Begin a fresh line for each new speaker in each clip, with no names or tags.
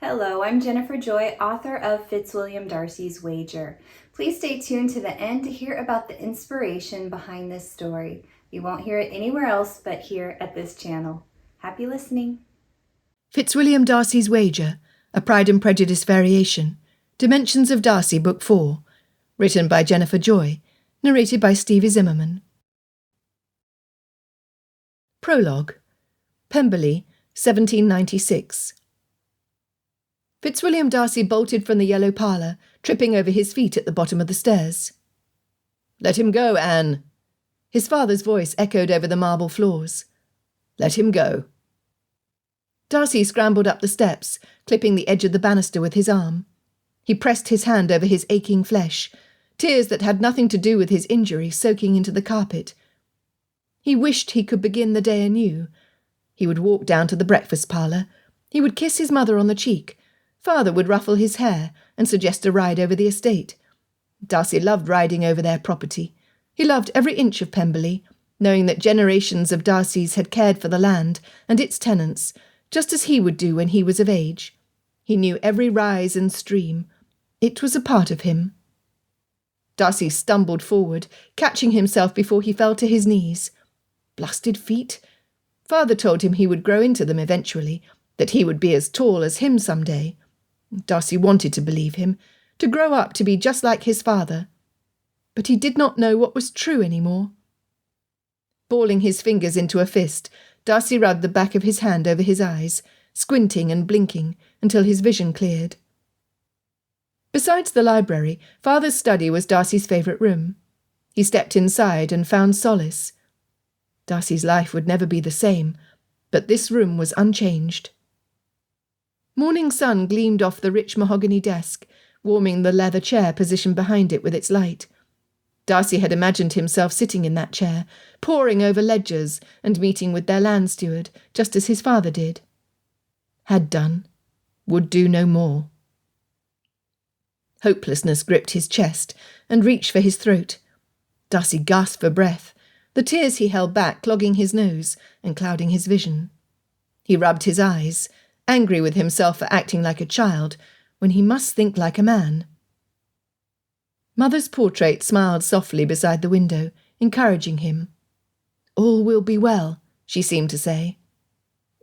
Hello, I'm Jennifer Joy, author of Fitzwilliam Darcy's Wager. Please stay tuned to the end to hear about the inspiration behind this story. You won't hear it anywhere else but here at this channel. Happy listening.
Fitzwilliam Darcy's Wager, a Pride and Prejudice variation. Dimensions of Darcy, Book 4. Written by Jennifer Joy. Narrated by Stevie Zimmerman. Prologue. Pemberley, 1796. Fitzwilliam Darcy bolted from the yellow parlour, tripping over his feet at the bottom of the stairs. "Let him go, Anne." His father's voice echoed over the marble floors. "Let him go." Darcy scrambled up the steps, clipping the edge of the banister with his arm. He pressed his hand over his aching flesh, tears that had nothing to do with his injury soaking into the carpet. He wished he could begin the day anew. He would walk down to the breakfast parlour. He would kiss his mother on the cheek. Father would ruffle his hair and suggest a ride over the estate. Darcy loved riding over their property. He loved every inch of Pemberley, knowing that generations of Darcys had cared for the land and its tenants, just as he would do when he was of age. He knew every rise and stream. It was a part of him. Darcy stumbled forward, catching himself before he fell to his knees. Blasted feet! Father told him he would grow into them eventually, that he would be as tall as him some day. Darcy wanted to believe him, to grow up to be just like his father. But he did not know what was true any more. Balling his fingers into a fist, Darcy rubbed the back of his hand over his eyes, squinting and blinking until his vision cleared. Besides the library, Father's study was Darcy's favourite room. He stepped inside and found solace. Darcy's life would never be the same, but this room was unchanged. Morning sun gleamed off the rich mahogany desk, warming the leather chair positioned behind it with its light. Darcy had imagined himself sitting in that chair, poring over ledgers and meeting with their land steward, just as his father did. Had done. Would do no more. Hopelessness gripped his chest and reached for his throat. Darcy gasped for breath, the tears he held back clogging his nose and clouding his vision. He rubbed his eyes, angry with himself for acting like a child, when he must think like a man. Mother's portrait smiled softly beside the window, encouraging him. "All will be well," she seemed to say.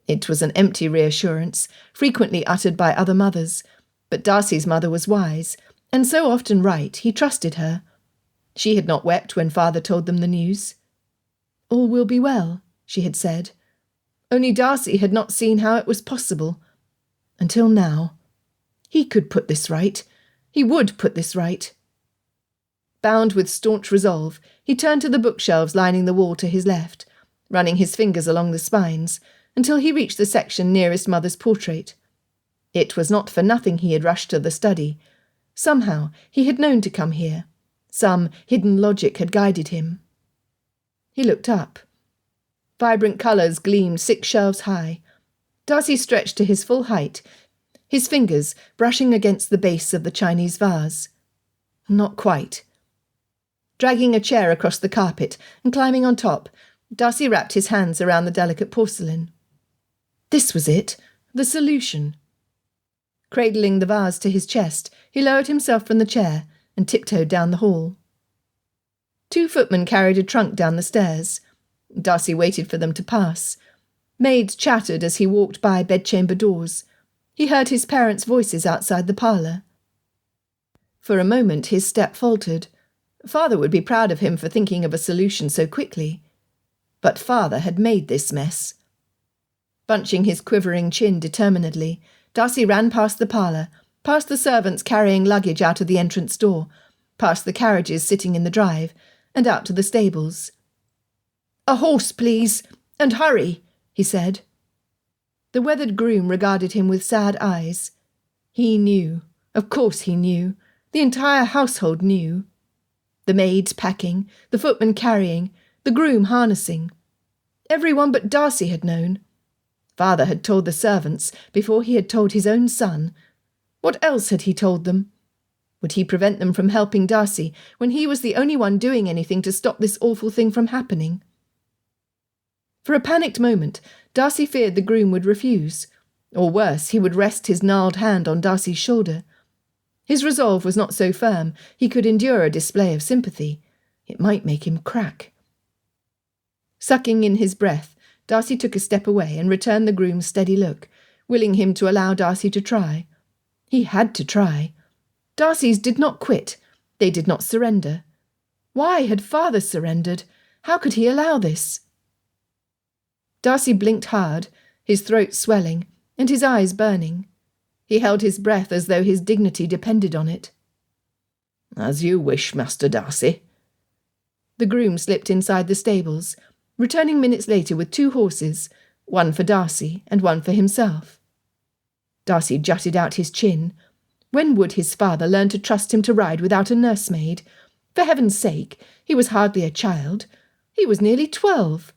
It was an empty reassurance, frequently uttered by other mothers, but Darcy's mother was wise, and so often right, he trusted her. She had not wept when Father told them the news. "All will be well," she had said. Only Darcy had not seen how it was possible. Until now. He could put this right. He would put this right. Bound with staunch resolve, he turned to the bookshelves lining the wall to his left, running his fingers along the spines, until he reached the section nearest Mother's portrait. It was not for nothing he had rushed to the study. Somehow he had known to come here. Some hidden logic had guided him. He looked up. Vibrant colours gleamed 6 shelves high. Darcy stretched to his full height, his fingers brushing against the base of the Chinese vase. Not quite. Dragging a chair across the carpet and climbing on top, Darcy wrapped his hands around the delicate porcelain. This was it, the solution. Cradling the vase to his chest, he lowered himself from the chair and tiptoed down the hall. 2 footmen carried a trunk down the stairs. Darcy waited for them to pass. Maids chattered as he walked by bedchamber doors. He heard his parents' voices outside the parlour. For a moment his step faltered. Father would be proud of him for thinking of a solution so quickly. But Father had made this mess. Bunching his quivering chin determinedly, Darcy ran past the parlour, past the servants carrying luggage out of the entrance door, past the carriages sitting in the drive, and out to the stables. "A horse, please, and hurry," he said. The weathered groom regarded him with sad eyes. He knew. Of course he knew. The entire household knew. The maids packing, the footman carrying, the groom harnessing. Everyone but Darcy had known. Father had told the servants before he had told his own son. What else had he told them? Would he prevent them from helping Darcy when he was the only one doing anything to stop this awful thing from happening? For a panicked moment, Darcy feared the groom would refuse, Or worse, he would rest his gnarled hand on Darcy's shoulder. His resolve was not so firm he could endure a display of sympathy. It might make him crack. Sucking in his breath, Darcy took a step away and returned the groom's steady look, willing him to allow Darcy to try. He had to try. Darcys did not quit. They did not surrender. Why had father surrendered? How could he allow this? Darcy blinked hard, his throat swelling, and his eyes burning. He held his breath as though his dignity depended on it. "As you wish, Master Darcy." The groom slipped inside the stables, returning minutes later with 2 horses, one for Darcy and one for himself. Darcy jutted out his chin. When would his father learn to trust him to ride without a nursemaid? For heaven's sake, he was hardly a child. He was nearly 12.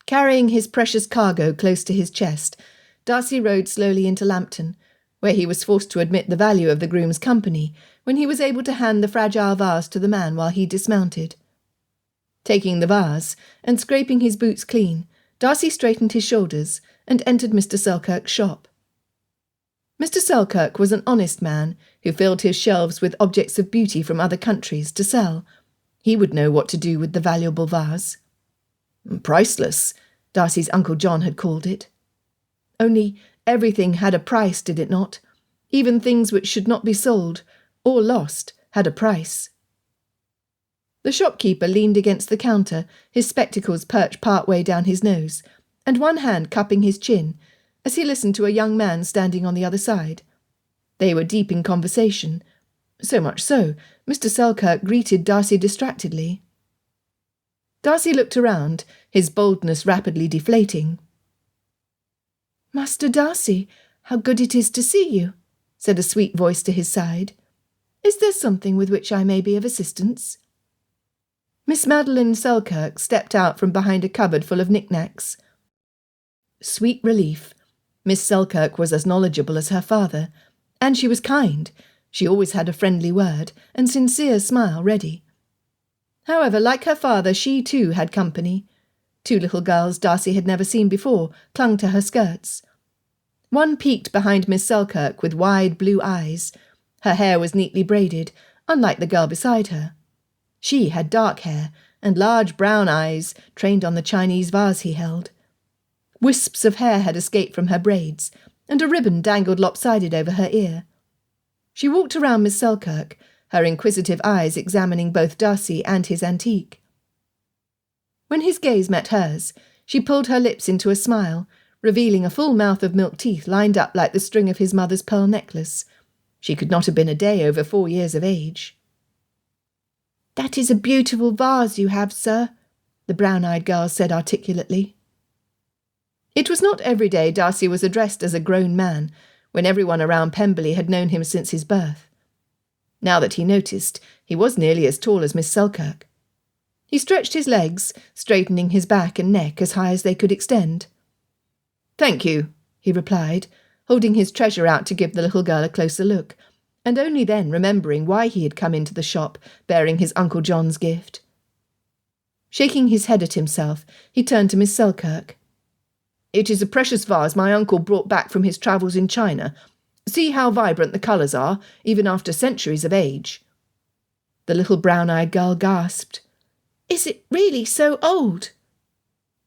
Carrying his precious cargo close to his chest, Darcy rode slowly into Lambton, where he was forced to admit the value of the groom's company when he was able to hand the fragile vase to the man while he dismounted. Taking the vase and scraping his boots clean, Darcy straightened his shoulders and entered Mr. Selkirk's shop. Mr. Selkirk was an honest man who filled his shelves with objects of beauty from other countries to sell. He would know what to do with the valuable vase. "Priceless," Darcy's Uncle John had called it. Only everything had a price, did it not? Even things which should not be sold, or lost, had a price. The shopkeeper leaned against the counter, his spectacles perched part way down his nose, and one hand cupping his chin, as he listened to a young man standing on the other side. They were deep in conversation. So much so, Mr. Selkirk greeted Darcy distractedly. Darcy looked around, his boldness rapidly deflating. "Master Darcy, how good it is to see you," said a sweet voice to his side. "Is there something with which I may be of assistance?" Miss Madeline Selkirk stepped out from behind a cupboard full of knickknacks. Sweet relief. Miss Selkirk was as knowledgeable as her father, and she was kind. She always had a friendly word and sincere smile ready. However, like her father, she too had company. 2 little girls Darcy had never seen before clung to her skirts. One peeked behind Miss Selkirk with wide blue eyes. Her hair was neatly braided, unlike the girl beside her. She had dark hair and large brown eyes trained on the Chinese vase he held. Wisps of hair had escaped from her braids, and a ribbon dangled lopsided over her ear. She walked around Miss Selkirk, her inquisitive eyes examining both Darcy and his antique. When his gaze met hers, she pulled her lips into a smile, revealing a full mouth of milk teeth lined up like the string of his mother's pearl necklace. She could not have been a day over 4 years of age. "That is a beautiful vase you have, sir," the brown-eyed girl said articulately. It was not every day Darcy was addressed as a grown man, when everyone around Pemberley had known him since his birth. Now that he noticed, he was nearly as tall as Miss Selkirk. He stretched his legs, straightening his back and neck as high as they could extend. "Thank you," he replied, holding his treasure out to give the little girl a closer look, and only then remembering why he had come into the shop bearing his Uncle John's gift. Shaking his head at himself, he turned to Miss Selkirk. "It is a precious vase my uncle brought back from his travels in China. See how vibrant the colours are, even after centuries of age." The little brown-eyed girl gasped. "Is it really so old?"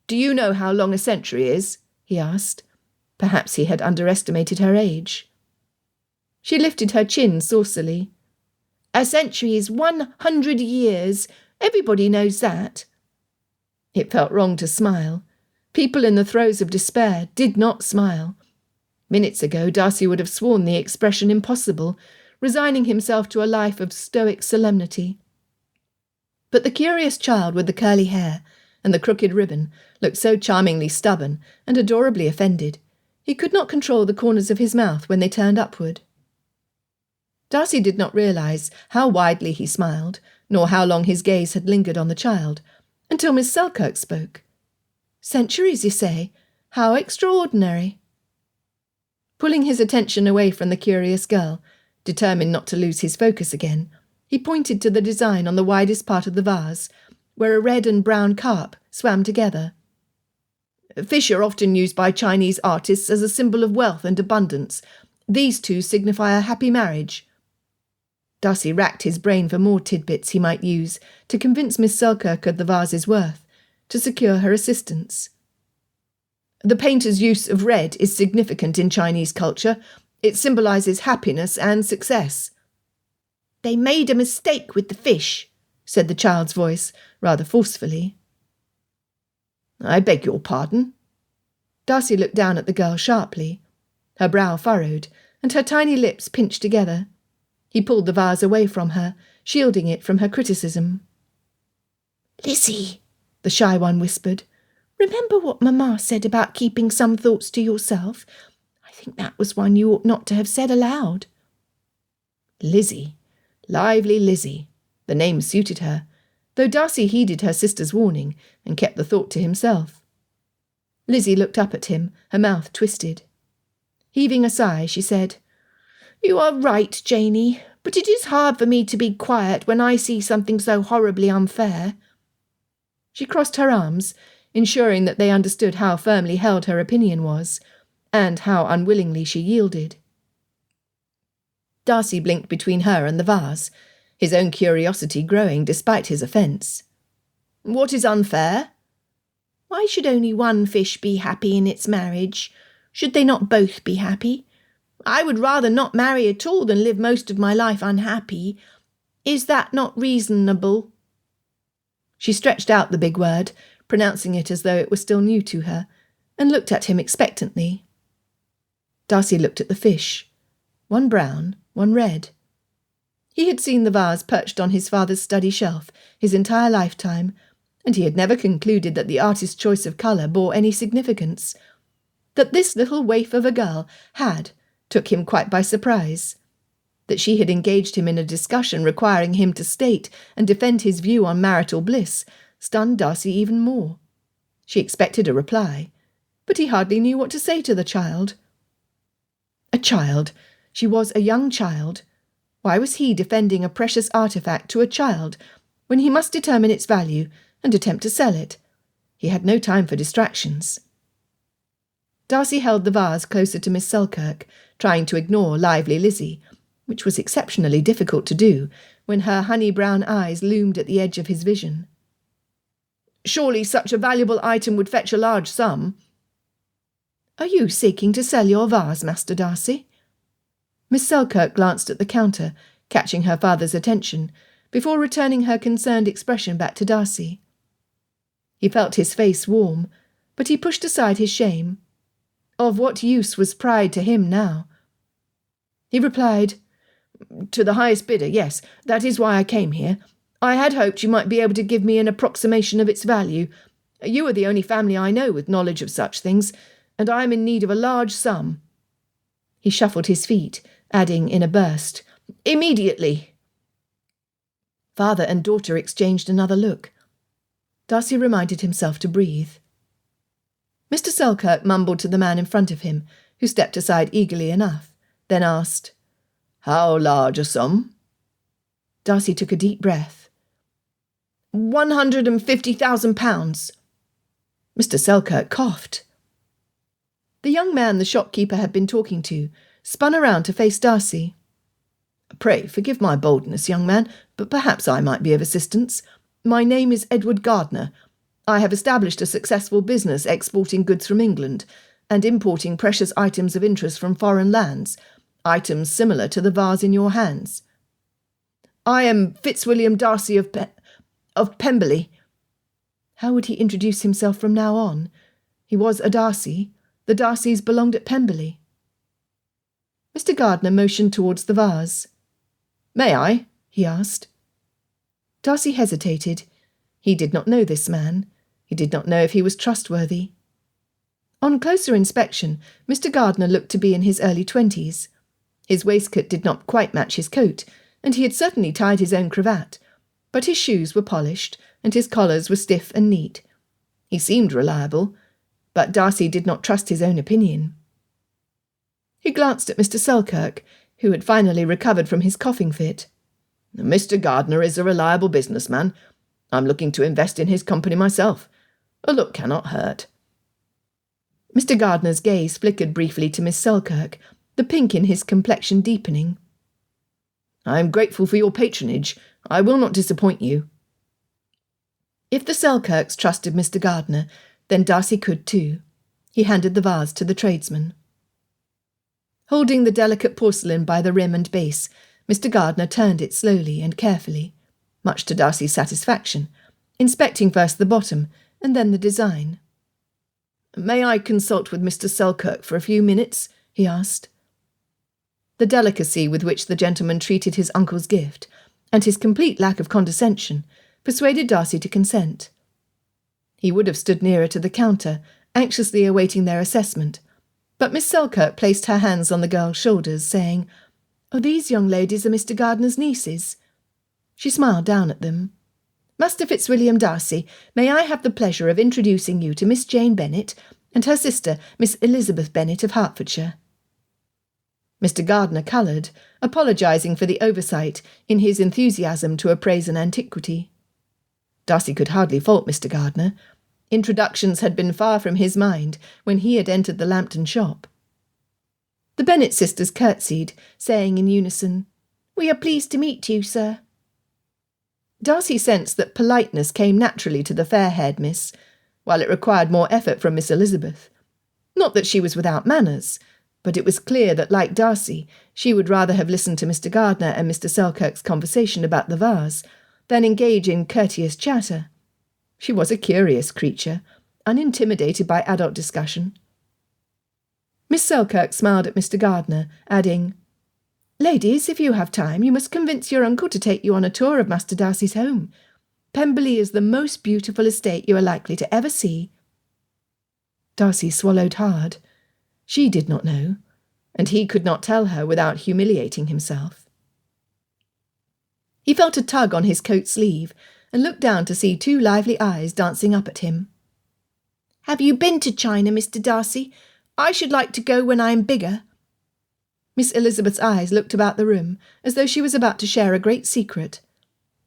"Do you know how long a century is?" he asked. Perhaps he had underestimated her age. She lifted her chin saucily. "A century is 100 years. Everybody knows that." It felt wrong to smile. People in the throes of despair did not smile. Minutes ago, Darcy would have sworn the expression impossible, resigning himself to a life of stoic solemnity. But the curious child with the curly hair and the crooked ribbon looked so charmingly stubborn and adorably offended, he could not control the corners of his mouth when they turned upward. Darcy did not realise how widely he smiled, nor how long his gaze had lingered on the child, until Miss Selkirk spoke. "Centuries, you say? How extraordinary!" Pulling his attention away from the curious girl, determined not to lose his focus again, he pointed to the design on the widest part of the vase, where a red and brown carp swam together. Fish are often used by Chinese artists as a symbol of wealth and abundance. These two signify a happy marriage." Darcy racked his brain for more tidbits he might use to convince Miss Selkirk of the vase's worth, to secure her assistance. "The painter's use of red is significant in Chinese culture. It symbolises happiness and success." "They made a mistake with the fish," said the child's voice, rather forcefully. "I beg your pardon?" Darcy looked down at the girl sharply. Her brow furrowed, and her tiny lips pinched together. He pulled the vase away from her, shielding it from her criticism. "Lizzie," the shy one whispered, "remember what Mamma said about keeping some thoughts to yourself? I think that was one you ought not to have said aloud." Lizzie. Lively Lizzie. The name suited her, though Darcy heeded her sister's warning and kept the thought to himself. Lizzie looked up at him, her mouth twisted. Heaving a sigh, she said, "You are right, Janey, but it is hard for me to be quiet when I see something so horribly unfair." She crossed her arms, ensuring that they understood how firmly held her opinion was, and how unwillingly she yielded. Darcy blinked between her and the vase, his own curiosity growing despite his offence. "What is unfair?" "Why should only one fish be happy in its marriage? Should they not both be happy? I would rather not marry at all than live most of my life unhappy. Is that not reasonable?" She stretched out the big word, pronouncing it as though it were still new to her, and looked at him expectantly. Darcy looked at the fish, one brown, one red. He had seen the vase perched on his father's study shelf his entire lifetime, and he had never concluded that the artist's choice of colour bore any significance. That this little waif of a girl had took him quite by surprise. That she had engaged him in a discussion requiring him to state and defend his view on marital bliss stunned Darcy even more. She expected a reply, but he hardly knew what to say to the child. A child. She was a young child. Why was he defending a precious artefact to a child when he must determine its value and attempt to sell it? He had no time for distractions. Darcy held the vase closer to Miss Selkirk, trying to ignore lively Lizzie, which was exceptionally difficult to do when her honey-brown eyes loomed at the edge of his vision. "Surely such a valuable item would fetch a large sum." "Are you seeking to sell your vase, Master Darcy?" Miss Selkirk glanced at the counter, catching her father's attention, before returning her concerned expression back to Darcy. He felt his face warm, but he pushed aside his shame. Of what use was pride to him now? He replied, "To the highest bidder, yes, that is why I came here. I had hoped you might be able to give me an approximation of its value. You are the only family I know with knowledge of such things, and I am in need of a large sum." He shuffled his feet, adding in a burst, "Immediately." Father and daughter exchanged another look. Darcy reminded himself to breathe. Mr. Selkirk mumbled to the man in front of him, who stepped aside eagerly enough, then asked, "How large a sum?" Darcy took a deep breath. £150,000. Mr. Selkirk coughed. The young man the shopkeeper had been talking to spun around to face Darcy. "Pray forgive my boldness, young man, but perhaps I might be of assistance. My name is Edward Gardner. I have established a successful business exporting goods from England and importing precious items of interest from foreign lands, items similar to the vase in your hands. I am Fitzwilliam Darcy of Pemberley." How would he introduce himself from now on? He was a Darcy. The Darcys belonged at Pemberley. Mr. Gardner motioned towards the vase. "May I?" he asked. Darcy hesitated. He did not know this man. He did not know if he was trustworthy. On closer inspection, Mr. Gardner looked to be in his early 20s. His waistcoat did not quite match his coat, and he had certainly tied his own cravat, but his shoes were polished, and his collars were stiff and neat. He seemed reliable, but Darcy did not trust his own opinion. He glanced at Mr. Selkirk, who had finally recovered from his coughing fit. "Mr. Gardner is a reliable businessman. I'm looking to invest in his company myself. A look cannot hurt." Mr. Gardner's gaze flickered briefly to Miss Selkirk, the pink in his complexion deepening. "I am grateful for your patronage. I will not disappoint you." If the Selkirks trusted Mr. Gardner, then Darcy could too. He handed the vase to the tradesman. Holding the delicate porcelain by the rim and base, Mr. Gardner turned it slowly and carefully, much to Darcy's satisfaction, inspecting first the bottom and then the design. "May I consult with Mr. Selkirk for a few minutes?" he asked. The delicacy with which the gentleman treated his uncle's gift, and his complete lack of condescension, persuaded Darcy to consent. He would have stood nearer to the counter, anxiously awaiting their assessment, but Miss Selkirk placed her hands on the girl's shoulders, saying, "Oh, these young ladies are Mr. Gardner's nieces." She smiled down at them. "Master Fitzwilliam Darcy, may I have the pleasure of introducing you to Miss Jane Bennet and her sister, Miss Elizabeth Bennet of Hertfordshire." Mr. Gardner coloured, apologising for the oversight in his enthusiasm to appraise an antiquity. Darcy could hardly fault Mr. Gardner. Introductions had been far from his mind when he had entered the Lambton shop. The Bennet sisters curtsied, saying in unison, "We are pleased to meet you, sir." Darcy sensed that politeness came naturally to the fair-haired miss, while it required more effort from Miss Elizabeth. Not that she was without manners, but it was clear that, like Darcy, she would rather have listened to Mr. Gardner and Mr. Selkirk's conversation about the vase than engage in courteous chatter. She was a curious creature, unintimidated by adult discussion. Miss Selkirk smiled at Mr. Gardner, adding, "Ladies, if you have time, you must convince your uncle to take you on a tour of Master Darcy's home. Pemberley is the most beautiful estate you are likely to ever see." Darcy swallowed hard. She did not know, and he could not tell her without humiliating himself. He felt a tug on his coat sleeve and looked down to see two lively eyes dancing up at him. "Have you been to China, Mr. Darcy? I should like to go when I am bigger." Miss Elizabeth's eyes looked about the room as though she was about to share a great secret.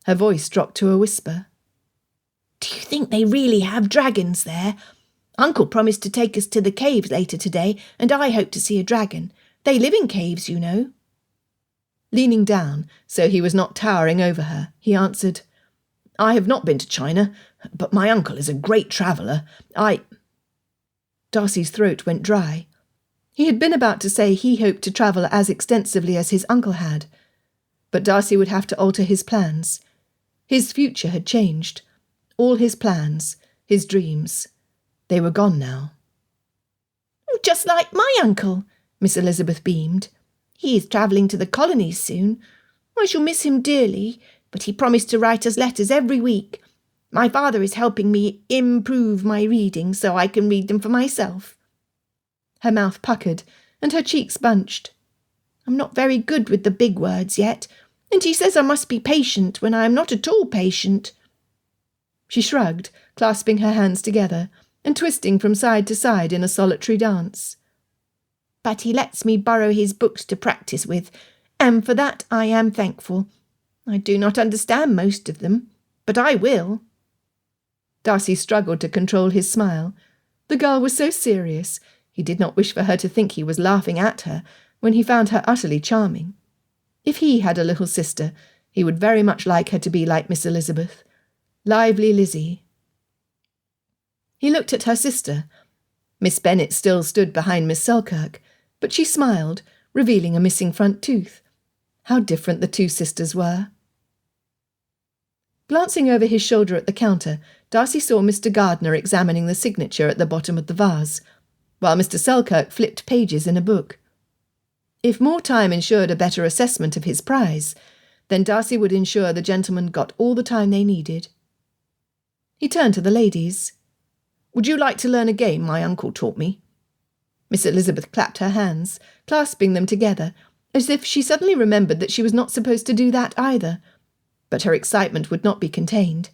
Her voice dropped to a whisper. "Do you think they really have dragons there? Uncle promised to take us to the caves later today, and I hope to see a dragon. They live in caves, you know." Leaning down, so he was not towering over her, he answered, "I have not been to China, but my uncle is a great traveller. Darcy's throat went dry. He had been about to say he hoped to travel as extensively as his uncle had, but Darcy would have to alter his plans. His future had changed. All his plans, his dreams, they were gone now. "Just like my uncle," Miss Elizabeth beamed. "He is travelling to the colonies soon. I shall miss him dearly, but he promised to write us letters every week. My father is helping me improve my reading so I can read them for myself." Her mouth puckered and her cheeks bunched. "I'm not very good with the big words yet, and he says I must be patient when I am not at all patient." She shrugged, clasping her hands together and twisting from side to side in a solitary dance. "But he lets me borrow his books to practice with, and for that I am thankful. I do not understand most of them, but I will." Darcy struggled to control his smile. The girl was so serious. He did not wish for her to think he was laughing at her when he found her utterly charming. If he had a little sister, he would very much like her to be like Miss Elizabeth. Lively Lizzie. He looked at her sister. Miss Bennet still stood behind Miss Selkirk, but she smiled, revealing a missing front tooth. How different the two sisters were. Glancing over his shoulder at the counter, Darcy saw Mr. Gardner examining the signature at the bottom of the vase, while Mr. Selkirk flipped pages in a book. If more time ensured a better assessment of his prize, then Darcy would ensure the gentlemen got all the time they needed. He turned to the ladies. "Would you like to learn a game my uncle taught me?" Miss Elizabeth clapped her hands, clasping them together, as if she suddenly remembered that she was not supposed to do that either. But her excitement would not be contained.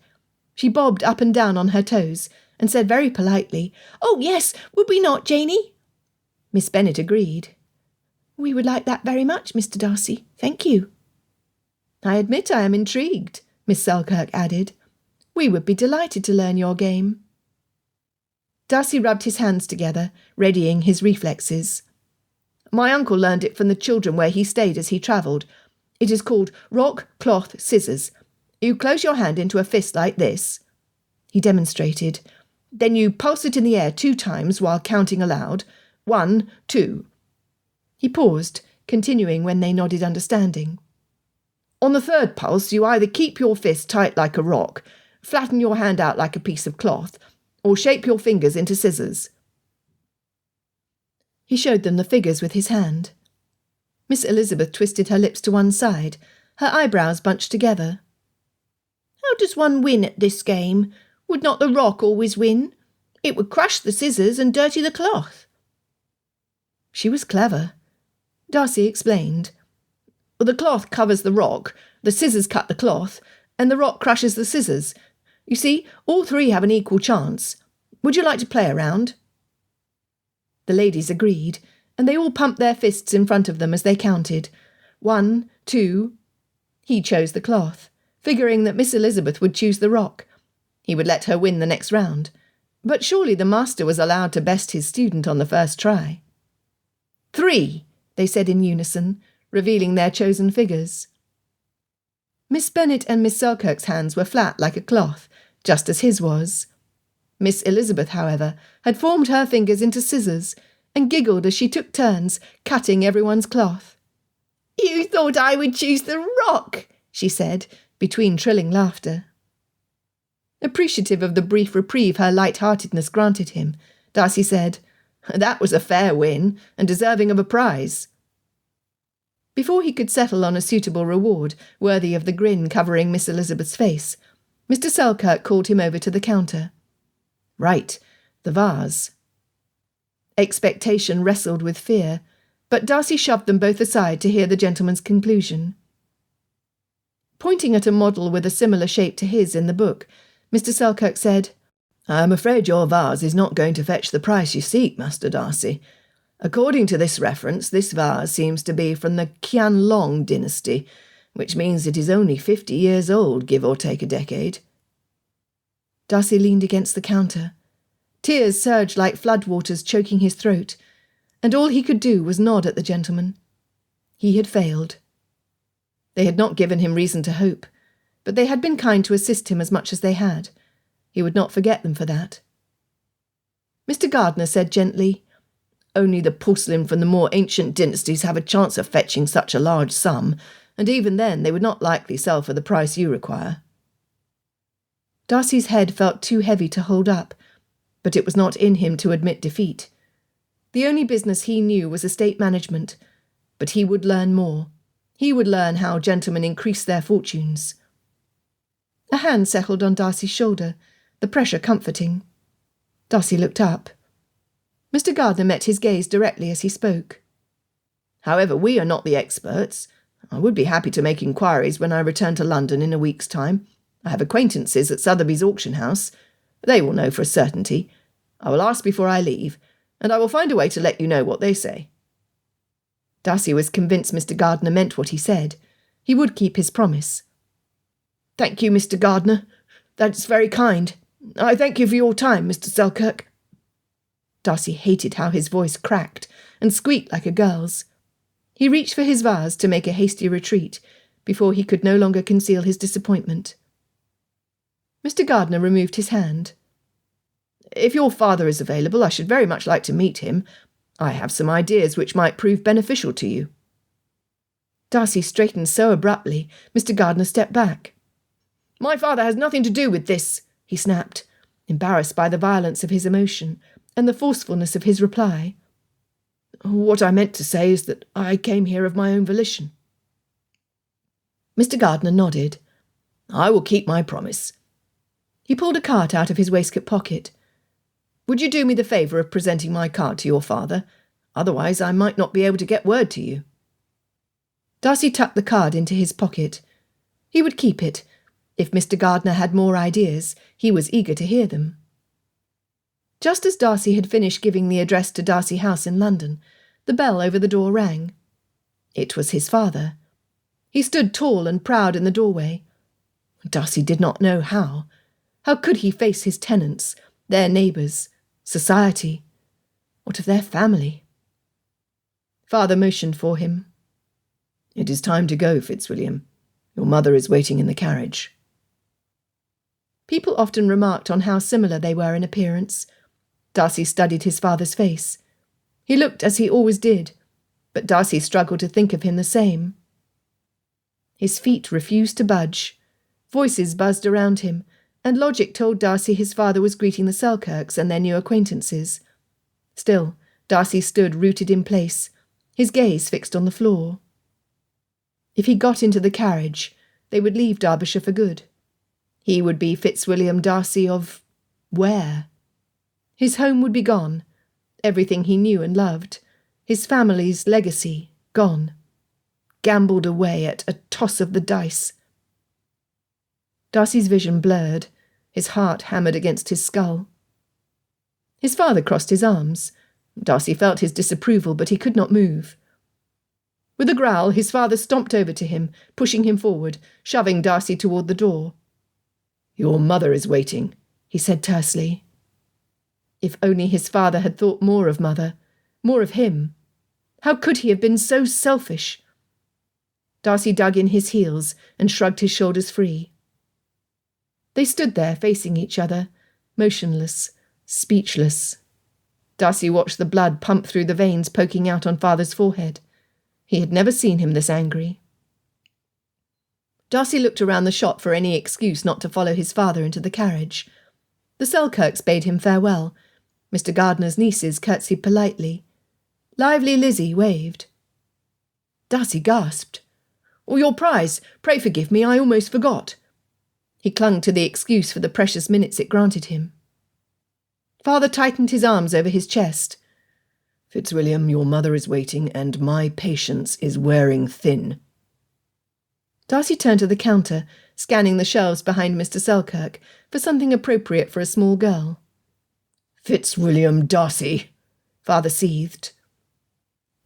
She bobbed up and down on her toes and said very politely, "Oh, yes, would we not, Janey?" Miss Bennet agreed. "We would like that very much, Mr. Darcy. Thank you." "I admit I am intrigued," Miss Selkirk added. "We would be delighted to learn your game." Darcy rubbed his hands together, readying his reflexes. My uncle learned it from the children where he stayed as he travelled. It is called rock, cloth, scissors. You close your hand into a fist like this. He demonstrated. Then you pulse it in the air 2 times while counting aloud. 1, 2. He paused, continuing when they nodded understanding. On the 3rd pulse, you either keep your fist tight like a rock, flatten your hand out like a piece of cloth, or shape your fingers into scissors. He showed them the figures with his hand. Miss Elizabeth twisted her lips to one side, her eyebrows bunched together. How does one win at this game? Would not the rock always win? It would crush the scissors and dirty the cloth. She was clever. Darcy explained. The cloth covers the rock, the scissors cut the cloth, and the rock crushes the scissors. You see, all 3 have an equal chance. Would you like to play a round? The ladies agreed, and they all pumped their fists in front of them as they counted. 1, 2. He chose the cloth, figuring that Miss Elizabeth would choose the rock. He would let her win the next round. But surely the master was allowed to best his student on the first try. 3, they said in unison, revealing their chosen figures. Miss Bennet and Miss Selkirk's hands were flat like a cloth, just as his was. Miss Elizabeth, however, had formed her fingers into scissors, and giggled as she took turns, cutting everyone's cloth. You thought I would choose the rock, she said, between trilling laughter. Appreciative of the brief reprieve her light-heartedness granted him, Darcy said, That was a fair win, and deserving of a prize. Before he could settle on a suitable reward, worthy of the grin covering Miss Elizabeth's face, Mr. Selkirk called him over to the counter. Right, the vase. Expectation wrestled with fear, but Darcy shoved them both aside to hear the gentleman's conclusion. Pointing at a model with a similar shape to his in the book, Mr. Selkirk said, I am afraid your vase is not going to fetch the price you seek, Master Darcy. According to this reference, this vase seems to be from the Qianlong dynasty, which means it is only 50 years old, give or take a decade. Darcy leaned against the counter. Tears surged like floodwaters choking his throat, and all he could do was nod at the gentleman. He had failed. They had not given him reason to hope, but they had been kind to assist him as much as they had. He would not forget them for that. Mr. Gardiner said gently, Only the porcelain from the more ancient dynasties have a chance of fetching such a large sum, and even then they would not likely sell for the price you require. Darcy's head felt too heavy to hold up, but it was not in him to admit defeat. The only business he knew was estate management, but he would learn more. He would learn how gentlemen increase their fortunes. A hand settled on Darcy's shoulder, the pressure comforting. Darcy looked up. Mr. Gardiner met his gaze directly as he spoke. However, we are not the experts. I would be happy to make inquiries when I return to London in a week's time. I have acquaintances at Sotheby's auction house. They will know for a certainty. I will ask before I leave, and I will find a way to let you know what they say. Darcy was convinced Mr. Gardiner meant what he said. He would keep his promise. Thank you, Mr. Gardiner. That is very kind. I thank you for your time, Mr. Selkirk. Darcy hated how his voice cracked and squeaked like a girl's. He reached for his vase to make a hasty retreat before he could no longer conceal his disappointment. Mr. Gardiner removed his hand. If your father is available, I should very much like to meet him. I have some ideas which might prove beneficial to you. Darcy straightened so abruptly, Mr. Gardiner stepped back. My father has nothing to do with this, he snapped, embarrassed by the violence of his emotion and the forcefulness of his reply. What I meant to say is that I came here of my own volition. Mr. Gardiner nodded. I will keep my promise. He pulled a card out of his waistcoat pocket. Would you do me the favour of presenting my card to your father? Otherwise I might not be able to get word to you. Darcy tucked the card into his pocket. He would keep it. If Mr. Gardiner had more ideas, he was eager to hear them. Just as Darcy had finished giving the address to Darcy House in London, the bell over the door rang. It was his father. He stood tall and proud in the doorway. Darcy did not know how. How could he face his tenants, their neighbours, Society? What of their family? Father motioned for him. "It is time to go, Fitzwilliam. Your mother is waiting in the carriage." People often remarked on how similar they were in appearance. Darcy studied his father's face. He looked as he always did, but Darcy struggled to think of him the same. His feet refused to budge. Voices buzzed around him, and logic told Darcy his father was greeting the Selkirks and their new acquaintances. Still, Darcy stood rooted in place, his gaze fixed on the floor. If he got into the carriage, they would leave Derbyshire for good. He would be Fitzwilliam Darcy of where? His home would be gone, everything he knew and loved, his family's legacy gone, gambled away at a toss of the dice. Darcy's vision blurred, his heart hammered against his skull. His father crossed his arms. Darcy felt his disapproval, but he could not move. With a growl, his father stomped over to him, pushing him forward, shoving Darcy toward the door. "Your mother is waiting," he said tersely. If only his father had thought more of mother, more of him. How could he have been so selfish? Darcy dug in his heels and shrugged his shoulders free. They stood there facing each other, motionless, speechless. Darcy watched the blood pump through the veins poking out on father's forehead. He had never seen him this angry. Darcy looked around the shop for any excuse not to follow his father into the carriage. The Selkirks bade him farewell. Mr. Gardner's nieces curtsied politely. Lively Lizzie waved. Darcy gasped. "Oh, your prize! Pray forgive me, I almost forgot." He clung to the excuse for the precious minutes it granted him. Father tightened his arms over his chest. "Fitzwilliam, your mother is waiting, and my patience is wearing thin." Darcy turned to the counter, scanning the shelves behind Mr. Selkirk for something appropriate for a small girl. "Fitzwilliam Darcy," Father seethed.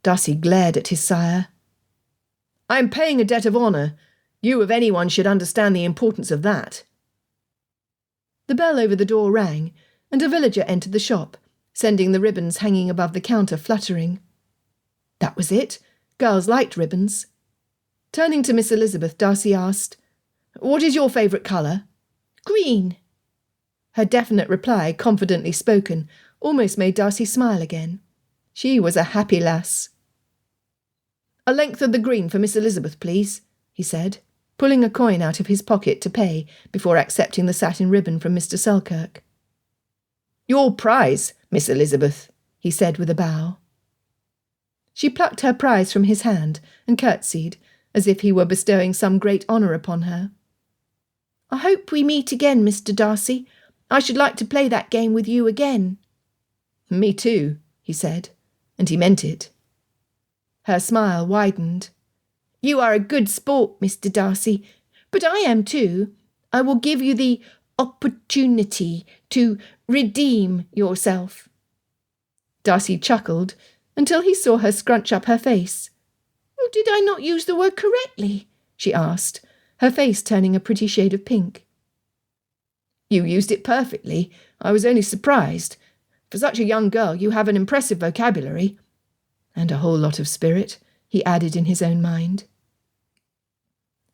Darcy glared at his sire. "I am paying a debt of honour. You of anyone should understand the importance of that." The bell over the door rang, and a villager entered the shop, sending the ribbons hanging above the counter fluttering. That was it. Girls liked ribbons. Turning to Miss Elizabeth, Darcy asked, "What is your favourite colour?" "Green." Her definite reply, confidently spoken, almost made Darcy smile again. She was a happy lass. "A length of the green for Miss Elizabeth, please," he said, pulling a coin out of his pocket to pay before accepting the satin ribbon from Mr. Selkirk. "Your prize, Miss Elizabeth," he said with a bow. She plucked her prize from his hand and curtsied, as if he were bestowing some great honour upon her. "I hope we meet again, Mr. Darcy. I should like to play that game with you again." "Me too," he said, and he meant it. Her smile widened. "You are a good sport, Mr. Darcy, but I am too. I will give you the opportunity to redeem yourself." Darcy chuckled until he saw her scrunch up her face. "Did I not use the word correctly?" she asked, her face turning a pretty shade of pink. "You used it perfectly. I was only surprised. For such a young girl, you have an impressive vocabulary. And a whole lot of spirit," he added in his own mind.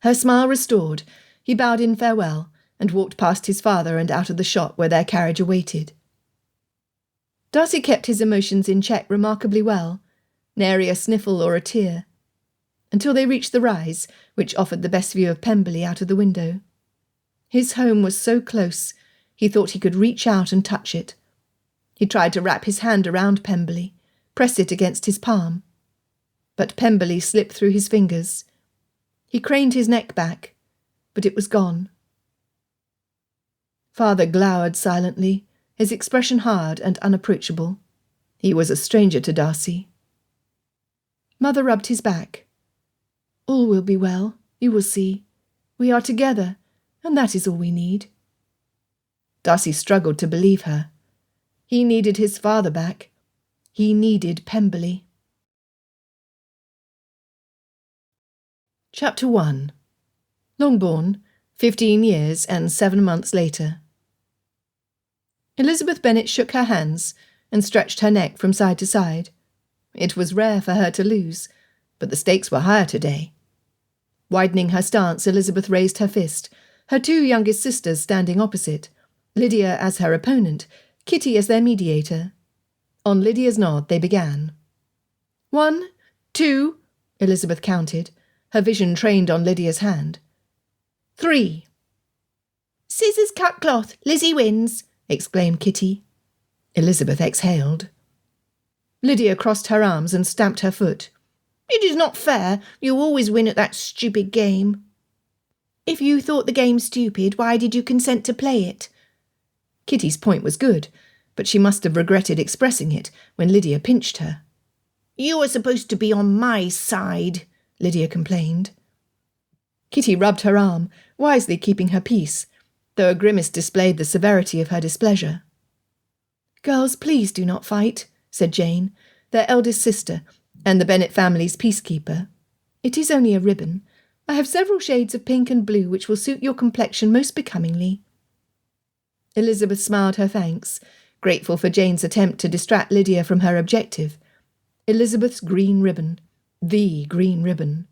Her smile restored, he bowed in farewell and walked past his father and out of the shop where their carriage awaited. Darcy kept his emotions in check remarkably well, nary a sniffle or a tear, until they reached the rise, which offered the best view of Pemberley out of the window. His home was so close, he thought he could reach out and touch it. He tried to wrap his hand around Pemberley, press it against his palm. But Pemberley slipped through his fingers. He craned his neck back, but it was gone. Father glowered silently, his expression hard and unapproachable. He was a stranger to Darcy. Mother rubbed his back. "All will be well, you will see. We are together, and that is all we need." Darcy struggled to believe her. He needed his father back. He needed Pemberley. Chapter 1. Longbourn, 15 years and 7 months later. Elizabeth Bennet shook her hands and stretched her neck from side to side. It was rare for her to lose, but the stakes were higher today. Widening her stance, Elizabeth raised her fist, her two youngest sisters standing opposite, Lydia as her opponent, Kitty as their mediator. On Lydia's nod, they began. 1, 2, Elizabeth counted, her vision trained on Lydia's hand. 3. Scissors cut cloth, Lizzie wins, exclaimed Kitty. Elizabeth exhaled. Lydia crossed her arms and stamped her foot. It is not fair. You always win at that stupid game. If you thought the game stupid, why did you consent to play it? Kitty's point was good, but she must have regretted expressing it when Lydia pinched her. You were supposed to be on my side, Lydia complained. Kitty rubbed her arm, wisely keeping her peace, though a grimace displayed the severity of her displeasure. Girls, please do not fight, said Jane, their eldest sister, and the Bennet family's peacekeeper. It is only a ribbon. I have several shades of pink and blue which will suit your complexion most becomingly. Elizabeth smiled her thanks, grateful for Jane's attempt to distract Lydia from her objective. Elizabeth's green ribbon. The green ribbon.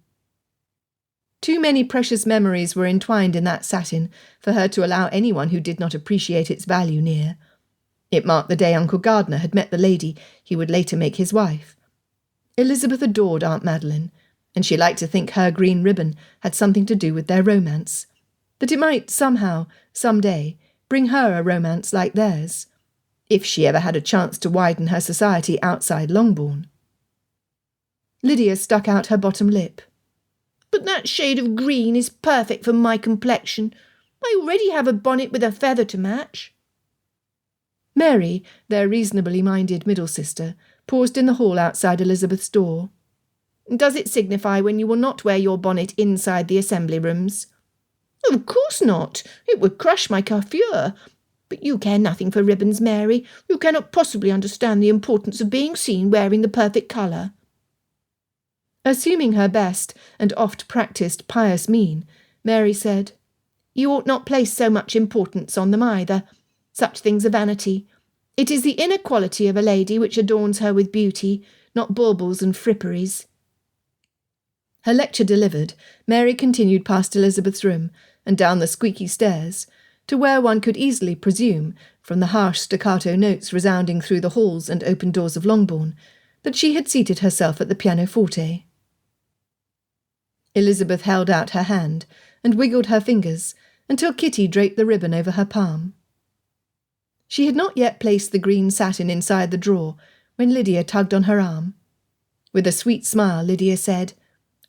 Too many precious memories were entwined in that satin for her to allow anyone who did not appreciate its value near. It marked the day Uncle Gardner had met the lady he would later make his wife. Elizabeth adored Aunt Madeline, and she liked to think her green ribbon had something to do with their romance, that it might somehow, some day, bring her a romance like theirs, if she ever had a chance to widen her society outside Longbourn. Lydia stuck out her bottom lip. But that shade of green is perfect for my complexion. I already have a bonnet with a feather to match. Mary, their reasonably minded middle sister, paused in the hall outside Elizabeth's door. Does it signify when you will not wear your bonnet inside the assembly rooms? Of course not. It would crush my coiffure. But you care nothing for ribbons, Mary. You cannot possibly understand the importance of being seen wearing the perfect colour. Assuming her best and oft-practised pious mien, Mary said, You ought not place so much importance on them either. Such things are vanity. It is the inner quality of a lady which adorns her with beauty, not baubles and fripperies. Her lecture delivered, Mary continued past Elizabeth's room and down the squeaky stairs, to where one could easily presume, from the harsh staccato notes resounding through the halls and open doors of Longbourn, that she had seated herself at the pianoforte. Elizabeth held out her hand and wiggled her fingers until Kitty draped the ribbon over her palm. She had not yet placed the green satin inside the drawer when Lydia tugged on her arm. With a sweet smile, Lydia said,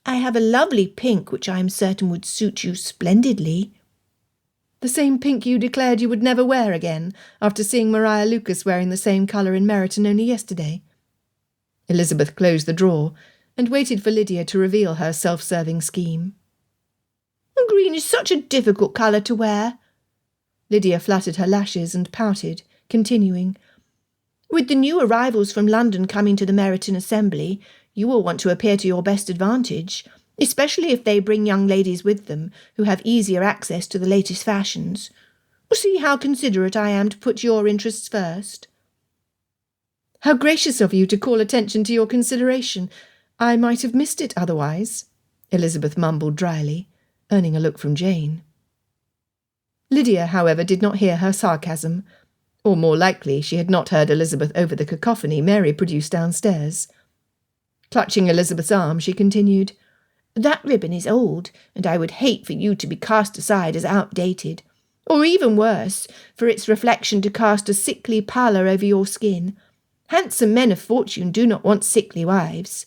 I have a lovely pink which I am certain would suit you splendidly. The same pink you declared you would never wear again after seeing Maria Lucas wearing the same colour in Meryton only yesterday. Elizabeth closed the drawer and waited for Lydia to reveal her self-serving scheme. Green is such a difficult colour to wear. Lydia fluttered her lashes and pouted, continuing, With the new arrivals from London coming to the Meryton Assembly, you will want to appear to your best advantage, especially if they bring young ladies with them who have easier access to the latest fashions. See how considerate I am to put your interests first. How gracious of you to call attention to your consideration. I might have missed it otherwise, Elizabeth mumbled dryly, earning a look from Jane. Lydia, however, did not hear her sarcasm, or more likely she had not heard Elizabeth over the cacophony Mary produced downstairs. Clutching Elizabeth's arm, she continued, That ribbon is old, and I would hate for you to be cast aside as outdated, or even worse, for its reflection to cast a sickly pallor over your skin. Handsome men of fortune do not want sickly wives.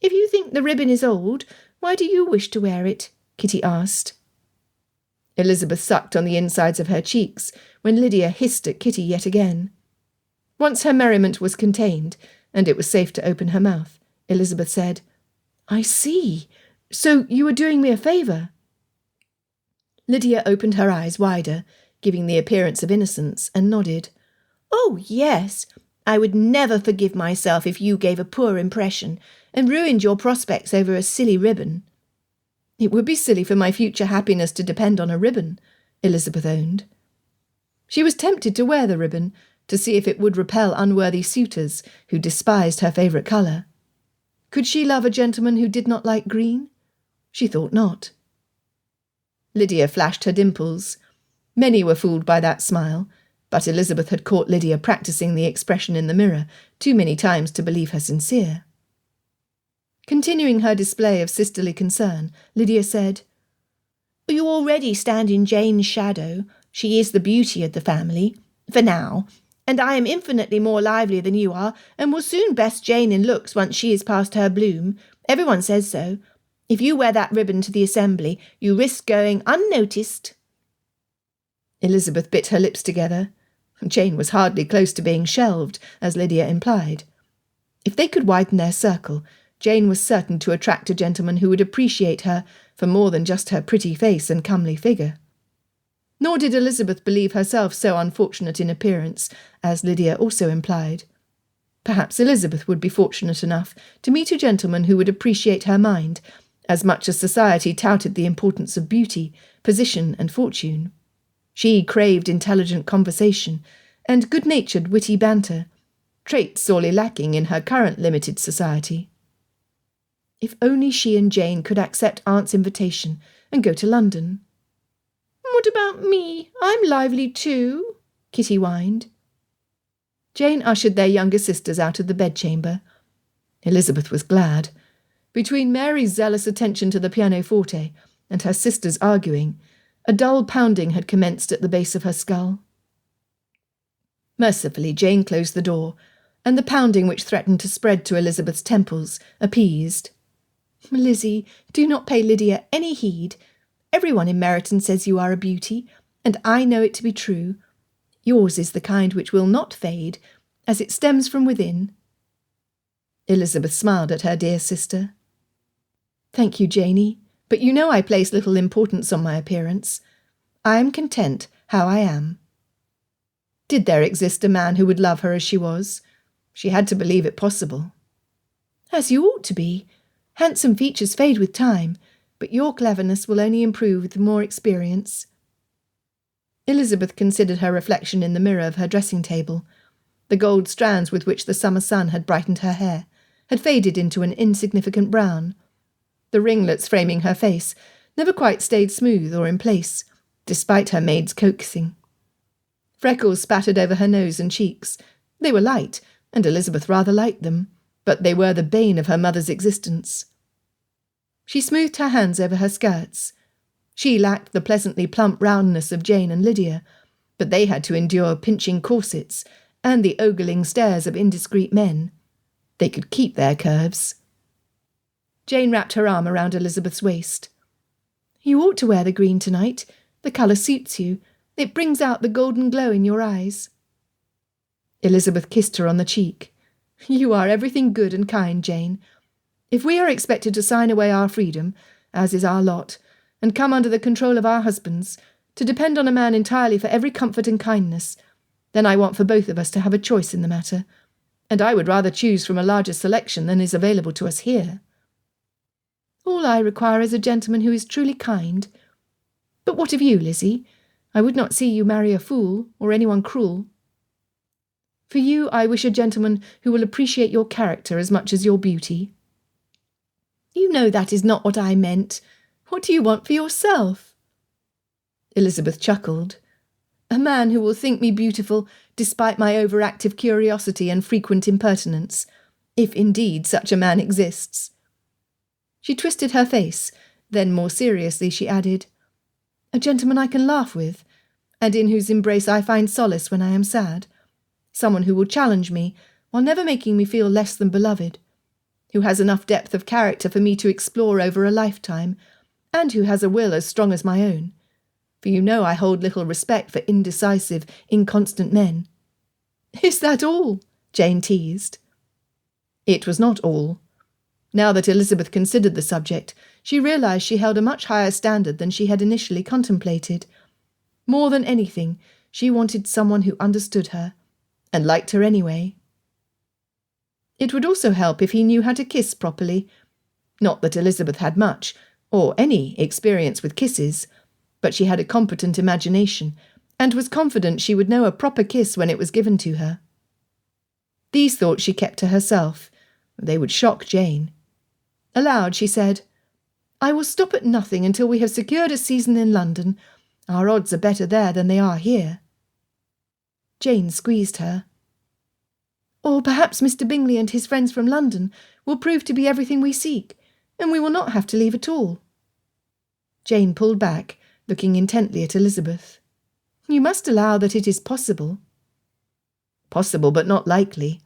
If you think the ribbon is old, why do you wish to wear it? Kitty asked. Elizabeth sucked on the insides of her cheeks when Lydia hissed at Kitty yet again. Once her merriment was contained, and it was safe to open her mouth, Elizabeth said, I see. So you are doing me a favour. Lydia opened her eyes wider, giving the appearance of innocence, and nodded. Oh, yes. I would never forgive myself if you gave a poor impression and ruined your prospects over a silly ribbon. It would be silly for my future happiness to depend on a ribbon, Elizabeth owned. She was tempted to wear the ribbon, to see if it would repel unworthy suitors who despised her favourite colour. Could she love a gentleman who did not like green? She thought not. Lydia flashed her dimples. Many were fooled by that smile, but Elizabeth had caught Lydia practising the expression in the mirror too many times to believe her sincere. Continuing her display of sisterly concern, Lydia said, "You already stand in Jane's shadow. She is the beauty of the family, for now, and I am infinitely more lively than you are, and will soon best Jane in looks once she is past her bloom. Everyone says so. If you wear that ribbon to the assembly, you risk going unnoticed." Elizabeth bit her lips together. Jane was hardly close to being shelved, as Lydia implied. If they could widen their circle, Jane was certain to attract a gentleman who would appreciate her for more than just her pretty face and comely figure. Nor did Elizabeth believe herself so unfortunate in appearance, as Lydia also implied. Perhaps Elizabeth would be fortunate enough to meet a gentleman who would appreciate her mind, as much as society touted the importance of beauty, position, and fortune. She craved intelligent conversation and good-natured witty banter, traits sorely lacking in her current limited society. If only she and Jane could accept Aunt's invitation and go to London. "What about me? I'm lively too," Kitty whined. Jane ushered their younger sisters out of the bedchamber. Elizabeth was glad. Between Mary's zealous attention to the pianoforte and her sisters' arguing, a dull pounding had commenced at the base of her skull. Mercifully, Jane closed the door, and the pounding which threatened to spread to Elizabeth's temples appeased. "Lizzie, do not pay Lydia any heed. Everyone in Meryton says you are a beauty, and I know it to be true. Yours is the kind which will not fade, as it stems from within." Elizabeth smiled at her dear sister. "Thank you, Janey, but you know I place little importance on my appearance. I am content how I am." Did there exist a man who would love her as she was? She had to believe it possible. "As you ought to be. Handsome features fade with time, but your cleverness will only improve with more experience." Elizabeth considered her reflection in the mirror of her dressing-table. The gold strands with which the summer sun had brightened her hair had faded into an insignificant brown. The ringlets framing her face never quite stayed smooth or in place, despite her maid's coaxing. Freckles spattered over her nose and cheeks. They were light, and Elizabeth rather liked them, but they were the bane of her mother's existence. She smoothed her hands over her skirts. She lacked the pleasantly plump roundness of Jane and Lydia, but they had to endure pinching corsets and the ogling stares of indiscreet men. They could keep their curves. Jane wrapped her arm around Elizabeth's waist. "You ought to wear the green tonight. The colour suits you. It brings out the golden glow in your eyes." Elizabeth kissed her on the cheek. "You are everything good and kind, Jane. If we are expected to sign away our freedom, as is our lot, and come under the control of our husbands, to depend on a man entirely for every comfort and kindness, then I want for both of us to have a choice in the matter, and I would rather choose from a larger selection than is available to us here. All I require is a gentleman who is truly kind. But what of you, Lizzie? I would not see you marry a fool, or anyone cruel. For you I wish a gentleman who will appreciate your character as much as your beauty." "You know that is not what I meant. What do you want for yourself?" Elizabeth chuckled. "A man who will think me beautiful despite my overactive curiosity and frequent impertinence, if indeed such a man exists." She twisted her face, then more seriously she added, "A gentleman I can laugh with, and in whose embrace I find solace when I am sad. Someone who will challenge me, while never making me feel less than beloved, who has enough depth of character for me to explore over a lifetime, and who has a will as strong as my own. For you know I hold little respect for indecisive, inconstant men." "Is that all?" Jane teased. It was not all. Now that Elizabeth considered the subject, she realised she held a much higher standard than she had initially contemplated. More than anything, she wanted someone who understood her, and liked her anyway. It would also help if he knew how to kiss properly. Not that Elizabeth had much, or any, experience with kisses, but she had a competent imagination, and was confident she would know a proper kiss when it was given to her. These thoughts she kept to herself. They would shock Jane. Aloud she said, "I will stop at nothing until we have secured a season in London. Our odds are better there than they are here." Jane squeezed her. "Or perhaps Mr. Bingley and his friends from London will prove to be everything we seek, and we will not have to leave at all." Jane pulled back, looking intently at Elizabeth. "You must allow that it is possible." Possible, but not likely.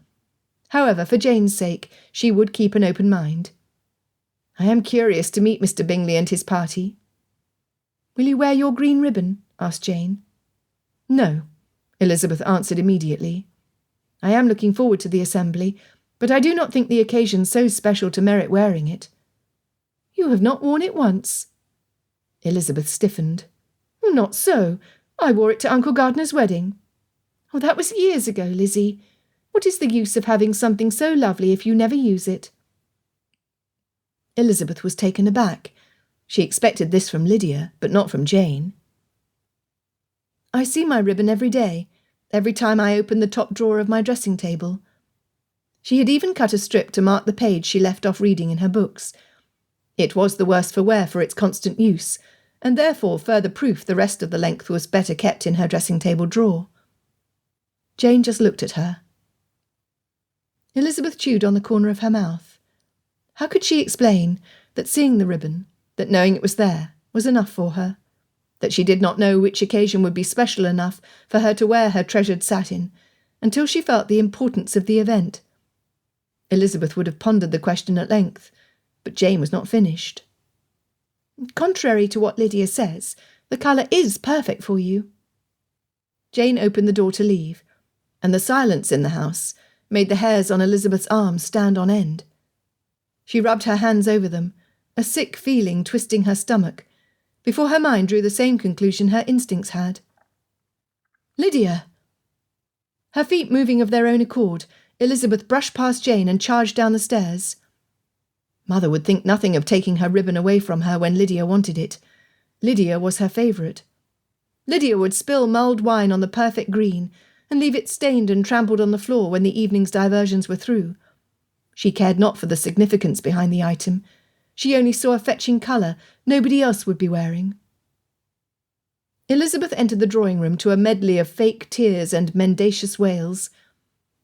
However, for Jane's sake, she would keep an open mind. "I am curious to meet Mr. Bingley and his party." "Will you wear your green ribbon?" asked Jane. "No," Elizabeth answered immediately. "I am looking forward to the assembly, but I do not think the occasion so special to merit wearing it." "You have not worn it once." Elizabeth stiffened. "Not so. I wore it to Uncle Gardner's wedding." "Oh, that was years ago, Lizzie. What is the use of having something so lovely if you never use it?" Elizabeth was taken aback. She expected this from Lydia, but not from Jane. "I see my ribbon every day, every time I open the top drawer of my dressing table." She had even cut a strip to mark the page she left off reading in her books. It was the worse for wear for its constant use, and therefore further proof the rest of the length was better kept in her dressing table drawer. Jane just looked at her. Elizabeth chewed on the corner of her mouth. How could she explain that seeing the ribbon, that knowing it was there, was enough for her? That she did not know which occasion would be special enough for her to wear her treasured satin, until she felt the importance of the event? Elizabeth would have pondered the question at length, but Jane was not finished. "Contrary to what Lydia says, the colour is perfect for you." Jane opened the door to leave, and the silence in the house made the hairs on Elizabeth's arms stand on end. She rubbed her hands over them, a sick feeling twisting her stomach, before her mind drew the same conclusion her instincts had. "Lydia!" Her feet moving of their own accord, Elizabeth brushed past Jane and charged down the stairs. Mother would think nothing of taking her ribbon away from her when Lydia wanted it. Lydia was her favourite. Lydia would spill mulled wine on the perfect green, and leave it stained and trampled on the floor when the evening's diversions were through. She cared not for the significance behind the item. She only saw a fetching colour nobody else would be wearing. Elizabeth entered the drawing-room to a medley of fake tears and mendacious wails.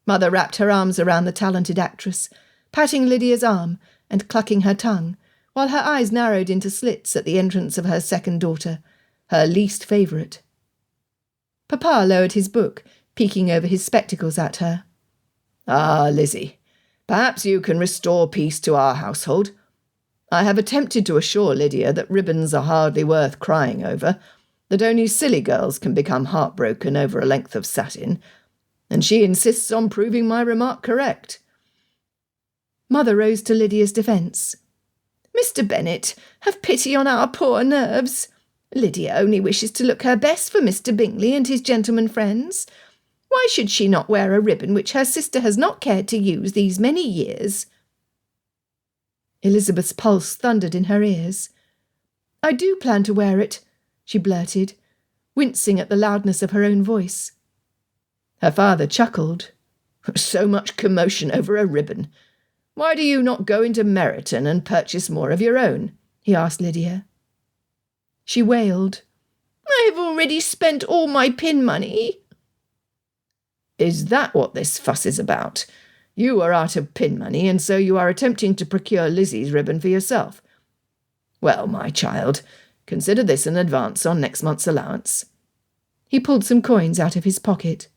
Mother wrapped her arms around the talented actress, patting Lydia's arm and clucking her tongue, while her eyes narrowed into slits at the entrance of her second daughter, her least favourite. Papa lowered his book, peeking over his spectacles at her. "Ah, Lizzie, perhaps you can restore peace to our household. I have attempted to assure Lydia that ribbons are hardly worth crying over, that only silly girls can become heartbroken over a length of satin, and she insists on proving my remark correct." Mother rose to Lydia's defence. "Mr. Bennet, have pity on our poor nerves. Lydia only wishes to look her best for Mr. Bingley and his gentleman friends. Why should she not wear a ribbon which her sister has not cared to use these many years?" Elizabeth's pulse thundered in her ears. "I do plan to wear it," she blurted, wincing at the loudness of her own voice. Her father chuckled. "So much commotion over a ribbon. Why do you not go into Meryton and purchase more of your own?" he asked Lydia. She wailed. "I have already spent all my pin money." "Is that what this fuss is about? You are out of pin money, and so you are attempting to procure Lizzie's ribbon for yourself. Well, my child, consider this an advance on next month's allowance." He pulled some coins out of his pocket.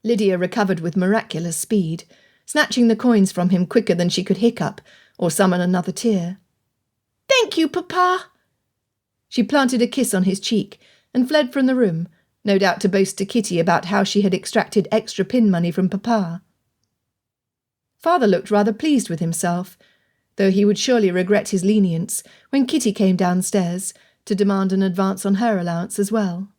Lydia recovered with miraculous speed, snatching the coins from him quicker than she could hiccup or summon another tear. "Thank you, Papa." She planted a kiss on his cheek and fled from the room, no doubt to boast to Kitty about how she had extracted extra pin money from Papa. Father looked rather pleased with himself, though he would surely regret his lenience when Kitty came downstairs to demand an advance on her allowance as well.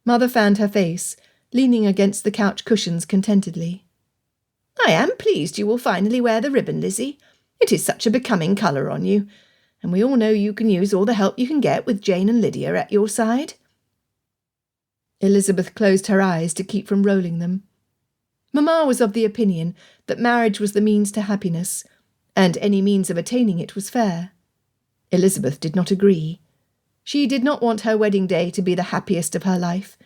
Mother fanned her face, leaning against the couch cushions contentedly. "I am pleased you will finally wear the ribbon, Lizzie. It is such a becoming colour on you, and we all know you can use all the help you can get with Jane and Lydia at your side. Elizabeth closed her eyes to keep from rolling them. Mamma was of the opinion that marriage was the means to happiness, and any means of attaining it was fair. Elizabeth did not agree. She did not want her wedding day to be the happiest of her life.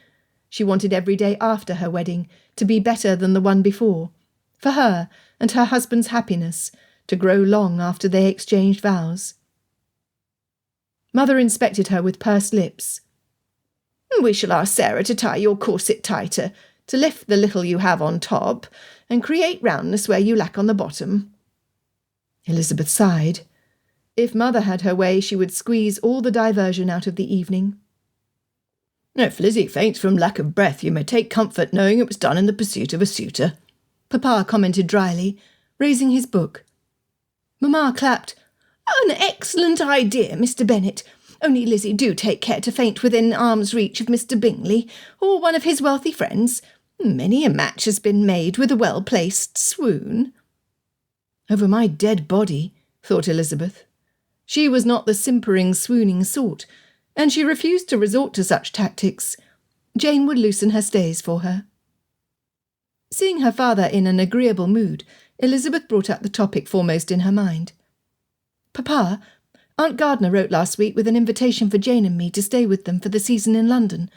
She wanted every day after her wedding to be better than the one before, for her and her husband's happiness, to grow long after they exchanged vows. Mother inspected her with pursed lips. "We shall ask Sarah to tie your corset tighter, to lift the little you have on top, and create roundness where you lack on the bottom." Elizabeth sighed. If Mother had her way, she would squeeze all the diversion out of the evening. "If Lizzie faints from lack of breath, you may take comfort knowing it was done in the pursuit of a suitor," Papa commented dryly, raising his book. Mamma clapped. "An excellent idea, Mr. Bennet. Only, Lizzie, do take care to faint within arm's reach of Mr. Bingley, or one of his wealthy friends. Many a match has been made with a well-placed swoon." "Over my dead body," thought Elizabeth. She was not the simpering, swooning sort, and she refused to resort to such tactics. Jane would loosen her stays for her. Seeing her father in an agreeable mood, Elizabeth brought up the topic foremost in her mind. "Papa, Aunt Gardner wrote last week with an invitation for Jane and me to stay with them for the season in London.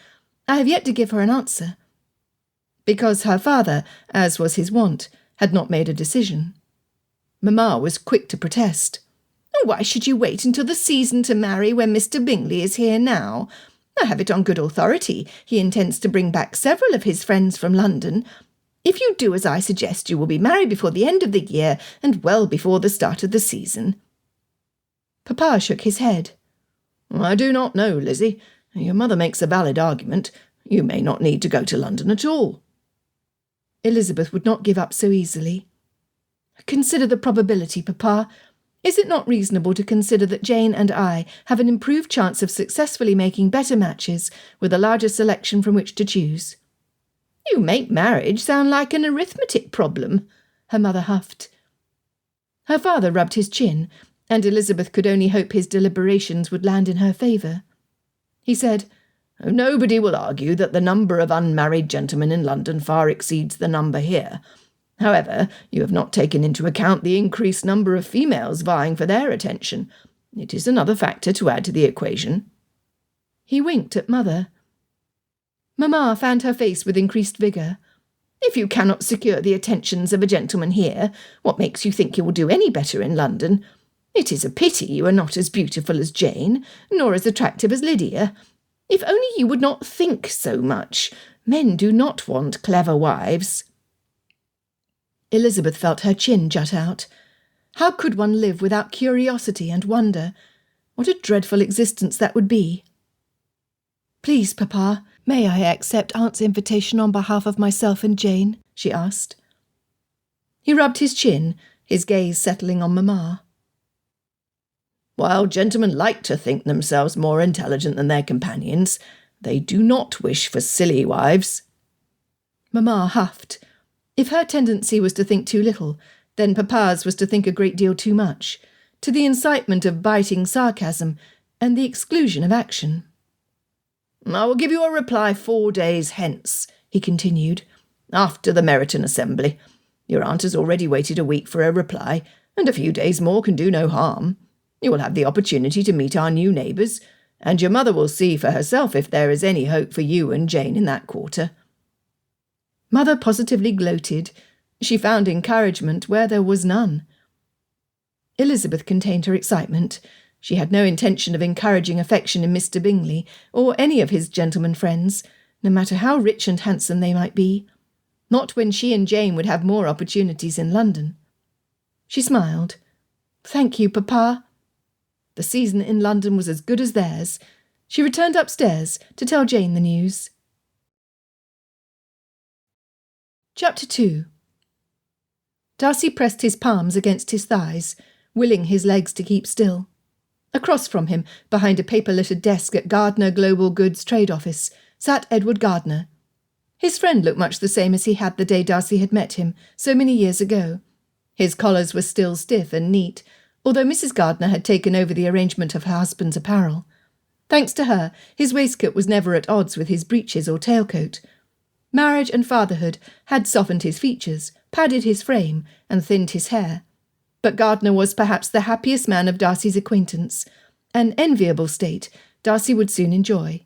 I have yet to give her an answer." Because her father, as was his wont, had not made a decision. Mamma was quick to protest. "Why should you wait until the season to marry when Mr. Bingley is here now? I have it on good authority he intends to bring back several of his friends from London. If you do as I suggest, you will be married before the end of the year and well before the start of the season." Papa shook his head. "I do not know, Lizzie. Your mother makes a valid argument. You may not need to go to London at all." Elizabeth would not give up so easily. "Consider the probability, Papa. Is it not reasonable to consider that Jane and I have an improved chance of successfully making better matches with a larger selection from which to choose?" "You make marriage sound like an arithmetic problem," her mother huffed. Her father rubbed his chin, and Elizabeth could only hope his deliberations would land in her favour. He said, "Nobody will argue that the number of unmarried gentlemen in London far exceeds the number here. However, you have not taken into account the increased number of females vying for their attention. It is another factor to add to the equation." He winked at Mother. Mamma fanned her face with increased vigour. "If you cannot secure the attentions of a gentleman here, what makes you think you will do any better in London? It is a pity you are not as beautiful as Jane, nor as attractive as Lydia. If only you would not think so much. Men do not want clever wives." Elizabeth felt her chin jut out. How could one live without curiosity and wonder? What a dreadful existence that would be. "Please, Papa, may I accept Aunt's invitation on behalf of myself and Jane?" she asked. He rubbed his chin, his gaze settling on Mamma. "While gentlemen like to think themselves more intelligent than their companions, they do not wish for silly wives." Mamma huffed. If her tendency was to think too little, then Papa's was to think a great deal too much, to the incitement of biting sarcasm and the exclusion of action. "I will give you a reply 4 days hence," he continued, "after the Meryton Assembly. Your aunt has already waited a week for a reply, and a few days more can do no harm. You will have the opportunity to meet our new neighbours, and your mother will see for herself if there is any hope for you and Jane in that quarter." Mother positively gloated. She found encouragement where there was none. Elizabeth contained her excitement. She had no intention of encouraging affection in Mr. Bingley, or any of his gentleman friends, no matter how rich and handsome they might be. Not when she and Jane would have more opportunities in London. She smiled. "Thank you, Papa." The season in London was as good as theirs. She returned upstairs to tell Jane the news. Chapter 2. Darcy pressed his palms against his thighs, willing his legs to keep still. Across from him, behind a paper-littered desk at Gardner Global Goods Trade Office, sat Edward Gardner. His friend looked much the same as he had the day Darcy had met him, so many years ago. His collars were still stiff and neat, although Mrs. Gardner had taken over the arrangement of her husband's apparel. Thanks to her, his waistcoat was never at odds with his breeches or tailcoat. Marriage and fatherhood had softened his features, padded his frame, and thinned his hair. But Gardner was perhaps the happiest man of Darcy's acquaintance, an enviable state Darcy would soon enjoy.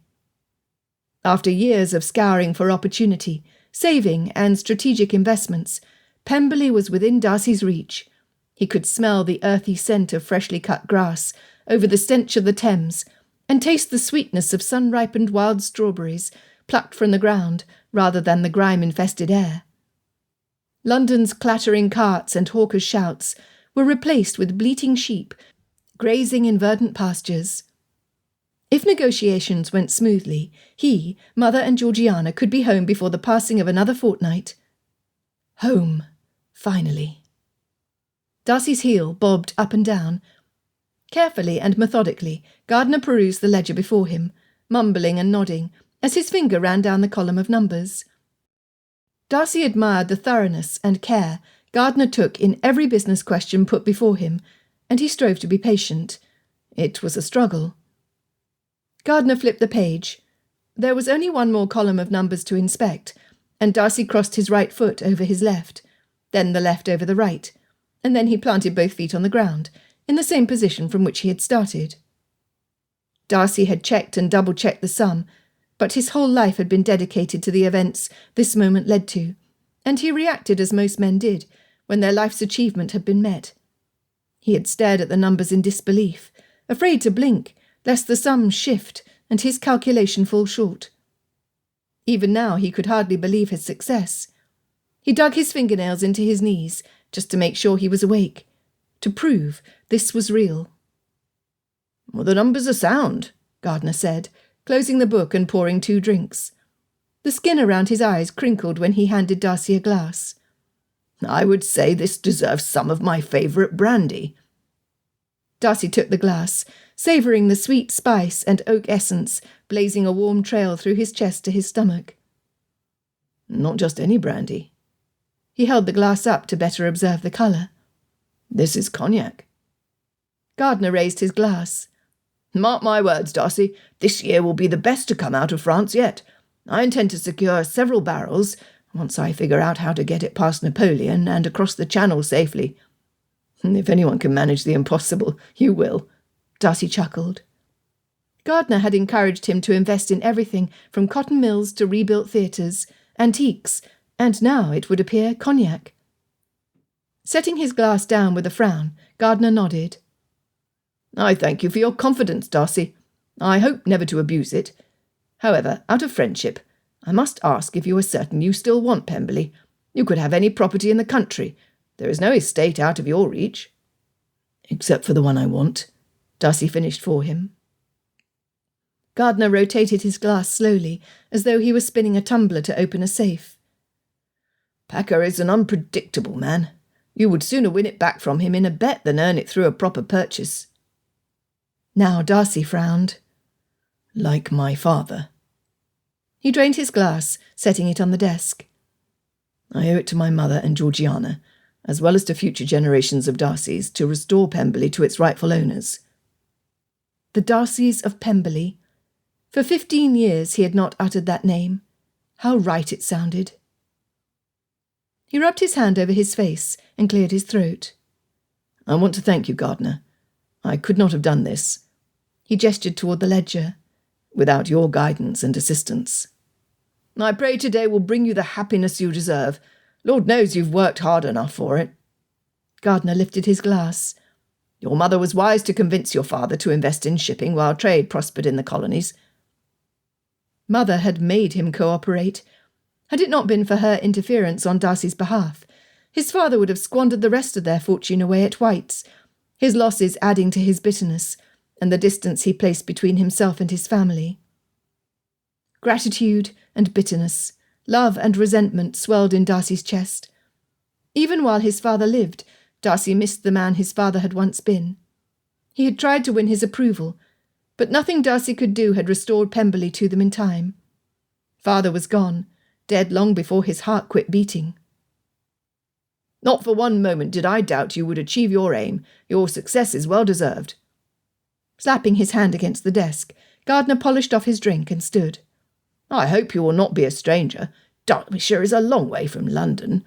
After years of scouring for opportunity, saving, and strategic investments, Pemberley was within Darcy's reach. He could smell the earthy scent of freshly cut grass over the stench of the Thames, and taste the sweetness of sun-ripened wild strawberries plucked from the ground rather than the grime-infested air. London's clattering carts and hawkers' shouts were replaced with bleating sheep, grazing in verdant pastures. If negotiations went smoothly, he, Mother and Georgiana could be home before the passing of another fortnight. Home, finally. Darcy's heel bobbed up and down. Carefully and methodically, Gardner perused the ledger before him, mumbling and nodding, as his finger ran down the column of numbers. Darcy admired the thoroughness and care Gardner took in every business question put before him, and he strove to be patient. It was a struggle. Gardner flipped the page. There was only one more column of numbers to inspect, and Darcy crossed his right foot over his left, then the left over the right, and then he planted both feet on the ground, in the same position from which he had started. Darcy had checked and double-checked the sum, but his whole life had been dedicated to the events this moment led to, and he reacted as most men did when their life's achievement had been met. He had stared at the numbers in disbelief, afraid to blink, lest the sum shift and his calculation fall short. Even now he could hardly believe his success. He dug his fingernails into his knees, just to make sure he was awake, to prove this was real. "Well, the numbers are sound," Gardner said, closing the book and pouring 2 drinks. The skin around his eyes crinkled when he handed Darcy a glass. "I would say this deserves some of my favourite brandy." Darcy took the glass, savouring the sweet spice and oak essence blazing a warm trail through his chest to his stomach. "Not just any brandy." He held the glass up to better observe the colour. "This is cognac." Gardner raised his glass. "Mark my words, Darcy, this year will be the best to come out of France yet. I intend to secure several barrels, once I figure out how to get it past Napoleon and across the Channel safely. If anyone can manage the impossible, you will," Darcy chuckled. Gardner had encouraged him to invest in everything from cotton mills to rebuilt theatres, antiques, and now, it would appear, cognac. Setting his glass down with a frown, Gardner nodded. "I thank you for your confidence, Darcy. I hope never to abuse it. However, out of friendship, I must ask if you are certain you still want Pemberley. You could have any property in the country. There is no estate out of your reach." "Except for the one I want," Darcy finished for him. Gardner rotated his glass slowly, as though he were spinning a tumbler to open a safe. "Packer is an unpredictable man. You would sooner win it back from him in a bet than earn it through a proper purchase." Now Darcy frowned. "Like my father." He drained his glass, setting it on the desk. "I owe it to my mother and Georgiana, as well as to future generations of Darcys, to restore Pemberley to its rightful owners." The Darcys of Pemberley. For 15 years he had not uttered that name. How right it sounded. He rubbed his hand over his face and cleared his throat. "I want to thank you, Gardner. I could not have done this." He gestured toward the ledger. "Without your guidance and assistance. I pray today will bring you the happiness you deserve. Lord knows you've worked hard enough for it." Gardner lifted his glass. "Your mother was wise to convince your father to invest in shipping while trade prospered in the colonies." Mother had made him cooperate. Had it not been for her interference on Darcy's behalf, his father would have squandered the rest of their fortune away at White's, his losses adding to his bitterness and the distance he placed between himself and his family. Gratitude and bitterness, love and resentment swelled in Darcy's chest. Even while his father lived, Darcy missed the man his father had once been. He had tried to win his approval, but nothing Darcy could do had restored Pemberley to them in time. Father was gone, dead long before his heart quit beating. "Not for one moment did I doubt you would achieve your aim. Your success is well deserved." Slapping his hand against the desk, Gardner polished off his drink and stood. "I hope you will not be a stranger. Derbyshire is a long way from London."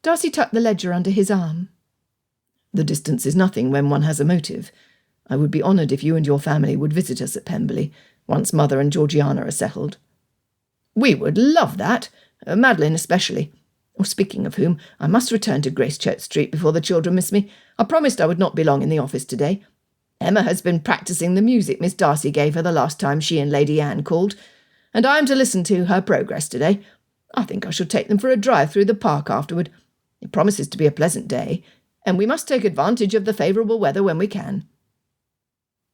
Darcy tucked the ledger under his arm. "The distance is nothing when one has a motive. I would be honoured if you and your family would visit us at Pemberley, once Mother and Georgiana are settled." "We would love that, Madeline especially. Speaking of whom, I must return to Gracechurch Street before the children miss me. I promised I would not be long in the office today. Emma has been practising the music Miss Darcy gave her the last time she and Lady Anne called, and I am to listen to her progress today. I think I shall take them for a drive through the park afterward. It promises to be a pleasant day, and we must take advantage of the favourable weather when we can."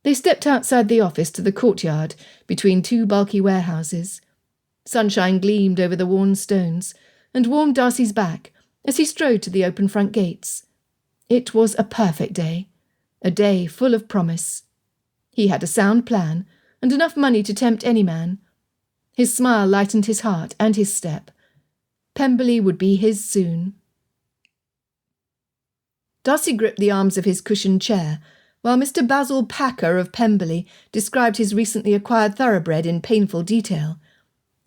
They stepped outside the office to the courtyard between two bulky warehouses. Sunshine gleamed over the worn stones and warmed Darcy's back as he strode to the open front gates. It was a perfect day, a day full of promise. He had a sound plan and enough money to tempt any man. His smile lightened his heart and his step. Pemberley would be his soon. Darcy gripped the arms of his cushioned chair, while Mr. Basil Packer of Pemberley described his recently acquired thoroughbred in painful detail.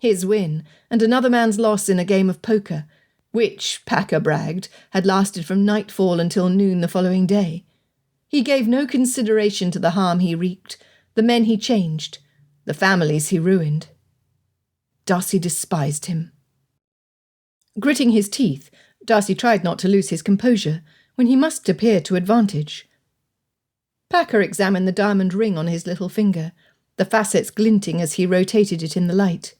His win, and another man's loss in a game of poker, which, Packer bragged, had lasted from nightfall until noon the following day. He gave no consideration to the harm he wreaked, the men he changed, the families he ruined. Darcy despised him. Gritting his teeth, Darcy tried not to lose his composure when he must appear to advantage. Packer examined the diamond ring on his little finger, the facets glinting as he rotated it in the light.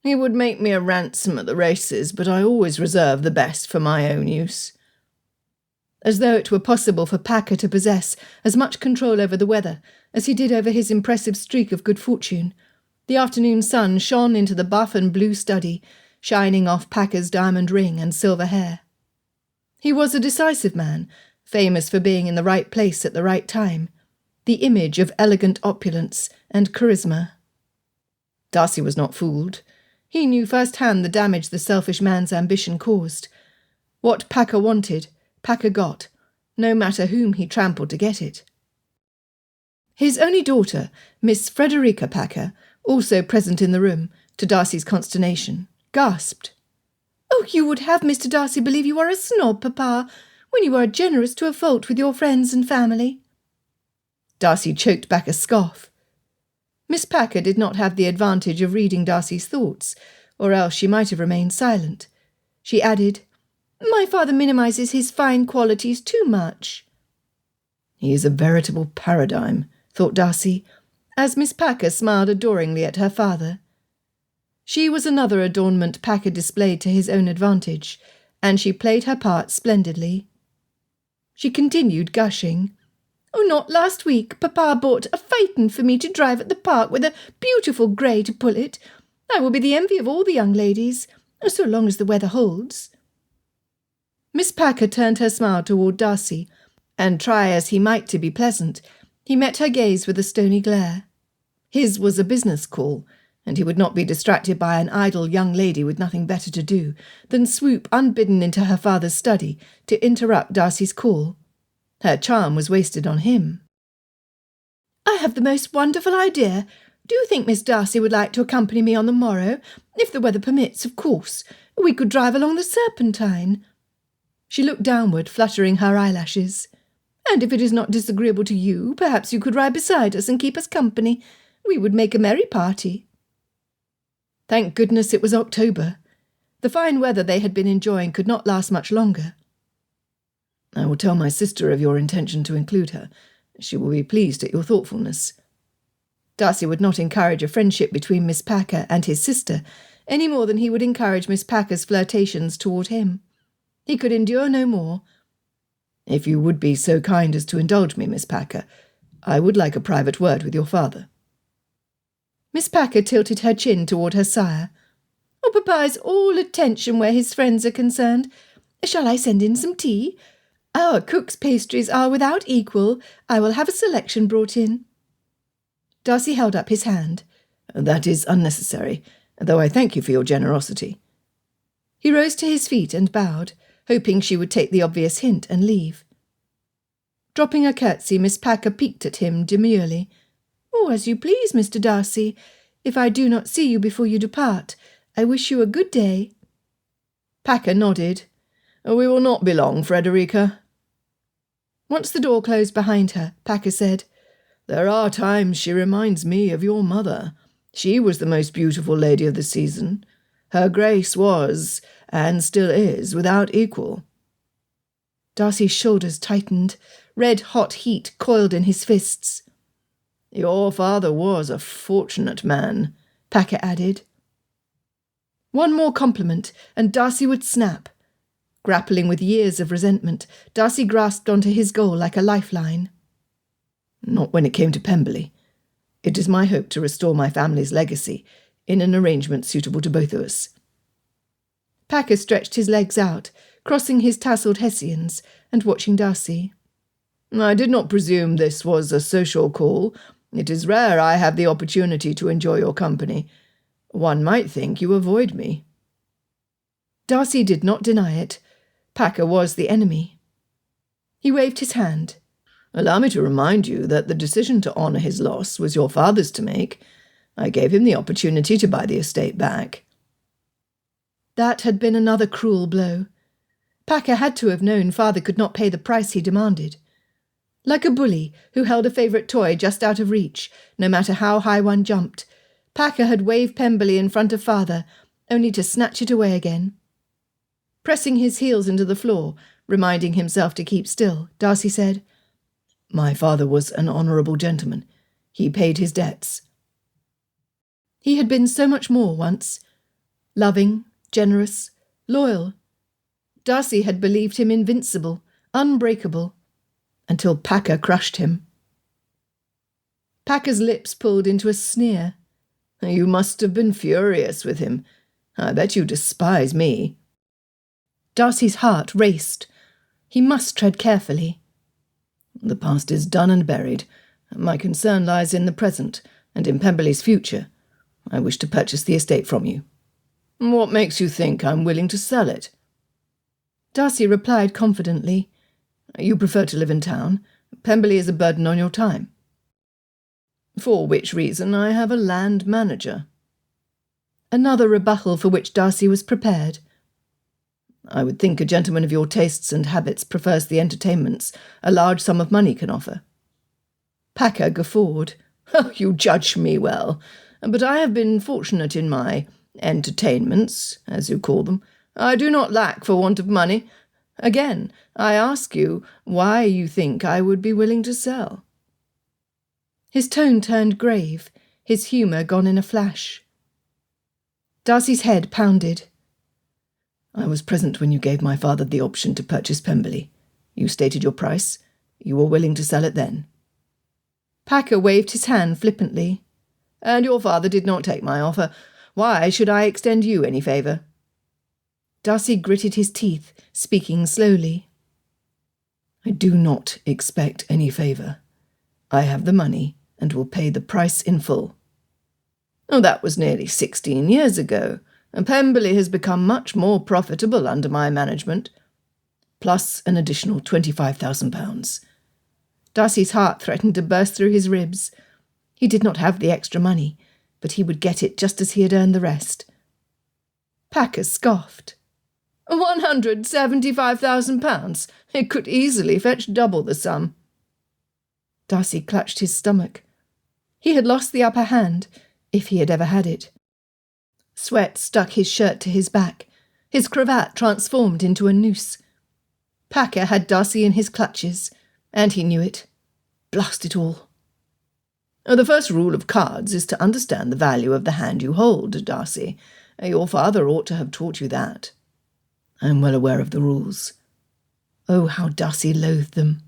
"He would make me a ransom at the races, but I always reserve the best for my own use." As though it were possible for Packer to possess as much control over the weather as he did over his impressive streak of good fortune, the afternoon sun shone into the buff and blue study, shining off Packer's diamond ring and silver hair. He was a decisive man, famous for being in the right place at the right time, the image of elegant opulence and charisma. Darcy was not fooled. He knew firsthand the damage the selfish man's ambition caused. What Packer wanted, Packer got, no matter whom he trampled to get it. His only daughter, Miss Frederica Packer, also present in the room, to Darcy's consternation, gasped. "Oh, you would have Mr. Darcy believe you are a snob, Papa, when you are generous to a fault with your friends and family." Darcy choked back a scoff. Miss Packer did not have the advantage of reading Darcy's thoughts, or else she might have remained silent. She added, "My father minimises his fine qualities too much." "He is a veritable paradigm," thought Darcy, as Miss Packer smiled adoringly at her father. She was another adornment Packer displayed to his own advantage, and she played her part splendidly. She continued gushing. "Oh, not last week. Papa bought a phaeton for me to drive at the park with a beautiful grey to pull it. I will be the envy of all the young ladies, so long as the weather holds." Miss Packer turned her smile toward Darcy, and try as he might to be pleasant, he met her gaze with a stony glare. His was a business call, and he would not be distracted by an idle young lady with nothing better to do than swoop unbidden into her father's study to interrupt Darcy's call. Her charm was wasted on him. "I have the most wonderful idea. Do you think Miss Darcy would like to accompany me on the morrow? If the weather permits, of course. We could drive along the Serpentine." She looked downward, fluttering her eyelashes. "And if it is not disagreeable to you, perhaps you could ride beside us and keep us company. We would make a merry party." Thank goodness it was October. The fine weather they had been enjoying could not last much longer. "I will tell my sister of your intention to include her. She will be pleased at your thoughtfulness." Darcy would not encourage a friendship between Miss Packer and his sister, any more than he would encourage Miss Packer's flirtations toward him. He could endure no more. "If you would be so kind as to indulge me, Miss Packer, I would like a private word with your father." Miss Packer tilted her chin toward her sire. "Oh, Papa is all attention where his friends are concerned. Shall I send in some tea? Our cook's pastries are without equal. I will have a selection brought in." Darcy held up his hand. "That is unnecessary, though I thank you for your generosity." He rose to his feet and bowed, hoping she would take the obvious hint and leave. Dropping a curtsy, Miss Packer peeked at him demurely. "Oh, as you please, Mr. Darcy. If I do not see you before you depart, I wish you a good day."
Packer nodded. "We will not be long, Frederica."
Once the door closed behind her, Packer said,
"There are times she reminds me of your mother. She was the most beautiful lady of the season. Her grace was, and still is, without equal."
Darcy's shoulders tightened. Red-hot heat coiled in his fists.
"Your father was a fortunate man,"
Packer added. One more compliment, and Darcy would snap. Grappling with years of resentment, Darcy grasped onto his goal like a lifeline.
"Not when it came to Pemberley. It is my hope to restore my family's legacy in an arrangement suitable to both of us."
Packer stretched his legs out, crossing his tasselled hessians, and watching Darcy.
"I did not presume this was a social call. It is rare I have the opportunity to enjoy your company. One might think you avoid me."
Darcy did not deny it. Packer was the enemy. He waved his hand.
"Allow me to remind you that the decision to honour his loss was your father's to make. I gave him the opportunity to buy the estate back."
That had been another cruel blow. Packer had to have known father could not pay the price he demanded. Like a bully who held a favourite toy just out of reach, no matter how high one jumped, Packer had waved Pemberley in front of father, only to snatch it away again. Pressing his heels into the floor, reminding himself to keep still, Darcy said,
"My father was an honourable gentleman. He paid his debts."
He had been so much more once. Loving, generous, loyal. Darcy had believed him invincible, unbreakable, until Packer crushed him. Packer's lips pulled into a sneer.
"You must have been furious with him. I bet you despise me."
Darcy's heart raced. He must tread carefully.
"The past is done and buried. My concern lies in the present, and in Pemberley's future. I wish to purchase the estate from you. What makes you think I'm willing to sell it?"
Darcy replied confidently,
"You prefer to live in town. Pemberley is a burden on your time." "For which reason I have a land manager."
Another rebuttal for which Darcy was prepared.
"I would think a gentleman of your tastes and habits prefers the entertainments a large sum of money can offer."
Packer guffawed.
"Oh, you judge me well. But I have been fortunate in my entertainments, as you call them. I do not lack for want of money. Again, I ask you why you think I would be willing to sell."
His tone turned grave, his humour gone in a flash. Darcy's head pounded.
"I was present when you gave my father the option to purchase Pemberley. You stated your price. You were willing to sell it then."
Packer waved his hand flippantly.
"And your father did not take my offer. Why should I extend you any favour?"
Darcy gritted his teeth, speaking slowly.
"I do not expect any favour. I have the money and will pay the price in full." "Oh, that was nearly 16 years ago, and Pemberley has become much more profitable under my management. Plus an additional £25,000.
Darcy's heart threatened to burst through his ribs. He did not have the extra money, but he would get it just as he had earned the rest. Packer scoffed.
£175,000. It could easily fetch double the sum."
Darcy clutched his stomach. He had lost the upper hand, if he had ever had it. Sweat stuck his shirt to his back, his cravat transformed into a noose. Packer had Darcy in his clutches, and he knew it. Blast it all.
"The first rule of cards is to understand the value of the hand you hold, Darcy. Your father ought to have taught you that." "I am well aware of the rules."
Oh, how Darcy loathed them.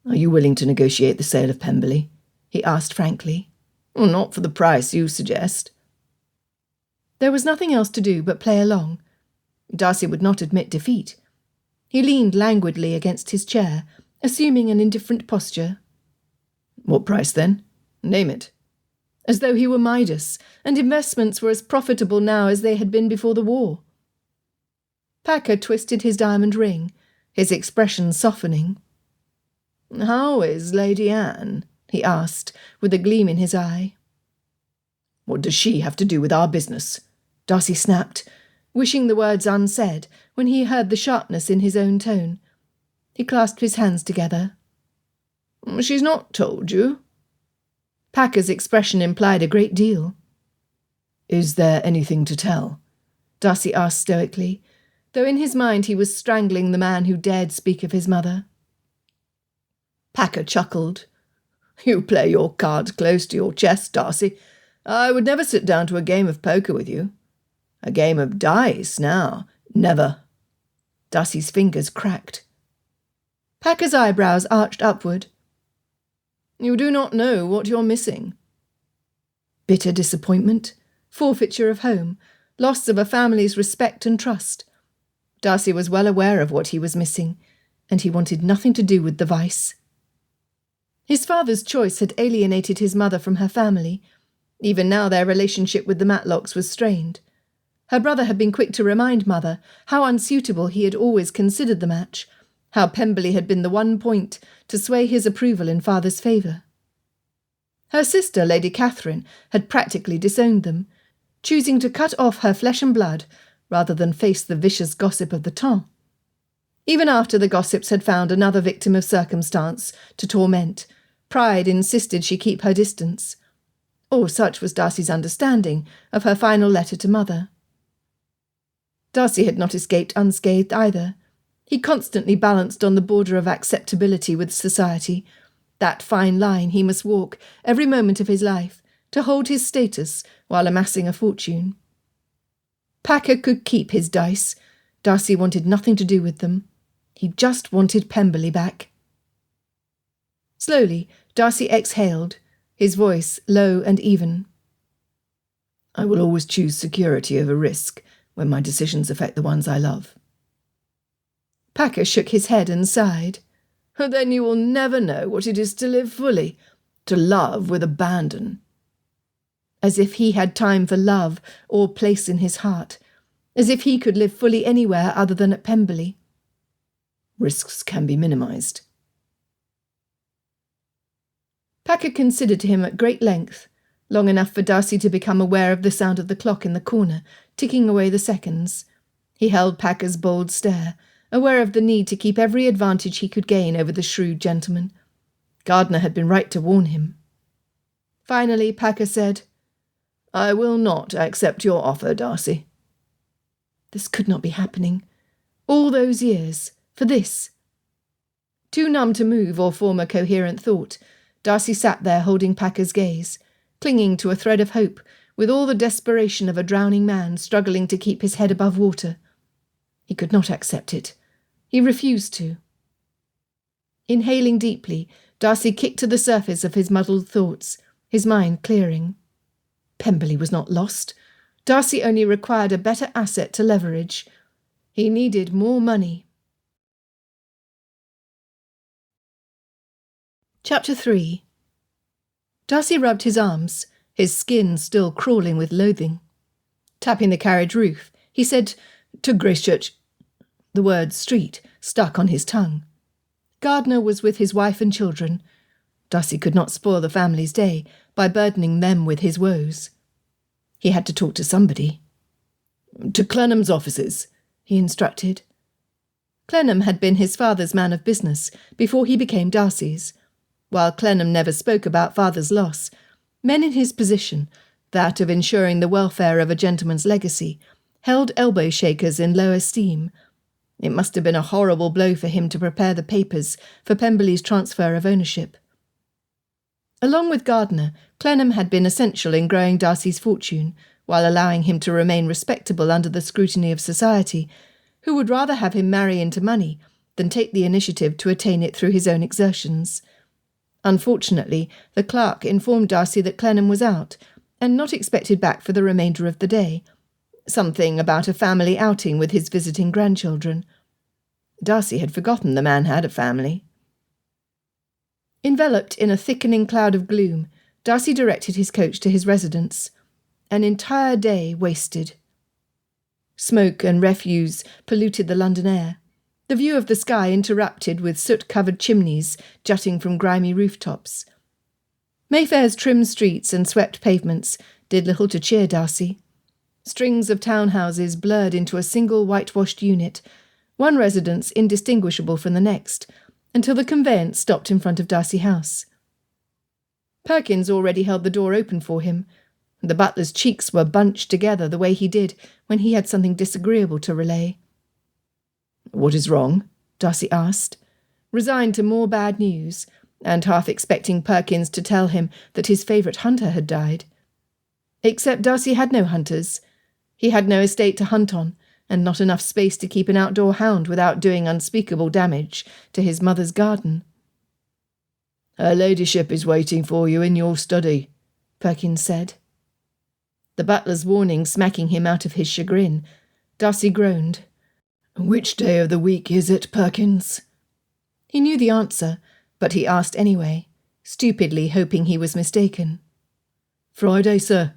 "Are you willing to negotiate the sale of Pemberley?" he asked frankly. "Not for the price you suggest."
There was nothing else to do but play along. Darcy would not admit defeat. He leaned languidly against his chair, assuming an indifferent posture.
"What price, then? Name it."
As though he were Midas, and investments were as profitable now as they had been before the war. Packer twisted his diamond ring, his expression softening.
"How is Lady Anne?"
he asked, with a gleam in his eye.
What does she have to do with our business?
Darcy snapped, wishing the words unsaid when he heard the sharpness in his own tone. He clasped his hands together.
She's not told you?
Packer's expression implied a great deal.
Is there anything to tell?
Darcy asked stoically, though in his mind he was strangling the man who dared speak of his mother.
Packer chuckled. You play your cards close to your chest, Darcy. I would never sit down to a game of poker with you. A game of dice, now. Never.
Darcy's fingers cracked. Packer's eyebrows arched upward.
You do not know what you're missing.
Bitter disappointment, forfeiture of home, loss of a family's respect and trust. Darcy was well aware of what he was missing, and he wanted nothing to do with the vice. His father's choice had alienated his mother from her family. Even now their relationship with the Matlocks was strained. Her brother had been quick to remind Mother how unsuitable he had always considered the match, how Pemberley had been the one point to sway his approval in Father's favour. Her sister, Lady Catherine, had practically disowned them, choosing to cut off her flesh and blood rather than face the vicious gossip of the temps. Even after the gossips had found another victim of circumstance to torment, pride insisted she keep her distance. Or such was Darcy's understanding of her final letter to Mother. Darcy had not escaped unscathed either. He constantly balanced on the border of acceptability with society, that fine line he must walk every moment of his life to hold his status while amassing a fortune. Packer could keep his dice. Darcy wanted nothing to do with them. He just wanted Pemberley back. Slowly, Darcy exhaled, his voice low and even.
I will always choose security over risk when my decisions affect the ones I love.
Packer shook his head and sighed.
Then you will never know what it is to live fully, to love with abandon.
As if he had time for love or place in his heart, as if he could live fully anywhere other than at Pemberley.
Risks can be minimised.
Packer considered him at great length, long enough for Darcy to become aware of the sound of the clock in the corner, ticking away the seconds. He held Packer's bold stare, aware of the need to keep every advantage he could gain over the shrewd gentleman. Gardner had been right to warn him. Finally, Packer said,
I will not accept your offer, Darcy.
This could not be happening. All those years, for this. Too numb to move or form a coherent thought, Darcy sat there holding Packer's gaze, clinging to a thread of hope with all the desperation of a drowning man struggling to keep his head above water. He could not accept it. He refused to. Inhaling deeply, Darcy kicked to the surface of his muddled thoughts, his mind clearing. Pemberley was not lost. Darcy only required a better asset to leverage. He needed more money. Chapter 3. Darcy rubbed his arms, his skin still crawling with loathing. Tapping the carriage roof, he said, To Gracechurch. The word street stuck on his tongue. Gardner was with his wife and children. Darcy could not spoil the family's day by burdening them with his woes. He had to talk to somebody.
To Clennam's offices,
he instructed. Clennam had been his father's man of business before he became Darcy's. While Clennam never spoke about father's loss, men in his position, that of ensuring the welfare of a gentleman's legacy, held elbow-shakers in low esteem. It must have been a horrible blow for him to prepare the papers for Pemberley's transfer of ownership. Along with Gardner, Clennam had been essential in growing Darcy's fortune, while allowing him to remain respectable under the scrutiny of society, who would rather have him marry into money than take the initiative to attain it through his own exertions. Unfortunately, the clerk informed Darcy that Clennam was out, and not expected back for the remainder of the day. Something about a family outing with his visiting grandchildren. Darcy had forgotten the man had a family. Enveloped in a thickening cloud of gloom, Darcy directed his coach to his residence. An entire day wasted. Smoke and refuse polluted the London air. The view of the sky interrupted with soot-covered chimneys jutting from grimy rooftops. Mayfair's trim streets and swept pavements did little to cheer Darcy. Strings of townhouses blurred into a single whitewashed unit, one residence indistinguishable from the next, until the conveyance stopped in front of Darcy House. Perkins already held the door open for him. The butler's cheeks were bunched together the way he did when he had something disagreeable to relay. "What is wrong?" Darcy asked, resigned to more bad news, and half expecting Perkins to tell him that his favourite hunter had died. Except Darcy had no hunters. He had no estate to hunt on, and not enough space to keep an outdoor hound without doing unspeakable damage to his mother's garden. "Her ladyship is waiting for you in your study," Perkins said. The butler's warning smacking him out of his chagrin, Darcy groaned. "Which day of the week is it, Perkins?" He knew the answer, but he asked anyway, stupidly hoping he was mistaken. "Friday, sir."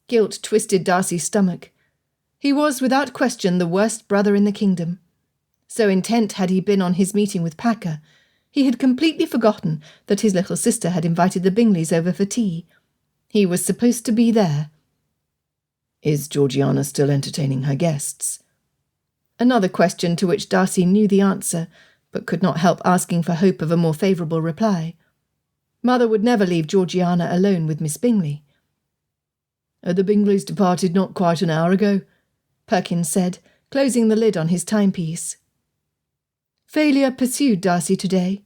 Guilt twisted Darcy's stomach. He was without question the worst brother in the kingdom. So intent had he been on his meeting with Packer, he had completely forgotten that his little sister had invited the Bingleys over for tea. He was supposed to be there. "Is Georgiana still entertaining her guests?" Another question to which Darcy knew the answer, but could not help asking for hope of a more favourable reply. Mother would never leave Georgiana alone with Miss Bingley. "The Bingleys departed not quite an hour ago," Perkins said, closing the lid on his timepiece. Failure pursued Darcy today.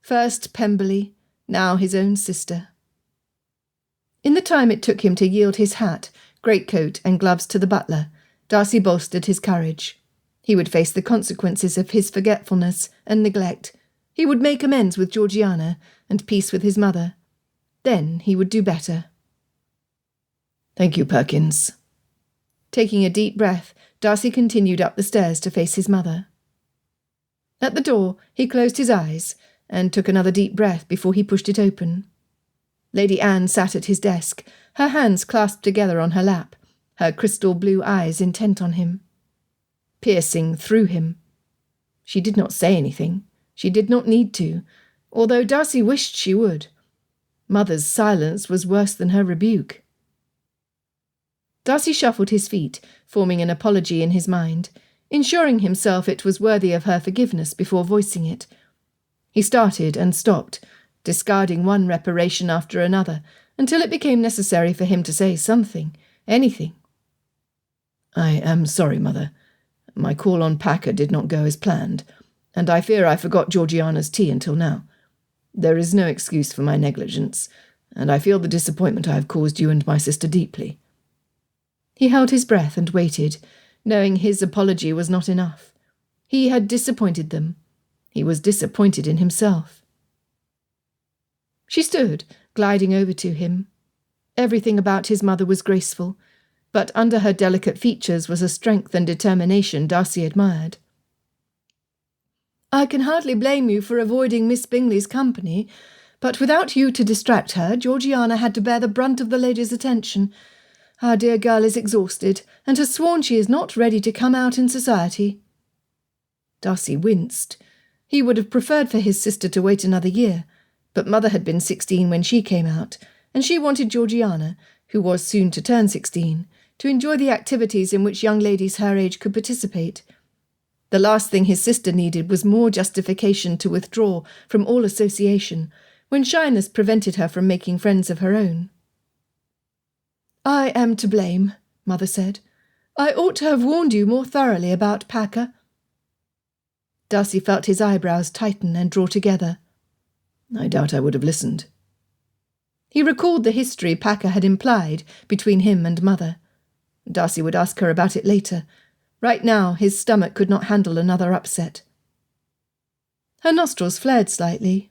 First Pemberley, now his own sister. In the time it took him to yield his hat, greatcoat and gloves to the butler, Darcy bolstered his courage. He would face the consequences of his forgetfulness and neglect. He would make amends with Georgiana and peace with his mother. Then he would do better. "Thank you, Perkins." Taking a deep breath, Darcy continued up the stairs to face his mother. At the door, he closed his eyes and took another deep breath before he pushed it open. Lady Anne sat at his desk, her hands clasped together on her lap, her crystal blue eyes intent on him. Piercing through him. She did not say anything. She did not need to, although Darcy wished she would. Mother's silence was worse than her rebuke. Darcy shuffled his feet, forming an apology in his mind, ensuring himself it was worthy of her forgiveness before voicing it. He started and stopped, discarding one reparation after another, until it became necessary for him to say something, anything. "I am sorry, Mother. My call on Packer did not go as planned, and I fear I forgot Georgiana's tea until now. There is no excuse for my negligence, and I feel the disappointment I have caused you and my sister deeply." He held his breath and waited, knowing his apology was not enough. He had disappointed them. He was disappointed in himself. She stood, gliding over to him. Everything about his mother was graceful, but under her delicate features was a strength and determination Darcy admired. "I can hardly blame you for avoiding Miss Bingley's company, but without you to distract her, Georgiana had to bear the brunt of the lady's attention. Our dear girl is exhausted, and has sworn she is not ready to come out in society." Darcy winced. He would have preferred for his sister to wait another year, but Mother had been 16 when she came out, and she wanted Georgiana, who was soon to turn 16, to enjoy the activities in which young ladies her age could participate. The last thing his sister needed was more justification to withdraw from all association, when shyness prevented her from making friends of her own. "I am to blame," Mother said. "I ought to have warned you more thoroughly about Packer." Darcy felt his eyebrows tighten and draw together. "I doubt I would have listened." He recalled the history Packer had implied between him and Mother. Darcy would ask her about it later. Right now his stomach could not handle another upset. Her nostrils flared slightly.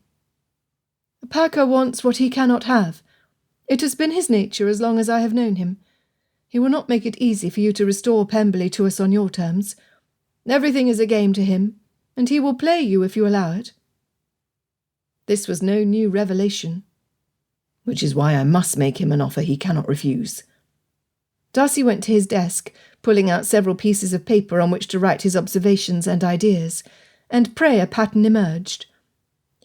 "Packer wants what he cannot have. It has been his nature as long as I have known him. He will not make it easy for you to restore Pemberley to us on your terms. Everything is a game to him, and he will play you if you allow it." This was no new revelation. "Which is why I must make him an offer he cannot refuse." Darcy went to his desk, pulling out several pieces of paper on which to write his observations and ideas, and pray a pattern emerged.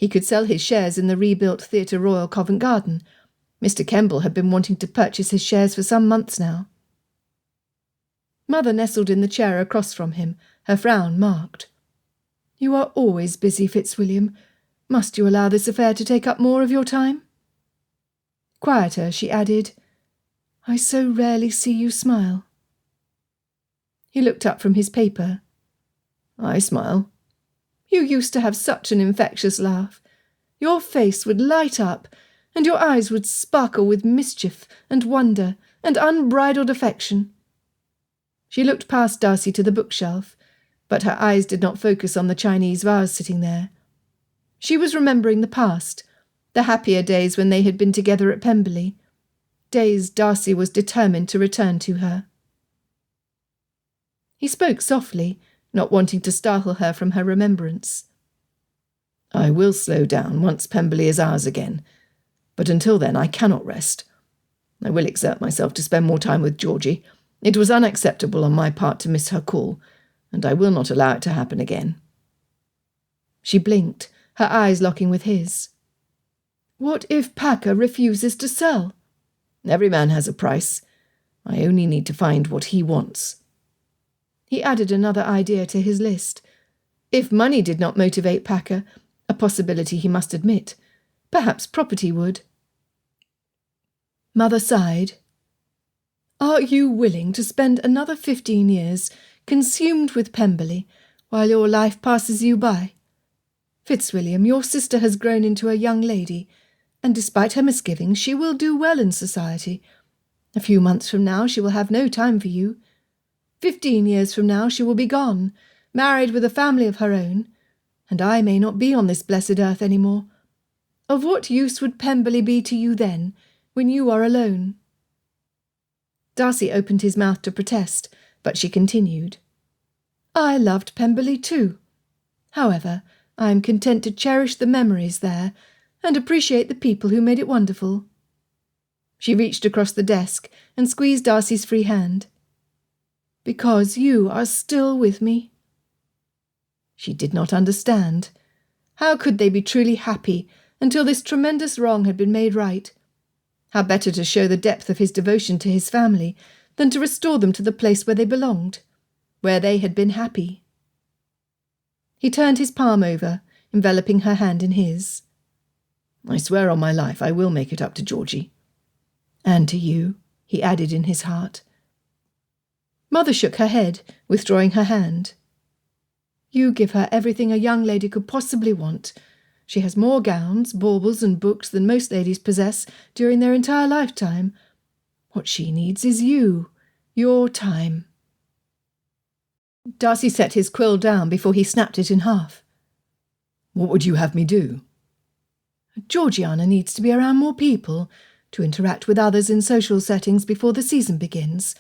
He could sell his shares in the rebuilt Theatre Royal Covent Garden. Mr. Kemble had been wanting to purchase his shares for some months now. Mother nestled in the chair across from him, her frown marked. "You are always busy, Fitzwilliam. Must you allow this affair to take up more of your time?" Quieter, she added, "I so rarely see you smile." He looked up from his paper. "I smile." "You used to have such an infectious laugh. Your face would light up, and your eyes would sparkle with mischief and wonder and unbridled affection." She looked past Darcy to the bookshelf, but her eyes did not focus on the Chinese vase sitting there. She was remembering the past, the happier days when they had been together at Pemberley, days Darcy was determined to return to her. He spoke softly, not wanting to startle her from her remembrance. "I will slow down once Pemberley is ours again, but until then I cannot rest. I will exert myself to spend more time with Georgie. It was unacceptable on my part to miss her call, and I will not allow it to happen again." She blinked, her eyes locking with his. "What if Packer refuses to sell?" "Every man has a price. I only need to find what he wants." He added another idea to his list. If money did not motivate Packer, a possibility he must admit, perhaps property would. Mother sighed. "Are you willing to spend another 15 years consumed with Pemberley while your life passes you by? Fitzwilliam, your sister has grown into a young lady, and despite her misgivings she will do well in society. A few months from now she will have no time for you. 15 years from now she will be gone, married with a family of her own, and I may not be on this blessed earth any more. Of what use would Pemberley be to you then, when you are alone?" Darcy opened his mouth to protest, but she continued. "I loved Pemberley too. However, I am content to cherish the memories there and appreciate the people who made it wonderful." She reached across the desk and squeezed Darcy's free hand. "Because you are still with me." She did not understand. How could they be truly happy until this tremendous wrong had been made right? How better to show the depth of his devotion to his family than to restore them to the place where they belonged, where they had been happy? He turned his palm over, enveloping her hand in his. "I swear on my life I will make it up to Georgie." "And to you," he added in his heart. Mother shook her head, withdrawing her hand. "You give her everything a young lady could possibly want. She has more gowns, baubles and books than most ladies possess during their entire lifetime. What she needs is you, your time." Darcy set his quill down before he snapped it in half. "What would you have me do?" "Georgiana needs to be around more people, to interact with others in social settings before the season begins.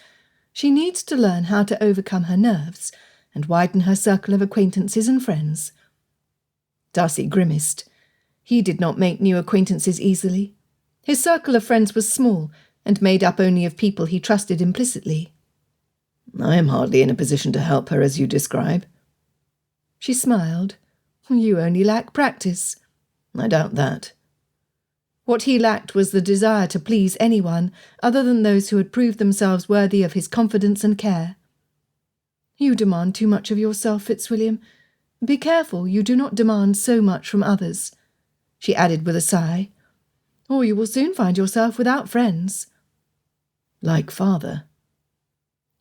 She needs to learn how to overcome her nerves and widen her circle of acquaintances and friends." Darcy grimaced. He did not make new acquaintances easily. His circle of friends was small and made up only of people he trusted implicitly. "I am hardly in a position to help her as you describe." She smiled. "You only lack practice." "I doubt that." What he lacked was the desire to please anyone other than those who had proved themselves worthy of his confidence and care. "You demand too much of yourself, Fitzwilliam. Be careful you do not demand so much from others," she added with a sigh, "or you will soon find yourself without friends." "Like father."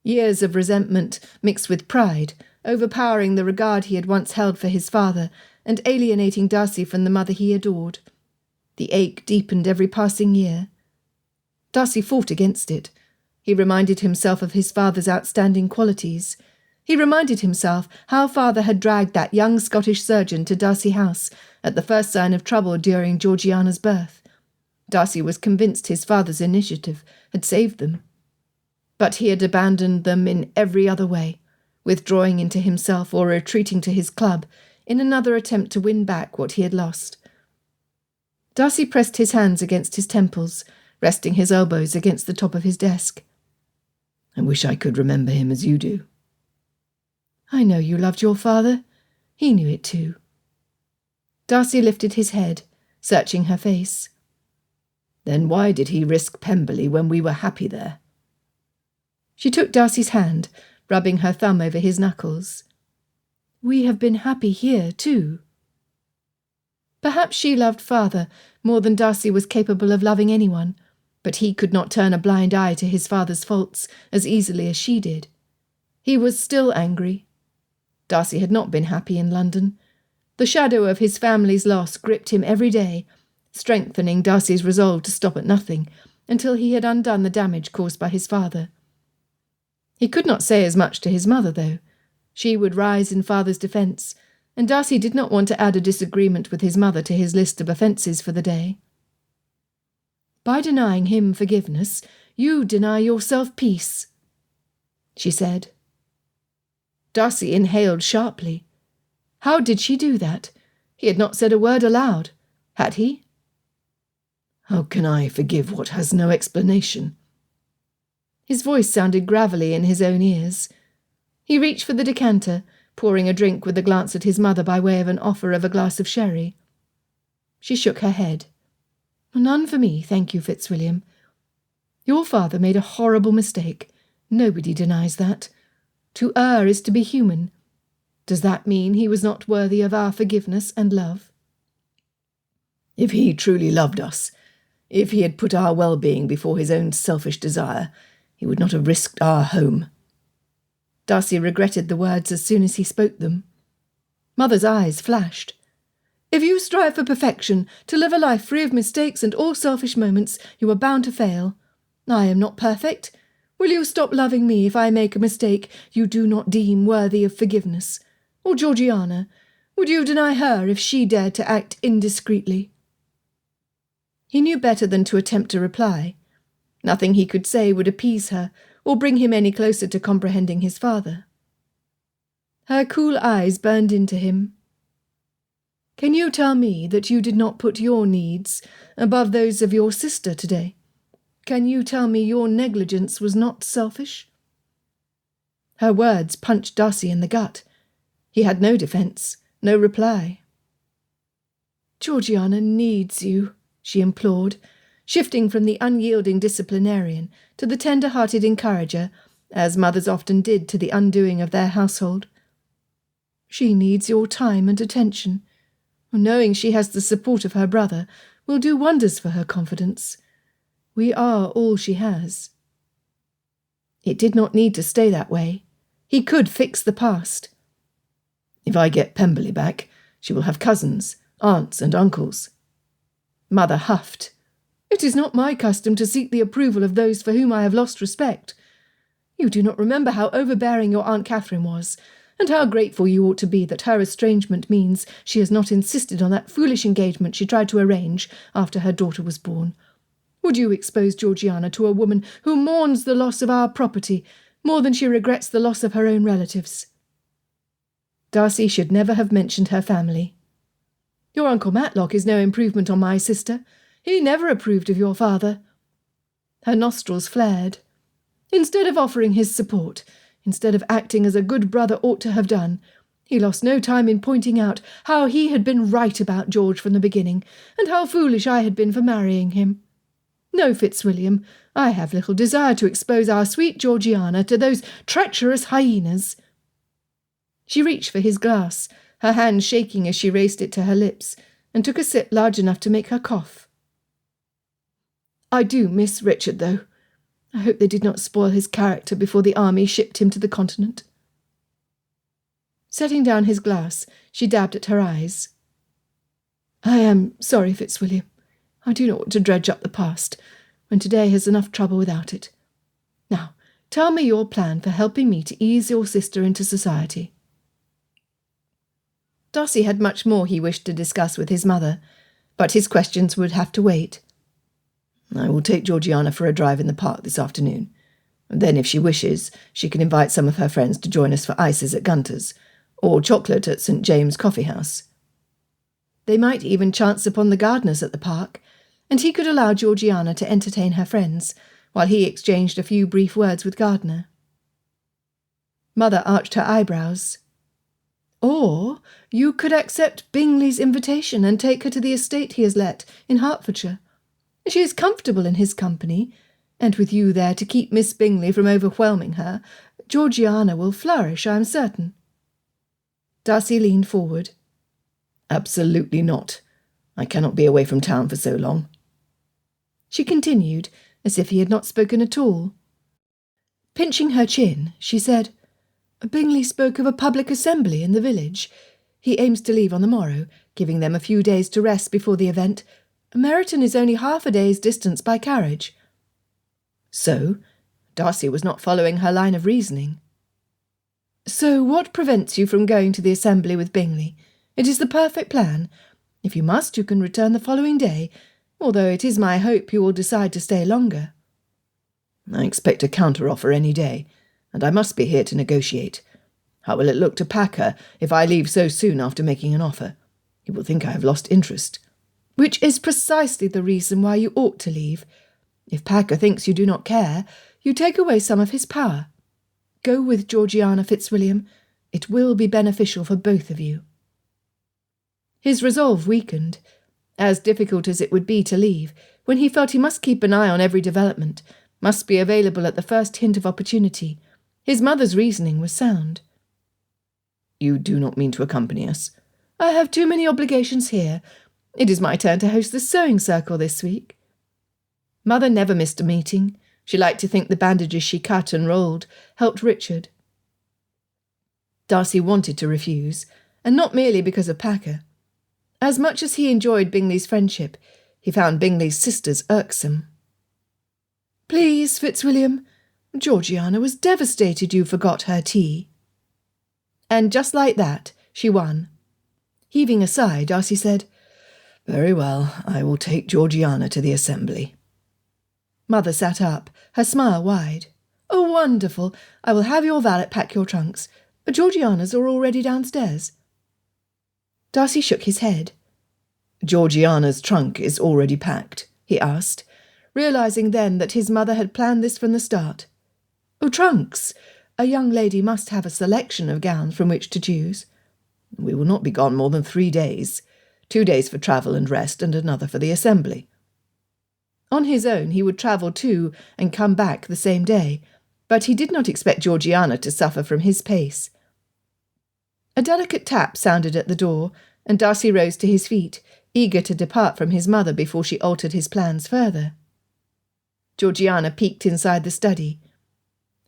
Years of resentment mixed with pride, overpowering the regard he had once held for his father and alienating Darcy from the mother he adored. The ache deepened every passing year. Darcy fought against it. He reminded himself of his father's outstanding qualities. He reminded himself how father had dragged that young Scottish surgeon to Darcy House at the first sign of trouble during Georgiana's birth. Darcy was convinced his father's initiative had saved them. But he had abandoned them in every other way, withdrawing into himself or retreating to his club in another attempt to win back what he had lost. Darcy pressed his hands against his temples, resting his elbows against the top of his desk. "I wish I could remember him as you do." "I know you loved your father. He knew it too." Darcy lifted his head, searching her face.
Then why did he risk Pemberley when we were happy there?
She took Darcy's hand, rubbing her thumb over his knuckles. We have been happy here, too. Perhaps she loved father more than Darcy was capable of loving anyone, but he could not turn a blind eye to his father's faults as easily as she did. He was still angry. Darcy had not been happy in London. The shadow of his family's loss gripped him every day, strengthening Darcy's resolve to stop at nothing until he had undone the damage caused by his father. He could not say as much to his mother, though. She would rise in father's defence, and Darcy did not want to add a disagreement with his mother to his list of offences for the day. By denying him forgiveness, you deny yourself peace, she said. Darcy inhaled sharply. How did she do that? He had not said a word aloud. Had he?
How can I forgive what has no explanation?
His voice sounded gravelly in his own ears. He reached for the decanter, pouring a drink with a glance at his mother by way of an offer of a glass of sherry. She shook her head. None for me, thank you, Fitzwilliam. Your father made a horrible mistake. Nobody denies that. To err is to be human. Does that mean he was not worthy of our forgiveness and love?
If he truly loved us, if he had put our well-being before his own selfish desire, he would not have risked our home.
Darcy regretted the words as soon as he spoke them. Mother's eyes flashed. If you strive for perfection, to live a life free of mistakes and all selfish moments, you are bound to fail. I am not perfect. Will you stop loving me if I make a mistake you do not deem worthy of forgiveness? Or Georgiana, would you deny her if she dared to act indiscreetly? He knew better than to attempt to reply. Nothing he could say would appease her or bring him any closer to comprehending his father. Her cool eyes burned into him. Can you tell me that you did not put your needs above those of your sister today? Can you tell me your negligence was not selfish? Her words punched Darcy in the gut. He had no defence, no reply. Georgiana needs you, she implored, shifting from the unyielding disciplinarian to the tender-hearted encourager, as mothers often did to the undoing of their household. She needs your time and attention. Knowing she has the support of her brother will do wonders for her confidence. We are all she has. It did not need to stay that way. He could fix the past.
If I get Pemberley back, she will have cousins, aunts and uncles.
Mother huffed. It is not my custom to seek the approval of those for whom I have lost respect. You do not remember how overbearing your Aunt Catherine was, and how grateful you ought to be that her estrangement means she has not insisted on that foolish engagement she tried to arrange after her daughter was born. Would you expose Georgiana to a woman who mourns the loss of our property more than she regrets the loss of her own relatives? Darcy should never have mentioned her family. Your Uncle Matlock is no improvement on my sister. He never approved of your father. Her nostrils flared. Instead of offering his support, instead of acting as a good brother ought to have done, he lost no time in pointing out how he had been right about George from the beginning, and how foolish I had been for marrying him. No, Fitzwilliam, I have little desire to expose our sweet Georgiana to those treacherous hyenas. She reached for his glass, her hand shaking as she raised it to her lips, and took a sip large enough to make her cough. I do miss Richard, though. I hope they did not spoil his character before the army shipped him to the continent. Setting down his glass, she dabbed at her eyes. I am sorry, Fitzwilliam. I do not want to dredge up the past, when today has enough trouble without it. Now, tell me your plan for helping me to ease your sister into society. Darcy had much more he wished to discuss with his mother, but his questions would have to wait.
I will take Georgiana for a drive in the park this afternoon. Then, if she wishes, she can invite some of her friends to join us for ices at Gunter's, or chocolate at St. James' Coffee House.
They might even chance upon the gardeners at the park, and he could allow Georgiana to entertain her friends, while he exchanged a few brief words with Gardiner. Mother arched her eyebrows. Or you could accept Bingley's invitation and take her to the estate he has let in Hertfordshire. She is comfortable in his company, and with you there to keep Miss Bingley from overwhelming her, Georgiana will flourish, I am certain." Darcy leaned forward. "Absolutely not. I cannot be away from town for so long." She continued, as if he had not spoken at all. Pinching her chin, she said, "Bingley spoke of a public assembly in the village. He aims to leave on the morrow, giving them a few days to rest before the event. Meryton is only half a day's distance by carriage." So, Darcy was not following her line of reasoning. "So what prevents you from going to the assembly with Bingley? It is the perfect plan. If you must, you can return the following day, although it is my hope you will decide to stay longer." "I expect a counter-offer any day, and I must be here to negotiate. How will it look to Packer if I leave so soon after making an offer? He will think I have lost interest." "Which is precisely the reason why you ought to leave. If Packer thinks you do not care, you take away some of his power. Go with Georgiana, Fitzwilliam. It will be beneficial for both of you." His resolve weakened. As difficult as it would be to leave, when he felt he must keep an eye on every development, must be available at the first hint of opportunity, his mother's reasoning was sound. "You do not mean to accompany us?" "I have too many obligations here. It is my turn to host the sewing circle this week." Mother never missed a meeting. She liked to think the bandages she cut and rolled helped Richard. Darcy wanted to refuse, and not merely because of Packer. As much as he enjoyed Bingley's friendship, he found Bingley's sisters irksome. "Please, Fitzwilliam, Georgiana was devastated you forgot her tea." And just like that, she won. Heaving a sigh, Darcy said, "Very well, I will take Georgiana to the assembly." Mother sat up, her smile wide. "Oh, wonderful! I will have your valet pack your trunks. Georgiana's are already downstairs." Darcy shook his head. "Georgiana's trunk is already packed?" he asked, realising then that his mother had planned this from the start. "Oh, trunks! A young lady must have a selection of gowns from which to choose." "We will not be gone more than 3 days. 2 days for travel and rest, and another for the assembly." On his own he would travel to and come back the same day, but he did not expect Georgiana to suffer from his pace. A delicate tap sounded at the door, and Darcy rose to his feet, eager to depart from his mother before she altered his plans further. Georgiana peeked inside the study.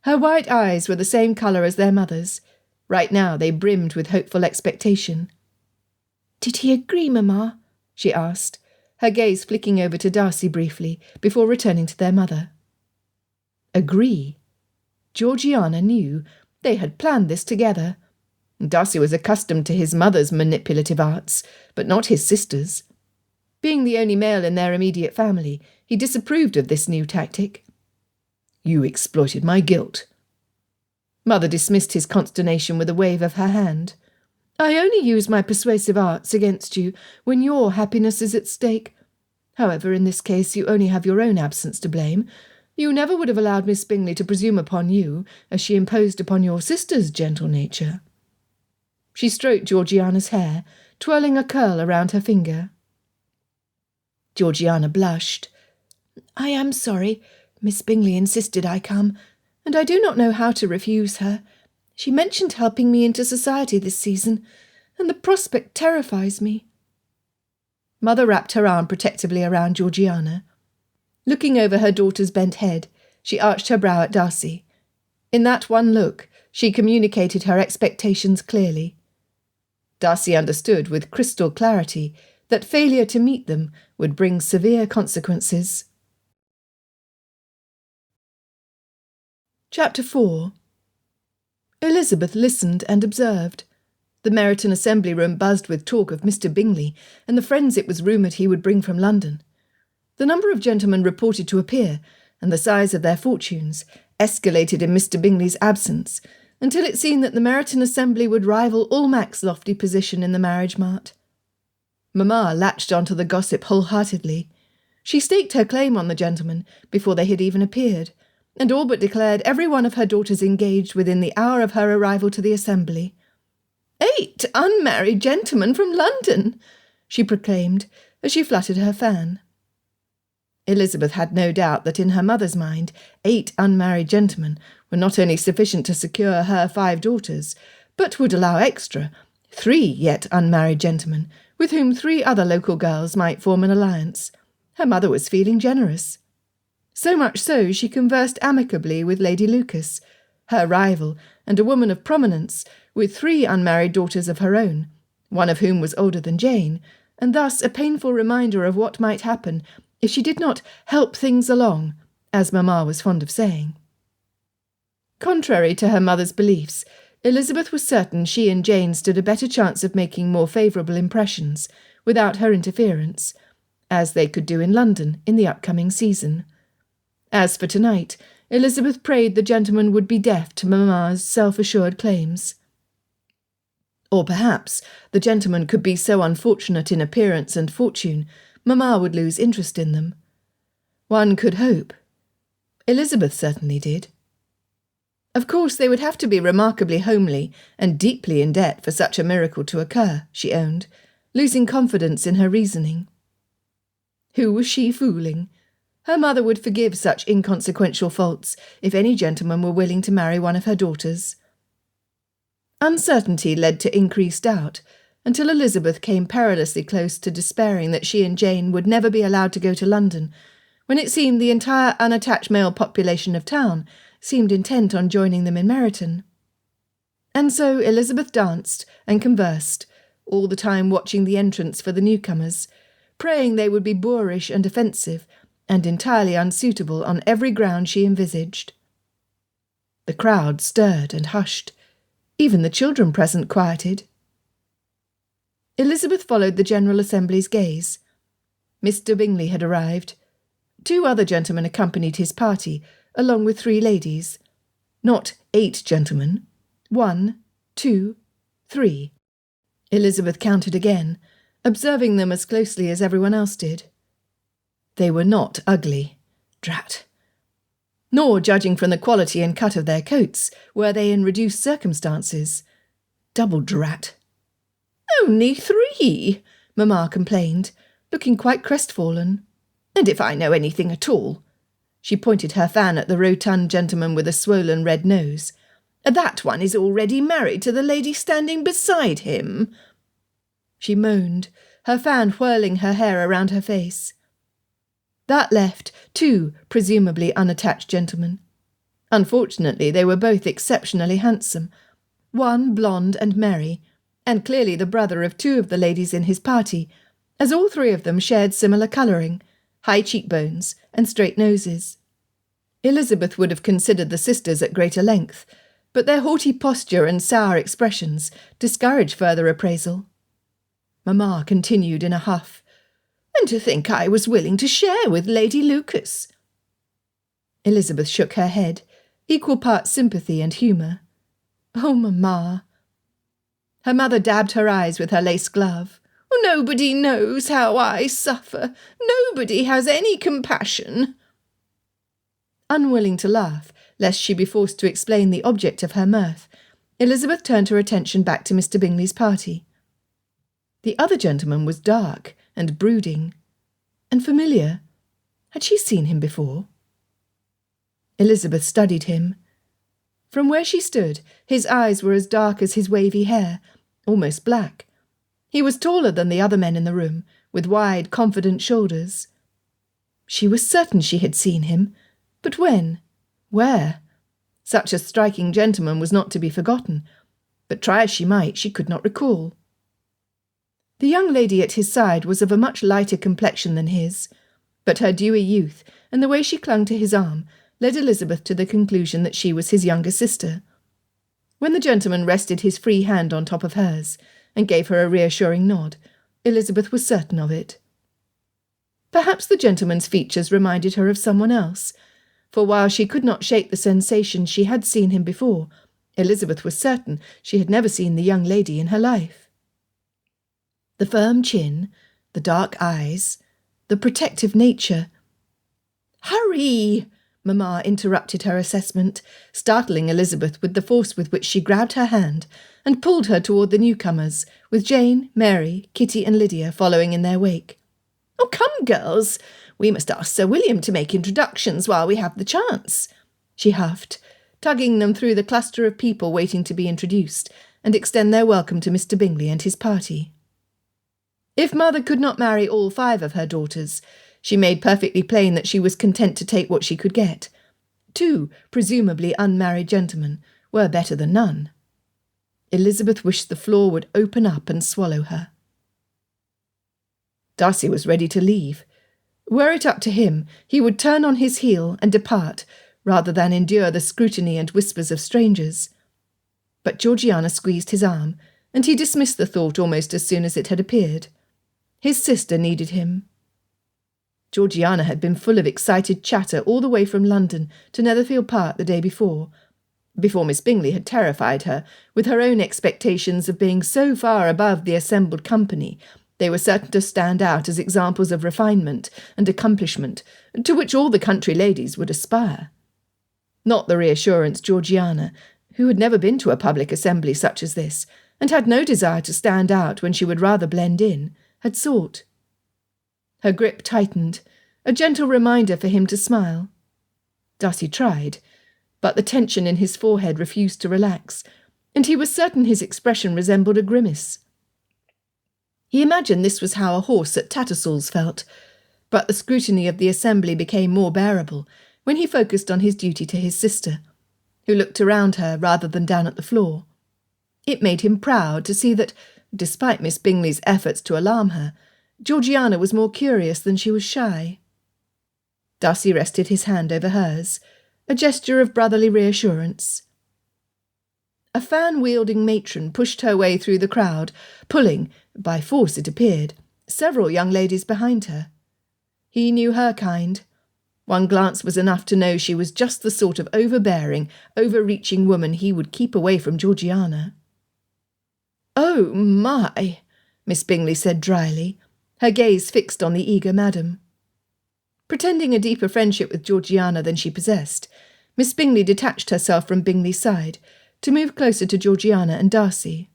Her white eyes were the same colour as their mother's. Right now they brimmed with hopeful expectation. "Did he agree, Mamma?" she asked, her gaze flicking over to Darcy briefly, before returning to their mother. Agree? Georgiana knew. They had planned this together. Darcy was accustomed to his mother's manipulative arts, but not his sister's. Being the only male in their immediate family, he disapproved of this new tactic. "You exploited my guilt." Mother dismissed his consternation with a wave of her hand. "I only use my persuasive arts against you when your happiness is at stake. However, in this case you only have your own absence to blame. You never would have allowed Miss Bingley to presume upon you, as she imposed upon your sister's gentle nature." She stroked Georgiana's hair, twirling a curl around her finger. Georgiana blushed. "I am sorry. Miss Bingley insisted I come, and I do not know how to refuse her. She mentioned helping me into society this season, and the prospect terrifies me." Mother wrapped her arm protectively around Georgiana. Looking over her daughter's bent head, she arched her brow at Darcy. In that one look, she communicated her expectations clearly. Darcy understood with crystal clarity that failure to meet them would bring severe consequences. Chapter 4. Elizabeth listened and observed. The Meryton assembly room buzzed with talk of Mr. Bingley and the friends it was rumoured he would bring from London. The number of gentlemen reported to appear, and the size of their fortunes, escalated in Mr. Bingley's absence, until it seemed that the Meryton assembly would rival Almack's lofty position in the marriage mart. Mamma latched onto the gossip wholeheartedly. She staked her claim on the gentlemen before they had even appeared, and all but declared every one of her daughters engaged within the hour of her arrival to the assembly. 8 unmarried gentlemen from London, she proclaimed as she fluttered her fan. Elizabeth had no doubt that in her mother's mind 8 unmarried gentlemen were not only sufficient to secure her 5 daughters, but would allow extra 3 yet unmarried gentlemen, with whom 3 other local girls might form an alliance. Her mother was feeling generous. So much so she conversed amicably with Lady Lucas, her rival, and a woman of prominence, with 3 unmarried daughters of her own, one of whom was older than Jane, and thus a painful reminder of what might happen if she did not help things along, as Mamma was fond of saying. Contrary to her mother's beliefs, Elizabeth was certain she and Jane stood a better chance of making more favourable impressions, without her interference, as they could do in London in the upcoming season. As for tonight, Elizabeth prayed the gentleman would be deaf to Mamma's self-assured claims. Or perhaps the gentlemen could be so unfortunate in appearance and fortune, Mamma would lose interest in them. One could hope. Elizabeth certainly did. Of course, they would have to be remarkably homely and deeply in debt for such a miracle to occur, she owned, losing confidence in her reasoning. Who was she fooling? Her mother would forgive such inconsequential faults if any gentleman were willing to marry one of her daughters. Uncertainty led to increased doubt, until Elizabeth came perilously close to despairing that she and Jane would never be allowed to go to London, when it seemed the entire unattached male population of town seemed intent on joining them in Meryton. And so Elizabeth danced and conversed, all the time watching the entrance for the newcomers, praying they would be boorish and offensive, and entirely unsuitable on every ground she envisaged. The crowd stirred and hushed. Even the children present quieted. Elizabeth followed the General Assembly's gaze. Mr. Bingley had arrived. 2 other gentlemen accompanied his party, along with 3 ladies. Not 8 gentlemen. 1, 2, 3. Elizabeth counted again, observing them as closely as everyone else did. They were not ugly. Drat. Nor, judging from the quality and cut of their coats, were they in reduced circumstances. Double drat. "Only 3, Mamma complained, looking quite crestfallen. "And if I know anything at all," she pointed her fan at the rotund gentleman with a swollen red nose, "that one is already married to the lady standing beside him." She moaned, her fan whirling her hair around her face. That left 2 presumably unattached gentlemen. Unfortunately, they were both exceptionally handsome, one blonde and merry, and clearly the brother of 2 of the ladies in his party, as all 3 of them shared similar colouring, high cheekbones and straight noses. Elizabeth would have considered the sisters at greater length, but their haughty posture and sour expressions discouraged further appraisal. Mamma continued in a huff, "And to think I was willing to share with Lady Lucas." Elizabeth shook her head, equal parts sympathy and humour. "Oh, Mamma." Her mother dabbed her eyes with her lace glove. "Nobody knows how I suffer. Nobody has any compassion." Unwilling to laugh, lest she be forced to explain the object of her mirth, Elizabeth turned her attention back to Mr. Bingley's party. The other gentleman was dark and brooding, and familiar. Had she seen him before? Elizabeth studied him. From where she stood, his eyes were as dark as his wavy hair, almost black. He was taller than the other men in the room, with wide, confident shoulders. She was certain she had seen him, but when? Where? Such a striking gentleman was not to be forgotten, but try as she might, she could not recall. The young lady at his side was of a much lighter complexion than his, but her dewy youth and the way she clung to his arm led Elizabeth to the conclusion that she was his younger sister. When the gentleman rested his free hand on top of hers and gave her a reassuring nod, Elizabeth was certain of it. Perhaps the gentleman's features reminded her of someone else, for while she could not shake the sensation she had seen him before, Elizabeth was certain she had never seen the young lady in her life. The firm chin, the dark eyes, the protective nature. "Hurry!" Mamma interrupted her assessment, startling Elizabeth with the force with which she grabbed her hand and pulled her toward the newcomers, with Jane, Mary, Kitty and Lydia following in their wake. "Oh, come, girls! We must ask Sir William to make introductions while we have the chance," she huffed, tugging them through the cluster of people waiting to be introduced, and extend their welcome to Mr. Bingley and his party. If Mother could not marry all 5 of her daughters, she made perfectly plain that she was content to take what she could get. 2 presumably unmarried gentlemen were better than none. Elizabeth wished the floor would open up and swallow her. Darcy was ready to leave. Were it up to him, he would turn on his heel and depart, rather than endure the scrutiny and whispers of strangers. But Georgiana squeezed his arm, and he dismissed the thought almost as soon as it had appeared. His sister needed him. Georgiana had been full of excited chatter all the way from London to Netherfield Park the day before Miss Bingley had terrified her with her own expectations of being so far above the assembled company they were certain to stand out as examples of refinement and accomplishment to which all the country ladies would aspire. Not the reassurance Georgiana, who had never been to a public assembly such as this, and had no desire to stand out when she would rather blend in, had sought. Her grip tightened, a gentle reminder for him to smile. Darcy tried, but the tension in his forehead refused to relax, and he was certain his expression resembled a grimace. He imagined this was how a horse at Tattersall's felt, but the scrutiny of the assembly became more bearable when he focused on his duty to his sister, who looked around her rather than down at the floor. It made him proud to see that, despite Miss Bingley's efforts to alarm her, Georgiana was more curious than she was shy. Darcy rested his hand over hers, a gesture of brotherly reassurance. A fan-wielding matron pushed her way through the crowd, pulling, by force it appeared, several young ladies behind her. He knew her kind. One glance was enough to know she was just the sort of overbearing, overreaching woman he would keep away from Georgiana. "Oh, my!" Miss Bingley said dryly, her gaze fixed on the eager madam. Pretending a deeper friendship with Georgiana than she possessed, Miss Bingley detached herself from Bingley's side to move closer to Georgiana and Darcy.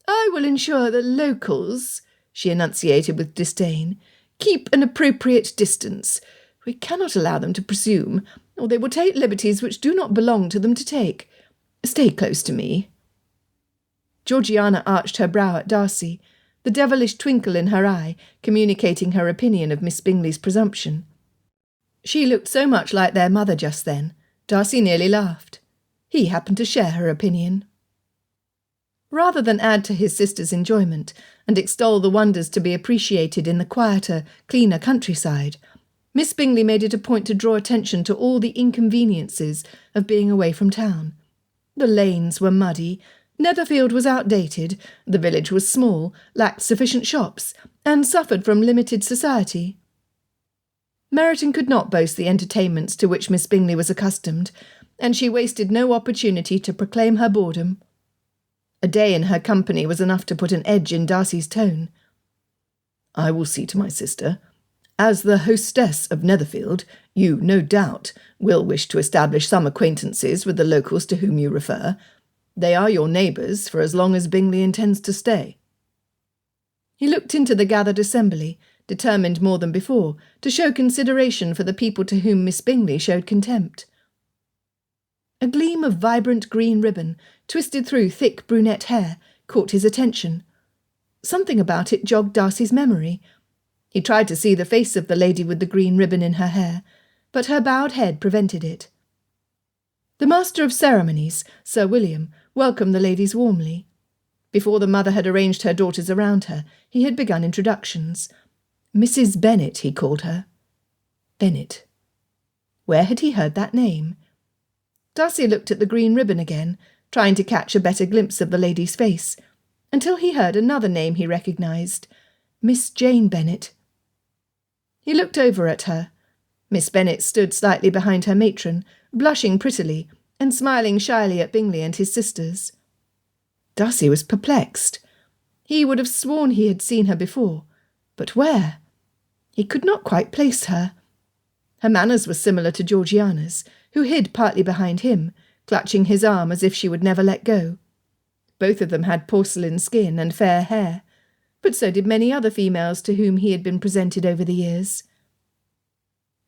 "I will ensure the locals," she enunciated with disdain, "keep an appropriate distance. We cannot allow them to presume, or they will take liberties which do not belong to them to take. Stay close to me." Georgiana arched her brow at Darcy, the devilish twinkle in her eye communicating her opinion of Miss Bingley's presumption. She looked so much like their mother just then, Darcy nearly laughed. He happened to share her opinion. Rather than add to his sister's enjoyment and extol the wonders to be appreciated in the quieter, cleaner countryside, Miss Bingley made it a point to draw attention to all the inconveniences of being away from town. The lanes were muddy, Netherfield was outdated, the village was small, lacked sufficient shops, and suffered from limited society. Meryton could not boast the entertainments to which Miss Bingley was accustomed, and she wasted no opportunity to proclaim her boredom. A day in her company was enough to put an edge in Darcy's tone. "I will see to my sister. As the hostess of Netherfield, you, no doubt, will wish to establish some acquaintances with the locals to whom you refer. They are your neighbours for as long as Bingley intends to stay." He looked into the gathered assembly, determined more than before to show consideration for the people to whom Miss Bingley showed contempt. A gleam of vibrant green ribbon, twisted through thick brunette hair, caught his attention. Something about it jogged Darcy's memory. He tried to see the face of the lady with the green ribbon in her hair, but her bowed head prevented it. The Master of Ceremonies, Sir William, welcomed the ladies warmly. Before the mother had arranged her daughters around her, he had begun introductions. Mrs. Bennet, he called her. Bennet. Where had he heard that name? Darcy looked at the green ribbon again, trying to catch a better glimpse of the lady's face, until he heard another name he recognised, Miss Jane Bennet. He looked over at her. Miss Bennet stood slightly behind her matron, blushing prettily, and smiling shyly at Bingley and his sisters. Darcy was perplexed. He would have sworn he had seen her before, but where? He could not quite place her. Her manners were similar to Georgiana's, who hid partly behind him, clutching his arm as if she would never let go. Both of them had porcelain skin and fair hair, but so did many other females to whom he had been presented over the years.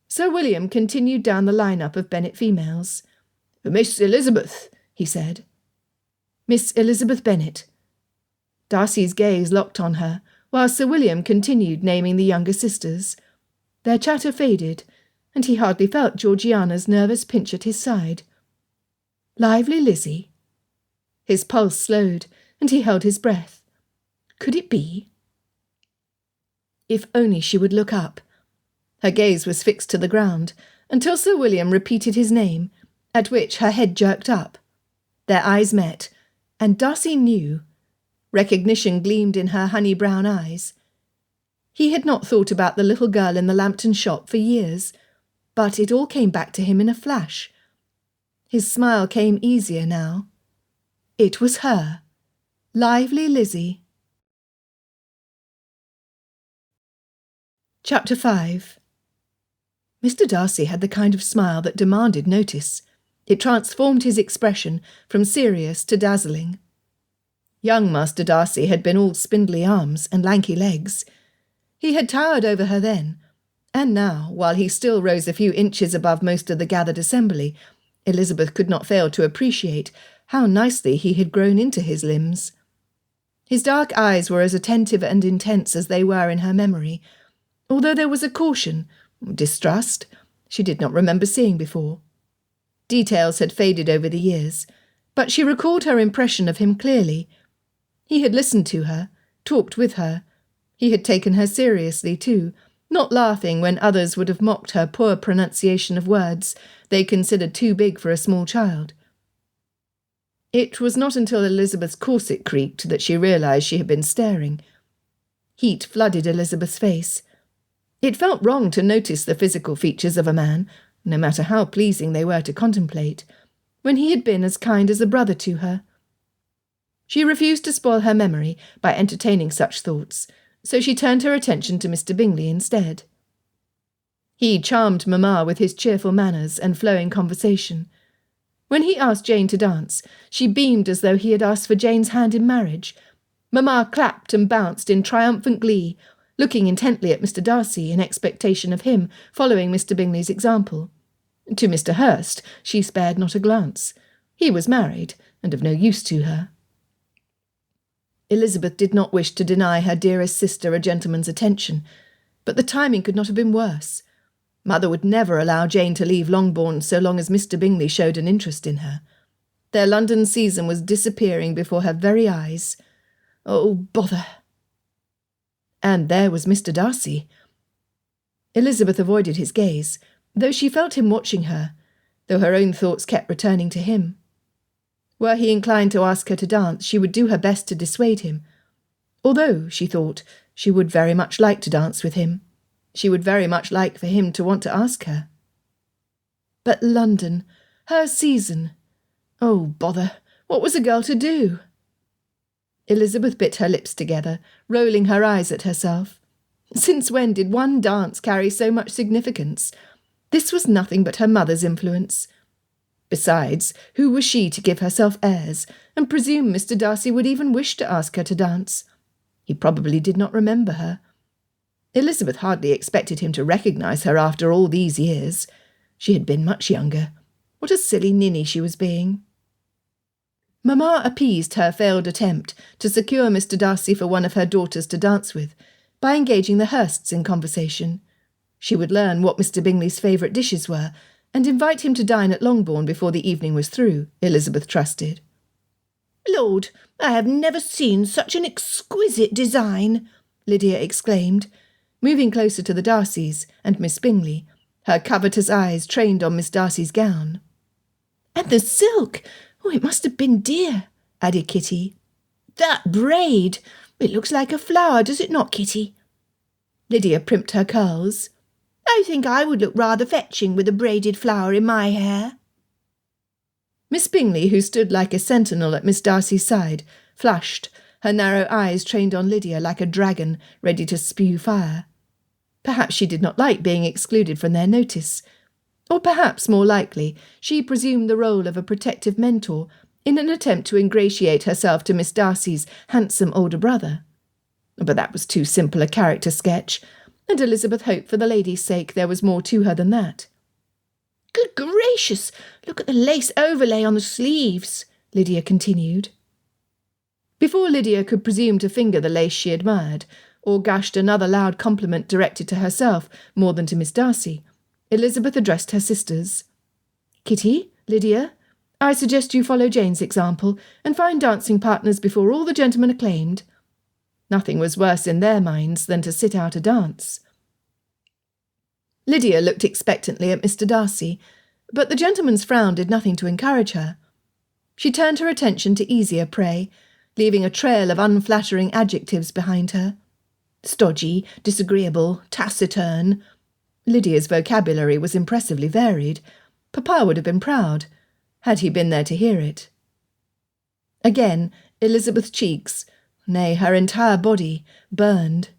Sir William continued down the line-up of Bennet females. "Miss Elizabeth," he said. "Miss Elizabeth Bennet." Darcy's gaze locked on her, while Sir William continued naming the younger sisters. Their chatter faded, and he hardly felt Georgiana's nervous pinch at his side. Lively Lizzie. His pulse slowed, and he held his breath. Could it be? If only she would look up. Her gaze was fixed to the ground, until Sir William repeated his name, at which her head jerked up. Their eyes met, and Darcy knew. Recognition gleamed in her honey-brown eyes. He had not thought about the little girl in the Lambton shop for years, but it all came back to him in a flash. His smile came easier now. It was her, Lively Lizzie. Chapter 5. Mr. Darcy had the kind of smile that demanded notice. It transformed his expression from serious to dazzling. Young Master Darcy had been all spindly arms and lanky legs. He had towered over her then, and now, while he still rose a few inches above most of the gathered assembly, Elizabeth could not fail to appreciate how nicely he had grown into his limbs. His dark eyes were as attentive and intense as they were in her memory, although there was a caution, distrust, she did not remember seeing before. Details had faded over the years, but she recalled her impression of him clearly. He had listened to her, talked with her. He had taken her seriously, too, not laughing when others would have mocked her poor pronunciation of words they considered too big for a small child. It was not until Elizabeth's corset creaked that she realised she had been staring. Heat flooded Elizabeth's face. It felt wrong to notice the physical features of a man, no matter how pleasing they were to contemplate, when he had been as kind as a brother to her. She refused to spoil her memory by entertaining such thoughts, so she turned her attention to Mr. Bingley instead. He charmed Mamma with his cheerful manners and flowing conversation. When he asked Jane to dance, she beamed as though he had asked for Jane's hand in marriage. Mamma clapped and bounced in triumphant glee, looking intently at Mr. Darcy in expectation of him following Mr. Bingley's example. To Mr. Hurst she spared not a glance. He was married, and of no use to her. Elizabeth did not wish to deny her dearest sister a gentleman's attention, but the timing could not have been worse. Mother would never allow Jane to leave Longbourn so long as Mr. Bingley showed an interest in her. Their London season was disappearing before her very eyes. Oh, bother! And there was Mr. Darcy. Elizabeth avoided his gaze, though she felt him watching her, though her own thoughts kept returning to him. Were he inclined to ask her to dance, she would do her best to dissuade him. Although, she thought, she would very much like to dance with him. She would very much like for him to want to ask her. But London, her season. Oh, bother! What was a girl to do? Elizabeth bit her lips together, rolling her eyes at herself. Since when did one dance carry so much significance? This was nothing but her mother's influence. Besides, who was she to give herself airs, and presume Mr. Darcy would even wish to ask her to dance? He probably did not remember her. Elizabeth hardly expected him to recognise her after all these years. She had been much younger. What a silly ninny she was being. Mamma appeased her failed attempt to secure Mr. Darcy for one of her daughters to dance with by engaging the Hursts in conversation. She would learn what Mr. Bingley's favourite dishes were, and invite him to dine at Longbourn before the evening was through, Elizabeth trusted. "Lord, I have never seen such an exquisite design," Lydia exclaimed, moving closer to the Darcys and Miss Bingley, her covetous eyes trained on Miss Darcy's gown. "And the silk! Oh, it must have been dear," added Kitty. "That braid! It looks like a flower, does it not, Kitty?" Lydia primped her curls. "I think I would look rather fetching with a braided flower in my hair." Miss Bingley, who stood like a sentinel at Miss Darcy's side, flushed, her narrow eyes trained on Lydia like a dragon ready to spew fire. Perhaps she did not like being excluded from their notice. Or perhaps, more likely, she presumed the role of a protective mentor in an attempt to ingratiate herself to Miss Darcy's handsome older brother. But that was too simple a character sketch, and Elizabeth hoped for the lady's sake there was more to her than that. "Good gracious, look at the lace overlay on the sleeves," Lydia continued. Before Lydia could presume to finger the lace she admired, or gushed another loud compliment directed to herself more than to Miss Darcy, Elizabeth addressed her sisters. "Kitty, Lydia, I suggest you follow Jane's example and find dancing partners before all the gentlemen are claimed." Nothing was worse in their minds than to sit out a dance. Lydia looked expectantly at Mr. Darcy, but the gentleman's frown did nothing to encourage her. She turned her attention to easier prey, leaving a trail of unflattering adjectives behind her. Stodgy, disagreeable, taciturn. Lydia's vocabulary was impressively varied. Papa would have been proud, had he been there to hear it. Again, Elizabeth's cheeks, nay, her entire body, burned.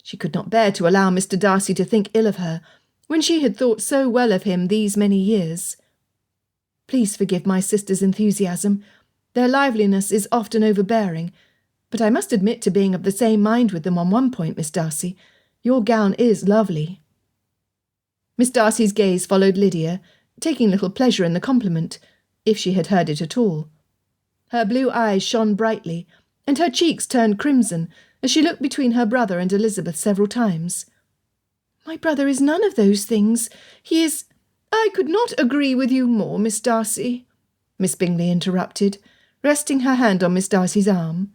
She could not bear to allow Mr. Darcy to think ill of her, when she had thought so well of him these many years. Please forgive my sister's enthusiasm. Their liveliness is often overbearing, but I must admit to being of the same mind with them on one point, Miss Darcy. Your gown is lovely." Miss Darcy's gaze followed Lydia, taking little pleasure in the compliment, if she had heard it at all. Her blue eyes shone brightly, and her cheeks turned crimson as she looked between her brother and Elizabeth several times. "My brother is none of those things. He is—" "I could not agree with you more, Miss Darcy," Miss Bingley interrupted, resting her hand on Miss Darcy's arm.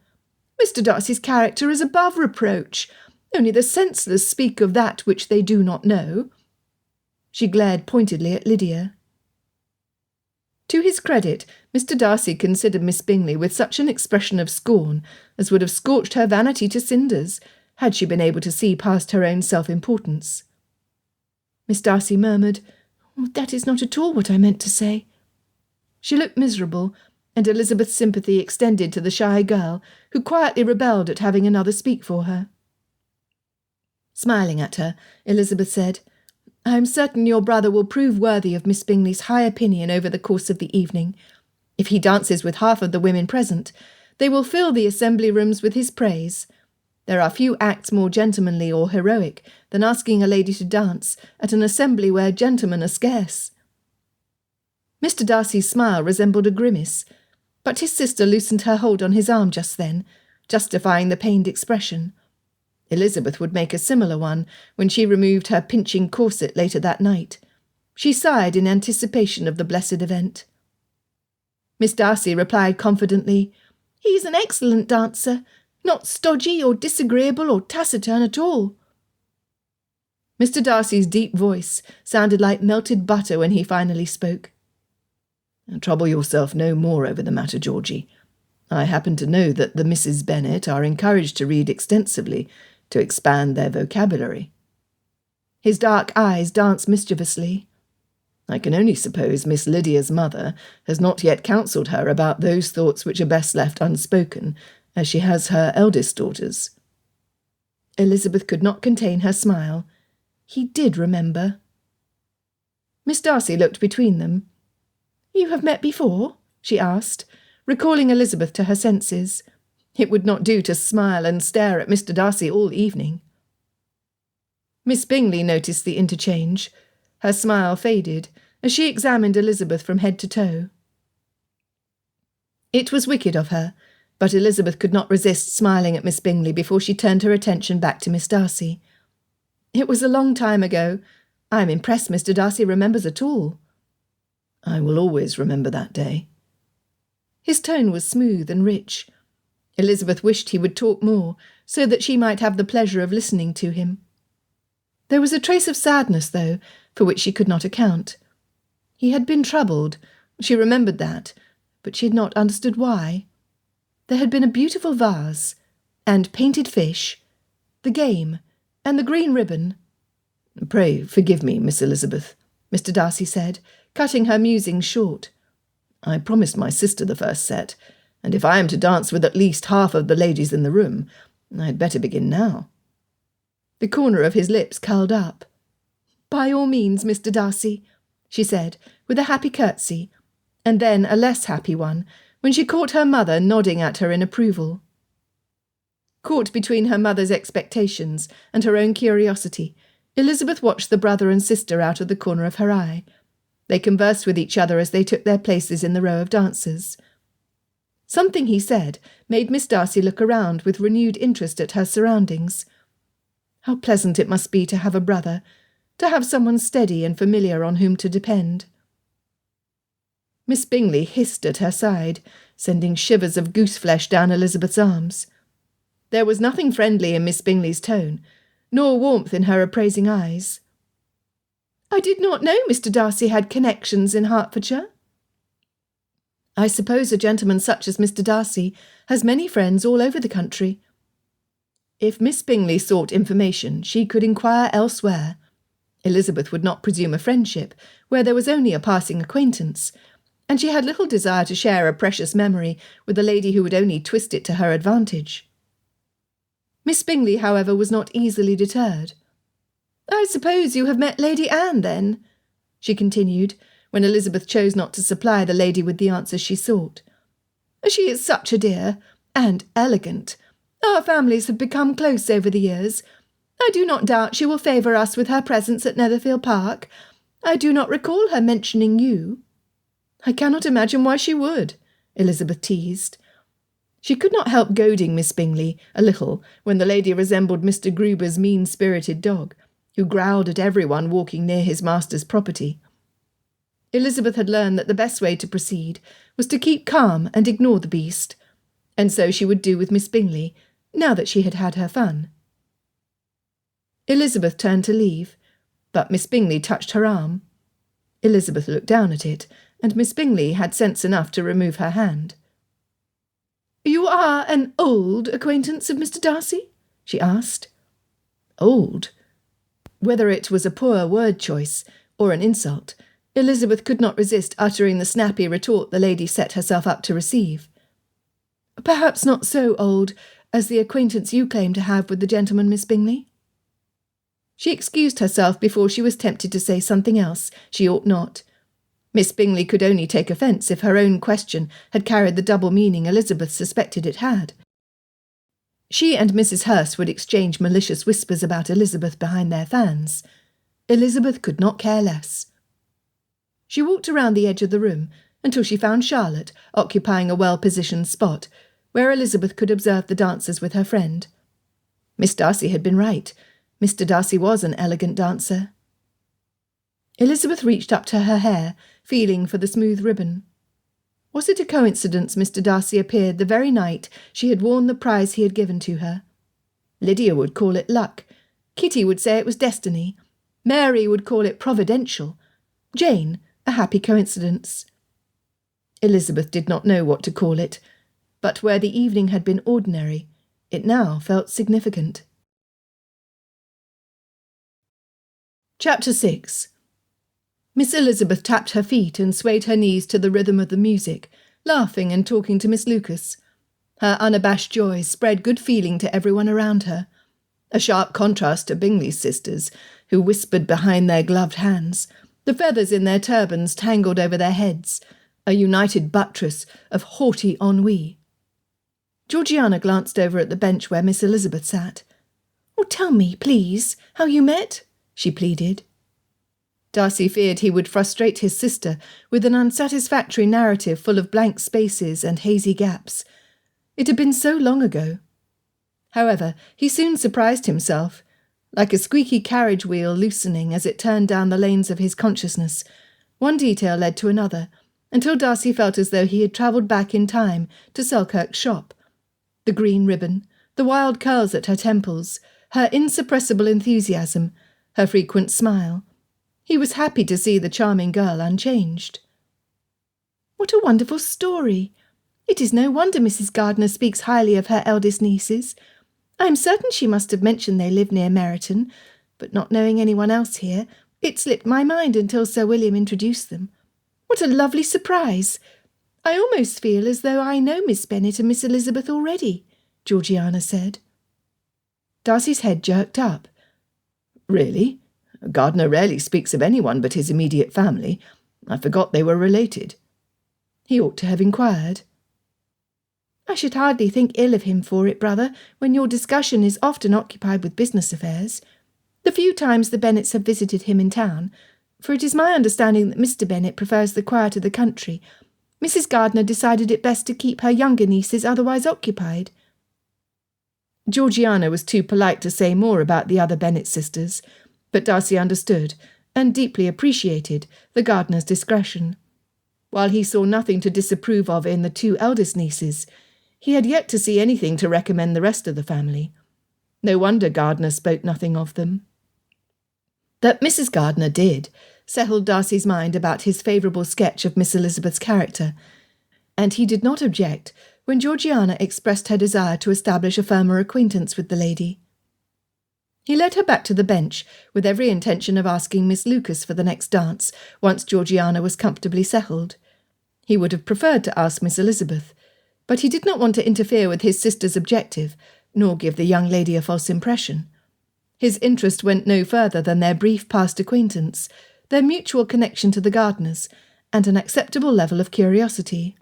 "Mr. Darcy's character is above reproach. Only the senseless speak of that which they do not know." She glared pointedly at Lydia. To his credit, Mr. Darcy considered Miss Bingley with such an expression of scorn as would have scorched her vanity to cinders, had she been able to see past her own self-importance. Miss Darcy murmured, "That is not at all what I meant to say." She looked miserable, and Elizabeth's sympathy extended to the shy girl, who quietly rebelled at having another speak for her. Smiling at her, Elizabeth said, "I am certain your brother will prove worthy of Miss Bingley's high opinion over the course of the evening. If he dances with half of the women present, they will fill the assembly rooms with his praise. There are few acts more gentlemanly or heroic than asking a lady to dance at an assembly where gentlemen are scarce." Mr. Darcy's smile resembled a grimace, but his sister loosened her hold on his arm just then, justifying the pained expression. Elizabeth would make a similar one when she removed her pinching corset later that night. She sighed in anticipation of the blessed event. Miss Darcy replied confidently, "He is an excellent dancer, not stodgy or disagreeable or taciturn at all." Mr. Darcy's deep voice sounded like melted butter when he finally spoke. "Trouble yourself no more over the matter, Georgie. I happen to know that the Misses Bennet are encouraged to read extensively to expand their vocabulary." His dark eyes danced mischievously. "I can only suppose Miss Lydia's mother has not yet counselled her about those thoughts which are best left unspoken, as she has her eldest daughters." Elizabeth could not contain her smile. He did remember. Miss Darcy looked between them. "You have met before?" she asked, recalling Elizabeth to her senses. It would not do to smile and stare at Mr. Darcy all evening. Miss Bingley noticed the interchange. Her smile faded as she examined Elizabeth from head to toe. It was wicked of her, but Elizabeth could not resist smiling at Miss Bingley before she turned her attention back to Miss Darcy. "It was a long time ago. I am impressed Mr. Darcy remembers at all." "I will always remember that day." His tone was smooth and rich. Elizabeth wished he would talk more, so that she might have the pleasure of listening to him. There was a trace of sadness, though, for which she could not account. He had been troubled, she remembered that, but she had not understood why. There had been a beautiful vase, and painted fish, the game, and the green ribbon. "Pray forgive me, Miss Elizabeth," Mr. Darcy said, cutting her musings short. "I promised my sister the first set, and if I am to dance with at least half of the ladies in the room, I had better begin now." The corner of his lips curled up. "By all means, Mr. Darcy," she said, with a happy curtsy, and then a less happy one, when she caught her mother nodding at her in approval. Caught between her mother's expectations and her own curiosity, Elizabeth watched the brother and sister out of the corner of her eye. They conversed with each other as they took their places in the row of dancers. Something he said made Miss Darcy look around with renewed interest at her surroundings. How pleasant it must be to have a brother, to have someone steady and familiar on whom to depend. Miss Bingley hissed at her side, sending shivers of goose-flesh down Elizabeth's arms. There was nothing friendly in Miss Bingley's tone, nor warmth in her appraising eyes. "I did not know Mr. Darcy had connections in Hertfordshire." "I suppose a gentleman such as Mr. Darcy has many friends all over the country." If Miss Bingley sought information, she could inquire elsewhere. Elizabeth would not presume a friendship where there was only a passing acquaintance, and she had little desire to share a precious memory with a lady who would only twist it to her advantage. Miss Bingley, however, was not easily deterred. "I suppose you have met Lady Anne, then?" she continued, when Elizabeth chose not to supply the lady with the answers she sought. "She is such a dear, and elegant. Our families have become close over the years. I do not doubt she will favour us with her presence at Netherfield Park. I do not recall her mentioning you." "I cannot imagine why she would," Elizabeth teased. She could not help goading Miss Bingley a little when the lady resembled Mr. Gruber's mean-spirited dog, who growled at everyone walking near his master's property. Elizabeth had learned that the best way to proceed was to keep calm and ignore the beast, and so she would do with Miss Bingley, now that she had had her fun. Elizabeth turned to leave, but Miss Bingley touched her arm. Elizabeth looked down at it, and Miss Bingley had sense enough to remove her hand. "You are an old acquaintance of Mr. Darcy?" she asked. Old? Whether it was a poor word choice or an insult, Elizabeth could not resist uttering the snappy retort the lady set herself up to receive. "Perhaps not so old as the acquaintance you claim to have with the gentleman, Miss Bingley." She excused herself before she was tempted to say something else she ought not. Miss Bingley could only take offence if her own question had carried the double meaning Elizabeth suspected it had. She and Mrs. Hurst would exchange malicious whispers about Elizabeth behind their fans. Elizabeth could not care less. She walked around the edge of the room until she found Charlotte occupying a well-positioned spot where Elizabeth could observe the dancers with her friend. Miss Darcy had been right. Mr. Darcy was an elegant dancer. Elizabeth reached up to her hair, feeling for the smooth ribbon. Was it a coincidence Mr. Darcy appeared the very night she had worn the prize he had given to her? Lydia would call it luck. Kitty would say it was destiny. Mary would call it providential. Jane, a happy coincidence. Elizabeth did not know what to call it, but where the evening had been ordinary, it now felt significant. Chapter 6. Miss Elizabeth tapped her feet and swayed her knees to the rhythm of the music, laughing and talking to Miss Lucas. Her unabashed joy spread good feeling to everyone around her, a sharp contrast to Bingley's sisters, who whispered behind their gloved hands, the feathers in their turbans tangled over their heads, a united buttress of haughty ennui. Georgiana glanced over at the bench where Miss Elizabeth sat. "Oh, tell me, please, how you met," she pleaded. Darcy feared he would frustrate his sister with an unsatisfactory narrative full of blank spaces and hazy gaps. It had been so long ago. However, he soon surprised himself. Like a squeaky carriage wheel loosening as it turned down the lanes of his consciousness, one detail led to another, until Darcy felt as though he had travelled back in time to Selkirk's shop. The green ribbon, the wild curls at her temples, her insuppressible enthusiasm, her frequent smile. He was happy to see the charming girl unchanged. "What a wonderful story! It is no wonder Mrs. Gardiner speaks highly of her eldest nieces. I am certain she must have mentioned they live near Meryton, but not knowing anyone else here, it slipped my mind until Sir William introduced them. What a lovely surprise! I almost feel as though I know Miss Bennet and Miss Elizabeth already," Georgiana said. Darcy's head jerked up,
Really? Gardner rarely speaks of anyone but his immediate family. I forgot they were related.
He ought to have inquired. I should hardly think ill of him for it, brother, when your discussion is often occupied with business affairs. The few times the Bennets have visited him in town, for it is my understanding that Mr. Bennet prefers the quiet of the country, Mrs. Gardner decided it best to keep her younger nieces otherwise occupied. Georgiana was too polite to say more about the other Bennet sisters, but Darcy understood and deeply appreciated the gardener's discretion. While he saw nothing to disapprove of in the two eldest nieces, he had yet to see anything to recommend the rest of the family. No wonder Gardner spoke nothing of them. That Mrs. Gardner did settled Darcy's mind about his favourable sketch of Miss Elizabeth's character, and he did not object when Georgiana expressed her desire to establish a firmer acquaintance with the lady. He led her back to the bench, with every intention of asking Miss Lucas for the next dance, once Georgiana was comfortably settled. He would have preferred to ask Miss Elizabeth, but he did not want to interfere with his sister's objective, nor give the young lady a false impression. His interest went no further than their brief past acquaintance, their mutual connection to the Gardners, and an acceptable level of curiosity.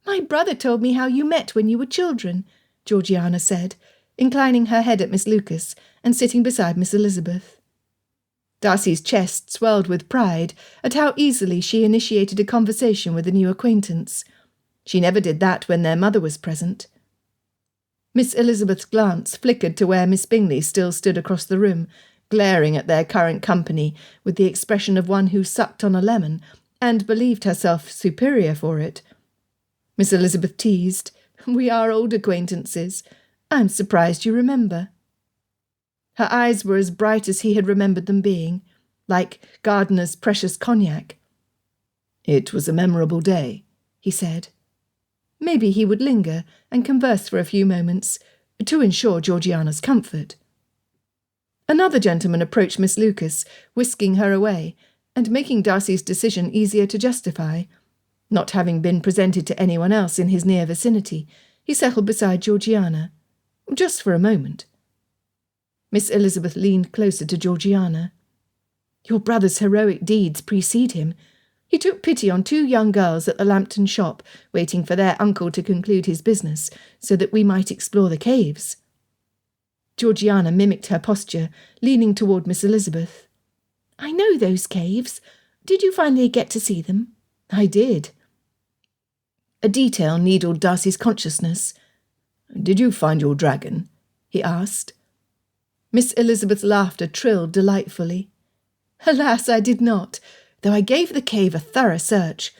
"My brother told me how you met when you were children," Georgiana said, inclining her head at Miss Lucas and sitting beside Miss Elizabeth. Darcy's chest swelled with pride at how easily she initiated a conversation with a new acquaintance. She never did that when their mother was present. Miss Elizabeth's glance flickered to where Miss Bingley still stood across the room, glaring at their current company with the expression of one who sucked on a lemon and believed herself superior for it. Miss Elizabeth teased, "We are old acquaintances. I'm surprised you remember." Her eyes were as bright as he had remembered them being, like Gardner's precious cognac. "It was a memorable day," he said. Maybe he would linger and converse for a few moments, to ensure Georgiana's comfort. Another gentleman approached Miss Lucas, whisking her away, and making Darcy's decision easier to justify. Not having been presented to anyone else in his near vicinity, he settled beside Georgiana, just for a moment. Miss Elizabeth leaned closer to Georgiana. "Your brother's heroic deeds precede him. He took pity on two young girls at the Lambton shop, waiting for their uncle to conclude his business, so that we might explore the caves." Georgiana mimicked her posture, leaning toward Miss Elizabeth. "I know those caves. Did you finally get to see them?" "I did." A detail needled Darcy's consciousness. "Did you find your dragon?" he asked. Miss Elizabeth's laughter trilled delightfully. "Alas, I did not, though I gave the cave a thorough search.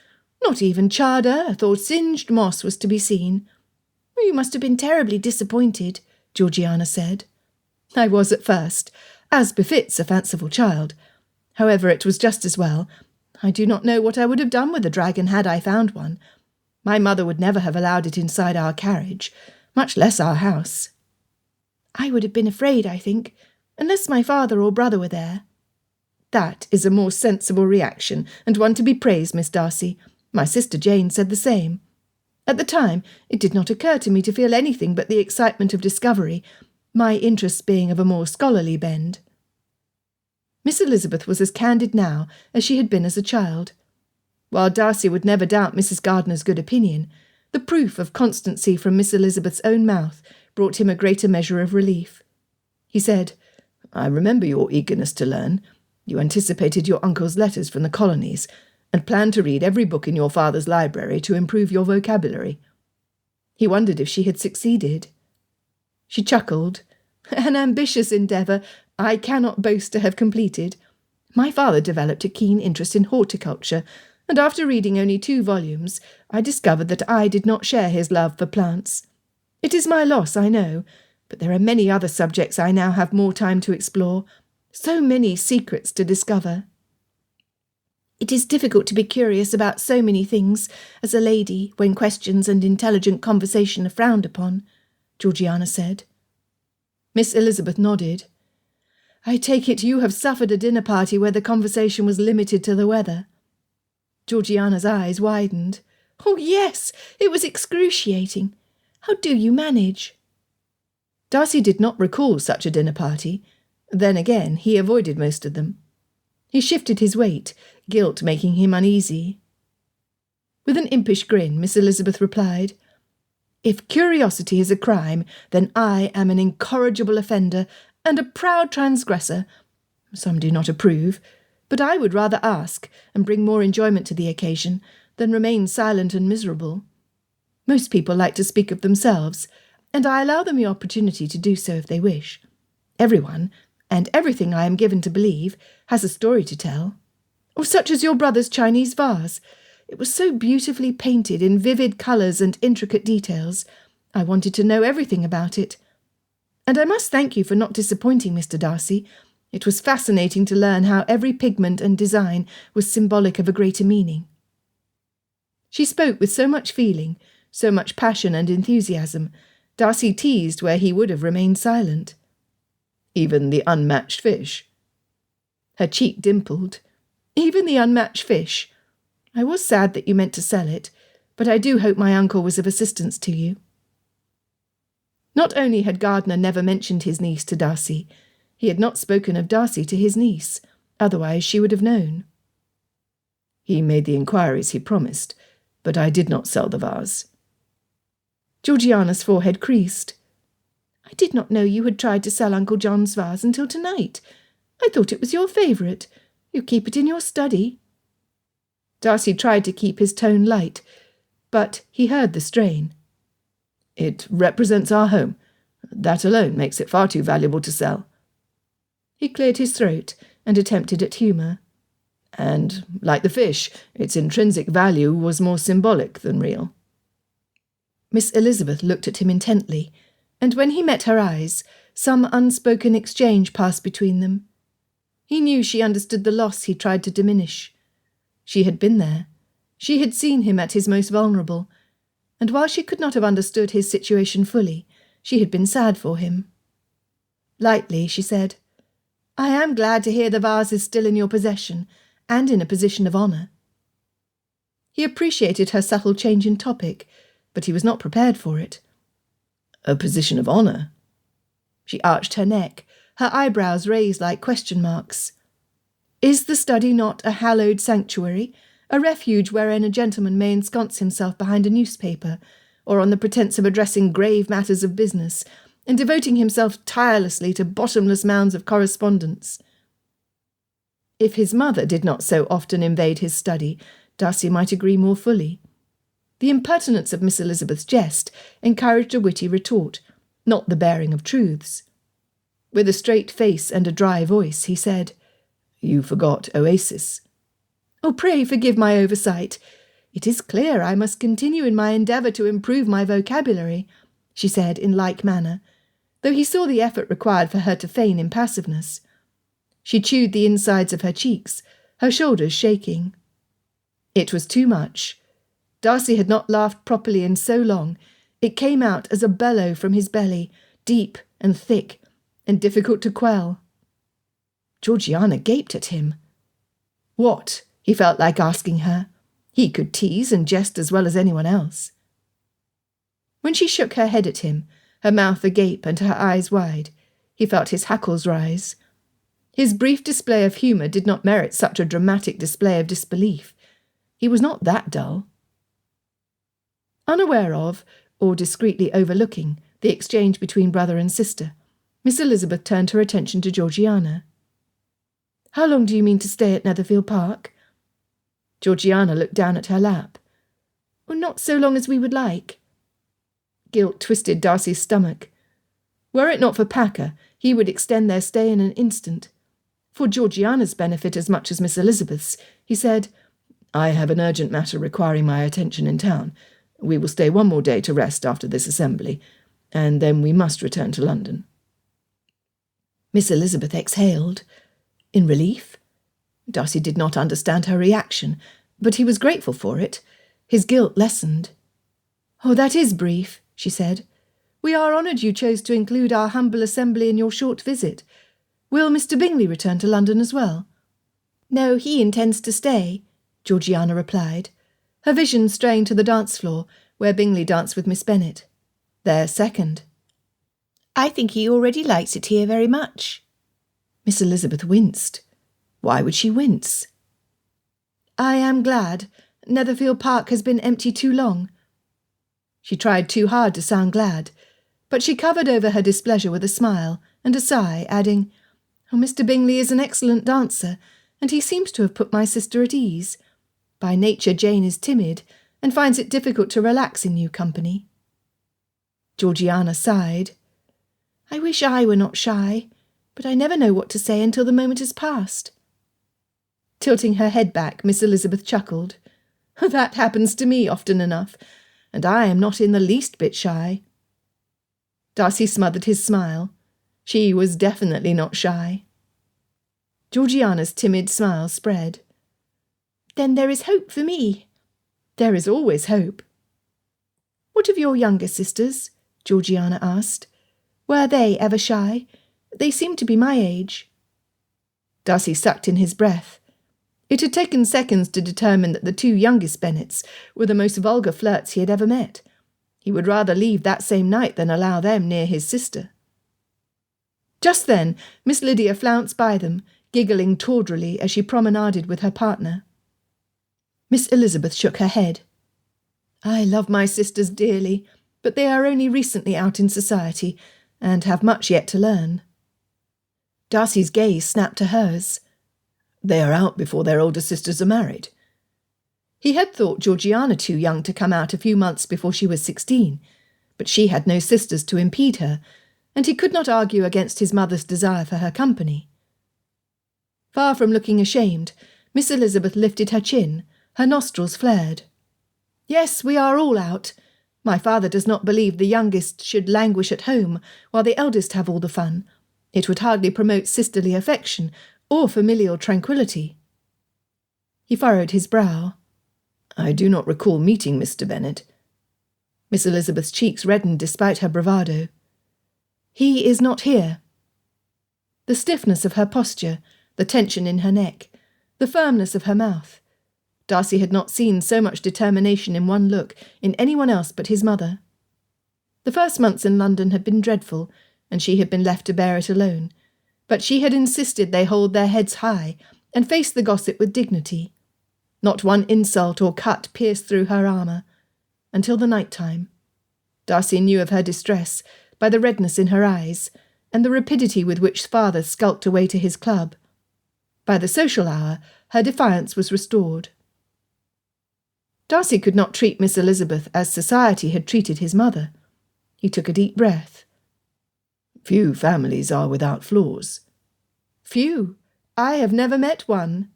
Not even charred earth or singed moss was to be seen." "You must have been terribly disappointed," Georgiana said. "I was at first, as befits a fanciful child. However, it was just as well. I do not know what I would have done with the dragon had I found one. My mother would never have allowed it inside our carriage, much less our house." "I would have been afraid, I think, unless my father or brother were there." "That is a more sensible reaction, and one to be praised, Miss Darcy. My sister Jane said the same. At the time, it did not occur to me to feel anything but the excitement of discovery, my interests being of a more scholarly bend." Miss Elizabeth was as candid now as she had been as a child. While Darcy would never doubt Mrs. Gardner's good opinion, the proof of constancy from Miss Elizabeth's own mouth brought him a greater measure of relief. He said, "I remember your eagerness to learn. You anticipated your uncle's letters from the colonies, and planned to read every book in your father's library to improve your vocabulary." He wondered if she had succeeded. She chuckled. "An ambitious endeavour I cannot boast to have completed. My father developed a keen interest in horticulture, and after reading only 2 volumes, I discovered that I did not share his love for plants. It is my loss, I know, but there are many other subjects I now have more time to explore, so many secrets to discover." "It is difficult to be curious about so many things as a lady when questions and intelligent conversation are frowned upon," Georgiana said. Miss Elizabeth nodded. "I take it you have suffered a dinner party where the conversation was limited to the weather." Georgiana's eyes widened. "Oh, yes, it was excruciating. How do you manage?" Darcy did not recall such a dinner party. Then again, he avoided most of them. He shifted his weight, guilt making him uneasy. With an impish grin, Miss Elizabeth replied, "If curiosity is a crime, then I am an incorrigible offender and a proud transgressor. Some do not approve, but I would rather ask and bring more enjoyment to the occasion than remain silent and miserable. Most people like to speak of themselves, and I allow them the opportunity to do so if they wish. Everyone, and everything I am given to believe, has a story to tell. Or such as your brother's Chinese vase. It was so beautifully painted in vivid colours and intricate details. I wanted to know everything about it. And I must thank you for not disappointing Mr. Darcy. It was fascinating to learn how every pigment and design was symbolic of a greater meaning." She spoke with so much feeling, so much passion and enthusiasm, Darcy teased where he would have remained silent. "Even the unmatched fish?" Her cheek dimpled. "Even the unmatched fish. I was sad that you meant to sell it, but I do hope my uncle was of assistance to you." Not only had Gardiner never mentioned his niece to Darcy, he had not spoken of Darcy to his niece, otherwise she would have known. "He made the inquiries he promised, but I did not sell the vase." Georgiana's forehead creased. "I did not know you had tried to sell Uncle John's vase until tonight. I thought it was your favourite. You keep it in your study." Darcy tried to keep his tone light, but he heard the strain. "It represents our home. That alone makes it far too valuable to sell." He cleared his throat and attempted at humour. "And, like the fish, its intrinsic value was more symbolic than real." Miss Elizabeth looked at him intently, and when he met her eyes, some unspoken exchange passed between them. He knew she understood the loss he tried to diminish. She had been there. She had seen him at his most vulnerable, and while she could not have understood his situation fully, she had been sad for him. Lightly, she said, "I am glad to hear the vase is still in your possession, and in a position of honour." He appreciated her subtle change in topic, but he was not prepared for it. "A position of honour?" She arched her neck, her eyebrows raised like question marks. "Is the study not a hallowed sanctuary, a refuge wherein a gentleman may ensconce himself behind a newspaper, or on the pretence of addressing grave matters of business, and devoting himself tirelessly to bottomless mounds of correspondence?" If his mother did not so often invade his study, Darcy might agree more fully. The impertinence of Miss Elizabeth's jest encouraged a witty retort, not the bearing of truths. With a straight face and a dry voice, he said, "You forgot Oasis." "Oh, pray forgive my oversight. It is clear I must continue in my endeavour to improve my vocabulary," she said in like manner, though he saw the effort required for her to feign impassiveness. She chewed the insides of her cheeks, her shoulders shaking. It was too much. Darcy had not laughed properly in so long. It came out as a bellow from his belly, deep and thick, and difficult to quell. Georgiana gaped at him. What, he felt like asking her. He could tease and jest as well as anyone else. When she shook her head at him, her mouth agape and her eyes wide, he felt his hackles rise. His brief display of humour did not merit such a dramatic display of disbelief. He was not that dull. Unaware of, or discreetly overlooking, the exchange between brother and sister, Miss Elizabeth turned her attention to Georgiana. "How long do you mean to stay at Netherfield Park?" Georgiana looked down at her lap. "Not so long as we would like." Guilt twisted Darcy's stomach. Were it not for Packer, he would extend their stay in an instant. For Georgiana's benefit as much as Miss Elizabeth's, he said, "I have an urgent matter requiring my attention in town. We will stay one more day to rest after this assembly, and then we must return to London." Miss Elizabeth exhaled. In relief? Darcy did not understand her reaction, but he was grateful for it. His guilt lessened. "Oh, that is brief," she said. "We are honoured you chose to include our humble assembly in your short visit. Will Mr. Bingley return to London as well?" "No, he intends to stay," Georgiana replied, her vision straying to the dance floor, where Bingley danced with Miss Bennet. Their second. "I think he already likes it here very much." Miss Elizabeth winced. Why would she wince? "I am glad. Netherfield Park has been empty too long." She tried too hard to sound glad, but she covered over her displeasure with a smile and a sigh, adding, "Oh, Mr. Bingley is an excellent dancer, and he seems to have put my sister at ease. By nature Jane is timid, and finds it difficult to relax in new company." Georgiana sighed. "I wish I were not shy, but I never know what to say until the moment has passed." Tilting her head back, Miss Elizabeth chuckled. "That happens to me often enough, and I am not in the least bit shy." Darcy smothered his smile. She was definitely not shy. Georgiana's timid smile spread. "Then there is hope for me." "There is always hope." "What of your younger sisters?" Georgiana asked. "Were they ever shy? They seem to be my age." Darcy sucked in his breath. It had taken seconds to determine that the two youngest Bennets were the most vulgar flirts he had ever met. He would rather leave that same night than allow them near his sister. Just then, Miss Lydia flounced by them, giggling tawdrily as she promenaded with her partner. Miss Elizabeth shook her head. "I love my sisters dearly, but they are only recently out in society, and have much yet to learn." Darcy's gaze snapped to hers. "They are out before their older sisters are married." He had thought Georgiana too young to come out a few months before she was 16, but she had no sisters to impede her, and he could not argue against his mother's desire for her company. Far from looking ashamed, Miss Elizabeth lifted her chin, her nostrils flared. "Yes, we are all out. My father does not believe the youngest should languish at home while the eldest have all the fun. It would hardly promote sisterly affection or familial tranquillity." He furrowed his brow. "I do not recall meeting Mr. Bennet." Miss Elizabeth's cheeks reddened despite her bravado. "He is not here." The stiffness of her posture, the tension in her neck, the firmness of her mouth. Darcy had not seen so much determination in one look in anyone else but his mother. The first months in London had been dreadful, and she had been left to bear it alone, but she had insisted they hold their heads high and face the gossip with dignity. Not one insult or cut pierced through her armour, until the night time. Darcy knew of her distress by the redness in her eyes and the rapidity with which father skulked away to his club. By the social hour, her defiance was restored. Darcy could not treat Miss Elizabeth as society had treated his mother. He took a deep breath. "Few families are without flaws." "Few. I have never met one."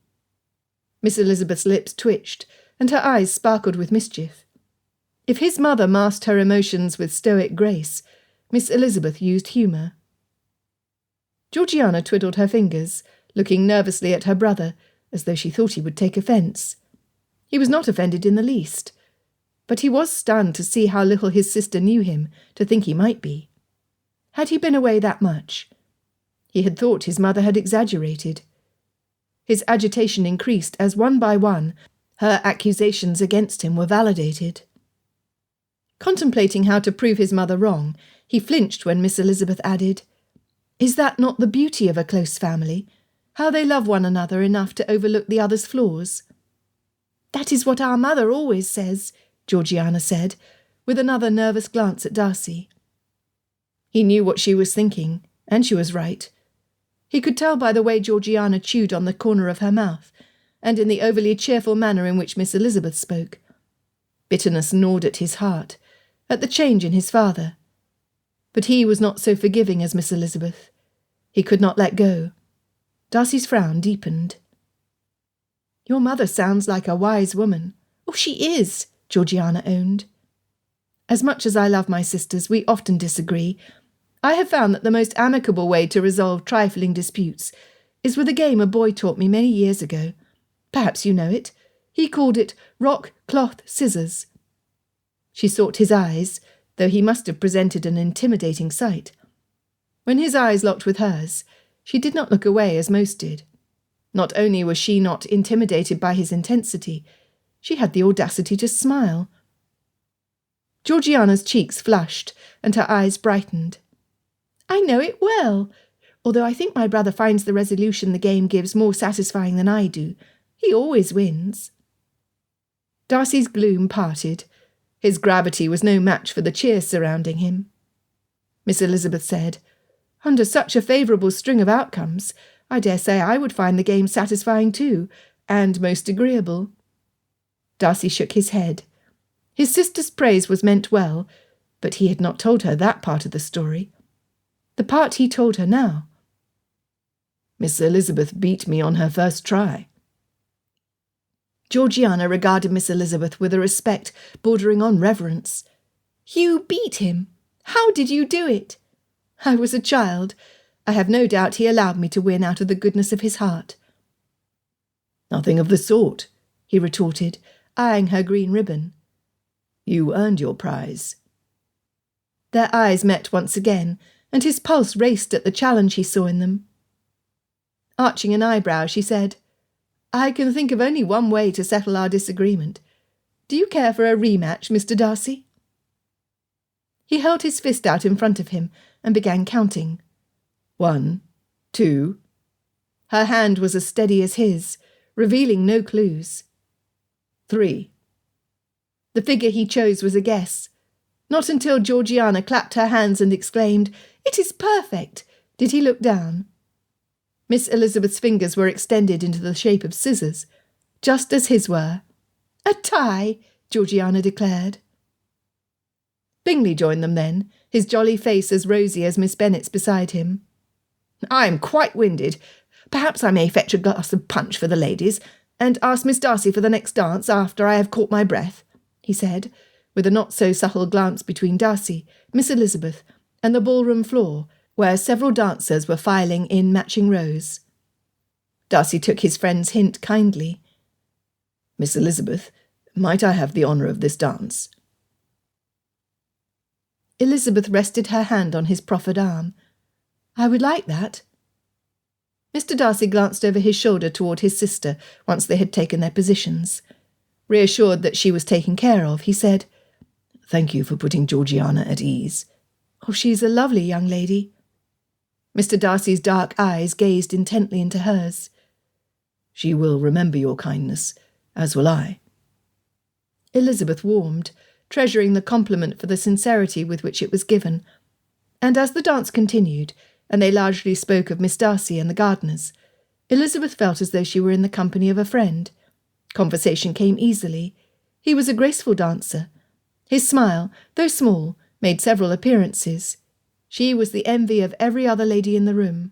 Miss Elizabeth's lips twitched, and her eyes sparkled with mischief. If his mother masked her emotions with stoic grace, Miss Elizabeth used humour. Georgiana twiddled her fingers, looking nervously at her brother, as though she thought he would take offence. He was not offended in the least, but he was stunned to see how little his sister knew him to think he might be. Had he been away that much? He had thought his mother had exaggerated. His agitation increased as one by one her accusations against him were validated. Contemplating how to prove his mother wrong, he flinched when Miss Elizabeth added, "Is that not the beauty of a close family? How they love one another enough to overlook the other's flaws?" "That is what our mother always says," Georgiana said, with another nervous glance at Darcy. He knew what she was thinking, and she was right. He could tell by the way Georgiana chewed on the corner of her mouth, and in the overly cheerful manner in which Miss Elizabeth spoke. Bitterness gnawed at his heart, at the change in his father. But he was not so forgiving as Miss Elizabeth. He could not let go. Darcy's frown deepened. "Your mother sounds like a wise woman." "Oh, she is," Georgiana owned. "As much as I love my sisters, we often disagree. I have found that the most amicable way to resolve trifling disputes is with a game a boy taught me many years ago. Perhaps you know it. He called it rock, cloth, scissors." She sought his eyes, though he must have presented an intimidating sight. When his eyes locked with hers, she did not look away as most did. Not only was she not intimidated by his intensity, she had the audacity to smile. Georgiana's cheeks flushed, and her eyes brightened. "I know it well. although I think my brother finds the resolution the game gives more satisfying than I do. He always wins." Darcy's gloom parted. His gravity was no match for the cheer surrounding him. Miss Elizabeth said, "Under such a favourable string of outcomes, I dare say I would find the game satisfying too, and most agreeable." Darcy shook his head. His sister's praise was meant well, but he had not told her that part of the story. The part he told her now.
"Miss Elizabeth beat me on her first try."
Georgiana regarded Miss Elizabeth with a respect bordering on reverence. "You beat him? How did you do it?" "I was a child. I have no doubt he allowed me to win out of the goodness of his heart."
"Nothing of the sort,"
he retorted, eyeing her green ribbon.
"You earned your prize."
Their eyes met once again, and his pulse raced at the challenge he saw in them. Arching an eyebrow, she said, "I can think of only one way to settle our disagreement. Do you care for a rematch, Mr. Darcy?" He held his fist out in front of him and began counting.
1, 2.
Her hand was as steady as his, revealing no clues.
3.
The figure he chose was a guess. Not until Georgiana clapped her hands and exclaimed, "It is perfect!" did he look down. Miss Elizabeth's fingers were extended into the shape of scissors, just as his were. "A tie!" Georgiana declared. Bingley joined them then, his jolly face as rosy as Miss Bennet's beside him. "I am quite winded. Perhaps I may fetch a glass of punch for the ladies, and ask Miss Darcy for the next dance after I have caught my breath," he said, with a not-so-subtle glance between Darcy, Miss Elizabeth, and the ballroom floor, where several dancers were filing in matching rows. Darcy took his friend's hint kindly.
"Miss Elizabeth, might I have the honour of this dance?"
Elizabeth rested her hand on his proffered arm. "I would like that." Mr. Darcy glanced over his shoulder toward his sister once they had taken their positions. Reassured that she was taken care of, he said,
"Thank you for putting Georgiana at ease."
"Oh, she's a lovely young lady." Mr. Darcy's dark eyes gazed intently into hers.
"She will remember your kindness, as will I."
Elizabeth warmed, treasuring the compliment for the sincerity with which it was given, and as the dance continued, and they largely spoke of Miss Darcy and the Gardiners, Elizabeth felt as though she were in the company of a friend. Conversation came easily. He was a graceful dancer. His smile, though small, made several appearances. She was the envy of every other lady in the room.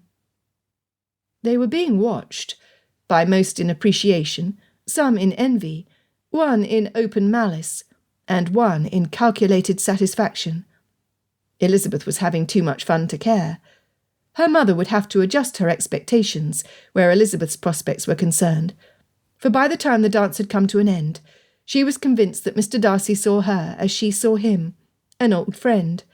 They were being watched, by most in appreciation, some in envy, one in open malice, and one in calculated satisfaction. Elizabeth was having too much fun to care. Her mother would have to adjust her expectations where Elizabeth's prospects were concerned, for by the time the dance had come to an end, she was convinced that Mr. Darcy saw her as she saw him, an old friend.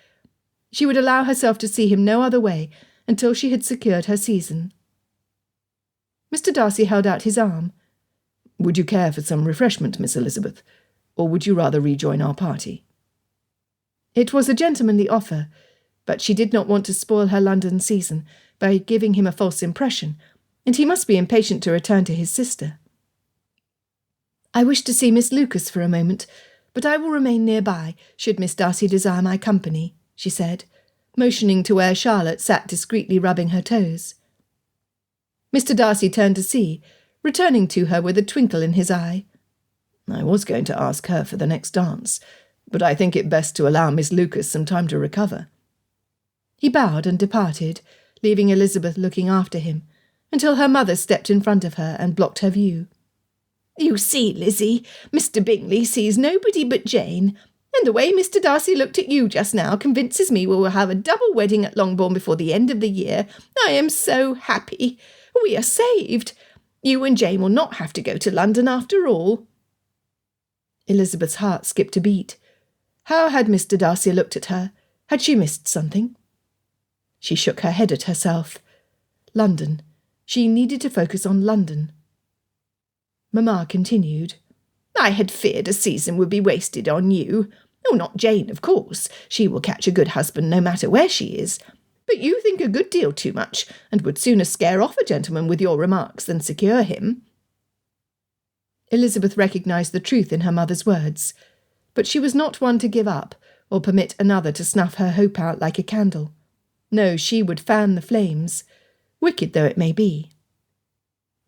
She would allow herself to see him no other way until she had secured her season. Mr. Darcy held out his arm.
"Would you care for some refreshment, Miss Elizabeth, or would you rather rejoin our party?"
It was a gentlemanly offer, but she did not want to spoil her London season by giving him a false impression, and he must be impatient to return to his sister. "I wish to see Miss Lucas for a moment, but I will remain nearby, should Miss Darcy desire my company," she said, motioning to where Charlotte sat discreetly rubbing her toes. Mr. Darcy turned to see, returning to her with a twinkle in his eye.
"I was going to ask her for the next dance, but I think it best to allow Miss Lucas some time to recover."
He bowed and departed, leaving Elizabeth looking after him, until her mother stepped in front of her and blocked her view. "You see, Lizzie, Mr. Bingley sees nobody but Jane, and the way Mr. Darcy looked at you just now convinces me we will have a double wedding at Longbourn before the end of the year. I am so happy. We are saved. You and Jane will not have to go to London after all." Elizabeth's heart skipped a beat. How had Mr. Darcy looked at her? Had she missed something? She shook her head at herself. London. She needed to focus on London. Mamma continued. "I had feared a season would be wasted on you. Oh, not Jane, of course. She will catch a good husband no matter where she is. But you think
think a good deal too much, and would sooner scare off a gentleman with your remarks than secure him." Elizabeth recognised the truth in her mother's words, but she was not one to give up or permit another to snuff her hope out like a candle. No, she would fan the flames, wicked though it may be.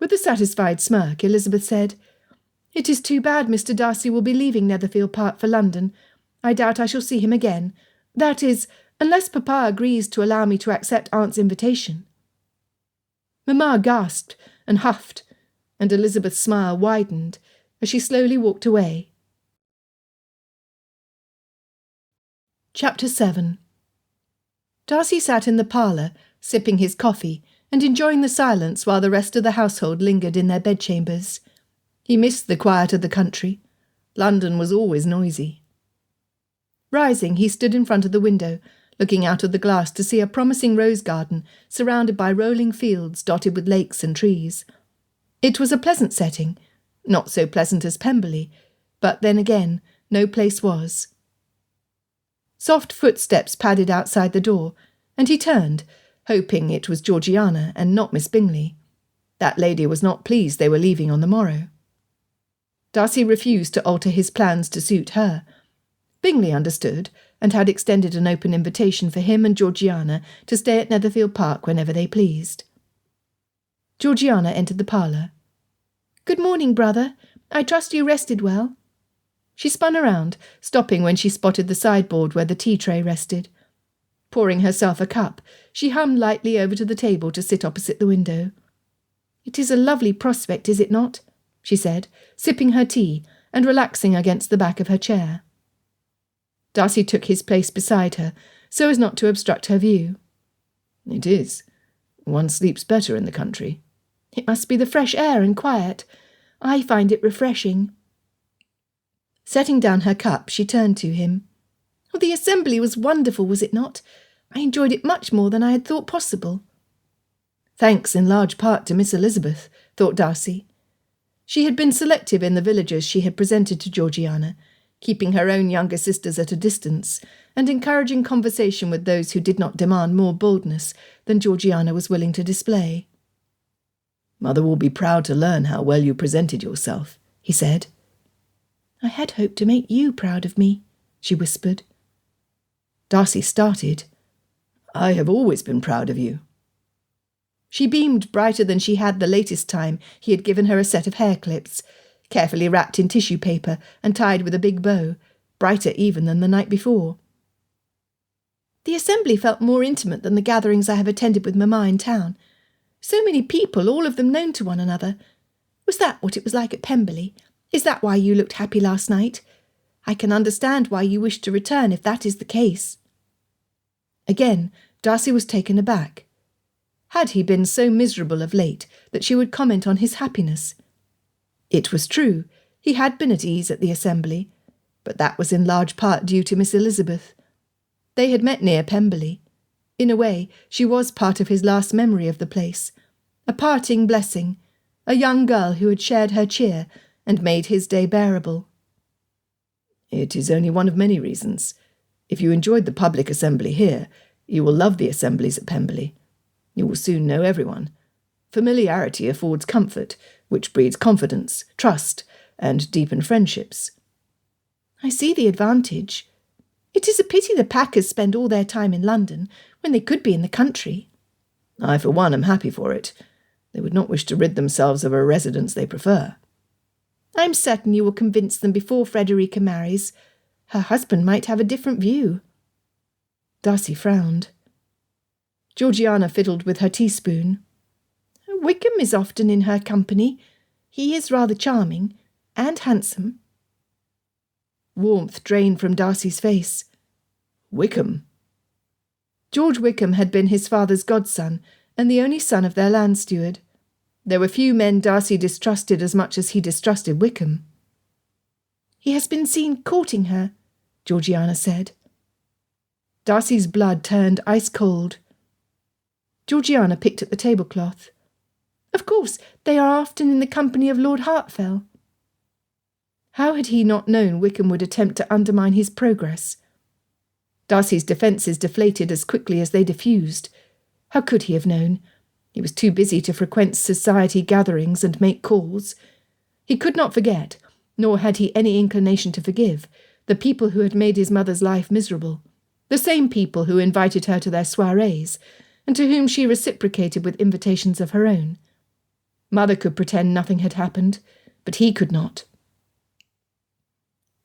With a satisfied smirk, Elizabeth said, "It is too bad Mr. Darcy will be leaving Netherfield Park for London. I doubt I shall see him again. That is, unless Papa agrees to allow me to accept Aunt's invitation." Mamma gasped and huffed, and Elizabeth's smile widened as she slowly walked away. Chapter 7. Darcy sat in the parlour, sipping his coffee and enjoying the silence while the rest of the household lingered in their bedchambers. He missed the quiet of the country. London was always noisy. Rising, he stood in front of the window, looking out of the glass to see a promising rose garden surrounded by rolling fields dotted with lakes and trees. It was a pleasant setting, not so pleasant as Pemberley, but then again, no place was. Soft footsteps padded outside the door, and he turned, hoping it was Georgiana and not Miss Bingley. That lady was not pleased they were leaving on the morrow. Darcy refused to alter his plans to suit her. Bingley understood, and had extended an open invitation for him and Georgiana to stay at Netherfield Park whenever they pleased. Georgiana entered the parlour. "Good morning, brother. I trust you rested well." She spun around, stopping when she spotted the sideboard where the tea-tray rested. Pouring herself a cup, she hummed lightly over to the table to sit opposite the window. "It is a lovely prospect, is it not?" she said, sipping her tea and relaxing against the back of her chair. Darcy took his place beside her, so as not to obstruct her view. "It is. One sleeps better in the country." "It must be the fresh air and quiet. I find it refreshing." Setting down her cup, she turned to him. "Oh, the assembly was wonderful, was it not? I enjoyed it much more than I had thought possible." Thanks in large part to Miss Elizabeth, thought Darcy. She had been selective in the villagers she had presented to Georgiana, keeping her own younger sisters at a distance, and encouraging conversation with those who did not demand more boldness than Georgiana was willing to display. "Mother will be proud to learn how well you presented yourself," he said. "I had hoped to make you proud of me," she whispered. Darcy started. "I have always been proud of you." She beamed brighter than she had the latest time he had given her a set of hair clips, carefully wrapped in tissue paper and tied with a big bow, brighter even than the night before. "The assembly felt more intimate than the gatherings I have attended with Mamma in town. So many people, all of them known to one another. Was that what it was like at Pemberley? Is that why you looked happy last night? I can understand why you wish to return if that is the case." Again, Darcy was taken aback. Had he been so miserable of late that she would comment on his happiness? It was true, he had been at ease at the assembly, but that was in large part due to Miss Elizabeth. They had met near Pemberley. In a way, she was part of his last memory of the place, a parting blessing, a young girl who had shared her cheer and made his day bearable. "It is only one of many reasons. If you enjoyed the public assembly here, you will love the assemblies at Pemberley. You will soon know everyone. Familiarity affords comfort, which breeds confidence, trust, and deepened friendships." "I see the advantage. It is a pity the Packers spend all their time in London when they could be in the country." "I, for one, am happy for it. They would not wish to rid themselves of a residence they prefer." "I'm certain you will convince them before Frederica marries. Her husband might have a different view." Darcy frowned. Georgiana fiddled with her teaspoon. "Wickham is often in her company. He is rather charming and handsome." Warmth drained from Darcy's face. "Wickham?" George Wickham had been his father's godson and the only son of their land steward. There were few men Darcy distrusted as much as he distrusted Wickham. "He has been seen courting her," Georgiana said. Darcy's blood turned ice-cold. Georgiana picked at the tablecloth. "Of course, they are often in the company of Lord Hertford." How had he not known Wickham would attempt to undermine his progress? Darcy's defences deflated as quickly as they diffused.
How could he have known? He was too busy to frequent society gatherings and make calls. He could not forget, nor had he any inclination to forgive, the people who had made his mother's life miserable, the same people who invited her to their soirees, and to whom she reciprocated with invitations of her own. Mother could pretend nothing had happened, but he could not.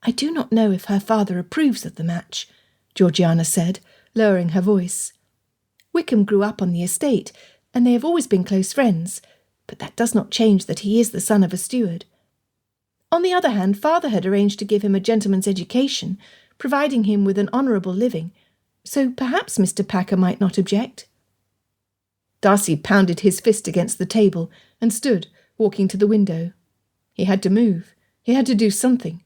"I do not know if her father approves of the match," Georgiana said, lowering her voice. "Wickham grew up on the estate, and they have always been close friends, but that does not change that he is the son of a steward. On the other hand, father had arranged to give him a gentleman's education, providing him with an honourable living, so perhaps Mr. Packer might not object." Darcy pounded his fist against the table and stood, walking to the window. He had to move. He had to do something.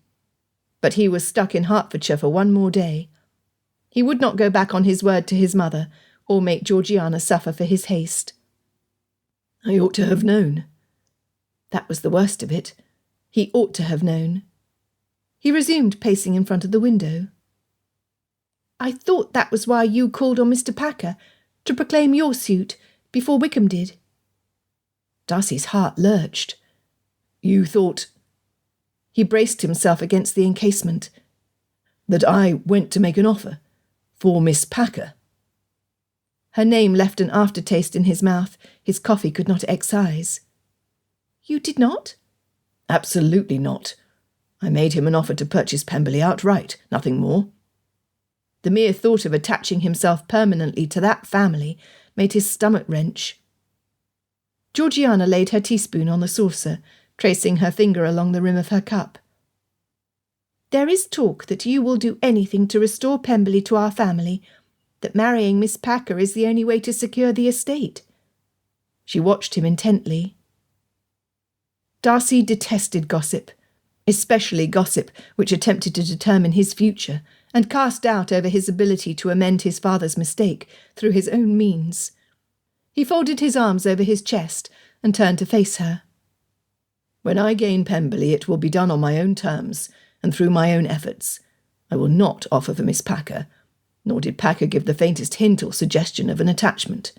But he was stuck in Hertfordshire for one more day. He would not go back on his word to his mother, or make Georgiana suffer for his haste.
"I ought to have known."
That was the worst of it. He ought to have known. He resumed pacing in front of the window. "I thought that was why you called on Mr. Packer, to proclaim your suit, before Wickham did."
Darcy's heart lurched. "You thought—"
He braced himself against the encasement.
"That I went to make an offer? For Miss Packer?"
Her name left an aftertaste in his mouth his coffee could not excise. "You did not?"
"Absolutely not. I made him an offer to purchase Pemberley outright, nothing more."
The mere thought of attaching himself permanently to that family made his stomach wrench. Georgiana laid her teaspoon on the saucer, tracing her finger along the rim of her cup. "There is talk that you will do anything to restore Pemberley to our family, that marrying Miss Packer is the only way to secure the estate." She watched him intently. Darcy detested gossip, especially gossip which attempted to determine his future and cast doubt over his ability to amend his father's mistake through his own means. He folded his arms over his chest and turned to face her.
"When I gain Pemberley, it will be done on my own terms and through my own efforts. I will not offer for Miss Packer, nor did Packer give the faintest hint or suggestion of an attachment."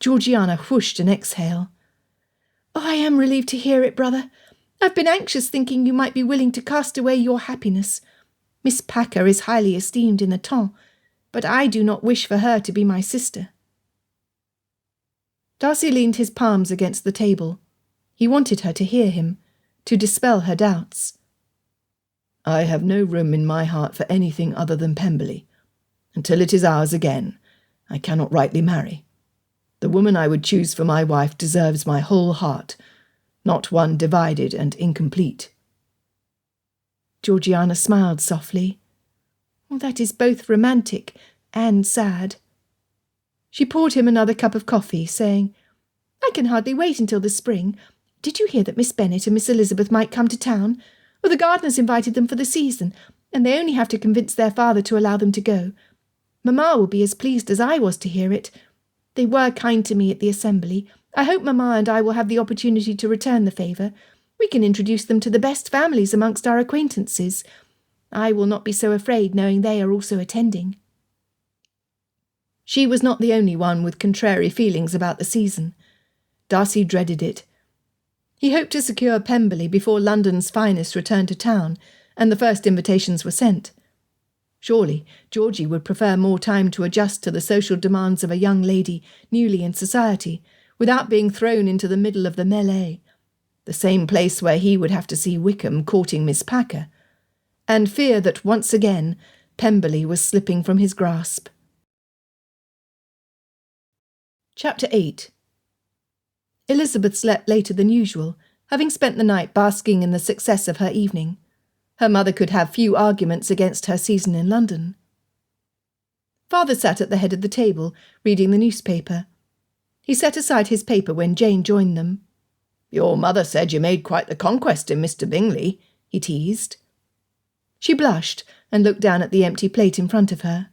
Georgiana whooshed an exhale. "Oh, I am relieved to hear it, brother. I've been anxious thinking you might be willing to cast away your happiness. Miss Packer is highly esteemed in the temps, but I do not wish for her to be my sister." Darcy leaned his palms against the table. He wanted her to hear him, to dispel her doubts.
"I have no room in my heart for anything other than Pemberley. Until it is ours again, I cannot rightly marry. The woman I would choose for my wife deserves my whole heart, not one divided and incomplete."
Georgiana smiled softly. "Well, that is both romantic and sad." She poured him another cup of coffee, saying, "I can hardly wait until the spring. Did you hear that Miss Bennet and Miss Elizabeth might come to town? Well, the gardeners invited them for the season, and they only have to convince their father to allow them to go. Mamma will be as pleased as I was to hear it. They were kind to me at the assembly. I hope Mamma and I will have the opportunity to return the favour. We can introduce them to the best families amongst our acquaintances. I will not be so afraid knowing they are also attending." She was not the only one with contrary feelings about the season. Darcy dreaded it. He hoped to secure Pemberley before London's finest returned to town, and the first invitations were sent. Surely Georgie would prefer more time to adjust to the social demands of a young lady newly in society, without being thrown into the middle of the mêlée, the same place where he would have to see Wickham courting Miss Packer, and fear that once again Pemberley was slipping from his grasp. Chapter 8. Elizabeth slept later than usual, having spent the night basking in the success of her evening. Her mother could have few arguments against her season in London. Father sat at the head of the table, reading the newspaper. He set aside his paper when Jane joined them.
"Your mother said you made quite the conquest in Mr. Bingley," he teased.
She blushed and looked down at the empty plate in front of her.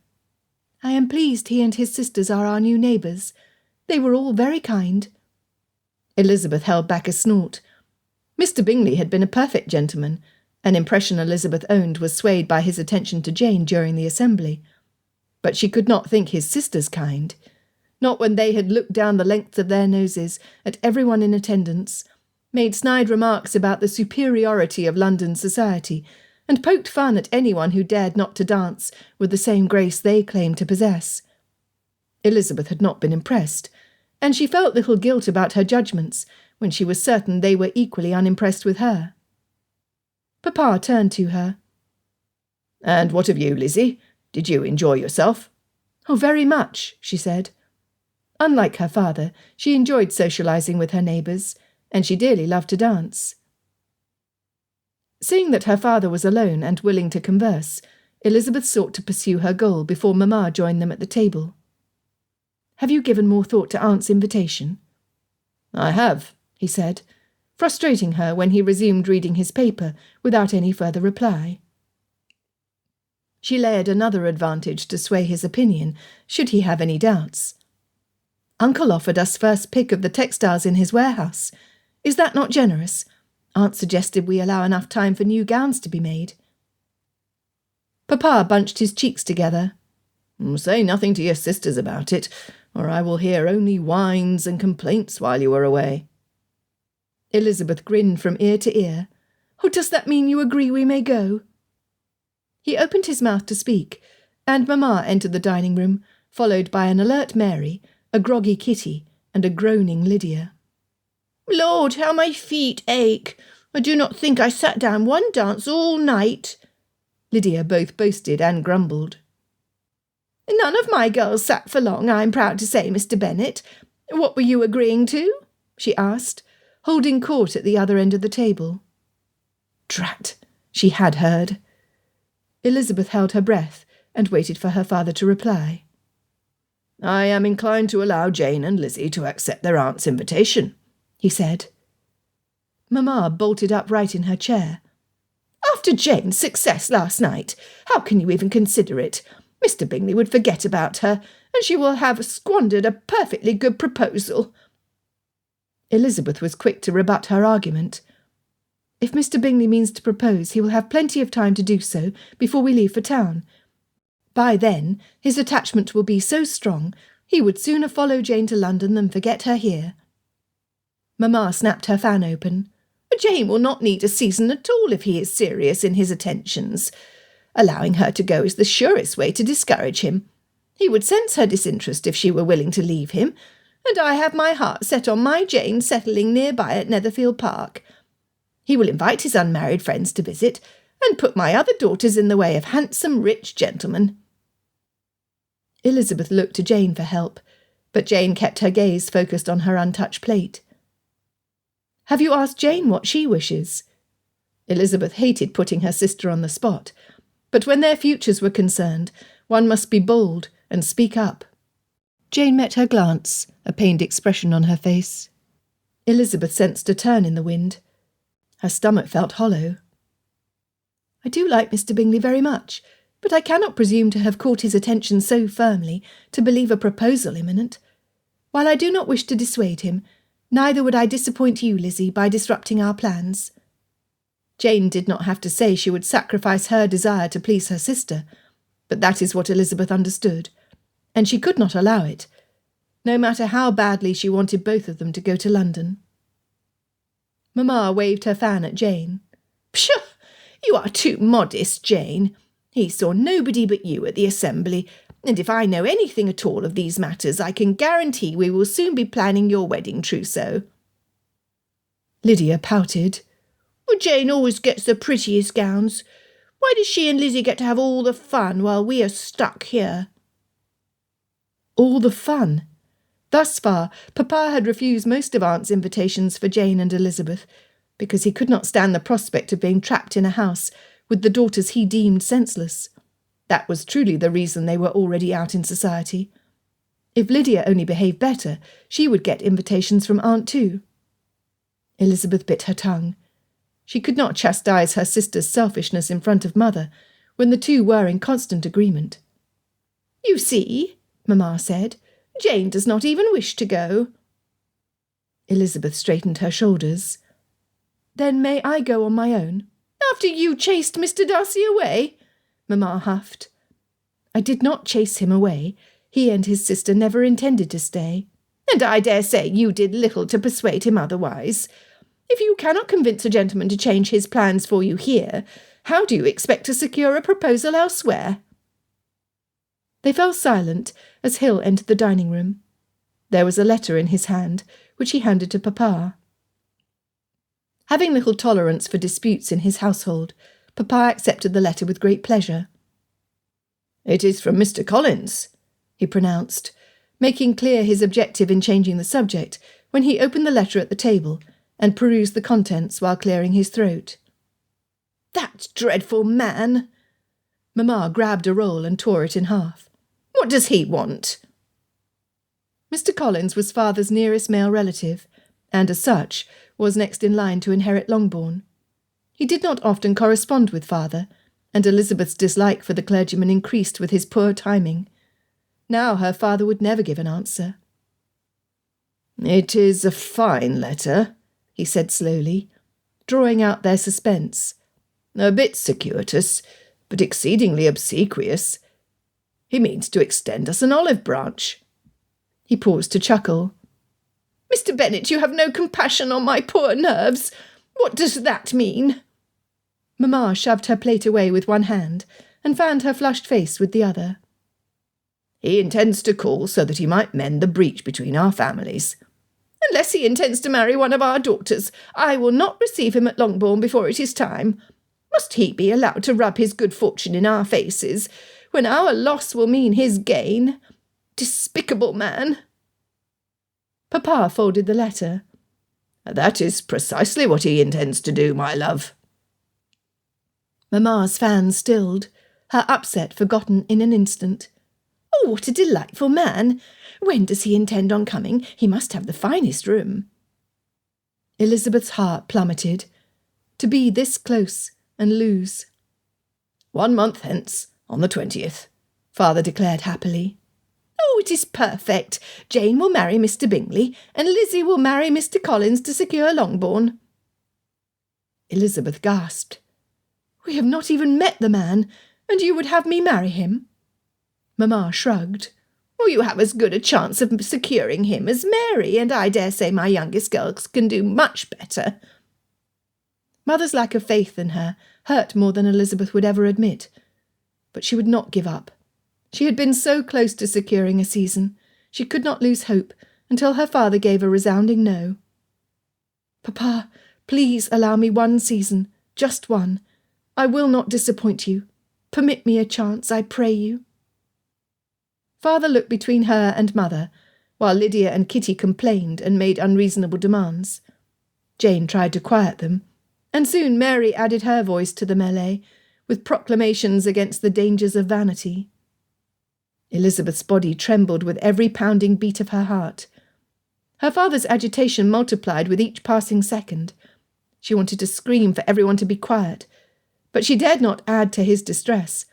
"I am pleased he and his sisters are our new neighbours. They were all very kind." Elizabeth held back a snort. Mr. Bingley had been a perfect gentleman, an impression Elizabeth owned was swayed by his attention to Jane during the assembly. But she could not think his sisters kind. not when they had looked down the length of their noses at everyone in attendance, made snide remarks about the superiority of London society, and poked fun at anyone who dared not to dance with the same grace they claimed to possess. Elizabeth had not been impressed, and she felt little guilt about her judgments when she was certain they were equally unimpressed with her. Papa turned to her. "And what of you, Lizzie? Did you enjoy yourself?" "Oh, very much," she said. Unlike her father, she enjoyed socialising with her neighbours, and she dearly loved to dance. Seeing that her father was alone and willing to converse, Elizabeth sought to pursue her goal before Mamma joined them at the table. "Have you given more thought to Aunt's invitation?" "I have," he said, frustrating her when he resumed reading his paper without any further reply. She layered another advantage to sway his opinion, should he have any doubts. "Uncle offered us first pick of the textiles in his warehouse. Is that not generous? Aunt suggested we allow enough time for new gowns to be made." Papa bunched his cheeks together. "Say nothing to your sisters about it, or I will hear only whines and complaints while you are away." Elizabeth grinned from ear to ear. "Oh, does that mean you agree we may go?" He opened his mouth to speak, and Mamma entered the dining room, followed by an alert Mary, a groggy Kitty, and a groaning Lydia. "Lord, how my feet ache! I do not think I sat down one dance all night." Lydia both boasted and grumbled. "None of my girls sat for long, I'm proud to say, Mr. Bennet. What were you agreeing to?" she asked, holding court at the other end of the table. Drat! She had heard. Elizabeth held her breath and waited for her father to reply. "I am inclined to allow Jane and Lizzie to accept their aunt's invitation," he said. Mamma bolted upright in her chair. "After Jane's success last night, how can you even consider it? Mr. Bingley would forget about her, and she will have squandered a perfectly good proposal." Elizabeth was quick to rebut her argument. "If Mr. Bingley means to propose, he will have plenty of time to do so before we leave for town. By then, his attachment will be so strong, he would sooner follow Jane to London than forget her here." Mamma snapped her fan open. "Jane will not need a season at all if he is serious in his attentions. Allowing her to go is the surest way to discourage him. He would sense her disinterest if she were willing to leave him, and I have my heart set on my Jane settling nearby at Netherfield Park. He will invite his unmarried friends to visit, and put my other daughters in the way of handsome, rich gentlemen." Elizabeth looked to Jane for help, but Jane kept her gaze focused on her untouched plate. "Have you asked Jane what she wishes?" Elizabeth hated putting her sister on the spot, but when their futures were concerned, one must be bold and speak up. Jane met her glance, a pained expression on her face. Elizabeth sensed a turn in the wind. Her stomach felt hollow. "I do like Mr. Bingley very much, but I cannot presume to have caught his attention so firmly to believe a proposal imminent. While I do not wish to dissuade him, neither would I disappoint you, Lizzie, by disrupting our plans." Jane did not have to say she would sacrifice her desire to please her sister, but that is what Elizabeth understood, and she could not allow it, no matter how badly she wanted both of them to go to London. Mamma waved her fan at Jane. "Pshaw! You are too modest, Jane. He saw nobody but you at the assembly, and if I know anything at all of these matters, I can guarantee we will soon be planning your wedding trousseau." Lydia pouted. "Jane always gets the prettiest gowns. Why does she and Lizzie get to have all the fun while we are stuck here?" All the fun. Thus far, Papa had refused most of Aunt's invitations for Jane and Elizabeth, because he could not stand the prospect of being trapped in a house with the daughters he deemed senseless. That was truly the reason they were already out in society. If Lydia only behaved better, she would get invitations from Aunt too. Elizabeth bit her tongue. She could not chastise her sister's selfishness in front of Mother, when the two were in constant agreement. "You see," Mamma said, "Jane does not even wish to go." Elizabeth straightened her shoulders. "Then may I go on my own?" "After you chased Mr. Darcy away?" Mamma huffed. "I did not chase him away. He and his sister never intended to stay, and I dare say you did little to persuade him otherwise. If you cannot convince a gentleman to change his plans for you here, how do you expect to secure a proposal elsewhere?" They fell silent as Hill entered the dining room. There was a letter in his hand, which he handed to Papa. Having little tolerance for disputes in his household, Papa accepted the letter with great pleasure.
"It is from Mr. Collins," he pronounced, making clear his objective in changing the subject when he opened the letter at the table and perused the contents while clearing his throat.
"That dreadful man!" Mamma grabbed a roll and tore it in half. "What does he want?" Mr. Collins was father's nearest male relative, and as such was next in line to inherit Longbourn. He did not often correspond with father, and Elizabeth's dislike for the clergyman increased with his poor timing. Now her father would never give an answer.
"It is a fine letter," he said slowly, drawing out their suspense. "A bit circuitous, but exceedingly obsequious. He means to extend us an olive branch."
He paused to chuckle. "Mr. Bennet, you have no compassion on my poor nerves. What does that mean?" Mamma shoved her plate away with one hand and fanned her flushed face with the other.
"He intends to call so that he might mend the breach between our families."
"Unless he intends to marry one of our daughters, I will not receive him at Longbourn before it is time. Must he be allowed to rub his good fortune in our faces, when our loss will mean his gain? Despicable man!" Papa folded the letter.
"That is precisely what he intends to do, my love."
Mamma's fan stilled, her upset forgotten in an instant. "Oh, what a delightful man! When does he intend on coming? He must have the finest room." Elizabeth's heart plummeted. To be this close and lose.
1 month hence, on the 20th, father declared happily.
"Oh, it is perfect. Jane will marry Mr. Bingley, and Lizzie will marry Mr. Collins to secure Longbourn." Elizabeth gasped. "We have not even met the man, and you would have me marry him?" Mamma shrugged. "Well, you have as good a chance of securing him as Mary, and I dare say my youngest girls can do much better." Mother's lack of faith in her hurt more than Elizabeth would ever admit. But she would not give up. She had been so close to securing a season. She could not lose hope until her father gave a resounding no. "Papa, please allow me 1 season, just 1. I will not disappoint you. Permit me a chance, I pray you." Father looked between her and Mother, while Lydia and Kitty complained and made unreasonable demands. Jane tried to quiet them, and soon Mary added her voice to the melee, with proclamations against the dangers of vanity. Elizabeth's body trembled with every pounding beat of her heart. Her father's agitation multiplied with each passing second. She wanted to scream for everyone to be quiet, but she dared not add to his distress,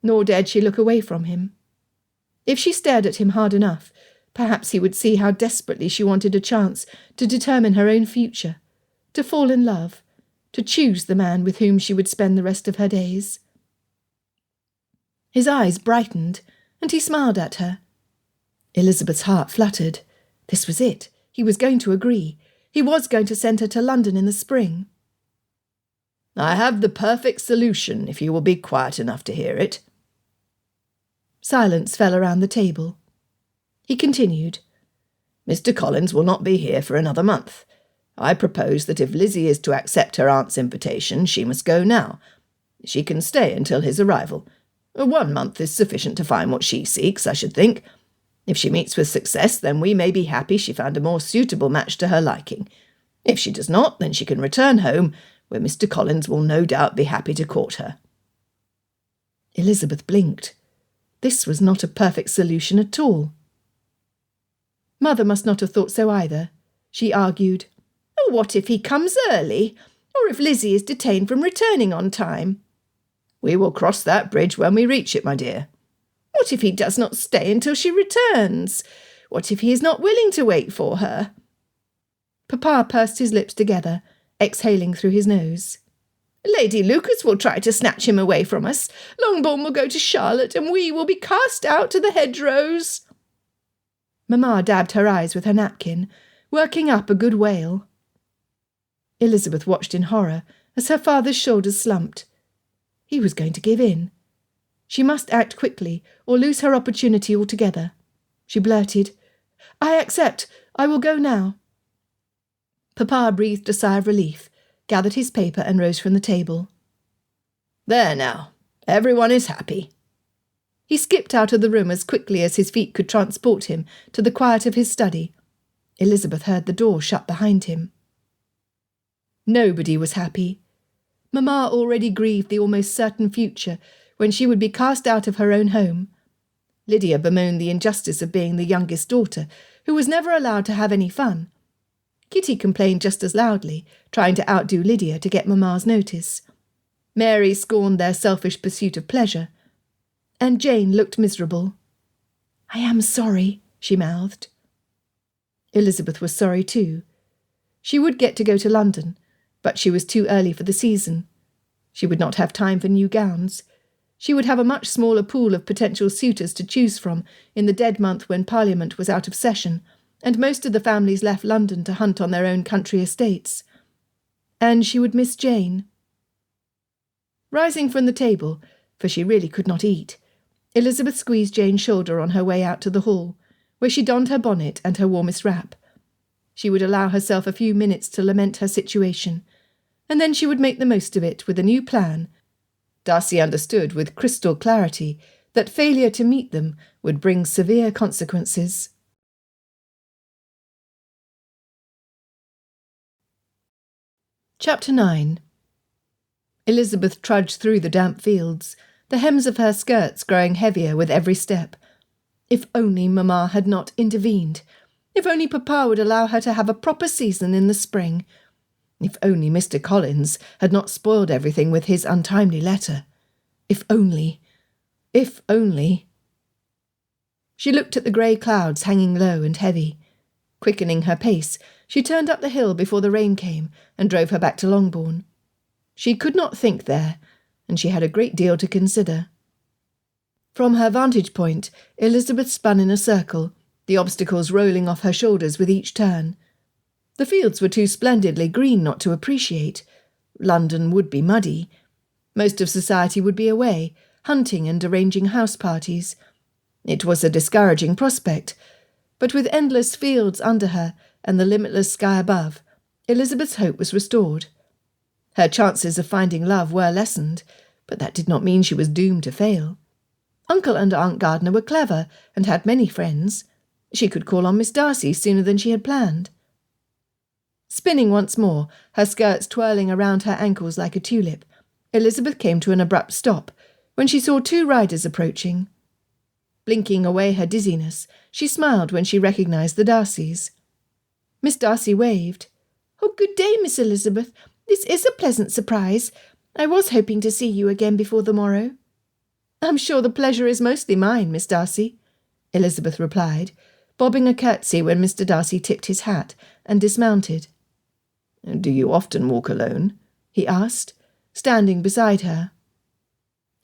nor dared she look away from him. If she stared at him hard enough, perhaps he would see how desperately she wanted a chance to determine her own future, to fall in love, to choose the man with whom she would spend the rest of her days. His eyes brightened, and he smiled at her. Elizabeth's heart fluttered. This was it. He was going to agree. He was going to send her to London in the spring.
"I have the perfect solution, if you will be quiet enough to hear it."
Silence fell around the table. He continued.
"Mr. Collins will not be here for another month. I propose that if Lizzie is to accept her aunt's invitation, she must go now. She can stay until his arrival. 1 month is sufficient to find what she seeks, I should think. If she meets with success, then we may be happy she found a more suitable match to her liking. If she does not, then she can return home, where Mr. Collins will no doubt be happy to court her."
Elizabeth blinked. This was not a perfect solution at all. Mother must not have thought so either. She argued, "Oh, what if he comes early? Or if Lizzie is detained from returning on time?"
"We will cross that bridge when we reach it, my dear."
"What if he does not stay until she returns? What if he is not willing to wait for her?" Papa pursed his lips together, exhaling through his nose. "Lady Lucas will try to snatch him away from us. Longbourn will go to Charlotte, and we will be cast out to the hedgerows." Mamma dabbed her eyes with her napkin, working up a good wail. Elizabeth watched in horror as her father's shoulders slumped. He was going to give in. She must act quickly or lose her opportunity altogether. She blurted, "I accept. I will go now." Papa breathed a sigh of relief, gathered his paper and rose from the table. "There now, everyone is happy." He skipped out of the room as quickly as his feet could transport him to the quiet of his study. Elizabeth heard the door shut behind him. Nobody was happy. Mamma already grieved the almost certain future when she would be cast out of her own home. Lydia bemoaned the injustice of being the youngest daughter, who was never allowed to have any fun. Kitty complained just as loudly, trying to outdo Lydia to get Mamma's notice. Mary scorned their selfish pursuit of pleasure. And Jane looked miserable. "I am sorry," she mouthed. Elizabeth was sorry too. She would get to go to London, but she was too early for the season. She would not have time for new gowns. She would have a much smaller pool of potential suitors to choose from in the dead month when Parliament was out of session, and most of the families left London to hunt on their own country estates. And she would miss Jane. Rising from the table, for she really could not eat, Elizabeth squeezed Jane's shoulder on her way out to the hall, where she donned her bonnet and her warmest wrap. She would allow herself a few minutes to lament her situation, and then she would make the most of it with a new plan. Darcy understood with crystal clarity that failure to meet them would bring severe consequences. Chapter 9. Elizabeth trudged through the damp fields, the hems of her skirts growing heavier with every step. If only Mamma had not intervened. If only Papa would allow her to have a proper season in the spring. If only Mr. Collins had not spoiled everything with his untimely letter. If only. If only. She looked at the grey clouds hanging low and heavy. Quickening her pace, she turned up the hill before the rain came and drove her back to Longbourn. She could not think there, and she had a great deal to consider. From her vantage point, Elizabeth spun in a circle, the obstacles rolling off her shoulders with each turn. The fields were too splendidly green not to appreciate. London would be muddy. Most of society would be away, hunting and arranging house parties. It was a discouraging prospect, but with endless fields under her and the limitless sky above, Elizabeth's hope was restored. Her chances of finding love were lessened, but that did not mean she was doomed to fail. Uncle and Aunt Gardiner were clever and had many friends. She could call on Miss Darcy sooner than she had planned. Spinning once more, her skirts twirling around her ankles like a tulip, Elizabeth came to an abrupt stop when she saw two riders approaching. Blinking away her dizziness, she smiled when she recognised the Darcys. Miss Darcy waved. "Oh, good day, Miss Elizabeth. This is a pleasant surprise. I was hoping to see you again before the morrow." "I'm sure the pleasure is mostly mine, Miss Darcy," Elizabeth replied, bobbing a curtsy when Mr. Darcy tipped his hat and dismounted. "Do you often walk alone?" he asked, standing beside her.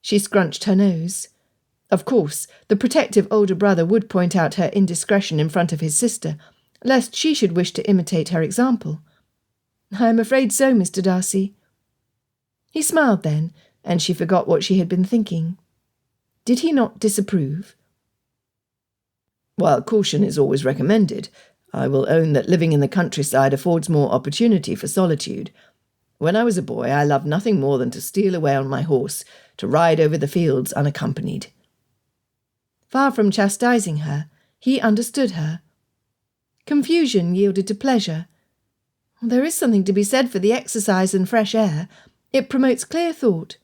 She scrunched her nose. Of course, the protective older brother would point out her indiscretion in front of his sister, lest she should wish to imitate her example. "I am afraid so, Mr. Darcy." He smiled then, and she forgot what she had been thinking. Did he not disapprove? "While caution is always recommended, I will own that living in the countryside affords more opportunity for solitude. When I was a boy, I loved nothing more than to steal away on my horse, to ride over the fields unaccompanied." Far from chastising her, he understood her. Confusion yielded to pleasure. There is something to be said for the exercise and fresh air. It promotes clear thought.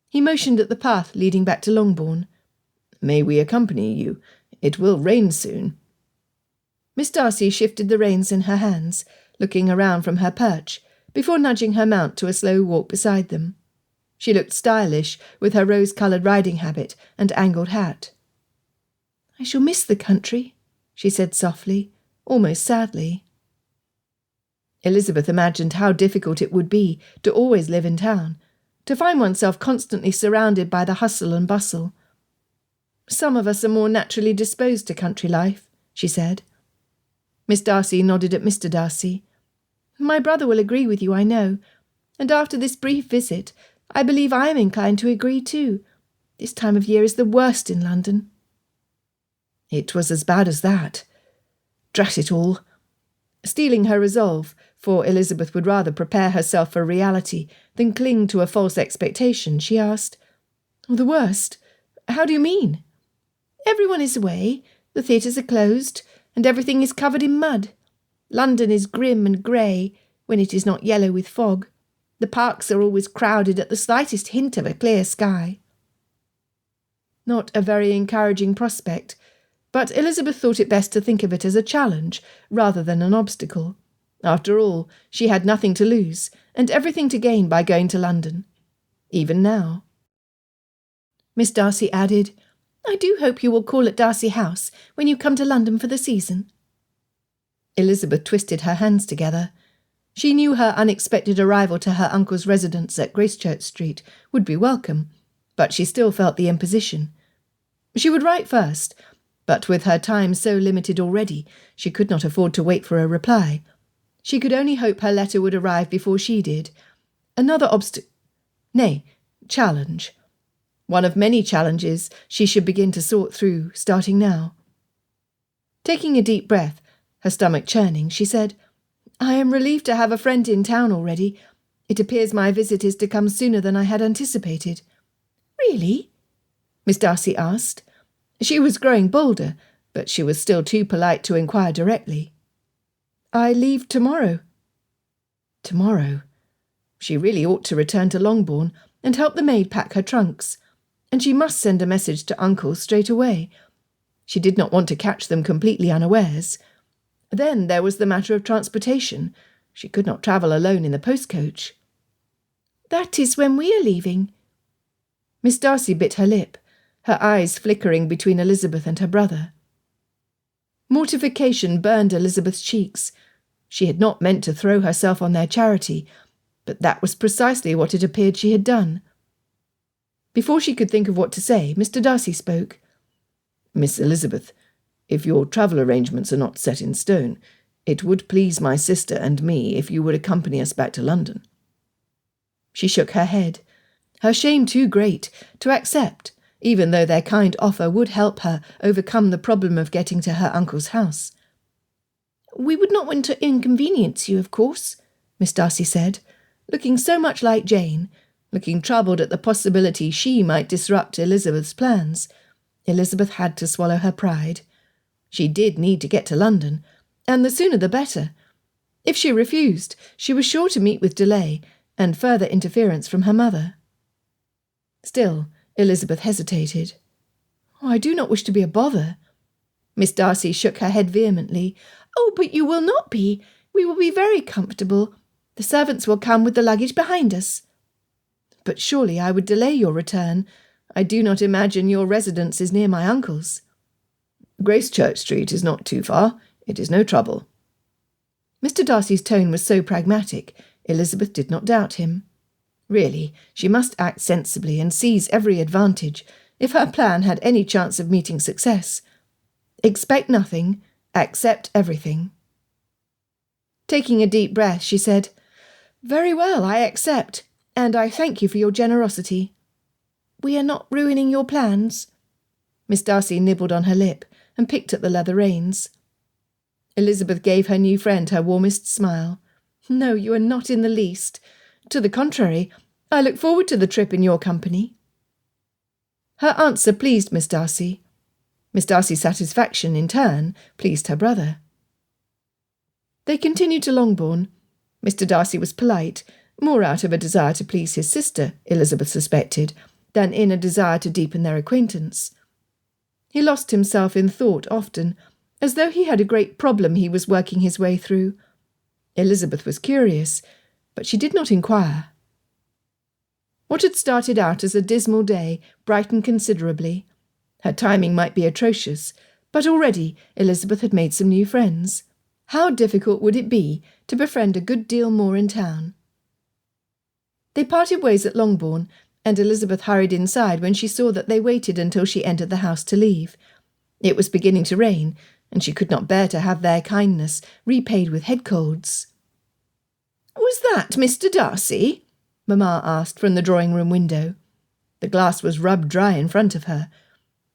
He motioned at the path leading back to Longbourn. "May we accompany you? It will rain soon." Miss Darcy shifted the reins in her hands, looking around from her perch, before nudging her mount to a slow walk beside them. She looked stylish with her rose-coloured riding habit and angled hat. "I shall miss the country," she said softly, almost sadly. Elizabeth imagined how difficult it would be to always live in town, to find oneself constantly surrounded by the hustle and bustle. Some of us are more naturally disposed to country life, she said. Miss Darcy nodded at Mr. Darcy. My brother will agree with you, I know, and after this brief visit, I believe I am inclined to agree too. This time of year is the worst in London. It was as bad as that. Drat it all. Steeling her resolve, for Elizabeth would rather prepare herself for reality than cling to a false expectation, she asked, The worst? How do you mean? Everyone is away, the theatres are closed, and everything is covered in mud. London is grim and grey, when it is not yellow with fog. The parks are always crowded at the slightest hint of a clear sky. Not a very encouraging prospect, but Elizabeth thought it best to think of it as a challenge rather than an obstacle. After all, she had nothing to lose and everything to gain by going to London. Even now. Miss Darcy added, I do hope you will call at Darcy House when you come to London for the season. Elizabeth twisted her hands together. She knew her unexpected arrival to her uncle's residence at Gracechurch Street would be welcome, but she still felt the imposition. She would write first, but with her time so limited already, she could not afford to wait for a reply. She could only hope her letter would arrive before she did. Another challenge. One of many challenges she should begin to sort through, starting now. Taking a deep breath, her stomach churning, she said, I am relieved to have a friend in town already. It appears my visit is to come sooner than I had anticipated. Really? Miss Darcy asked. She was growing bolder, but she was still too polite to inquire directly. I leave tomorrow. Tomorrow? She really ought to return to Longbourn and help the maid pack her trunks, and she must send a message to Uncle straight away. She did not want to catch them completely unawares. Then there was the matter of transportation. She could not travel alone in the post-coach. That is when we are leaving. Miss Darcy bit her lip, her eyes flickering between Elizabeth and her brother. Mortification burned Elizabeth's cheeks. She had not meant to throw herself on their charity, but that was precisely what it appeared she had done. Before she could think of what to say, Mr. Darcy spoke. Miss Elizabeth, if your travel arrangements are not set in stone, it would please my sister and me if you would accompany us back to London. She shook her head, her shame too great to accept, even though their kind offer would help her overcome the problem of getting to her uncle's house. We would not want to inconvenience you, of course, Miss Darcy said, looking so much like Jane, looking troubled at the possibility she might disrupt Elizabeth's plans. Elizabeth had to swallow her pride. She did need to get to London, and the sooner the better. If she refused, she was sure to meet with delay and further interference from her mother. Still, Elizabeth hesitated. I do not wish to be a bother. Miss Darcy shook her head vehemently. Oh, but you will not be. We will be very comfortable. The servants will come with the luggage behind us. But surely I would delay your return. I do not imagine your residence is near my uncle's. Gracechurch Street is not too far. It is no trouble. Mr. Darcy's tone was so pragmatic, Elizabeth did not doubt him. Really, she must act sensibly and seize every advantage if her plan had any chance of meeting success. Expect nothing, accept everything. Taking a deep breath, she said, Very well, I accept, and I thank you for your generosity. We are not ruining your plans. Miss Darcy nibbled on her lip and picked at the leather reins. Elizabeth gave her new friend her warmest smile. No, you are not in the least. To the contrary, I look forward to the trip in your company. Her answer pleased Miss Darcy. Miss Darcy's satisfaction, in turn, pleased her brother. They continued to Longbourn. Mr. Darcy was polite, more out of a desire to please his sister, Elizabeth suspected, than in a desire to deepen their acquaintance. He lost himself in thought often, as though he had a great problem he was working his way through. Elizabeth was curious, but she did not inquire. What had started out as a dismal day brightened considerably. Her timing might be atrocious, but already Elizabeth had made some new friends. How difficult would it be to befriend a good deal more in town? They parted ways at Longbourn, and Elizabeth hurried inside when she saw that they waited until she entered the house to leave. It was beginning to rain, and she could not bear to have their kindness repaid with head colds. "Was that Mr. Darcy?" Mamma asked from the drawing-room window. The glass was rubbed dry in front of her.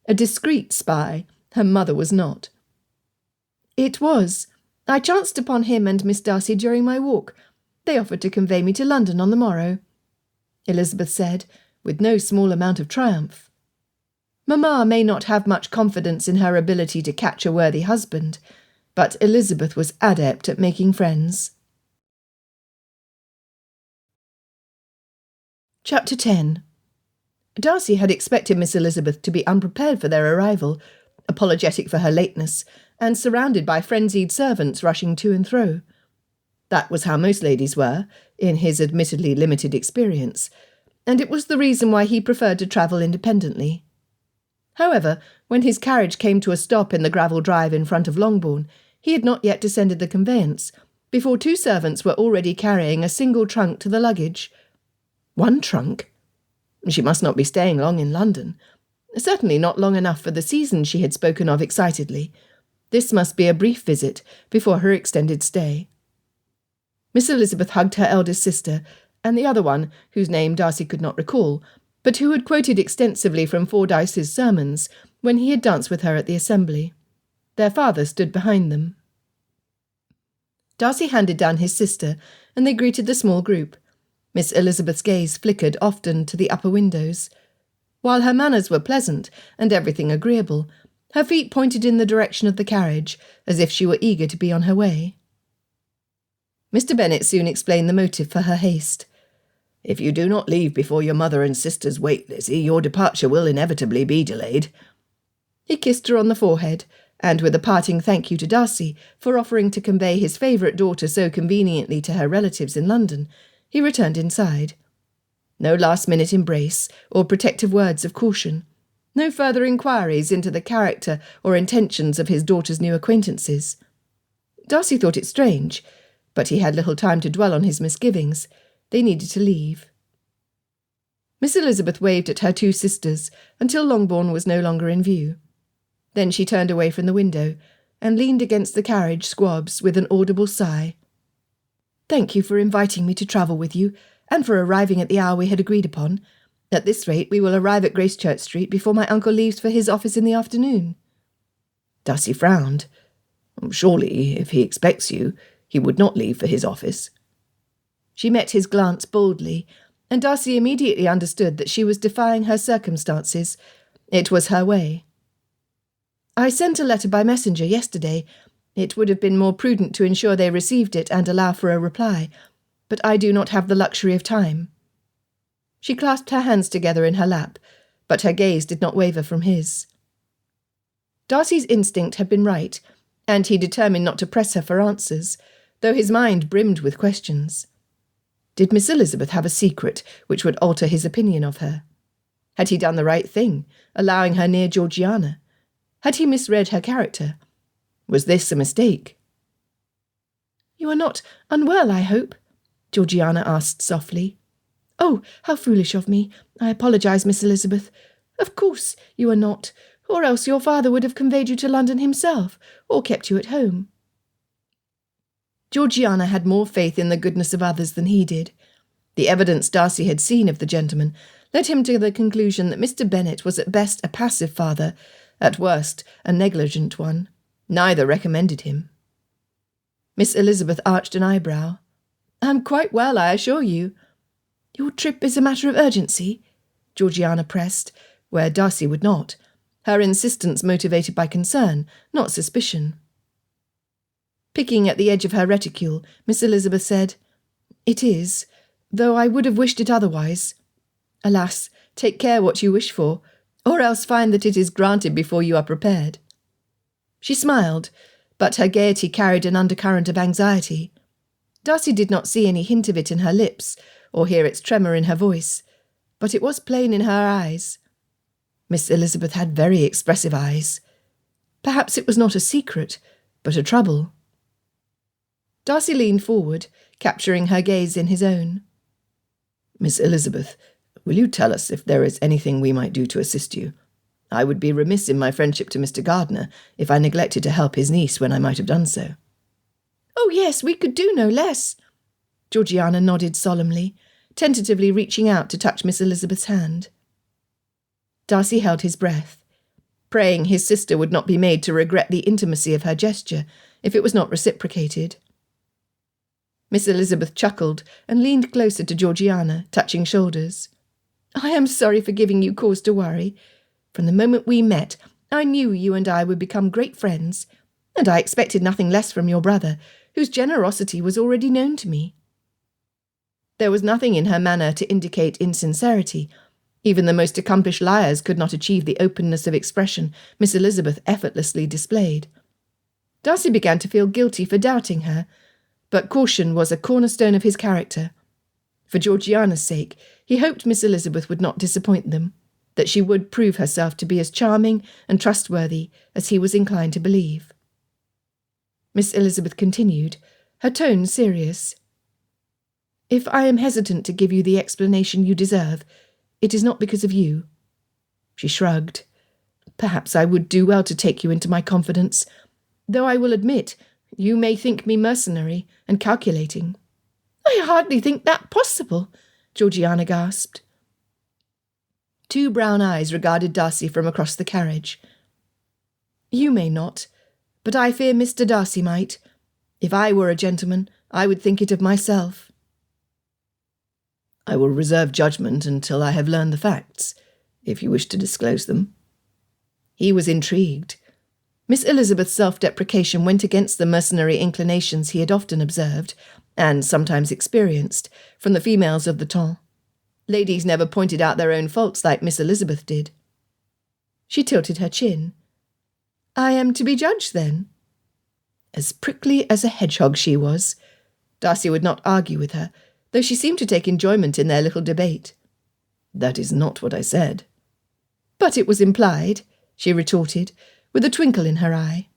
A discreet spy, her mother was not. "It was. I chanced upon him and Miss Darcy during my walk. They offered to convey me to London on the morrow," Elizabeth said, with no small amount of triumph. Mamma may not have much confidence in her ability to catch a worthy husband, but Elizabeth was adept at making friends. Chapter 10. Darcy had expected Miss Elizabeth to be unprepared for their arrival, apologetic for her lateness, and surrounded by frenzied servants rushing to and fro. That was how most ladies were, in his admittedly limited experience, and it was the reason why he preferred to travel independently. However, when his carriage came to a stop in the gravel drive in front of Longbourn, he had not yet descended the conveyance, before two servants were already carrying a single trunk to the luggage. One trunk? She must not be staying long in London. Certainly not long enough for the season she had spoken of excitedly. This must be a brief visit before her extended stay. Miss Elizabeth hugged her eldest sister, and the other one, whose name Darcy could not recall, but who had quoted extensively from Fordyce's sermons when he had danced with her at the assembly. Their father stood behind them. Darcy handed down his sister, and they greeted the small group. Miss Elizabeth's gaze flickered often to the upper windows. While her manners were pleasant and everything agreeable, her feet pointed in the direction of the carriage, as if she were eager to be on her way. Mr. Bennet soon explained the motive for her haste. "If you do not leave before your mother and sisters wait, Lizzie, your departure will inevitably be delayed." He kissed her on the forehead, and with a parting thank you to Darcy for offering to convey his favourite daughter so conveniently to her relatives in London, he returned inside. No last-minute embrace or protective words of caution. No further inquiries into the character or intentions of his daughter's new acquaintances. Darcy thought it strange, but he had little time to dwell on his misgivings. They needed to leave. Miss Elizabeth waved at her two sisters until Longbourn was no longer in view. Then she turned away from the window and leaned against the carriage squabs with an audible sigh. "Thank you for inviting me to travel with you, and for arriving at the hour we had agreed upon. At this rate we will arrive at Gracechurch Street before my uncle leaves for his office in the afternoon." Darcy frowned. "Surely, if he expects you, he would not leave for his office." She met his glance boldly, and Darcy immediately understood that she was defying her circumstances. It was her way. "I sent a letter by messenger yesterday. It would have been more prudent to ensure they received it and allow for a reply, but I do not have the luxury of time." She clasped her hands together in her lap, but her gaze did not waver from his. Darcy's instinct had been right, and he determined not to press her for answers, though his mind brimmed with questions. Did Miss Elizabeth have a secret which would alter his opinion of her? Had he done the right thing, allowing her near Georgiana? Had he misread her character? Was this a mistake? "You are not unwell, I hope?" Georgiana asked softly. "Oh, how foolish of me. I apologize, Miss Elizabeth. Of course you are not, or else your father would have conveyed you to London himself, or kept you at home." Georgiana had more faith in the goodness of others than he did. The evidence Darcy had seen of the gentleman led him to the conclusion that Mr. Bennet was at best a passive father, at worst a negligent one. Neither recommended him. Miss Elizabeth arched an eyebrow. "I'm quite well, I assure you." "Your trip is a matter of urgency?" Georgiana pressed, where Darcy would not, her insistence motivated by concern, not suspicion. Picking at the edge of her reticule, Miss Elizabeth said, "It is, though I would have wished it otherwise. Alas, take care what you wish for, or else find that it is granted before you are prepared." She smiled, but her gaiety carried an undercurrent of anxiety. Darcy did not see any hint of it in her lips, or hear its tremor in her voice, but it was plain in her eyes. Miss Elizabeth had very expressive eyes. Perhaps it was not a secret, but a trouble. Darcy leaned forward, capturing her gaze in his own. "Miss Elizabeth,
Will you tell us if there is anything we might do to assist you? I would be remiss in my friendship to Mr. Gardiner if I neglected to help his niece when I might have done so."
"Oh, yes, we could do no less." Georgiana nodded solemnly, tentatively reaching out to touch Miss Elizabeth's hand. Darcy held his breath, praying his sister would not be made to regret the intimacy of her gesture if it was not reciprocated. Miss Elizabeth chuckled and leaned closer to Georgiana, touching shoulders. "I am sorry for giving you cause to worry. From the moment we met, I knew you and I would become great friends, and I expected nothing less from your brother, whose generosity was already known to me." There was nothing in her manner to indicate insincerity. Even the most accomplished liars could not achieve the openness of expression Miss Elizabeth effortlessly displayed. Darcy began to feel guilty for doubting her, but caution was a cornerstone of his character. For Georgiana's sake, he hoped Miss Elizabeth would not disappoint them, that she would prove herself to be as charming and trustworthy as he was inclined to believe. Miss Elizabeth continued, her tone serious. "If I am hesitant to give you the explanation you deserve, it is not because of you." She shrugged. "Perhaps I would do well to take you into my confidence, though I will admit you may think me mercenary and calculating." "I hardly think that possible," Georgiana gasped. Two brown eyes regarded Darcy from across the carriage. "You may not, but I fear Mr. Darcy might. If I were a gentleman, I would think it of myself."
"I will reserve judgment until I have learned the facts, if you wish to disclose them."
He was intrigued. Miss Elizabeth's self-deprecation went against the mercenary inclinations he had often observed, and sometimes experienced, from the females of the temps. Ladies never pointed out their own faults like Miss Elizabeth did. She tilted her chin. "I am to be judged, then?" As prickly as a hedgehog she was. Darcy would not argue with her, though she seemed to take enjoyment in their little debate.
"That is not what I said."
"But it was implied," she retorted, with a twinkle in her eye.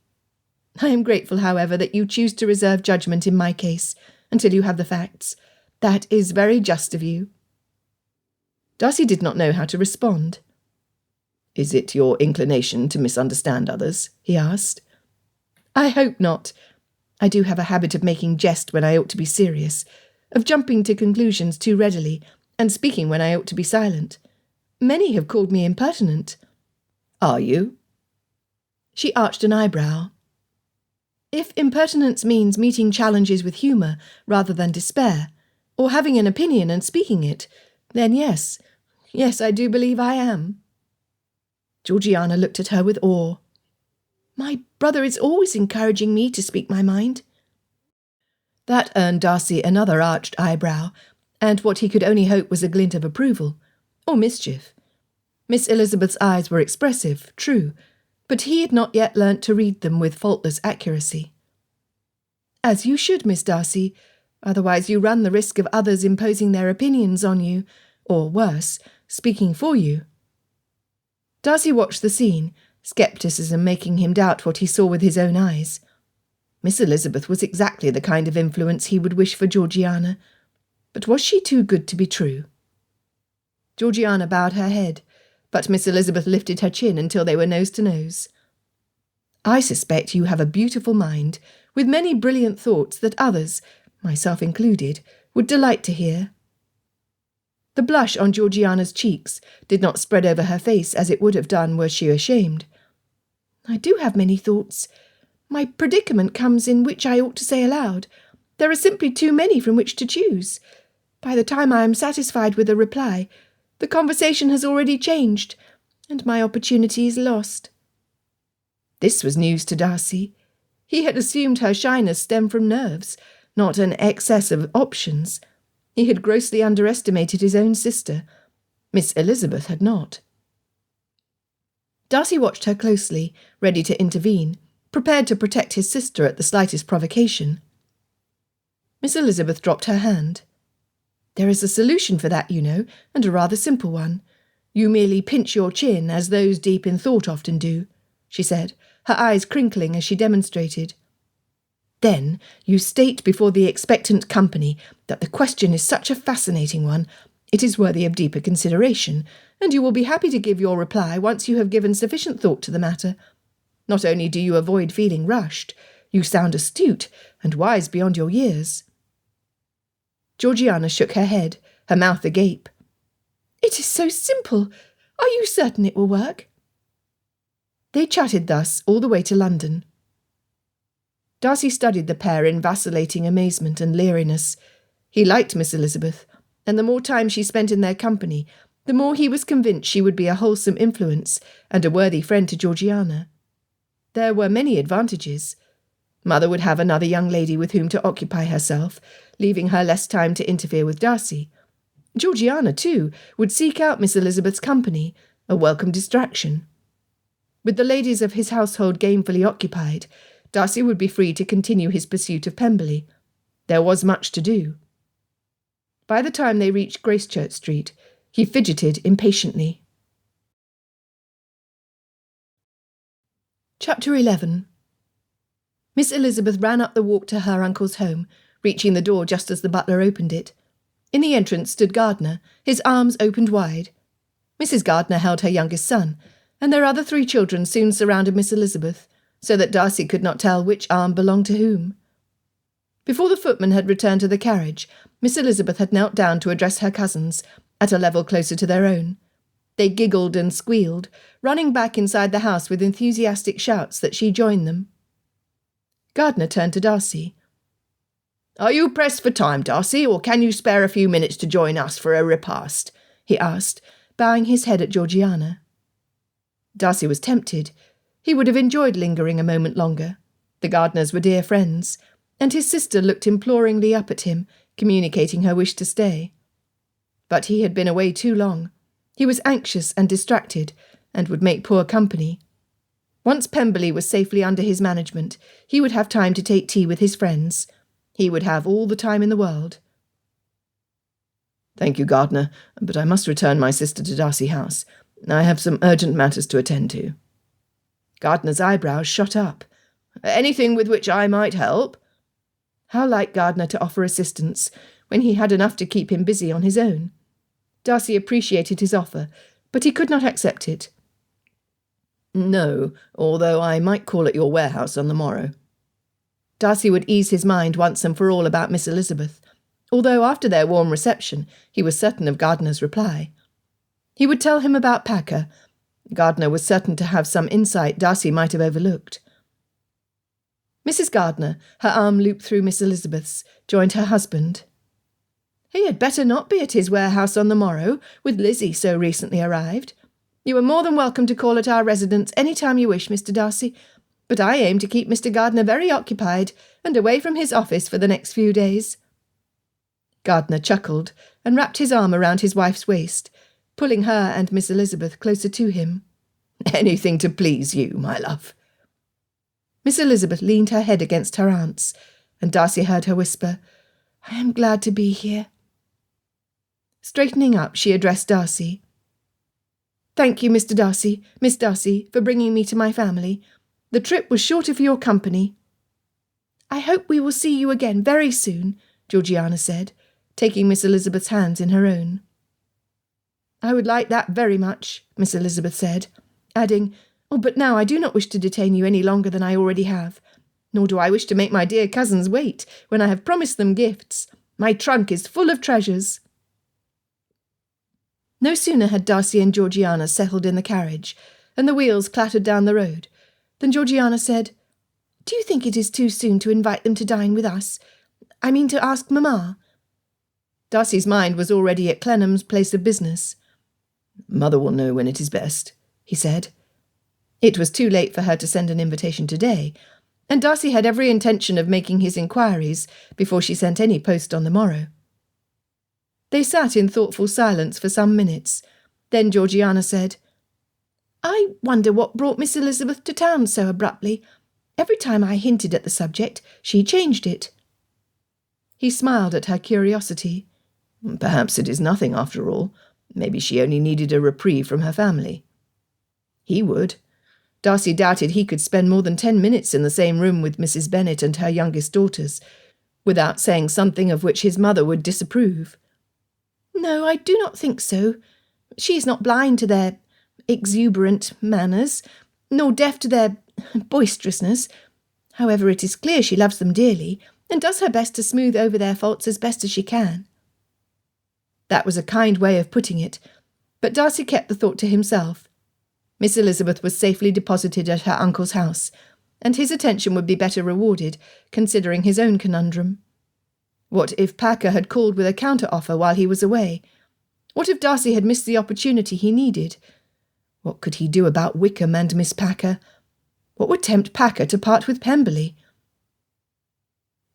"I am grateful, however, that you choose to reserve judgment in my case until you have the facts. That is very just of you." Darcy did not know how to respond.
"Is it your inclination to misunderstand others?" he asked.
"I hope not. I do have a habit of making jest when I ought to be serious, of jumping to conclusions too readily, and speaking when I ought to be silent. Many have called me impertinent."
"Are you?"
She arched an eyebrow. "If impertinence means meeting challenges with humour rather than despair, or having an opinion and speaking it, then yes, I do believe I am." Georgiana looked at her with awe. "My brother is always encouraging me to speak my mind." That earned Darcy another arched eyebrow, and what he could only hope was a glint of approval, or mischief. Miss Elizabeth's eyes were expressive, true, but he had not yet learnt to read them with faultless accuracy. "As you should, Miss Darcy, otherwise you run the risk of others imposing their opinions on you, or worse, speaking for you." Darcy watched the scene, scepticism making him doubt what he saw with his own eyes. Miss Elizabeth was exactly the kind of influence he would wish for Georgiana, but was she too good to be true? Georgiana bowed her head, but Miss Elizabeth lifted her chin until they were nose to nose. "I suspect you have a beautiful mind, with many brilliant thoughts that others, myself included, would delight to hear." The blush on Georgiana's cheeks did not spread over her face as it would have done were she ashamed. "I do have many thoughts. My predicament comes in which I ought to say aloud. There are simply too many from which to choose. By the time I am satisfied with a reply, the conversation has already changed, and my opportunity is lost." This was news to Darcy. He had assumed her shyness stemmed from nerves, not an excess of options. He had grossly underestimated his own sister. Miss Elizabeth had not. Darcy watched her closely, ready to intervene, prepared to protect his sister at the slightest provocation. Miss Elizabeth dropped her hand. "There is a solution for that, you know, and a rather simple one. You merely pinch your chin, as those deep in thought often do," she said, her eyes crinkling as she demonstrated. "Then you state before the expectant company that the question is such a fascinating one, It is worthy of deeper consideration, and you will be happy to give your reply once you have given sufficient thought to the matter. Not only do you avoid feeling rushed, you sound astute and wise beyond your years." Georgiana shook her head, her mouth agape. "It is so simple. Are you certain it will work?" They chatted thus all the way to London. Darcy studied the pair in vacillating amazement and leeriness. He liked Miss Elizabeth, and the more time she spent in their company, the more he was convinced she would be a wholesome influence and a worthy friend to Georgiana. There were many advantages. Mother would have another young lady with whom to occupy herself, leaving her less time to interfere with Darcy. Georgiana, too, would seek out Miss Elizabeth's company, a welcome distraction. With the ladies of his household gainfully occupied, Darcy would be free to continue his pursuit of Pemberley. There was much to do. By the time they reached Gracechurch Street, he fidgeted impatiently. Chapter 11. Miss Elizabeth ran up the walk to her uncle's home, reaching the door just as the butler opened it. In the entrance stood Gardner, his arms opened wide. Mrs. Gardner held her youngest son, and their other 3 children soon surrounded Miss Elizabeth, so that Darcy could not tell which arm belonged to whom. Before the footman had returned to the carriage, Miss Elizabeth had knelt down to address her cousins, at a level closer to their own. They giggled and squealed, running back inside the house with enthusiastic shouts that she joined them. Gardner turned to Darcy. "Are you pressed for time, Darcy, or can you spare a few minutes to join us for a repast?" he asked, bowing his head at Georgiana. Darcy was tempted. He would have enjoyed lingering a moment longer. The Gardners were dear friends, and his sister looked imploringly up at him, communicating her wish to stay. But he had been away too long. He was anxious and distracted, and would make poor company. Once Pemberley was safely under his management, he would have time to take tea with his friends. He would have all the time in the world.
"Thank you, Gardner, but I must return my sister to Darcy House. I have some urgent matters to attend to."
Gardner's eyebrows shot up.
"Anything with which I might help?"
How like Gardner to offer assistance, when he had enough to keep him busy on his own. Darcy appreciated his offer, but he could not accept it.
"No, although I might call at your warehouse on the morrow."
Darcy would ease his mind once and for all about Miss Elizabeth, although after their warm reception he was certain of Gardner's reply. He would tell him about Packer. Gardner was certain to have some insight Darcy might have overlooked. Mrs. Gardner, her arm looped through Miss Elizabeth's, joined her husband. "He had better not be at his warehouse on the morrow, with Lizzie so recently arrived. You are more than welcome to call at our residence any time you wish, Mr. Darcy, but I aim to keep Mr. Gardner very occupied and away from his office for the next few days." Gardner chuckled and wrapped his arm around his wife's waist, pulling her and Miss Elizabeth closer to him.
"Anything to please you, my love."
Miss Elizabeth leaned her head against her aunt's, and Darcy heard her whisper, "I am glad to be here." Straightening up, she addressed Darcy. "Thank you, Mr. Darcy, Miss Darcy, for bringing me to my family. The trip was shorter for your company." "I hope we will see you again very soon," Georgiana said, taking Miss Elizabeth's hands in her own. "I would like that very much," Miss Elizabeth said, adding, "Oh, but now I do not wish to detain you any longer than I already have. Nor do I wish to make my dear cousins wait when I have promised them gifts. My trunk is full of treasures." No sooner had Darcy and Georgiana settled in the carriage, and the wheels clattered down the road, than Georgiana said, "Do you think it is too soon to invite them to dine with us? I mean to ask Mamma?" Darcy's mind was already at Clennam's place of business.
"Mother will know when it is best," he said.
It was too late for her to send an invitation today, and Darcy had every intention of making his inquiries before she sent any post on the morrow. They sat in thoughtful silence for some minutes. Then Georgiana said, "I wonder what brought Miss Elizabeth to town so abruptly. Every time I hinted at the subject, she changed it." He smiled at her curiosity.
"Perhaps it is nothing after all. Maybe she only needed a reprieve from her family."
He would. Darcy doubted he could spend more than 10 minutes in the same room with Mrs. Bennet and her youngest daughters, without saying something of which his mother would disapprove. No, I do not think so. She is not blind to their exuberant manners, nor deaf to their boisterousness. However, it is clear she loves them dearly, and does her best to smooth over their faults as best as she can. That was a kind way of putting it, but Darcy kept the thought to himself. Miss Elizabeth was safely deposited at her uncle's house, and his attention would be better rewarded, considering his own conundrum. What if Packer had called with a counter-offer while he was away? What if Darcy had missed the opportunity he needed? What could he do about Wickham and Miss Packer? What would tempt Packer to part with Pemberley?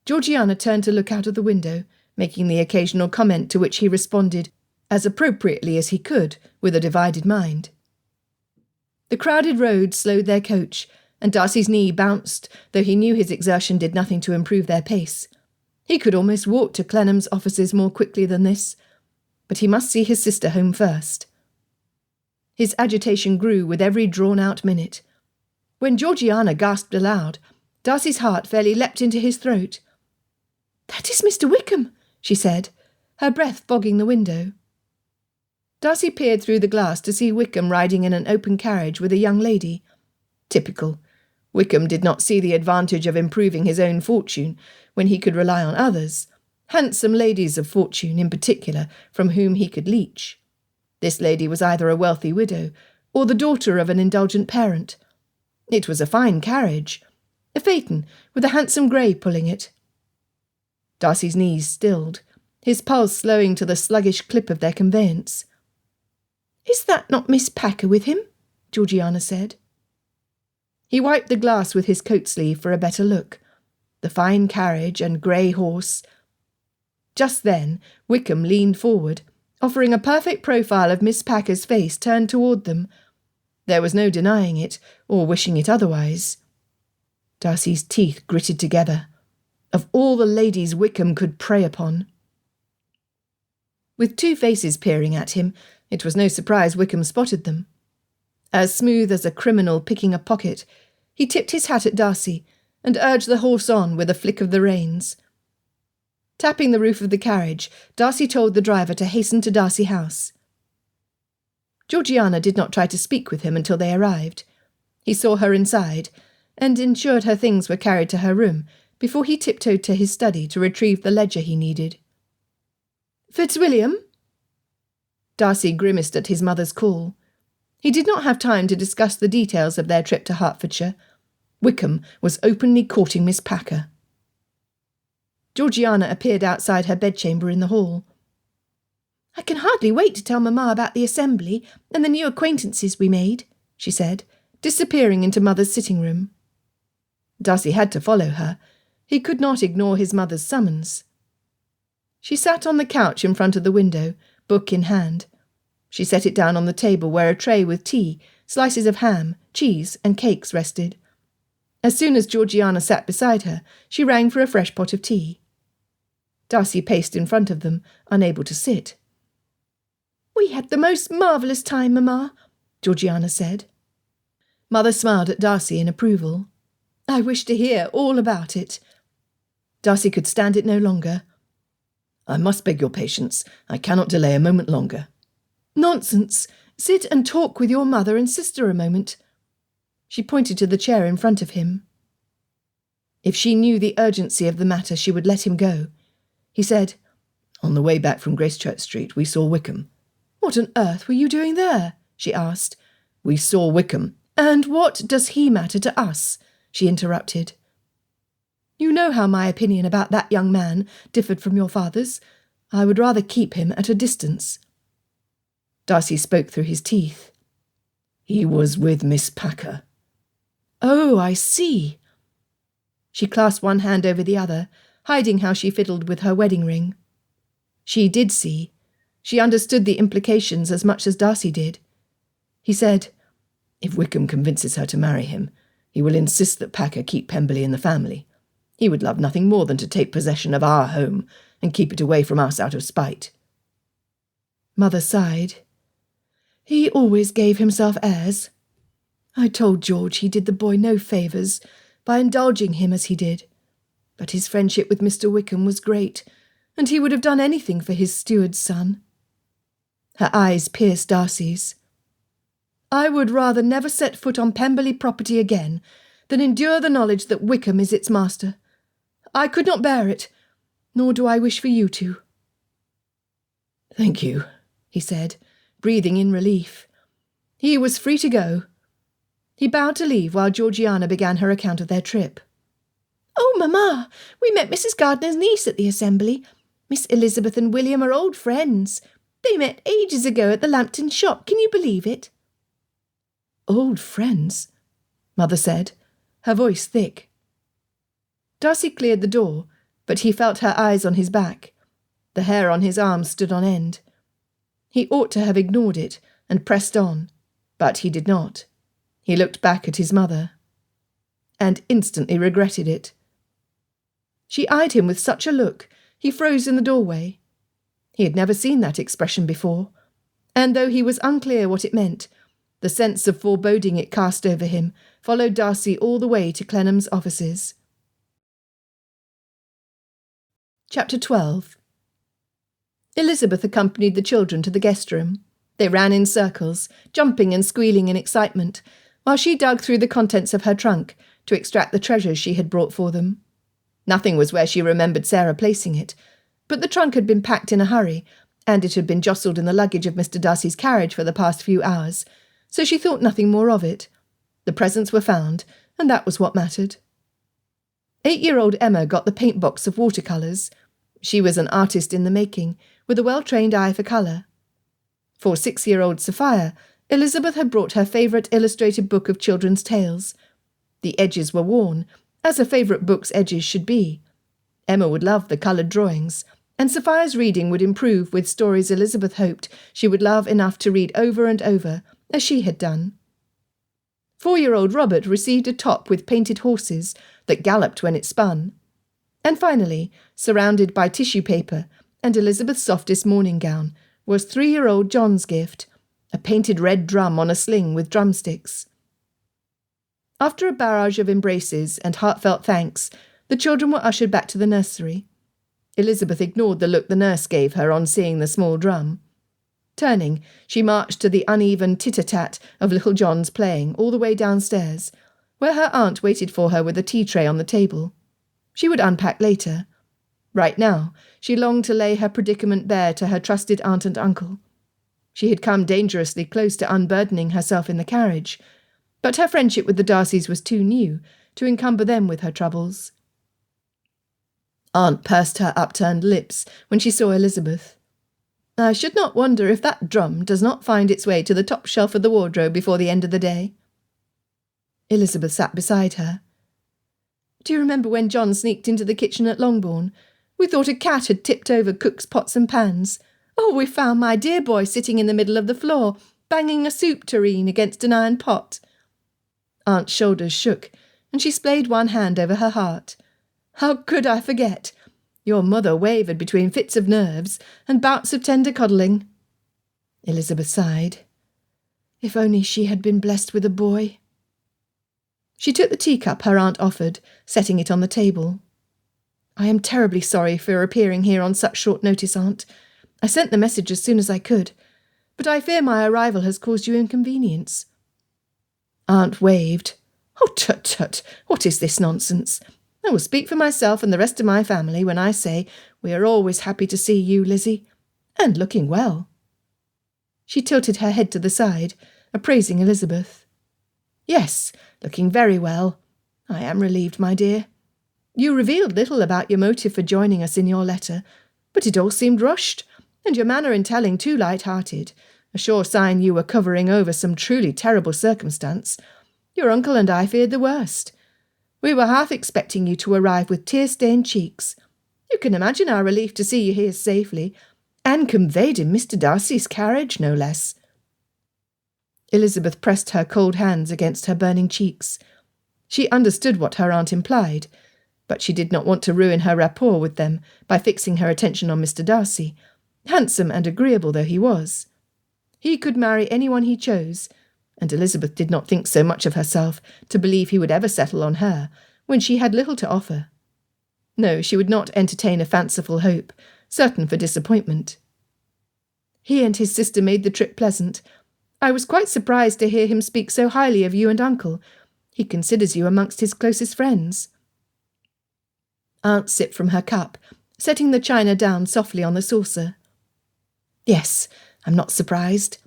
Georgiana turned to look out of the window, making the occasional comment to which he responded, as appropriately as he could, with a divided mind. The crowded road slowed their coach, and Darcy's knee bounced, though he knew his exertion did nothing to improve their pace. He could almost walk to Clennam's offices more quickly than this, but he must see his sister home first. His agitation grew with every drawn-out minute. When Georgiana gasped aloud, Darcy's heart fairly leapt into his throat. "That is Mr. Wickham," she said, her breath fogging the window. Darcy peered through the glass to see Wickham riding in an open carriage with a young lady. Typical. Wickham did not see the advantage of improving his own fortune when he could rely on others, handsome ladies of fortune in particular, from whom he could leech. This lady was either a wealthy widow or the daughter of an indulgent parent. It was a fine carriage, a phaeton with a handsome grey pulling it. Darcy's knees stilled, his pulse slowing to the sluggish clip of their conveyance. "Is that not Miss Packer with him?" Georgiana said. He wiped the glass with his coat sleeve for a better look. The fine carriage and grey horse. Just then Wickham leaned forward, offering a perfect profile of Miss Packer's face turned toward them. There was no denying it, or wishing it otherwise. Darcy's teeth gritted together. Of all the ladies Wickham could prey upon. With two faces peering at him, it was no surprise Wickham spotted them. As smooth as a criminal picking a pocket, he tipped his hat at Darcy and urged the horse on with a flick of the reins. Tapping the roof of the carriage, Darcy told the driver to hasten to Darcy House. Georgiana did not try to speak with him until they arrived. He saw her inside, and ensured her things were carried to her room before he tiptoed to his study to retrieve the ledger he needed. "Fitzwilliam?" Darcy grimaced at his mother's call. He did not have time to discuss the details of their trip to Hertfordshire. Wickham was openly courting Miss Packer. Georgiana appeared outside her bedchamber in the hall. "I can hardly wait to tell Mamma about the assembly and the new acquaintances we made," she said, disappearing into Mother's sitting room. Darcy had to follow her. He could not ignore his mother's summons. She sat on the couch in front of the window, book in hand. She set it down on the table where a tray with tea, slices of ham, cheese, and cakes rested. As soon as Georgiana sat beside her, she rang for a fresh pot of tea. Darcy paced in front of them, unable to sit. "We had the most marvellous time, Mamma," Georgiana said. Mother smiled at Darcy in approval. "I wish to hear all about it." Darcy could stand it no longer. "I must beg your patience. I cannot delay a moment longer." "Nonsense. Sit and talk with your mother and sister a moment." She pointed to the chair in front of him. If she knew the urgency of the matter, she would let him go. He said, "On the way back from Gracechurch Street, we saw Wickham." "What on earth were you doing there?" she asked. "We saw Wickham." "And what does he matter to us?" she interrupted. "You know how my opinion about that young man differed from your father's. I would rather keep him at a distance." Darcy spoke through his teeth. "He was with Miss Packer." "Oh, I see." She clasped one hand over the other, hiding how she fiddled with her wedding ring. She did see. She understood the implications as much as Darcy did. He said, "If Wickham convinces her to marry him, he will insist that Packer keep Pemberley in the family. He would love nothing more than to take possession of our home and keep it away from us out of spite." Mother sighed. "He always gave himself airs. I told George he did the boy no favours by indulging him as he did. But his friendship with Mr. Wickham was great, and he would have done anything for his steward's son." Her eyes pierced Darcy's. "I would rather never set foot on Pemberley property again than endure the knowledge that Wickham is its master. I could not bear it, nor do I wish for you to."
"Thank you,"
he said, breathing in relief. He was free to go. He bowed to leave while Georgiana began her account of their trip. "Oh, Mamma, we met Mrs. Gardiner's niece at the assembly. Miss Elizabeth and William are old friends. They met ages ago at the Lambton shop. Can you believe it?"
"Old friends," Mother said, her voice thick.
Darcy cleared the door, but he felt her eyes on his back. The hair on his arms stood on end. He ought to have ignored it and pressed on, but he did not. He looked back at his mother, and instantly regretted it. She eyed him with such a look, he froze in the doorway. He had never seen that expression before, and though he was unclear what it meant, the sense of foreboding it cast over him followed Darcy all the way to Clennam's offices. Chapter 12. Elizabeth accompanied the children to the guest room. They ran in circles, jumping and squealing in excitement, while she dug through the contents of her trunk to extract the treasures she had brought for them. Nothing was where she remembered Sarah placing it, but the trunk had been packed in a hurry, and it had been jostled in the luggage of Mr. Darcy's carriage for the past few hours, so she thought nothing more of it. The presents were found, and that was what mattered. 8-year-old Emma got the paint box of watercolours. She was an artist in the making, with a well-trained eye for colour. For 6-year-old Sophia, Elizabeth had brought her favourite illustrated book of children's tales. The edges were worn, as a favourite book's edges should be. Emma would love the coloured drawings, and Sophia's reading would improve with stories Elizabeth hoped she would love enough to read over and over, as she had done. 4-year-old Robert received a top with painted horses that galloped when it spun. And finally, surrounded by tissue paper and Elizabeth's softest morning gown, was 3-year-old John's gift, a painted red drum on a sling with drumsticks. After a barrage of embraces and heartfelt thanks, the children were ushered back to the nursery. Elizabeth ignored the look the nurse gave her on seeing the small drum. Turning, she marched to the uneven tit-a-tat of little John's playing all the way downstairs, where her aunt waited for her with a tea tray on the table. She would unpack later. Right now, she longed to lay her predicament bare to her trusted aunt and uncle. She had come dangerously close to unburdening herself in the carriage, but her friendship with the Darcys was too new to encumber them with her troubles. Aunt pursed her upturned lips when she saw Elizabeth. "I should not wonder if that drum does not find its way to the top shelf of the wardrobe before the end of the day." Elizabeth sat beside her. "Do you remember when John sneaked into the kitchen at Longbourn? We thought a cat had tipped over cook's pots and pans. Oh, we found my dear boy sitting in the middle of the floor, banging a soup tureen against an iron pot." Aunt's shoulders shook, and she splayed one hand over her heart. "How could I forget? Your mother wavered between fits of nerves and bouts of tender coddling." Elizabeth sighed. If only she had been blessed with a boy. She took the teacup her aunt offered, setting it on the table. "I am terribly sorry for appearing here on such short notice, Aunt. I sent the message as soon as I could, but I fear my arrival has caused you inconvenience." Aunt waved. "Oh, tut-tut, what is this nonsense? I will speak for myself and the rest of my family when I say we are always happy to see you, Lizzie, and looking well." She tilted her head to the side, appraising Elizabeth. "Yes, looking very well. I am relieved, my dear. You revealed little about your motive for joining us in your letter, but it all seemed rushed, and your manner in telling too light-hearted, a sure sign you were covering over some truly terrible circumstance. Your uncle and I feared the worst. We were half expecting you to arrive with tear-stained cheeks. You can imagine our relief to see you here safely, and conveyed in Mr. Darcy's carriage, no less." Elizabeth pressed her cold hands against her burning cheeks. She understood what her aunt implied, but she did not want to ruin her rapport with them by fixing her attention on Mr. Darcy, handsome and agreeable though he was. He could marry anyone he chose, and Elizabeth did not think so much of herself to believe he would ever settle on her, when she had little to offer. No, she would not entertain a fanciful hope, certain for disappointment. He and his sister made the trip pleasant. I was quite surprised to hear him speak so highly of you and Uncle. He considers you amongst his closest friends." Aunt sipped from her cup, setting the china down softly on the saucer. "Yes, I'm not surprised.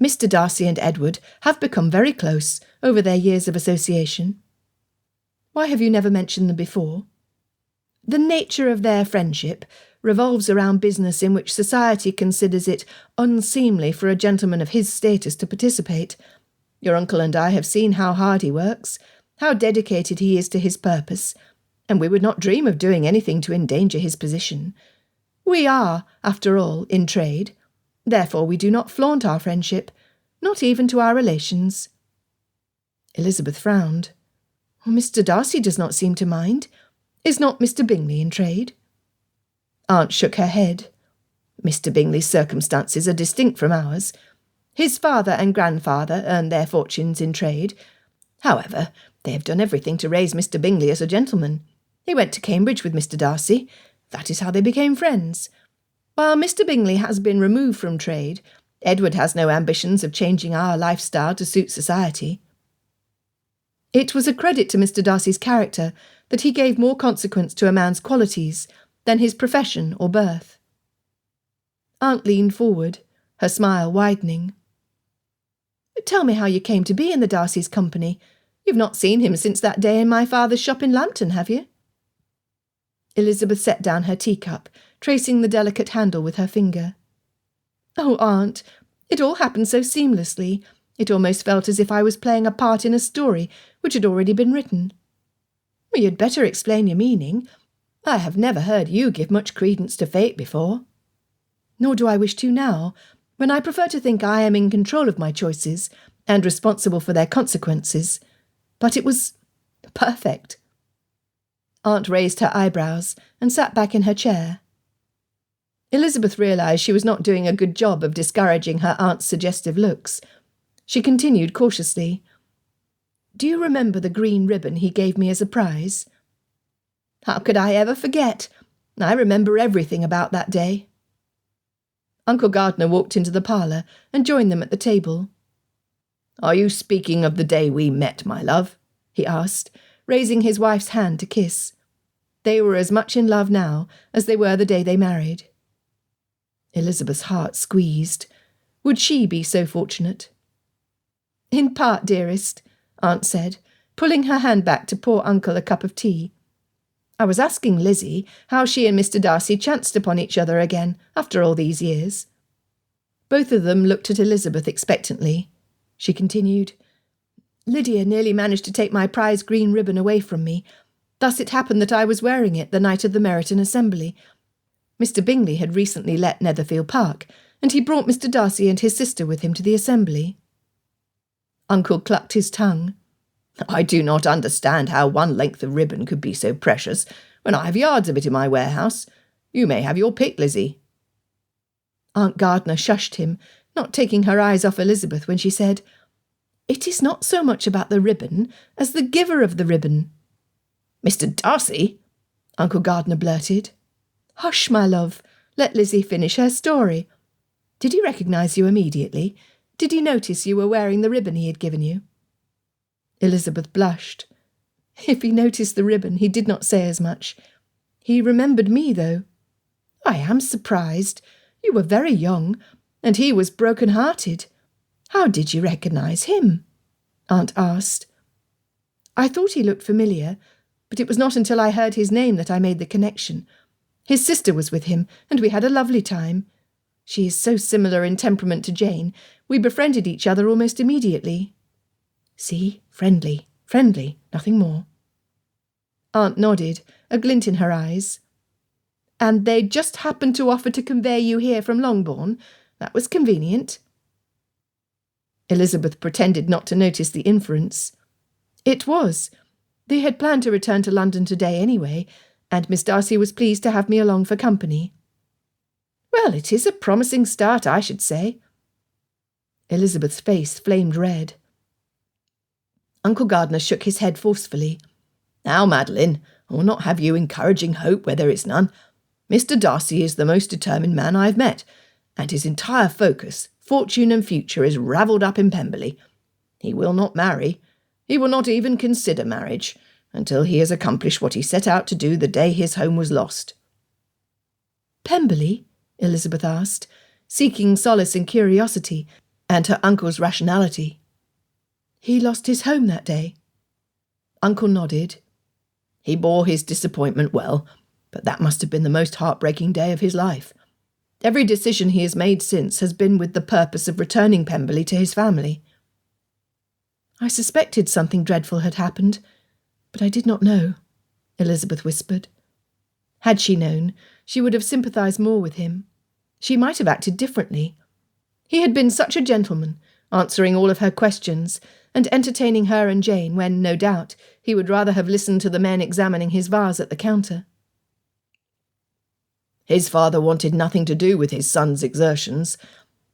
Mr. Darcy and Edward have become very close over their years of association." "Why have you never mentioned them before?" "The nature of their friendship revolves around business in which society considers it unseemly for a gentleman of his status to participate. Your uncle and I have seen how hard he works, how dedicated he is to his purpose, and we would not dream of doing anything to endanger his position. We are, after all, in trade. Therefore we do not flaunt our friendship, not even to our relations." Elizabeth frowned. "Mr. Darcy does not seem to mind. Is not Mr. Bingley in trade?" Aunt shook her head. "Mr. Bingley's circumstances are distinct from ours. His father and grandfather earned their fortunes in trade. However, they have done everything to raise Mr. Bingley as a gentleman. He went to Cambridge with Mr. Darcy. That is how they became friends. While Mr. Bingley has been removed from trade, Edward has no ambitions of changing our lifestyle to suit society." It was a credit to Mr. Darcy's character that he gave more consequence to a man's qualities than his profession or birth. Aunt leaned forward, her smile widening. "Tell me how you came to be in the Darcy's company. You've not seen him since that day in my father's shop in Lambton, have you?" Elizabeth set down her teacup, tracing the delicate handle with her finger. "Oh, Aunt, it all happened so seamlessly. It almost felt as if I was playing a part in a story which had already been written." "Well, you'd better explain your meaning. I have never heard you give much credence to fate before." "Nor do I wish to now, when I prefer to think I am in control of my choices and responsible for their consequences. But it was perfect." Aunt raised her eyebrows and sat back in her chair. Elizabeth realised she was not doing a good job of discouraging her aunt's suggestive looks. She continued cautiously. "Do you remember the green ribbon he gave me as a prize?" "How could I ever forget? I remember everything about that day." Uncle Gardner walked into the parlour and joined them at the table. "Are you speaking of the day we met, my love?" he asked, raising his wife's hand to kiss. They were as much in love now as they were the day they married. Elizabeth's heart squeezed. Would she be so fortunate? "In part, dearest," Aunt said, pulling her hand back to pour Uncle a cup of tea. "I was asking Lizzie how she and Mr. Darcy chanced upon each other again after all these years." Both of them looked at Elizabeth expectantly. She continued, "Lydia nearly managed to take my prize green ribbon away from me. Thus it happened that I was wearing it the night of the Meryton Assembly. Mr. Bingley had recently let Netherfield Park, and he brought Mr. Darcy and his sister with him to the assembly." Uncle clucked his tongue. "I do not understand how one length of ribbon could be so precious when I have yards of it in my warehouse. You may have your pick, Lizzie." Aunt Gardner shushed him, not taking her eyes off Elizabeth when she said, "It is not so much about the ribbon as the giver of the ribbon." "Mr. Darcy?" Uncle Gardner blurted. "Hush, my love. Let Lizzie finish her story. Did he recognise you immediately? Did he notice you were wearing the ribbon he had given you?" Elizabeth blushed. If he noticed the ribbon, he did not say as much. He remembered me, though. "I am surprised. You were very young, and he was broken-hearted. How did you recognise him?" Aunt asked. "I thought he looked familiar, but it was not until I heard his name that I made the connection. His sister was with him, and we had a lovely time. She is so similar in temperament to Jane, we befriended each other almost immediately." "See, friendly, nothing more." Aunt nodded, a glint in her eyes. "And they just happened to offer to convey you here from Longbourn? That was convenient." Elizabeth pretended not to notice the inference. "It was. They had planned to return to London today anyway, and Miss Darcy was pleased to have me along for company." "Well, it is a promising start, I should say." Elizabeth's face flamed red. Uncle Gardner shook his head forcefully. "Now, Madeline, I will not have you encouraging hope where there is none. Mr. Darcy is the most determined man I have met,
and his entire focus, fortune and future, is ravelled up in Pemberley. He will not marry. He will not even consider marriage until he has accomplished what he set out to do the day his home was lost."
"Pemberley?" Elizabeth asked, seeking solace in curiosity and her uncle's rationality. "He lost his home that day?"
Uncle nodded. "He bore his disappointment well, but that must have been the most heartbreaking day of his life. Every decision he has made since has been with the purpose of returning Pemberley to his family."
"I suspected something dreadful had happened, but I did not know," Elizabeth whispered. Had she known, she would have sympathised more with him. She might have acted differently. He had been such a gentleman, answering all of her questions and entertaining her and Jane when, no doubt, he would rather have listened to the men examining his vase at the counter.
"His father wanted nothing to do with his son's exertions.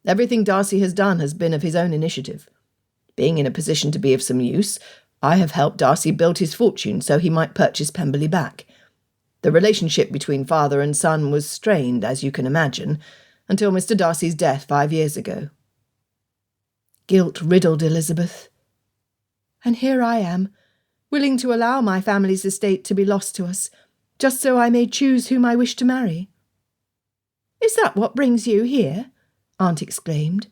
Everything Darcy has done has been of his own initiative. Being in a position to be of some use, I have helped Darcy build his fortune so he might purchase Pemberley back. The relationship between father and son was strained, as you can imagine, until Mr. Darcy's death 5 years ago."
Guilt-riddled Elizabeth. "And here I am, willing to allow my family's estate to be lost to us, just so I may choose whom I wish to marry." "Is that what brings you here?" Aunt exclaimed.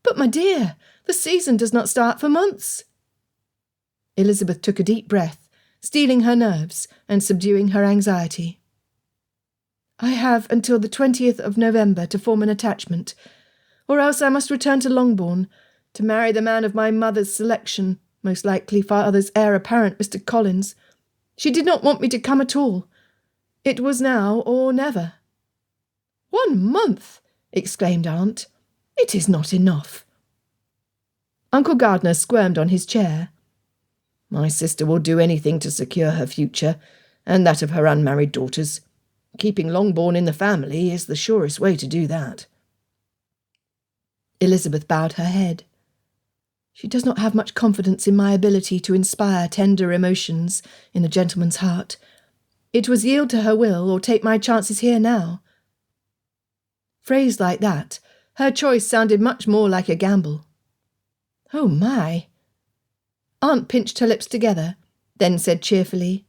"But, my dear, the season does not start for months." Elizabeth took a deep breath, steeling her nerves and subduing her anxiety. "I have until the 20th of November to form an attachment, or else I must return to Longbourn to marry the man of my mother's selection, most likely father's heir apparent, Mr. Collins. She did not want me to come at all. It was now or never." "1 month!" exclaimed Aunt. "It is not enough."
Uncle Gardner squirmed on his chair. "My sister will do anything to secure her future, and that of her unmarried daughters. Keeping Longbourn in the family is the surest way to do that."
Elizabeth bowed her head. "She does not have much confidence in my ability to inspire tender emotions in a gentleman's heart. It was yield to her will or take my chances here now." Phrased like that, her choice sounded much more like a gamble. "Oh, my!" Aunt pinched her lips together, then said cheerfully,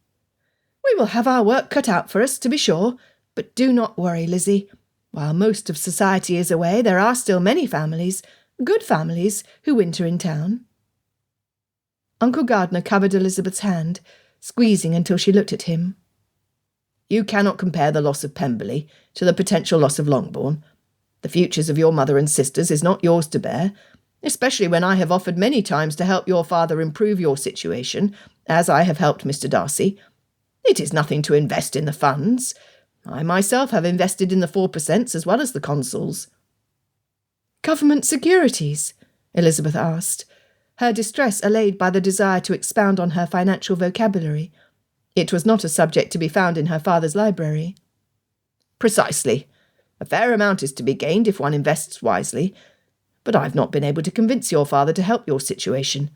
"We will have our work cut out for us, to be sure, but do not worry, Lizzie. While most of society is away, there are still many families, good families, who winter in town." Uncle Gardner covered Elizabeth's hand, squeezing until she looked at him.
"You cannot compare the loss of Pemberley to the potential loss of Longbourn. The futures of your mother and sisters is not yours to bear, especially when I have offered many times to help your father improve your situation, as I have helped Mr. Darcy. It is nothing to invest in the funds. I myself have invested in the 4% as well as the consols."
"Government securities?" Elizabeth asked, her distress allayed by the desire to expound on her financial vocabulary. It was not a subject to be found in her father's library.
"Precisely. A fair amount is to be gained if one invests wisely. But I've not been able to convince your father to help your situation.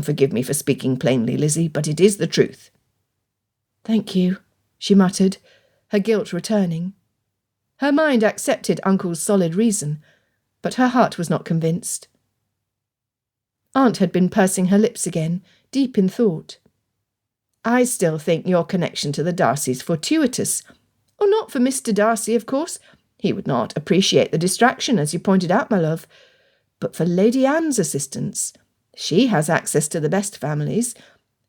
Forgive me for speaking plainly, Lizzie, but it is the truth."
"Thank you," she muttered, her guilt returning. Her mind accepted Uncle's solid reason, but her heart was not convinced. Aunt had been pursing her lips again, deep in thought.
"I still think your connection to the Darcys fortuitous. Or not for Mr. Darcy, of course. He would not appreciate the distraction, as you pointed out, my love. But for Lady Anne's assistance. She has access to the best families,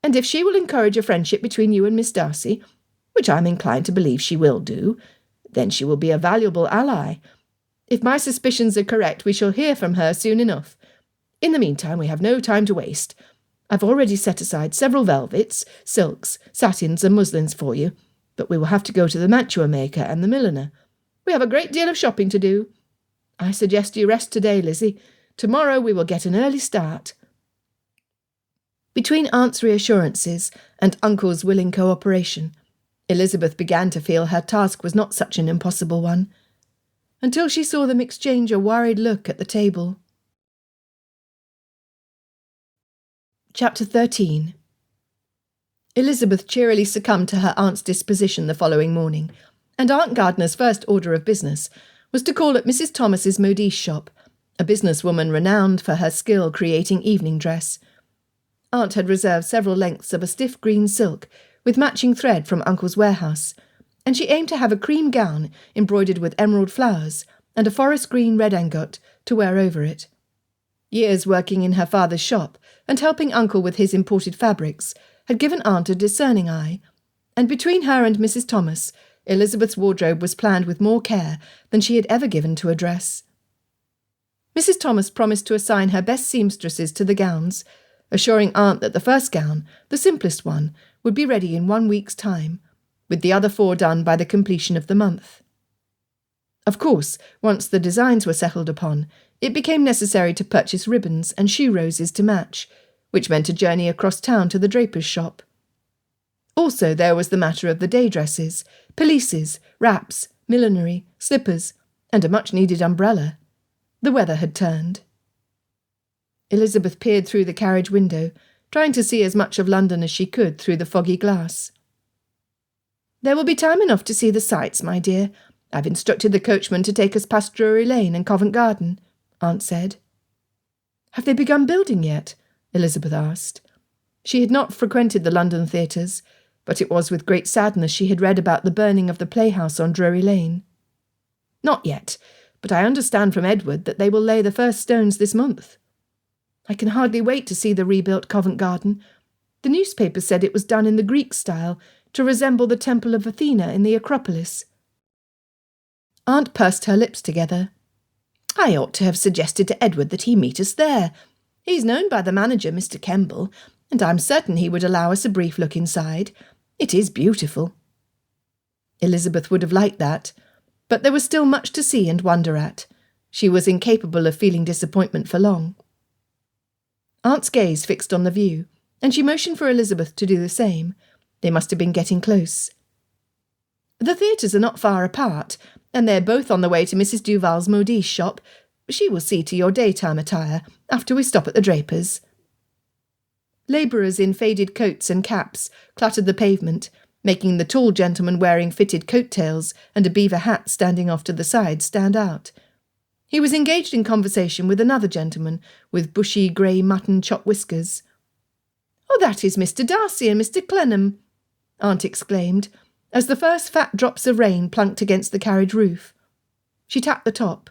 and if she will encourage a friendship between you and Miss Darcy, which I am inclined to believe she will do, then she will be a valuable ally. If my suspicions are correct, we shall hear from her soon enough. In the meantime, we have no time to waste. I've already set aside several velvets, silks, satins and muslins for you, but we will have to go to the mantua maker and the milliner. We have a great deal of shopping to do. I suggest you rest today, Lizzie. Tomorrow we will get an early start." Between Aunt's reassurances and Uncle's willing cooperation, Elizabeth began to feel her task was not such an impossible one, until she saw them exchange a worried look at the table. Chapter 13. Elizabeth cheerily succumbed to her aunt's disposition the following morning, and Aunt Gardner's first order of business
was to call at Mrs. Thomas's modiste's shop, a businesswoman renowned for her skill creating evening dress. Aunt had reserved several lengths of a stiff green silk with matching thread from Uncle's warehouse, and she aimed to have a cream gown embroidered with emerald flowers and a forest green redingote to wear over it. Years working in her father's shop and helping Uncle with his imported fabrics had given Aunt a discerning eye, and between her and Mrs. Thomas, Elizabeth's wardrobe was planned with more care than she had ever given to a dress. Mrs. Thomas promised to assign her best seamstresses to the gowns, assuring Aunt that the first gown, the simplest one, would be ready in 1 week's time, with the other 4 done by the completion of the month. Of course, once the designs were settled upon, it became necessary to purchase ribbons and shoe roses to match, which meant a journey across town to the draper's shop. Also there was the matter of the day dresses, pelisses, wraps, millinery, slippers, and a much-needed umbrella. The weather had turned. Elizabeth peered through the carriage window, trying to see as much of London as she could through the foggy glass. "There will be time enough to see the sights, my dear. I've instructed the coachman to take us past Drury Lane and Covent Garden," Aunt said. "Have they begun building yet?" Elizabeth asked. She had not frequented the London theatres, but it was with great sadness she had read about the burning of the playhouse on Drury Lane. "Not yet, but I understand from Edward that they will lay the first stones this month. I can hardly wait to see the rebuilt Covent Garden. The newspapers said it was done in the Greek style, to resemble the Temple of Athena in the Acropolis." Aunt pursed her lips together. "I ought to have suggested to Edward that he meet us there. He's known by the manager, Mr. Kemble, and I'm certain he would allow us a brief look inside. It is beautiful." Elizabeth would have liked that, but there was still much to see and wonder at. She was incapable of feeling disappointment for long. Aunt's gaze fixed on the view, and she motioned for Elizabeth to do the same. They must have been getting close. "The theatres are not far apart, and they're both on the way to Mrs. Duval's modiste's shop. She will see to your daytime attire after we stop at the draper's." Labourers in faded coats and caps cluttered the pavement, making the tall gentleman wearing fitted coat-tails and a beaver hat standing off to the side stand out. He was engaged in conversation with another gentleman with bushy grey mutton chop whiskers. "Oh, that is Mr. Darcy and Mr. Clenham," Aunt exclaimed, as the first fat drops of rain plunked against the carriage roof. She tapped the top.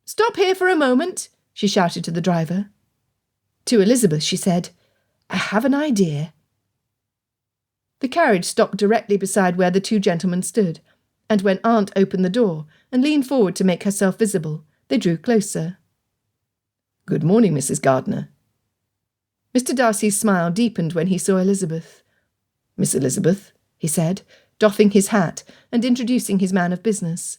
"Stop here for a moment," she shouted to the driver. To Elizabeth she said, "I have an idea." The carriage stopped directly beside where the 2 gentlemen stood, and when Aunt opened the door and leaned forward to make herself visible, they drew closer. "Good morning, Mrs. Gardiner." Mr. Darcy's smile deepened when he saw Elizabeth. "Miss Elizabeth," he said, doffing his hat and introducing his man of business.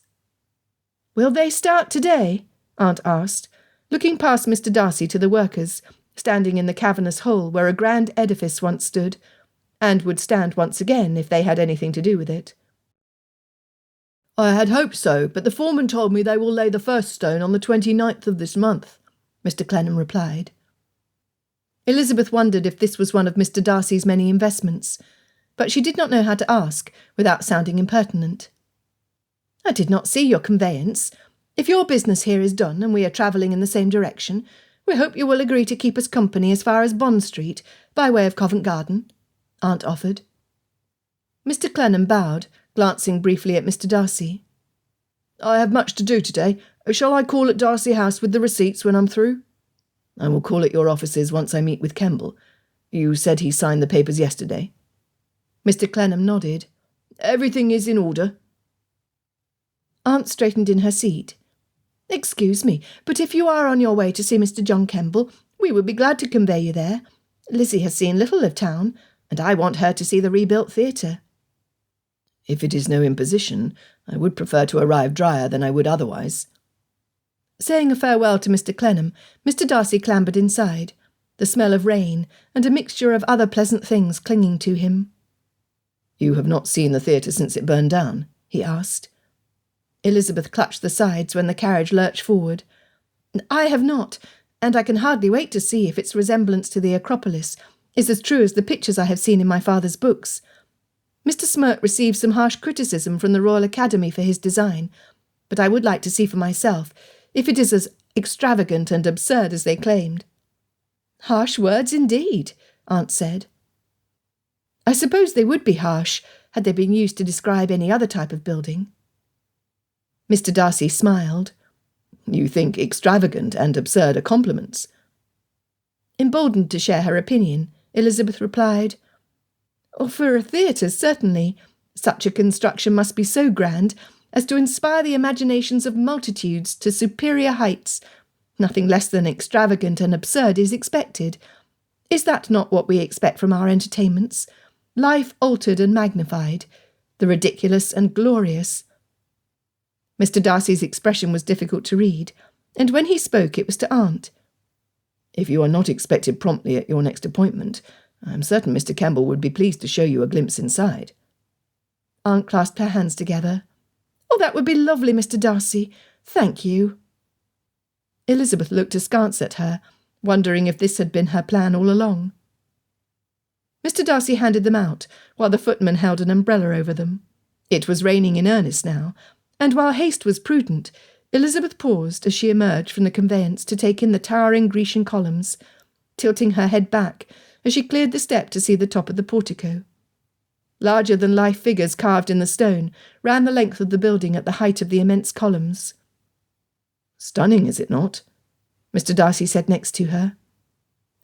"Will they start today?" Aunt asked, looking past Mr. Darcy to the workers, standing in the cavernous hole where a grand edifice once stood, and would stand once again if they had anything to do with it. "I had hoped so, but the foreman told me they will lay the first stone on the 29th of this month," Mr. Clenham replied. Elizabeth wondered if this was one of Mr. Darcy's many investments, but she did not know how to ask without sounding impertinent. "I did not see your conveyance. If your business here is done and we are travelling in the same direction, we hope you will agree to keep us company as far as Bond Street, by way of Covent Garden," Aunt offered. Mr. Clenham bowed, glancing briefly at Mr. Darcy. "I have much to do today. Shall I call at Darcy House with the receipts when I'm through?" "I will call at your offices once I meet with Kemble. You said he signed the papers yesterday." Mr. Clenham nodded. "Everything is in order." Aunt straightened in her seat. "Excuse me, but if you are on your way to see Mr. John Kemble, we would be glad to convey you there. Lizzie has seen little of town, and I want her to see the rebuilt theatre." "If it is no imposition, I would prefer to arrive drier than I would otherwise." Saying a farewell to Mr. Clenham, Mr. Darcy clambered inside, the smell of rain and a mixture of other pleasant things clinging to him. "You have not seen the theatre since it burned down?" he asked. Elizabeth clutched the sides when the carriage lurched forward. "I have not, and I can hardly wait to see if its resemblance to the Acropolis is as true as the pictures I have seen in my father's books. Mr. Smirk received some harsh criticism from the Royal Academy for his design, but I would like to see for myself if it is as extravagant and absurd as they claimed." "Harsh words indeed," Aunt said. "I suppose they would be harsh had they been used to describe any other type of building." Mr. Darcy smiled. "You think extravagant and absurd are compliments?" Emboldened to share her opinion, Elizabeth replied, "Oh, for a theatre, certainly. Such a construction must be so grand as to inspire the imaginations of multitudes to superior heights. Nothing less than extravagant and absurd is expected. Is that not what we expect from our entertainments? Life altered and magnified, the ridiculous and glorious." Mr. Darcy's expression was difficult to read, and when he spoke it was to Aunt. "If you are not expected promptly at your next appointment, I am certain Mr. Kemble would be pleased to show you a glimpse inside." Aunt clasped her hands together. "Oh, that would be lovely, Mr. Darcy. Thank you." Elizabeth looked askance at her, wondering if this had been her plan all along. Mr. Darcy handed them out, while the footman held an umbrella over them. It was raining in earnest now, and while haste was prudent, Elizabeth paused as she emerged from the conveyance to take in the towering Grecian columns, tilting her head back as she cleared the step to see the top of the portico. Larger-than-life figures carved in the stone ran the length of the building at the height of the immense columns. "Stunning, is it not?" Mr. Darcy said next to her.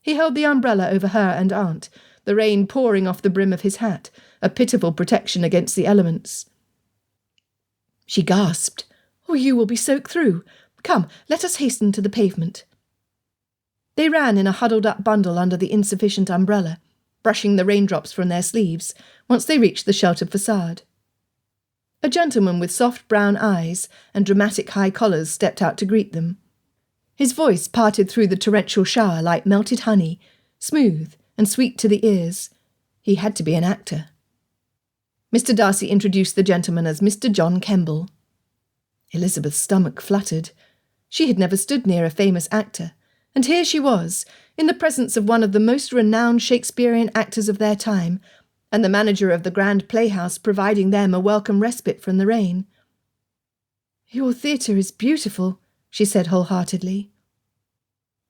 He held the umbrella over her and Aunt, the rain pouring off the brim of his hat, a pitiful protection against the elements. She gasped. "Oh, you will be soaked through. Come, let us hasten to the pavement." They ran in a huddled-up bundle under the insufficient umbrella, brushing the raindrops from their sleeves, once they reached the sheltered facade. A gentleman with soft brown eyes and dramatic high collars stepped out to greet them. His voice parted through the torrential shower like melted honey, smooth and sweet to the ears. He had to be an actor. Mr. Darcy introduced the gentleman as Mr. John Kemble. Elizabeth's stomach fluttered. She had never stood near a famous actor, and here she was, in the presence of one of the most renowned Shakespearean actors of their time, and the manager of the Grand Playhouse providing them a welcome respite from the rain. "Your theatre is beautiful," she said wholeheartedly.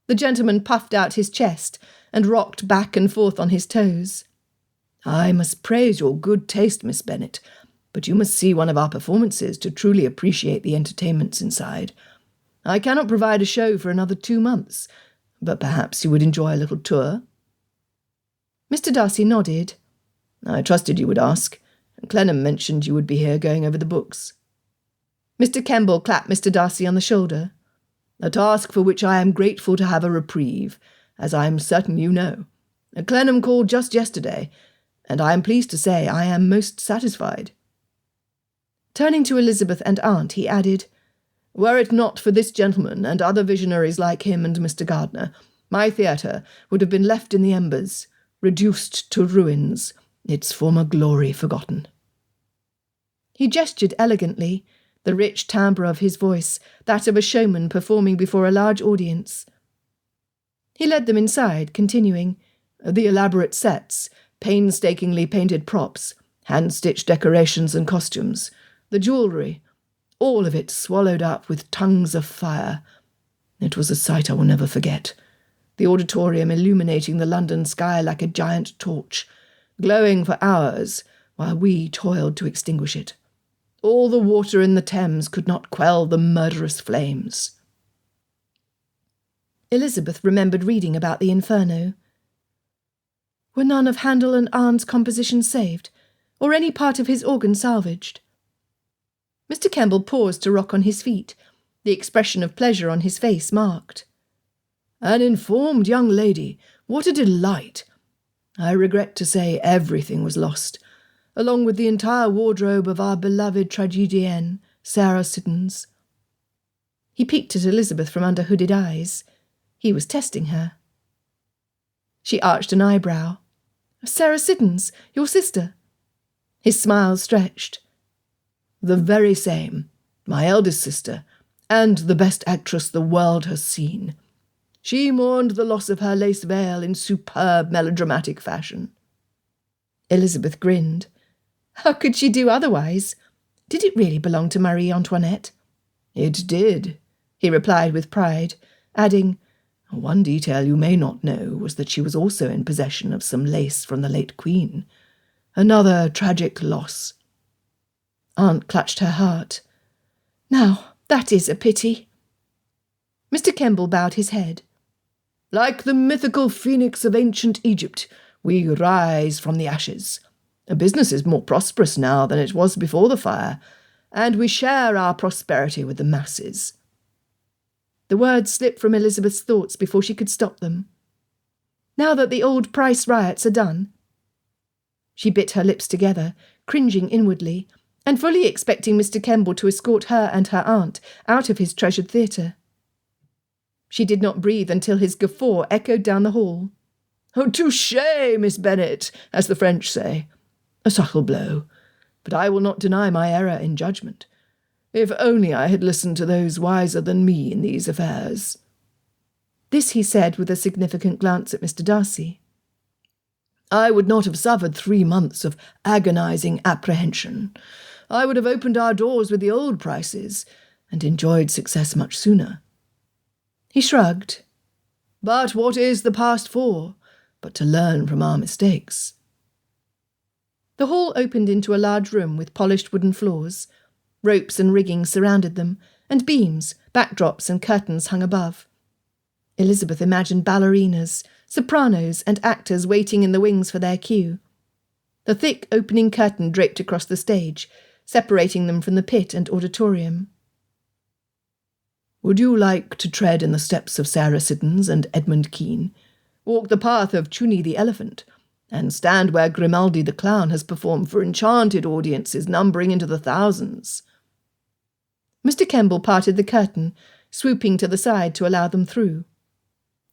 The gentleman puffed out his chest and rocked back and forth on his toes. "I must praise your good taste, Miss Bennet, but you must see one of our performances to truly appreciate the entertainments inside. I cannot provide a show for another 2 months, but perhaps you would enjoy a little tour?" Mr. Darcy nodded. "I trusted you would ask. Clennam mentioned you would be here going over the books." Mr. Kemble clapped Mr. Darcy on the shoulder. "A task for which I am grateful to have a reprieve, as I am certain you know. Clennam called just yesterday, and I am pleased to say I am most satisfied." Turning to Elizabeth and Aunt, he added, "Were it not for this gentleman and other visionaries like him and Mr. Gardiner, my theatre would have been left in the embers, reduced to ruins, its former glory forgotten." He gestured elegantly, the rich timbre of his voice, that of a showman performing before a large audience. He led them inside, continuing, "The elaborate sets, painstakingly painted props, hand-stitched decorations and costumes, the jewellery, all of it swallowed up with tongues of fire. It was a sight I will never forget. The auditorium illuminating the London sky like a giant torch, glowing for hours while we toiled to extinguish it. All the water in the Thames could not quell the murderous flames." Elizabeth remembered reading about the Inferno. Were none of Handel and Arndt's compositions saved, or any part of his organ salvaged? Mr. Kemble paused to rock on his feet, the expression of pleasure on his face marked. "An informed young lady, what a delight! I regret to say everything was lost, along with the entire wardrobe of our beloved tragedienne, Sarah Siddons." He peeked at Elizabeth from under hooded eyes. He was testing her. She arched an eyebrow. "Sarah Siddons, your sister?" His smile stretched. "The very same, my eldest sister, and the best actress the world has seen. She mourned the loss of her lace veil in superb melodramatic fashion." Elizabeth grinned. How could she do otherwise? Did it really belong to Marie Antoinette?
"It did," he replied with pride, adding, "One detail you may not know was that she was also in possession of some lace from the late Queen. Another tragic loss."
Aunt clutched her heart. "Now, that is a pity." Mr. Kemble bowed his head.
"Like the mythical phoenix of ancient Egypt, we rise from the ashes. Business is more prosperous now than it was before the fire, and we share our prosperity with the masses."
The words slipped from Elizabeth's thoughts before she could stop them. Now that the old Price riots are done. She bit her lips together, cringing inwardly, and fully expecting Mr. Kemble to escort her and her aunt out of his treasured theatre. She did not breathe until his guffaw echoed down the hall.
"Oh, touché, Miss Bennet, as the French say. A subtle blow, but I will not deny my error in judgment. If only I had listened to those wiser than me in these affairs."
This he said with a significant glance at Mr. Darcy.
"I would not have suffered 3 months of agonizing apprehension. I would have opened our doors with the old prices, and enjoyed success much sooner."
He shrugged.
"But what is the past for, but to learn from our mistakes?"
The hall opened into a large room with polished wooden floors. Ropes and rigging surrounded them, and beams, backdrops and curtains hung above. Elizabeth imagined ballerinas, sopranos and actors waiting in the wings for their cue. The thick opening curtain draped across the stage, separating them from the pit and auditorium.
"Would you like to tread in the steps of Sarah Siddons and Edmund Kean, walk the path of Chuni the elephant, and stand where Grimaldi the clown has performed for enchanted audiences numbering into the thousands?"
Mr. Kemble parted the curtain, swooping to the side to allow them through.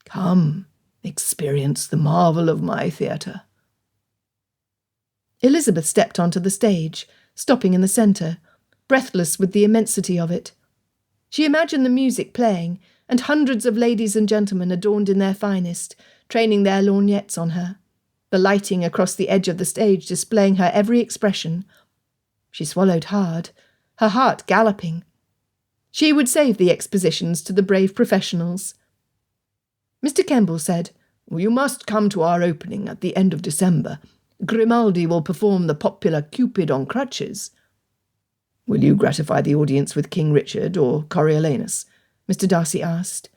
"Come, experience the marvel of my theatre."
Elizabeth stepped onto the stage, stopping in the centre, breathless with the immensity of it. She imagined the music playing, and hundreds of ladies and gentlemen adorned in their finest, training their lorgnettes on her, the lighting across the edge of the stage displaying her every expression. She swallowed hard, her heart galloping. She would save the expositions to the brave professionals.
Mr. Kemble said, "You must come to our opening at the end of December. Grimaldi will perform the popular Cupid on crutches." "Will you gratify the audience with King Richard or Coriolanus?" Mr. Darcy asked.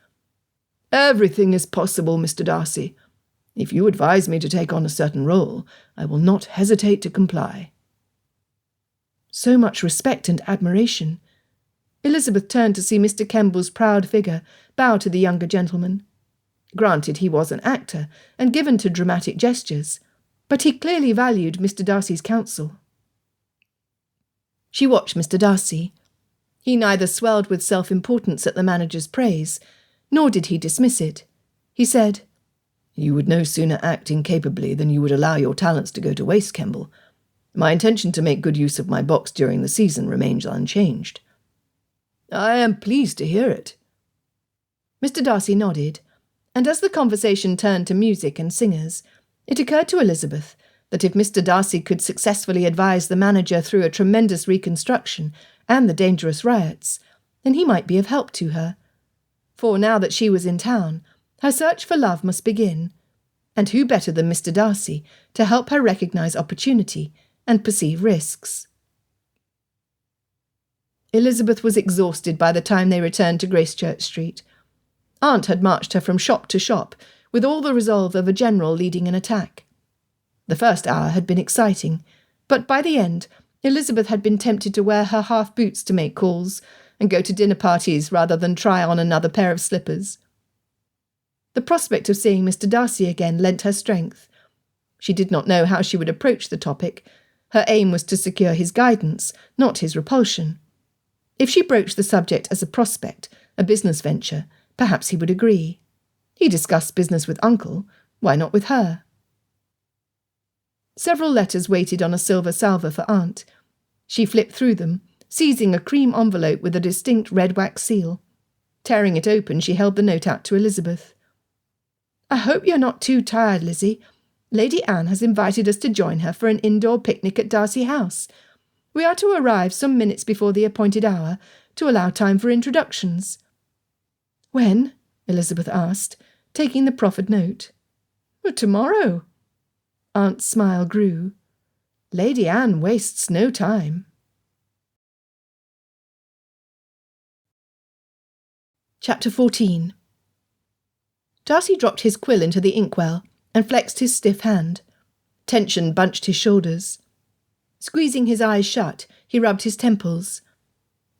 "Everything is possible, Mr. Darcy. If you advise me to take on a certain role, I will not hesitate to comply."
So much respect and admiration. Elizabeth turned to see Mr. Kemble's proud figure bow to the younger gentleman. Granted, he was an actor and given to dramatic gestures, but he clearly valued Mr. Darcy's counsel. She watched Mr. Darcy. He neither swelled with self-importance at the manager's praise, nor did he dismiss it. He said, "You would no sooner act incapably than you would allow your talents to go to waste, Kemble. My intention to make good use of my box during the season remains unchanged." "I am pleased to hear it." Mr. Darcy nodded, and as the conversation turned to music and singers, it occurred to Elizabeth that if Mr. Darcy could successfully advise the manager through a tremendous reconstruction and the dangerous riots, then he might be of help to her. For now that she was in town, her search for love must begin, and who better than Mr. Darcy to help her recognise opportunity and perceive risks? Elizabeth was exhausted by the time they returned to Gracechurch Street. Aunt had marched her from shop to shop, with all the resolve of a general leading an attack. The first hour had been exciting, but by the end, Elizabeth had been tempted to wear her half boots to make calls, and go to dinner parties rather than try on another pair of slippers. The prospect of seeing Mr. Darcy again lent her strength. She did not know how she would approach the topic. Her aim was to secure his guidance, not his repulsion. If she broached the subject as a prospect, a business venture, perhaps he would agree. He discussed business with Uncle, why not with her? Several letters waited on a silver salver for Aunt. She flipped through them, seizing a cream envelope with a distinct red wax seal. Tearing it open, she held the note out to Elizabeth. "I hope you're not too tired, Lizzie. Lady Anne has invited us to join her for an indoor picnic at Darcy House. We are to arrive some minutes before the appointed hour, to allow time for introductions. When? Elizabeth asked, taking the proffered note. Tomorrow. Aunt's smile grew. Lady Anne wastes no time. Chapter 14. Darcy dropped his quill into the inkwell and flexed his stiff hand. Tension bunched his shoulders. Squeezing his eyes shut, he rubbed his temples.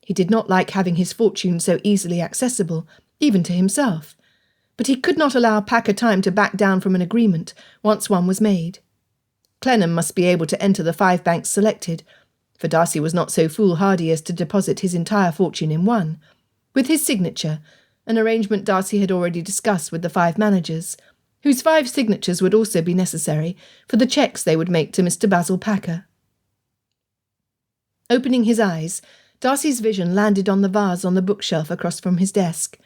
He did not like having his fortune so easily accessible, even to himself, but he could not allow Packer time to back down from an agreement once one was made. Clenham must be able to enter the 5 banks selected, for Darcy was not so foolhardy as to deposit his entire fortune in one, with his signature, an arrangement Darcy had already discussed with the 5 managers, whose 5 signatures would also be necessary for the cheques they would make to Mr. Basil Packer. Opening his eyes, Darcy's vision landed on the vase on the bookshelf across from his desk.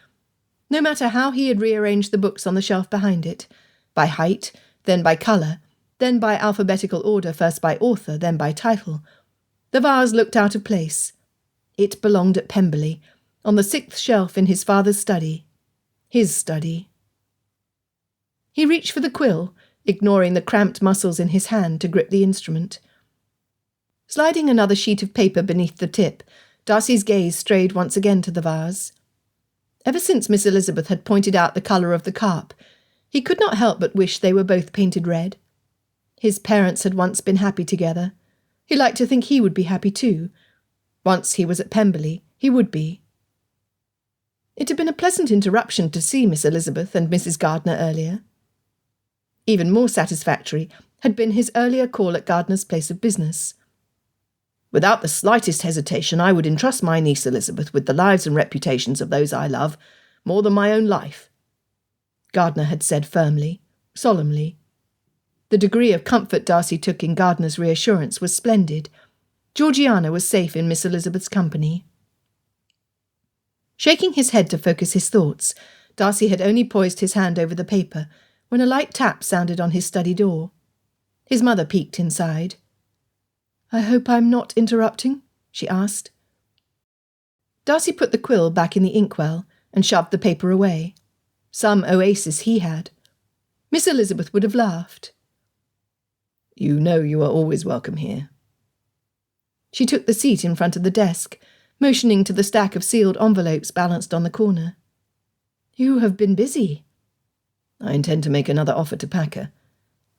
No matter how he had rearranged the books on the shelf behind it, by height, then by colour, then by alphabetical order, first by author, then by title, the vase looked out of place. It belonged at Pemberley, on the 6th shelf in his father's study. His study. He reached for the quill, ignoring the cramped muscles in his hand to grip the instrument. Sliding another sheet of paper beneath the tip, Darcy's gaze strayed once again to the vase. Ever since Miss Elizabeth had pointed out the colour of the carp, he could not help but wish they were both painted red. His parents had once been happy together. He liked to think he would be happy too. Once he was at Pemberley, he would be. It had been a pleasant interruption to see Miss Elizabeth and Mrs. Gardiner earlier. Even more satisfactory had been his earlier call at Gardiner's place of business. Without the slightest hesitation, I would entrust my niece Elizabeth with the lives and reputations of those I love, more than my own life, Gardiner had said firmly, solemnly. The degree of comfort Darcy took in Gardiner's reassurance was splendid. Georgiana was safe in Miss Elizabeth's company. Shaking his head to focus his thoughts, Darcy had only poised his hand over the paper when a light tap sounded on his study door. His mother peeked inside. "I hope I'm not interrupting?" she asked. Darcy put the quill back in the inkwell and shoved the paper away. Some oasis he had. Miss Elizabeth would have laughed. "You know you are always welcome here." She took the seat in front of the desk, motioning to the stack of sealed envelopes balanced on the corner. "You have been busy." "I intend to make another offer to Packer.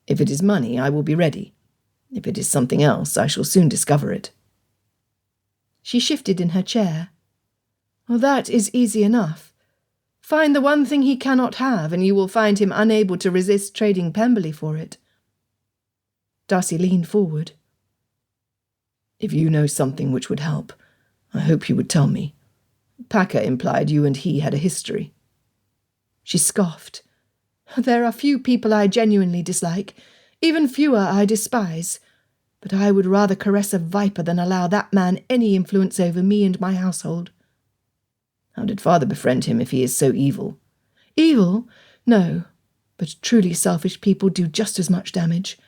If it is money, I will be ready. If it is something else, I shall soon discover it." She shifted in her chair. "Well, that is easy enough. Find the one thing he cannot have, and you will find him unable to resist trading Pemberley for it." Darcy leaned forward. "If you know something which would help, I hope you would tell me. Packer implied you and he had a history." She scoffed. "There are few people I genuinely dislike, even fewer I despise, but I would rather caress a viper than allow that man any influence over me and my household." "How did father befriend him if he is so evil?" "Evil? No, but truly selfish people do just as much damage.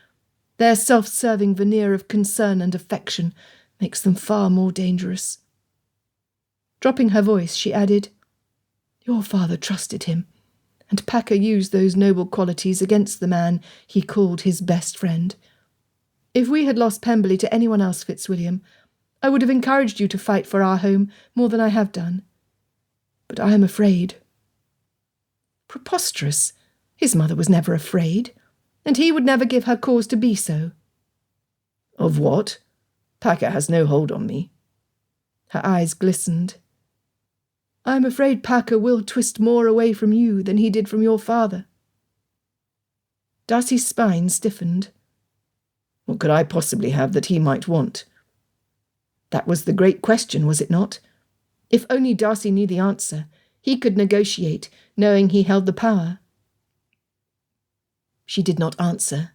Their self-serving veneer of concern and affection makes them far more dangerous." Dropping her voice, she added, "Your father trusted him, and Packer used those noble qualities against the man he called his best friend. If we had lost Pemberley to anyone else, Fitzwilliam, I would have encouraged you to fight for our home more than I have done. But I am afraid." Preposterous! His mother was never afraid, and he would never give her cause to be so. "Of what? Packer has no hold on me." Her eyes glistened. "I am afraid Packer will twist more away from you than he did from your father." Darcy's spine stiffened. What could I possibly have that he might want? That was the great question, was it not? If only Darcy knew the answer, he could negotiate, knowing he held the power. She did not answer.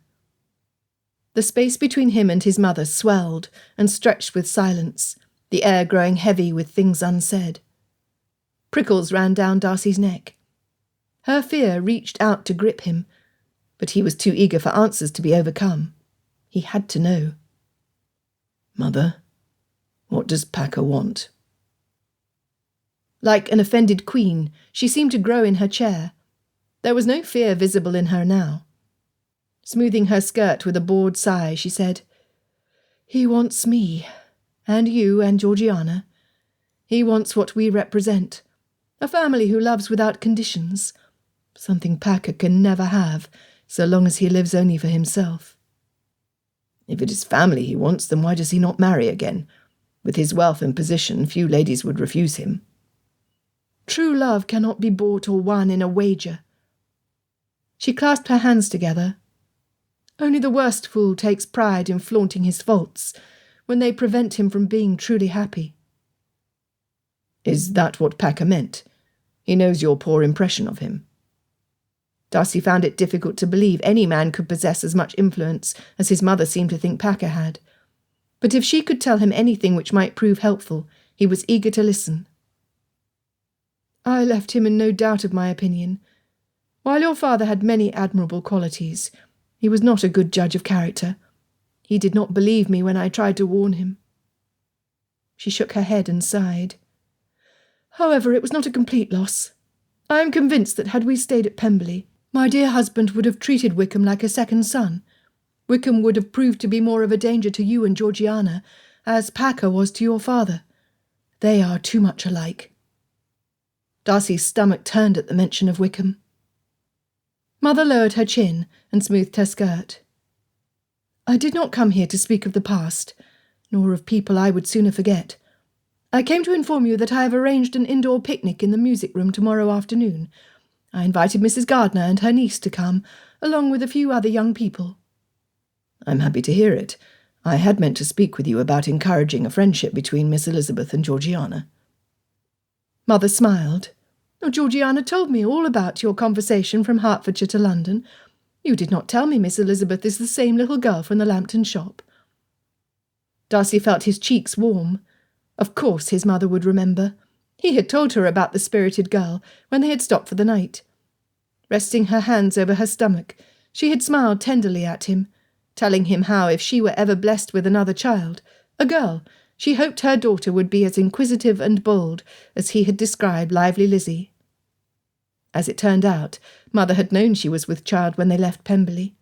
The space between him and his mother swelled and stretched with silence, the air growing heavy with things unsaid. Prickles ran down Darcy's neck. Her fear reached out to grip him, but he was too eager for answers to be overcome. He had to know. "Mother, what does Packer want?" Like an offended queen, she seemed to grow in her chair. There was no fear visible in her now. Smoothing her skirt with a bored sigh, she said, "He wants me, and you and Georgiana. He wants what we represent, a family who loves without conditions, something Packer can never have, so long as he lives only for himself." "If it is family he wants, then why does he not marry again? With his wealth and position, few ladies would refuse him." "True love cannot be bought or won in a wager." She clasped her hands together. "Only the worst fool takes pride in flaunting his faults, when they prevent him from being truly happy."
"Is that what Packer meant? He knows your poor impression of him."
Darcy found it difficult to believe any man could possess as much influence as his mother seemed to think Packer had. But if she could tell him anything which might prove helpful, he was eager to listen. "I left him in no doubt of my opinion. While your father had many admirable qualities, he was not a good judge of character. He did not believe me when I tried to warn him." She shook her head and sighed. "However, it was not a complete loss. I am convinced that had we stayed at Pemberley, my dear husband would have treated Wickham like a second son. Wickham would have proved to be more of a danger to you and Georgiana, as Packer was to your father. They are too much alike." Darcy's stomach turned at the mention of Wickham. Mother lowered her chin and smoothed her skirt. "I did not come here to speak of the past, nor of people I would sooner forget. I came to inform you that I have arranged an indoor picnic in the music room tomorrow afternoon. I invited Mrs. Gardner and her niece to come, along with a few other young people."
"I'm happy to hear it. I had meant to speak with you about encouraging a friendship between Miss Elizabeth and Georgiana."
Mother smiled. "Georgiana told me all about your conversation from Hertfordshire to London. You did not tell me Miss Elizabeth is the same little girl from the Lambton shop." Darcy felt his cheeks warm. Of course his mother would remember. He had told her about the spirited girl when they had stopped for the night. Resting her hands over her stomach, she had smiled tenderly at him, telling him how if she were ever blessed with another child, a girl, she hoped her daughter would be as inquisitive and bold as he had described lively Lizzie. As it turned out, Mother had known she was with child when they left Pemberley.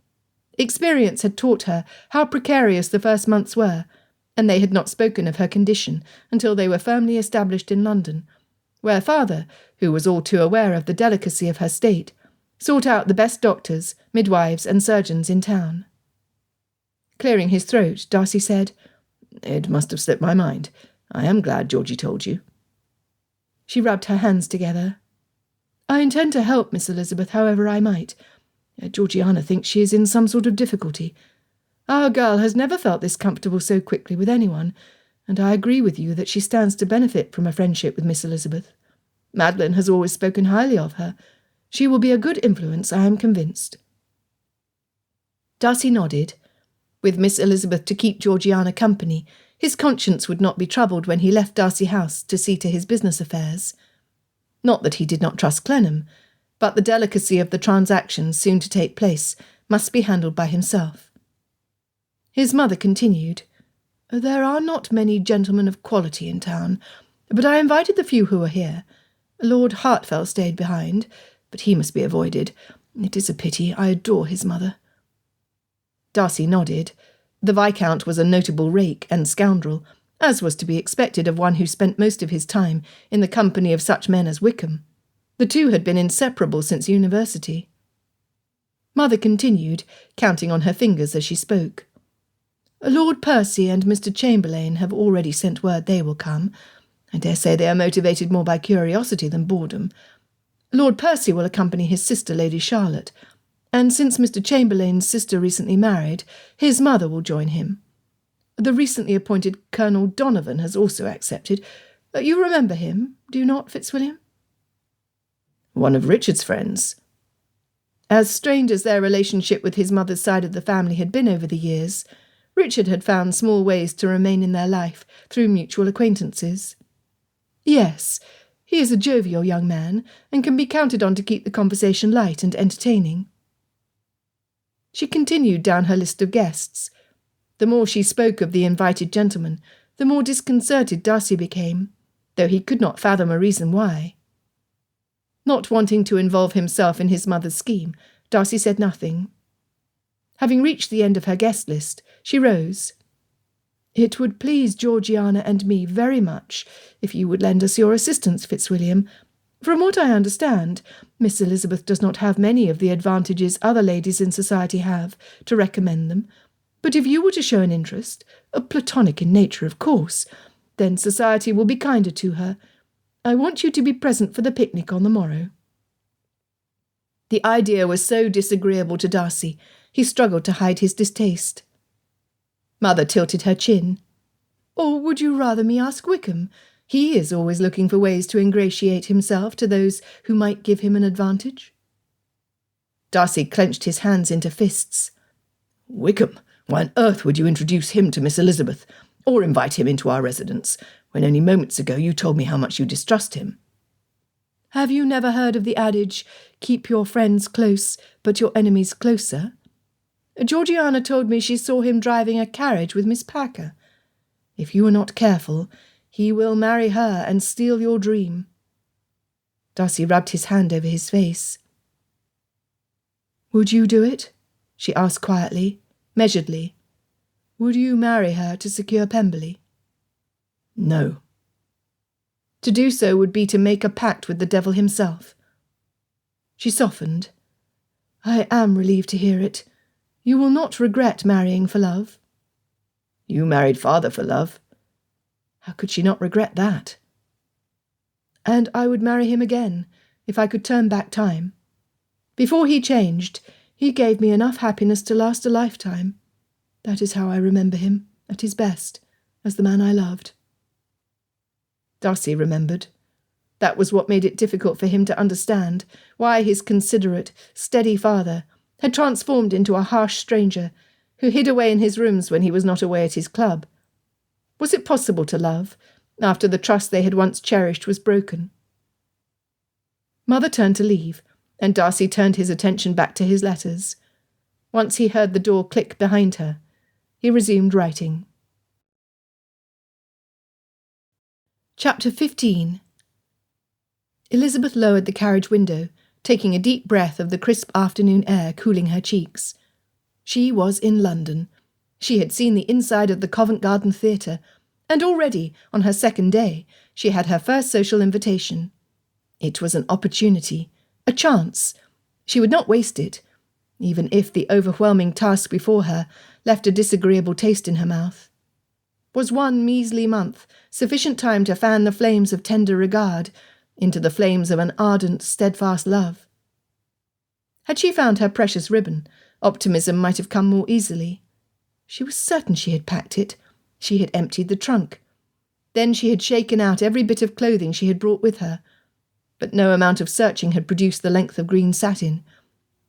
Experience had taught her how precarious the first months were, and they had not spoken of her condition until they were firmly established in London, where Father, who was all too aware of the delicacy of her state, sought out the best doctors, midwives, and surgeons in town. Clearing his throat, Darcy said, "It must have slipped my mind. I am glad Georgie told you." She rubbed her hands together. "I intend to help Miss Elizabeth however I might. Georgiana thinks she is in some sort of difficulty. Our girl has never felt this comfortable so quickly with anyone, and I agree with you that she stands to benefit from a friendship with Miss Elizabeth. Madeline has always spoken highly of her. She will be a good influence, I am convinced." Darcy nodded. With Miss Elizabeth to keep Georgiana company, his conscience would not be troubled when he left Darcy House to see to his business affairs. Not that he did not trust Clennam, but the delicacy of the transactions soon to take place must be handled by himself. His mother continued, "There are not many gentlemen of quality in town, but I invited the few who are here. Lord Hartfell stayed behind, but he must be avoided. It is a pity. I adore his mother." Darcy nodded. The Viscount was a notable rake and scoundrel, as was to be expected of one who spent most of his time in the company of such men as Wickham. The two had been inseparable since university. Mother continued, counting on her fingers as she spoke. "Lord Percy and Mr. Chamberlain have already sent word they will come. I dare say they are motivated more by curiosity than boredom. Lord Percy will accompany his sister, Lady Charlotte, and since Mr. Chamberlain's sister recently married, his mother will join him. The recently appointed Colonel Donovan has also accepted. You remember him, do you not, Fitzwilliam?"
"One of Richard's friends."
As strained as their relationship with his mother's side of the family had been over the years, Richard had found small ways to remain in their life through mutual acquaintances. "Yes, he is a jovial young man, and can be counted on to keep the conversation light and entertaining." She continued down her list of guests. The more she spoke of the invited gentlemen, the more disconcerted Darcy became. though he could not fathom a reason why. Not wanting to involve himself in his mother's scheme, Darcy said nothing. Having reached the end of her guest list, she rose. "It would please Georgiana and me very much if you would lend us your assistance, Fitzwilliam. From what I understand, Miss Elizabeth does not have many of the advantages other ladies in society have to recommend them, but if you were to show an interest, platonic in nature, of course, then society will be kinder to her. I want you to be present for the picnic on the morrow." The idea was so disagreeable to Darcy, he struggled to hide his distaste. Mother tilted her chin. "Or would you rather me ask Wickham? He is always looking for ways to ingratiate himself to those who might give him an advantage." Darcy clenched his hands into fists. "Wickham? Why on earth would you introduce him to Miss Elizabeth, or invite him into our residence, when only moments ago you told me how much you distrust him?" "Have you never heard of the adage, 'Keep your friends close, but your enemies closer'? Georgiana told me she saw him driving a carriage with Miss Packer. If you are not careful, he will marry her and steal your dream." Darcy rubbed his hand over his face. "Would you do it?" she asked quietly, measuredly. "Would you marry her to secure Pemberley?" "No." To do so would be to make a pact with the devil himself. She softened. "I am relieved to hear it. You will not regret marrying for love." "You married father for love." How could she not regret that? "And I would marry him again, if I could turn back time. Before he changed, he gave me enough happiness to last a lifetime. That is how I remember him, at his best, as the man I loved." Darcy remembered. That was what made it difficult for him to understand why his considerate, steady father had transformed into a harsh stranger who hid away in his rooms when he was not away at his club. Was it possible to love, after the trust they had once cherished was broken? Mother turned to leave, and Darcy turned his attention back to his letters. Once he heard the door click behind her, he resumed writing. Chapter 15. Elizabeth lowered the carriage window, taking a deep breath of the crisp afternoon air cooling her cheeks. She was in London. She had seen the inside of the Covent Garden Theatre, and already, on her second day, she had her first social invitation. It was an opportunity, a chance. She would not waste it, even if the overwhelming task before her left a disagreeable taste in her mouth. Was one measly month sufficient time to fan the flames of tender regard into the flames of an ardent, steadfast love? Had she found her precious ribbon, optimism might have come more easily. She was certain she had packed it. She had emptied the trunk. Then she had shaken out every bit of clothing she had brought with her. But no amount of searching had produced the length of green satin.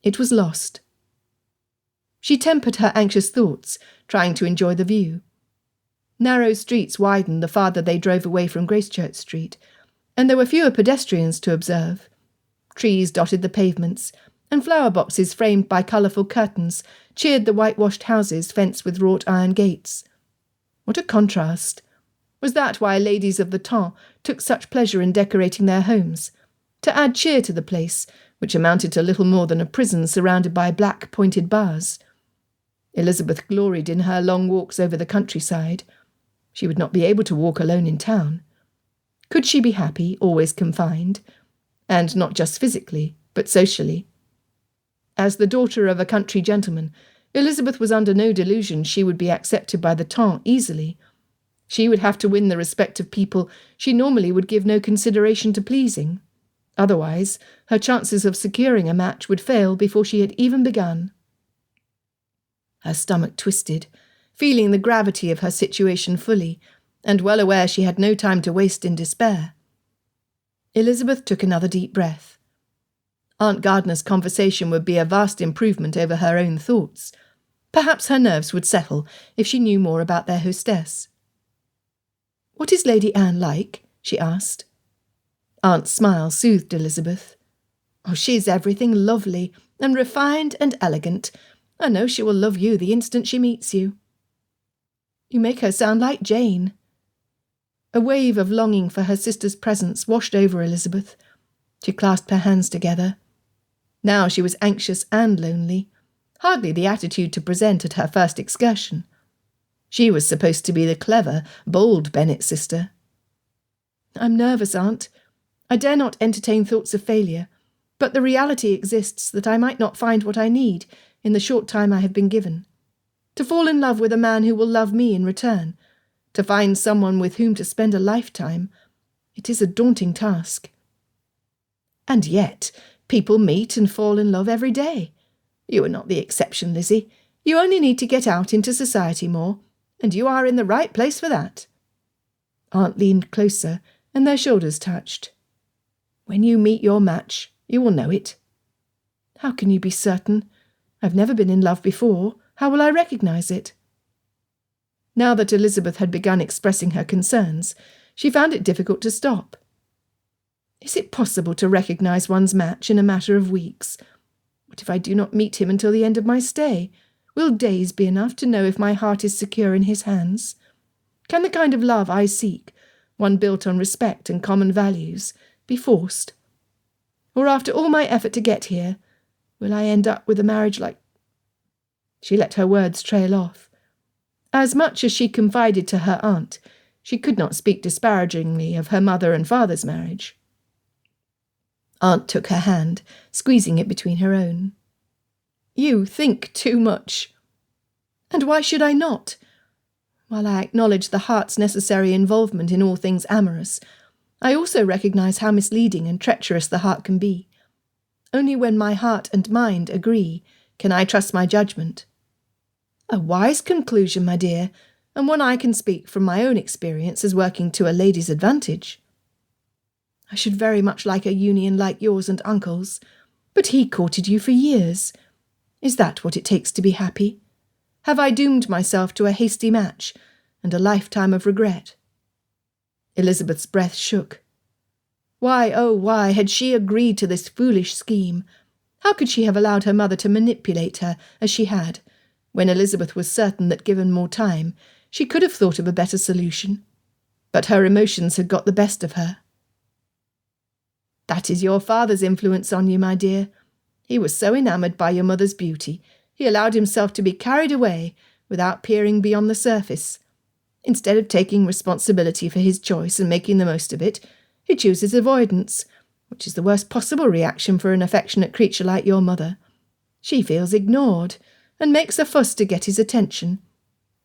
It was lost. She tempered her anxious thoughts, trying to enjoy the view. Narrow streets widened the farther they drove away from Gracechurch Street, and there were fewer pedestrians to observe. Trees dotted the pavements, and flower boxes framed by colourful curtains cheered the whitewashed houses fenced with wrought iron gates. What a contrast! Was that why ladies of the temps took such pleasure in decorating their homes? To add cheer to the place, which amounted to little more than a prison surrounded by black pointed bars. Elizabeth gloried in her long walks over the countryside. She would not be able to walk alone in town. Could she be happy, always confined? And not just physically, but socially. As the daughter of a country gentleman, Elizabeth was under no delusion she would be accepted by the temps easily. She would have to win the respect of people she normally would give no consideration to pleasing. Otherwise, her chances of securing a match would fail before she had even begun. Her stomach twisted, feeling the gravity of her situation fully, and well aware she had no time to waste in despair. Elizabeth took another deep breath. Aunt Gardner's conversation would be a vast improvement over her own thoughts. Perhaps her nerves would settle if she knew more about their hostess. "What is Lady Anne like?" she asked. Aunt's smile soothed Elizabeth. "Oh, she's everything lovely, and refined and elegant. I know she will love you the instant she meets you." "You make her sound like Jane." A wave of longing for her sister's presence washed over Elizabeth. She clasped her hands together. Now she was anxious and lonely, hardly the attitude to present at her first excursion. She was supposed to be the clever, bold Bennet sister. "I'm nervous, Aunt. I dare not entertain thoughts of failure, but the reality exists that I might not find what I need in the short time I have been given. To fall in love with a man who will love me in return, to find someone with whom to spend a lifetime, it is a daunting task." "And yet, people meet and fall in love every day. You are not the exception, Lizzie. You only need to get out into society more, and you are in the right place for that." Aunt leaned closer, and their shoulders touched. "When you meet your match, you will know it." "How can you be certain? I've never been in love before. How will I recognise it?" Now that Elizabeth had begun expressing her concerns, she found it difficult to stop. "Is it possible to recognise one's match in a matter of weeks? What if I do not meet him until the end of my stay? Will days be enough to know if my heart is secure in his hands? Can the kind of love I seek, one built on respect and common values, be forced? Or after all my effort to get here, will I end up with a marriage like—" She let her words trail off. As much as she confided to her aunt, she could not speak disparagingly of her mother and father's marriage. Aunt took her hand, squeezing it between her own. "You think too much." "And why should I not? While I acknowledge the heart's necessary involvement in all things amorous, I also recognise how misleading and treacherous the heart can be. Only when my heart and mind agree can I trust my judgment." "A wise conclusion, my dear, and one I can speak from my own experience as working to a lady's advantage." "I should very much like a union like yours and uncle's, but he courted you for years. Is that what it takes to be happy? Have I doomed myself to a hasty match and a lifetime of regret?" Elizabeth's breath shook. Why, oh why, had she agreed to this foolish scheme? How could she have allowed her mother to manipulate her as she had, when Elizabeth was certain that given more time, she could have thought of a better solution? But her emotions had got the best of her. "That is your father's influence on you, my dear. He was so enamoured by your mother's beauty, he allowed himself to be carried away without peering beyond the surface. Instead of taking responsibility for his choice and making the most of it, he chooses avoidance, which is the worst possible reaction for an affectionate creature like your mother. She feels ignored, and makes a fuss to get his attention.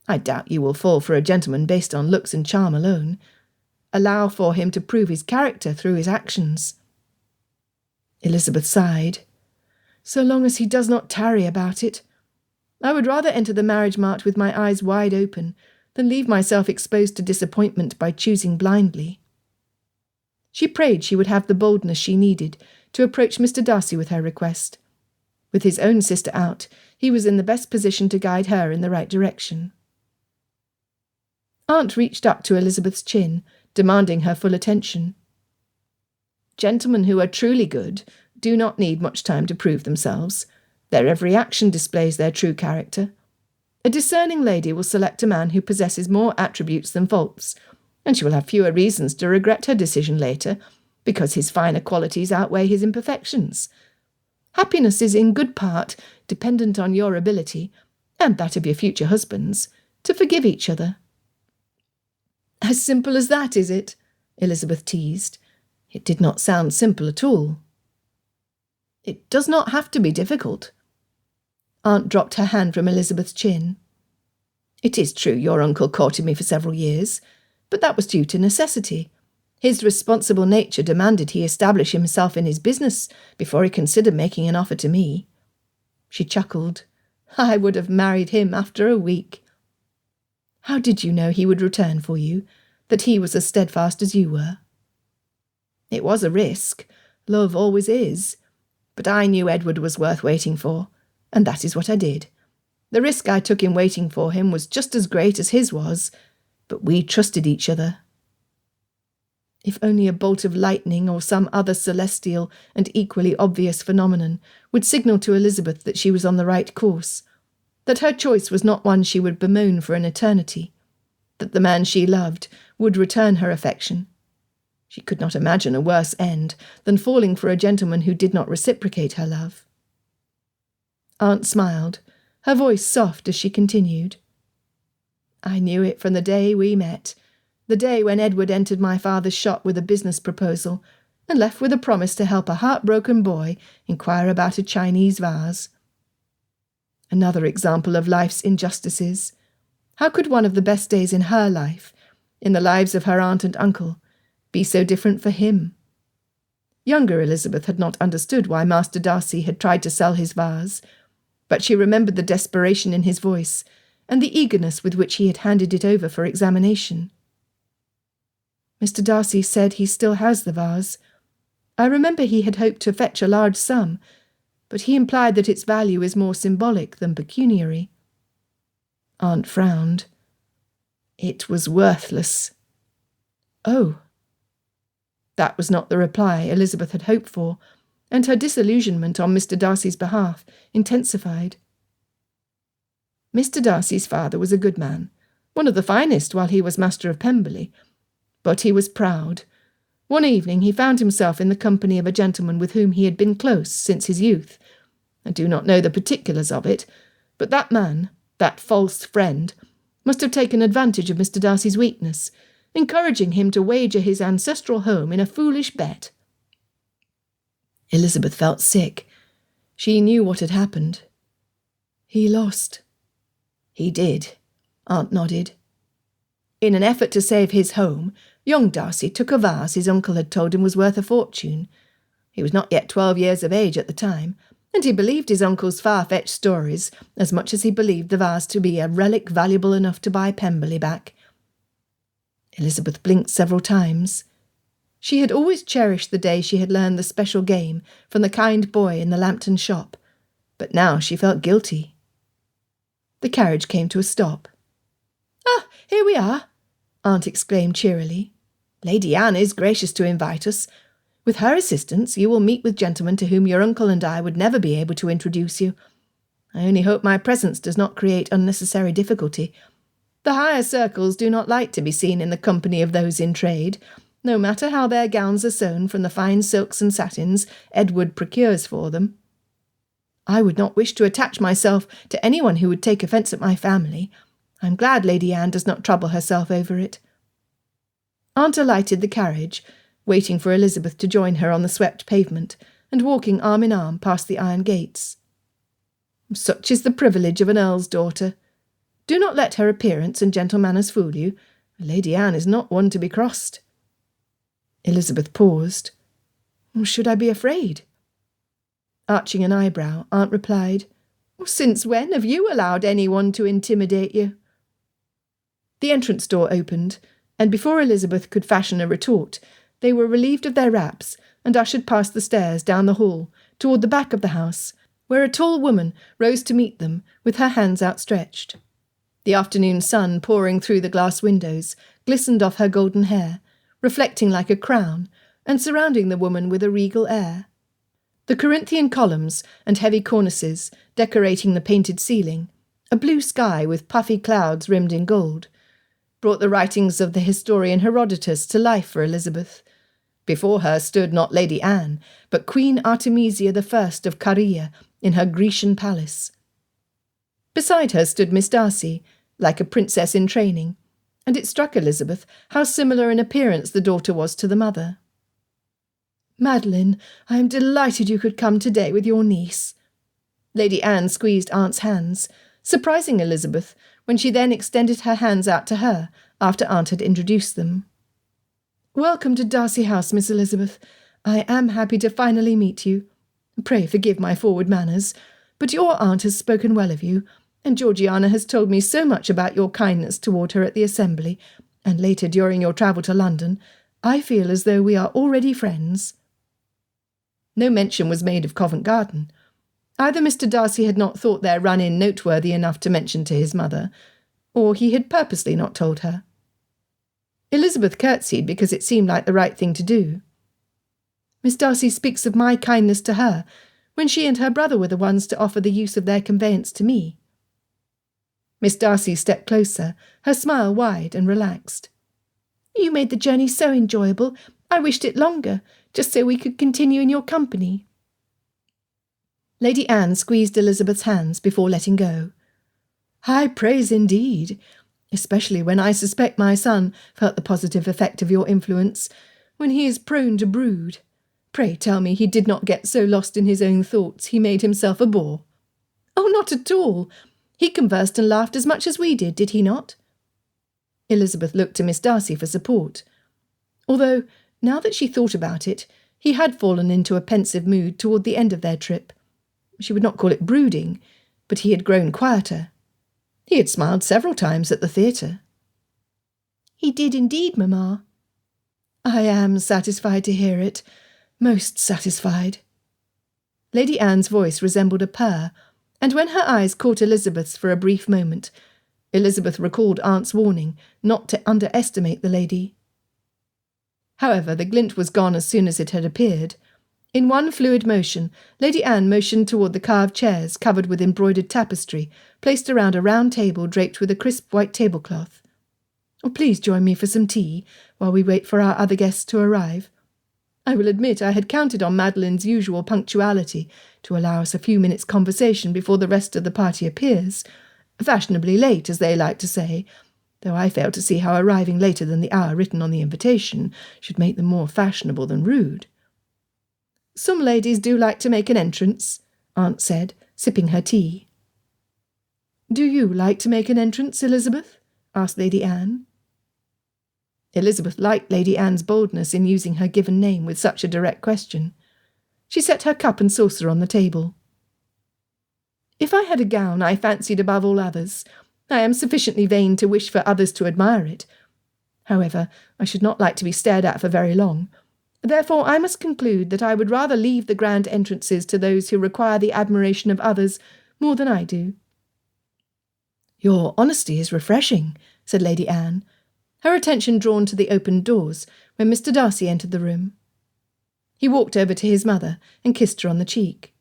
I doubt you will fall for a gentleman based on looks and charm alone. Allow for him to prove his character through his actions." Elizabeth sighed. "So long as he does not tarry about it. I would rather enter the marriage mart with my eyes wide open than leave myself exposed to disappointment by choosing blindly." She prayed she would have the boldness she needed to approach Mr. Darcy with her request. With his own sister out, he was in the best position to guide her in the right direction. Aunt reached up to Elizabeth's chin, demanding her full attention. "Gentlemen who are truly good do not need much time to prove themselves. Their every action displays their true character. A discerning lady will select a man who possesses more attributes than faults, and she will have fewer reasons to regret her decision later, because his finer qualities outweigh his imperfections. Happiness is in good part dependent on your ability, and that of your future husbands, to forgive each other." "As simple as that, is it?" Elizabeth teased. It did not sound simple at all. "It does not have to be difficult." Aunt dropped her hand from Elizabeth's chin. "It is true your uncle courted me for several years, but that was due to necessity. His responsible nature demanded he establish himself in his business before he considered making an offer to me." She chuckled. "I would have married him after a week." "How did you know he would return for you, that he was as steadfast as you were?" "It was a risk. Love always is. But I knew Edward was worth waiting for, and that is what I did. The risk I took in waiting for him was just as great as his was, but we trusted each other." If only a bolt of lightning or some other celestial and equally obvious phenomenon would signal to Elizabeth that she was on the right course, that her choice was not one she would bemoan for an eternity. that the man she loved would return her affection. She could not imagine a worse end than falling for a gentleman who did not reciprocate her love. Aunt smiled, her voice soft as she continued. I knew it from the day we met, the day when Edward entered my father's shop with a business proposal and left with a promise to help a heartbroken boy inquire about a Chinese vase. Another example of life's injustices. How could one of the best days in her life, in the lives of her aunt and uncle, be so different for him? Younger Elizabeth had not understood why Master Darcy had tried to sell his vase, but she remembered the desperation in his voice and the eagerness with which he had handed it over for examination. Mr. Darcy said he still has the vase. I remember he had hoped to fetch a large sum, but he implied that its value is more symbolic than pecuniary. Aunt frowned. It was worthless. Oh. That was not the reply Elizabeth had hoped for, and her disillusionment on Mr. Darcy's behalf intensified. Mr. Darcy's father was a good man, one of the finest while he was master of Pemberley, but he was proud. One evening he found himself in the company of a gentleman with whom he had been close since his youth. I do not know the particulars of it, but that man, that false friend, must have taken advantage of Mr. Darcy's weakness, encouraging him to wager his ancestral home in a foolish bet. Elizabeth felt sick. She knew what had happened. He lost. He did, Aunt nodded. In an effort to save his home, young Darcy took a vase his uncle had told him was worth a fortune. He was not yet 12 years of age at the time, and he believed his uncle's far-fetched stories as much as he believed the vase to be a relic valuable enough to buy Pemberley back. Elizabeth blinked several times. She had always cherished the day she had learned the special game from the kind boy in the Lambton shop, but now she felt guilty. The carriage came to a stop. "Ah, here we are," Aunt exclaimed cheerily. "Lady Anne is gracious to invite us. With her assistance you will meet with gentlemen to whom your uncle and I would never be able to introduce you. I only hope my presence does not create unnecessary difficulty. The higher circles do not like to be seen in the company of those in trade, no matter how their gowns are sewn from the fine silks and satins Edward procures for them. I would not wish to attach myself to anyone who would take offence at my family. I'm glad Lady Anne does not trouble herself over it." Aunt alighted the carriage, waiting for Elizabeth to join her on the swept pavement, and walking arm in arm past the iron gates. "Such is the privilege of an earl's daughter. Do not let her appearance and gentle manners fool you. Lady Anne is not one to be crossed." Elizabeth paused. "Should I be afraid?" Arching an eyebrow, Aunt replied, "Since when have you allowed anyone to intimidate you?" The entrance door opened, and before Elizabeth could fashion a retort, they were relieved of their wraps and ushered past the stairs down the hall toward the back of the house, where a tall woman rose to meet them with her hands outstretched. The afternoon sun pouring through the glass windows glistened off her golden hair, reflecting like a crown, and surrounding the woman with a regal air. The Corinthian columns and heavy cornices decorating the painted ceiling, a blue sky with puffy clouds rimmed in gold, brought the writings of the historian Herodotus to life for Elizabeth. Before her stood not Lady Anne, but Queen Artemisia I of Caria in her Grecian palace. Beside her stood Miss Darcy, like a princess in training, and it struck Elizabeth how similar in appearance the daughter was to the mother. "Madeline, I am delighted you could come today with your niece." Lady Anne squeezed Aunt's hands, surprising Elizabeth when she then extended her hands out to her after Aunt had introduced them. "Welcome to Darcy House, Miss Elizabeth. I am happy to finally meet you. Pray forgive my forward manners, but your aunt has spoken well of you, and Georgiana has told me so much about your kindness toward her at the Assembly, and later during your travel to London. I feel as though we are already friends." No mention was made of Covent Garden. Either Mr. Darcy had not thought their run-in noteworthy enough to mention to his mother, or he had purposely not told her. Elizabeth curtsied because it seemed like the right thing to do. "Miss Darcy speaks of my kindness to her, when she and her brother were the ones to offer the use of their conveyance to me." Miss Darcy stepped closer, her smile wide and relaxed. "You made the journey so enjoyable. I wished it longer, just so we could continue in your company." Lady Anne squeezed Elizabeth's hands before letting go. "High praise indeed, especially when I suspect my son felt the positive effect of your influence, when he is prone to brood. Pray tell me he did not get so lost in his own thoughts he made himself a bore." "Oh, not at all. He conversed and laughed as much as we did he not?" Elizabeth looked to Miss Darcy for support. Although, now that she thought about it, he had fallen into a pensive mood toward the end of their trip. She would not call it brooding, but he had grown quieter. He had smiled several times at the theatre. "He did indeed, mamma." "I am satisfied to hear it, most satisfied." Lady Anne's voice resembled a purr, and when her eyes caught Elizabeth's for a brief moment, Elizabeth recalled Aunt's warning not to underestimate the lady. However, the glint was gone as soon as it had appeared. In one fluid motion, Lady Anne motioned toward the carved chairs covered with embroidered tapestry, placed around a round table draped with a crisp white tablecloth. "Oh, please join me for some tea, while we wait for our other guests to arrive." I will admit I had counted on Madeline's usual punctuality to allow us a few minutes' conversation before the rest of the party appears, fashionably late, as they like to say, though I fail to see how arriving later than the hour written on the invitation should make them more fashionable than rude. "Some ladies do like to make an entrance," Aunt said, sipping her tea. "Do you like to make an entrance, Elizabeth?" asked Lady Anne. Elizabeth liked Lady Anne's boldness in using her given name with such a direct question. She set her cup and saucer on the table. "If I had a gown I fancied above all others, I am sufficiently vain to wish for others to admire it. However, I should not like to be stared at for very long. Therefore I must conclude that I would rather leave the grand entrances to those who require the admiration of others more than I do." "Your honesty is refreshing," said Lady Anne, her attention drawn to the opened doors when Mr. Darcy entered the room. He walked over to his mother and kissed her on the cheek.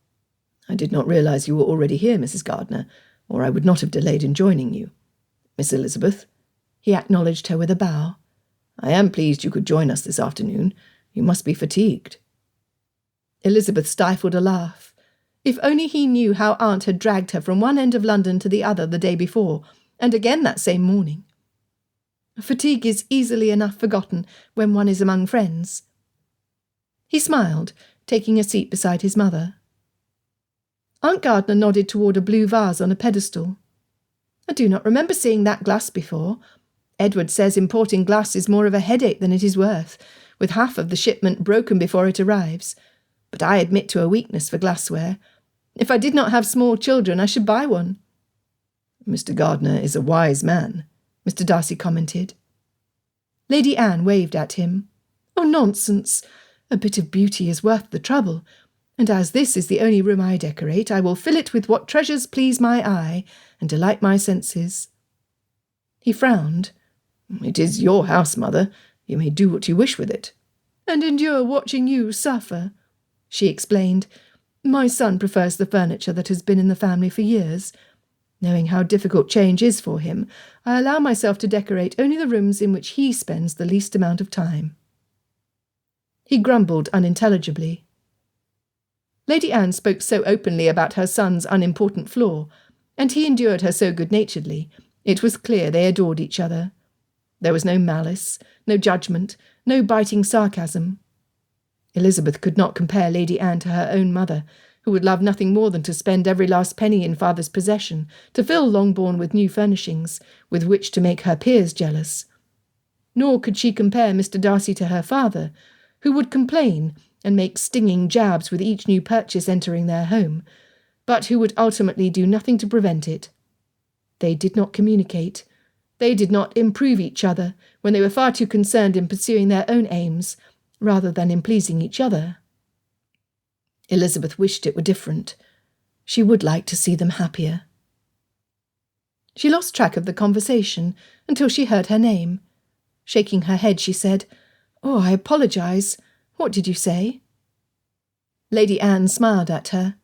"I did not realise you were already here, Mrs. Gardiner, or I would not have delayed in joining you. Miss Elizabeth," he acknowledged her with a bow, "I am pleased you could join us this afternoon. You must be fatigued." Elizabeth stifled a laugh. If only he knew how Aunt had dragged her from one end of London to the other the day before, and again that same morning. Fatigue is easily enough forgotten when one is among friends. He smiled, taking a seat beside his mother. Aunt Gardiner nodded toward a blue vase on a pedestal. "I do not remember seeing that glass before. Edward says importing glass is more of a headache than it is worth, with half of the shipment broken before it arrives. But I admit to a weakness for glassware. If I did not have small children, I should buy one." "Mr. Gardiner is a wise man," Mr. Darcy commented. Lady Anne waved at him. "Oh, nonsense! A bit of beauty is worth the trouble, and as this is the only room I decorate, I will fill it with what treasures please my eye and delight my senses." He frowned. "It is your house, mother. You may do what you wish with it." "And endure watching you suffer," she explained. "My son prefers the furniture that has been in the family for years. Knowing how difficult change is for him, I allow myself to decorate only the rooms in which he spends the least amount of time." He grumbled unintelligibly. Lady Anne spoke so openly about her son's unimportant flaw, and he endured her so good-naturedly, it was clear they adored each other. There was no malice, no judgment, no biting sarcasm. Elizabeth could not compare Lady Anne to her own mother, who would love nothing more than to spend every last penny in father's possession, to fill Longbourn with new furnishings, with which to make her peers jealous. Nor could she compare Mr. Darcy to her father, who would complain and make stinging jabs with each new purchase entering their home, but who would ultimately do nothing to prevent it. They did not communicate. They did not improve each other when they were far too concerned in pursuing their own aims, rather than in pleasing each other. Elizabeth wished it were different. She would like to see them happier. She lost track of the conversation until she heard her name. Shaking her head, she said, "Oh, I apologise. What did you say?" Lady Anne smiled at her.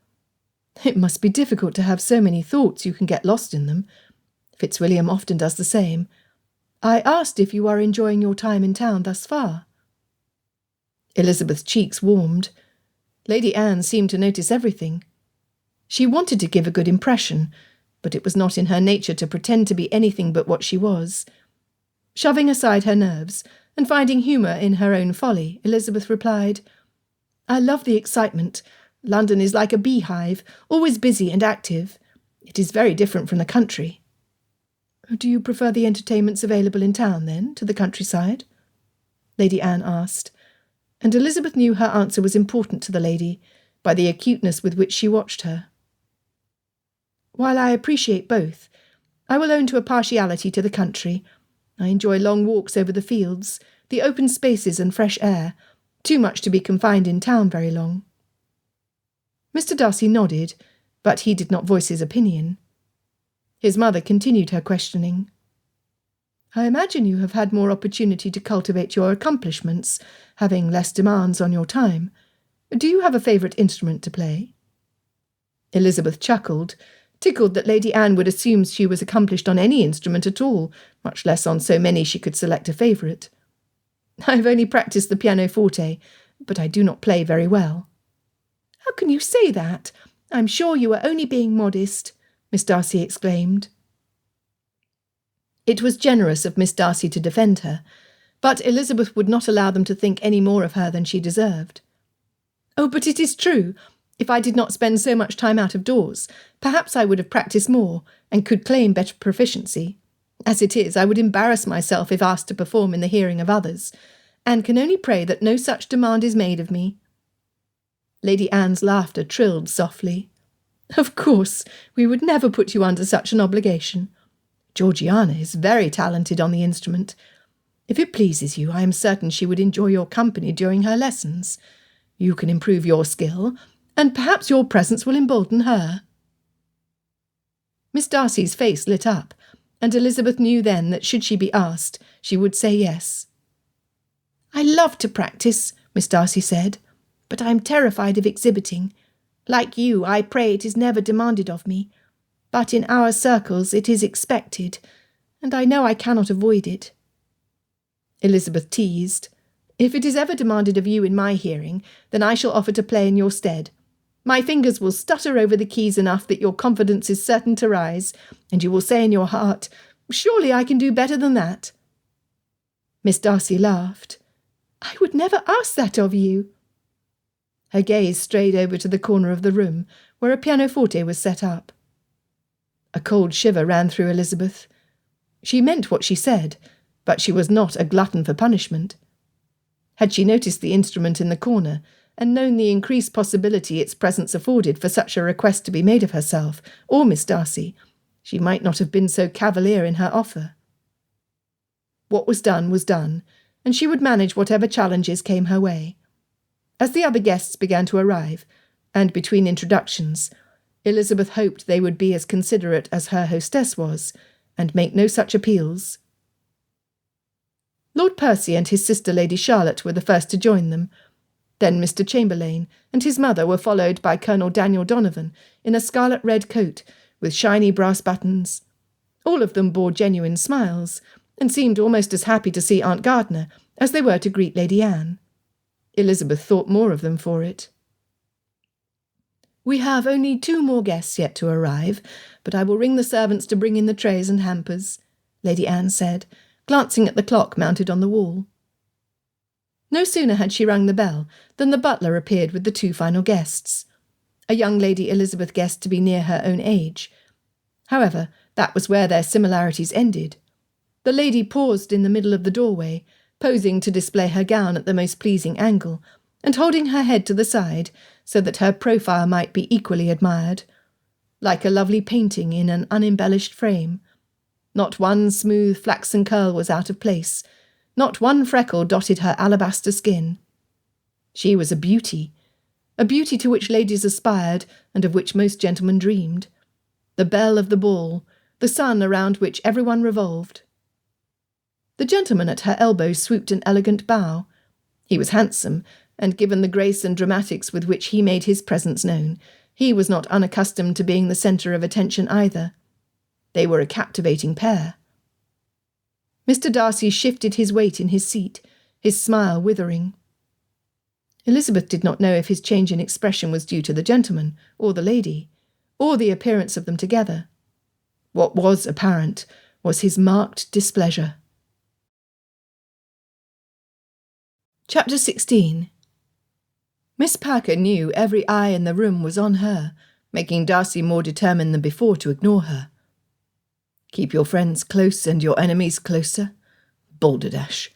"It must be difficult to have so many thoughts you can get lost in them. Fitzwilliam often does the same. I asked if you are enjoying your time in town thus far. Elizabeth's cheeks warmed. Lady Anne seemed to notice everything. She wanted to give a good impression, but it was not in her nature to pretend to be anything but what she was. Shoving aside her nerves, and finding humour in her own folly, Elizabeth replied, I love the excitement. London is like a beehive, always busy and active. It is very different from the country. Do you prefer the entertainments available in town, then, to the countryside? Lady Anne asked, and Elizabeth knew her answer was important to the lady, by the acuteness with which she watched her. While I appreciate both, I will own to a partiality to the country. I enjoy long walks over the fields, the open spaces and fresh air, too much to be confined in town very long. Mr. Darcy nodded, but he did not voice his opinion. His mother continued her questioning. I imagine you have had more opportunity to cultivate your accomplishments, having less demands on your time. Do you have a favourite instrument to play? Elizabeth chuckled, tickled that Lady Anne would assume she was accomplished on any instrument at all, much less on so many she could select a favourite. I have only practised the pianoforte, but I do not play very well. How can you say that? I'm sure you are only being modest, Miss Darcy exclaimed. It was generous of Miss Darcy to defend her, but Elizabeth would not allow them to think any more of her than she deserved. Oh, but it is true. If I did not spend so much time out of doors, perhaps I would have practised more, and could claim better proficiency. As it is, I would embarrass myself if asked to perform in the hearing of others, and can only pray that no such demand is made of me. Lady Anne's laughter trilled softly. Of course, we would never put you under such an obligation. Georgiana is very talented on the instrument. If it pleases you, I am certain she would enjoy your company during her lessons. You can improve your skill, and perhaps your presence will embolden her. Miss Darcy's face lit up, and Elizabeth knew then that should she be asked, she would say yes. I love to practise, Miss Darcy said, but I am terrified of exhibiting. Like you, I pray it is never demanded of me. But in our circles it is expected, and I know I cannot avoid it. Elizabeth teased. If it is ever demanded of you in my hearing, then I shall offer to play in your stead. My fingers will stutter over the keys enough that your confidence is certain to rise, and you will say in your heart, surely I can do better than that. Miss Darcy laughed. I would never ask that of you. Her gaze strayed over to the corner of the room, where a pianoforte was set up. A cold shiver ran through Elizabeth. She meant what she said, but she was not a glutton for punishment. Had she noticed the instrument in the corner, and known the increased possibility its presence afforded for such a request to be made of herself, or Miss Darcy, she might not have been so cavalier in her offer. What was done, and she would manage whatever challenges came her way. As the other guests began to arrive, and between introductions, Elizabeth hoped they would be as considerate as her hostess was, and make no such appeals. Lord Percy and his sister Lady Charlotte were the first to join them. Then Mr. Chamberlain and his mother were followed by Colonel Daniel Donovan in a scarlet-red coat with shiny brass buttons. All of them bore genuine smiles, and seemed almost as happy to see Aunt Gardiner as they were to greet Lady Anne. Elizabeth thought more of them for it. We have only 2 more guests yet to arrive, but I will ring the servants to bring in the trays and hampers, Lady Anne said, glancing at the clock mounted on the wall. No sooner had she rung the bell than the butler appeared with the 2 final guests. A young lady Elizabeth guessed to be near her own age. However, that was where their similarities ended. The lady paused in the middle of the doorway, posing to display her gown at the most pleasing angle, and holding her head to the side so that her profile might be equally admired. Like a lovely painting in an unembellished frame. Not one smooth flaxen curl was out of place. Not one freckle dotted her alabaster skin. She was a beauty to which ladies aspired and of which most gentlemen dreamed. The belle of the ball, the sun around which everyone revolved. The gentleman at her elbow swooped an elegant bow. He was handsome, and given the grace and dramatics with which he made his presence known, he was not unaccustomed to being the centre of attention either. They were a captivating pair. Mr. Darcy shifted his weight in his seat, his smile withering. Elizabeth did not know if his change in expression was due to the gentleman, or the lady, or the appearance of them together. What was apparent was his marked displeasure. Chapter 16. Miss Parker knew every eye in the room was on her, making Darcy more determined than before to ignore her. Keep your friends close and your enemies closer? Balderdash.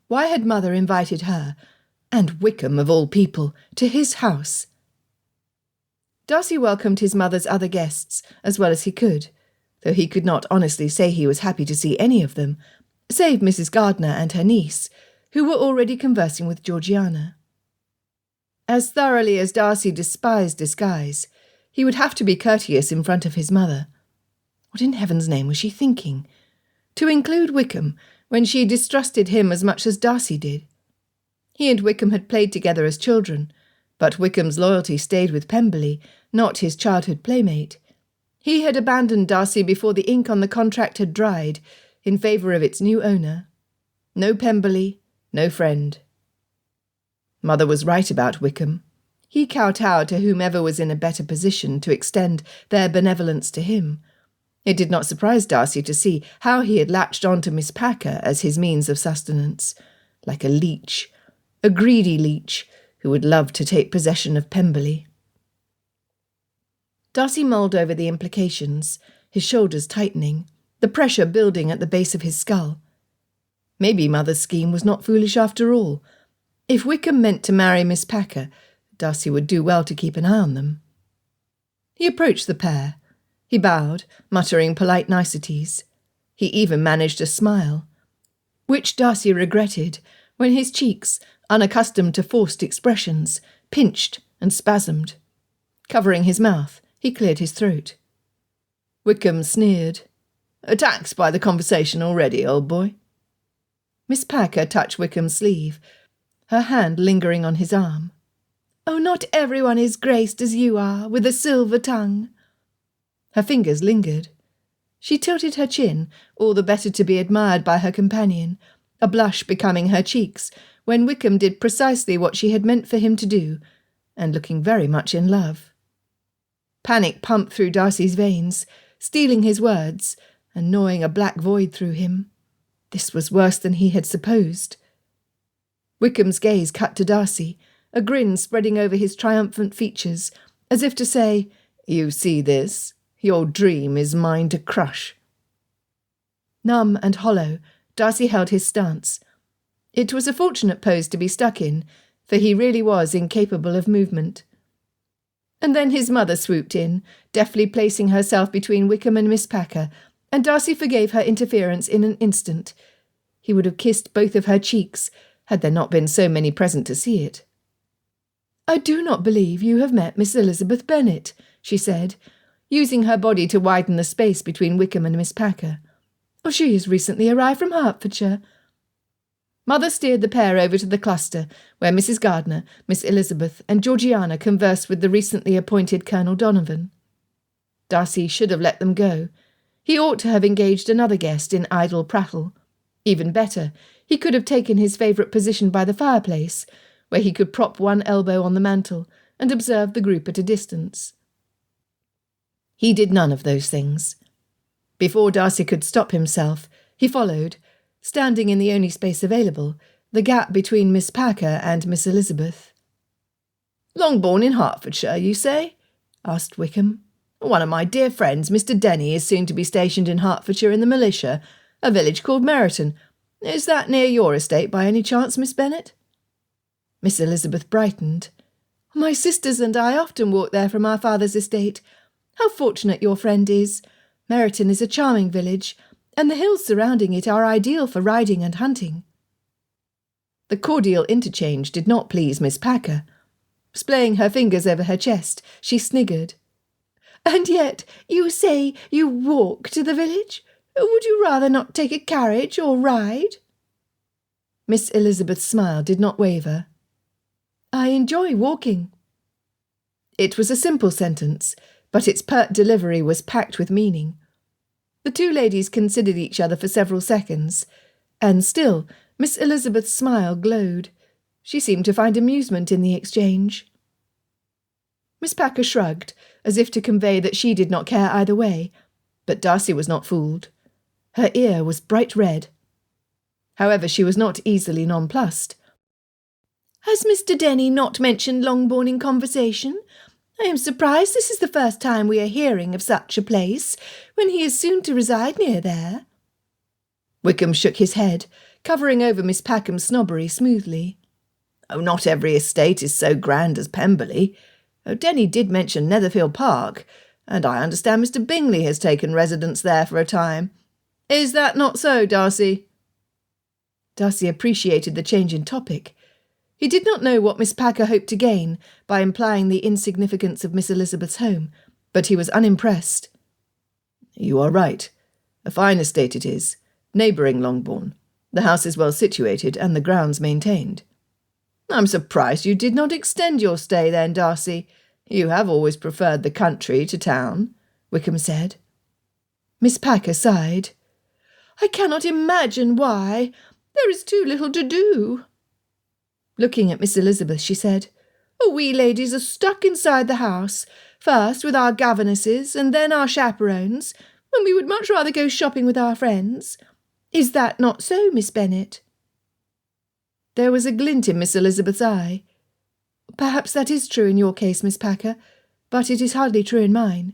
Why had Mother invited her, and Wickham of all people, to his house? Darcy welcomed his mother's other guests as well as he could, though he could not honestly say he was happy to see any of them, save Mrs. Gardiner and her niece, who were already conversing with Georgiana. As thoroughly as Darcy despised disguise, he would have to be courteous in front of his mother. What in heaven's name was she thinking? To include Wickham when she distrusted him as much as Darcy did. He and Wickham had played together as children, but Wickham's loyalty stayed with Pemberley, not his childhood playmate. He had abandoned Darcy before the ink on the contract had dried, in favour of its new owner. No Pemberley, no friend. Mother was right about Wickham. He kowtowed to whomever was in a better position to extend their benevolence to him. It did not surprise Darcy to see how he had latched on to Miss Packer as his means of sustenance, like a leech, a greedy leech, who would love to take possession of Pemberley. Darcy mulled over the implications, his shoulders tightening, the pressure building at the base of his skull. Maybe Mother's scheme was not foolish after all. If Wickham meant to marry Miss Packer, Darcy would do well to keep an eye on them. He approached the pair. He bowed, muttering polite niceties. He even managed a smile, which Darcy regretted when his cheeks, unaccustomed to forced expressions, pinched and spasmed. Covering his mouth, he cleared his throat. Wickham sneered. "Attacked by the conversation already, old boy?" Miss Packer touched Wickham's sleeve, her hand lingering on his arm. "Oh, not everyone is graced as you are, with a silver tongue." Her fingers lingered. She tilted her chin, all the better to be admired by her companion, a blush becoming her cheeks, when Wickham did precisely what she had meant for him to do, and looking very much in love. Panic pumped through Darcy's veins, stealing his words, and gnawing a black void through him. This was worse than he had supposed. Wickham's gaze cut to Darcy, a grin spreading over his triumphant features, as if to say, "You see this? Your dream is mine to crush." Numb and hollow, Darcy held his stance. It was a fortunate pose to be stuck in, for he really was incapable of movement. And then his mother swooped in, deftly placing herself between Wickham and Miss Packer, and Darcy forgave her interference in an instant. He would have kissed both of her cheeks, had there not been so many present to see it. "I do not believe you have met Miss Elizabeth Bennet," she said, using her body to widen the space between Wickham and Miss Packer. "Oh, she has recently arrived from Hertfordshire." Mother steered the pair over to the cluster, where Mrs. Gardiner, Miss Elizabeth, and Georgiana conversed with the recently appointed Colonel Donovan. Darcy should have let them go. He ought to have engaged another guest in idle prattle. Even better, he could have taken his favourite position by the fireplace, where he could prop one elbow on the mantel and observe the group at a distance. He did none of those things. Before Darcy could stop himself, he followed, standing in the only space available, the gap between Miss Packer and Miss Elizabeth. "Longbourn in Hertfordshire, you say?" asked Wickham. "One of my dear friends, Mr. Denny, is soon to be stationed in Hertfordshire in the militia, a village called Meryton. Is that near your estate by any chance, Miss Bennet?" Miss Elizabeth brightened. "My sisters and I often walk there from our father's estate. How fortunate your friend is. Meryton is a charming village, and the hills surrounding it are ideal for riding and hunting." The cordial interchange did not please Miss Packer. Splaying her fingers over her chest, she sniggered. "And yet you say you walk to the village? Would you rather not take a carriage or ride?" Miss Elizabeth's smile did not waver. "I enjoy walking." It was a simple sentence, but its pert delivery was packed with meaning. The two ladies considered each other for several seconds, and still Miss Elizabeth's smile glowed. She seemed to find amusement in the exchange. Miss Packer shrugged, as if to convey that she did not care either way, but Darcy was not fooled. Her ear was bright red. However, she was not easily nonplussed. "Has Mr. Denny not mentioned Longbourn in conversation? I am surprised this is the first time we are hearing of such a place, when he is soon to reside near there." Wickham shook his head, covering over Miss Packham's snobbery smoothly. "Oh, not every estate is so grand as Pemberley. Oh, Denny did mention Netherfield Park, and I understand Mr. Bingley has taken residence there for a time. Is that not so, Darcy?" Darcy appreciated the change in topic. He did not know what Miss Packer hoped to gain by implying the insignificance of Miss Elizabeth's home, but he was unimpressed. "You are right. A fine estate it is, neighbouring Longbourn. The house is well situated and the grounds maintained." "I'm surprised you did not extend your stay then, Darcy. You have always preferred the country to town," Wickham said. Miss Packer sighed. "I cannot imagine why. There is too little to do." Looking at Miss Elizabeth, she said, "We ladies are stuck inside the house, first with our governesses and then our chaperones, and we would much rather go shopping with our friends. Is that not so, Miss Bennet?" There was a glint in Miss Elizabeth's eye. "Perhaps that is true in your case, Miss Packer, but it is hardly true in mine."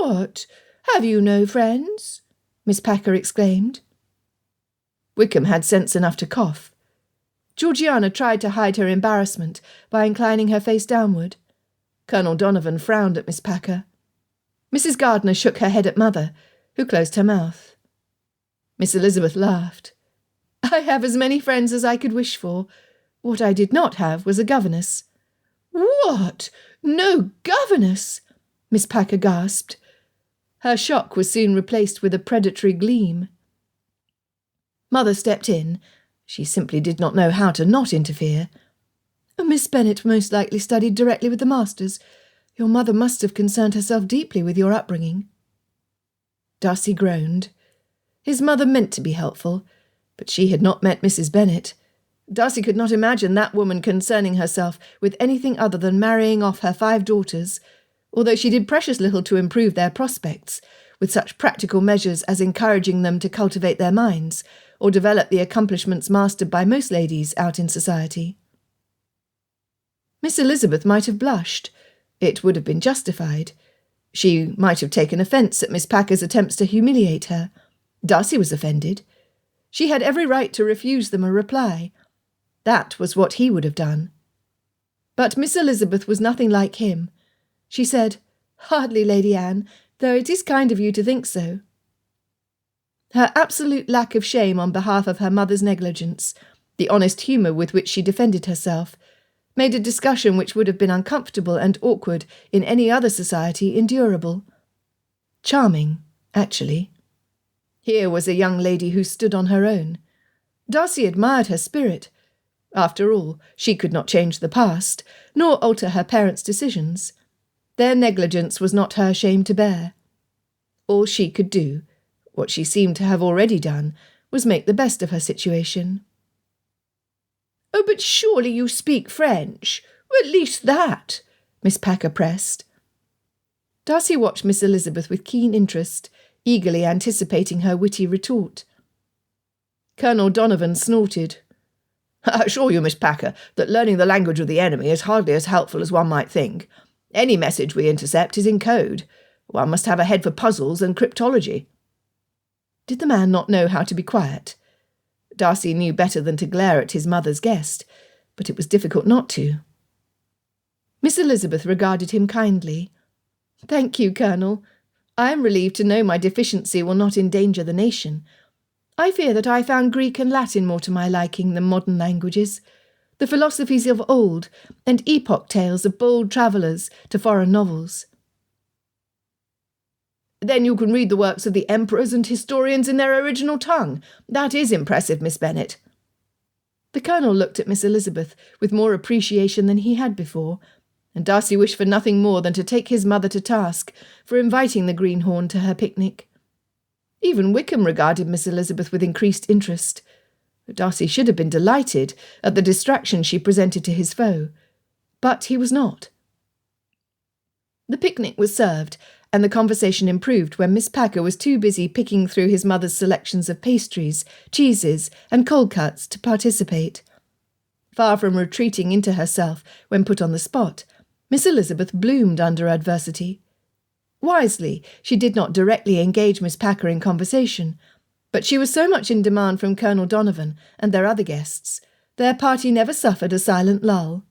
"What? Have you no friends?" Miss Packer exclaimed. Wickham had sense enough to cough. Georgiana tried to hide her embarrassment by inclining her face downward. Colonel Donovan frowned at Miss Packer. Mrs. Gardiner shook her head at Mother, who closed her mouth. Miss Elizabeth laughed. "I have as many friends as I could wish for. What I did not have was a governess." "What? No governess?" Miss Packer gasped. Her shock was soon replaced with a predatory gleam. Mother stepped in. She simply did not know how to not interfere. "Miss Bennet most likely studied directly with the masters. Your mother must have concerned herself deeply with your upbringing." Darcy groaned. His mother meant to be helpful, but she had not met Mrs. Bennet. Darcy could not imagine that woman concerning herself with anything other than marrying off her 5 daughters, although she did precious little to improve their prospects, with such practical measures as encouraging them to cultivate their minds, or develop the accomplishments mastered by most ladies out in society. Miss Elizabeth might have blushed. It would have been justified. She might have taken offence at Miss Packer's attempts to humiliate her. Darcy was offended. She had every right to refuse them a reply. That was what he would have done. But Miss Elizabeth was nothing like him. She said, "Hardly, Lady Anne, though it is kind of you to think so." Her absolute lack of shame on behalf of her mother's negligence, the honest humour with which she defended herself, made a discussion which would have been uncomfortable and awkward in any other society endurable. Charming, actually. Here was a young lady who stood on her own. Darcy admired her spirit. After all, she could not change the past, nor alter her parents' decisions. Their negligence was not her shame to bear. All she could do, what she seemed to have already done, was make the best of her situation. "Oh, but surely you speak French, or at least that," Miss Packer pressed. Darcy watched Miss Elizabeth with keen interest, eagerly anticipating her witty retort. Colonel Donovan snorted. "I assure you, Miss Packer, that learning the language of the enemy is hardly as helpful as one might think. Any message we intercept is in code. One must have a head for puzzles and cryptology." Did the man not know how to be quiet? Darcy knew better than to glare at his mother's guest, but it was difficult not to. Miss Elizabeth regarded him kindly. "Thank you, Colonel. I am relieved to know my deficiency will not endanger the nation. I fear that I found Greek and Latin more to my liking than modern languages, the philosophies of old, and epoch tales of bold travellers to foreign novels." "Then you can read the works of the emperors and historians in their original tongue. That is impressive, Miss Bennet." The Colonel looked at Miss Elizabeth with more appreciation than he had before, and Darcy wished for nothing more than to take his mother to task for inviting the greenhorn to her picnic. Even Wickham regarded Miss Elizabeth with increased interest. Darcy should have been delighted at the distraction she presented to his foe, but he was not. The picnic was served, and the conversation improved when Miss Packer was too busy picking through his mother's selections of pastries, cheeses, and cold cuts to participate. Far from retreating into herself when put on the spot, Miss Elizabeth bloomed under adversity. Wisely, she did not directly engage Miss Packer in conversation, but she was so much in demand from Colonel Donovan and their other guests, their party never suffered a silent lull.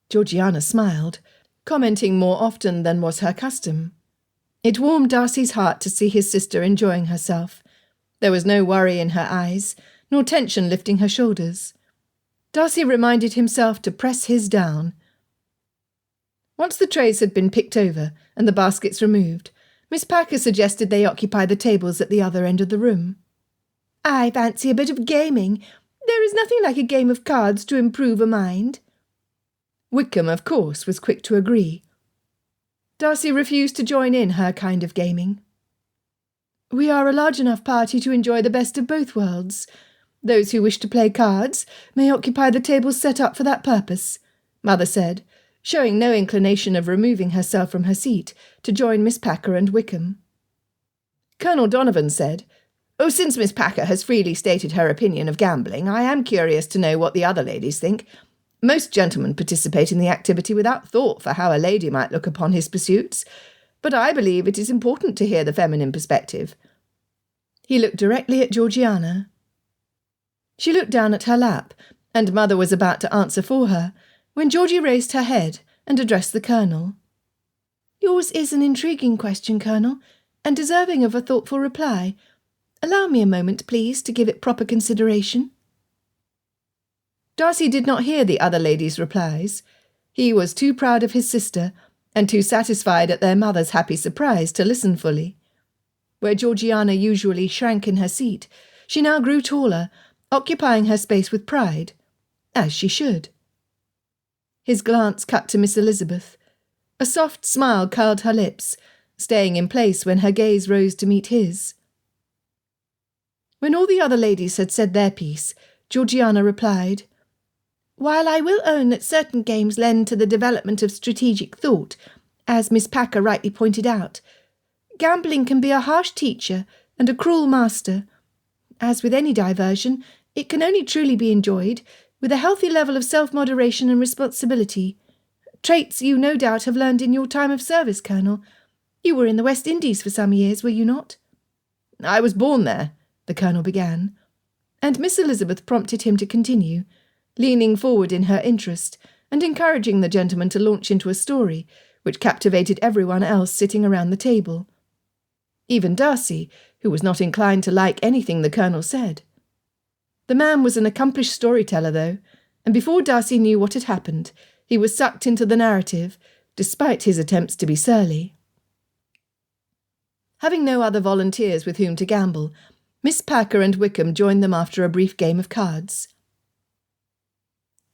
Georgiana smiled, commenting more often than was her custom. It warmed Darcy's heart to see his sister enjoying herself. There was no worry in her eyes, nor tension lifting her shoulders. Darcy reminded himself to press his down. Once the trays had been picked over and the baskets removed, Miss Packer suggested they occupy the tables at the other end of the room. "I fancy a bit of gaming. There is nothing like a game of cards to improve a mind." Wickham, of course, was quick to agree. Darcy refused to join in her kind of gaming. "We are a large enough party to enjoy the best of both worlds. Those who wish to play cards may occupy the tables set up for that purpose," Mother said, showing no inclination of removing herself from her seat to join Miss Packer and Wickham. Colonel Donovan said, "Oh, since Miss Packer has freely stated her opinion of gambling, I am curious to know what the other ladies think. Most gentlemen participate in the activity without thought for how a lady might look upon his pursuits, but I believe it is important to hear the feminine perspective." He looked directly at Georgiana. She looked down at her lap, and Mother was about to answer for her, when Georgie raised her head and addressed the Colonel. "Yours is an intriguing question, Colonel, and deserving of a thoughtful reply. Allow me a moment, please, to give it proper consideration." Darcy did not hear the other ladies' replies. He was too proud of his sister, and too satisfied at their mother's happy surprise to listen fully. Where Georgiana usually shrank in her seat, she now grew taller, occupying her space with pride, as she should. His glance cut to Miss Elizabeth. A soft smile curled her lips, staying in place when her gaze rose to meet his. When all the other ladies had said their piece, Georgiana replied, "While I will own that certain games lend to the development of strategic thought, as Miss Packer rightly pointed out, gambling can be a harsh teacher and a cruel master. As with any diversion, it can only truly be enjoyed with a healthy level of self-moderation and responsibility. Traits you no doubt have learned in your time of service, Colonel. You were in the West Indies for some years, were you not?" "I was born there," the Colonel began, and Miss Elizabeth prompted him to continue, leaning forward in her interest and encouraging the gentleman to launch into a story which captivated everyone else sitting around the table. Even Darcy, who was not inclined to like anything the Colonel said. The man was an accomplished storyteller, though, and before Darcy knew what had happened, he was sucked into the narrative, despite his attempts to be surly. Having no other volunteers with whom to gamble, Miss Packer and Wickham joined them after a brief game of cards.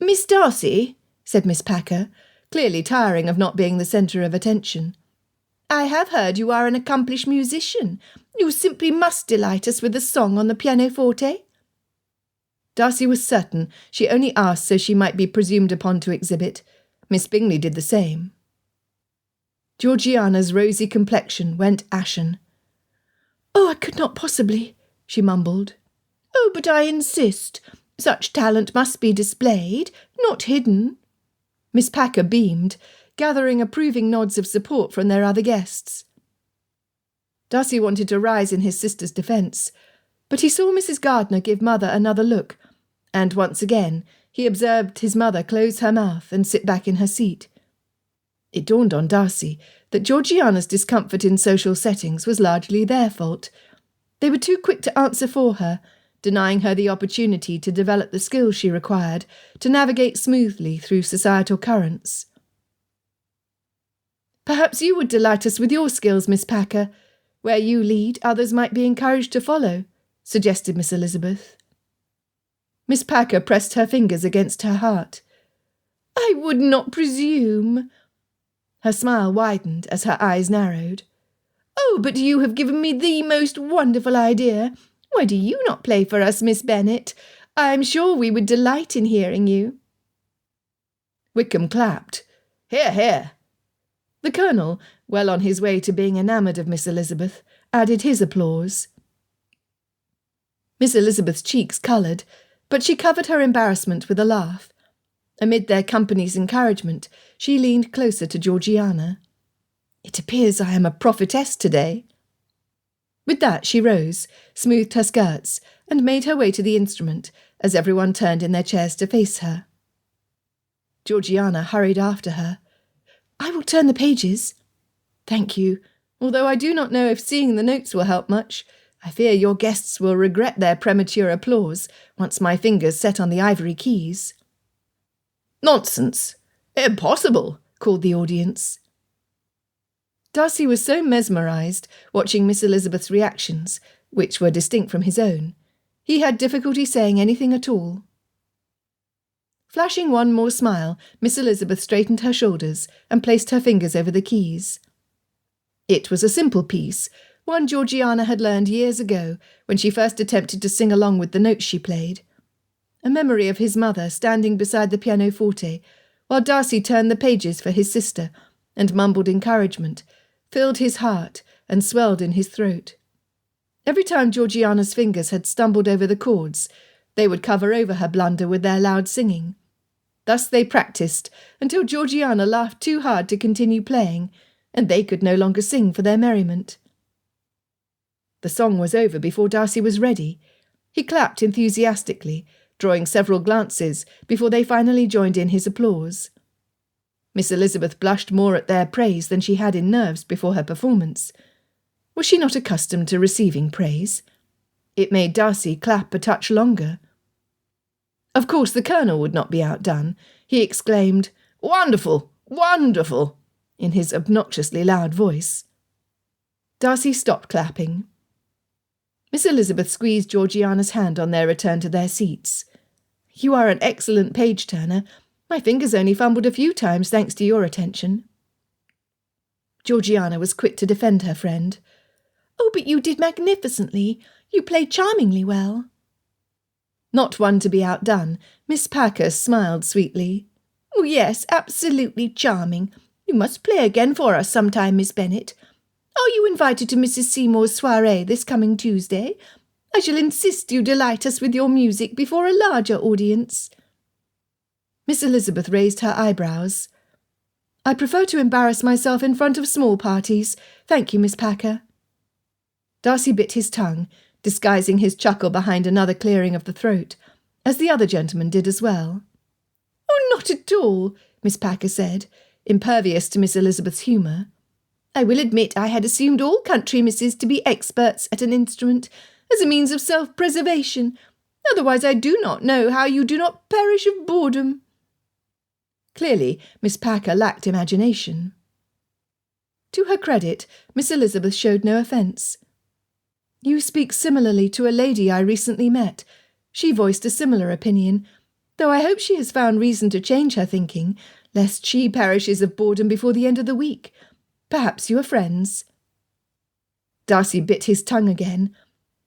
"Miss Darcy," said Miss Packer, clearly tiring of not being the centre of attention, "I have heard you are an accomplished musician. You simply must delight us with a song on the pianoforte." Darcy was certain she only asked so she might be presumed upon to exhibit. Miss Bingley did the same. Georgiana's rosy complexion went ashen. "Oh, I could not possibly," she mumbled. "Oh, but I insist. Such talent must be displayed, not hidden." Miss Packer beamed, gathering approving nods of support from their other guests. Darcy wanted to rise in his sister's defence, but he saw Mrs. Gardiner give Mother another look, and once again he observed his mother close her mouth and sit back in her seat. It dawned on Darcy that Georgiana's discomfort in social settings was largely their fault. They were too quick to answer for her, denying her the opportunity to develop the skills she required to navigate smoothly through societal currents. "Perhaps you would delight us with your skills, Miss Packer. Where you lead, others might be encouraged to follow," suggested Miss Elizabeth. Miss Packer pressed her fingers against her heart. "I would not presume." Her smile widened as her eyes narrowed. "Oh, but you have given me the most wonderful idea. Why do you not play for us, Miss Bennet? I am sure we would delight in hearing you."
Wickham clapped. "Hear, hear!" The Colonel, well on his way to being enamoured of Miss Elizabeth, added his applause. Miss Elizabeth's cheeks coloured, but she covered her embarrassment with a laugh. Amid their company's encouragement, she leaned closer to Georgiana. "It appears I am a prophetess today." With that she rose, smoothed her skirts, and made her way to the instrument, as everyone turned in their chairs to face her. Georgiana hurried after her. "I will turn the pages." "Thank you, although I do not know if seeing the notes will help much. I fear your guests will regret their premature applause once my fingers set on the ivory keys." "Nonsense! Impossible!" called the audience.
Darcy was so mesmerised, watching Miss Elizabeth's reactions, which were distinct from his own, he had difficulty saying anything at all. Flashing one more smile, Miss Elizabeth straightened her shoulders and placed her fingers over the keys. It was a simple piece, one Georgiana had learned years ago when she first attempted to sing along with the notes she played. A memory of his mother standing beside the pianoforte, while Darcy turned the pages for his sister and mumbled encouragement, filled his heart and swelled in his throat. Every time Georgiana's fingers had stumbled over the chords, they would cover over her blunder with their loud singing. Thus they practised until Georgiana laughed too hard to continue playing, and they could no longer sing for their merriment. The song was over before Darcy was ready. He clapped enthusiastically, drawing several glances before they finally joined in his applause. Miss Elizabeth blushed more at their praise than she had in nerves before her performance. Was she not accustomed to receiving praise? It made Darcy clap a touch longer. Of course the Colonel would not be outdone. He exclaimed, "Wonderful! Wonderful!" in his obnoxiously loud voice. Darcy stopped clapping. Miss Elizabeth squeezed Georgiana's hand on their return to their seats. "You are an excellent page-turner. My fingers only fumbled a few times thanks to your attention." Georgiana was quick to defend her friend. "Oh, but you did magnificently. You played charmingly well." Not one to be outdone, Miss Packer smiled sweetly. "Oh, yes, absolutely charming. You must play again for us sometime, Miss Bennet. Are you invited to Mrs. Seymour's soirée this coming Tuesday? I shall insist you delight us with your music before a larger audience." Miss Elizabeth raised her eyebrows. "I prefer to embarrass myself in front of small parties. Thank you, Miss Packer." Darcy bit his tongue, disguising his chuckle behind another clearing of the throat, as the other gentleman did as well. "Oh, not at all," Miss Packer said, impervious to Miss Elizabeth's humour. "I will admit I had assumed all country misses to be experts at an instrument, as a means of self-preservation. Otherwise I do not know how you do not perish of boredom." Clearly, Miss Packer lacked imagination. To her credit, Miss Elizabeth showed no offence. "You speak similarly to a lady I recently met. She voiced a similar opinion, though I hope she has found reason to change her thinking, lest she perishes of boredom before the end of the week. Perhaps you are friends." Darcy bit his tongue again.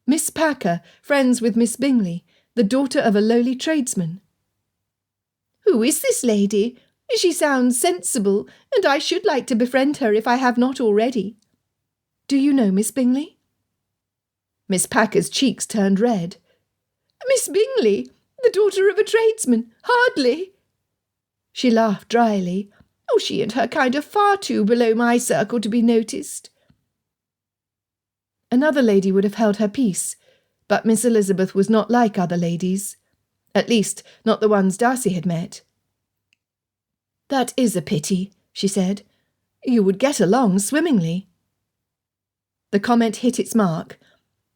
Miss Packer, friends with Miss Bingley, the daughter of a lowly tradesman. "Who is this lady? She sounds sensible, and I should like to befriend her if I have not already." "Do you know Miss Bingley?" Miss Packer's cheeks turned red. "Miss Bingley, the daughter of a tradesman? Hardly." She laughed dryly. "Oh, she and her kind are far too below my circle to be noticed." Another lady would have held her peace, but Miss Elizabeth was not like other ladies, at least not the ones Darcy had met. "That is a pity," she said. "You would get along swimmingly." The comment hit its mark.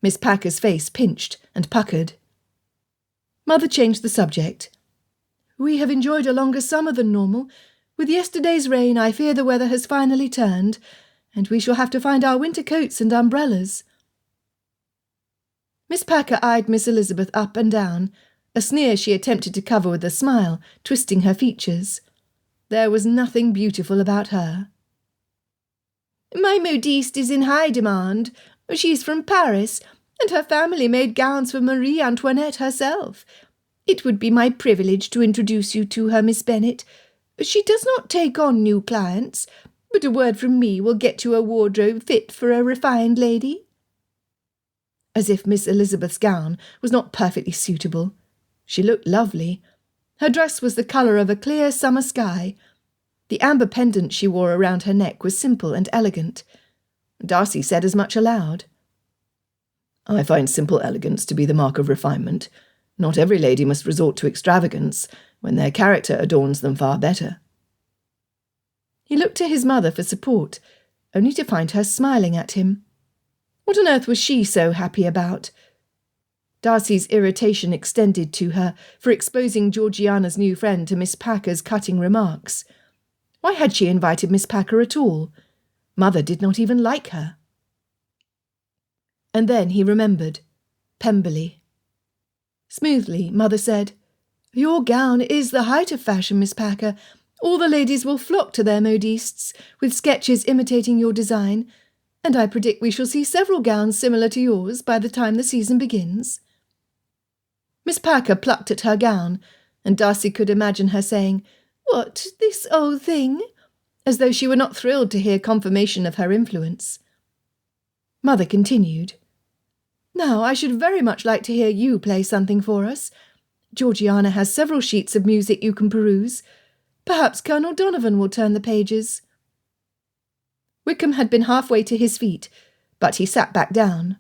Miss Packer's face pinched and puckered. Mother changed the subject. "We have enjoyed a longer summer than normal. With yesterday's rain, I fear the weather has finally turned, and we shall have to find our winter coats and umbrellas." Miss Packer eyed Miss Elizabeth up and down, a sneer she attempted to cover with a smile, twisting her features. There was nothing beautiful about her. My modiste is in high demand. She's from Paris, and her family made gowns for Marie Antoinette herself. It would be my privilege to introduce you to her, Miss Bennet. She does not take on new clients, but a word from me will get you a wardrobe fit for a refined lady." As if Miss Elizabeth's gown was not perfectly suitable. She looked lovely. Her dress was the colour of a clear summer sky. The amber pendant she wore around her neck was simple and elegant. Darcy said as much aloud.
"I find simple elegance to be the mark of refinement. Not every lady must resort to extravagance when their character adorns them far better."
He looked to his mother for support, only to find her smiling at him. What on earth was she so happy about? Darcy's irritation extended to her for exposing Georgiana's new friend to Miss Packer's cutting remarks. Why had she invited Miss Packer at all? Mother did not even like her. And then he remembered. Pemberley. Smoothly, Mother said, "Your gown is the height of fashion, Miss Packer. All the ladies will flock to their modistes, with sketches imitating your design, and I predict we shall see several gowns similar to yours by the time the season begins." Miss Packer plucked at her gown, and Darcy could imagine her saying, "What, this old thing?" as though she were not thrilled to hear confirmation of her influence. Mother continued, "Now I should very much like to hear you play something for us. Georgiana has several sheets of music you can peruse. Perhaps Colonel Donovan will turn the pages." Wickham had been halfway to his feet, but he sat back down.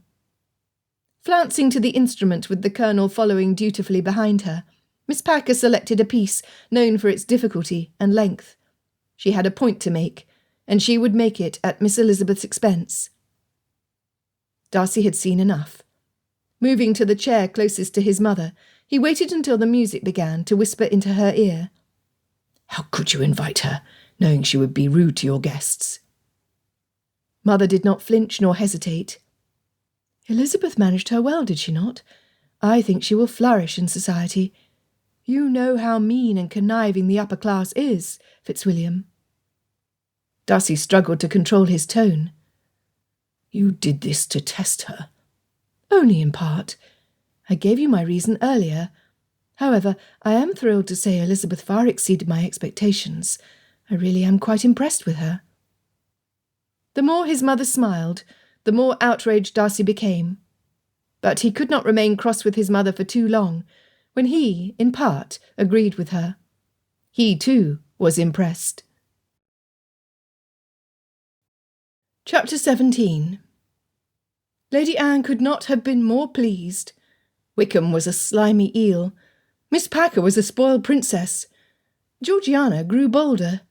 Flouncing to the instrument with the Colonel following dutifully behind her, Miss Packer selected a piece known for its difficulty and length. She had a point to make, and she would make it at Miss Elizabeth's expense. Darcy had seen enough. Moving to the chair closest to his mother, he waited until the music began to whisper into her ear, "How could you invite her, knowing she would be rude to your guests?" Mother did not flinch nor hesitate. "Elizabeth managed her well, did she not? I think she will flourish in society. You know how mean and conniving the upper class is, Fitzwilliam." Darcy struggled to control his tone. "You did this to test her." "Only in part. I gave you my reason earlier. However, I am thrilled to say Elizabeth far exceeded my expectations. I really am quite impressed with her." The more his mother smiled, the more outraged Darcy became. But he could not remain cross with his mother for too long, when he, in part, agreed with her. He, too, was impressed. Chapter 17. Lady Anne could not have been more pleased. Wickham was a slimy eel. Miss Packer was a spoiled princess. Georgiana grew bolder.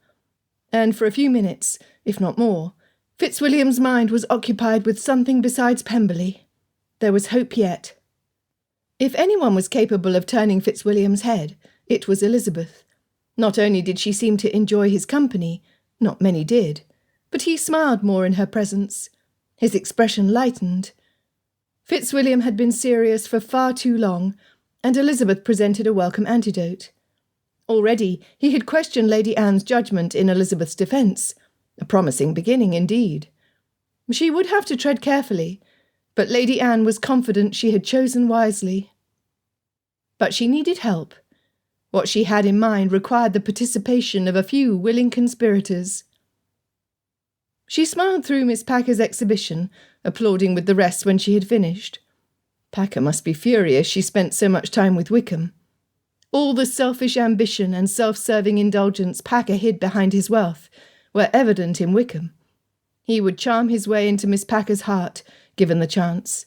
And for a few minutes, if not more, Fitzwilliam's mind was occupied with something besides Pemberley. There was hope yet. If anyone was capable of turning Fitzwilliam's head, it was Elizabeth. Not only did she seem to enjoy his company, not many did, but he smiled more in her presence. His expression lightened. Fitzwilliam had been serious for far too long, and Elizabeth presented a welcome antidote. Already he had questioned Lady Anne's judgment in Elizabeth's defence, a promising beginning indeed. She would have to tread carefully, but Lady Anne was confident she had chosen wisely. But she needed help. What she had in mind required the participation of a few willing conspirators. She smiled through Miss Packer's exhibition, applauding with the rest when she had finished. Packer must be furious she spent so much time with Wickham. All the selfish ambition and self-serving indulgence Packer hid behind his wealth were evident in Wickham. He would charm his way into Miss Packer's heart, given the chance.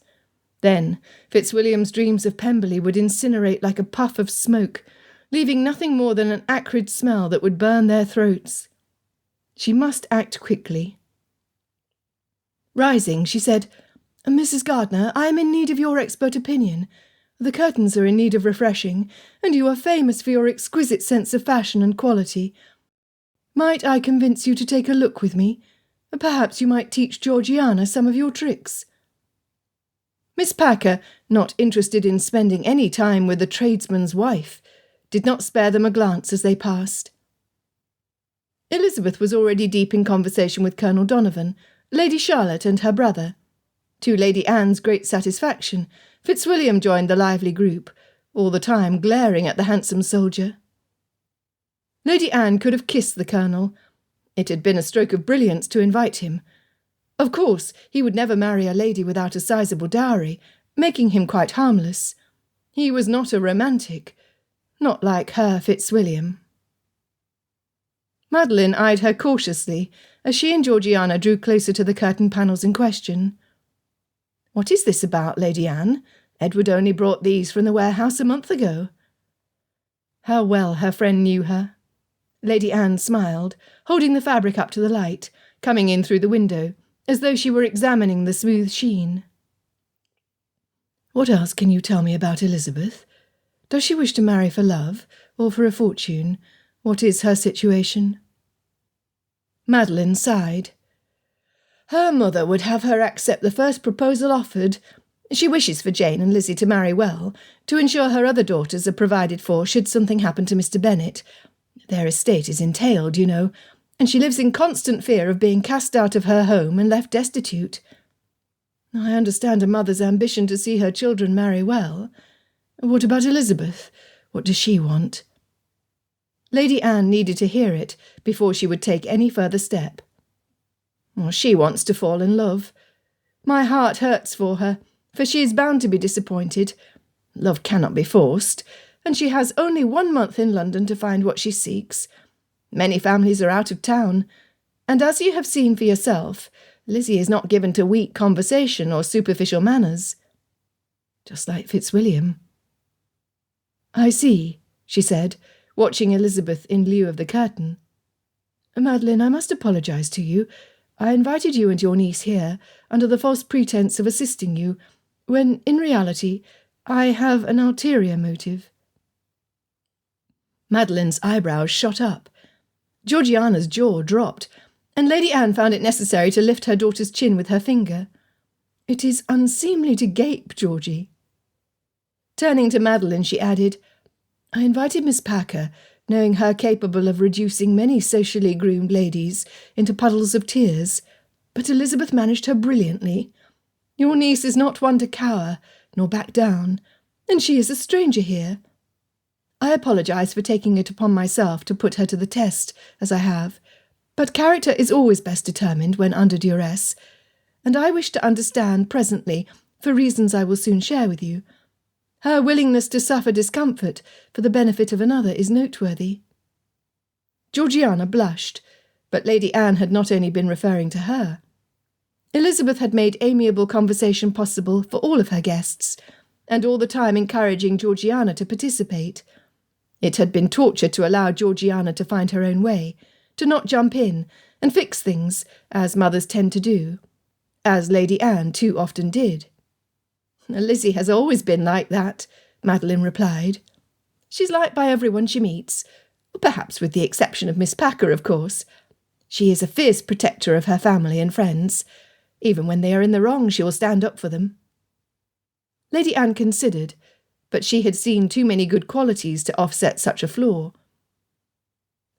Then Fitzwilliam's dreams of Pemberley would incinerate like a puff of smoke, leaving nothing more than an acrid smell that would burn their throats. She must act quickly. Rising, she said, "Mrs. Gardiner, I am in need of your expert opinion. The curtains are in need of refreshing, and you are famous for your exquisite sense of fashion and quality. Might I convince you to take a look with me? Perhaps you might teach Georgiana some of your tricks." Miss Packer, not interested in spending any time with a tradesman's wife, did not spare them a glance as they passed. Elizabeth was already deep in conversation with Colonel Donovan, Lady Charlotte and her brother. To Lady Anne's great satisfaction, Fitzwilliam joined the lively group, all the time glaring at the handsome soldier. Lady Anne could have kissed the colonel. It had been a stroke of brilliance to invite him. Of course, he would never marry a lady without a sizable dowry, making him quite harmless. He was not a romantic, not like her Fitzwilliam. Madeline eyed her cautiously as she and Georgiana drew closer to the curtain panels in question. "What is this about, Lady Anne? Edward only brought these from the warehouse a month ago." How well her friend knew her. Lady Anne smiled, holding the fabric up to the light, coming in through the window, as though she were examining the smooth sheen. "What else can you tell me about Elizabeth? Does she wish to marry for love, or for a fortune? What is her situation?" Madeline sighed. "Her mother would have her accept the first proposal offered. She wishes for Jane and Lizzie to marry well, to ensure her other daughters are provided for should something happen to Mr. Bennet. Their estate is entailed, you know, and she lives in constant fear of being cast out of her home and left destitute. I understand a mother's ambition to see her children marry well. What about Elizabeth? What does she want?" Lady Anne needed to hear it before she would take any further step. "Well, she wants to fall in love. My heart hurts for her, for she is bound to be disappointed. Love cannot be forced, and she has only 1 month in London to find what she seeks. Many families are out of town, and as you have seen for yourself, Lizzie is not given to weak conversation or superficial manners." "Just like Fitzwilliam." "I see," she said, watching Elizabeth in lieu of the curtain. "Madeline, I must apologise to you. I invited you and your niece here under the false pretence of assisting you, when, in reality, I have an ulterior motive." Madeline's eyebrows shot up. Georgiana's jaw dropped, and Lady Anne found it necessary to lift her daughter's chin with her finger. "It is unseemly to gape, Georgie." Turning to Madeline, she added, "I invited Miss Packer, knowing her capable of reducing many socially groomed ladies into puddles of tears, but Elizabeth managed her brilliantly. Your niece is not one to cower, nor back down, and she is a stranger here. I apologise for taking it upon myself to put her to the test, as I have, but character is always best determined when under duress, and I wish to understand presently, for reasons I will soon share with you. Her willingness to suffer discomfort for the benefit of another is noteworthy." Georgiana blushed, but Lady Anne had not only been referring to her. Elizabeth had made amiable conversation possible for all of her guests, and all the time encouraging Georgiana to participate. It had been torture to allow Georgiana to find her own way, to not jump in and fix things, as mothers tend to do, as Lady Anne too often did. "Lizzie has always been like that," Madeline replied. "She's liked by everyone she meets, perhaps with the exception of Miss Packer, of course. She is a fierce protector of her family and friends. Even when they are in the wrong, she will stand up for them." Lady Anne considered, but she had seen too many good qualities to offset such a flaw.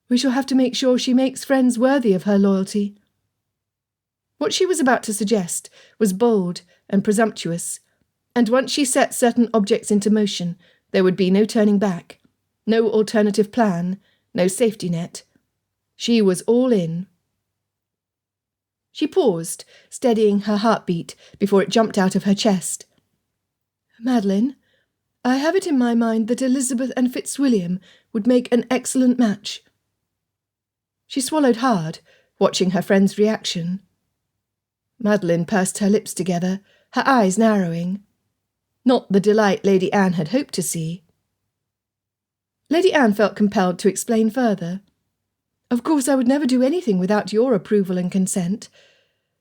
"We shall have to make sure she makes friends worthy of her loyalty." What she was about to suggest was bold and presumptuous, and once she set certain objects into motion, there would be no turning back, no alternative plan, no safety net. She was all in. She paused, steadying her heartbeat before it jumped out of her chest. "Madeline, I have it in my mind that Elizabeth and Fitzwilliam would make an excellent match." She swallowed hard, watching her friend's reaction. Madeline pursed her lips together, her eyes narrowing. Not the delight Lady Anne had hoped to see. Lady Anne felt compelled to explain further. "Of course I would never do anything without your approval and consent,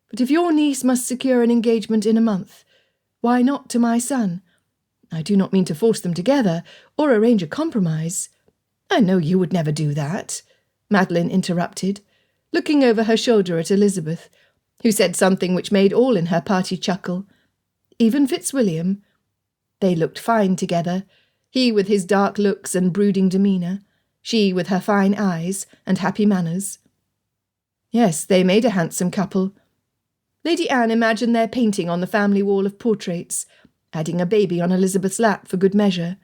but if your niece must secure an engagement in a month, why not to my son? I do not mean to force them together, or arrange a compromise." "I know you would never do that," Madeline interrupted, looking over her shoulder at Elizabeth, who said something which made all in her party chuckle. Even Fitzwilliam. They looked fine together, he with his dark looks and brooding demeanour, she with her fine eyes and happy manners. Yes, they made a handsome couple. Lady Anne imagined their painting on the family wall of portraits, adding a baby on Elizabeth's lap for good measure.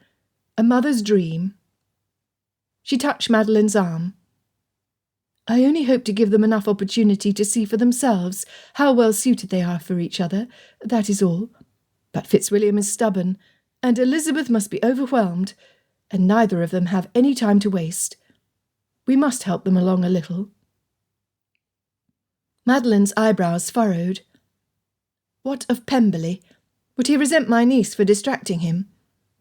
A mother's dream. She touched Madeline's arm. I only hope to give them enough opportunity to see for themselves how well suited they are for each other, that is all. But Fitzwilliam is stubborn, and Elizabeth must be overwhelmed, and neither of them have any time to waste. We must help them along a little. Madeline's eyebrows furrowed. What of Pemberley? Would he resent my niece for distracting him?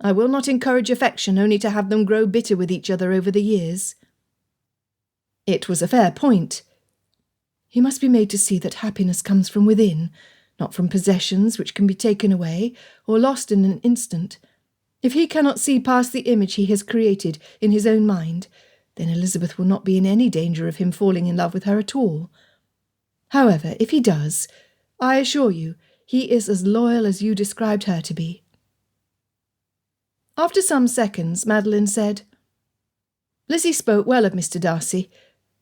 I will not encourage affection only to have them grow bitter with each other over the years. It was a fair point. He must be made to see that happiness comes from within, not from possessions which can be taken away or lost in an instant. If he cannot see past the image he has created in his own mind, then Elizabeth will not be in any danger of him falling in love with her at all. However, if he does, I assure you, he is as loyal as you described her to be. After some seconds, Madeline said, Lizzie spoke well of Mr. Darcy,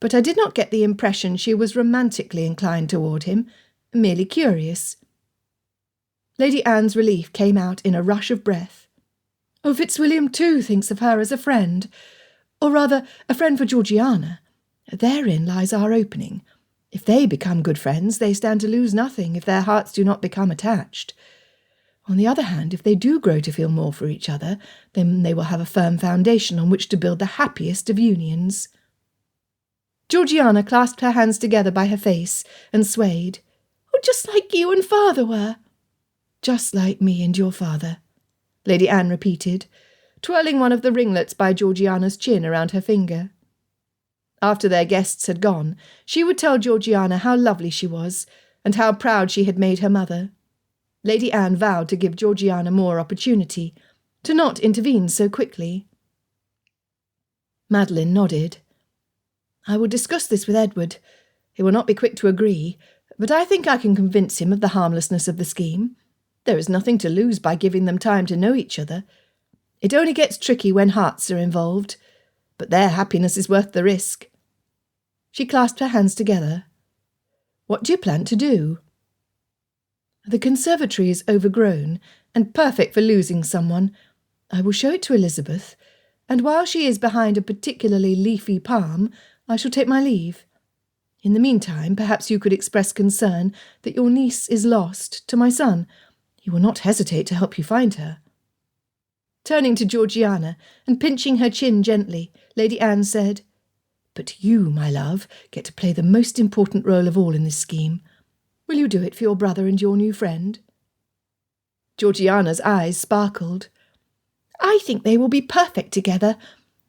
but I did not get the impression she was romantically inclined toward him, merely curious. Lady Anne's relief came out in a rush of breath. Oh, Fitzwilliam too thinks of her as a friend, or rather, a friend for Georgiana. Therein lies our opening. If they become good friends, they stand to lose nothing if their hearts do not become attached. On the other hand, if they do grow to feel more for each other, then they will have a firm foundation on which to build the happiest of unions. Georgiana clasped her hands together by her face and swayed. Oh, just like you and father were. Just like me and your father, Lady Anne repeated, twirling one of the ringlets by Georgiana's chin around her finger. After their guests had gone, she would tell Georgiana how lovely she was, and how proud she had made her mother. Lady Anne vowed to give Georgiana more opportunity, to not intervene so quickly. Madeline nodded. I will discuss this with Edward. He will not be quick to agree, but I think I can convince him of the harmlessness of the scheme. There is nothing to lose by giving them time to know each other. It only gets tricky when hearts are involved, but their happiness is worth the risk. She clasped her hands together. What do you plan to do? The conservatory is overgrown and perfect for losing someone. I will show it to Elizabeth, and while she is behind a particularly leafy palm, I shall take my leave. In the meantime, perhaps you could express concern that your niece is lost to my son. He will not hesitate to help you find her. Turning to Georgiana and pinching her chin gently, Lady Anne said, But you, my love, get to play the most important role of all in this scheme. Will you do it for your brother and your new friend? Georgiana's eyes sparkled. I think they will be perfect together.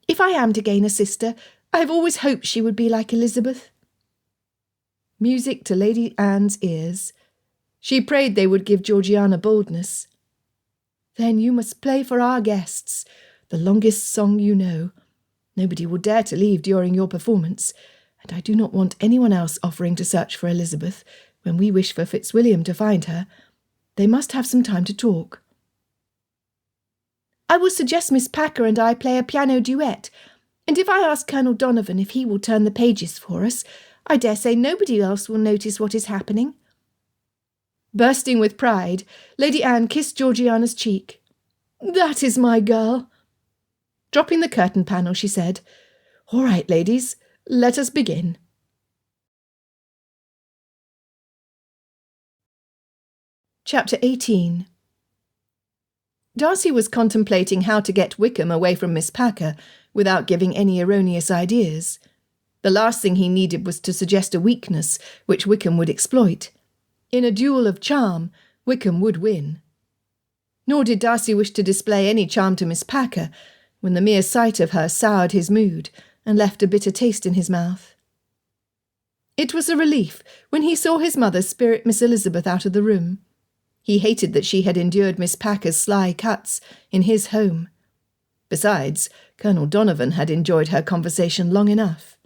If I am to gain a sister, I have always hoped she would be like Elizabeth. Music to Lady Anne's ears. She prayed they would give Georgiana boldness. Then you must play for our guests, the longest song you know. Nobody will dare to leave during your performance, and I do not want anyone else offering to search for Elizabeth when we wish for Fitzwilliam to find her. They must have some time to talk. I will suggest Miss Packer and I play a piano duet, and if I ask Colonel Donovan if he will turn the pages for us, I dare say nobody else will notice what is happening. Bursting with pride, Lady Anne kissed Georgiana's cheek. That is my girl. Dropping the curtain panel, she said, All right, ladies, let us begin. Chapter 18. Darcy was contemplating how to get Wickham away from Miss Packer without giving any erroneous ideas. The last thing he needed was to suggest a weakness which Wickham would exploit. In a duel of charm, Wickham would win. Nor did Darcy wish to display any charm to Miss Packer, when the mere sight of her soured his mood and left a bitter taste in his mouth. It was a relief when he saw his mother spirit Miss Elizabeth out of the room. He hated that she had endured Miss Packer's sly cuts in his home. Besides, Colonel Donovan had enjoyed her conversation long enough.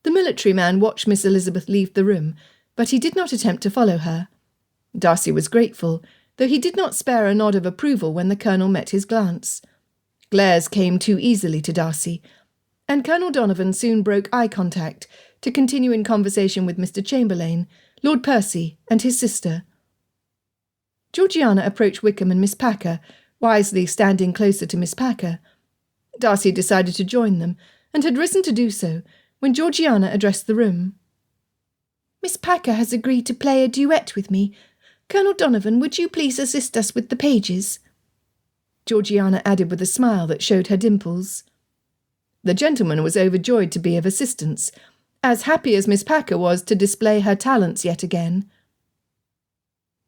The military man watched Miss Elizabeth leave the room, but he did not attempt to follow her. Darcy was grateful, though he did not spare a nod of approval when the Colonel met his glance. Glares came too easily to Darcy, and Colonel Donovan soon broke eye contact to continue in conversation with Mr. Chamberlain, Lord Percy and his sister. Georgiana approached Wickham and Miss Packer, wisely standing closer to Miss Packer. Darcy decided to join them, and had risen to do so, when Georgiana addressed the room. "Miss Packer has agreed to play a duet with me. Colonel Donovan, would you please assist us with the pages?" Georgiana added with a smile that showed her dimples. The gentleman was overjoyed to be of assistance, as happy as Miss Packer was to display her talents yet again.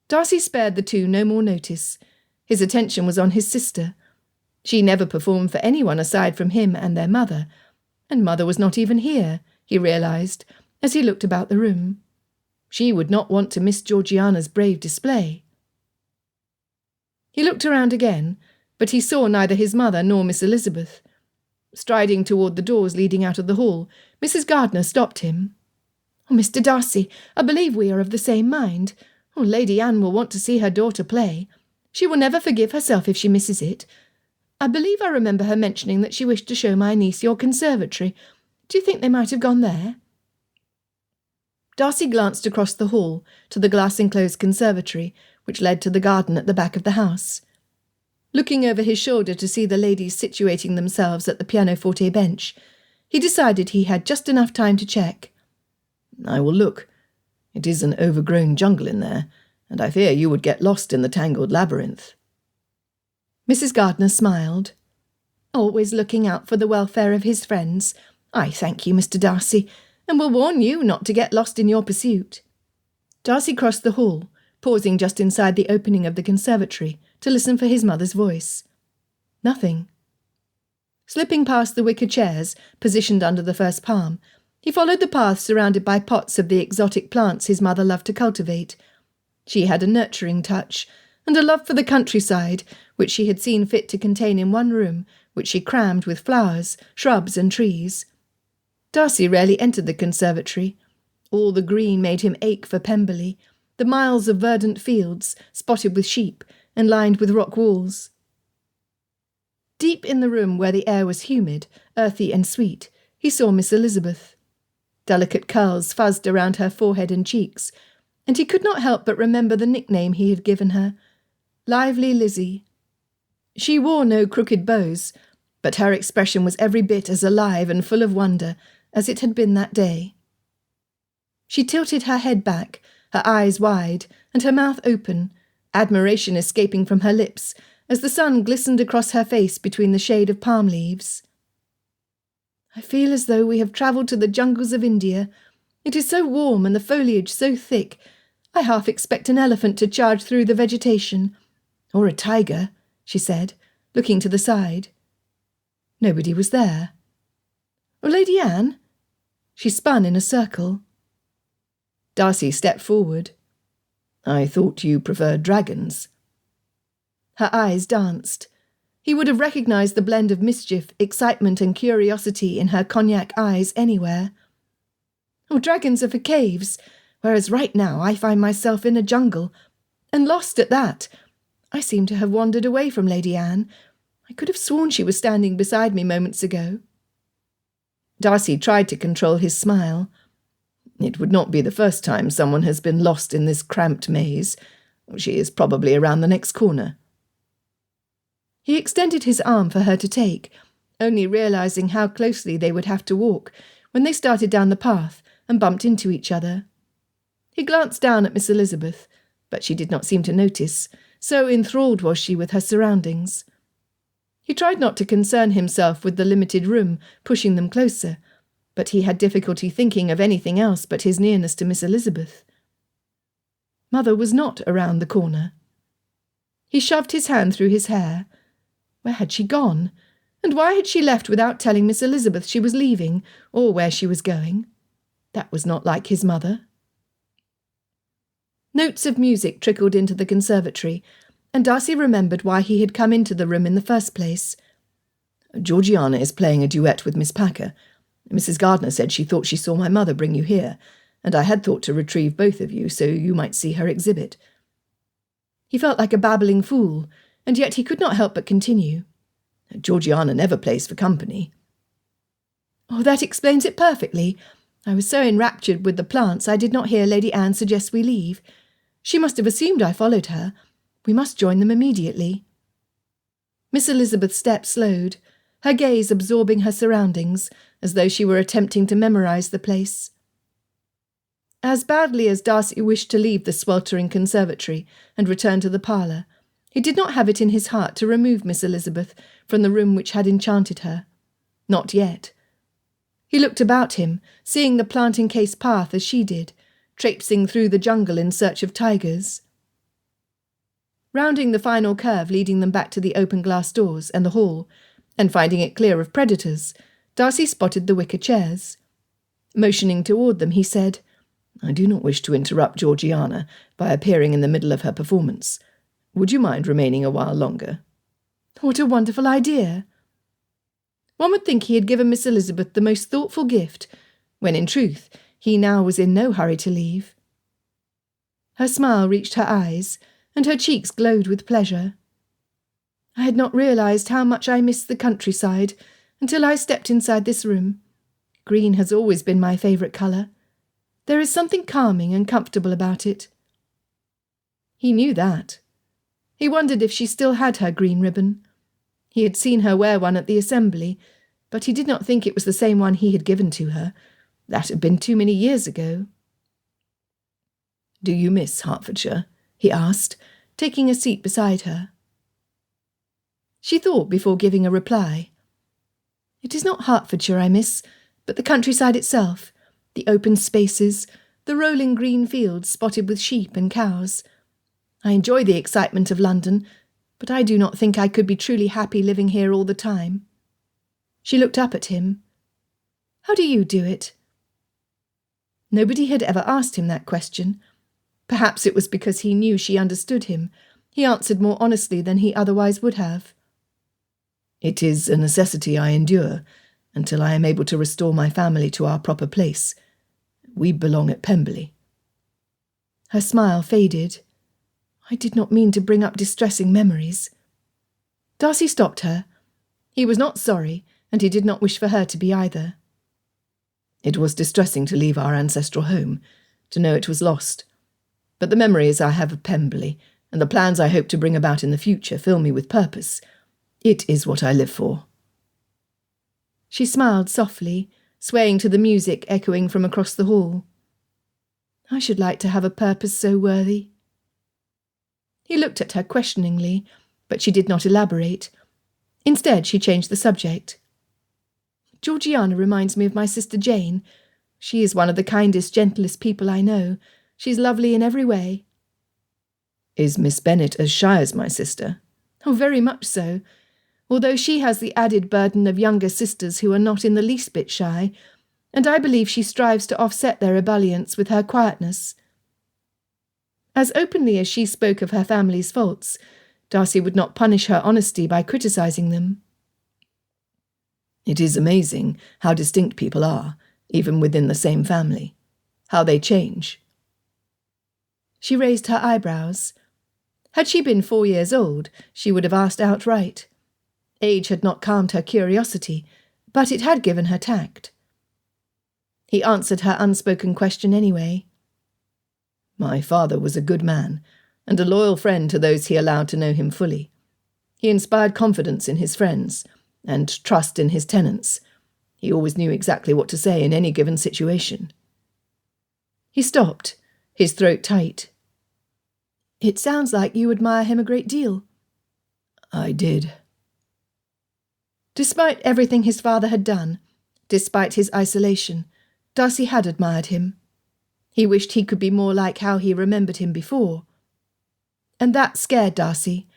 Darcy spared the two no more notice. His attention was on his sister. She never performed for anyone aside from him and their mother, and mother was not even here, he realised, as he looked about the room. She would not want to miss Georgiana's brave display. He looked around again, but he saw neither his mother nor Miss Elizabeth. Striding toward the doors leading out of the hall, Mrs. Gardiner stopped him. "Oh, Mr. Darcy, I believe we are of the same mind. Oh, Lady Anne will want to see her daughter play. She will never forgive herself if she misses it. I believe I remember her mentioning that she wished to show my niece your conservatory. Do you think they might have gone there?" Darcy glanced across the hall to the glass-enclosed conservatory, which led to the garden at the back of the house. Looking over his shoulder to see the ladies situating themselves at the pianoforte bench, he decided he had just enough time to check. "I will look. It is an overgrown jungle in there, and I fear you would get lost in the tangled labyrinth." Mrs. Gardiner smiled. "Always looking out for the welfare of his friends. I thank you, Mr. Darcy, and will warn you not to get lost in your pursuit." Darcy crossed the hall, pausing just inside the opening of the conservatory to listen for his mother's voice. Nothing. Slipping past the wicker chairs, positioned under the first palm, he followed the path surrounded by pots of the exotic plants his mother loved to cultivate. She had a nurturing touch, and a love for the countryside, which she had seen fit to contain in one room, which she crammed with flowers, shrubs and trees. Darcy rarely entered the conservatory. All the green made him ache for Pemberley, the miles of verdant fields, spotted with sheep, and lined with rock walls. Deep in the room where the air was humid, earthy and sweet, he saw Miss Elizabeth. Delicate curls fuzzed around her forehead and cheeks, and he could not help but remember the nickname he had given her, Lively Lizzie. She wore no crooked bows, but her expression was every bit as alive and full of wonder as it had been that day. She tilted her head back, her eyes wide, and her mouth open, admiration escaping from her lips as the sun glistened across her face between the shade of palm leaves. "I feel as though we have travelled to the jungles of India. It is so warm and the foliage so thick. I half expect an elephant to charge through the vegetation. Or a tiger," she said, looking to the side. Nobody was there. "Oh, Lady Anne?" She spun in a circle. Darcy stepped forward. "I thought you preferred dragons." Her eyes danced. He would have recognised the blend of mischief, excitement and curiosity in her cognac eyes anywhere. "Oh, dragons are for caves, whereas right now I find myself in a jungle, and lost at that. I seem to have wandered away from Lady Anne. I could have sworn she was standing beside me moments ago." Darcy tried to control his smile. "It would not be the first time someone has been lost in this cramped maze. She is probably around the next corner." He extended his arm for her to take, only realising how closely they would have to walk when they started down the path and bumped into each other. He glanced down at Miss Elizabeth, but she did not seem to notice, so enthralled was she with her surroundings. He tried not to concern himself with the limited room pushing them closer, but he had difficulty thinking of anything else but his nearness to Miss Elizabeth. Mother was not around the corner. He shoved his hand through his hair. Where had she gone? And why had she left without telling Miss Elizabeth she was leaving, or where she was going? That was not like his mother. Notes of music trickled into the conservatory, and Darcy remembered why he had come into the room in the first place. "Georgiana is playing a duet with Miss Packer. Mrs. Gardiner said she thought she saw my mother bring you here, and I had thought to retrieve both of you so you might see her exhibit." He felt like a babbling fool, and yet he could not help but continue. "Georgiana never plays for company." "Oh, that explains it perfectly. I was so enraptured with the plants I did not hear Lady Anne suggest we leave. She must have assumed I followed her. We must join them immediately." Miss Elizabeth's step slowed, her gaze absorbing her surroundings, as though she were attempting to memorize the place. As badly as Darcy wished to leave the sweltering conservatory and return to the parlour, he did not have it in his heart to remove Miss Elizabeth from the room which had enchanted her. Not yet. He looked about him, seeing the plant-encased path as she did, traipsing through the jungle in search of tigers. Rounding the final curve leading them back to the open glass doors and the hall, and finding it clear of predators, Darcy spotted the wicker chairs. Motioning toward them, he said, "I do not wish to interrupt Georgiana by appearing in the middle of her performance. Would you mind remaining a while longer?" "What a wonderful idea!" One would think he had given Miss Elizabeth the most thoughtful gift, when in truth he now was in no hurry to leave. Her smile reached her eyes, and her cheeks glowed with pleasure. "I had not realized how much I missed the countryside until I stepped inside this room. Green has always been my favourite colour. There is something calming and comfortable about it." He knew that. He wondered if she still had her green ribbon. He had seen her wear one at the assembly, but he did not think it was the same one he had given to her. That had been too many years ago. "Do you miss Hertfordshire?" he asked, taking a seat beside her. She thought before giving a reply. "It is not Hertfordshire I miss, but the countryside itself, the open spaces, the rolling green fields spotted with sheep and cows. I enjoy the excitement of London, but I do not think I could be truly happy living here all the time." She looked up at him. "How do you do it?" Nobody had ever asked him that question. Perhaps it was because he knew she understood him. He answered more honestly than he otherwise would have. "It is a necessity I endure until I am able to restore my family to our proper place. We belong at Pemberley." Her smile faded. "I did not mean to bring up distressing memories." Darcy stopped her. He was not sorry, and he did not wish for her to be either. "It was distressing to leave our ancestral home, to know it was lost. But the memories I have of Pemberley, and the plans I hope to bring about in the future, fill me with purpose. It is what I live for." She smiled softly, swaying to the music echoing from across the hall. "I should like to have a purpose so worthy." He looked at her questioningly, but she did not elaborate. Instead, she changed the subject. "Georgiana reminds me of my sister Jane. She is one of the kindest, gentlest people I know. She's lovely in every way." "Is Miss Bennet as shy as my sister?" "Oh, very much so. Although she has the added burden of younger sisters who are not in the least bit shy, and I believe she strives to offset their ebullience with her quietness." As openly as she spoke of her family's faults, Darcy would not punish her honesty by criticising them. "It is amazing how distinct people are, even within the same family. How they change." She raised her eyebrows. Had she been 4 years old, she would have asked outright. Age had not calmed her curiosity, but it had given her tact. He answered her unspoken question anyway. "My father was a good man, and a loyal friend to those he allowed to know him fully. He inspired confidence in his friends, and trust in his tenants. He always knew exactly what to say in any given situation." He stopped, his throat tight. "It sounds like you admire him a great deal." "I did." Despite everything his father had done, despite his isolation, Darcy had admired him. He wished he could be more like how he remembered him before. And that scared Darcy.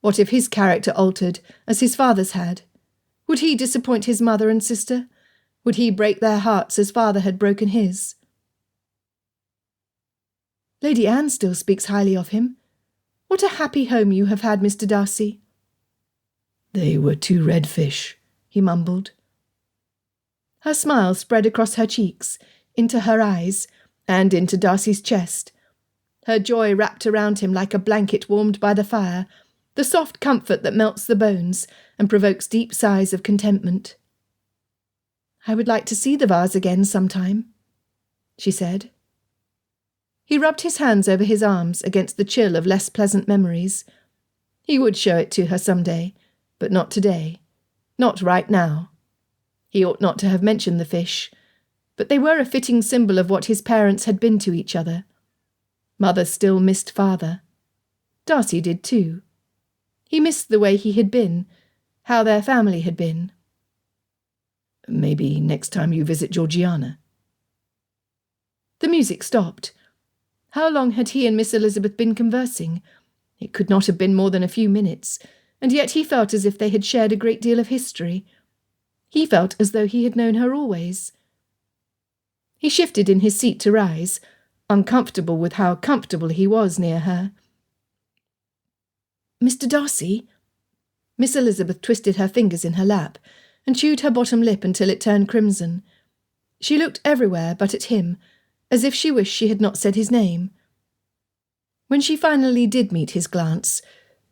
What if his character altered, as his father's had? Would he disappoint his mother and sister? Would he break their hearts as father had broken his? "Lady Anne still speaks highly of him. What a happy home you have had, Mr. Darcy." "They were 2 red fish," he mumbled. Her smile spread across her cheeks, into her eyes, and into Darcy's chest. Her joy wrapped around him like a blanket warmed by the fire, the soft comfort that melts the bones and provokes deep sighs of contentment. "I would like to see the vase again sometime." she said. He rubbed his hands over his arms against the chill of less pleasant memories. He would show it to her some day, but not today. Not right now. He ought not to have mentioned the fish, but they were a fitting symbol of what his parents had been to each other. Mother still missed father. Darcy did too. He missed the way he had been, how their family had been.
Maybe next time you visit Georgiana.
The music stopped. How long had he and Miss Elizabeth been conversing? It could not have been more than a few minutes, and yet he felt as if they had shared a great deal of history. He felt as though he had known her always. He shifted in his seat to rise, uncomfortable with how comfortable he was near her. Mr. Darcy? Miss Elizabeth twisted her fingers in her lap and chewed her bottom lip until it turned crimson. She looked everywhere but at him, as if she wished she had not said his name. When she finally did meet his glance,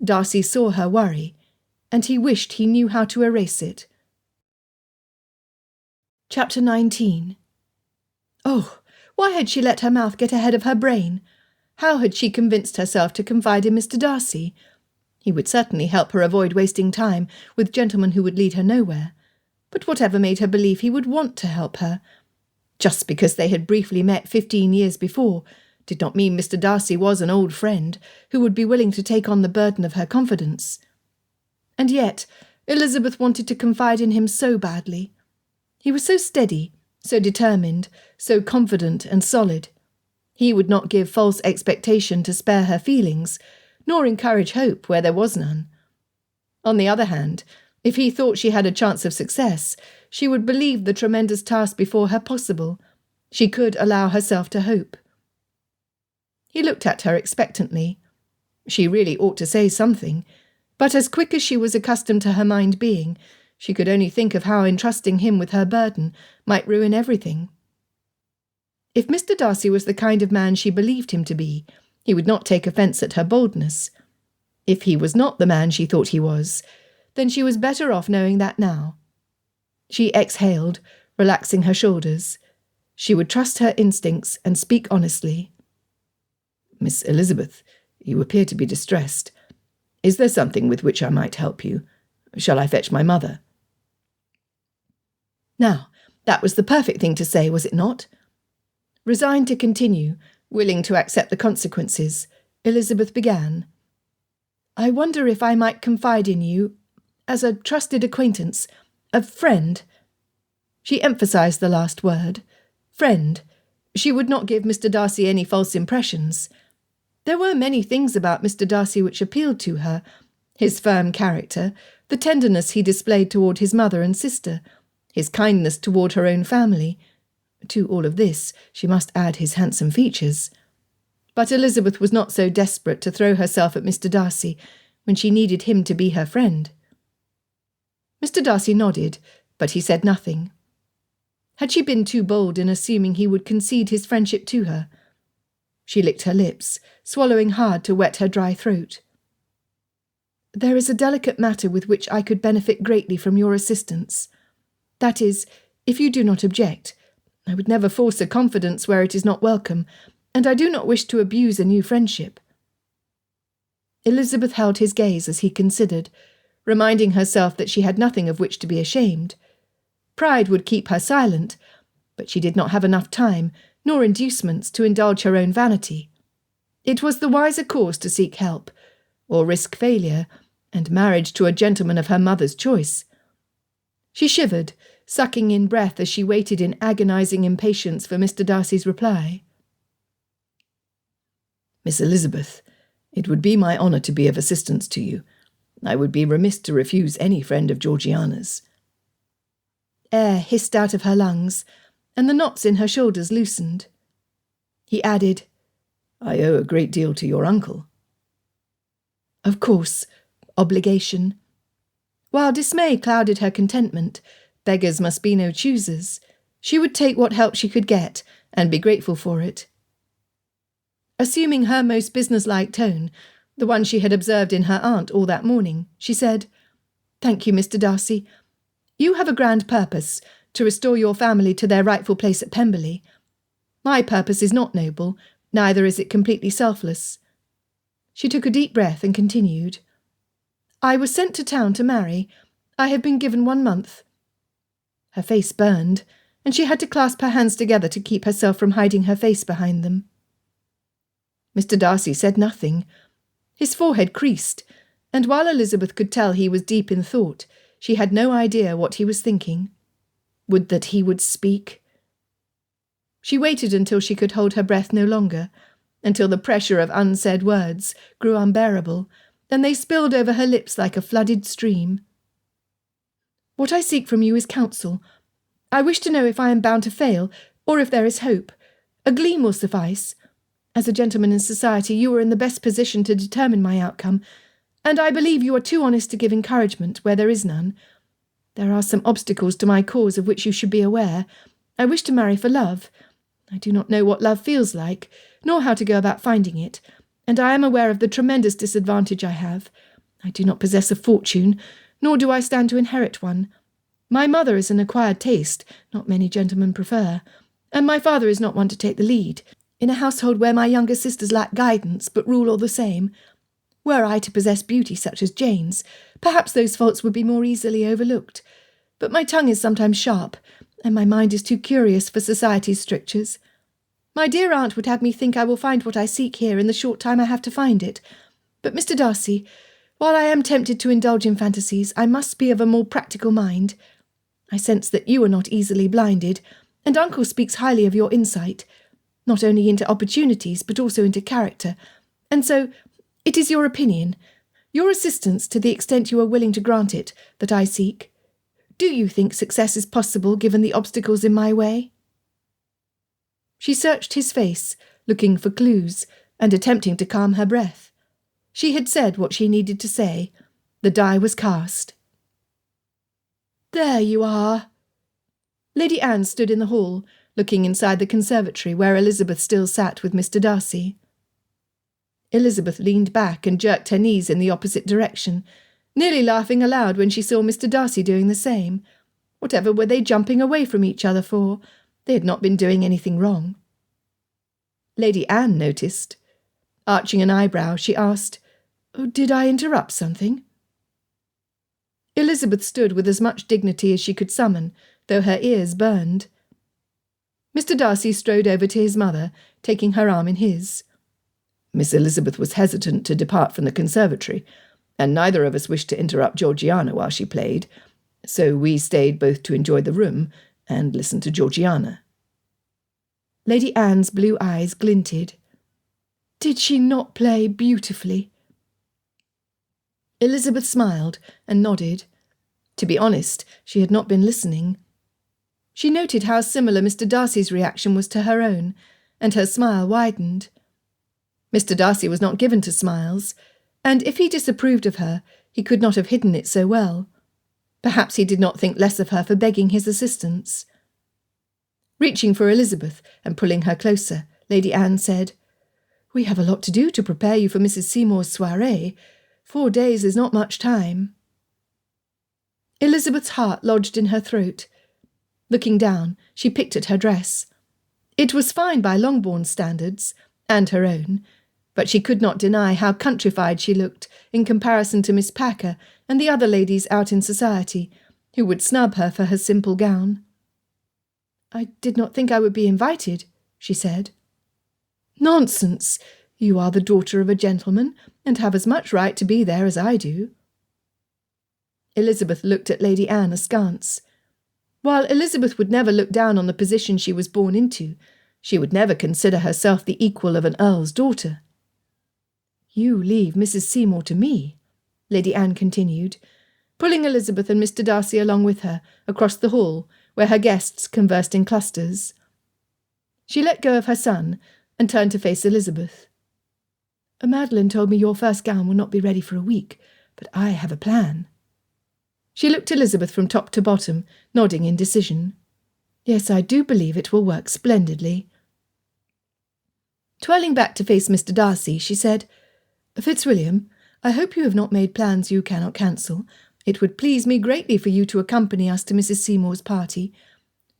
Darcy saw her worry, and he wished he knew how to erase it. Chapter 19. Oh, why had she let her mouth get ahead of her brain? How had she convinced herself to confide in Mr. Darcy? He would certainly help her avoid wasting time with gentlemen who would lead her nowhere. But whatever made her believe he would want to help her? Just because they had briefly met 15 years before did not mean Mr. Darcy was an old friend who would be willing to take on the burden of her confidence. And yet Elizabeth wanted to confide in him so badly. He was so steady, so determined, so confident and solid. He would not give false expectation to spare her feelings, nor encourage hope where there was none. On the other hand, if he thought she had a chance of success, she would believe the tremendous task before her possible. She could allow herself to hope. He looked at her expectantly. She really ought to say something, but as quick as she was accustomed to her mind being, she could only think of how entrusting him with her burden might ruin everything. If Mr. Darcy was the kind of man she believed him to be, he would not take offence at her boldness. If he was not the man she thought he was, then she was better off knowing that now. She exhaled, relaxing her shoulders. She would trust her instincts and speak honestly.
Miss Elizabeth, you appear to be distressed. Is there something with which I might help you? Shall I fetch my mother?
Now, that was the perfect thing to say, was it not? Resigned to continue, willing to accept the consequences, Elizabeth began. I wonder if I might confide in you, as a trusted acquaintance, a friend. She emphasised the last word. Friend. She would not give Mr. Darcy any false impressions. There were many things about Mr. Darcy which appealed to her. His firm character, the tenderness he displayed toward his mother and sister, his kindness toward her own family. To all of this she must add his handsome features. But Elizabeth was not so desperate to throw herself at Mr. Darcy when she needed him to be her friend. Mr. Darcy nodded, but he said nothing. Had she been too bold in assuming he would concede his friendship to her? She licked her lips, swallowing hard to wet her dry throat. There is a delicate matter with which I could benefit greatly from your assistance. That is, if you do not object. I would never force a confidence where it is not welcome, and I do not wish to abuse a new friendship. Elizabeth held his gaze as he considered, reminding herself that she had nothing of which to be ashamed. Pride would keep her silent, but she did not have enough time, nor inducements to indulge her own vanity. It was the wiser course to seek help, or risk failure, and marriage to a gentleman of her mother's choice. She shivered, sucking in breath as she waited in agonizing impatience for Mr. Darcy's reply.
Miss Elizabeth, it would be my honour to be of assistance to you. I would be remiss to refuse any friend of Georgiana's.
Air hissed out of her lungs, and the knots in her shoulders loosened. He added,
I owe a great deal to your uncle.
Of course, obligation. While dismay clouded her contentment, beggars must be no choosers. She would take what help she could get, and be grateful for it. Assuming her most businesslike tone, the one she had observed in her aunt all that morning, she said, Thank you, Mr. Darcy. You have a grand purpose, to restore your family to their rightful place at Pemberley. My purpose is not noble, neither is it completely selfless. She took a deep breath and continued. I was sent to town to marry. I have been given 1 month. Her face burned, and she had to clasp her hands together to keep herself from hiding her face behind them. Mr. Darcy said nothing. His forehead creased, and while Elizabeth could tell he was deep in thought, she had no idea what he was thinking. Would that he would speak? She waited until she could hold her breath no longer, until the pressure of unsaid words grew unbearable, then they spilled over her lips like a flooded stream. What I seek from you is counsel. I wish to know if I am bound to fail, or if there is hope. A gleam will suffice. As a gentleman in society, you are in the best position to determine my outcome, and I believe you are too honest to give encouragement where there is none. There are some obstacles to my cause of which you should be aware. I wish to marry for love. I do not know what love feels like, nor how to go about finding it, and I am aware of the tremendous disadvantage I have. I do not possess a fortune, nor do I stand to inherit one. My mother is an acquired taste, not many gentlemen prefer, and my father is not one to take the lead, in a household where my younger sisters lack guidance, but rule all the same. Were I to possess beauty such as Jane's, perhaps those faults would be more easily overlooked. But my tongue is sometimes sharp, and my mind is too curious for society's strictures. My dear aunt would have me think I will find what I seek here in the short time I have to find it. But, Mr. Darcy, while I am tempted to indulge in fantasies, I must be of a more practical mind. I sense that you are not easily blinded, and uncle speaks highly of your insight, not only into opportunities, but also into character, and so it is your opinion, your assistance to the extent you are willing to grant it, that I seek. Do you think success is possible given the obstacles in my way? She searched his face, looking for clues, and attempting to calm her breath. She had said what she needed to say. The die was cast. There you are. Lady Anne stood in the hall, looking inside the conservatory where Elizabeth still sat with Mr. Darcy. Elizabeth leaned back and jerked her knees in the opposite direction, nearly laughing aloud when she saw Mr. Darcy doing the same. Whatever were they jumping away from each other for? They had not been doing anything wrong. Lady Anne noticed. Arching an eyebrow, she asked, "Oh, did I interrupt something?" Elizabeth stood with as much dignity as she could summon, though her ears burned. Mr. Darcy strode over to his mother, taking her arm in his. Miss Elizabeth was hesitant to depart from the conservatory, and neither of us wished to interrupt Georgiana while she played, so we stayed both to enjoy the room and listen to Georgiana. Lady Anne's blue eyes glinted. Did she not play beautifully? Elizabeth smiled and nodded. To be honest, she had not been listening. She noted how similar Mr. Darcy's reaction was to her own, and her smile widened. Mr. Darcy was not given to smiles, and if he disapproved of her, he could not have hidden it so well. Perhaps he did not think less of her for begging his assistance. Reaching for Elizabeth and pulling her closer, Lady Anne said, "We have a lot to do to prepare you for Mrs. Seymour's soirée. 4 days is not much time." Elizabeth's heart lodged in her throat. Looking down, she picked at her dress. It was fine by Longbourn's standards, and her own, but she could not deny how countrified she looked in comparison to Miss Packer and the other ladies out in society, who would snub her for her simple gown. "I did not think I would be invited," she said. "Nonsense! You are the daughter of a gentleman, and have as much right to be there as I do." Elizabeth looked at Lady Anne askance. While Elizabeth would never look down on the position she was born into, she would never consider herself the equal of an earl's daughter. "You leave Mrs. Seymour to me," Lady Anne continued, pulling Elizabeth and Mr. Darcy along with her across the hall, where her guests conversed in clusters. She let go of her son and turned to face Elizabeth. "Madeline told me your first gown will not be ready for a week, but I have a plan." She looked Elizabeth from top to bottom, nodding in decision. "Yes, I do believe it will work splendidly." Twirling back to face Mr. Darcy, she said, "Fitzwilliam, I hope you have not made plans you cannot cancel. It would please me greatly for you to accompany us to Mrs. Seymour's party.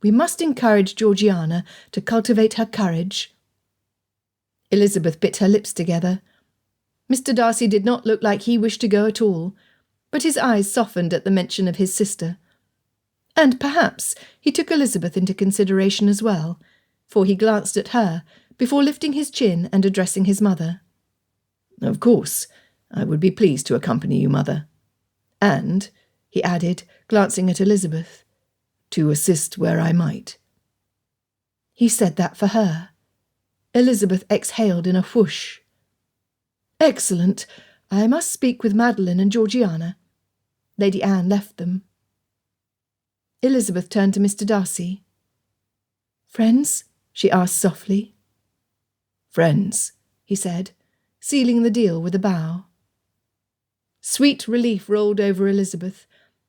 We must encourage Georgiana to cultivate her courage." Elizabeth bit her lips together. Mr. Darcy did not look like he wished to go at all, but his eyes softened at the mention of his sister. And perhaps he took Elizabeth into consideration as well, for he glanced at her before lifting his chin and addressing his mother. "Of course, I would be pleased to accompany you, mother. And," he added, glancing at Elizabeth, "to assist where I might." He said that for her. Elizabeth exhaled in a whoosh. "Excellent. I must speak with Madeline and Georgiana." Lady Anne left them. Elizabeth turned to Mr. Darcy. "Friends?" she asked softly. "Friends," he said, sealing the deal with a bow. Sweet relief rolled over Elizabeth,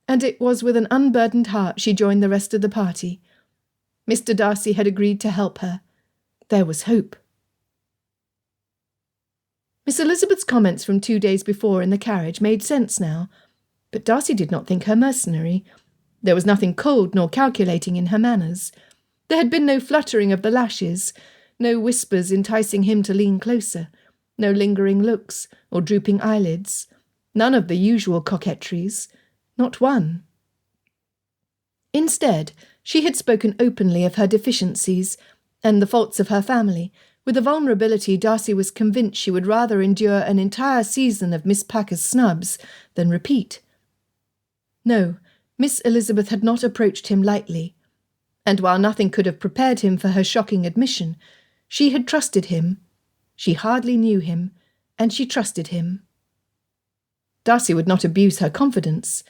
and it was with an unburdened heart she joined the rest of the party. Mr. Darcy had agreed to help her. There was hope. Miss Elizabeth's comments from 2 days before in the carriage made sense now, but Darcy did not think her mercenary. There was nothing cold nor calculating in her manners. There had been no fluttering of the lashes, no whispers enticing him to lean closer, no lingering looks or drooping eyelids, none of the usual coquetries, not one. Instead, she had spoken openly of her deficiencies and the faults of her family, with a vulnerability Darcy was convinced she would rather endure an entire season of Miss Packer's snubs than repeat. No, Miss Elizabeth had not approached him lightly, and while nothing could have prepared him for her shocking admission, she had trusted him. She hardly knew him, and she trusted him. Darcy would not abuse her confidence.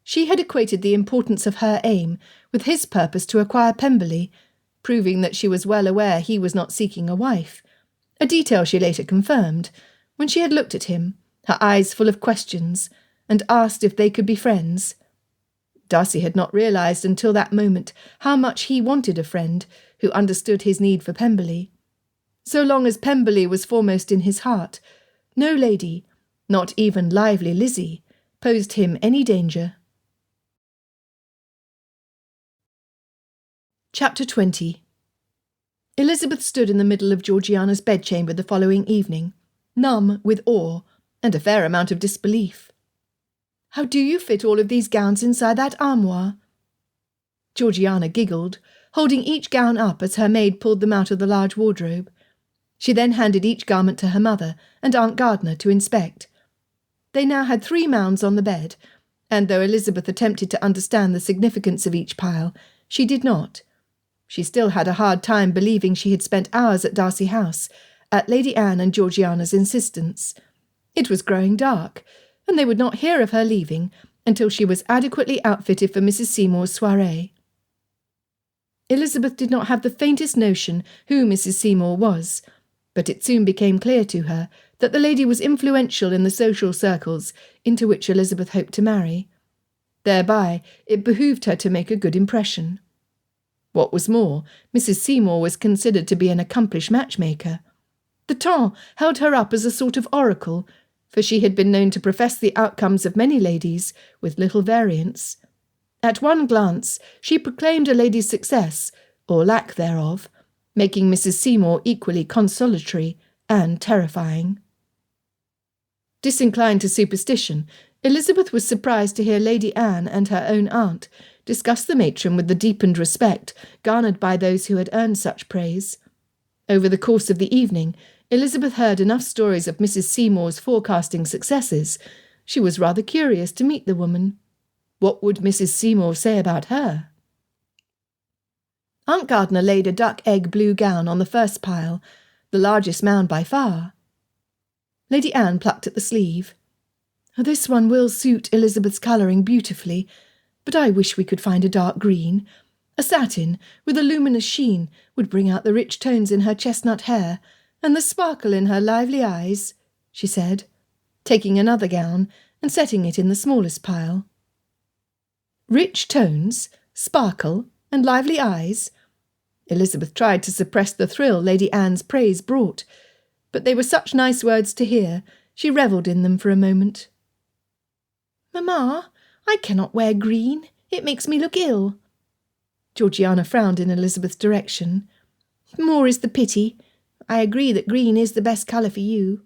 She had equated the importance of her aim with his purpose to acquire Pemberley, proving that she was well aware he was not seeking a wife, a detail she later confirmed, when she had looked at him, her eyes full of questions, and asked if they could be friends. Darcy had not realised until that moment how much he wanted a friend who understood his need for Pemberley. So long as Pemberley was foremost in his heart, no lady, not even lively Lizzie, posed him any danger. Chapter 20. Elizabeth stood in the middle of Georgiana's bedchamber the following evening, numb with awe and a fair amount of disbelief. "How do you fit all of these gowns inside that armoire?" Georgiana giggled, holding each gown up as her maid pulled them out of the large wardrobe. She then handed each garment to her mother and Aunt Gardner to inspect. They now had 3 mounds on the bed, and though Elizabeth attempted to understand the significance of each pile, she did not. She still had a hard time believing she had spent hours at Darcy House, at Lady Anne and Georgiana's insistence. It was growing dark, and they would not hear of her leaving until she was adequately outfitted for Mrs. Seymour's soirée. Elizabeth did not have the faintest notion who Mrs. Seymour was, but it soon became clear to her that the lady was influential in the social circles into which Elizabeth hoped to marry. Thereby, it behoved her to make a good impression. What was more, Mrs. Seymour was considered to be an accomplished matchmaker. The ton held her up as a sort of oracle, for she had been known to profess the outcomes of many ladies, with little variance. At one glance, she proclaimed a lady's success, or lack thereof, making Mrs. Seymour equally consolatory and terrifying. Disinclined to superstition, Elizabeth was surprised to hear Lady Anne and her own aunt discuss the matron with the deepened respect garnered by those who had earned such praise. Over the course of the evening, Elizabeth heard enough stories of Mrs. Seymour's forecasting successes. She was rather curious to meet the woman. What would Mrs. Seymour say about her? Aunt Gardner laid a duck-egg blue gown on the first pile, the largest mound by far. Lady Anne plucked at the sleeve. "This one will suit Elizabeth's colouring beautifully, but I wish we could find a dark green. A satin, with a luminous sheen, would bring out the rich tones in her chestnut hair, and the sparkle in her lively eyes," she said, taking another gown and setting it in the smallest pile. Rich tones, sparkle, and lively eyes. Elizabeth tried to suppress the thrill Lady Anne's praise brought, but they were such nice words to hear, she revelled in them for a moment. "Mamma, I cannot wear green. It makes me look ill." Georgiana frowned in Elizabeth's direction. More is the pity. I agree that green is the best colour for you.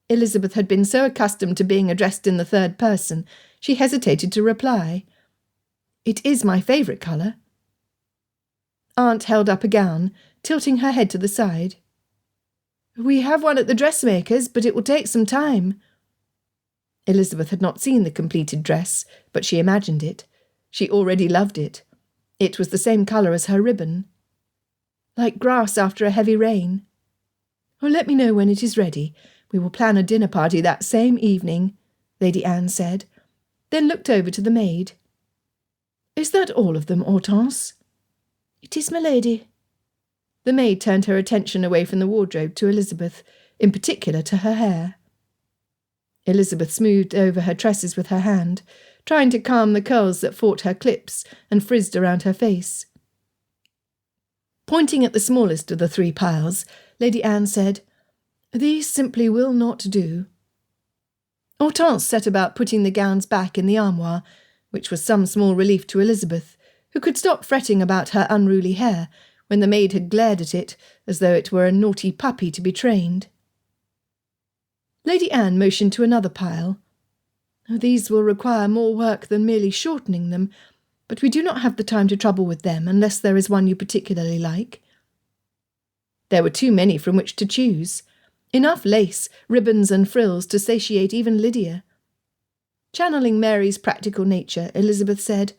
Elizabeth had been so accustomed to being addressed in the third person, she hesitated to reply. It is my favourite colour. Aunt held up a gown, tilting her head to the side. We have one at the dressmaker's, but it will take some time. Elizabeth had not seen the completed dress, but she imagined it. She already loved it. It was the same colour as her ribbon. Like grass after a heavy rain. Oh, let me know when it is ready. We will plan a dinner party that same evening, Lady Anne said, then looked over to the maid. Is that all of them, Hortense? It is, my lady. The maid turned her attention away from the wardrobe to Elizabeth, in particular to her hair. Elizabeth smoothed over her tresses with her hand, trying to calm the curls that fought her clips and frizzed around her face. Pointing at the smallest of the three piles, Lady Anne said, These simply will not do. Hortense set about putting the gowns back in the armoire, which was some small relief to Elizabeth, who could stop fretting about her unruly hair when the maid had glared at it as though it were a naughty puppy to be trained. Lady Anne motioned to another pile. These will require more work than merely shortening them, but we do not have the time to trouble with them unless there is one you particularly like. There were too many from which to choose. Enough lace, ribbons and frills to satiate even Lydia. Channeling Mary's practical nature, Elizabeth said,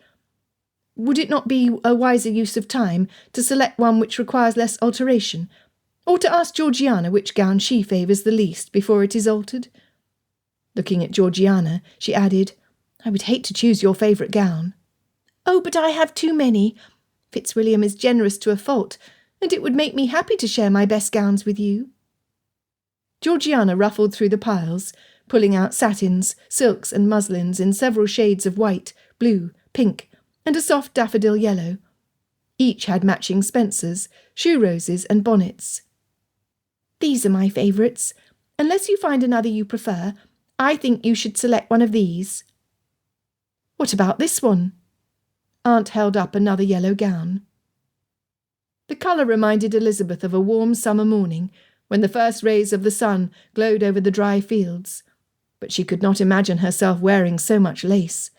Would it not be a wiser use of time to select one which requires less alteration, or to ask Georgiana which gown she favours the least before it is altered? Looking at Georgiana, she added, I would hate to choose your favourite gown. Oh, but I have too many. Fitzwilliam is generous to a fault, and it would make me happy to share my best gowns with you. Georgiana ruffled through the piles, pulling out satins, silks and muslins in several shades of white, blue, pink, and a soft daffodil yellow. Each had matching spencers, shoe roses and bonnets. These are my favourites. Unless you find another you prefer, I think you should select one of these. What about this one? Aunt held up another yellow gown. The colour reminded Elizabeth of a warm summer morning when the first rays of the sun glowed over the dry fields, but she could not imagine herself wearing so much lace.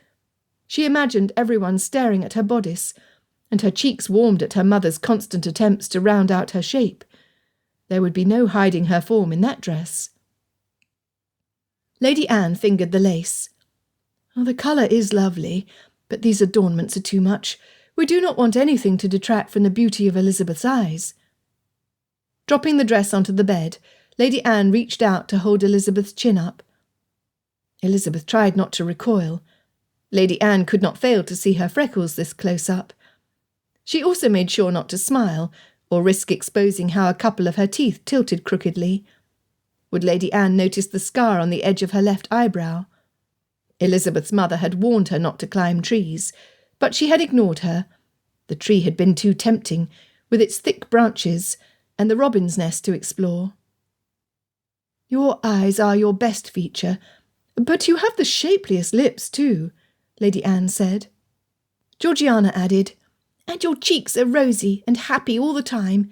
She imagined everyone staring at her bodice, and her cheeks warmed at her mother's constant attempts to round out her shape. There would be no hiding her form in that dress. Lady Anne fingered the lace. Oh, the colour is lovely, but these adornments are too much. We do not want anything to detract from the beauty of Elizabeth's eyes. Dropping the dress onto the bed, Lady Anne reached out to hold Elizabeth's chin up. Elizabeth tried not to recoil. Lady Anne could not fail to see her freckles this close up. She also made sure not to smile, or risk exposing how a couple of her teeth tilted crookedly. Would Lady Anne notice the scar on the edge of her left eyebrow? Elizabeth's mother had warned her not to climb trees, but she had ignored her. The tree had been too tempting, with its thick branches, and the robin's nest to explore. Your eyes are your best feature, but you have the shapeliest lips too, Lady Anne said. Georgiana added, And your cheeks are rosy and happy all the time.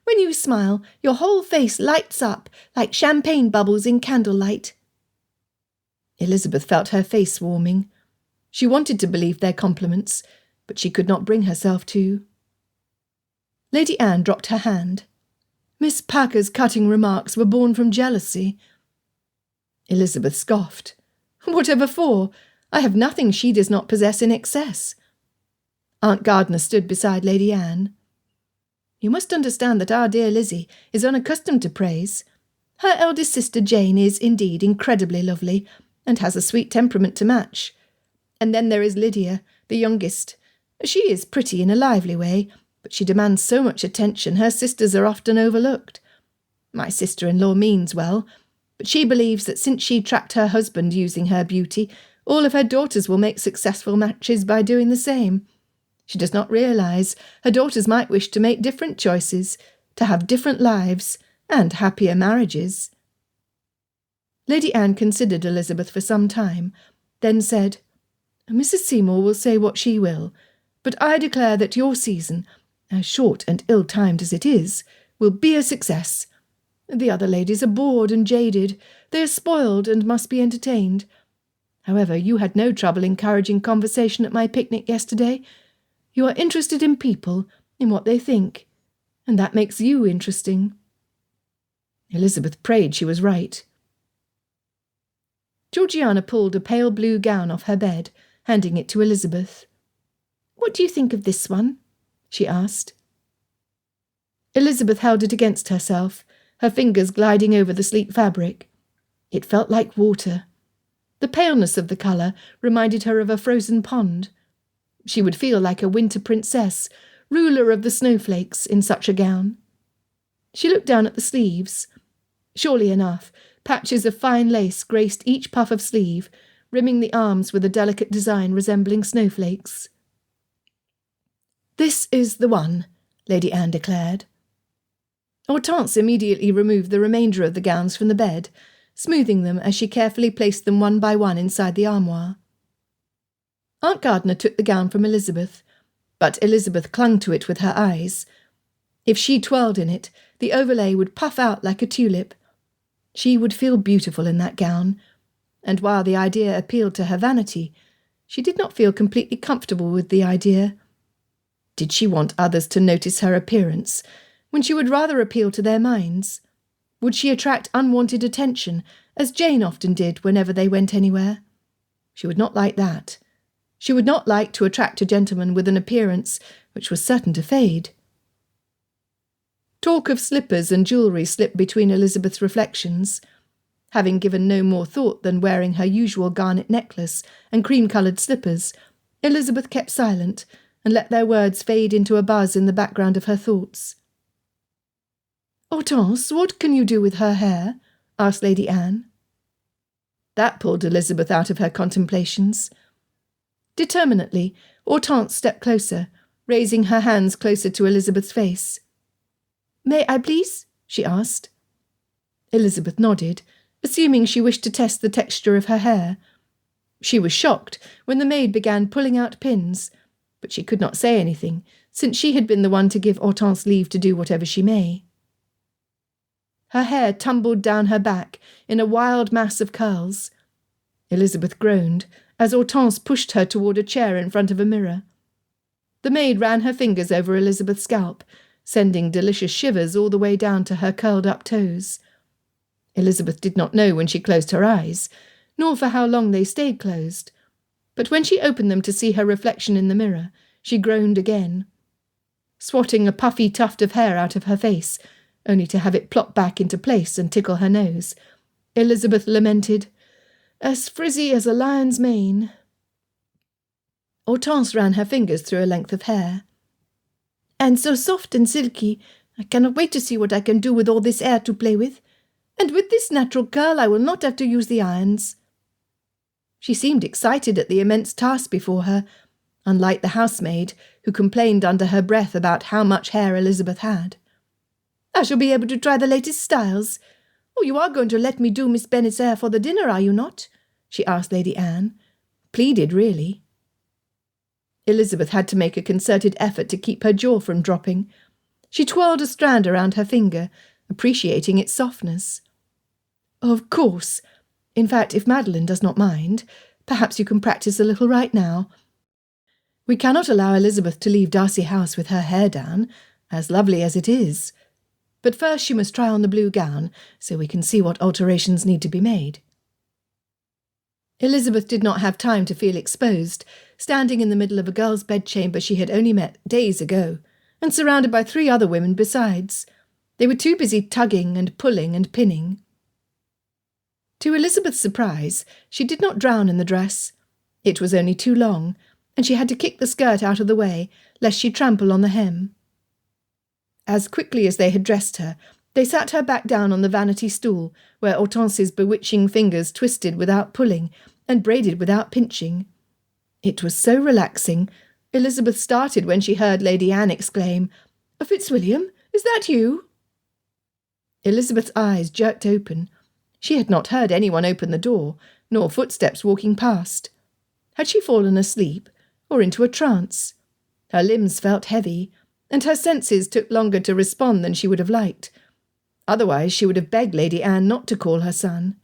When you smile, your whole face lights up like champagne bubbles in candlelight. Elizabeth felt her face warming. She wanted to believe their compliments, but she could not bring herself to. Lady Anne dropped her hand. Miss Packer's cutting remarks were born from jealousy. Elizabeth scoffed. Whatever for? I have nothing she does not possess in excess. Aunt Gardiner stood beside Lady Anne. You must understand that our dear Lizzie is unaccustomed to praise. Her eldest sister Jane is indeed incredibly lovely, and has a sweet temperament to match. And then there is Lydia, the youngest. She is pretty in a lively way, but she demands so much attention her sisters are often overlooked. My sister-in-law means well, but she believes that since she trapped her husband using her beauty, all of her daughters will make successful matches by doing the same. She does not realise her daughters might wish to make different choices, to have different lives, and happier marriages. Lady Anne considered Elizabeth for some time, then said, Mrs. Seymour will say what she will, but I declare that your season, as short and ill-timed as it is, will be a success. The other ladies are bored and jaded. They are spoiled and must be entertained. However, you had no trouble encouraging conversation at my picnic yesterday. You are interested in people, in what they think, and that makes you interesting." Elizabeth prayed she was right. Georgiana pulled a pale blue gown off her bed, handing it to Elizabeth. "What do you think of this one?" she asked. Elizabeth held it against herself, her fingers gliding over the sleek fabric. It felt like water. The paleness of the colour reminded her of a frozen pond. She would feel like a winter princess, ruler of the snowflakes, in such a gown. She looked down at the sleeves. Surely enough, patches of fine lace graced each puff of sleeve, rimming the arms with a delicate design resembling snowflakes. "This is the one," Lady Anne declared. Hortense immediately removed the remainder of the gowns from the bed, smoothing them as she carefully placed them one by one inside the armoire. Aunt Gardiner took the gown from Elizabeth, but Elizabeth clung to it with her eyes. If she twirled in it, the overlay would puff out like a tulip. She would feel beautiful in that gown, and while the idea appealed to her vanity, she did not feel completely comfortable with the idea. Did she want others to notice her appearance, when she would rather appeal to their minds? Would she attract unwanted attention, as Jane often did whenever they went anywhere? She would not like that. She would not like to attract a gentleman with an appearance which was certain to fade. Talk of slippers and jewellery slipped between Elizabeth's reflections. Having given no more thought than wearing her usual garnet necklace and cream-coloured slippers, Elizabeth kept silent and let their words fade into a buzz in the background of her thoughts. "Hortense, what can you do with her hair?" asked Lady Anne. That pulled Elizabeth out of her contemplations. Determinately, Hortense stepped closer, raising her hands closer to Elizabeth's face. "May I please?" she asked. Elizabeth nodded, assuming she wished to test the texture of her hair. She was shocked when the maid began pulling out pins, but she could not say anything, since she had been the one to give Hortense leave to do whatever she may. Her hair tumbled down her back in a wild mass of curls. Elizabeth groaned as Hortense pushed her toward a chair in front of a mirror. The maid ran her fingers over Elizabeth's scalp, sending delicious shivers all the way down to her curled-up toes. Elizabeth did not know when she closed her eyes, nor for how long they stayed closed, but when she opened them to see her reflection in the mirror, she groaned again. Swatting a puffy tuft of hair out of her face, only to have it plop back into place and tickle her nose, Elizabeth lamented, "As frizzy as a lion's mane." Hortense ran her fingers through a length of hair. "And so soft and silky, I cannot wait to see what I can do with all this hair to play with. And with this natural curl I will not have to use the irons." She seemed excited at the immense task before her, unlike the housemaid, who complained under her breath about how much hair Elizabeth had. "I shall be able to try the latest styles. Oh, you are going to let me do Miss Bennet's hair for the dinner, are you not?" she asked Lady Anne. Pleaded, really. Elizabeth had to make a concerted effort to keep her jaw from dropping. She twirled a strand around her finger, appreciating its softness. "Of course. In fact, if Madeline does not mind, perhaps you can practice a little right now. We cannot allow Elizabeth to leave Darcy House with her hair down, as lovely as it is. But first she must try on the blue gown, so we can see what alterations need to be made." Elizabeth did not have time to feel exposed, standing in the middle of a girl's bedchamber she had only met days ago, and surrounded by 3 other women besides. They were too busy tugging and pulling and pinning. To Elizabeth's surprise, she did not drown in the dress. It was only too long, and she had to kick the skirt out of the way, lest she trample on the hem. As quickly as they had dressed her, they sat her back down on the vanity stool, where Hortense's bewitching fingers twisted without pulling and braided without pinching. It was so relaxing. Elizabeth started when she heard Lady Anne exclaim, "Fitzwilliam, is that you?" Elizabeth's eyes jerked open. She had not heard anyone open the door, nor footsteps walking past. Had she fallen asleep, or into a trance? Her limbs felt heavy, and her senses took longer to respond than she would have liked. Otherwise she would have begged Lady Anne not to call her son.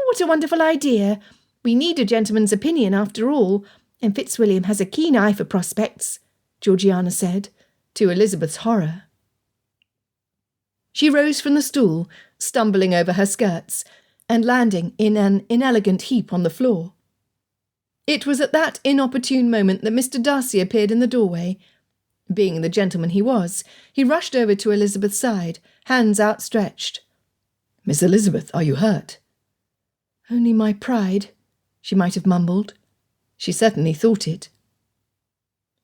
"What a wonderful idea! We need a gentleman's opinion after all, and Fitzwilliam has a keen eye for prospects," Georgiana said, to Elizabeth's horror. She rose from the stool, stumbling over her skirts, and landing in an inelegant heap on the floor. It was at that inopportune moment that Mr. Darcy appeared in the doorway. Being the gentleman he was, he rushed over to Elizabeth's side, hands outstretched. "Miss Elizabeth, are you hurt?" "Only my pride," she might have mumbled. She certainly thought it.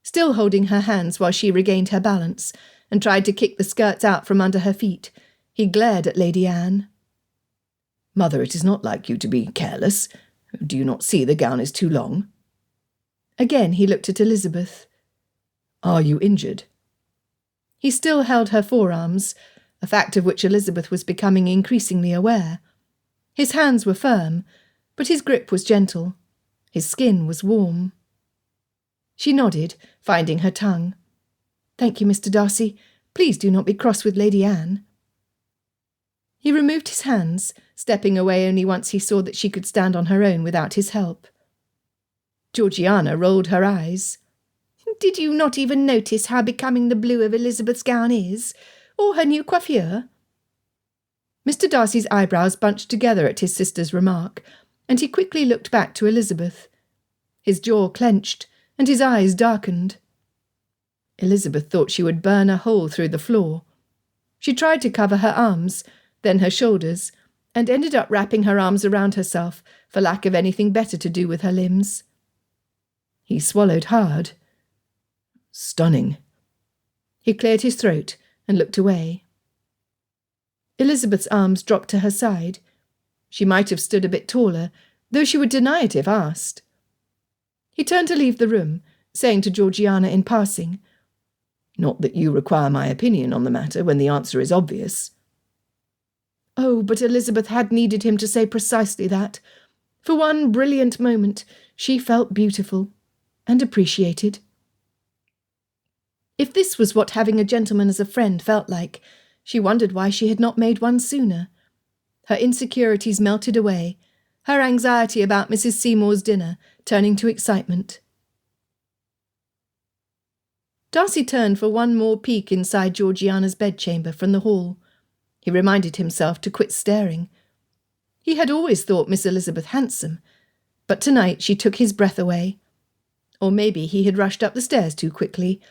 Still holding her hands while she regained her balance and tried to kick the skirts out from under her feet, he glared at Lady Anne. "Mother, it is not like you to be careless. Do you not see the gown is too long?" Again he looked at Elizabeth. "Are you injured?" He still held her forearms, a fact of which Elizabeth was becoming increasingly aware. His hands were firm, but his grip was gentle. His skin was warm. She nodded, finding her tongue. "Thank you, Mr. Darcy. Please do not be cross with Lady Anne." He removed his hands, stepping away only once he saw that she could stand on her own without his help. Georgiana rolled her eyes. "Did you not even notice how becoming the blue of Elizabeth's gown is, or her new coiffure?" Mr. Darcy's eyebrows bunched together at his sister's remark, and he quickly looked back to Elizabeth. His jaw clenched, and his eyes darkened. Elizabeth thought she would burn a hole through the floor. She tried to cover her arms, then her shoulders, and ended up wrapping her arms around herself for lack of anything better to do with her limbs. He swallowed hard. "Stunning." He cleared his throat and looked away. Elizabeth's arms dropped to her side. She might have stood a bit taller, though she would deny it if asked. He turned to leave the room, saying to Georgiana in passing, "Not that you require my opinion on the matter when the answer is obvious." Oh, but Elizabeth had needed him to say precisely that. For one brilliant moment, she felt beautiful and appreciated. If this was what having a gentleman as a friend felt like, she wondered why she had not made one sooner. Her insecurities melted away, her anxiety about Mrs. Seymour's dinner turning to excitement. Darcy turned for one more peek inside Georgiana's bedchamber from the hall. He reminded himself to quit staring. He had always thought Miss Elizabeth handsome, but tonight she took his breath away. Or maybe he had rushed up the stairs too quickly.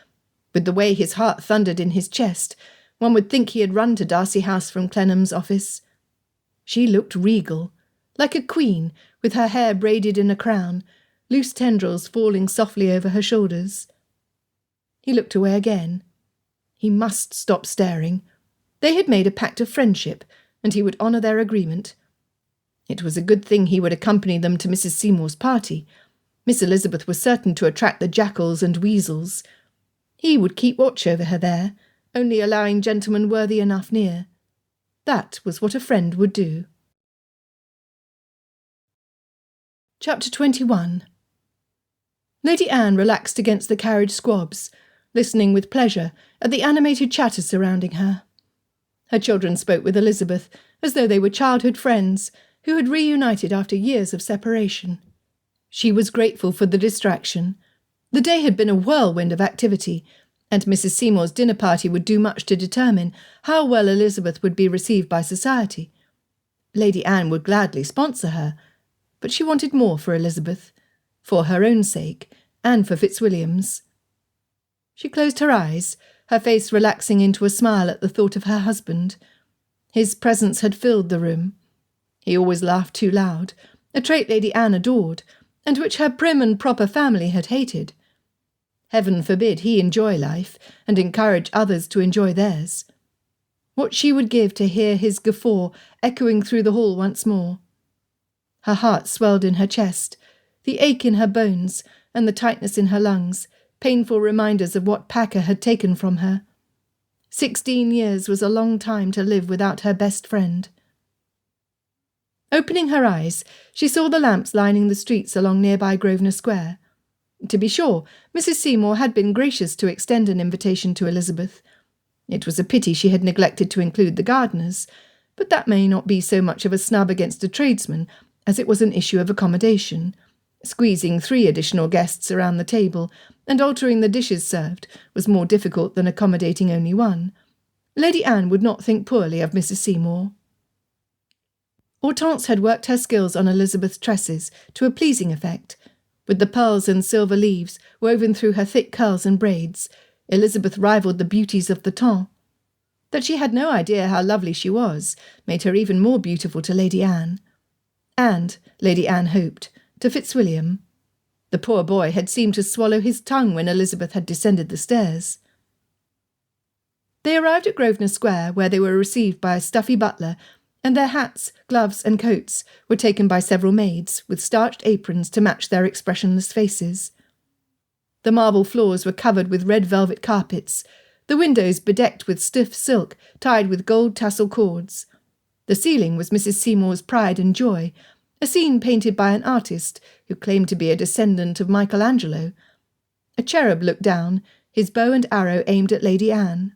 With the way his heart thundered in his chest, one would think he had run to Darcy House from Clennam's office. She looked regal, like a queen, with her hair braided in a crown, loose tendrils falling softly over her shoulders. He looked away again. He must stop staring. They had made a pact of friendship, and he would honour their agreement. It was a good thing he would accompany them to Mrs. Seymour's party. Miss Elizabeth was certain to attract the jackals and weasels. He would keep watch over her there, only allowing gentlemen worthy enough near. That was what a friend would do. Chapter 21. Lady Anne relaxed against the carriage squabs, listening with pleasure at the animated chatter surrounding her. Her children spoke with Elizabeth as though they were childhood friends who had reunited after years of separation. She was grateful for the distraction. The day had been a whirlwind of activity, and Mrs. Seymour's dinner party would do much to determine how well Elizabeth would be received by society. Lady Anne would gladly sponsor her, but she wanted more for Elizabeth, for her own sake, and for Fitzwilliam's. She closed her eyes, her face relaxing into a smile at the thought of her husband. His presence had filled the room. He always laughed too loud, a trait Lady Anne adored, and which her prim and proper family had hated. Heaven forbid he enjoy life, and encourage others to enjoy theirs. What she would give to hear his guffaw echoing through the hall once more. Her heart swelled in her chest, the ache in her bones, and the tightness in her lungs, painful reminders of what Packer had taken from her. 16 years was a long time to live without her best friend. Opening her eyes, she saw the lamps lining the streets along nearby Grosvenor Square. To be sure, Mrs. Seymour had been gracious to extend an invitation to Elizabeth. It was a pity she had neglected to include the gardeners, but that may not be so much of a snub against a tradesman as it was an issue of accommodation. Squeezing 3 additional guests around the table and altering the dishes served was more difficult than accommodating only one. Lady Anne would not think poorly of Mrs. Seymour. Hortense had worked her skills on Elizabeth's tresses to a pleasing effect. With the pearls and silver leaves woven through her thick curls and braids, Elizabeth rivaled the beauties of the temps. That she had no idea how lovely she was made her even more beautiful to Lady Anne. And, Lady Anne hoped, to Fitzwilliam. The poor boy had seemed to swallow his tongue when Elizabeth had descended the stairs. They arrived at Grosvenor Square, where they were received by a stuffy butler, and their hats, gloves, and coats were taken by several maids, with starched aprons to match their expressionless faces. The marble floors were covered with red velvet carpets, the windows bedecked with stiff silk tied with gold tassel cords. The ceiling was Mrs. Seymour's pride and joy, a scene painted by an artist who claimed to be a descendant of Michelangelo. A cherub looked down, his bow and arrow aimed at Lady Anne.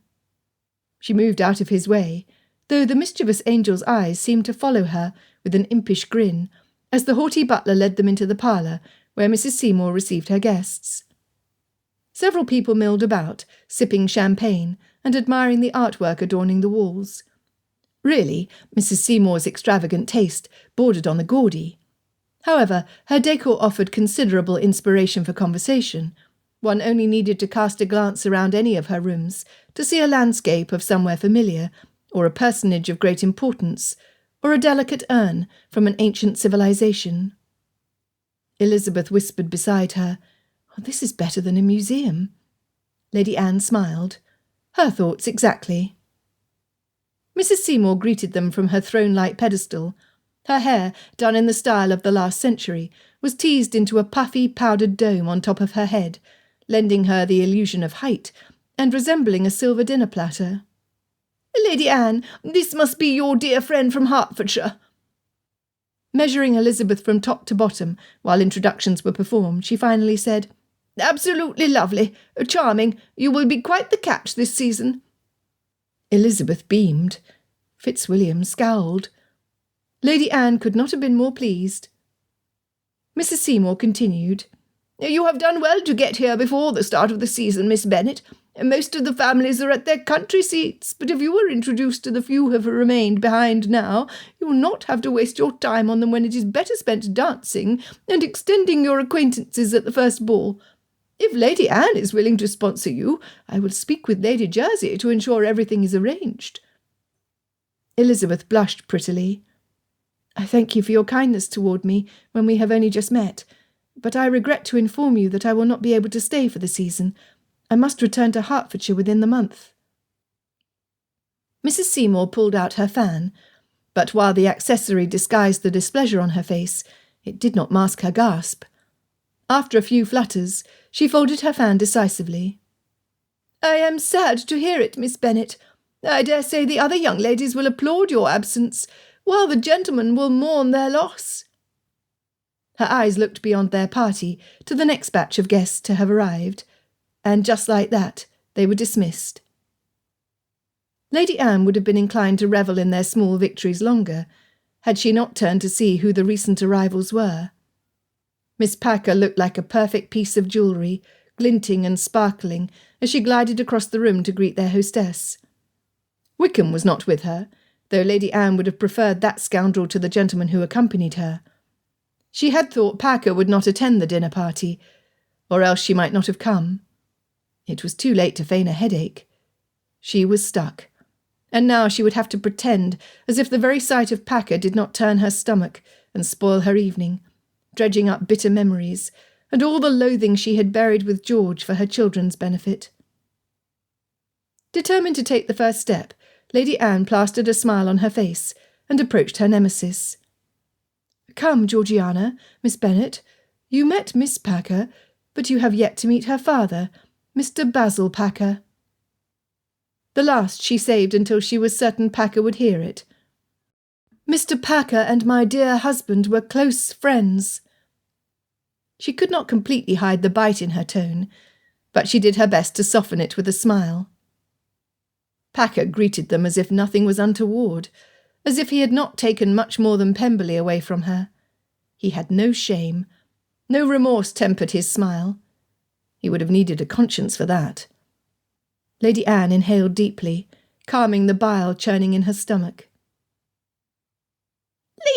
She moved out of his way, though the mischievous angel's eyes seemed to follow her with an impish grin, as the haughty butler led them into the parlour, where Mrs. Seymour received her guests. Several people milled about, sipping champagne and admiring the artwork adorning the walls. Really, Mrs. Seymour's extravagant taste bordered on the gaudy. However, her decor offered considerable inspiration for conversation. One only needed to cast a glance around any of her rooms to see a landscape of somewhere familiar, or a personage of great importance, or a delicate urn from an ancient civilization. Elizabeth whispered beside her, "Oh, this is better than a museum." Lady Anne smiled. Her thoughts exactly. Mrs. Seymour greeted them from her throne-like pedestal. Her hair, done in the style of the last century, was teased into a puffy, powdered dome on top of her head, lending her the illusion of height, and resembling a silver dinner platter. "Lady Anne, this must be your dear friend from Hertfordshire." Measuring Elizabeth from top to bottom while introductions were performed, she finally said, "Absolutely lovely, charming. You will be quite the catch this season." Elizabeth beamed. Fitzwilliam scowled. Lady Anne could not have been more pleased. Mrs. Seymour continued, "You have done well to get here before the start of the season, Miss Bennet. Most of the families are at their country seats, but if you were introduced to the few who have remained behind now, you will not have to waste your time on them when it is better spent dancing and extending your acquaintances at the first ball. If Lady Anne is willing to sponsor you, I will speak with Lady Jersey to ensure everything is arranged." Elizabeth blushed prettily. "I thank you for your kindness toward me when we have only just met, but I regret to inform you that I will not be able to stay for the season. I must return to Hertfordshire within the month." Mrs. Seymour pulled out her fan, but while the accessory disguised the displeasure on her face, it did not mask her gasp. After a few flutters, she folded her fan decisively. "I am sad to hear it, Miss Bennet. I dare say the other young ladies will applaud your absence, while the gentlemen will mourn their loss." Her eyes looked beyond their party to the next batch of guests to have arrived, and just like that, they were dismissed. Lady Anne would have been inclined to revel in their small victories longer, had she not turned to see who the recent arrivals were. Miss Packer looked like a perfect piece of jewellery, glinting and sparkling, as she glided across the room to greet their hostess. Wickham was not with her, though Lady Anne would have preferred that scoundrel to the gentleman who accompanied her. She had thought Packer would not attend the dinner party, or else she might not have come. It was too late to feign a headache. She was stuck, and now she would have to pretend as if the very sight of Packer did not turn her stomach and spoil her evening, dredging up bitter memories, and all the loathing she had buried with George for her children's benefit. Determined to take the first step, Lady Anne plastered a smile on her face and approached her nemesis. "Come, Georgiana, Miss Bennet. You met Miss Packer, but you have yet to meet her father, Mr. Basil Packer." The last she saved until she was certain Packer would hear it. "Mr. Packer and my dear husband were close friends." She could not completely hide the bite in her tone, but she did her best to soften it with a smile. Packer greeted them as if nothing was untoward, as if he had not taken much more than Pemberley away from her. He had no shame, no remorse tempered his smile. He would have needed a conscience for that. Lady Anne inhaled deeply, calming the bile churning in her stomach.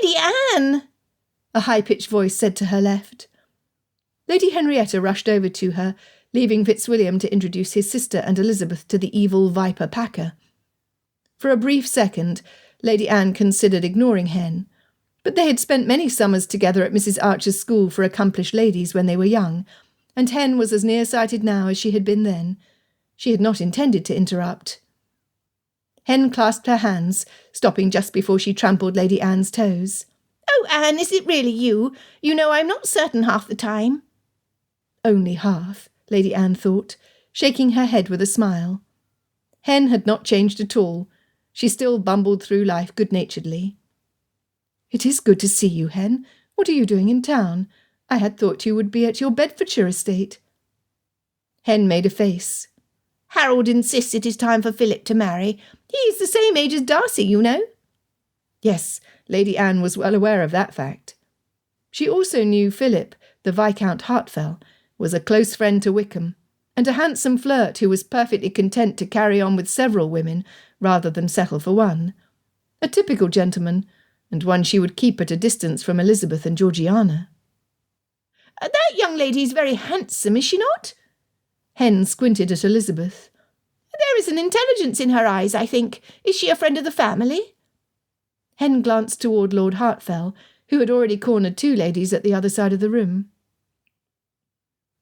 "Lady Anne!" a high-pitched voice said to her left. Lady Henrietta rushed over to her, leaving Fitzwilliam to introduce his sister and Elizabeth to the evil viper Packer. For a brief second, Lady Anne considered ignoring Hen, but they had spent many summers together at Mrs. Archer's school for accomplished ladies when they were young, and Hen was as near-sighted now as she had been then. She had not intended to interrupt. Hen clasped her hands, stopping just before she trampled Lady Anne's toes. "Oh, Anne, is it really you? You know I'm not certain half the time." Only half, Lady Anne thought, shaking her head with a smile. Hen had not changed at all. She still bumbled through life good-naturedly. "It is good to see you, Hen. What are you doing in town? I had thought you would be at your Bedfordshire estate." Hen made a face. "Harold insists it is time for Philip to marry. He is the same age as Darcy, you know." Yes, Lady Anne was well aware of that fact. She also knew Philip, the Viscount Hartfell, was a close friend to Wickham, and a handsome flirt who was perfectly content to carry on with several women rather than settle for one. A typical gentleman, and one she would keep at a distance from Elizabeth and Georgiana. "That young lady is very handsome, is she not?" Hen squinted at Elizabeth. "There is an intelligence in her eyes, I think. Is she a friend of the family?" Hen glanced toward Lord Hartfell, who had already cornered two ladies at the other side of the room.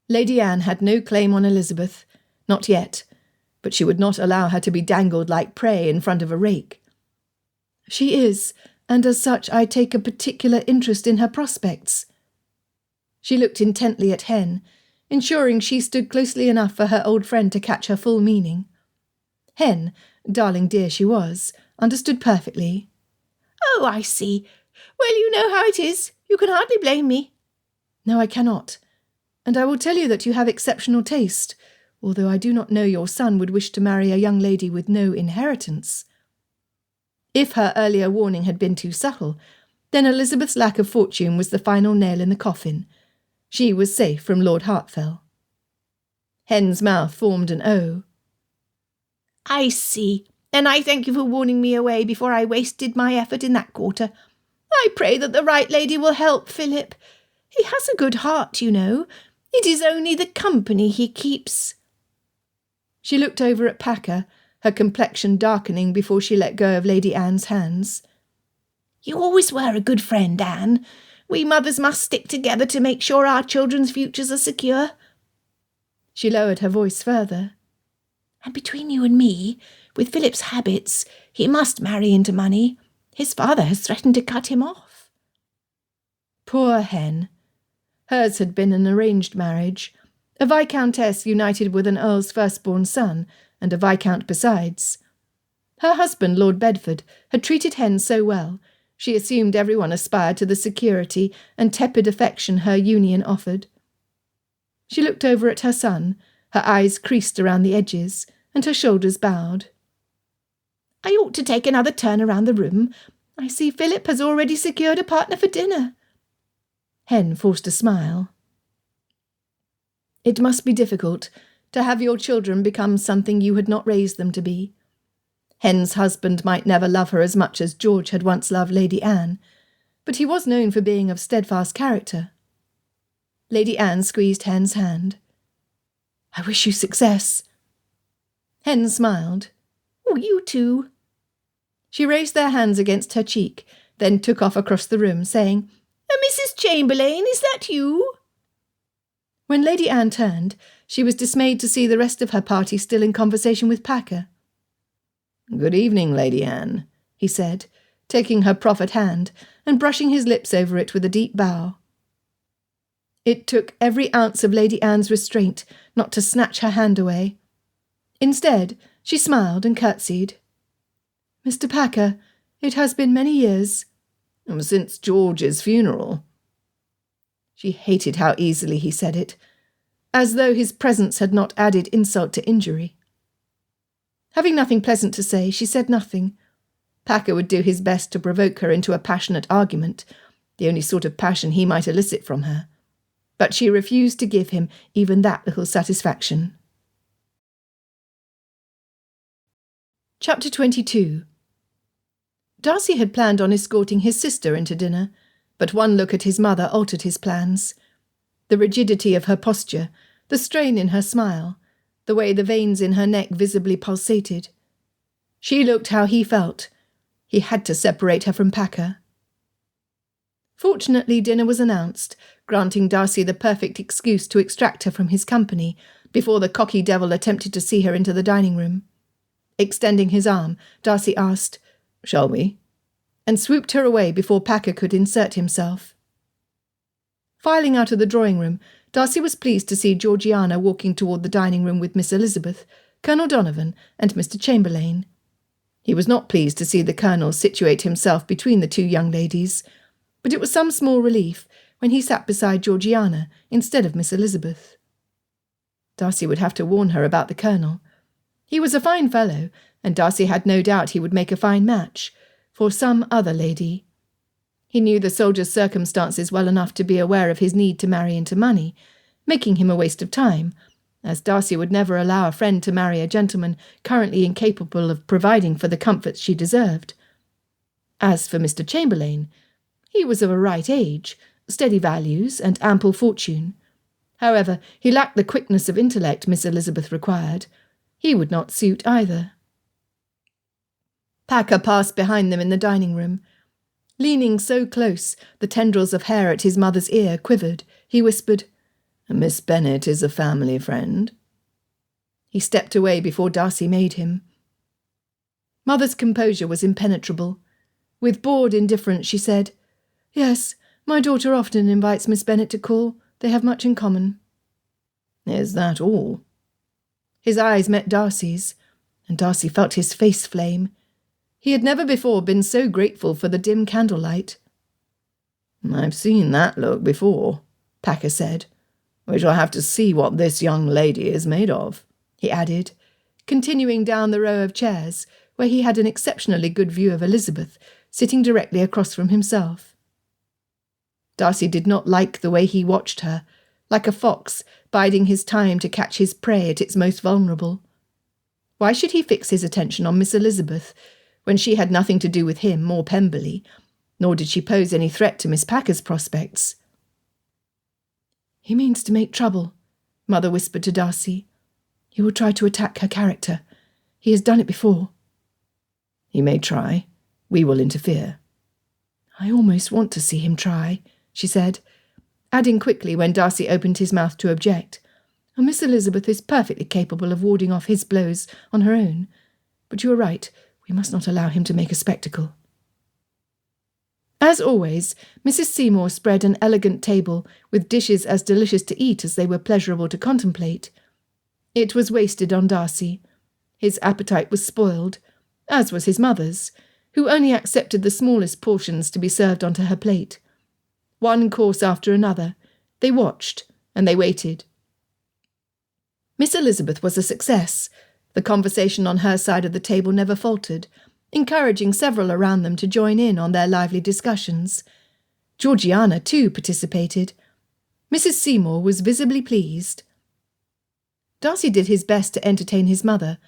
Lady Anne had no claim on Elizabeth, not yet, but she would not allow her to be dangled like prey in front of a rake. "She is, and as such I take a particular interest in her prospects." She looked intently at Hen, ensuring she stood closely enough for her old friend to catch her full meaning. Hen, darling dear she was, understood perfectly. "Oh, I see. Well, you know how it is. You can hardly blame me." "No, I cannot. And I will tell you that you have exceptional taste, although I do not know your son would wish to marry a young lady with no inheritance." If her earlier warning had been too subtle, then Elizabeth's lack of fortune was the final nail in the coffin. She was safe from Lord Hartfell. Hen's mouth formed an O. "I see, and I thank you for warning me away before I wasted my effort in that quarter. I pray that the right lady will help Philip. He has a good heart, you know. It is only the company he keeps." She looked over at Packer, her complexion darkening before she let go of Lady Anne's hands. "You always were a good friend, Anne. We mothers must stick together to make sure our children's futures are secure." She lowered her voice further. "And between you and me, with Philip's habits, he must marry into money. His father has threatened to cut him off." Poor Hen. Hers had been an arranged marriage, a viscountess united with an earl's firstborn son, and a viscount besides. Her husband, Lord Bedford, had treated Hen so well, she assumed everyone aspired to the security and tepid affection her union offered. She looked over at her son, her eyes creased around the edges, and her shoulders bowed. "I ought to take another turn around the room. I see Philip has already secured a partner for dinner." Hen forced a smile. "It must be difficult to have your children become something you had not raised them to be. Hen's husband might never love her as much as George had once loved Lady Anne, but he was known for being of steadfast character." Lady Anne squeezed Hen's hand. "I wish you success." Hen smiled. "Oh, you too." She raised their hands against her cheek, then took off across the room, saying, "Mrs. Chamberlain, is that you?" When Lady Anne turned, she was dismayed to see the rest of her party still in conversation with Packer. "Good evening, Lady Anne," he said, taking her proffered hand and brushing his lips over it with a deep bow. It took every ounce of Lady Anne's restraint not to snatch her hand away. Instead, she smiled and curtsied. "Mr. Packer, it has been many years." "Since George's funeral." She hated how easily he said it, as though his presence had not added insult to injury. Having nothing pleasant to say, she said nothing. Packer would do his best to provoke her into a passionate argument, the only sort of passion he might elicit from her. But she refused to give him even that little satisfaction. Chapter 22. Darcy had planned on escorting his sister into dinner, but one look at his mother altered his plans. The rigidity of her posture, the strain in her smile, the way the veins in her neck visibly pulsated. She looked how he felt. He had to separate her from Packer. Fortunately, dinner was announced, granting Darcy the perfect excuse to extract her from his company before the cocky devil attempted to see her into the dining room. Extending his arm, Darcy asked, "Shall we?" and swooped her away before Packer could insert himself. Filing out of the drawing room, Darcy was pleased to see Georgiana walking toward the dining room with Miss Elizabeth, Colonel Donovan, and Mr. Chamberlain. He was not pleased to see the Colonel situate himself between the two young ladies, but it was some small relief when he sat beside Georgiana instead of Miss Elizabeth. Darcy would have to warn her about the Colonel. He was a fine fellow, and Darcy had no doubt he would make a fine match for some other lady. He knew the soldier's circumstances well enough to be aware of his need to marry into money, making him a waste of time, as Darcy would never allow a friend to marry a gentleman currently incapable of providing for the comforts she deserved. As for Mr. Chamberlain, he was of a right age, steady values, and ample fortune. However, he lacked the quickness of intellect Miss Elizabeth required. He would not suit either. Packer passed behind them in the dining room. Leaning so close, the tendrils of hair at his mother's ear quivered. He whispered, "Miss Bennet is a family friend." He stepped away before Darcy made him. Mother's composure was impenetrable. With bored indifference she said, "Yes, my daughter often invites Miss Bennet to call. They have much in common." "Is that all?" His eyes met Darcy's, and Darcy felt his face flame. He had never before been so grateful for the dim candlelight. "I've seen that look before," Packer said. "We shall have to see what this young lady is made of," he added, continuing down the row of chairs, where he had an exceptionally good view of Elizabeth, sitting directly across from himself. Darcy did not like the way he watched her, like a fox biding his time to catch his prey at its most vulnerable. Why should he fix his attention on Miss Elizabeth, when she had nothing to do with him or Pemberley, nor did she pose any threat to Miss Packer's prospects? "He means to make trouble," Mother whispered to Darcy. "He will try to attack her character. He has done it before." "He may try. We will interfere." "I almost want to see him try," she said, adding quickly when Darcy opened his mouth to object, "Oh, Miss Elizabeth is perfectly capable of warding off his blows on her own. But you are right, we must not allow him to make a spectacle." As always, Mrs. Seymour spread an elegant table with dishes as delicious to eat as they were pleasurable to contemplate. It was wasted on Darcy. His appetite was spoiled, as was his mother's, who only accepted the smallest portions to be served onto her plate. One course after another, they watched and they waited. Miss Elizabeth was a success. The conversation on her side of the table never faltered, encouraging several around them to join in on their lively discussions. Georgiana, too, participated. Mrs. Seymour was visibly pleased. Darcy did his best to entertain his mother,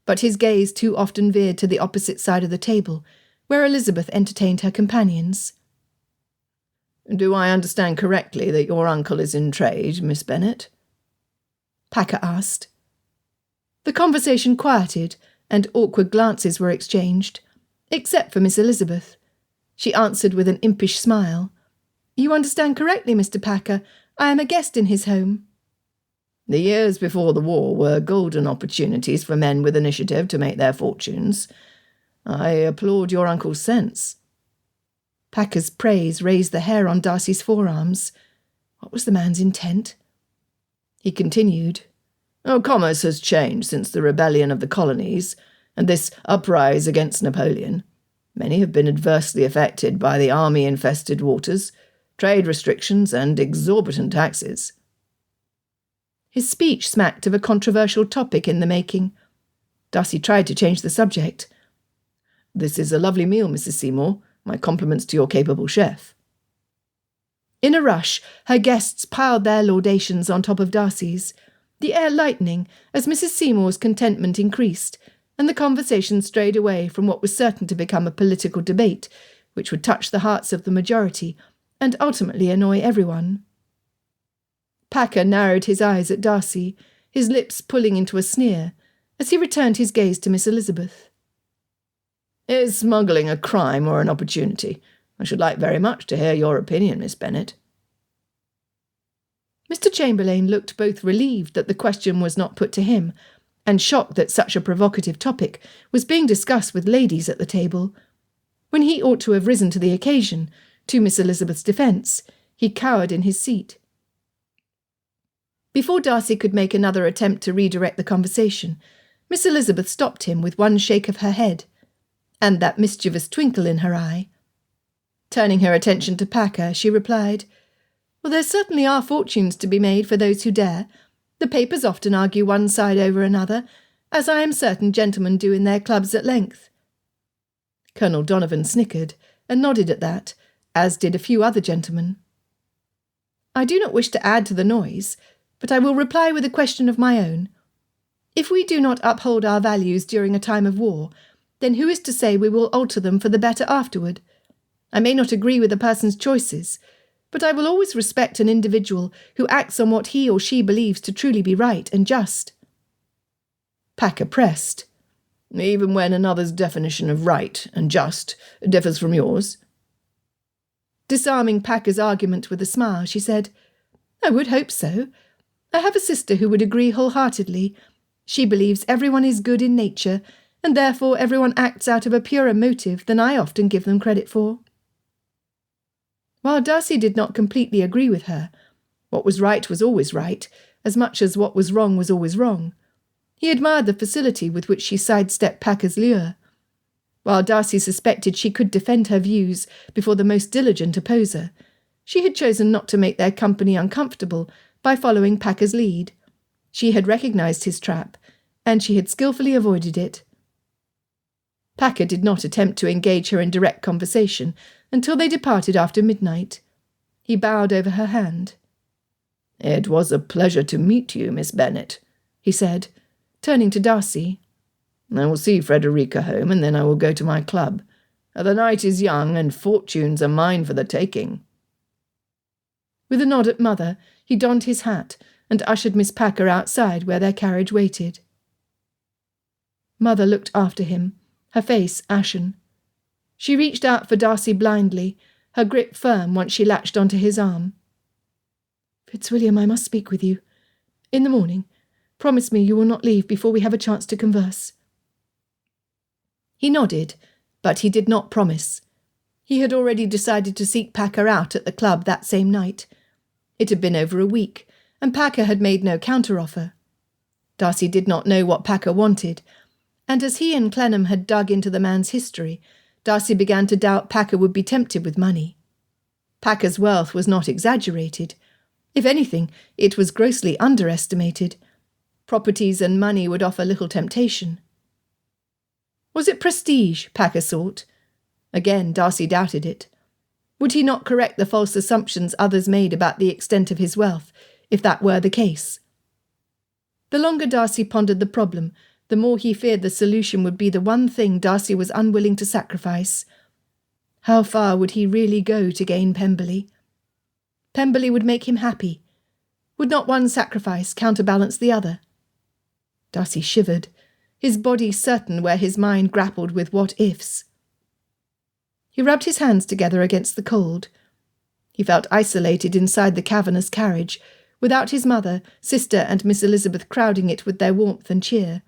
but his gaze too often veered to the opposite side of the table, where Elizabeth entertained her companions. "Do I understand correctly that your uncle is in trade, Miss Bennet?" Packer asked. The conversation quieted, and awkward glances were exchanged, except for Miss Elizabeth. She answered with an impish smile. "You understand correctly, Mr. Packer. I am a guest in his home." "The years before the war were golden opportunities for men with initiative to make their fortunes. I applaud your uncle's sense." Packer's praise raised the hair on Darcy's forearms. What was the man's intent? He continued, "Commerce has changed since the rebellion of the colonies, and this uprise against Napoleon. Many have been adversely affected by the army-infested waters,
trade restrictions and exorbitant taxes.
His speech smacked of a controversial topic in the making. Darcy tried to change the subject.
This is a lovely meal, Mrs. Seymour. My compliments to your capable chef.
In a rush, her guests piled their laudations on top of Darcy's, the air lightening as Mrs. Seymour's contentment increased, and the conversation strayed away from what was certain to become a political debate, which would touch the hearts of the majority and ultimately annoy everyone. Packer narrowed his eyes at Darcy, his lips pulling into a sneer, as he returned his gaze to Miss Elizabeth.
Is smuggling a crime or an opportunity? I should like very much to hear your opinion, Miss Bennet.
Mr. Chamberlain looked both relieved that the question was not put to him, and shocked that such a provocative topic was being discussed with ladies at the table. When he ought to have risen to the occasion, to Miss Elizabeth's defence, he cowered in his seat. Before Darcy could make another attempt to redirect the conversation, Miss Elizabeth stopped him with one shake of her head, and that mischievous twinkle in her eye. Turning her attention to Packer, she replied, "Well, there certainly are fortunes to be made for those who dare. The papers often argue one side over another, as I am certain gentlemen do in their clubs at length." Colonel Donovan snickered and nodded at that, as did a few other gentlemen. "I do not wish to add to the noise, but I will reply with a question of my own. If we do not uphold our values during a time of war, then who is to say we will alter them for the better afterward? I may not agree with a person's choices, but I will always respect an individual who acts on what he or she believes to truly be right and just." Packer pressed.
"Even when another's definition of right and just differs from yours?"
Disarming Packer's argument with a smile, she said, "I would hope so. I have a sister who would agree wholeheartedly. She believes everyone is good in nature, and therefore everyone acts out of a purer motive than I often give them credit for." While Darcy did not completely agree with her, what was right was always right, as much as what was wrong was always wrong. He admired the facility with which she sidestepped Packer's lure. While Darcy suspected she could defend her views before the most diligent opposer, she had chosen not to make their company uncomfortable by following Packer's lead. She had recognised his trap, and she had skilfully avoided it. Packer did not attempt to engage her in direct conversation until they departed after midnight. He bowed over her hand.
"It was a pleasure to meet you, Miss Bennet," he said, turning to Darcy. "I will see Frederica home, and then I will go to my club. The night is young, and fortunes are mine for the taking."
With a nod at Mother, he donned his hat and ushered Miss Packer outside where their carriage waited. Mother looked after him, her face ashen. She reached out for Darcy blindly, her grip firm once she latched onto his arm. "Fitzwilliam, I must speak with you. In the morning. Promise me you will not leave before we have a chance to converse." He nodded, but he did not promise. He had already decided to seek Packer out at the club that same night. It had been over a week, and Packer had made no counteroffer. Darcy did not know what Packer wanted, and as he and Clennam had dug into the man's history, Darcy began to doubt Packer would be tempted with money. Packer's wealth was not exaggerated. If anything, it was grossly underestimated. Properties and money would offer little temptation. Was it prestige Packer sought? Again, Darcy doubted it. Would he not correct the false assumptions others made about the extent of his wealth, if that were the case? The longer Darcy pondered the problem, the more he feared the solution would be the one thing Darcy was unwilling to sacrifice. How far would he really go to gain Pemberley? Pemberley would make him happy. Would not one sacrifice counterbalance the other? Darcy shivered, his body certain where his mind grappled with what-ifs. He rubbed his hands together against the cold. He felt isolated inside the cavernous carriage, without his mother, sister, and Miss Elizabeth crowding it with their warmth and cheer.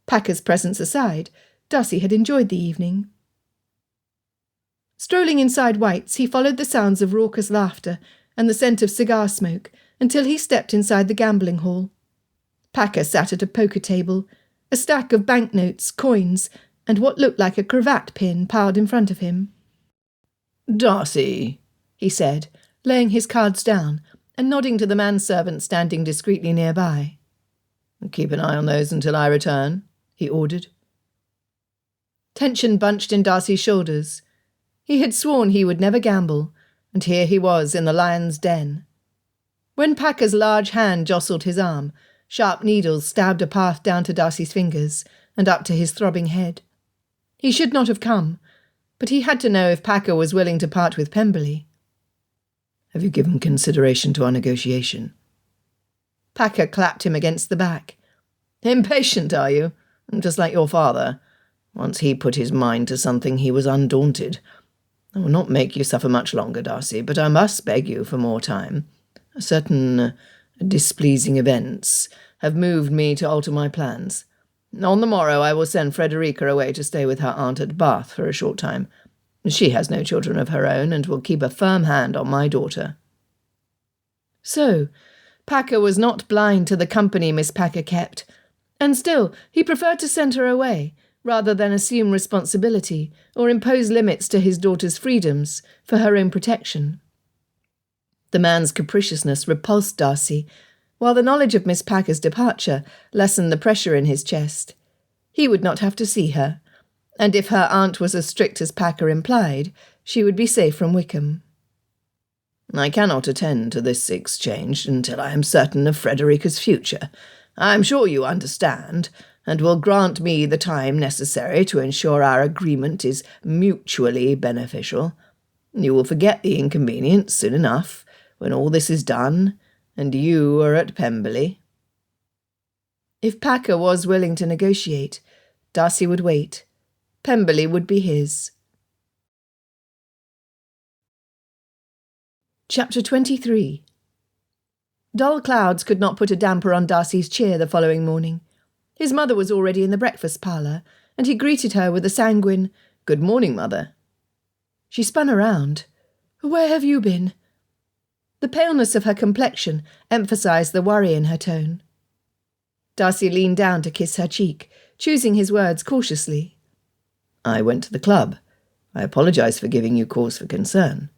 Packer's presence aside, Darcy had enjoyed the evening. Strolling inside White's, he followed the sounds of raucous laughter and the scent of cigar smoke until he stepped inside the gambling hall. Packer sat at a poker table, a stack of banknotes, coins, and what looked like a cravat pin piled in front of him.
"Darcy," he said,
laying his cards down and nodding to the manservant standing discreetly nearby. "Keep an eye on those until I return," he ordered. Tension bunched in Darcy's shoulders. He had sworn he would never gamble, and here he was in the lion's den. When Packer's large hand jostled his arm, sharp needles stabbed a path down to Darcy's fingers and up to his throbbing head. He should not have come, but he had to know if Packer was willing to part with Pemberley.
"Have you given consideration to our negotiation?"
Packer clapped him against the back.
"Impatient, are you? Just like your father. Once he put his mind to something, he was undaunted. I will not make you suffer much longer, Darcy, but I must beg you for more time. Certain displeasing events have moved me to alter my plans. On the morrow I will send Frederica away to stay with her aunt at Bath for a short time. She has no children of her own and will keep a firm hand on my daughter."
So, Packer was not blind to the company Miss Packer kept, and still he preferred to send her away, rather than assume responsibility or impose limits to his daughter's freedoms for her own protection. The man's capriciousness repulsed Darcy, while the knowledge of Miss Packer's departure lessened the pressure in his chest. He would not have to see her, and if her aunt was as strict as Packer implied, she would be safe from Wickham.
"I cannot attend to this exchange until I am certain of Frederica's future. I am sure you understand, and will grant me the time necessary to ensure our agreement is mutually beneficial. You will forget the inconvenience soon enough, when all this is done, and you are at Pemberley."
If Packer was willing to negotiate, Darcy would wait. Pemberley would be his. Chapter 23. Dull clouds could not put a damper on Darcy's cheer the following morning. His mother was already in the breakfast parlour, and he greeted her with a sanguine, "Good morning, mother." She spun around. "Where have you been?" The paleness of her complexion emphasised the worry in her tone. Darcy leaned down to kiss her cheek, choosing his words cautiously.
"I went to the club. I apologise for giving you cause for concern."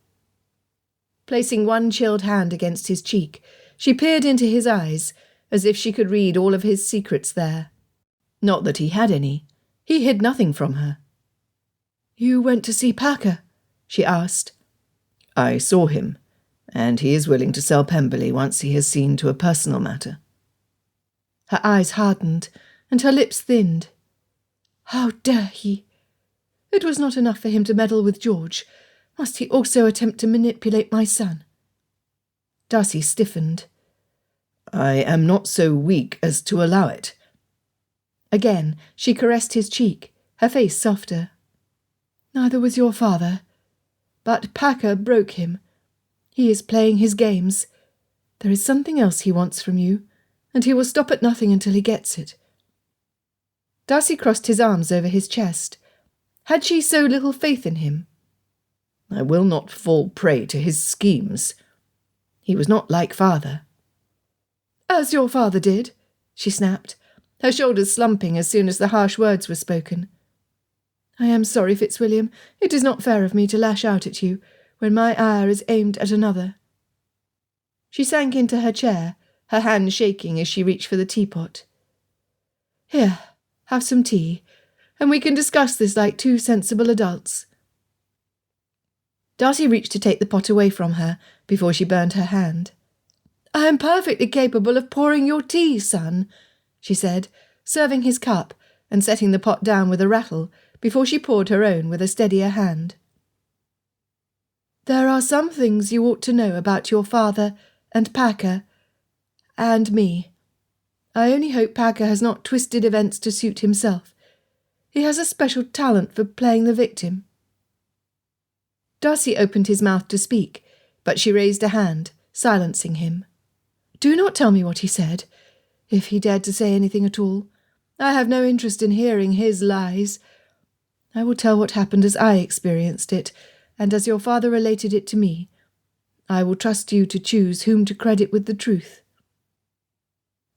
Placing one chilled hand against his cheek, she peered into his eyes, as if she could read all of his secrets there. Not that he had any. He hid nothing from her. "You went to see Packer?" she asked.
"I saw him, and he is willing to sell Pemberley once he has seen to a personal matter."
Her eyes hardened, and her lips thinned. How dare he? It was not enough for him to meddle with George. Must he also attempt to manipulate my son? Darcy stiffened.
"I am not so weak as to allow it."
Again she caressed his cheek, her face softer. "Neither was your father. But Packer broke him. He is playing his games. There is something else he wants from you, and he will stop at nothing until he gets it." Darcy crossed his arms over his chest. Had she so little faith in him?
"I will not fall prey to his schemes."
He was not like father. "As your father did," she snapped, her shoulders slumping as soon as the harsh words were spoken. "I am sorry, Fitzwilliam. It is not fair of me to lash out at you when my ire is aimed at another." She sank into her chair, her hand shaking as she reached for the teapot. "Here, have some tea, and we can discuss this like two sensible adults." Darcy reached to take the pot away from her before she burned her hand. "I am perfectly capable of pouring your tea, son," she said, serving his cup and setting the pot down with a rattle before she poured her own with a steadier hand. "There are some things you ought to know about your father and Packer, and me. I only hope Packer has not twisted events to suit himself. He has a special talent for playing the victim." Darcy opened his mouth to speak, but she raised a hand, silencing him. "Do not tell me what he said, if he dared to say anything at all. I have no interest in hearing his lies. I will tell what happened as I experienced it, and as your father related it to me. I will trust you to choose whom to credit with the truth."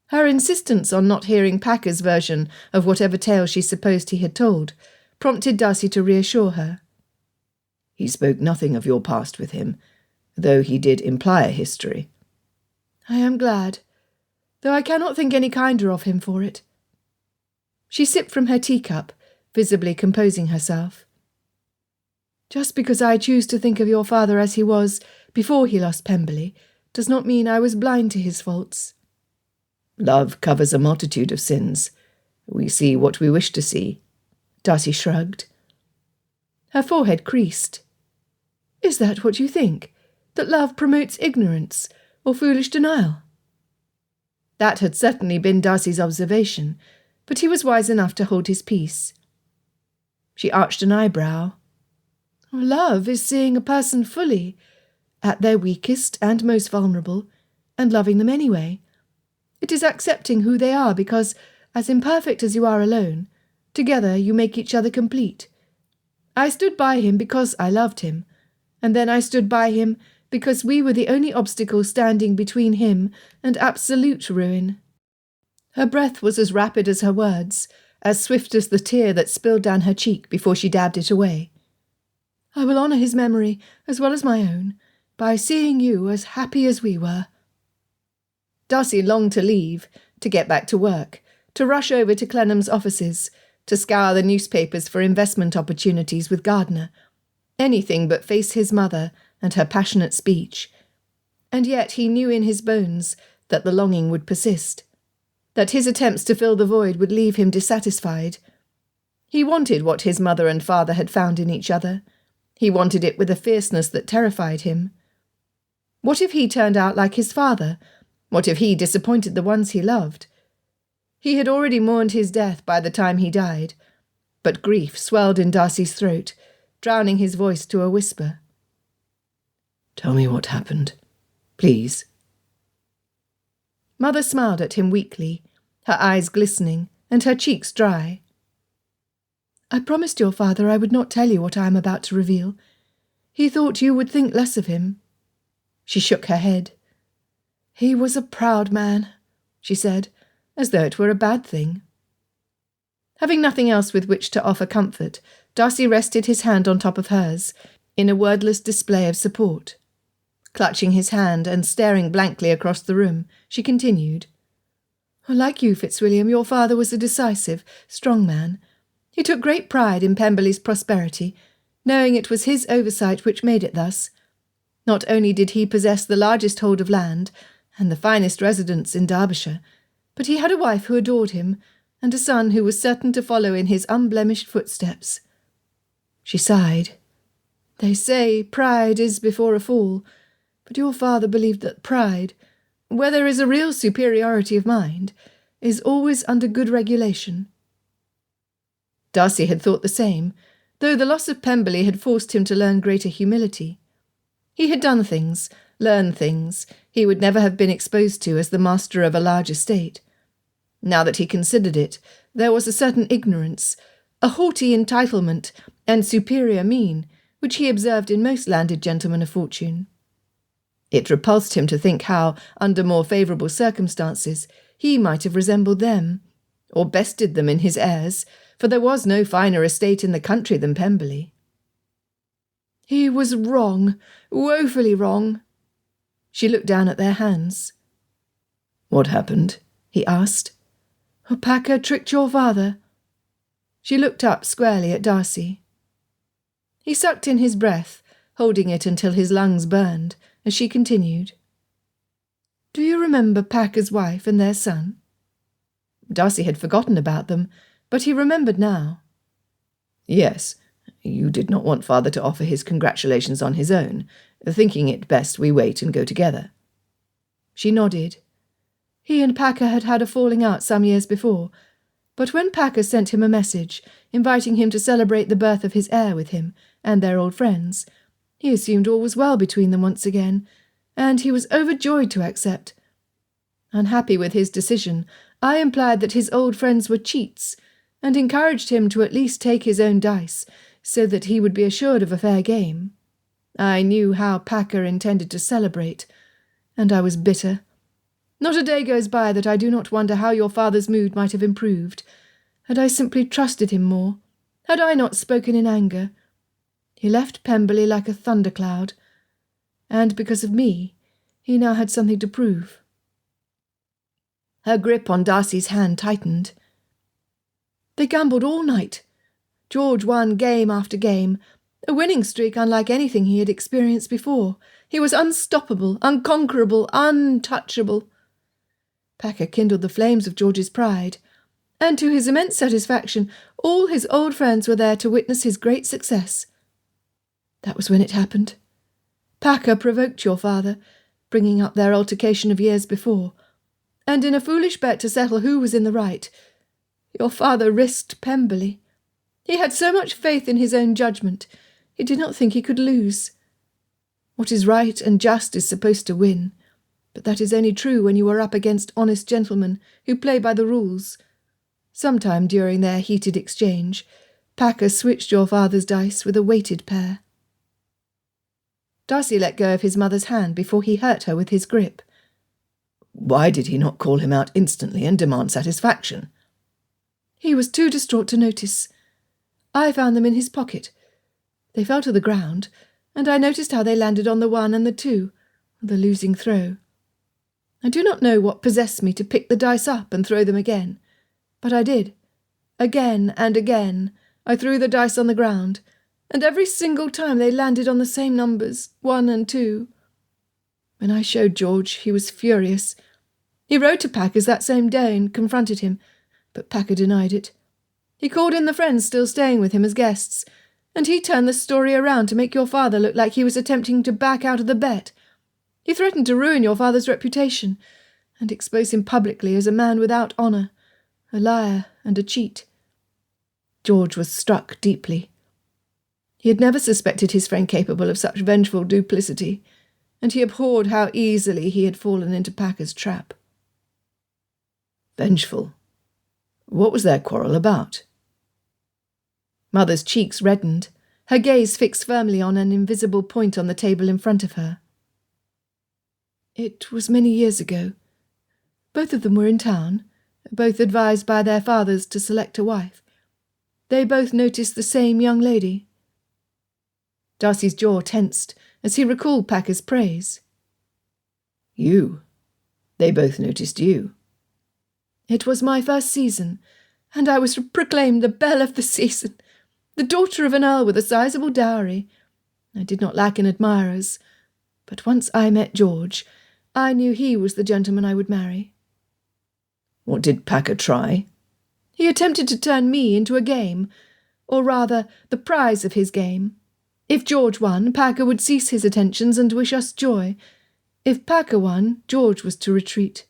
Her insistence on not hearing Packer's version of whatever tale she supposed he had told prompted Darcy to reassure her.
"He spoke nothing of your past with him. though he did imply a history.
I am glad, though I cannot think any kinder of him for it. She sipped from her teacup, visibly composing herself. Just because I choose to think of your father as he was before he lost Pemberley does not mean I was blind to his faults.
Love covers a multitude of sins. We see what we wish to see.
Darcy shrugged. Her forehead creased. Is that what you think? That love promotes ignorance or foolish denial? That had certainly been Darcy's observation, but he was wise enough to hold his peace. She arched an eyebrow. Love is seeing a person fully, at their weakest and most vulnerable, and loving them anyway. It is accepting who they are because, as imperfect as you are alone, together you make each other complete. I stood by him because I loved him, and then I stood by him because we were the only obstacle standing between him and absolute ruin. Her breath was as rapid as her words, as swift as the tear that spilled down her cheek before she dabbed it away. I will honour his memory, as well as my own, by seeing you as happy as we were. Darcy longed to leave, to get back to work, to rush over to Clennam's offices, to scour the newspapers for investment opportunities with Gardner, anything but face his mother and her passionate speech. And yet he knew in his bones that the longing would persist, that his attempts to fill the void would leave him dissatisfied. He wanted what his mother and father had found in each other. He wanted it with a fierceness that terrified him. What if he turned out like his father? What if he disappointed the ones he loved? He had already mourned his death by the time he died, but grief swelled in Darcy's throat, drowning his voice to a whisper.
Tell me what happened, please.
Mother smiled at him weakly, her eyes glistening and her cheeks dry. I promised your father I would not tell you what I am about to reveal. He thought you would think less of him. She shook her head. He was a proud man, she said, as though it were a bad thing. Having nothing else with which to offer comfort, Darcy rested his hand on top of hers, in a wordless display of support. Clutching his hand and staring blankly across the room, she continued. Like you, Fitzwilliam, your father was a decisive, strong man. He took great pride in Pemberley's prosperity, knowing it was his oversight which made it thus. Not only did he possess the largest hold of land, and the finest residence in Derbyshire, but he had a wife who adored him, and a son who was certain to follow in his unblemished footsteps. She sighed. They say pride is before a fall, but your father believed that pride, where there is a real superiority of mind, is always under good regulation. Darcy had thought the same, though the loss of Pemberley had forced him to learn greater humility. He had done things, learned things, he would never have been exposed to as the master of a large estate. Now that he considered it, there was a certain ignorance, a haughty entitlement, and superior mien, which he observed in most landed gentlemen of fortune. It repulsed him to think how, under more favourable circumstances, he might have resembled them, or bested them in his airs, for there was no finer estate in the country than Pemberley. He was wrong, woefully wrong. She looked down at their hands.
What happened? He asked.
Packer tricked your father. She looked up squarely at Darcy. He sucked in his breath, holding it until his lungs burned, as she continued. Do you remember Packer's wife and their son? Darcy had forgotten about them, but he remembered now.
Yes, you did not want father to offer his congratulations on his own, thinking it best we wait and go together.
She nodded. He and Packer had had a falling out some years before, but when Packer sent him a message inviting him to celebrate the birth of his heir with him and their old friends, he assumed all was well between them once again, and he was overjoyed to accept. Unhappy with his decision, I implied that his old friends were cheats, and encouraged him to at least take his own dice, so that he would be assured of a fair game. I knew how Packer intended to celebrate, and I was bitter. Not a day goes by that I do not wonder how your father's mood might have improved, had I simply trusted him more, had I not spoken in anger. He left Pemberley like a thundercloud. And because of me, he now had something to prove. Her grip on Darcy's hand tightened. They gambled all night. George won game after game, a winning streak unlike anything he had experienced before. He was unstoppable, unconquerable, untouchable. Packer kindled the flames of George's pride, and to his immense satisfaction, all his old friends were there to witness his great success. That was when it happened. Packer provoked your father, bringing up their altercation of years before, and in a foolish bet to settle who was in the right, your father risked Pemberley. He had so much faith in his own judgment, he did not think he could lose. What is right and just is supposed to win, but that is only true when you are up against honest gentlemen who play by the rules. Sometime during their heated exchange, Packer switched your father's dice with a weighted pair. Darcy let go of his mother's hand before he hurt her with his grip.
Why did he not call him out instantly and demand satisfaction?
He was too distraught to notice. I found them in his pocket. They fell to the ground, and I noticed how they landed on the 1 and the 2, the losing throw. I do not know what possessed me to pick the dice up and throw them again, but I did. Again and again I threw the dice on the ground, and every single time they landed on the same numbers, 1 and 2. When I showed George, he was furious. He rode to Packer's that same day and confronted him, but Packer denied it. He called in the friends still staying with him as guests, and he turned the story around to make your father look like he was attempting to back out of the bet. He threatened to ruin your father's reputation, and expose him publicly as a man without honour, a liar and a cheat. George was struck deeply. He had never suspected his friend capable of such vengeful duplicity, and he abhorred how easily he had fallen into Packer's trap.
Vengeful? What was their quarrel about?
Mother's cheeks reddened, her gaze fixed firmly on an invisible point on the table in front of her. It was many years ago. Both of them were in town, both advised by their fathers to select a wife. They both noticed the same young lady. Darcy's jaw tensed as he recalled Packer's praise.
You? They both noticed you?
It was my first season, and I was proclaimed the belle of the season, the daughter of an earl with a sizable dowry. I did not lack in admirers, but once I met George, I knew he was the gentleman I would marry.
What did Packer try?
He attempted to turn me into a game, or rather, the prize of his game. If George won, Packer would cease his attentions and wish us joy. If Packer won, George was to retreat.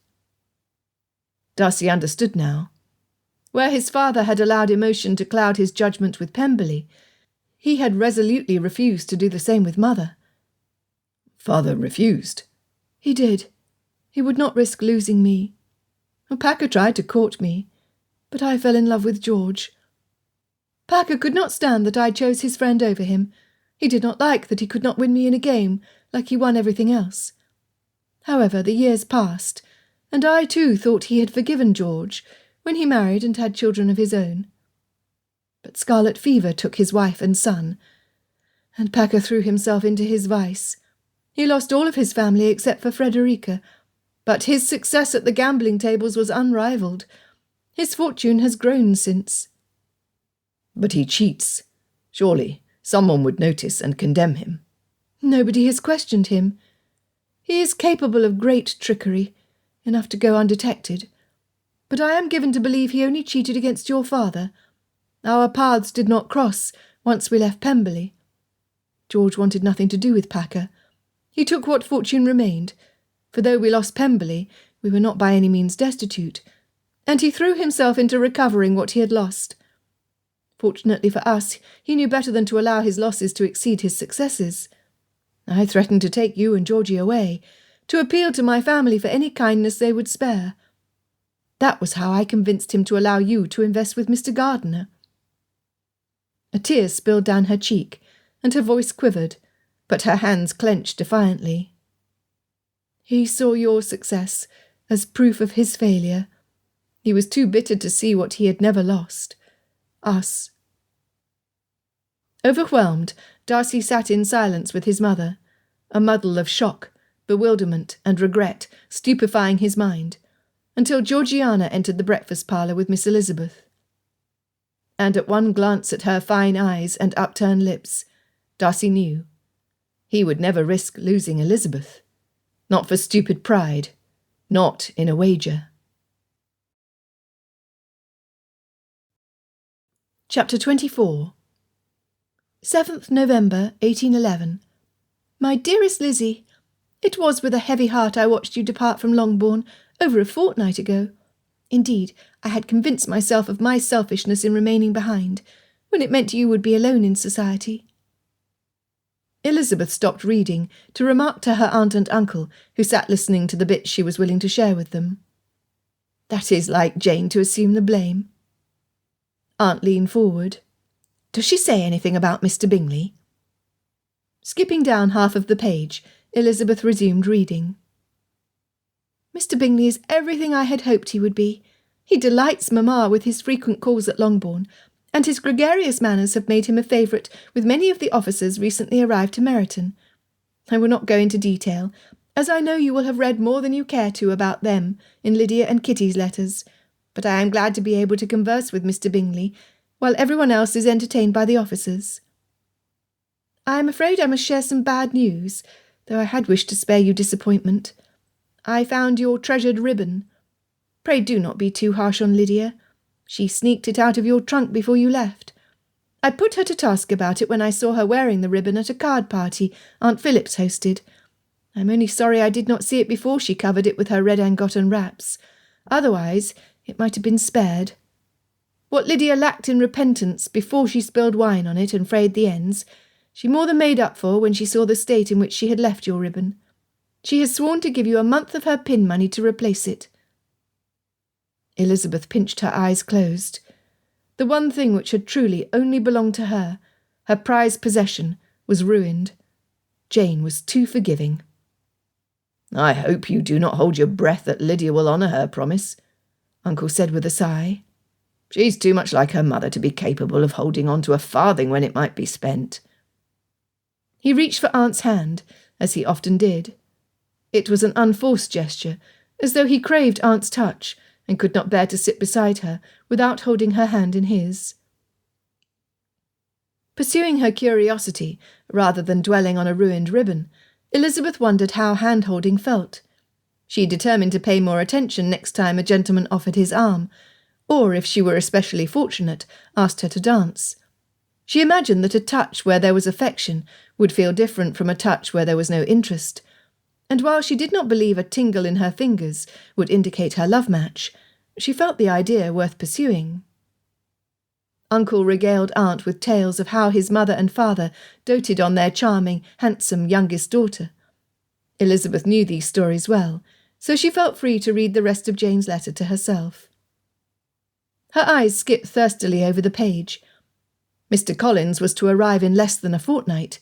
Darcy understood now. Where his father had allowed emotion to cloud his judgment with Pemberley, he had resolutely refused to do the same with Mother.
Father refused?
He did. He would not risk losing me. Packer tried to court me, but I fell in love with George. Packer could not stand that I chose his friend over him. He did not like that he could not win me in a game, like he won everything else. However, the years passed, and I too thought he had forgiven George when he married and had children of his own. But scarlet fever took his wife and son, and Packer threw himself into his vice. He lost all of his family except for Frederica, but his success at the gambling tables was unrivalled. His fortune has grown since.
But he cheats. Surely someone would notice and condemn him.
Nobody has questioned him. He is capable of great trickery, enough to go undetected. But I am given to believe he only cheated against your father. Our paths did not cross once we left Pemberley. George wanted nothing to do with Packer. He took what fortune remained, for though we lost Pemberley, we were not by any means destitute, and he threw himself into recovering what he had lost. Fortunately for us, he knew better than to allow his losses to exceed his successes. I threatened to take you and Georgie away, to appeal to my family for any kindness they would spare. That was how I convinced him to allow you to invest with Mr. Gardiner. A tear spilled down her cheek, and her voice quivered, but her hands clenched defiantly. He saw your success as proof of his failure. He was too bitter to see what he had never lost. Us. Overwhelmed, Darcy sat in silence with his mother. a muddle of shock, bewilderment and regret stupefying his mind, until Georgiana entered the breakfast parlour with Miss Elizabeth. And at one glance at her fine eyes and upturned lips, Darcy knew he would never risk losing Elizabeth. Not for stupid pride, not in a wager. Chapter 24. 7th November, 1811. My dearest Lizzie, it was with a heavy heart I watched you depart from Longbourn over a fortnight ago. Indeed, I had convinced myself of my selfishness in remaining behind, when it meant you would be alone in society. Elizabeth stopped reading to remark to her aunt and uncle, who sat listening to the bits she was willing to share with them. That is like Jane to assume the blame. Aunt leaned forward. Does she say anything about Mr. Bingley? Skipping down half of the page, Elizabeth resumed reading. Mr. Bingley is everything I had hoped he would be. He delights mamma with his frequent calls at Longbourn, and his gregarious manners have made him a favourite with many of the officers recently arrived to Meryton. I will not go into detail, as I know you will have read more than you care to about them in Lydia and Kitty's letters, but I am glad to be able to converse with Mr. Bingley, while everyone else is entertained by the officers. I am afraid I must share some bad news, though I had wished to spare you disappointment. I found your treasured ribbon. Pray do not be too harsh on Lydia. She sneaked it out of your trunk before you left. I put her to task about it when I saw her wearing the ribbon at a card party Aunt Phillips hosted. I'm only sorry I did not see it before she covered it with her red Angoton wraps. Otherwise, it might have been spared. What Lydia lacked in repentance before she spilled wine on it and frayed the ends, she more than made up for when she saw the state in which she had left your ribbon. She has sworn to give you a month of her pin money to replace it. Elizabeth pinched her eyes closed. The one thing which had truly only belonged to her, her prized possession, was ruined. Jane was too forgiving. I hope you do not hold your breath that Lydia will honour her promise, Uncle said with a sigh. She's too much like her mother to be capable of holding on to a farthing when it might be spent. He reached for Aunt's hand, as he often did. It was an unforced gesture, as though he craved Aunt's touch, and could not bear to sit beside her without holding her hand in his. Pursuing her curiosity, rather than dwelling on a ruined ribbon, Elizabeth wondered how hand-holding felt. She determined to pay more attention next time a gentleman offered his arm, or, if she were especially fortunate, asked her to dance. She imagined that a touch where there was affection would feel different from a touch where there was no interest, and while she did not believe a tingle in her fingers would indicate her love match, she felt the idea worth pursuing. Uncle regaled Aunt with tales of how his mother and father doted on their charming, handsome youngest daughter. Elizabeth knew these stories well, so she felt free to read the rest of Jane's letter to herself. Her eyes skipped thirstily over the page. Mr. Collins was to arrive in less than a fortnight.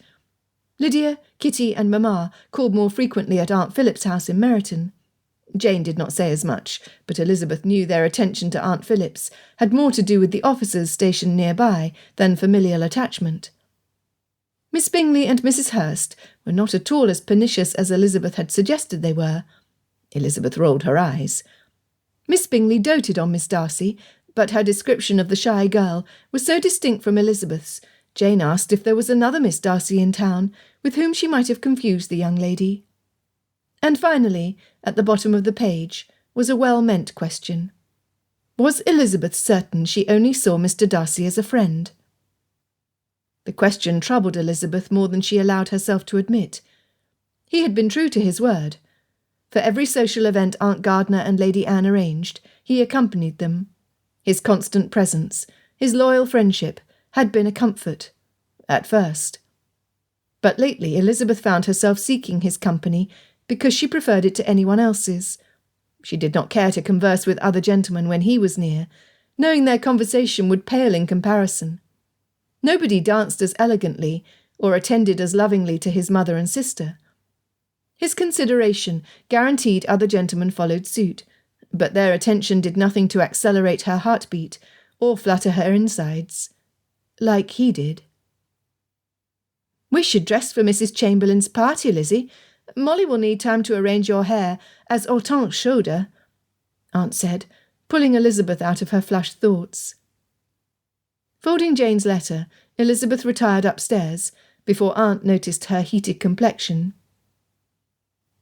Lydia, Kitty and Mamma called more frequently at Aunt Phillips' house in Meryton. Jane did not say as much, but Elizabeth knew their attention to Aunt Phillips had more to do with the officers stationed nearby than familial attachment. Miss Bingley and Mrs. Hurst were not at all as pernicious as Elizabeth had suggested they were. Elizabeth rolled her eyes. Miss Bingley doted on Miss Darcy, but her description of the shy girl was so distinct from Elizabeth's, Jane asked if there was another Miss Darcy in town with whom she might have confused the young lady. And finally, at the bottom of the page, was a well-meant question. Was Elizabeth certain she only saw Mr. Darcy as a friend? The question troubled Elizabeth more than she allowed herself to admit. He had been true to his word. For every social event Aunt Gardner and Lady Anne arranged, he accompanied them. His constant presence, his loyal friendship, had been a comfort, at first. But lately Elizabeth found herself seeking his company because she preferred it to anyone else's. She did not care to converse with other gentlemen when he was near, knowing their conversation would pale in comparison. Nobody danced as elegantly or attended as lovingly to his mother and sister. His consideration guaranteed other gentlemen followed suit, but their attention did nothing to accelerate her heartbeat or flutter her insides, like he did. We should dress for Mrs. Chamberlain's party, Lizzie. Molly will need time to arrange your hair, as Hortense showed her," Aunt said, pulling Elizabeth out of her flushed thoughts. Folding Jane's letter, Elizabeth retired upstairs, before Aunt noticed her heated complexion.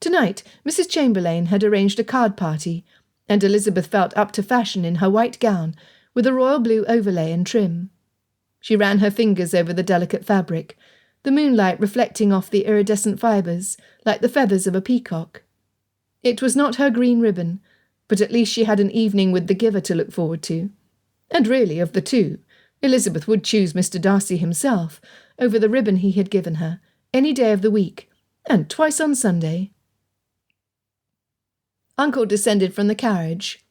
Tonight, Mrs. Chamberlain had arranged a card party, and Elizabeth felt up to fashion in her white gown, with a royal blue overlay and trim. She ran her fingers over the delicate fabric, the moonlight reflecting off the iridescent fibres like the feathers of a peacock. It was not her green ribbon, but at least she had an evening with the giver to look forward to. And really, of the two, Elizabeth would choose Mr. Darcy himself over the ribbon he had given her, any day of the week, and twice on Sunday. Uncle descended from the carriage.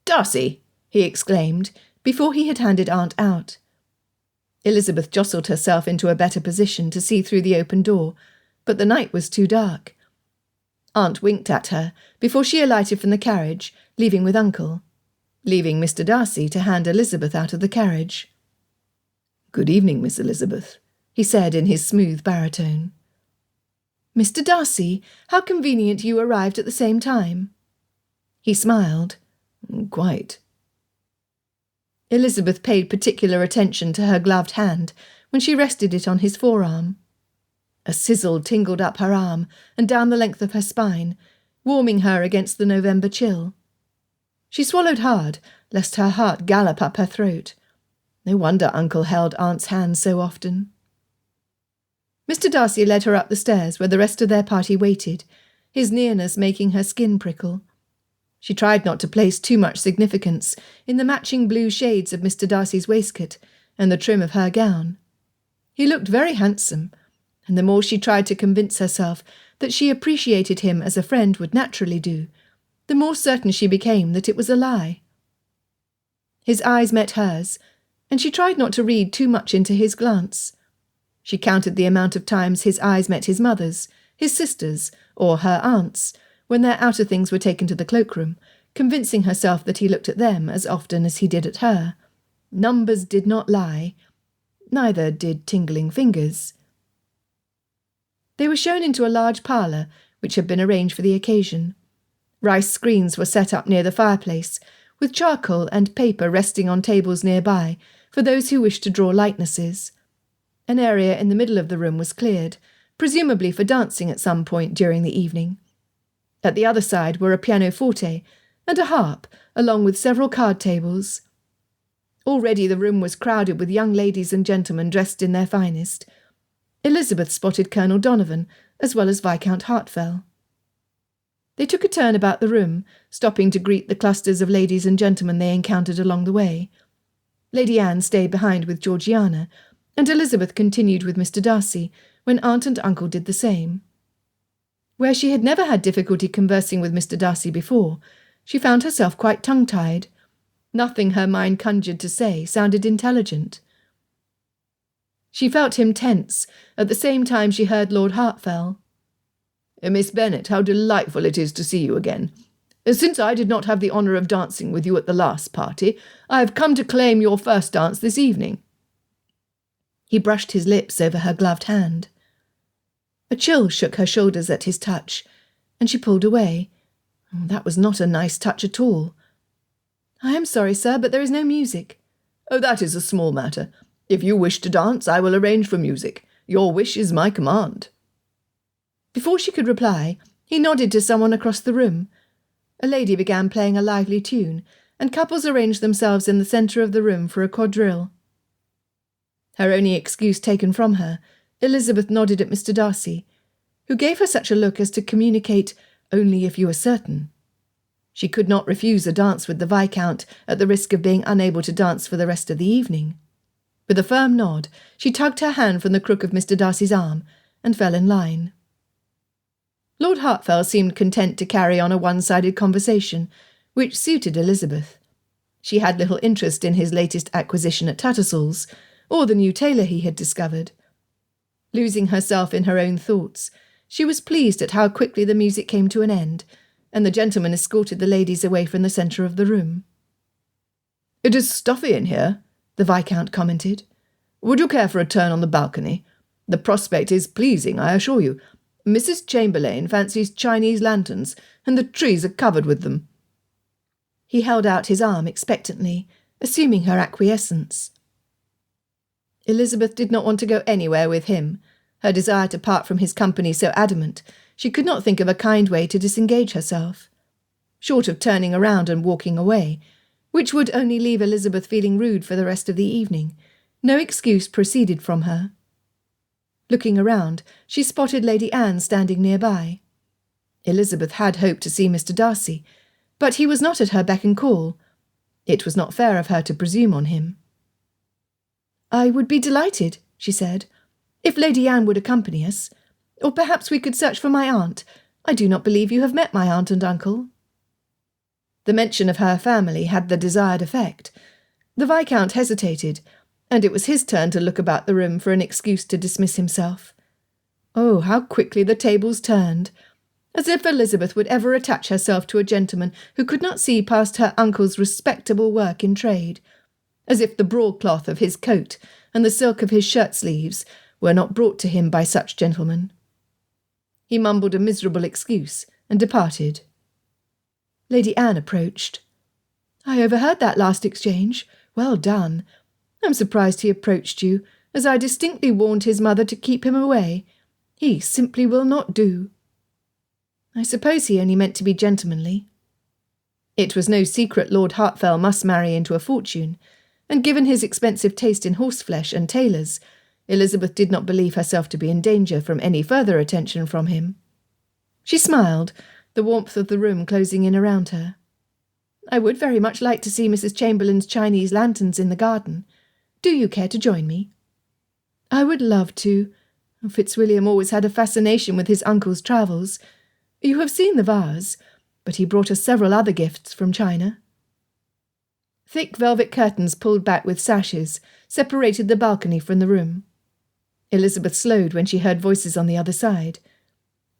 "Darcy!" he exclaimed, before he had handed Aunt out. Elizabeth jostled herself into a better position to see through the open door, but the night was too dark. Aunt winked at her before she alighted from the carriage, leaving with Uncle, leaving Mr. Darcy to hand Elizabeth out of the carriage. "Good evening, Miss Elizabeth," he said in his smooth baritone. "Mr. Darcy, how convenient you arrived at the same time." He smiled. "Quite." Elizabeth paid particular attention to her gloved hand when she rested it on his forearm. A sizzle tingled up her arm and down the length of her spine, warming her against the November chill. She swallowed hard, lest her heart gallop up her throat. No wonder Uncle held Aunt's hand so often. Mr. Darcy led her up the stairs where the rest of their party waited, his nearness making her skin prickle. She tried not to place too much significance in the matching blue shades of Mr. Darcy's waistcoat and the trim of her gown. He looked very handsome, and the more she tried to convince herself that she appreciated him as a friend would naturally do, the more certain she became that it was a lie. His eyes met hers, and she tried not to read too much into his glance. She counted the amount of times his eyes met his mother's, his sister's, or her aunt's, when their outer things were taken to the cloakroom, convincing herself that he looked at them as often as he did at her. Numbers did not lie. Neither did tingling fingers. They were shown into a large parlour, which had been arranged for the occasion. Rice screens were set up near the fireplace, with charcoal and paper resting on tables nearby for those who wished to draw likenesses. An area in the middle of the room was cleared, presumably for dancing at some point during the evening. At the other side were a pianoforte and a harp, along with several card tables. Already the room was crowded with young ladies and gentlemen dressed in their finest. Elizabeth spotted Colonel Donovan, as well as Viscount Hartfell. They took a turn about the room, stopping to greet the clusters of ladies and gentlemen they encountered along the way. Lady Anne stayed behind with Georgiana, and Elizabeth continued with Mr. Darcy, when Aunt and Uncle did the same. Where she had never had difficulty conversing with Mr. Darcy before, she found herself quite tongue-tied. Nothing her mind conjured to say sounded intelligent. She felt him tense, at the same time she heard Lord Hartfell. "Miss Bennet, how delightful it is to see you again. Since I did not have the honour of dancing with you at the last party, I have come to claim your first dance this evening." He brushed his lips over her gloved hand. A chill shook her shoulders at his touch, and she pulled away. That was not a nice touch at all. "I am sorry, sir, but there is no music."
"Oh, that is a small matter. If you wish to dance, I will arrange for music. Your wish is my command."
Before she could reply, he nodded to someone across the room. A lady began playing a lively tune, and couples arranged themselves in the centre of the room for a quadrille. Her only excuse taken from her, Elizabeth nodded at Mr. Darcy, who gave her such a look as to communicate, "only if you are certain." She could not refuse a dance with the Viscount at the risk of being unable to dance for the rest of the evening. With a firm nod, she tugged her hand from the crook of Mr. Darcy's arm and fell in line. Lord Hartfell seemed content to carry on a one-sided conversation, which suited Elizabeth. She had little interest in his latest acquisition at Tattersall's, or the new tailor he had discovered. Losing herself in her own thoughts, she was pleased at how quickly the music came to an end, and the gentleman escorted the ladies away from the centre of the room.
"It is stuffy in here," the Viscount commented. "Would you care for a turn on the balcony? The prospect is pleasing, I assure you. Mrs. Chamberlain fancies Chinese lanterns, and the trees are covered with them."
He held out his arm expectantly, assuming her acquiescence. Elizabeth did not want to go anywhere with him, her desire to part from his company so adamant, she could not think of a kind way to disengage herself. Short of turning around and walking away, which would only leave Elizabeth feeling rude for the rest of the evening, no excuse proceeded from her. Looking around, she spotted Lady Anne standing nearby. Elizabeth had hoped to see Mr. Darcy, but he was not at her beck and call. It was not fair of her to presume on him. "I would be delighted," she said, "if Lady Anne would accompany us. Or perhaps we could search for my aunt. I do not believe you have met my aunt and uncle." The mention of her family had the desired effect. The Viscount hesitated, and it was his turn to look about the room for an excuse to dismiss himself. Oh, how quickly the tables turned! As if Elizabeth would ever attach herself to a gentleman who could not see past her uncle's respectable work in trade, as if the broadcloth of his coat and the silk of his shirt-sleeves were not brought to him by such gentlemen. He mumbled a miserable excuse and departed. Lady Anne approached. "I overheard that last exchange. Well done. I'm surprised he approached you, as I distinctly warned his mother to keep him away. He simply will not do." "I suppose he only meant to be gentlemanly." It was no secret Lord Hartfell must marry into a fortune, and given his expensive taste in horseflesh and tailors, Elizabeth did not believe herself to be in danger from any further attention from him. She smiled, the warmth of the room closing in around her. "I would very much like to see Mrs. Chamberlain's Chinese lanterns in the garden. Do you care to join me?" "I would love to. Fitzwilliam always had a fascination with his uncle's travels. You have seen the vase, but he brought us several other gifts from China." Thick velvet curtains pulled back with sashes separated the balcony from the room. Elizabeth slowed when she heard voices on the other side.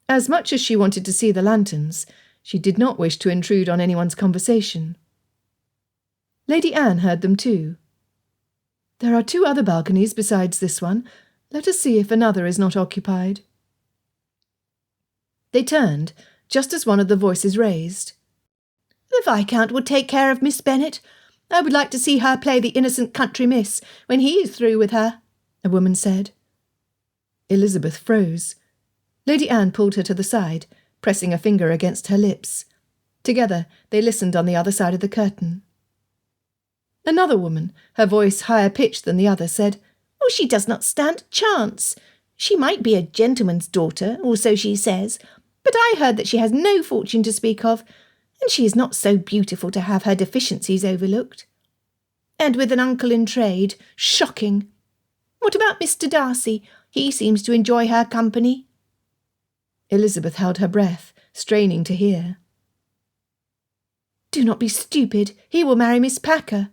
As much as she wanted to see the lanterns, she did not wish to intrude on anyone's conversation. Lady Anne heard them too. "There are 2 other balconies besides this one. Let us see if another is not occupied." They turned, just as one of the voices raised. "The Viscount will take care of Miss Bennet. I would like to see her play the innocent country miss when he is through with her," a woman said. Elizabeth froze. Lady Anne pulled her to the side, pressing a finger against her lips. Together they listened on the other side of the curtain. Another woman, her voice higher pitched than the other, said, "Oh, she does not stand a chance. She might be a gentleman's daughter, or so she says, but I heard that she has no fortune to speak of, and she is not so beautiful to have her deficiencies overlooked. And with an uncle in trade, shocking. What about Mr. Darcy? He seems to enjoy her company." Elizabeth held her breath, straining to hear. "Do not be stupid. He will marry Miss Packer.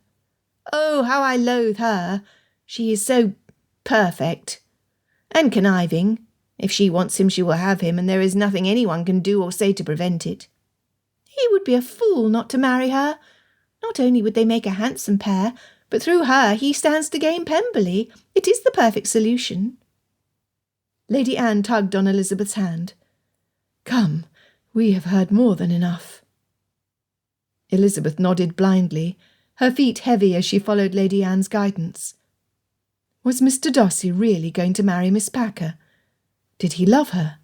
Oh, how I loathe her. She is so perfect. And conniving. If she wants him, she will have him, and there is nothing anyone can do or say to prevent it. He would be a fool not to marry her. Not only would they make a handsome pair, but through her he stands to gain Pemberley. It is the perfect solution." Lady Anne tugged on Elizabeth's hand. "Come, we have heard more than enough." Elizabeth nodded blindly, her feet heavy as she followed Lady Anne's guidance. Was Mr. Darcy really going to marry Miss Packer? Did he love her?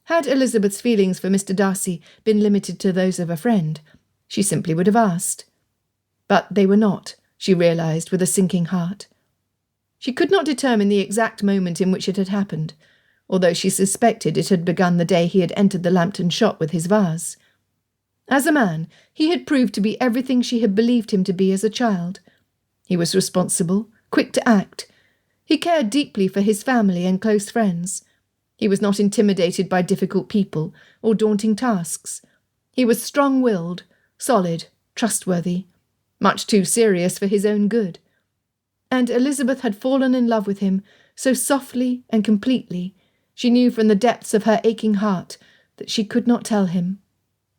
Had Elizabeth's feelings for Mr. Darcy been limited to those of a friend, she simply would have asked. But they were not, she realised with a sinking heart. She could not determine the exact moment in which it had happened, although she suspected it had begun the day he had entered the Lambton shop with his vase. As a man, he had proved to be everything she had believed him to be as a child. He was responsible, quick to act. He cared deeply for his family and close friends. He was not intimidated by difficult people or daunting tasks. He was strong-willed, solid, trustworthy, much too serious for his own good. And Elizabeth had fallen in love with him so softly and completely, she knew from the depths of her aching heart that she could not tell him.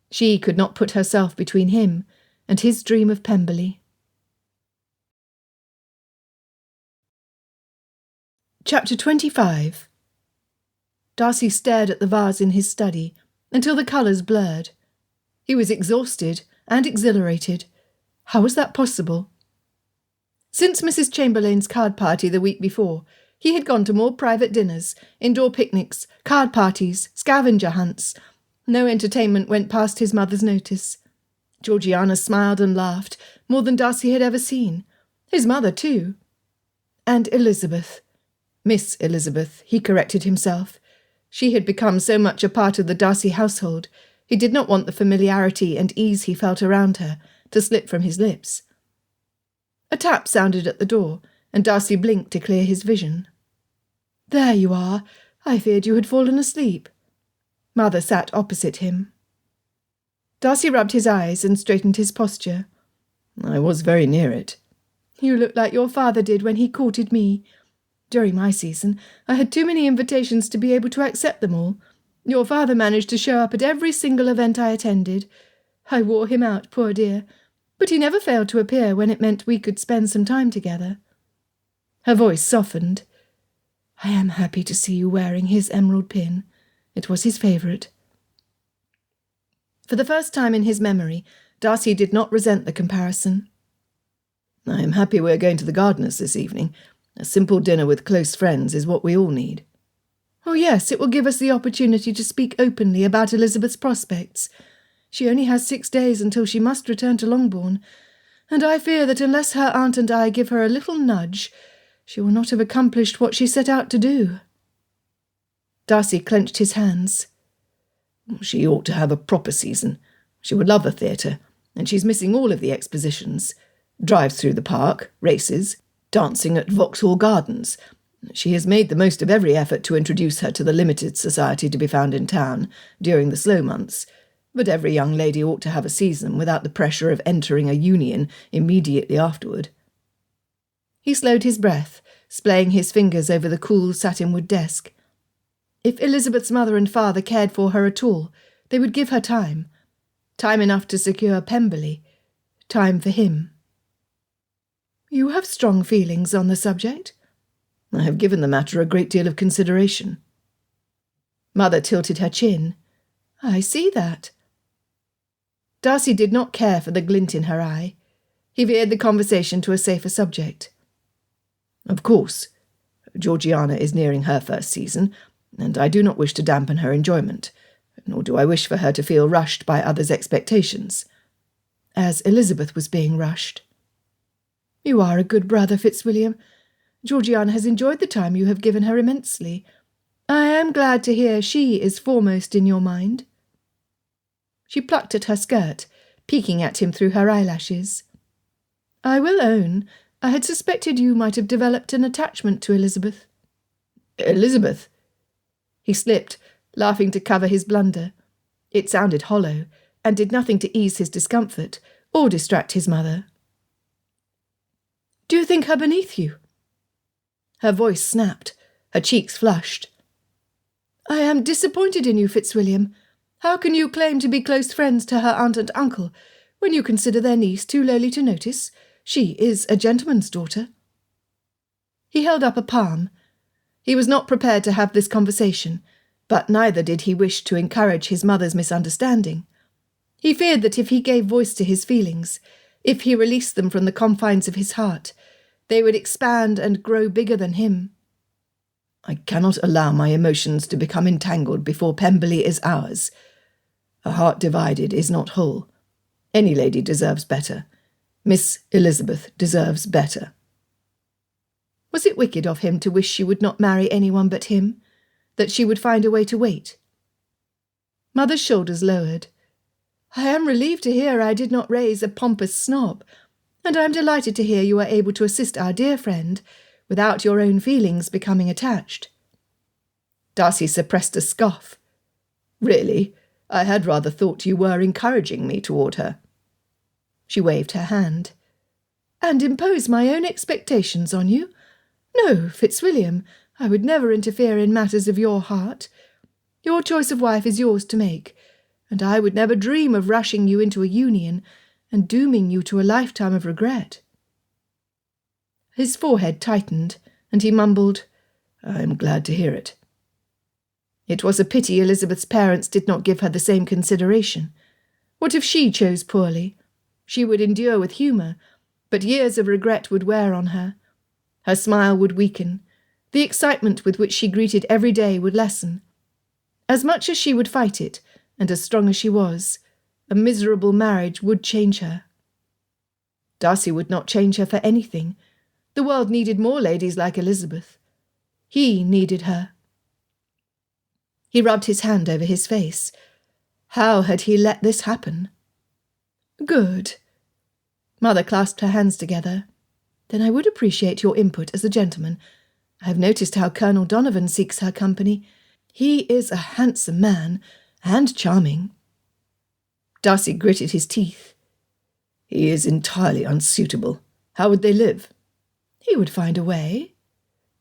She could not put herself between him and his dream of Pemberley. Chapter 25. Darcy stared at the vase in his study until the colours blurred. He was exhausted and exhilarated. How was that possible? Since Mrs. Chamberlain's card party the week before, he had gone to more private dinners, indoor picnics, card parties, scavenger hunts. No entertainment went past his mother's notice. Georgiana smiled and laughed more than Darcy had ever seen. His mother, too. And Elizabeth. Miss Elizabeth, he corrected himself. She had become so much a part of the Darcy household, he did not want the familiarity and ease he felt around her to slip from his lips. A tap sounded at the door, and Darcy blinked to clear his vision. "There you are. I feared you had fallen asleep." Mother sat opposite him. Darcy rubbed his eyes and straightened his posture.
"I was very near it."
"You look like your father did when he courted me. During my season, I had too many invitations to be able to accept them all. Your father managed to show up at every single event I attended. I wore him out, poor dear, but he never failed to appear when it meant we could spend some time together." Her voice softened. "I am happy to see you wearing his emerald pin. It was his favourite." For the first time in his memory, Darcy did not resent the comparison.
"I am happy we are going to the gardener's this evening. A simple dinner with close friends is what we all need."
"Oh yes, it will give us the opportunity to speak openly about Elizabeth's prospects. She only has 6 days until she must return to Longbourn, and I fear that unless her aunt and I give her a little nudge, she will not have accomplished what she set out to do." Darcy clenched his hands.
"She ought to have a proper season. She would love the theatre, and she's missing all of the expositions. Drives through the park, races, dancing at Vauxhall Gardens. She has made the most of every effort to introduce her to the limited society to be found in town during the slow months, but every young lady ought to have a season without the pressure of entering a union immediately afterward."
He slowed his breath, splaying his fingers over the cool satinwood desk. If Elizabeth's mother and father cared for her at all, they would give her time. Time enough to secure Pemberley. Time for him. "You have strong feelings on the subject?"
"I have given the matter a great deal of consideration."
Mother tilted her chin. "I see that." Darcy did not care for the glint in her eye. He veered the conversation to a safer subject.
"Of course, Georgiana is nearing her first season, and I do not wish to dampen her enjoyment, nor do I wish for her to feel rushed by others' expectations."
As Elizabeth was being rushed. "You are a good brother, Fitzwilliam. Georgiana has enjoyed the time you have given her immensely. I am glad to hear she is foremost in your mind." She plucked at her skirt, peeking at him through her eyelashes. "I will own, I had suspected you might have developed an attachment to Elizabeth."
"Elizabeth?"
He slipped, laughing to cover his blunder. It sounded hollow, and did nothing to ease his discomfort or distract his mother. "Do you think her beneath you?" Her voice snapped, her cheeks flushed. "I am disappointed in you, Fitzwilliam. How can you claim to be close friends to her aunt and uncle when you consider their niece too lowly to notice? She is a gentleman's daughter." He held up a palm. He was not prepared to have this conversation, but neither did he wish to encourage his mother's misunderstanding. He feared that if he gave voice to his feelings, if he released them from the confines of his heart, they would expand and grow bigger than him.
"I cannot allow my emotions to become entangled before Pemberley is ours. A heart divided is not whole. Any lady deserves better. Miss Elizabeth deserves better."
Was it wicked of him to wish she would not marry anyone but him, that she would find a way to wait? Mother's shoulders lowered. "I am relieved to hear I did not raise a pompous snob, and I am delighted to hear you are able to assist our dear friend without your own feelings becoming attached."
Darcy suppressed a scoff. "Really, I had rather thought you were encouraging me toward her."
She waved her hand. "And impose my own expectations on you? No, Fitzwilliam, I would never interfere in matters of your heart. Your choice of wife is yours to make, and I would never dream of rushing you into a union and dooming you to a lifetime of regret." His forehead tightened, and he mumbled,
I am glad to hear it.
It was a pity Elizabeth's parents did not give her the same consideration. What if she chose poorly? She would endure with humour, but years of regret would wear on her. Her smile would weaken. The excitement with which she greeted every day would lessen. As much as she would fight it, and as strong as she was, a miserable marriage would change her. Darcy would not change her for anything. The world needed more ladies like Elizabeth. He needed her. He rubbed his hand over his face. How had he let this happen? Good. Mother clasped her hands together. Then I would appreciate your input as a gentleman. I have noticed how Colonel Donovan seeks her company. He is a handsome man, and charming. Darcy gritted his teeth.
He is entirely unsuitable. How would they live?
He would find a way.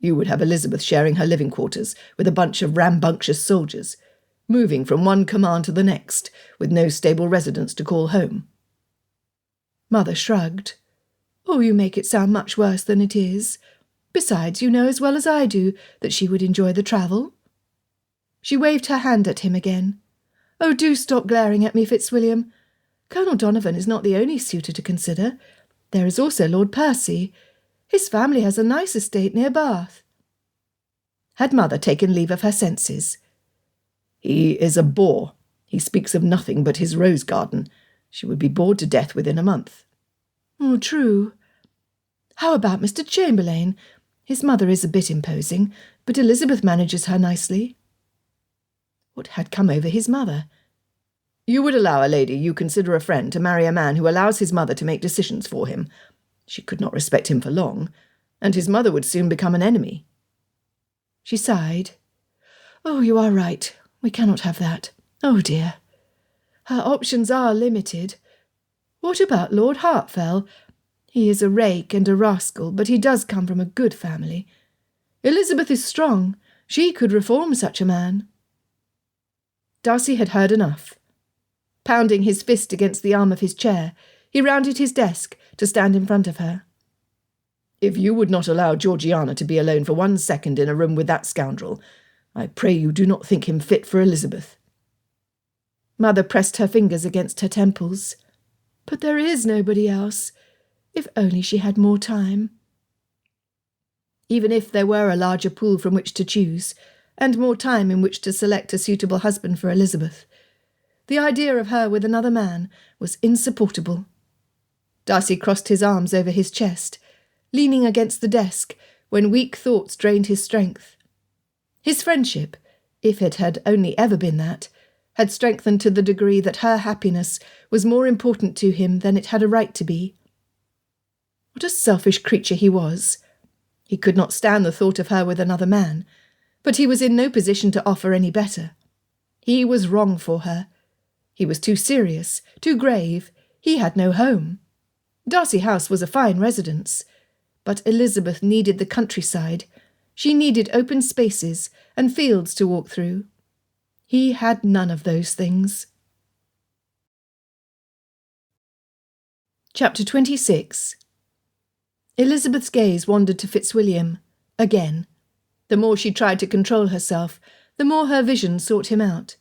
You would have Elizabeth sharing her living quarters with a bunch of rambunctious soldiers, moving from one command to the next, with no stable residence to call home.
Mother shrugged. Oh, you make it sound much worse than it is. Besides, you know as well as I do that she would enjoy the travel. She waved her hand at him again. Oh, do stop glaring at me, Fitzwilliam. Colonel Donovan is not the only suitor to consider. There is also Lord Percy. His family has a nice estate near Bath. Had Mother taken leave of her senses?
He is a bore. He speaks of nothing but his rose garden. She would be bored to death within a month.
Oh, true. How about Mr. Chamberlain? His mother is a bit imposing, but Elizabeth manages her nicely. What had come over his mother?
You would allow a lady you consider a friend to marry a man who allows his mother to make decisions for him. She could not respect him for long, and his mother would soon become an enemy.
She sighed. Oh, you are right. We cannot have that. Oh, dear. Her options are limited. What about Lord Hartfell? He is a rake and a rascal, but he does come from a good family. Elizabeth is strong. She could reform such a man. Darcy had heard enough. Pounding his fist against the arm of his chair, he rounded his desk to stand in front of her.
If you would not allow Georgiana to be alone for 1 second in a room with that scoundrel, I pray you do not think him fit for Elizabeth.
Mother pressed her fingers against her temples. But there is nobody else. If only she had more time. Even if there were a larger pool from which to choose, and more time in which to select a suitable husband for Elizabeth, the idea of her with another man was insupportable. Darcy crossed his arms over his chest, leaning against the desk when weak thoughts drained his strength. His friendship, if it had only ever been that, had strengthened to the degree that her happiness was more important to him than it had a right to be. What a selfish creature he was! He could not stand the thought of her with another man, but he was in no position to offer any better. He was wrong for her. He was too serious, too grave. He had no home. Darcy House was a fine residence, but Elizabeth needed the countryside. She needed open spaces and fields to walk through. He had none of those things. Chapter 26. Elizabeth's gaze wandered to Fitzwilliam, again. The more she tried to control herself, the more her vision sought him out.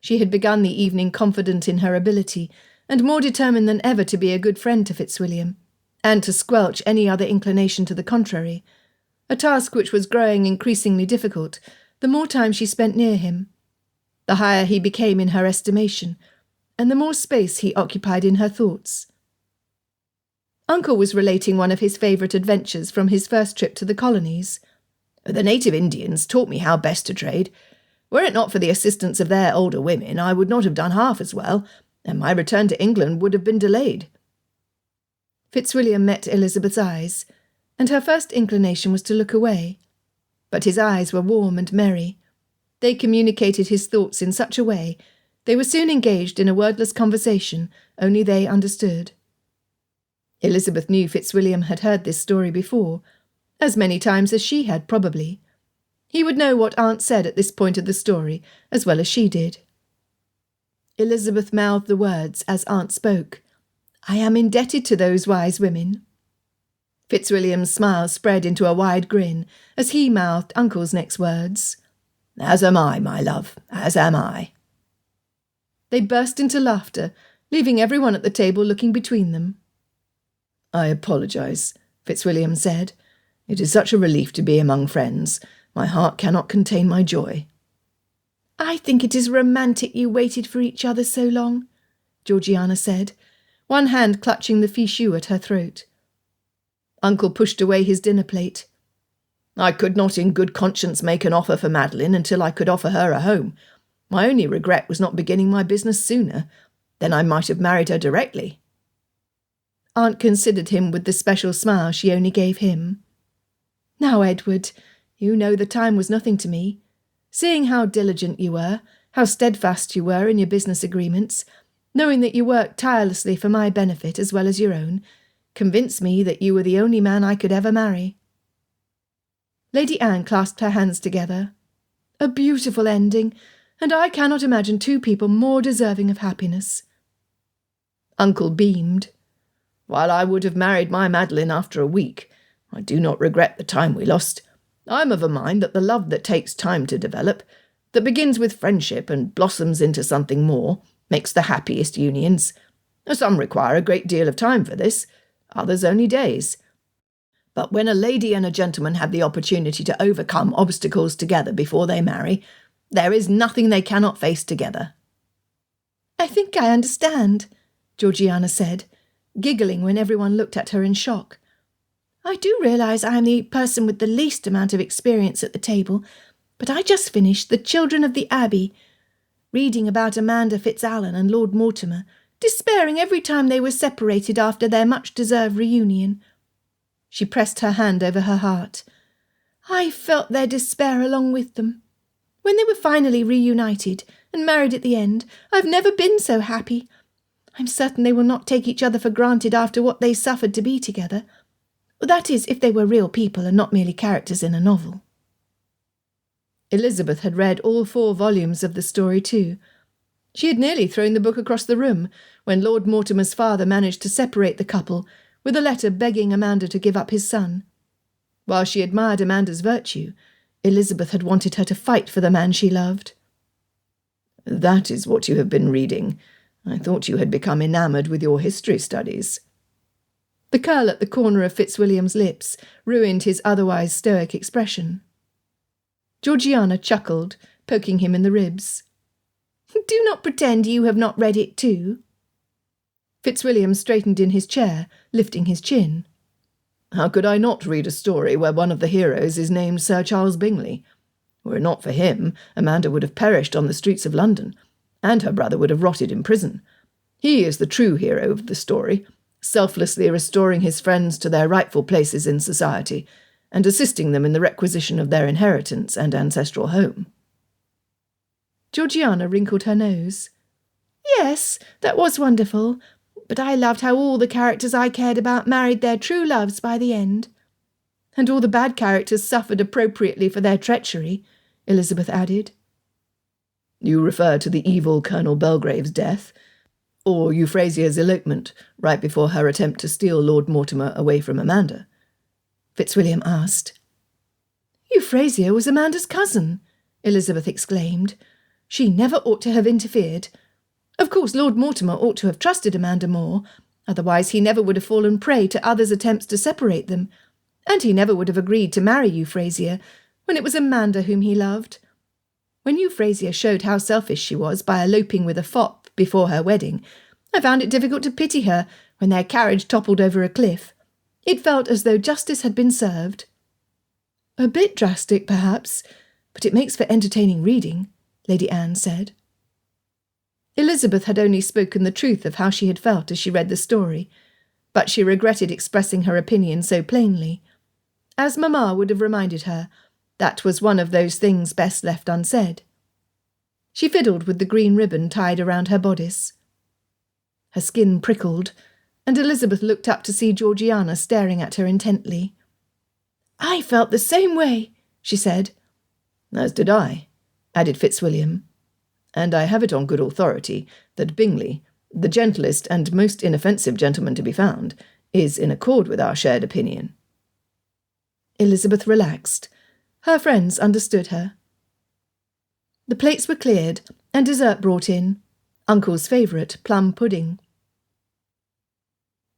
She had begun the evening confident in her ability, and more determined than ever to be a good friend to Fitzwilliam, and to squelch any other inclination to the contrary, a task which was growing increasingly difficult, the more time she spent near him. The higher he became in her estimation, and the more space he occupied in her thoughts. Uncle was relating one of his favourite adventures from his first trip to the colonies.
The native Indians taught me how best to trade. Were it not for the assistance of their older women, I would not have done half as well, and my return to England would have been delayed.
Fitzwilliam met Elizabeth's eyes, and her first inclination was to look away. But his eyes were warm and merry. They communicated his thoughts in such a way, they were soon engaged in a wordless conversation only they understood. Elizabeth knew Fitzwilliam had heard this story before, as many times as she had, probably. He would know what Aunt said at this point of the story as well as she did. Elizabeth mouthed the words as Aunt spoke. I am indebted to those wise women. Fitzwilliam's smile spread into a wide grin as he mouthed Uncle's next words. "As am I, my love, as am I." They burst into laughter, leaving everyone at the table looking between them. "I apologise," Fitzwilliam said. "It is such a relief to be among friends. My heart cannot contain my joy." "I think it is romantic you waited for each other so long," Georgiana said, one hand clutching the fichu at her throat. Uncle pushed away his dinner plate. "I could not in good conscience make an offer for Madeline until I could offer her a home. My only regret was not beginning my business sooner. Then I might have married her directly." Aunt considered him with the special smile she only gave him. "Now, Edward, you know the time was nothing to me. Seeing how diligent you were, how steadfast you were in your business agreements, knowing that you worked tirelessly for my benefit as well as your own, convinced me that you were the only man I could ever marry." Lady Anne clasped her hands together. "A beautiful ending, and I cannot imagine two people more deserving of happiness." Uncle beamed. "While I would have married my Madeline after a week, I do not regret the time we lost. I am of a mind that the love that takes time to develop, that begins with friendship and blossoms into something more, makes the happiest unions. Some require a great deal of time for this, others only days. But when a lady and a gentleman have the opportunity to overcome obstacles together before they marry, there is nothing they cannot face together." "I think I understand," Georgiana said, giggling when everyone looked at her in shock. "I do realise I am the person with the least amount of experience at the table, but I just finished The Children of the Abbey, reading about Amanda Fitzalan and Lord Mortimer, despairing every time they were separated after their much-deserved reunion." She pressed her hand over her heart. "I felt their despair along with them. When they were finally reunited and married at the end, I've never been so happy. I'm certain they will not take each other for granted after what they suffered to be together. That is, if they were real people and not merely characters in a novel." Elizabeth had read all 4 volumes of the story too. She had nearly thrown the book across the room when Lord Mortimer's father managed to separate the couple with a letter begging Amanda to give up his son. While she admired Amanda's virtue, Elizabeth had wanted her to fight for the man she loved. "That is what you have been reading. I thought you had become enamoured with your history studies." The curl at the corner of Fitzwilliam's lips ruined his otherwise stoic expression. Georgiana chuckled, poking him in the ribs. "Do not pretend you have not read it too." Fitzwilliam straightened in his chair, lifting his chin. "How could I not read a story where one of the heroes is named Sir Charles Bingley? Were it not for him, Amanda would have perished on the streets of London, and her brother would have rotted in prison. He is the true hero of the story, selflessly restoring his friends to their rightful places in society, and assisting them in the requisition of their inheritance and ancestral home." Georgiana wrinkled her nose. "Yes, that was wonderful, but I loved how all the characters I cared about married their true loves by the end. And all the bad characters suffered appropriately for their treachery," Elizabeth added. "You refer to the evil Colonel Belgrave's death, or Euphrasia's elopement right before her attempt to steal Lord Mortimer away from Amanda?" Fitzwilliam asked. "Euphrasia was Amanda's cousin," Elizabeth exclaimed. "She never ought to have interfered. Of course, Lord Mortimer ought to have trusted Amanda more, otherwise he never would have fallen prey to others' attempts to separate them, and he never would have agreed to marry Euphrasia when it was Amanda whom he loved. When Euphrasia showed how selfish she was by eloping with a fop before her wedding, I found it difficult to pity her when their carriage toppled over a cliff. It felt as though justice had been served." "A bit drastic, perhaps, but it makes for entertaining reading," Lady Anne said. Elizabeth had only spoken the truth of how she had felt as she read the story, but she regretted expressing her opinion so plainly. As Mamma would have reminded her, that was one of those things best left unsaid. She fiddled with the green ribbon tied around her bodice. Her skin prickled, and Elizabeth looked up to see Georgiana staring at her intently. "I felt the same way," she said. "As did I," added Fitzwilliam. "And I have it on good authority that Bingley, the gentlest and most inoffensive gentleman to be found, is in accord with our shared opinion." Elizabeth relaxed. Her friends understood her. The plates were cleared and dessert brought in. Uncle's favourite, plum pudding.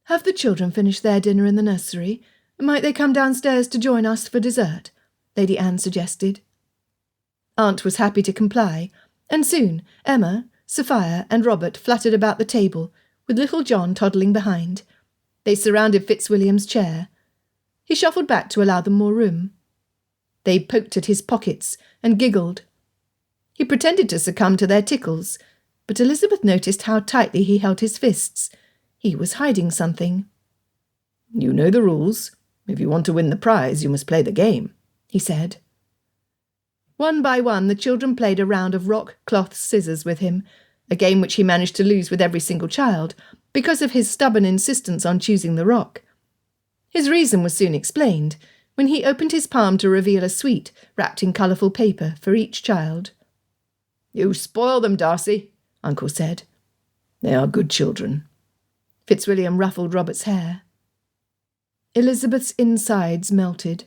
"Have the children finished their dinner in the nursery? Might they come downstairs to join us for dessert?" Lady Anne suggested. Aunt was happy to comply, and soon Emma, Sophia and Robert fluttered about the table, with little John toddling behind. They surrounded Fitzwilliam's chair. He shuffled back to allow them more room. They poked at his pockets and giggled. He pretended to succumb to their tickles, but Elizabeth noticed how tightly he held his fists. He was hiding something. "You know the rules. If you want to win the prize, you must play the game," he said. One by one, the children played a round of rock, cloth, scissors with him, a game which he managed to lose with every single child, because of his stubborn insistence on choosing the rock. His reason was soon explained, when he opened his palm to reveal a sweet, wrapped in colourful paper, for each child. "You spoil them, Darcy," Uncle said. "They are good children." Fitzwilliam ruffled Robert's hair. Elizabeth's insides melted.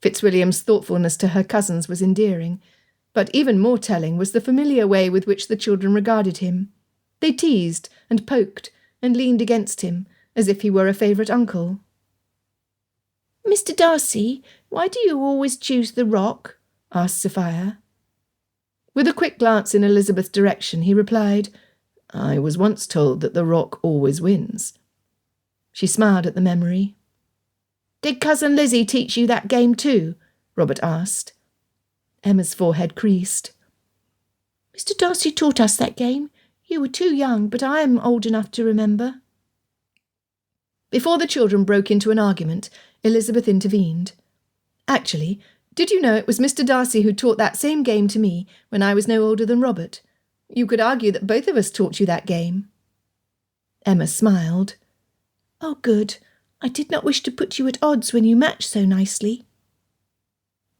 Fitzwilliam's thoughtfulness to her cousins was endearing, but even more telling was the familiar way with which the children regarded him. They teased and poked and leaned against him, as if he were a favourite uncle. "Mr. Darcy, why do you always choose the rock?" asked Sophia. With a quick glance in Elizabeth's direction, he replied, "I was once told that the rock always wins." She smiled at the memory. "Did Cousin Lizzie teach you that game too?" Robert asked. Emma's forehead creased. "Mr. Darcy taught us that game. You were too young, but I am old enough to remember." Before the children broke into an argument, Elizabeth intervened. "Actually, did you know it was Mr. Darcy who taught that same game to me when I was no older than Robert? You could argue that both of us taught you that game." Emma smiled. "Oh, good. I did not wish to put you at odds when you matched so nicely."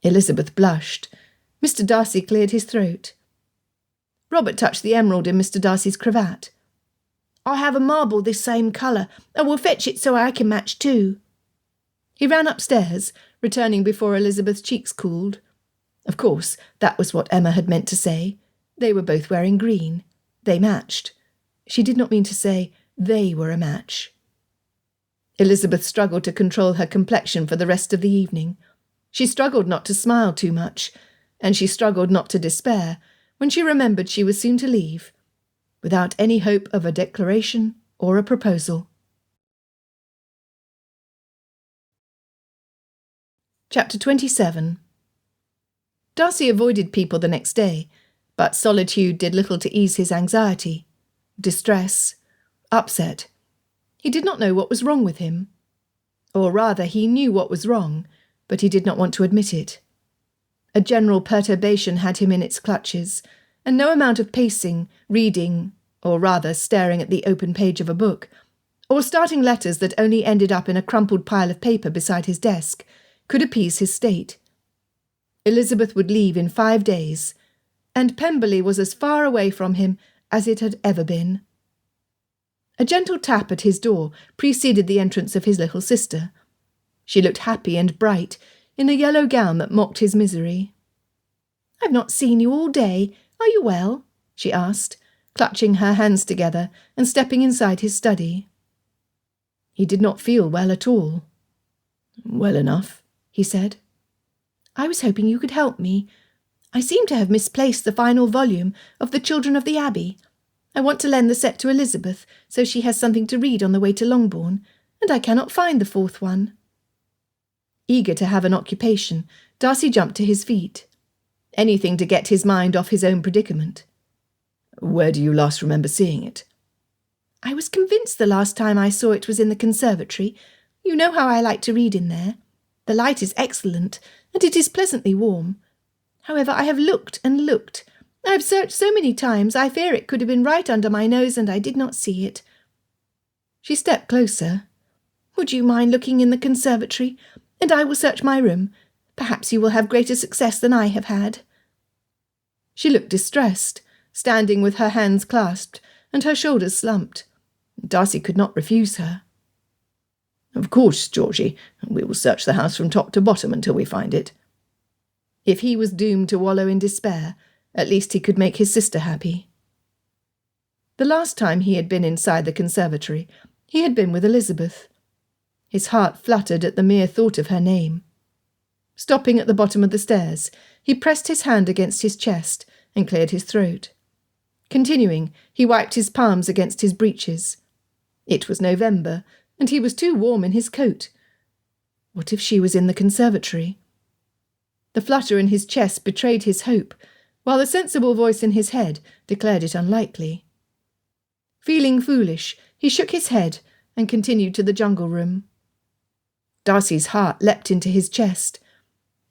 Elizabeth blushed. Mr. Darcy cleared his throat. Robert touched the emerald in Mr. Darcy's cravat. "I have a marble this same colour. I will fetch it so I can match too." He ran upstairs, returning before Elizabeth's cheeks cooled. Of course, that was what Emma had meant to say. They were both wearing green. They matched. She did not mean to say they were a match. Elizabeth struggled to control her complexion for the rest of the evening. She struggled not to smile too much, and she struggled not to despair when she remembered she was soon to leave, without any hope of a declaration or a proposal. Chapter 27. Darcy avoided people the next day, but solitude did little to ease his anxiety, distress, upset. He did not know what was wrong with him. Or rather, he knew what was wrong, but he did not want to admit it. A general perturbation had him in its clutches, and no amount of pacing, reading, or rather staring at the open page of a book, or starting letters that only ended up in a crumpled pile of paper beside his desk, could appease his state. Elizabeth would leave in 5 days, and Pemberley was as far away from him as it had ever been. A gentle tap at his door preceded the entrance of his little sister. She looked happy and bright in a yellow gown that mocked his misery. "I've not seen you all day. Are you well?" she asked, clutching her hands together and stepping inside his study. He did not feel well at all. "Well enough," he said. "I was hoping you could help me. I seem to have misplaced the final volume of The Children of the Abbey. I want to lend the set to Elizabeth so she has something to read on the way to Longbourn, and I cannot find the 4th one." Eager to have an occupation, Darcy jumped to his feet. Anything to get his mind off his own predicament. "Where do you last remember seeing it?" "I was convinced the last time I saw it was in the conservatory. You know how I like to read in there. The light is excellent, and it is pleasantly warm. However, I have looked and looked. I have searched so many times, I fear it could have been right under my nose and I did not see it." She stepped closer. "Would you mind looking in the conservatory? And I will search my room. Perhaps you will have greater success than I have had." She looked distressed, standing with her hands clasped and her shoulders slumped. Darcy could not refuse her.
Of course, Georgie. We will search the house from top to bottom until we find it.
If he was doomed to wallow in despair, at least he could make his sister happy. The last time he had been inside the conservatory, he had been with Elizabeth. His heart fluttered at the mere thought of her name. Stopping at the bottom of the stairs, he pressed his hand against his chest and cleared his throat. Continuing, he wiped his palms against his breeches. It was November, and he was too warm in his coat. What if she was in the conservatory? The flutter in his chest betrayed his hope, while the sensible voice in his head declared it unlikely. Feeling foolish, he shook his head and continued to the jungle room. Darcy's heart leapt into his chest.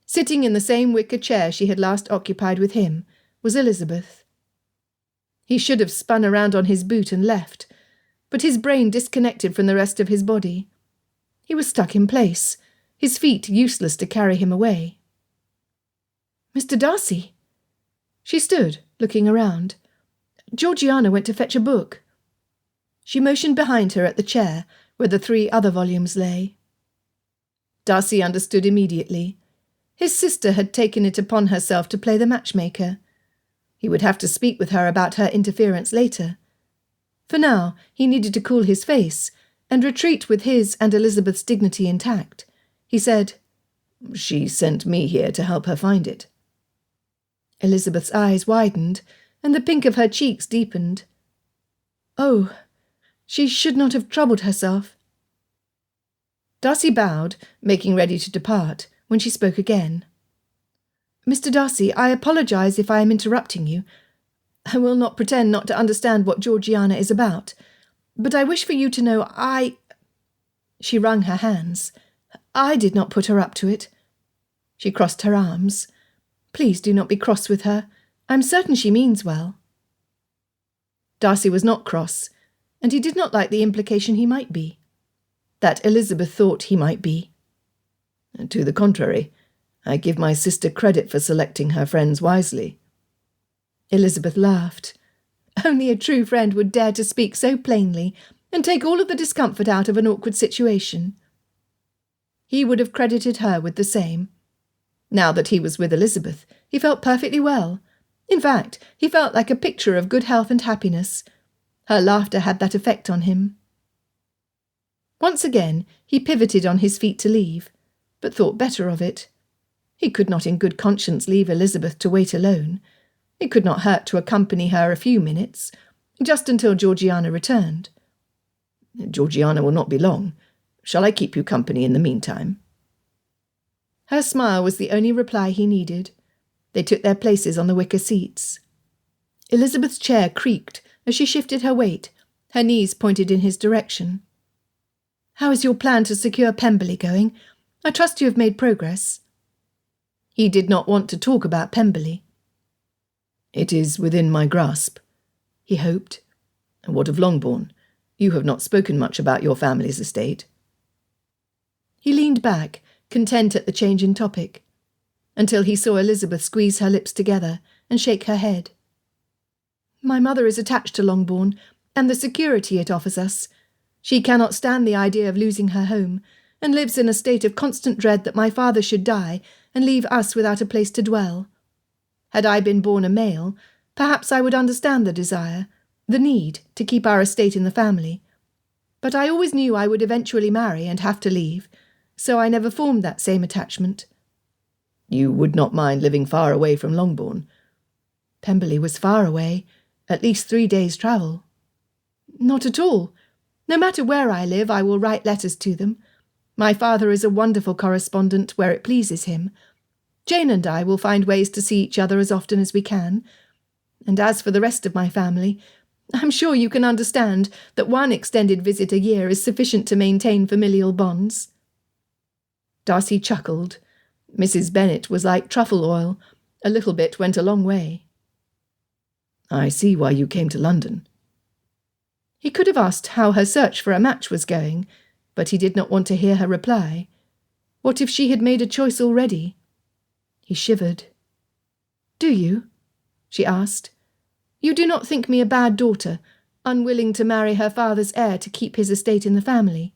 Sitting in the same wicker chair she had last occupied with him was Elizabeth. He should have spun around on his boot and left, but his brain disconnected from the rest of his body. He was stuck in place, his feet useless to carry him away. "Mr. Darcy!" She stood, looking around. "Georgiana went to fetch a book." She motioned behind her at the chair, where the 3 other volumes lay. Darcy understood immediately. His sister had taken it upon herself to play the matchmaker. He would have to speak with her about her interference later. For now, he needed to cool his face and retreat with his and Elizabeth's dignity intact. He said, "She sent me here to help her find it." Elizabeth's eyes widened, and the pink of her cheeks deepened. "Oh, she should not have troubled herself." Darcy bowed, making ready to depart, when she spoke again. "Mr. Darcy, I apologize if I am interrupting you. I will not pretend not to understand what Georgiana is about, but I wish for you to know She wrung her hands. "I did not put her up to it." She crossed her arms. "Please do not be cross with her. I'm certain she means well." Darcy was not cross, and he did not like the implication he might be. That Elizabeth thought he might be.
To the contrary, I give my sister credit for selecting her friends wisely.
Elizabeth laughed. Only a true friend would dare to speak so plainly and take all of the discomfort out of an awkward situation. He would have credited her with the same. Now that he was with Elizabeth, he felt perfectly well. In fact, he felt like a picture of good health and happiness. Her laughter had that effect on him. Once again, he pivoted on his feet to leave, but thought better of it. He could not in good conscience leave Elizabeth to wait alone. It could not hurt to accompany her a few minutes, just until Georgiana returned.
"Georgiana will not be long. Shall I keep you company in the meantime?"
Her smile was the only reply he needed. They took their places on the wicker seats. Elizabeth's chair creaked as she shifted her weight, her knees pointed in his direction. "How is your plan to secure Pemberley going? I trust you have made progress." He did not want to talk about Pemberley.
"It is within my grasp," he hoped. "What of Longbourn? You have not spoken much about your family's estate."
He leaned back, content at the change in topic, until he saw Elizabeth squeeze her lips together and shake her head. "My mother is attached to Longbourn, and the security it offers us. She cannot stand the idea of losing her home, and lives in a state of constant dread that my father should die and leave us without a place to dwell. Had I been born a male, perhaps I would understand the desire, the need to keep our estate in the family. But I always knew I would eventually marry and have to leave, so I never formed that same attachment."
"You would not mind living far away from Longbourn?"
Pemberley was far away, at least 3 days' travel. "Not at all. No matter where I live, I will write letters to them. My father is a wonderful correspondent where it pleases him. Jane and I will find ways to see each other as often as we can. And as for the rest of my family, I'm sure you can understand that one extended visit a year is sufficient to maintain familial bonds." Darcy chuckled. Mrs. Bennet was like truffle oil. A little bit went a long way.
"I see why you came to London."
He could have asked how her search for a match was going, but he did not want to hear her reply. What if she had made a choice already? He shivered. "Do you?" she asked. "You do not think me a bad daughter, unwilling to marry her father's heir to keep his estate in the family?"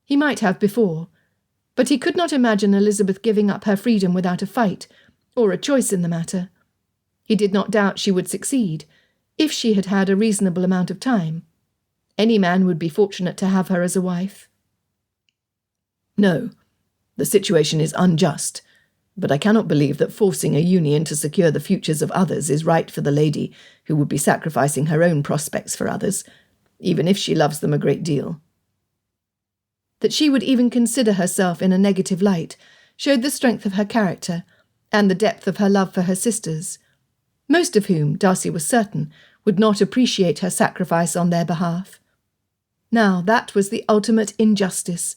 He might have before, but he could not imagine Elizabeth giving up her freedom without a fight, or a choice in the matter. He did not doubt she would succeed, if she had had a reasonable amount of time. Any man would be fortunate to have her as a wife.
No, the situation is unjust, but I cannot believe that forcing a union to secure the futures of others is right for the lady who would be sacrificing her own prospects for others, even if she loves them a great deal.
That she would even consider herself in a negative light showed the strength of her character and the depth of her love for her sisters, most of whom, Darcy was certain, would not appreciate her sacrifice on their behalf. Now that was the ultimate injustice,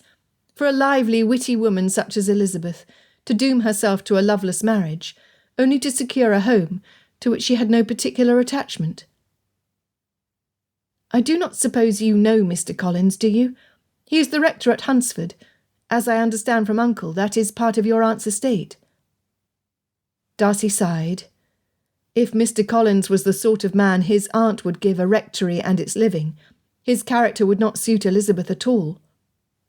for a lively, witty woman such as Elizabeth to doom herself to a loveless marriage, only to secure a home to which she had no particular attachment. "I do not suppose you know Mr. Collins, do you? He is the rector at Hunsford. As I understand from Uncle, that is part of your aunt's estate." Darcy sighed. If Mr. Collins was the sort of man his aunt would give a rectory and its living, his character would not suit Elizabeth at all.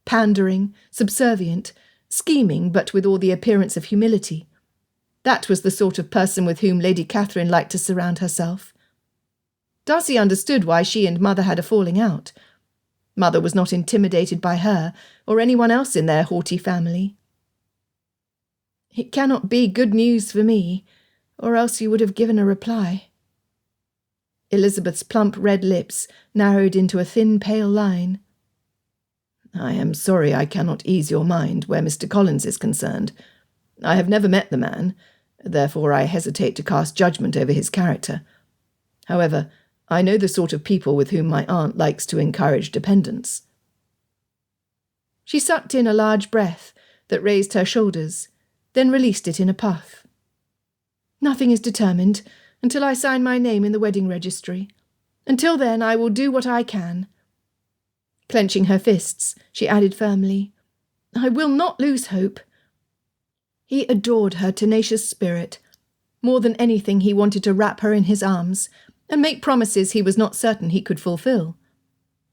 Pandering, subservient, scheming, but with all the appearance of humility. That was the sort of person with whom Lady Catherine liked to surround herself. Darcy understood why she and Mother had a falling out. Mother was not intimidated by her or anyone else in their haughty family. "It cannot be good news for me, or else you would have given a reply." Elizabeth's plump red lips narrowed into a thin pale line.
"I am sorry I cannot ease your mind where Mr. Collins is concerned. I have never met the man, therefore I hesitate to cast judgment over his character. However, I know the sort of people with whom my aunt likes to encourage dependence."
She sucked in a large breath that raised her shoulders, then released it in a puff. "Nothing is determined until I sign my name in the wedding registry. Until then I will do what I can." Clenching her fists, she added firmly, "I will not lose hope." He adored her tenacious spirit. More than anything, he wanted to wrap her in his arms and make promises he was not certain he could fulfill.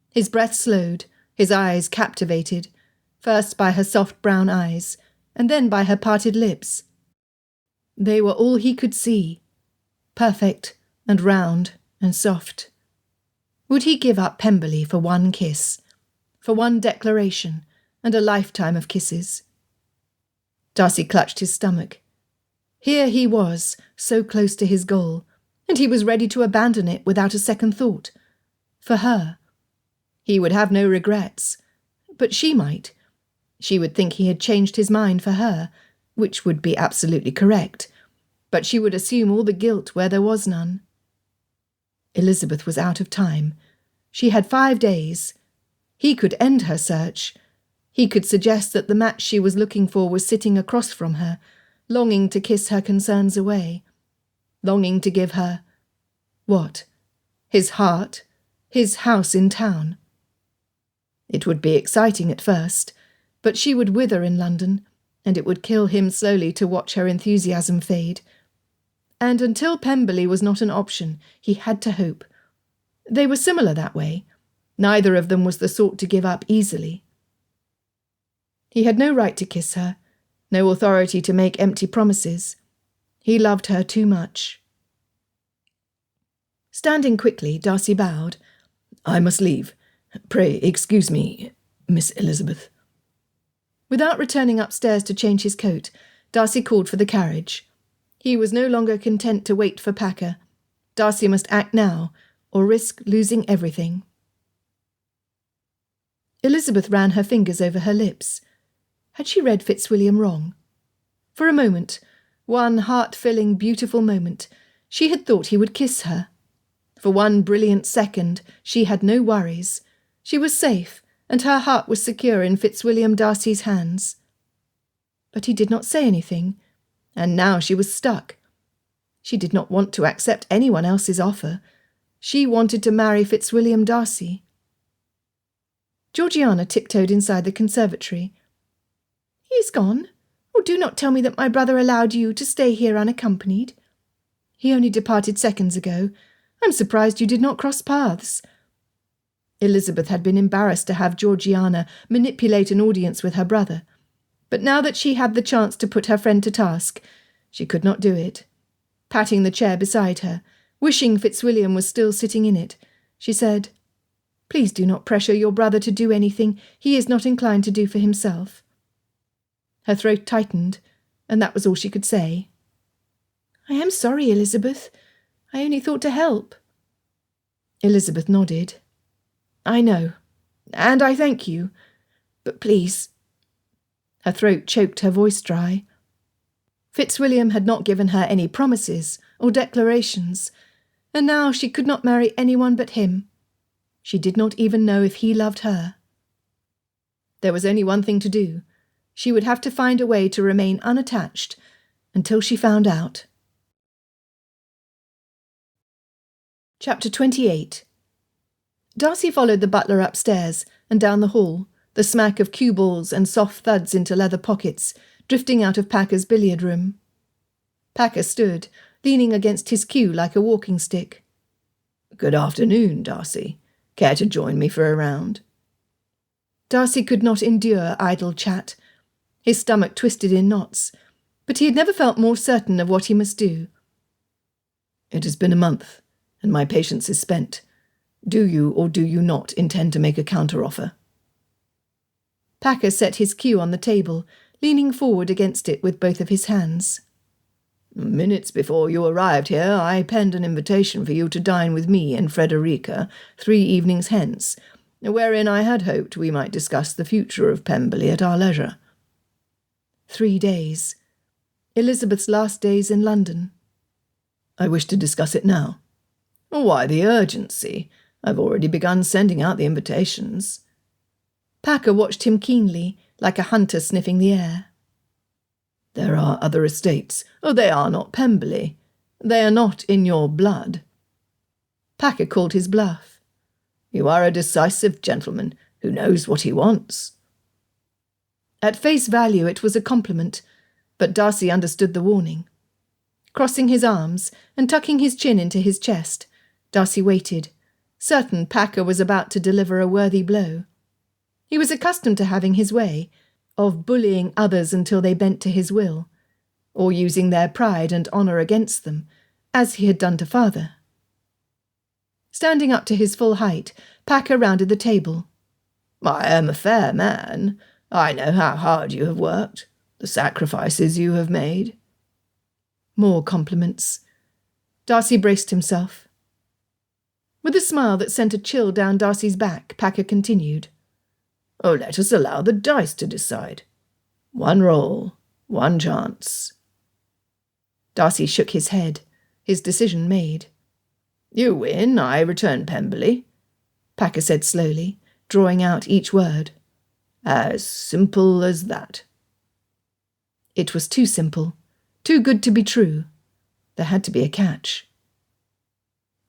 His breath slowed, his eyes captivated, first by her soft brown eyes, and then by her parted lips. They were all he could see, perfect and round and soft. Would he give up Pemberley for one kiss, for one declaration, and a lifetime of kisses? Darcy clutched his stomach. Here he was, so close to his goal, and he was ready to abandon it without a second thought. For her. He would have no regrets, but she might. She would think he had changed his mind for her, which would be absolutely correct, but she would assume all the guilt where there was none. Elizabeth was out of time. She had 5 days. He could end her search. He could suggest that the match she was looking for was sitting across from her, longing to kiss her concerns away, longing to give her, what? His heart, his house in town. It would be exciting at first, but she would wither in London, and it would kill him slowly to watch her enthusiasm fade. And until Pemberley was not an option, he had to hope. They were similar that way. Neither of them was the sort to give up easily. He had no right to kiss her, no authority to make empty promises. He loved her too much. Standing quickly, Darcy bowed.
"I must leave. Pray excuse me, Miss Elizabeth."
Without returning upstairs to change his coat, Darcy called for the carriage. He was no longer content to wait for Packer. Darcy must act now, or risk losing everything. Elizabeth ran her fingers over her lips. Had she read Fitzwilliam wrong? For a moment, one heart-filling, beautiful moment, she had thought he would kiss her. For one brilliant second, she had no worries. She was safe, and her heart was secure in Fitzwilliam Darcy's hands. But he did not say anything, and now she was stuck. She did not want to accept anyone else's offer. She wanted to marry Fitzwilliam Darcy. Georgiana tiptoed inside the conservatory. "He is gone. Oh, do not tell me that my brother allowed you to stay here unaccompanied. He only departed seconds ago. I'm surprised you did not cross paths." Elizabeth had been embarrassed to have Georgiana manipulate an audience with her brother, but now that she had the chance to put her friend to task, she could not do it. Patting the chair beside her, wishing Fitzwilliam was still sitting in it, she said, "Please do not pressure your brother to do anything he is not inclined to do for himself." Her throat tightened, and that was all she could say. "I am sorry, Elizabeth. I only thought to help." Elizabeth nodded. "I know, and I thank you, but please—" Her throat choked, her voice dry. Fitzwilliam had not given her any promises or declarations, and now she could not marry anyone but him. She did not even know if he loved her. There was only one thing to do. She would have to find a way to remain unattached until she found out. Chapter 28. Darcy followed the butler upstairs and down the hall, the smack of cue balls and soft thuds into leather pockets, drifting out of Packer's billiard room. Packer stood, leaning against his cue like a walking stick. "Good afternoon, Darcy. Care to join me for a round?" Darcy could not endure idle chat. His stomach twisted in knots, but he had never felt more certain of what he must do. "It has been a month, and my patience is spent. Do you or do you not intend to make a counter-offer?" Packer set his cue on the table, leaning forward against it with both of his hands. "Minutes before you arrived here, I penned an invitation for you to dine with me and Frederica 3 evenings hence, wherein I had hoped we might discuss the future of Pemberley at our leisure." 3 days. Elizabeth's last days in London. "I wish to discuss it now." "Why the urgency? I've already begun sending out the invitations." Packer watched him keenly, like a hunter sniffing the air. "There are other estates. Oh, they are not Pemberley. They are not in your blood." Packer called his bluff. "You are a decisive gentleman who knows what he wants." At face value it was a compliment, but Darcy understood the warning. Crossing his arms and tucking his chin into his chest, Darcy waited, certain Packer was about to deliver a worthy blow. He was accustomed to having his way, of bullying others until they bent to his will, or using their pride and honour against them, as he had done to father. Standing up to his full height, Packer rounded the table. "I am a fair man. I know how hard you have worked, the sacrifices you have made." More compliments. Darcy braced himself. With a smile that sent a chill down Darcy's back, Packer continued. "Oh, let us allow the dice to decide. 1 roll, 1 chance." Darcy shook his head, his decision made. "You win, I return Pemberley," Packer said slowly, drawing out each word. "As simple as that." It was too simple, too good to be true. There had to be a catch.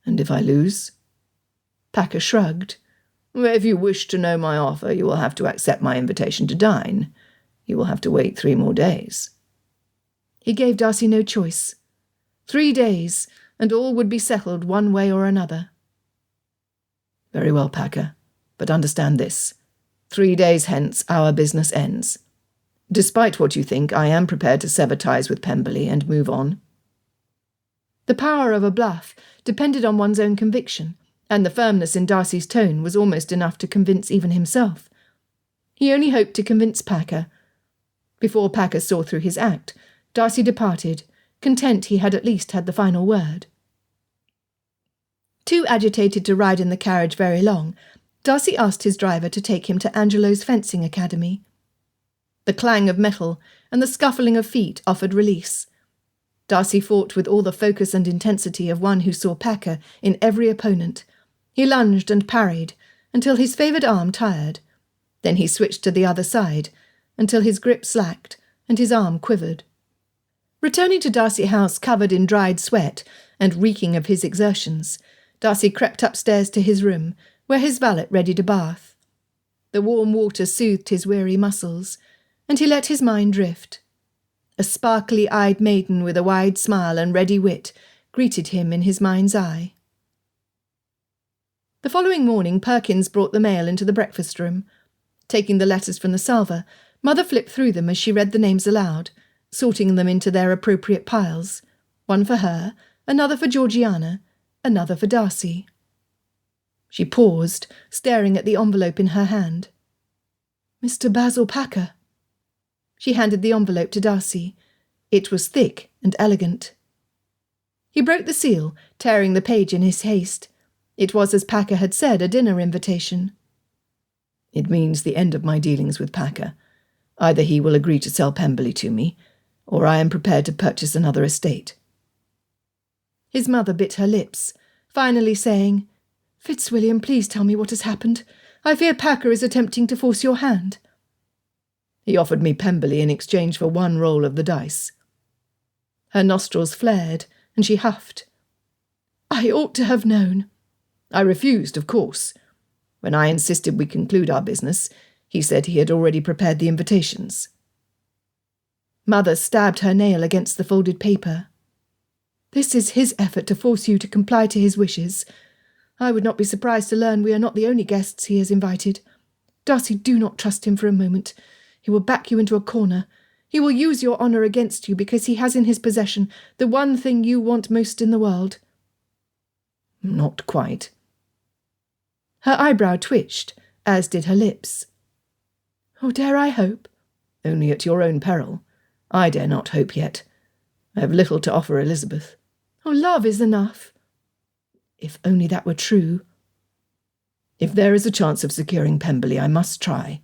"And if I lose?" Packer shrugged. "If you wish to know my offer, you will have to accept my invitation to dine. You will have to wait 3 more days." He gave Darcy no choice. 3 days, and all would be settled one way or another. "Very well, Packer, but understand this. 3 days hence our business ends. Despite what you think, I am prepared to sever ties with Pemberley and move on." The power of a bluff depended on one's own conviction, and the firmness in Darcy's tone was almost enough to convince even himself. He only hoped to convince Packer. Before Packer saw through his act, Darcy departed, content he had at least had the final word. Too agitated to ride in the carriage very long, Darcy asked his driver to take him to Angelo's fencing academy. The clang of metal and the scuffling of feet offered release. Darcy fought with all the focus and intensity of one who saw Packer in every opponent. He lunged and parried until his favoured arm tired. Then he switched to the other side until his grip slacked and his arm quivered. Returning to Darcy House covered in dried sweat and reeking of his exertions, Darcy crept upstairs to his room, where his valet readied a bath. The warm water soothed his weary muscles, and he let his mind drift. A sparkly-eyed maiden with a wide smile and ready wit greeted him in his mind's eye. The following morning, Perkins brought the mail into the breakfast room. Taking the letters from the salver, Mother flipped through them as she read the names aloud, sorting them into their appropriate piles. One for her, another for Georgiana, another for Darcy. She paused, staring at the envelope in her hand. Mr. Basil Packer. She handed the envelope to Darcy. It was thick and elegant. He broke the seal, tearing the page in his haste. It was, as Packer had said, a dinner invitation.
It means the end of my dealings with Packer. Either he will agree to sell Pemberley to me, or I am prepared to purchase another estate.
His mother bit her lips, finally saying, Fitzwilliam, please tell me what has happened. I fear Packer is attempting to force your hand.
He offered me Pemberley in exchange for one roll of the dice.
Her nostrils flared, and she huffed. I ought to have known.
I refused, of course. When I insisted we conclude our business, he said he had already prepared the invitations.
Mother stabbed her nail against the folded paper. This is his effort to force you to comply to his wishes. I would not be surprised to learn we are not the only guests he has invited. Darcy, do not trust him for a moment. He will back you into a corner. He will use your honour against you because he has in his possession the one thing you want most in the world.
Not quite.
Her eyebrow twitched, as did her lips. Oh, dare I hope?
Only at your own peril. I dare not hope yet. I have little to offer Elizabeth.
Oh, love is enough.
If only that were true. If there is a chance of securing Pemberley, I must try.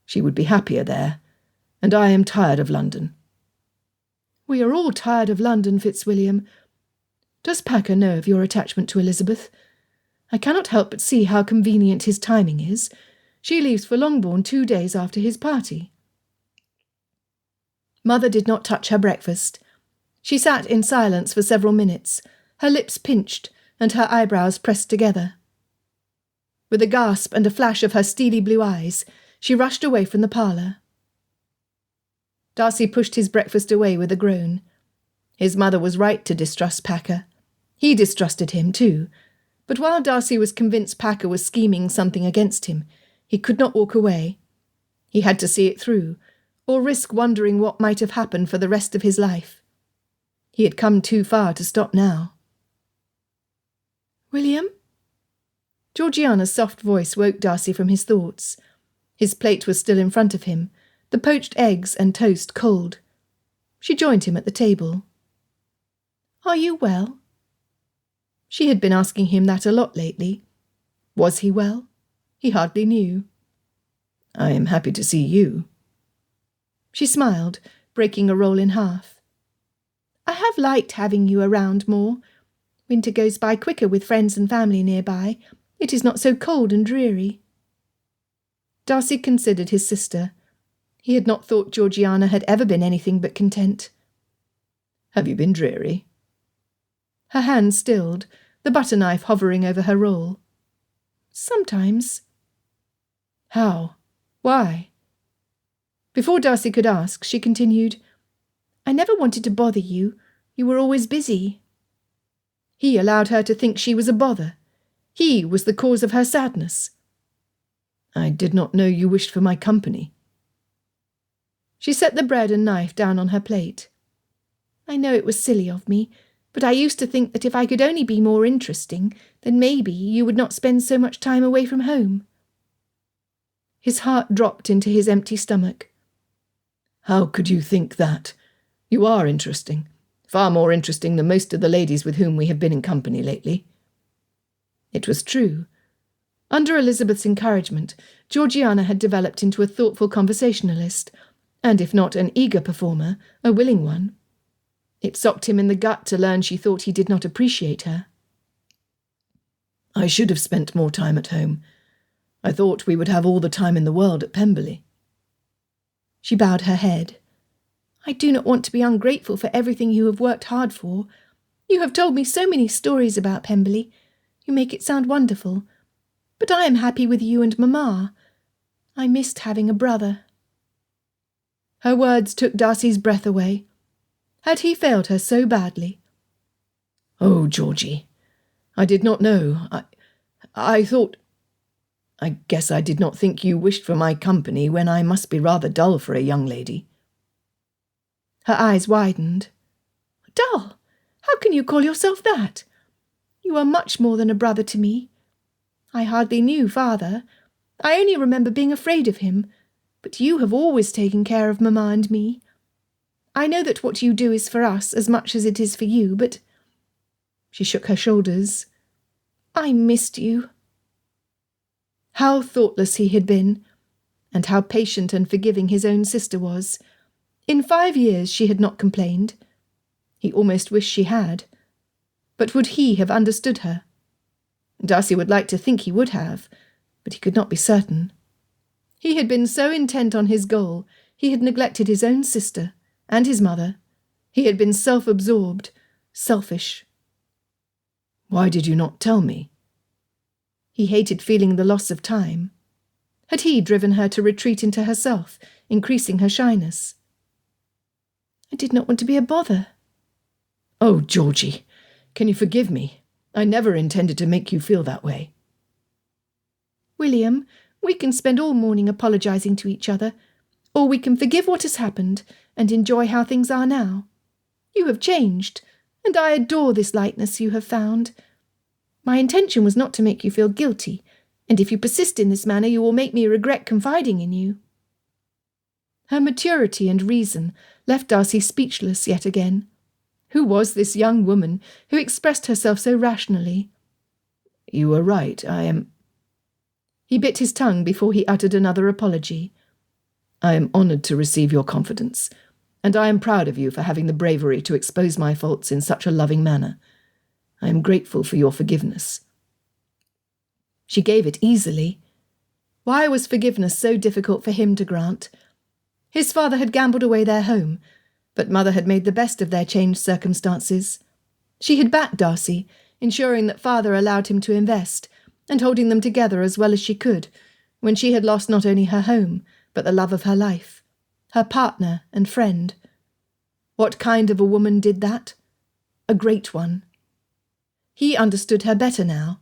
She would be happier there, and I am tired of London.
We are all tired of London, Fitzwilliam. Does Packer know of your attachment to Elizabeth? I cannot help but see how convenient his timing is. She leaves for Longbourn 2 days after his party. Mother did not touch her breakfast. She sat in silence for several minutes, her lips pinched and her eyebrows pressed together. With a gasp and a flash of her steely blue eyes, she rushed away from the parlour. Darcy pushed his breakfast away with a groan. His mother was right to distrust Packer. He distrusted him too, but while Darcy was convinced Packer was scheming something against him, he could not walk away. He had to see it through, or risk wondering what might have happened for the rest of his life. He had come too far to stop now. William? Georgiana's soft voice woke Darcy from his thoughts. His plate was still in front of him, the poached eggs and toast cold. She joined him at the table. Are you well? She had been asking him that a lot lately. Was he well? He hardly knew.
I am happy to see you.
She smiled, breaking a roll in half. I have liked having you around more. Winter goes by quicker with friends and family nearby. It is not so cold and dreary. Darcy considered his sister. He had not thought Georgiana had ever been anything but content.
Have you been dreary?
Her hand stilled, the butter knife hovering over her roll. Sometimes. How? Why? Before Darcy could ask, she continued, I never wanted to bother you. You were always busy. He allowed her to think she was a bother. He was the cause of her sadness.
I did not know you wished for my company.
She set the bread and knife down on her plate. I know it was silly of me, but I used to think that if I could only be more interesting, then maybe you would not spend so much time away from home. His heart dropped into his empty stomach.
How could you think that? You are interesting. Far more interesting than most of the ladies with whom we have been in company lately.
It was true. Under Elizabeth's encouragement, Georgiana had developed into a thoughtful conversationalist, and if not an eager performer, a willing one. It socked him in the gut to learn she thought he did not appreciate her.
I should have spent more time at home. I thought we would have all the time in the world at Pemberley.
She bowed her head. I do not want to be ungrateful for everything you have worked hard for. You have told me so many stories about Pemberley. You make it sound wonderful. But I am happy with you and Mamma. I missed having a brother. Her words took Darcy's breath away. Had he failed her so badly?
Oh, Georgie, I did not know. I guess I did not think you wished for my company when I must be rather dull for a young lady."
Her eyes widened. "Dull? How can you call yourself that? You are much more than a brother to me. I hardly knew father. I only remember being afraid of him, but you have always taken care of Mamma and me. I know that what you do is for us as much as it is for you, but—" She shook her shoulders. "I missed you." How thoughtless he had been, and how patient and forgiving his own sister was. In 5 years she had not complained. He almost wished she had. But would he have understood her? Darcy would like to think he would have, but he could not be certain. He had been so intent on his goal, he had neglected his own sister and his mother. He had been self-absorbed, selfish.
"Why did you not tell me?"
He hated feeling the loss of time. Had he driven her to retreat into herself, increasing her shyness? "I did not want to be a bother."
"Oh, Georgie, can you forgive me? I never intended to make you feel that way."
"William, we can spend all morning apologising to each other, or we can forgive what has happened and enjoy how things are now. You have changed, and I adore this lightness you have found. My intention was not to make you feel guilty, and if you persist in this manner you will make me regret confiding in you." Her maturity and reason left Darcy speechless yet again. Who was this young woman who expressed herself so rationally?
"You were right, I am—"
He bit his tongue before he uttered another apology.
"I am honoured to receive your confidence, and I am proud of you for having the bravery to expose my faults in such a loving manner. I am grateful for your forgiveness."
She gave it easily. Why was forgiveness so difficult for him to grant? His father had gambled away their home, but Mother had made the best of their changed circumstances. She had backed Darcy, ensuring that Father allowed him to invest, and holding them together as well as she could, when she had lost not only her home, but the love of her life, her partner and friend. What kind of a woman did that? A great one. He understood her better now,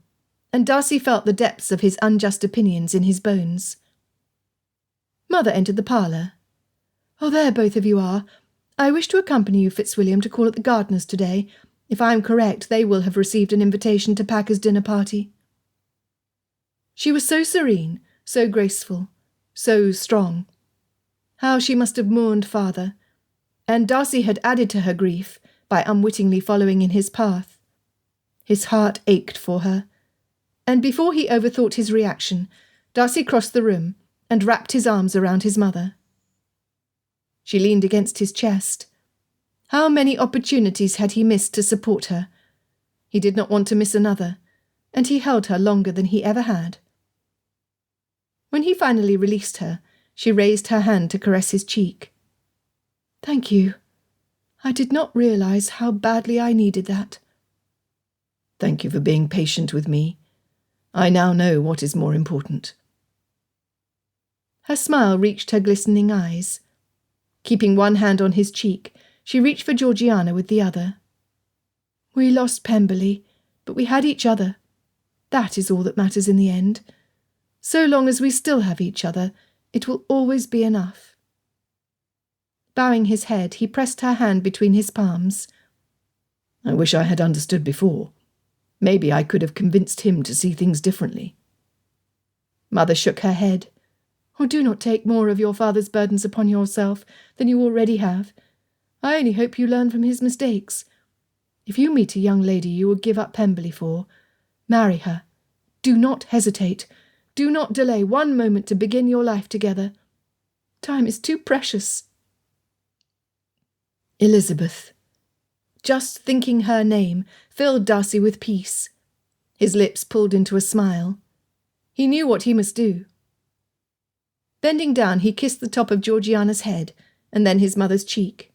and Darcy felt the depths of his unjust opinions in his bones. Mother entered the parlour. "Oh, there both of you are. I wish to accompany you, Fitzwilliam, to call at the gardener's today. If I am correct, they will have received an invitation to Packer's dinner party." She was so serene, so graceful, so strong. How she must have mourned father, and Darcy had added to her grief by unwittingly following in his path. His heart ached for her, and before he overthought his reaction, Darcy crossed the room and wrapped his arms around his mother. She leaned against his chest. How many opportunities had he missed to support her? He did not want to miss another, and he held her longer than he ever had. When he finally released her, she raised her hand to caress his cheek. "Thank you. I did not realise how badly I needed that."
"Thank you for being patient with me. I now know what is more important."
Her smile reached her glistening eyes. Keeping one hand on his cheek, she reached for Georgiana with the other. "We lost Pemberley, but we had each other. That is all that matters in the end. So long as we still have each other, it will always be enough." Bowing his head, he pressed her hand between his palms.
"I wish I had understood before. Maybe I could have convinced him to see things differently."
Mother shook her head. "Oh, do not take more of your father's burdens upon yourself than you already have. I only hope you learn from his mistakes. If you meet a young lady you will give up Pemberley for, marry her. Do not hesitate. Do not delay one moment to begin your life together. Time is too precious." Elizabeth. Just thinking her name filled Darcy with peace. His lips pulled into a smile. He knew what he must do. Bending down, he kissed the top of Georgiana's head, and then his mother's cheek.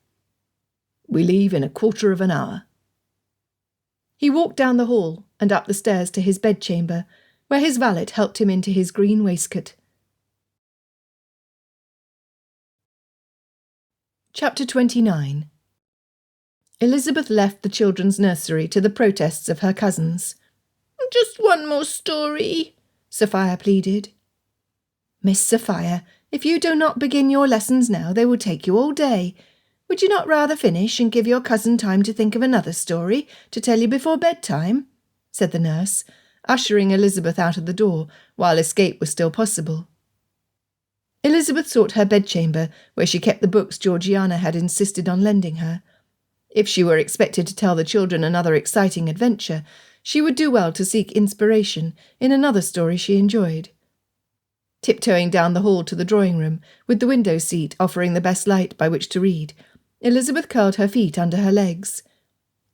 "We leave in a quarter of an hour."
He walked down the hall and up the stairs to his bedchamber, where his valet helped him into his green waistcoat. Chapter 29. Elizabeth left the children's nursery to the protests of her cousins. Just one more story, Sophia pleaded. Miss Sophia, if you do not begin your lessons now, they will take you all day. Would you not rather finish and give your cousin time to think of another story to tell you before bedtime? Said the nurse, ushering Elizabeth out of the door while escape was still possible. Elizabeth sought her bedchamber, where she kept the books Georgiana had insisted on lending her. If she were expected to tell the children another exciting adventure, she would do well to seek inspiration in another story she enjoyed. Tiptoeing down the hall to the drawing-room, with the window seat offering the best light by which to read, Elizabeth curled her feet under her legs.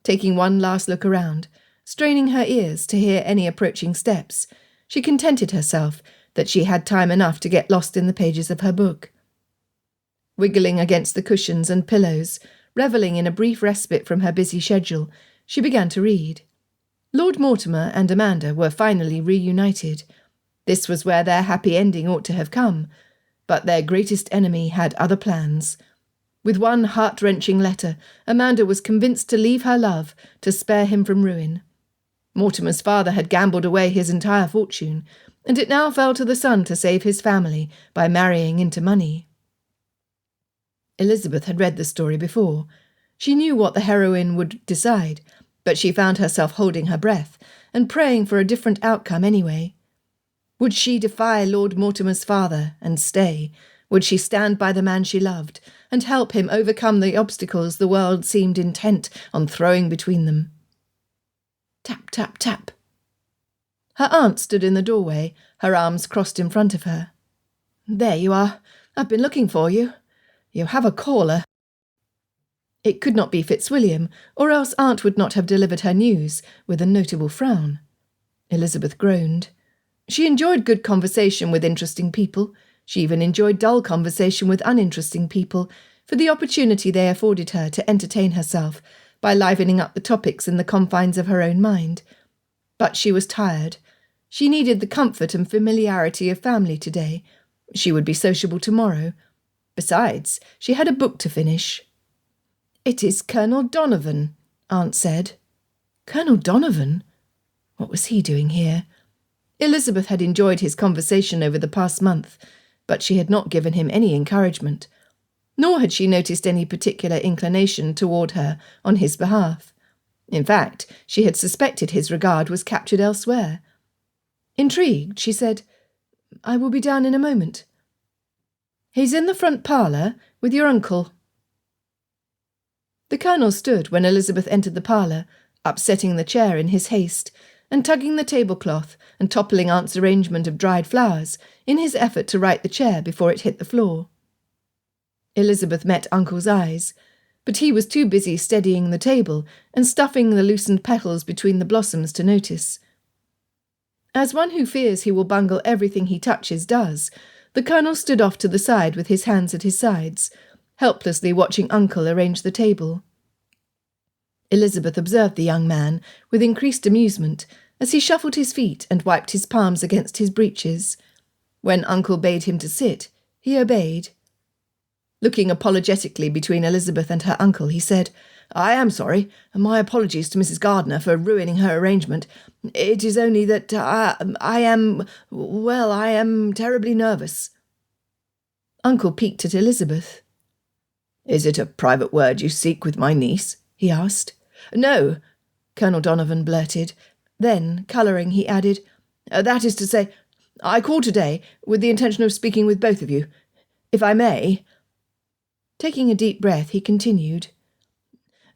Taking one last look around, straining her ears to hear any approaching steps, she contented herself that she had time enough to get lost in the pages of her book. Wiggling against the cushions and pillows, revelling in a brief respite from her busy schedule, she began to read. Lord Mortimer and Amanda were finally reunited. This was where their happy ending ought to have come, but their greatest enemy had other plans. With one heart-wrenching letter, Amanda was convinced to leave her love to spare him from ruin. Mortimer's father had gambled away his entire fortune, and it now fell to the son to save his family by marrying into money. Elizabeth had read the story before. She knew what the heroine would decide, but she found herself holding her breath and praying for a different outcome anyway. Would she defy Lord Mortimer's father and stay? Would she stand by the man she loved and help him overcome the obstacles the world seemed intent on throwing between them? Tap, tap, tap. Her aunt stood in the doorway, her arms crossed in front of her. There you are. I've been looking for you. You have a caller. It could not be Fitzwilliam, or else aunt would not have delivered her news with a notable frown. Elizabeth groaned. She enjoyed good conversation with interesting people. She even enjoyed dull conversation with uninteresting people, for the opportunity they afforded her to entertain herself by livening up the topics in the confines of her own mind. But she was tired. She needed the comfort and familiarity of family today. She would be sociable tomorrow. Besides, she had a book to finish. It is Colonel Donovan, aunt said. Colonel Donovan? What was he doing here? Elizabeth had enjoyed his conversation over the past month, but she had not given him any encouragement, nor had she noticed any particular inclination toward her on his behalf. In fact, she had suspected his regard was captured elsewhere. Intrigued, she said, I will be down in a moment. He's in the front parlour with your uncle. The Colonel stood when Elizabeth entered the parlour, upsetting the chair in his haste, and tugging the tablecloth and toppling aunt's arrangement of dried flowers in his effort to right the chair before it hit the floor. Elizabeth met uncle's eyes, but he was too busy steadying the table and stuffing the loosened petals between the blossoms to notice. As one who fears he will bungle everything he touches does, the Colonel stood off to the side with his hands at his sides, helplessly watching uncle arrange the table. Elizabeth observed the young man with increased amusement as he shuffled his feet and wiped his palms against his breeches. When uncle bade him to sit, he obeyed. Looking apologetically between Elizabeth and her uncle, he said, I am sorry, and my apologies to Mrs. Gardiner for ruining her arrangement. It is only that I am terribly nervous. Uncle peeked at Elizabeth. Is it a private word you seek with my niece? He asked. No, Colonel Donovan blurted. Then, colouring, he added, that is to say, I called today with the intention of speaking with both of you. If I may. Taking a deep breath, he continued,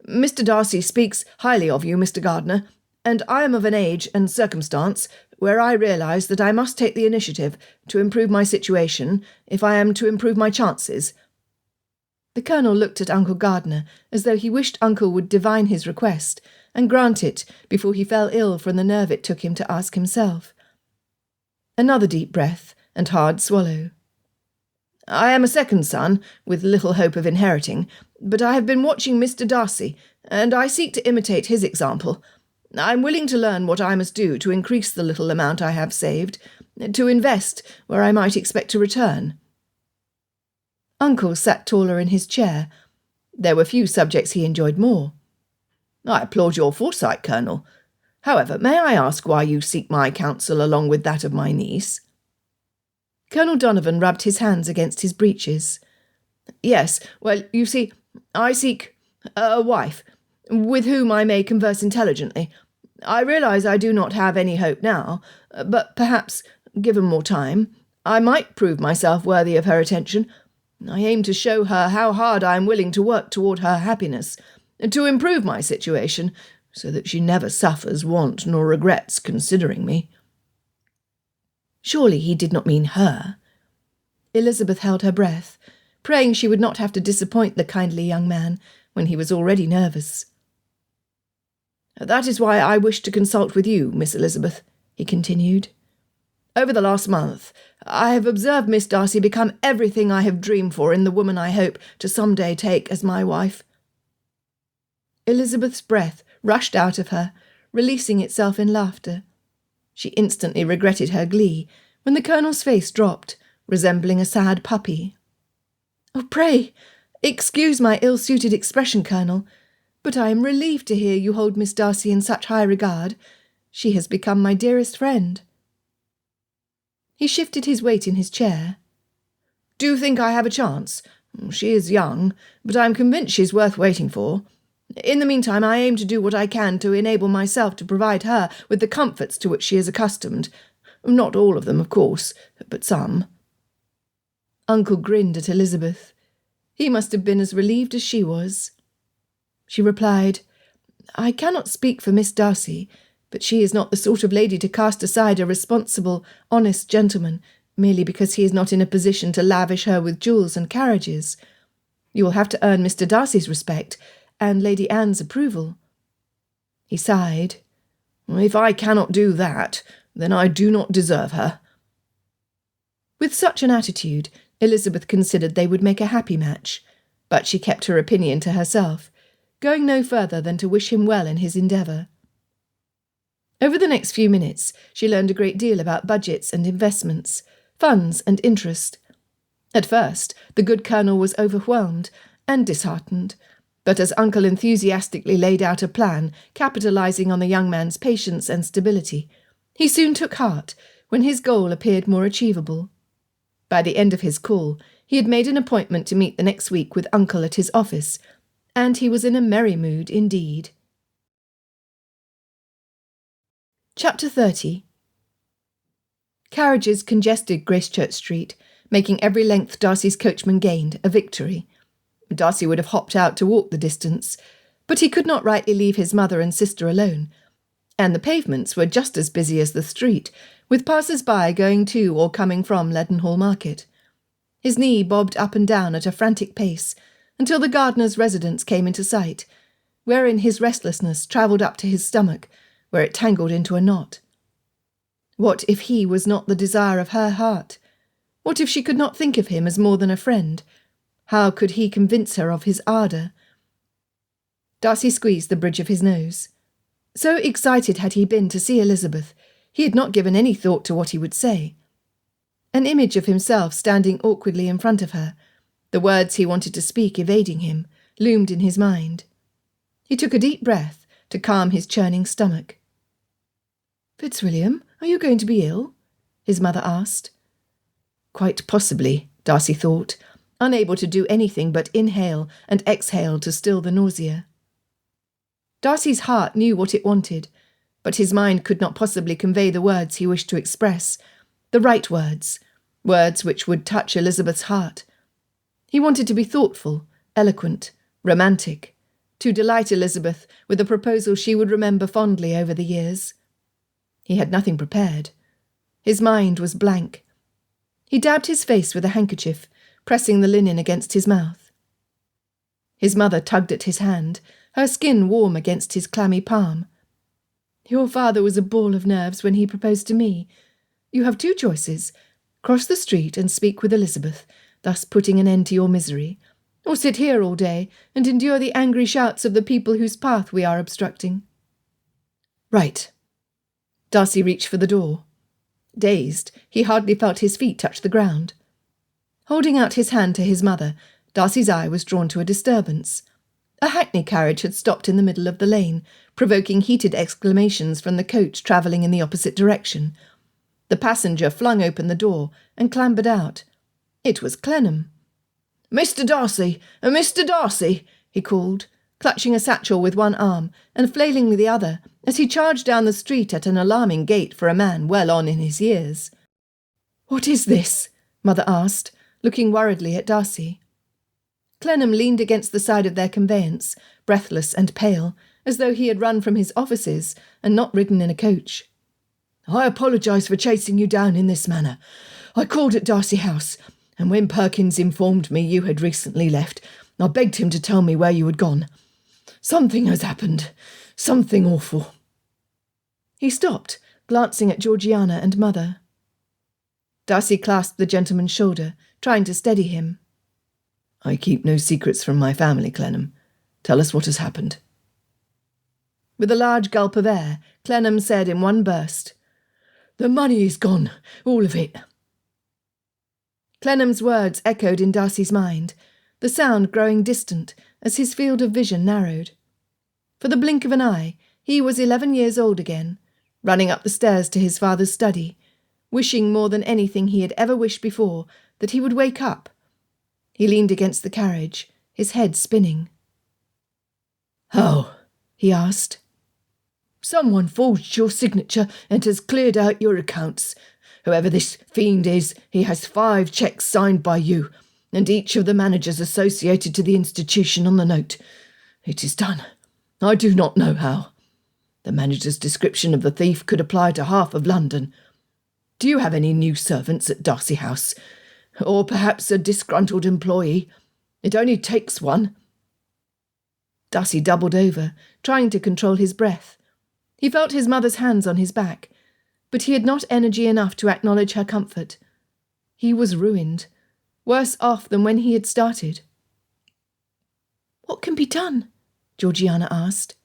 Mr. Darcy speaks highly of you, Mr. Gardiner, and I am of an age and circumstance where I realise that I must take the initiative to improve my situation if I am to improve my chances. The Colonel looked at Uncle Gardiner as though he wished Uncle would divine his request and grant it before he fell ill from the nerve it took him to ask himself. Another deep breath and hard swallow. I am a second son, with little hope of inheriting, but I have been watching Mr. Darcy, and I seek to imitate his example. I am willing to learn what I must do to increase the little amount I have saved, to invest where I might expect a return. Uncle sat taller in his chair. There were few subjects he enjoyed more. I applaud your foresight, Colonel.
However, may I ask why you seek my counsel along with that of my niece?" Colonel Donovan rubbed his hands against his breeches. "Yes, well, you see, I seek a wife, with whom I may converse intelligently. I realise I do not have any hope now, but perhaps, given more time, I might prove myself worthy of her attention. I aim to show her how hard I am willing to work toward her happiness, to improve my situation, so that she never suffers want nor regrets considering me." Surely he did not mean her. Elizabeth held her breath, praying she would not have to disappoint the kindly young man when he was already nervous. "That is why I wish to consult with you, Miss Elizabeth," he continued. "Over the last month, I have observed Miss Darcy become everything I have dreamed for in the woman I hope to some day take as my wife." Elizabeth's breath rushed out of her, releasing itself in laughter. She instantly regretted her glee when the Colonel's face dropped, resembling a sad puppy. "Oh, pray, excuse my ill-suited expression, Colonel, but I am relieved to hear you hold Miss Darcy in such high regard. She has become my dearest friend." He shifted his weight in his chair. "Do you think I have a chance? She is young, but I am convinced she is worth waiting for. In the meantime, I aim to do what I can to enable myself to provide her with the comforts to which she is accustomed. Not all of them, of course, but some." Uncle grinned at Elizabeth. He must have been as relieved as she was. She replied, "I cannot speak for Miss Darcy, but she is not the sort of lady to cast aside a responsible, honest gentleman merely because he is not in a position to lavish her with jewels and carriages. You will have to earn Mr. Darcy's respect and Lady Anne's approval." He sighed. "If I cannot do that, then I do not deserve her." With such an attitude, Elizabeth considered they would make a happy match, but she kept her opinion to herself, going no further than to wish him well in his endeavour. Over the next few minutes, she learned a great deal about budgets and investments, funds and interest. At first, the good Colonel was overwhelmed and disheartened, but as Uncle enthusiastically laid out a plan capitalising on the young man's patience and stability, he soon took heart when his goal appeared more achievable. By the end of his call, he had made an appointment to meet the next week with Uncle at his office, and he was in a merry mood indeed. Chapter 30. Carriages congested Gracechurch Street, making every length Darcy's coachman gained a victory. Darcy would have hopped out to walk the distance, but he could not rightly leave his mother and sister alone, and the pavements were just as busy as the street, with passers-by going to or coming from Leadenhall Market. His knee bobbed up and down at a frantic pace until the gardener's residence came into sight, wherein his restlessness travelled up to his stomach, where it tangled into a knot. What if he was not the desire of her heart? What if she could not think of him as more than a friend? How could he convince her of his ardour? Darcy squeezed the bridge of his nose. So excited had he been to see Elizabeth, he had not given any thought to what he would say. An image of himself standing awkwardly in front of her, the words he wanted to speak evading him, loomed in his mind. He took a deep breath to calm his churning stomach. "Fitzwilliam, are you going to be ill?" his mother asked. Quite possibly, Darcy thought, unable to do anything but inhale and exhale to still the nausea. Darcy's heart knew what it wanted, but his mind could not possibly convey the words he wished to express, the right words, words which would touch Elizabeth's heart. He wanted to be thoughtful, eloquent, romantic, to delight Elizabeth with a proposal she would remember fondly over the years. He had nothing prepared. His mind was blank. He dabbed his face with a handkerchief, pressing the linen against his mouth. His mother tugged at his hand, her skin warm against his clammy palm. "Your father was a ball of nerves when he proposed to me. You have two choices. Cross the street and speak with Elizabeth, thus putting an end to your misery, or sit here all day and endure the angry shouts of the people whose path we are obstructing." "Right." Darcy reached for the door. Dazed, he hardly felt his feet touch the ground. Holding out his hand to his mother, Darcy's eye was drawn to a disturbance. A hackney carriage had stopped in the middle of the lane,
provoking heated exclamations from the coach travelling in the opposite direction. The passenger flung open the door and clambered out. It was Clennam. "Mr. Darcy! Mr. Darcy!" he called, clutching a satchel with one arm and flailing with the other as he charged down the street at an alarming gait for a man well on in his years. "What is this?" Mother asked, looking worriedly at Darcy. Clennam leaned against the side of their conveyance, breathless and pale, as though he had run from his offices and not ridden in a coach. "I apologise for chasing you down in this manner. I called at Darcy House, and when Perkins informed me you had recently left, I begged him to tell me where you had gone. Something has happened. Something awful." He stopped, glancing at Georgiana and Mother. Darcy clasped the gentleman's shoulder, trying to steady him. "I keep no secrets from my family, Clennam. Tell us what has happened." With a large gulp of air, Clennam said in one burst, "The money is gone, all of it." Clennam's words echoed in Darcy's mind, the sound growing distant as his field of vision narrowed. For the blink of an eye, he was 11 years old again, running up the stairs to his father's study, wishing more than anything he had ever wished before that he would wake up. He leaned against the carriage, his head spinning. "How?" he asked. "Someone forged your signature and has cleared out your accounts. Whoever this fiend is, he has 5 cheques signed by you, and each of the managers associated to the institution on the note. It is done. I do not know how. The manager's description of the thief could apply to half of London. Do you have any new servants at Darcy House? Or perhaps a disgruntled employee? It only takes one." Darcy doubled over, trying to control his breath. He felt his mother's hands on his back, but he had not energy enough to acknowledge her comfort. He was ruined, worse off than when he had started. "What can be done?" Georgiana asked.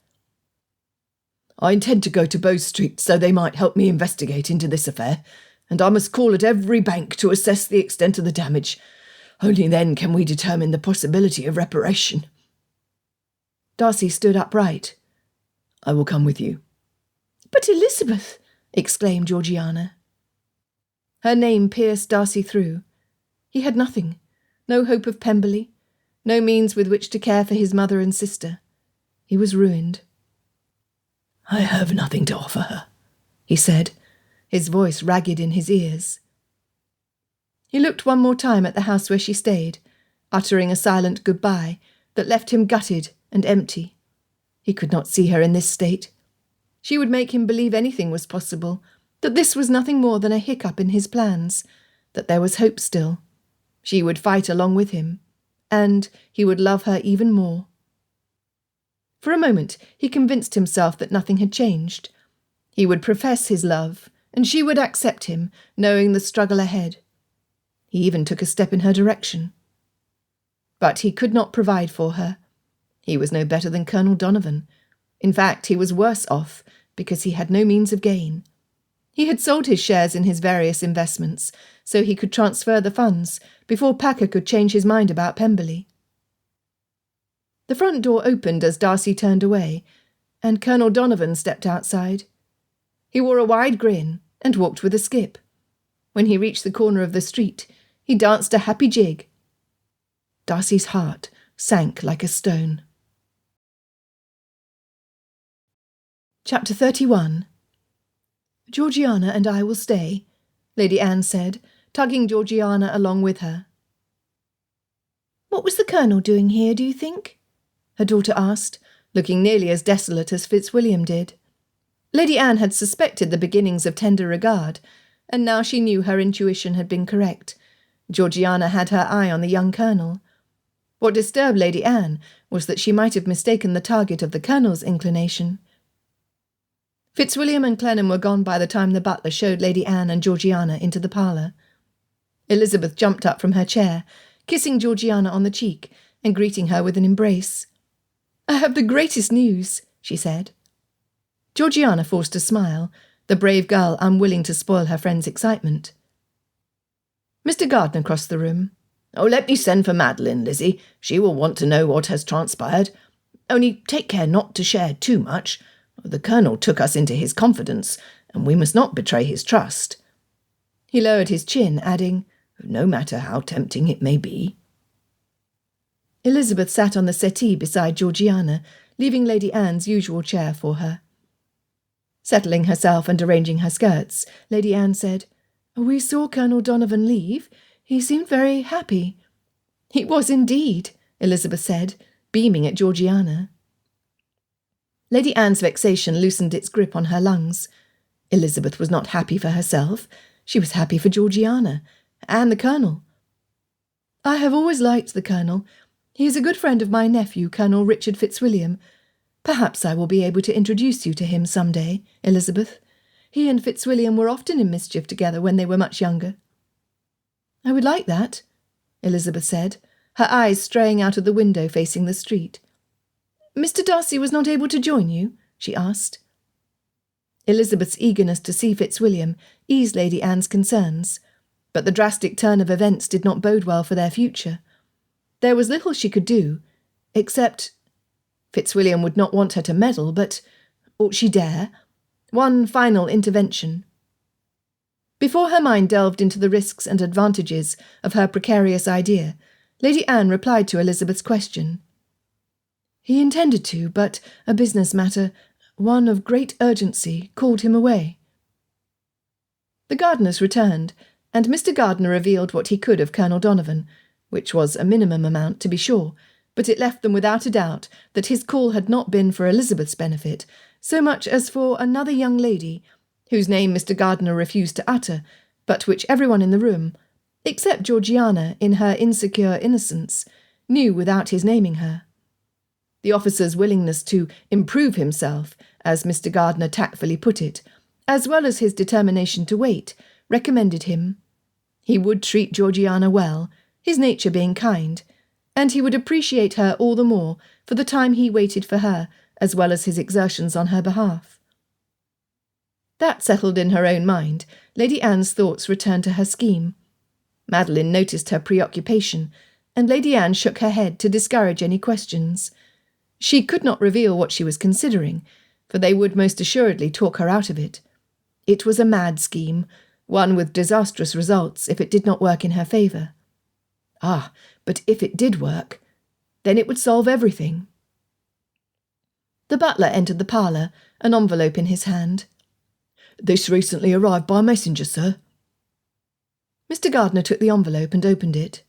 "I intend to go to Bow Street so they might help me investigate into this affair, and I must call at every bank to assess the extent of the damage. Only then can we determine the possibility of reparation." Darcy stood upright. "I will come with you." "But Elizabeth!" exclaimed Georgiana. Her name pierced Darcy through. He had nothing, no hope of Pemberley, no means with which to care for his mother and sister. He was ruined. "I have nothing to offer her," he said, his voice ragged in his ears. He looked one more time at the house where she stayed, uttering a silent goodbye that left him gutted and empty. He could not see her in this state. She would make him believe anything was possible, that this was nothing more than a hiccup in his plans, that there was hope still. She would fight along with him, and he would love her even more. For a moment he convinced himself that nothing had changed. He would profess his love, and she would accept him, knowing the struggle ahead. He even took a step in her direction. But he could not provide for her. He was no better than Colonel Donovan. In fact, he was worse off, because he had no means of gain. He had sold his shares in his various investments, so he could transfer the funds before Packer could change his mind about Pemberley. The front door opened as Darcy turned away, and Colonel Donovan stepped outside. He wore a wide grin and walked with a skip. When he reached the corner of the street, he danced a happy jig. Darcy's heart sank like a stone. Chapter 31. "Georgiana and I will stay," Lady Anne said, tugging Georgiana along with her. "What was the Colonel doing here, do you think?" her daughter asked, looking nearly as desolate as Fitzwilliam did. Lady Anne had suspected the beginnings of tender regard, and now she knew her intuition had been correct. Georgiana had her eye on the young Colonel. What disturbed Lady Anne was that she might have mistaken the target of the Colonel's inclination. Fitzwilliam and Clennam were gone by the time the butler showed Lady Anne and Georgiana into the parlour. Elizabeth jumped up from her chair, kissing Georgiana on the cheek and greeting her with an embrace. "I have the greatest news," she said. Georgiana forced a smile, the brave girl unwilling to spoil her friend's excitement. Mr. Gardiner crossed the room. "Oh, let me send for Madeline, Lizzie. She will want to know what has transpired. Only take care not to share too much.
The Colonel took us into his confidence, and we must not betray his trust." He lowered his chin, adding, "No matter how tempting it may be." Elizabeth sat on the settee beside Georgiana, leaving Lady Anne's usual chair for her. Settling herself and arranging her skirts, Lady Anne said, "We saw Colonel Donovan leave. He seemed very happy." "He was indeed," Elizabeth said, beaming at Georgiana. Lady Anne's vexation loosened its grip on her lungs. Elizabeth was not happy for herself. She was happy for Georgiana and the Colonel. "I have always liked the Colonel. He is a good friend of my nephew, Colonel Richard Fitzwilliam. Perhaps I will be able to introduce you to him some day, Elizabeth. He and Fitzwilliam were often in mischief together when they were much younger." "I would like that," Elizabeth said, her eyes straying out of the window facing the street. "Mr. Darcy was not able to join you?" she asked. Elizabeth's eagerness to see Fitzwilliam eased Lady Anne's concerns, but the drastic turn of events did not bode well for their future. There was little she could do, except Fitzwilliam would not want her to meddle, but ought she dare? One final intervention. Before her mind delved into the risks and advantages of her precarious idea, Lady Anne replied to Elizabeth's question. "He intended to, but a business matter, one of great urgency, called him away." The Gardiners returned, and Mr. Gardiner revealed what he could of Colonel Donovan, which was a minimum amount, to be sure, but it left them without a doubt that his call had not been for Elizabeth's benefit, so much as for another young lady, whose name Mr. Gardiner refused to utter, but which everyone in the room, except Georgiana in her insecure innocence, knew without his naming her. The officer's willingness to improve himself, as Mr. Gardiner tactfully put it, as well as his determination to wait, recommended him. He would treat Georgiana well, his nature being kind, and he would appreciate her all the more for the time he waited for her, as well as his exertions on her behalf. That settled in her own mind, Lady Anne's thoughts returned to her scheme. Madeline noticed her preoccupation, and Lady Anne shook her head to discourage any questions. She could not reveal what she was considering, for they would most assuredly talk her out of it. It was a mad scheme, one with disastrous results if it did not work in her favour. Ah, but if it did work, then it would solve everything. The butler entered the parlour, an envelope in his hand. "This recently arrived by messenger, sir." Mr. Gardiner took the envelope and opened it.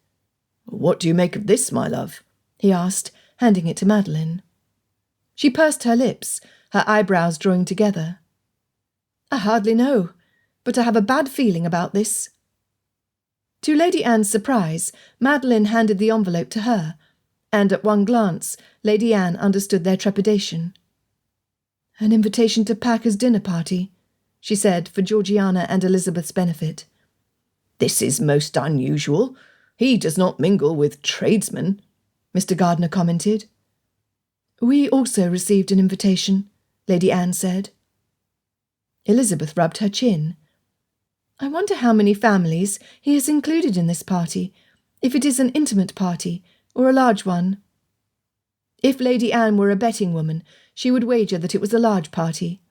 "What do you make of this, my love?" he asked, handing it to Madeline. She pursed her lips, her eyebrows drawing together. "I hardly know, but I have a bad feeling about this." To Lady Anne's surprise, Madeline handed the envelope to her, and at one glance Lady Anne understood their trepidation. "An invitation to Packer's dinner party," she said, for Georgiana and Elizabeth's benefit. "This is most unusual. He does not mingle with tradesmen," Mr. Gardiner commented. "We also received an invitation," Lady Anne said. Elizabeth rubbed her chin. "I wonder how many families he has included in this party, if it is an intimate party or a large one." If Lady Anne were a betting woman, she would wager that it was a large party.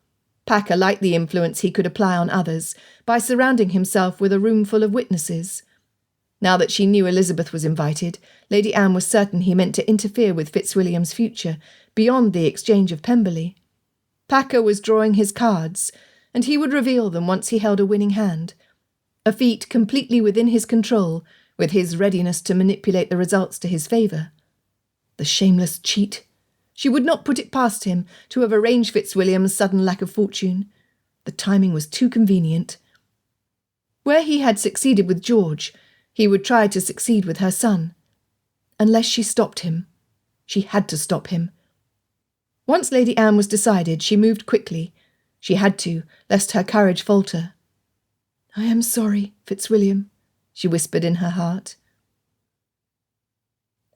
Packer liked the influence he could apply on others by surrounding himself with a room full of witnesses. Now that she knew Elizabeth was invited, Lady Anne was certain he meant to interfere with Fitzwilliam's future beyond the exchange of Pemberley. Packer was drawing his cards, and he would reveal them once he held a winning hand, a feat completely within his control, with his readiness to manipulate the results to his favour. The shameless cheat! She would not put it past him to have arranged Fitzwilliam's sudden lack of fortune. The timing was too convenient. Where he had succeeded with George, he would try to succeed with her son. Unless she stopped him. She had to stop him. Once Lady Anne was decided, she moved quickly. She had to, lest her courage falter. "I am sorry, Fitzwilliam," she whispered in her heart.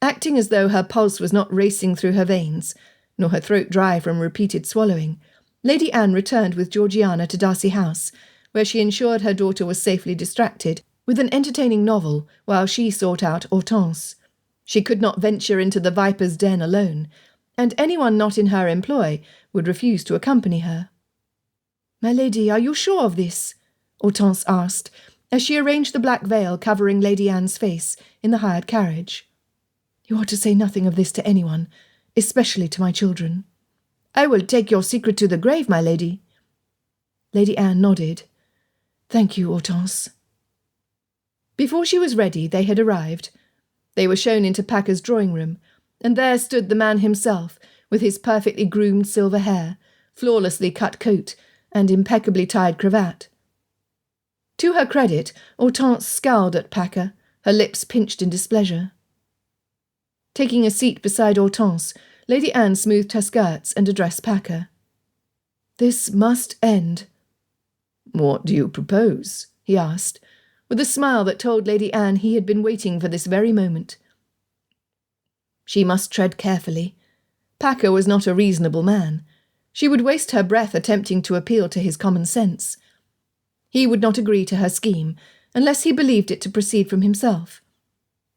Acting as though her pulse was not racing through her veins, nor her throat dry from repeated swallowing, Lady Anne returned with Georgiana to Darcy House, where she ensured her daughter was safely distracted with an entertaining novel while she sought out Hortense. She could not venture into the viper's den alone, and anyone not in her employ
would refuse to accompany her. "My lady, are you sure of this?" Hortense asked, as she arranged the black veil covering Lady Anne's face in the hired carriage. "You are to say nothing of this to anyone, especially to my children." "I will take your secret to the grave, my lady." Lady Anne nodded. "Thank you, Hortense." Before she was ready, they had arrived. They were shown into Packer's drawing-room, and there stood the man himself, with his perfectly groomed silver hair, flawlessly cut coat, and impeccably tied cravat. To her credit, Hortense scowled at Packer, her lips pinched in displeasure. Taking a seat beside Hortense, Lady Anne smoothed her skirts and addressed Packer. "This must end." "What do you propose?" he asked, with a smile that told Lady Anne he had been waiting for this very moment. She must tread carefully. Packer was not a reasonable man. She would waste her breath attempting to appeal to his common sense. He would not agree to her scheme unless he believed it to proceed from himself.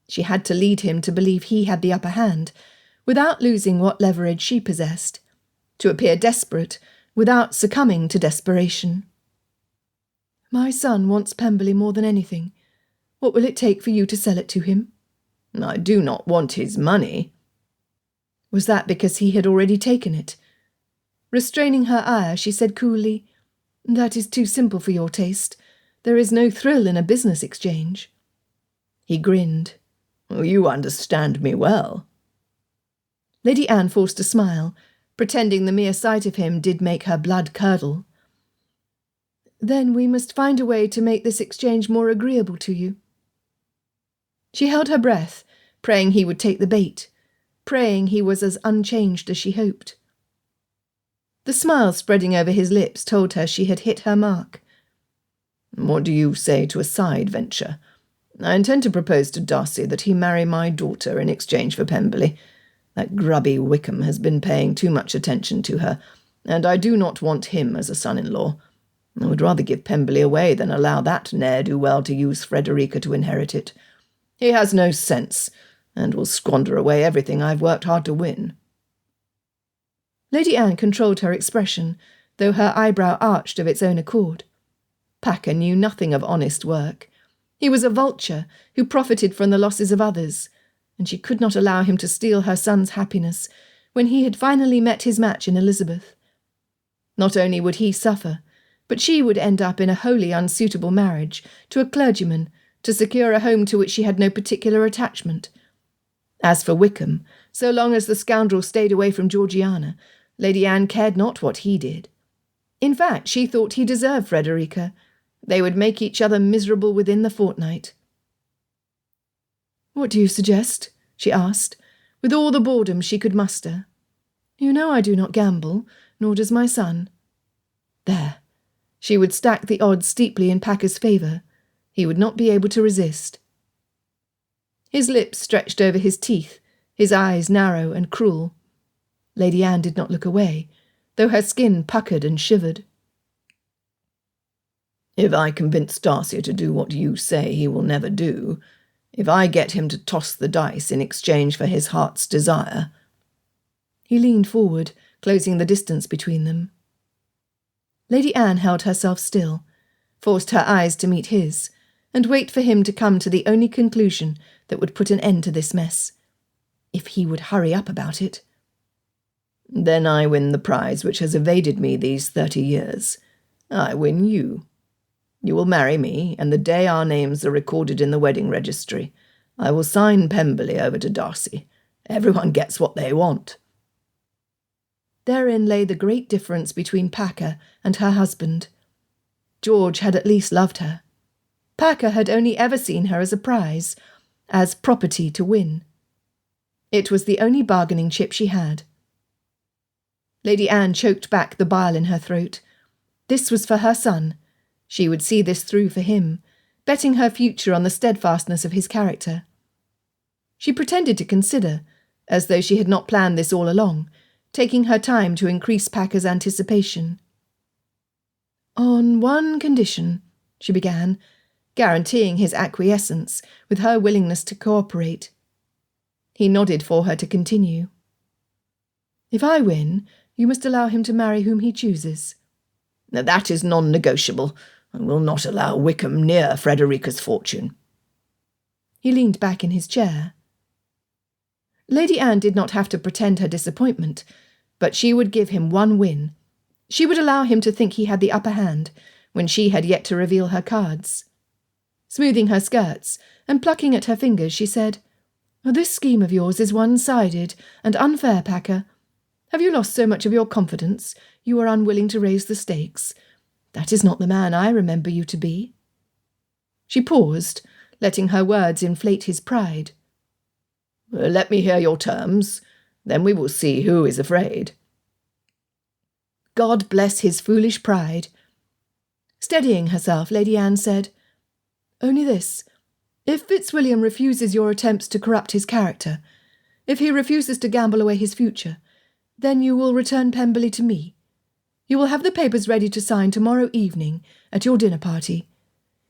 She had to lead him to believe he had the upper hand, without losing what leverage she possessed, to appear desperate without succumbing to desperation. "My son wants Pemberley more than anything. What will it take for you to sell it to him?" "I do not want his money." Was that because he had already taken it? Restraining her ire, she said coolly, "That is too simple for your taste. There is no thrill in a business exchange." He grinned. "You understand me well." Lady Anne forced a smile, pretending the mere sight of him did make her blood curdle. "Then we must find a way to make this exchange more agreeable to you." She held her breath, praying he would take the bait, praying he was as unchanged as she hoped. The smile spreading over his lips told her she had hit her mark. "What do you say to a side venture? I intend to propose to Darcy that he marry my daughter in exchange for Pemberley. That grubby Wickham has been paying too much attention to her, and I do not want him as a son-in-law. I would rather give Pemberley away than allow that ne'er-do-well to use Frederica to inherit it. He has no sense, and will squander away everything I've worked hard to win." Lady Anne controlled her expression, though her eyebrow arched of its own accord. Packer knew nothing of honest work. He was a vulture who profited from the losses of others, and she could not allow him to steal her son's happiness when he had finally met his match in Elizabeth. Not only would he suffer, but she would end up in a wholly unsuitable marriage to a clergyman to secure a home to which she had no particular attachment. As for Wickham, so long as the scoundrel stayed away from Georgiana, Lady Anne cared not what he did. In fact, she thought he deserved Frederica. They would make each other miserable within the fortnight. "What do you suggest?" she asked, with all the boredom she could muster. "You know I do not gamble, nor does my son." There. She would stack the odds steeply in Packer's favour. He would not be able to resist. His lips stretched over his teeth, his eyes narrow and cruel. Lady Anne did not look away, though her skin puckered and shivered. "If I convince Darcy to do what you say he will never do, if I get him to toss the dice in exchange for his heart's desire—" He leaned forward, closing the distance between them. Lady Anne held herself still, forced her eyes to meet his, and wait for him to come to the only conclusion that would put an end to this mess. If he would hurry up about it. "Then I win the prize which has evaded me these 30 years. I win you. You will marry me, and the day our names are recorded in the wedding registry, I will sign Pemberley over to Darcy. Everyone gets what they want." Therein lay the great difference between Packer and her husband. George had at least loved her. Packer had only ever seen her as a prize, as property to win. It was the only bargaining chip she had. Lady Anne choked back the bile in her throat. This was for her son. She would see this through for him, betting her future on the steadfastness of his character. She pretended to consider, as though she had not planned this all along, taking her time to increase Packer's anticipation. "On one condition," she began, guaranteeing his acquiescence with her willingness to cooperate. He nodded for her to continue. "If I win, You must allow him to marry whom he chooses.
Now, that is non-negotiable. I will not allow Wickham near Frederica's fortune.
He leaned back in his chair. Lady Anne did not have to pretend her disappointment, but she would give him one win. She would allow him to think he had the upper hand, when she had yet to reveal her cards. Smoothing her skirts and plucking at her fingers, she said, "This scheme of yours is one-sided and unfair, Packer. Have you lost so much of your confidence you are unwilling to raise the stakes? That is not the man I remember you to be." She paused, letting her words inflate his pride.
Let me hear your terms, then we will see who is afraid.
God bless his foolish pride. Steadying herself, Lady Anne said, "Only this. If Fitzwilliam refuses your attempts to corrupt his character, if he refuses to gamble away his future, then you will return Pemberley to me. You will have the papers ready to sign tomorrow evening at your dinner party.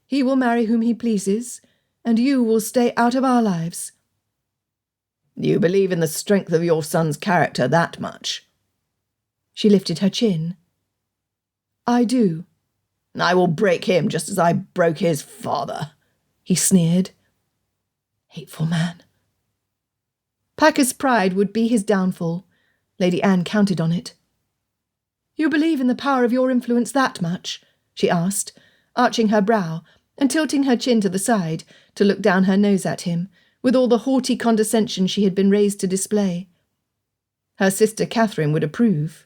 He will marry whom he pleases, and you will stay out of our lives."
You believe in the strength of your son's character that much?
She lifted her chin. "I do."
"I will break him just as I broke his father," he sneered.
Hateful man. Packer's pride would be his downfall. Lady Anne counted on it. "You believe in the power of your influence that much?" she asked, arching her brow and tilting her chin to the side to look down her nose at him, with all the haughty condescension she had been raised to display. Her sister Catherine would approve.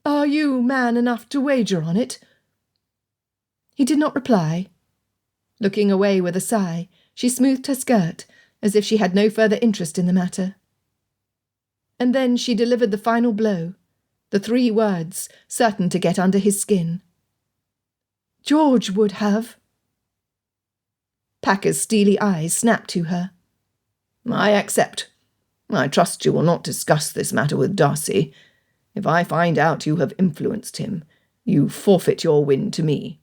"Are you man enough to wager on it?" He did not reply. Looking away with a sigh, she smoothed her skirt, as if she had no further interest in the matter. And then she delivered the final blow, the 3 words certain to get under his skin. "George would have." Packer's steely eyes snapped to her.
"I accept. I trust you will not discuss this matter with Darcy. If I find out you have influenced him, you forfeit your win to me."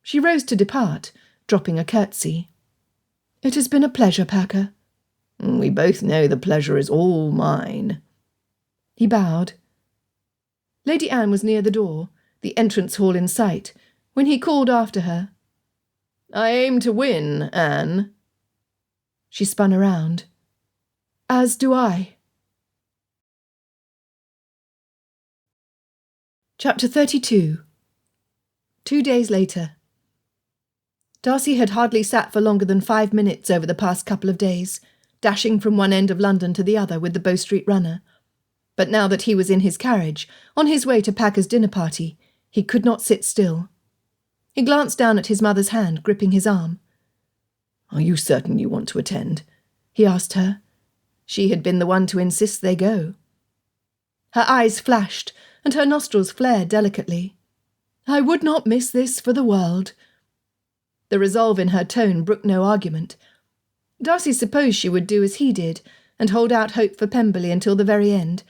She rose to depart, dropping a curtsy. "It has been a pleasure, Packer."
"We both know the pleasure is all mine."
He bowed. Lady Anne was near the door, the entrance hall in sight, when he called after her.
"I aim to win, Anne."
She spun around. "As do I." Chapter 32. 2 days later. Darcy had hardly sat for longer than 5 minutes over the past couple of days, dashing from one end of London to the other with the Bow Street runner. But now that he was in his carriage, on his way to Packer's dinner party, he could not sit still. He glanced down at his mother's hand, gripping his arm.
"Are you certain you want to attend?"
he asked her. She had been the one to insist they go. Her eyes flashed, and her nostrils flared delicately. "I would not miss this for the world." The resolve in her tone brooked no argument. Darcy supposed she would do as he did, and hold out hope for Pemberley until the very end,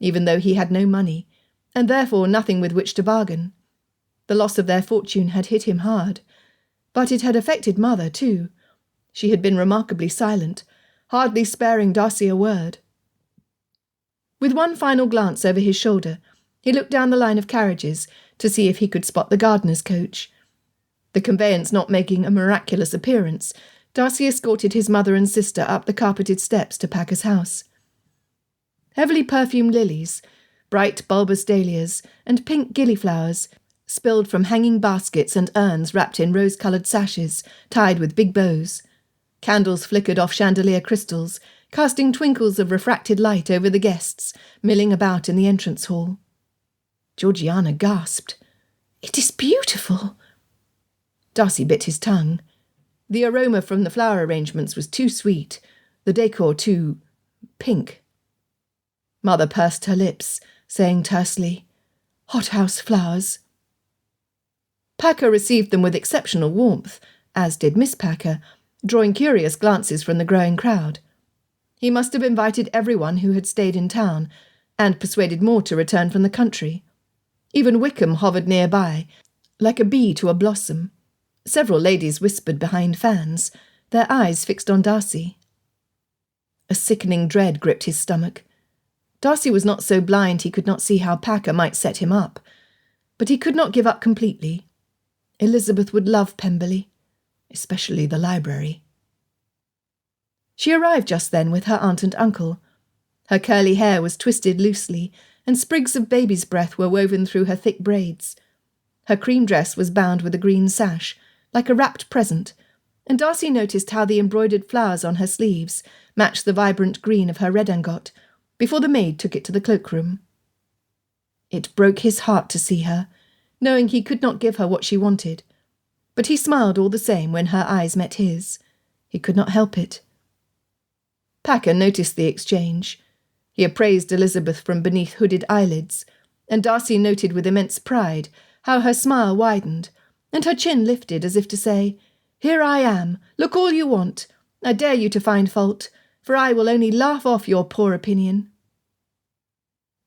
even though he had no money, and therefore nothing with which to bargain. The loss of their fortune had hit him hard, but it had affected Mother too. She had been remarkably silent, hardly sparing Darcy a word. With one final glance over his shoulder, he looked down the line of carriages to see if he could spot the gardener's coach. The conveyance not making a miraculous appearance, Darcy escorted his mother and sister up the carpeted steps to Packer's house. Heavily perfumed lilies, bright bulbous dahlias, and pink gillyflowers spilled from hanging baskets and urns wrapped in rose-coloured sashes tied with big bows. Candles flickered off chandelier crystals, casting twinkles of refracted light over the guests milling about in the entrance hall. Georgiana gasped. "It is beautiful." Darcy bit his tongue. The aroma from the flower arrangements was too sweet, the decor too pink. Mother pursed her lips, saying tersely, "Hothouse flowers." Packer received them with exceptional warmth, as did Miss Packer, drawing curious glances from the growing crowd. He must have invited everyone who had stayed in town, and persuaded more to return from the country. Even Wickham hovered nearby, like a bee to a blossom. Several ladies whispered behind fans, their eyes fixed on Darcy. A sickening dread gripped his stomach. Darcy was not so blind he could not see how Packer might set him up. But he could not give up completely. Elizabeth would love Pemberley, especially the library. She arrived just then with her aunt and uncle. Her curly hair was twisted loosely, and sprigs of baby's breath were woven through her thick braids. Her cream dress was bound with a green sash, like a wrapped present, and Darcy noticed how the embroidered flowers on her sleeves matched the vibrant green of her redingot before the maid took it to the cloakroom. It broke his heart to see her, knowing he could not give her what she wanted, but he smiled all the same when her eyes met his. He could not help it. Packer noticed the exchange. He appraised Elizabeth from beneath hooded eyelids, and Darcy noted with immense pride how her smile widened, and her chin lifted as if to say, "Here I am, look all you want. I dare you to find fault, for I will only laugh off your poor opinion."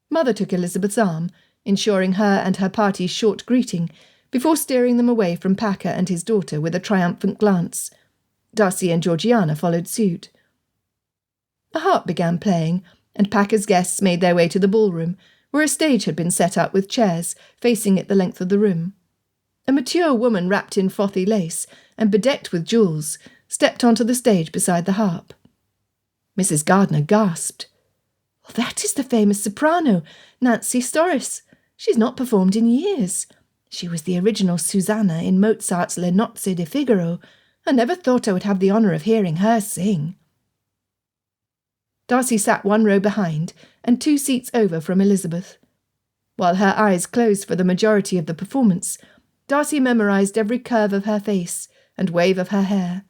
Mother took Elizabeth's arm, ensuring her and her party's short greeting, before steering them away from Packer and his daughter with a triumphant glance. Darcy and Georgiana followed suit. A harp began playing, and Packer's guests made their way to the ballroom, where a stage had been set up with chairs facing it the length of the room. A mature woman wrapped in frothy lace and bedecked with jewels stepped onto the stage beside the harp. Mrs. Gardiner gasped. "Well, that is the famous soprano, Nancy Storace. She's not performed in years. She was the original Susanna in Mozart's Le Nozze di Figaro. I never thought I would have the honour of hearing her sing." Darcy sat one row behind and 2 seats over from Elizabeth. While her eyes closed for the majority of the performance, Darcy memorised every curve of her face and wave of her hair.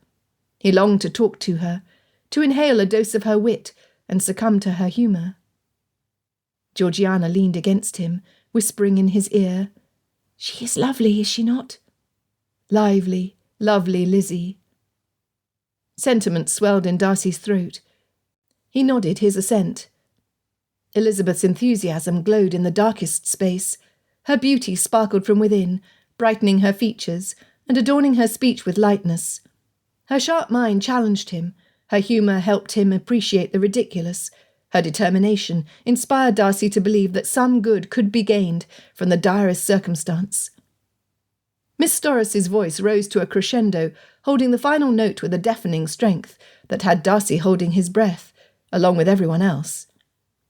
He longed to talk to her, to inhale a dose of her wit and succumb to her humour. Georgiana leaned against him, whispering in his ear, "She is lovely, is she not?" "Lively, lovely Lizzie." Sentiment swelled in Darcy's throat. He nodded his assent. Elizabeth's enthusiasm glowed in the darkest space. Her beauty sparkled from within, brightening her features and adorning her speech with lightness. Her sharp mind challenged him. Her humour helped him appreciate the ridiculous. Her determination inspired Darcy to believe that some good could be gained from the direst circumstance. Miss Storace's voice rose to a crescendo, holding the final note with a deafening strength that had Darcy holding his breath, along with everyone else.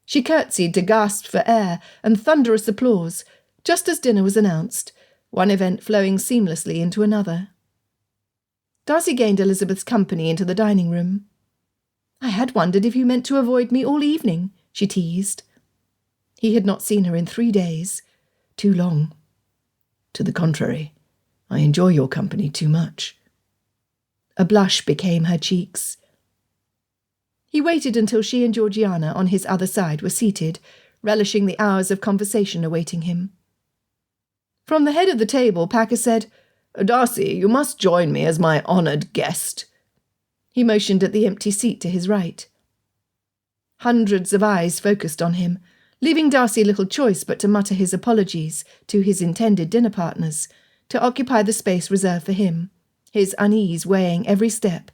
She curtsied to gasps for air and thunderous applause, just as dinner was announced, one event flowing seamlessly into another. Darcy gained Elizabeth's company into the dining room. "I had wondered if you meant to avoid me all evening," she teased. He had not seen her in 3 days. Too long. "To the contrary, I enjoy your company too much." A blush became her cheeks. He waited until she and Georgiana on his other side were seated, relishing the hours of conversation awaiting him. From the head of the table, Packer said, "Darcy, you must join me as my honoured guest." He motioned at the empty seat to his right. Hundreds of eyes focused on him, leaving Darcy little choice but to mutter his apologies to his intended dinner partners, to occupy the space reserved for him, his unease weighing every step.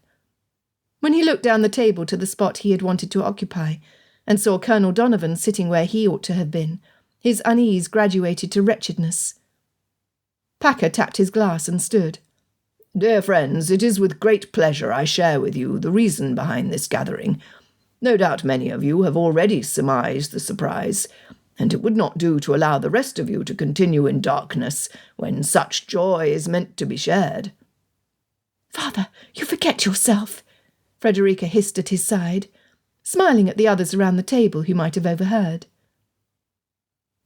When he looked down the table to the spot he had wanted to occupy, and saw Colonel Donovan sitting where he ought to have been, his unease graduated to wretchedness. Packer tapped his glass and stood. "Dear friends, it is with great pleasure I share with you the reason behind this gathering. No doubt many of you have already surmised the surprise, and it would not do to allow the rest of you to continue in darkness when such joy is meant to be shared." "Father, you forget yourself," Frederica hissed at his side, smiling at the others around the table who might have overheard.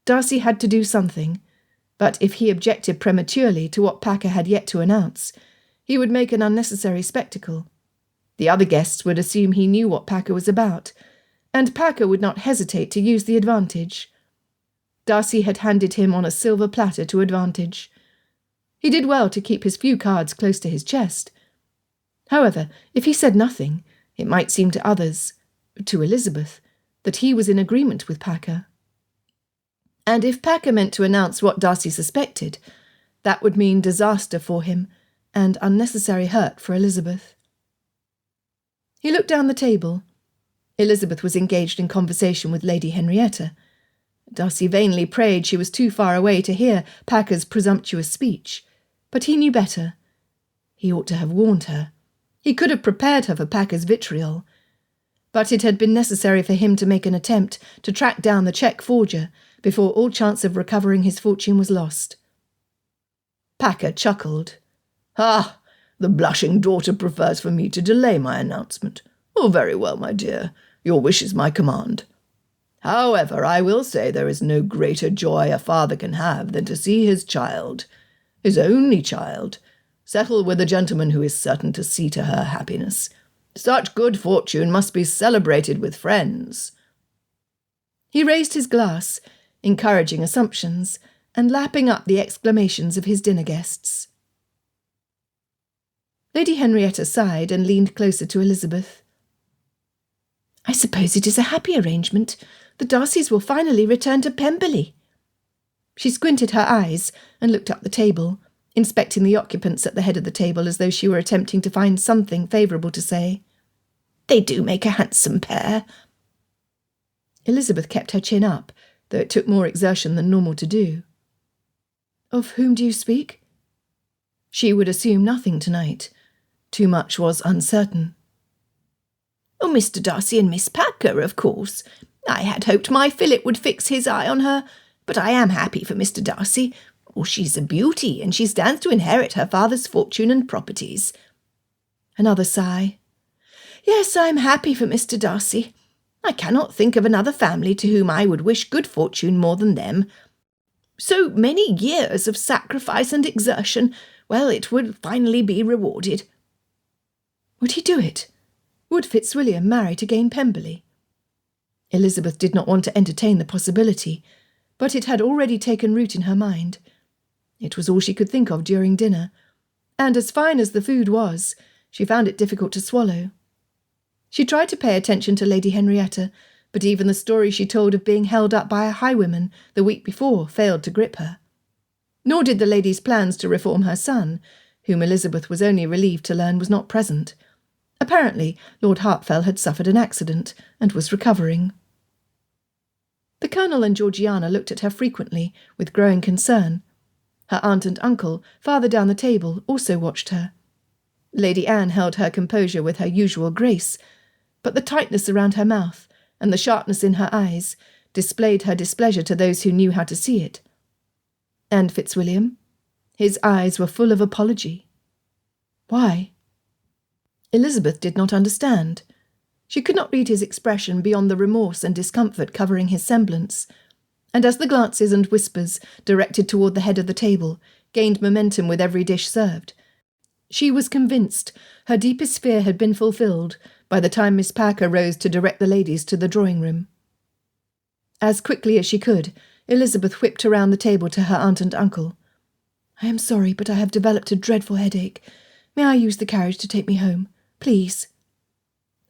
Darcy had to do something, but if he objected prematurely to what Packer had yet to announce, he would make an unnecessary spectacle. The other guests would assume he knew what Packer was about, and Packer would not hesitate to use the advantage. Darcy had handed him on a silver platter to advantage. He did well to keep his few cards close to his chest. However, if he said nothing, it might seem to others, to Elizabeth, that he was in agreement with Packer. And if Packer meant to announce what Darcy suspected, that would mean disaster for him and unnecessary hurt for Elizabeth. He looked down the table. Elizabeth was engaged in conversation with Lady Henrietta. Darcy vainly prayed she was too far away to hear Packer's presumptuous speech, but he knew better. He ought to have warned her. He could have prepared her for Packer's vitriol. But it had been necessary for him to make an attempt to track down the cheque forger before all chance of recovering his fortune was lost. Packer chuckled. "Ah, the blushing daughter prefers for me to delay my announcement. Oh, very well, my dear. Your wish is my command. However, I will say there is no greater joy a father can have than to see his child, his only child, settle with a gentleman who is certain to see to her happiness. Such good fortune must be celebrated with friends." He raised his glass, encouraging assumptions, and lapping up the exclamations of his dinner guests. Lady Henrietta sighed and leaned closer to Elizabeth. "I suppose it is a happy arrangement. The Darcys will finally return to Pemberley." She squinted her eyes and looked up the table, inspecting the occupants at the head of the table as though she were attempting to find something favourable to say. "They do make a handsome pair." Elizabeth kept her chin up, though it took more exertion than normal to do. "Of whom do you speak?" She would assume nothing tonight. Too much was uncertain. "Oh, Mr. Darcy and Miss Packer, of course. I had hoped my Philip would fix his eye on her, but I am happy for Mr. Darcy. Oh, she's a beauty, and she stands to inherit her father's fortune and properties." Another sigh. "Yes, I'm happy for Mr. Darcy. I cannot think of another family to whom I would wish good fortune more than them. So many years of sacrifice and exertion, well, it would finally be rewarded." Would he do it? Would Fitzwilliam marry to gain Pemberley? Elizabeth did not want to entertain the possibility, but it had already taken root in her mind. It was all she could think of during dinner, and as fine as the food was, she found it difficult to swallow. She tried to pay attention to Lady Henrietta, but even the story she told of being held up by a highwayman the week before failed to grip her. Nor did the lady's plans to reform her son, whom Elizabeth was only relieved to learn was not present. Apparently, Lord Hartfell had suffered an accident and was recovering. The Colonel and Georgiana looked at her frequently, with growing concern. Her aunt and uncle, farther down the table, also watched her. Lady Anne held her composure with her usual grace, but the tightness around her mouth and the sharpness in her eyes displayed her displeasure to those who knew how to see it. And Fitzwilliam? His eyes were full of apology. Why? Elizabeth did not understand. She could not read his expression beyond the remorse and discomfort covering his semblance, and as the glances and whispers directed toward the head of the table gained momentum with every dish served, she was convinced her deepest fear had been fulfilled by the time Miss Packer rose to direct the ladies to the drawing-room. As quickly as she could, Elizabeth whipped around the table to her aunt and uncle. "I am sorry, but I have developed a dreadful headache. May I use the carriage to take me home? Please."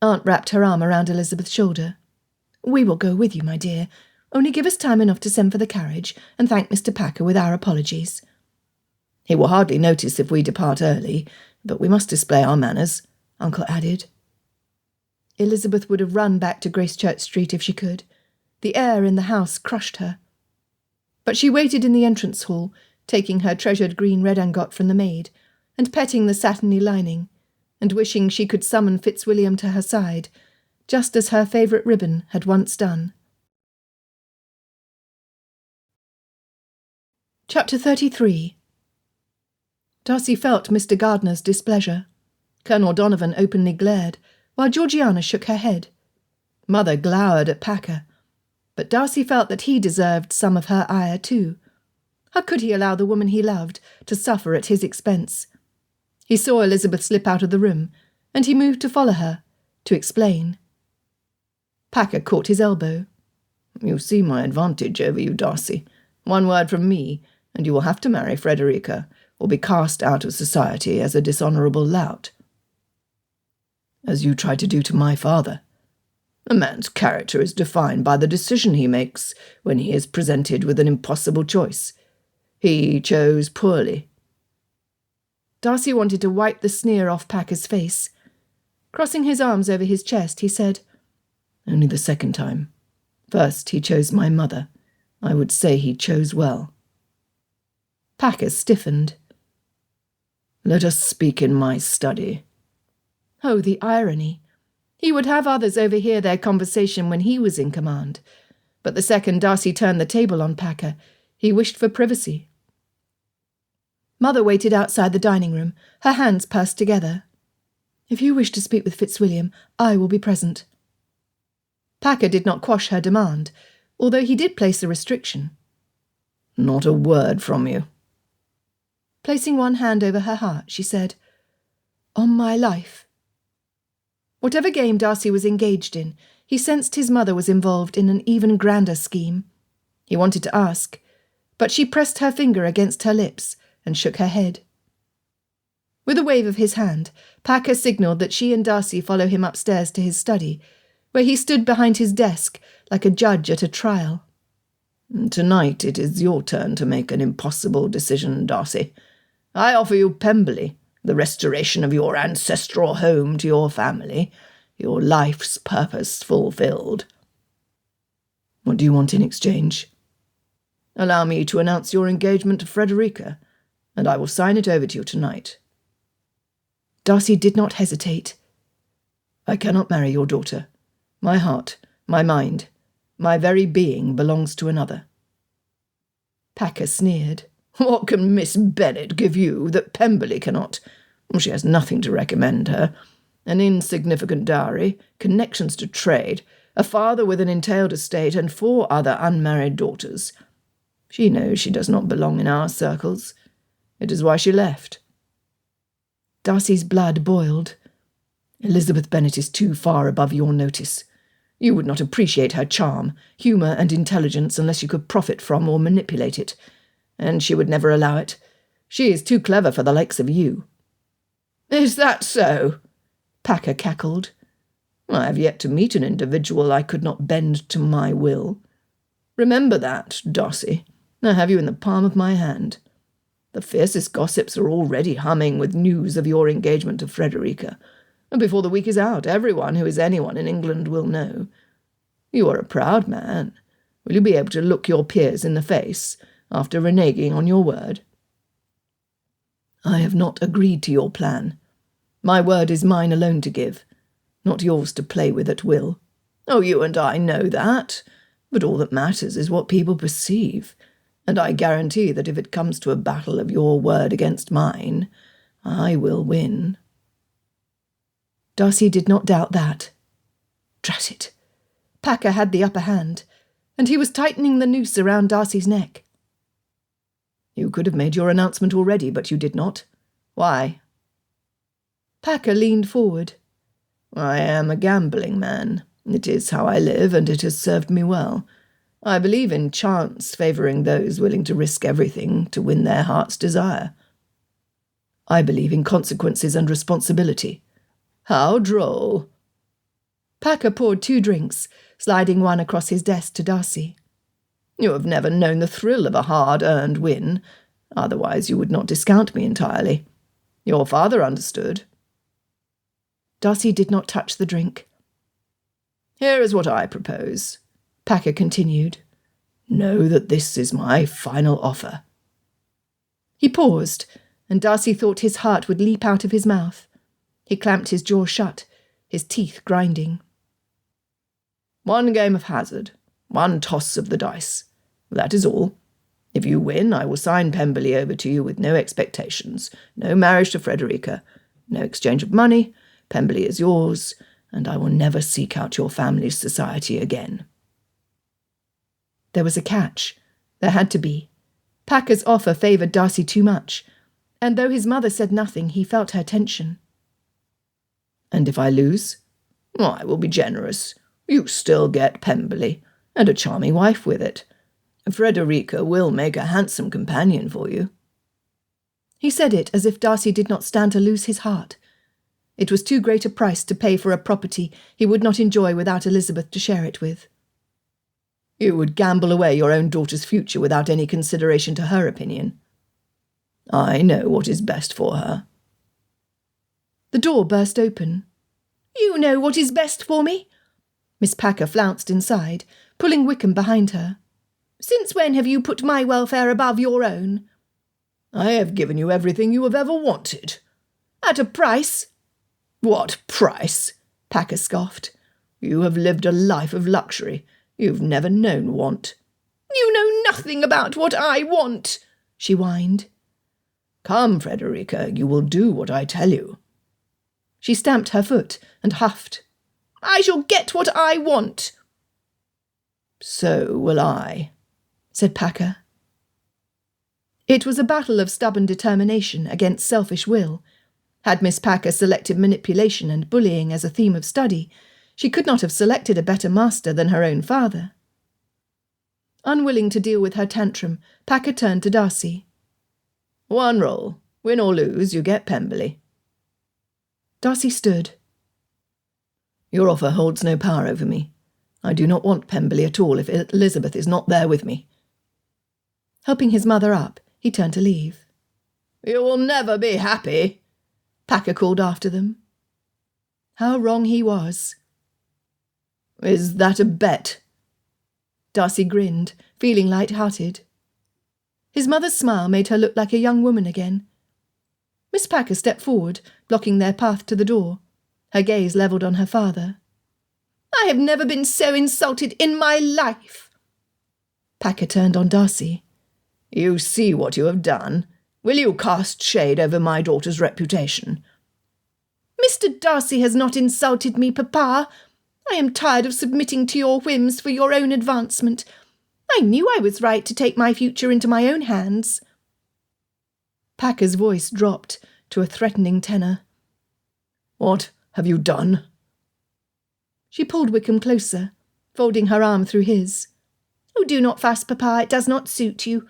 Aunt wrapped her arm around Elizabeth's shoulder. "We will go with you, my dear. Only give us time enough to send for the carriage and thank Mr. Packer with our apologies." "He will hardly notice if we depart early, but we must display our manners," Uncle added. Elizabeth would have run back to Gracechurch Street if she could. The air in the house crushed her. But she waited in the entrance hall, taking her treasured green redingot from the maid, and petting the satiny lining, and wishing she could summon Fitzwilliam to her side, just as her favourite ribbon had once done. Chapter 33. Darcy felt Mr. Gardiner's displeasure. Colonel Donovan openly glared, while Georgiana shook her head. Mother glowered at Packer, but Darcy felt that he deserved some of her ire too. How could he allow the woman he loved to suffer at his expense? He saw Elizabeth slip out of the room, and he moved to follow her, to explain. Packer caught his elbow. "You see my advantage over you, Darcy. One word from me, and you will have to marry Frederica, or be cast out of society as a dishonourable lout." "As you tried to do to my father. A man's character is defined by the decision he makes when he is presented with an impossible choice. He chose poorly." Darcy wanted to wipe the sneer off Packer's face. Crossing his arms over his chest, he said,
Only the second time. First, he chose my mother. I would say he chose well.
Packer stiffened.
Let us speak in my study.
Oh, the irony. He would have others overhear their conversation when he was in command. But the second Darcy turned the table on Packer, he wished for privacy. Mother waited outside the dining room, her hands pursed together. If you wish to speak with Fitzwilliam, I will be present. Packer did not quash her demand, although he did place a restriction.
Not a word from you.
Placing one hand over her heart, she said, On my life. Whatever game Darcy was engaged in, he sensed his mother was involved in an even grander scheme. He wanted to ask, but she pressed her finger against her lips and shook her head. With a wave of his hand, Packer signalled that she and Darcy follow him upstairs to his study, where he stood behind his desk like a judge at a trial.
Tonight it is your turn to make an impossible decision, Darcy. I offer you Pemberley, the restoration of your ancestral home to your family, your life's purpose fulfilled. What do you want in exchange? Allow me to announce your engagement to Frederica, and I will sign it over to you tonight.
Darcy did not hesitate.
I cannot marry your daughter. My heart, my mind, my very being belongs to another.
Packer sneered.
What can Miss Bennet give you that Pemberley cannot? She has nothing to recommend her. An insignificant dowry, connections to trade, a father with an entailed estate, and 4 other unmarried daughters. She knows she does not belong in our circles. It is why she left.
Darcy's blood boiled.
Elizabeth Bennet is too far above your notice. You would not appreciate her charm, humour, and intelligence unless you could profit from or manipulate it, and she would never allow it. She is too clever for the likes of you.
Is that so?
Packer cackled. I have yet to meet an individual I could not bend to my will. Remember that, Darcy. I have you in the palm of my hand. The fiercest gossips are already humming with news of your engagement to Frederica, and before the week is out, everyone who is anyone in England will know. You are a proud man. Will you be able to look your peers in the face after reneging on your word? I have not agreed to your plan. My word is mine alone to give, not yours to play with at will. Oh, you and I know that, but all that matters is what people perceive, and I guarantee that if it comes to a battle of your word against mine, I will win.
Darcy did not doubt that. Drat it. Packer had the upper hand, and he was tightening the noose around Darcy's neck.
You could have made your announcement already, but you did not. Why?
Packer leaned forward.
I am a gambling man. It is how I live, and it has served me well. I believe in chance favouring those willing to risk everything to win their heart's desire. I believe in consequences and responsibility. How droll.
Packer poured 2 drinks, sliding one across his desk to Darcy.
You have never known the thrill of a hard-earned win. Otherwise you would not discount me entirely. Your father understood.
Darcy did not touch the drink.
Here is what I propose, Packer continued. Know that this is my final offer.
He paused, and Darcy thought his heart would leap out of his mouth. He clamped his jaw shut, his teeth grinding.
1 game of hazard, 1 toss of the dice. That is all. If you win, I will sign Pemberley over to you with no expectations, no marriage to Frederica, no exchange of money. Pemberley is yours, and I will never seek out your family's society again.
There was a catch. There had to be. Packer's offer favoured Darcy too much, and though his mother said nothing, he felt her tension.
And if I lose? I will be generous. You still get Pemberley, and a charming wife with it. Frederica will make a handsome companion for you.
He said it as if Darcy did not stand to lose his heart. It was too great a price to pay for a property he would not enjoy without Elizabeth to share it with.
You would gamble away your own daughter's future without any consideration to her opinion. I know what is best for her.
The door burst open. You know what is best for me? Miss Packer flounced inside, pulling Wickham behind her. "Since when have you put my welfare above your own?"
"I have given you everything you have ever wanted."
"At a price."
"What price?"
Packer scoffed.
"You have lived a life of luxury. You've never known want."
"You know nothing about what I want," she whined.
"Come, Frederica, you will do what I tell you."
She stamped her foot and huffed. "I shall get what I want."
"So will I,"
said Packer. It was a battle of stubborn determination against selfish will. Had Miss Packer selected manipulation and bullying as a theme of study, she could not have selected a better master than her own father. Unwilling to deal with her tantrum, Packer turned to Darcy.
"One roll. Win or lose, you get Pemberley."
Darcy stood.
"Your offer holds no power over me. I do not want Pemberley at all if Elizabeth is not there with me."
Helping his mother up, he turned to leave.
"You will never be happy,"
Packer called after them. How wrong he was.
"Is that a bet?"
Darcy grinned, feeling light-hearted. His mother's smile made her look like a young woman again. Miss Packer stepped forward, blocking their path to the door, her gaze levelled on her father. "I have never been so insulted in my life." Packer turned on Darcy.
"You see what you have done. Will you cast shade over my daughter's reputation?"
"Mr. Darcy has not insulted me, Papa. I am tired of submitting to your whims for your own advancement. I knew I was right to take my future into my own hands." Packer's voice dropped to a threatening tenor.
"What have you done?"
She pulled Wickham closer, folding her arm through his. "Oh, do not fuss, Papa, it does not suit you.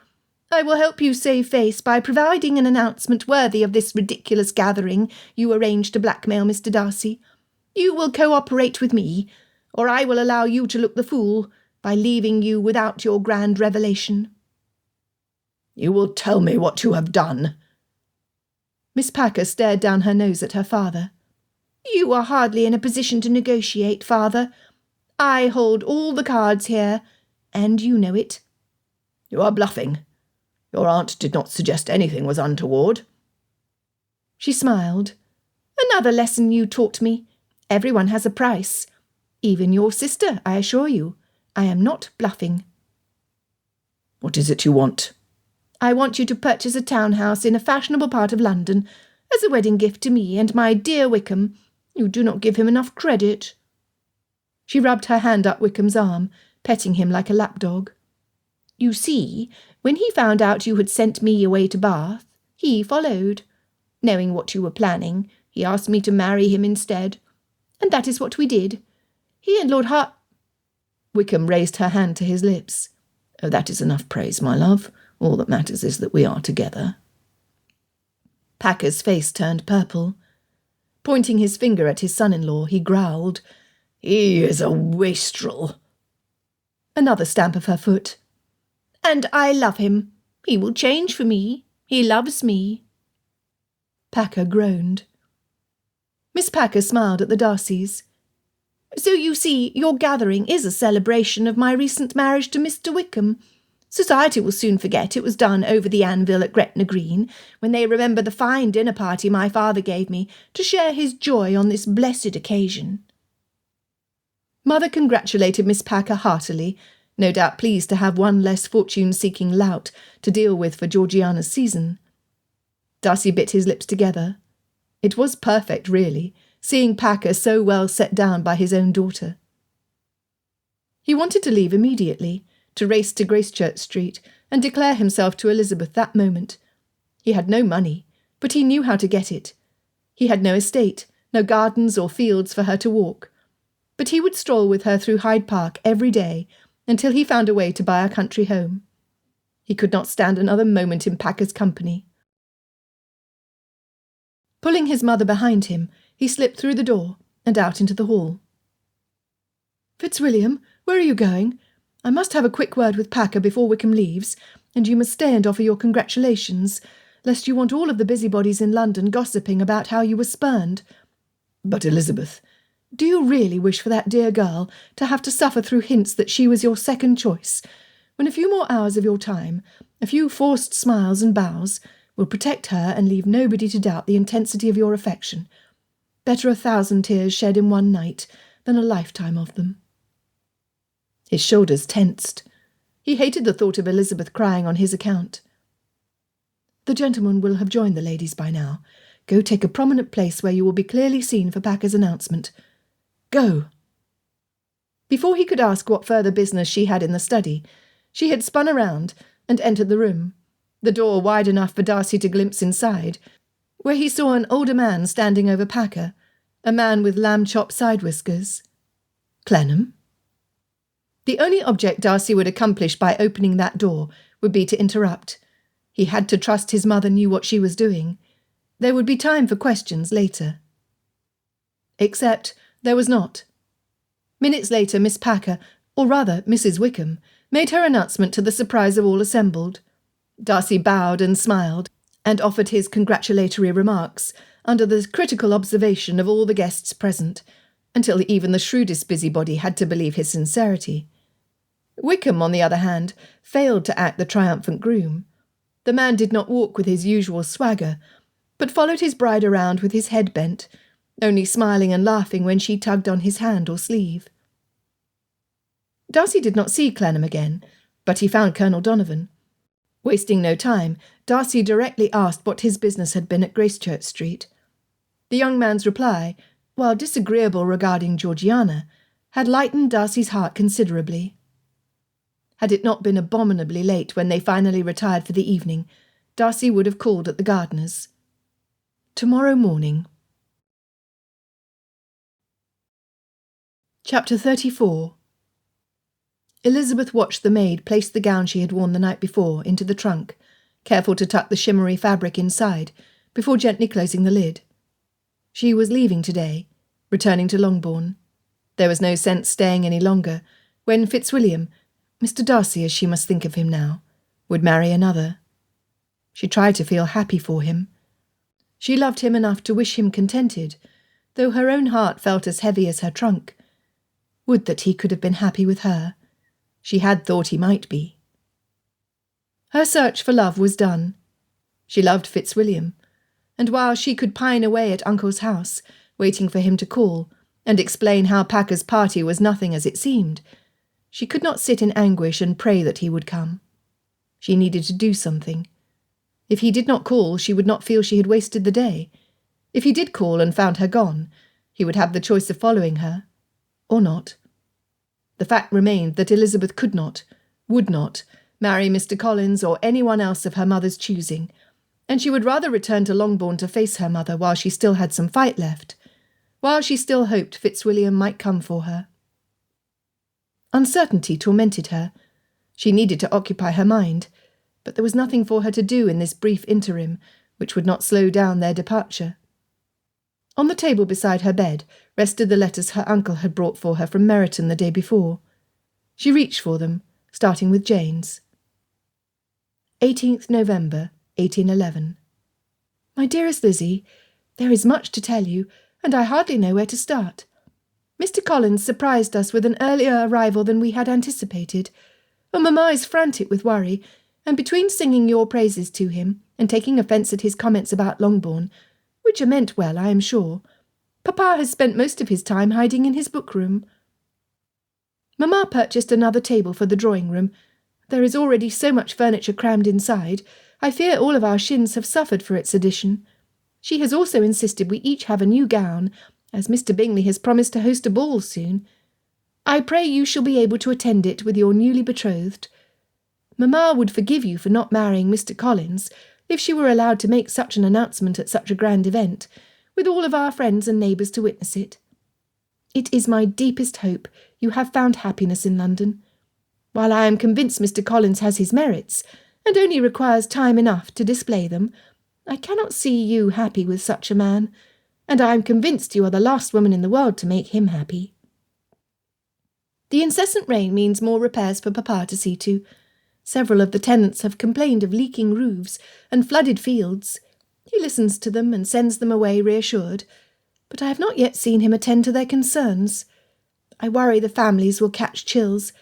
I will help you save face by providing an announcement worthy of this ridiculous gathering you arranged to blackmail Mr. Darcy. You will cooperate with me, or I will allow you to look the fool by leaving you without your grand revelation."
"You will tell me what you have done."
Miss Packer stared down her nose at her father. "You are hardly in a position to negotiate, father. I hold all the cards here, and you know it."
"You are bluffing. Your aunt did not suggest anything was untoward."
She smiled. "Another lesson you taught me. Everyone has a price. Even your sister, I assure you. I am not bluffing."
"What is it you want?"
"I want you to purchase a townhouse in a fashionable part of London as a wedding gift to me and my dear Wickham. You do not give him enough credit." She rubbed her hand up Wickham's arm, petting him like a lapdog. "You see, when he found out you had sent me away to Bath, he followed. Knowing what you were planning, he asked me to marry him instead. And that is what we did. He and Lord Hart—"
Wickham raised her hand to his lips. "Oh, that is enough praise, my love. All that matters is that we are together."
Packer's face turned purple. Pointing his finger at his son-in-law, he growled,
"He is a wastrel."
Another stamp of her foot. "And I love him. He will change for me. He loves me." Packer groaned. Miss Packer smiled at the Darcys. "So you see, your gathering is a celebration of my recent marriage to Mr. Wickham. Society will soon forget it was done over the anvil at Gretna Green, when they remember the fine dinner party my father gave me to share his joy on this blessed occasion." Mother congratulated Miss Packer heartily, no doubt pleased to have one less fortune-seeking lout to deal with for Georgiana's season. Darcy bit his lips together. It was perfect, really, seeing Packer so well set down by his own daughter. He wanted to leave immediately, to race to Gracechurch Street and declare himself to Elizabeth that moment. He had no money, but he knew how to get it. He had no estate, no gardens or fields for her to walk. But he would stroll with her through Hyde Park every day until he found a way to buy a country home. He could not stand another moment in Packer's company. Pulling his mother behind him, he slipped through the door and out into the hall. "Fitzwilliam, where are you going? I must have a quick word with Packer before Wickham leaves, and you must stay and offer your congratulations, lest you want all of the busybodies in London gossiping about how you were spurned."
"But Elizabeth,
Do you really wish for that dear girl to have to suffer through hints that she was your second choice, when a few more hours of your time, a few forced smiles and bows, will protect her and leave nobody to doubt the intensity of your affection? Better 1,000 tears shed in one night than a lifetime of them." His shoulders tensed. He hated the thought of Elizabeth crying on his account. "The gentleman will have joined the ladies by now. Go take a prominent place where you will be clearly seen for Packer's announcement. Go." Before he could ask what further business she had in the study, she had spun around and entered the room, the door wide enough for Darcy to glimpse inside, where he saw an older man standing over Packer, a man with lamb-chop side whiskers. Clennam? The only object Darcy would accomplish by opening that door would be to interrupt. He had to trust his mother knew what she was doing. There would be time for questions later. Except there was not. Minutes later, Miss Packer, or rather Mrs. Wickham, made her announcement to the surprise of all assembled. Darcy bowed and smiled, and offered his congratulatory remarks, under the critical observation of all the guests present, until even the shrewdest busybody had to believe his sincerity. Wickham, on the other hand, failed to act the triumphant groom. The man did not walk with his usual swagger, but followed his bride around with his head bent, only smiling and laughing when she tugged on his hand or sleeve. Darcy did not see Clennam again, but he found Colonel Donovan. Wasting no time, Darcy directly asked what his business had been at Gracechurch Street. The young man's reply, while disagreeable regarding Georgiana, had lightened Darcy's heart considerably. Had it not been abominably late when they finally retired for the evening, Darcy would have called at the gardener's. Tomorrow morning. Chapter 34. Elizabeth watched the maid place the gown she had worn the night before into the trunk, careful to tuck the shimmery fabric inside, before gently closing the lid. She was leaving today, returning to Longbourn. There was no sense staying any longer, when Fitzwilliam, Mr. Darcy as she must think of him now, would marry another. She tried to feel happy for him. She loved him enough to wish him contented, though her own heart felt as heavy as her trunk. Would that he could have been happy with her. She had thought he might be. Her search for love was done. She loved Fitzwilliam, and while she could pine away at Uncle's house, waiting for him to call, and explain how Packer's party was nothing as it seemed, she could not sit in anguish and pray that he would come. She needed to do something. If he did not call, she would not feel she had wasted the day. If he did call and found her gone, he would have the choice of following her, or not. The fact remained that Elizabeth could not, would not, marry Mr. Collins or anyone else of her mother's choosing, and she would rather return to Longbourn to face her mother while she still had some fight left, while she still hoped Fitzwilliam might come for her. Uncertainty tormented her. She needed to occupy her mind, but there was nothing for her to do in this brief interim, which would not slow down their departure. On the table beside her bed rested the letters her uncle had brought for her from Meryton the day before. She reached for them, starting with Jane's. 18th November, 1811. My dearest Lizzie, there is much to tell you, and I hardly know where to start. Mr. Collins surprised us with an earlier arrival than we had anticipated. Mamma is frantic with worry, and between singing your praises to him and taking offence at his comments about Longbourn, which are meant well, I am sure, Papa has spent most of his time hiding in his book-room. Mamma purchased another table for the drawing-room. There is already so much furniture crammed inside, I fear all of our shins have suffered for its addition. She has also insisted we each have a new gown, as Mr. Bingley has promised to host a ball soon. I pray you shall be able to attend it with your newly betrothed. Mamma would forgive you for not marrying Mr. Collins, if she were allowed to make such an announcement at such a grand event, with all of our friends and neighbours to witness it. It is my deepest hope you have found happiness in London. While I am convinced Mr. Collins has his merits, and only requires time enough to display them, I cannot see you happy with such a man, and I am convinced you are the last woman in the world to make him happy. The incessant rain means more repairs for Papa to see to. Several of the tenants have complained of leaking roofs and flooded fields. He listens to them and sends them away reassured. but I have not yet seen him attend to their concerns. I worry the families will catch chills,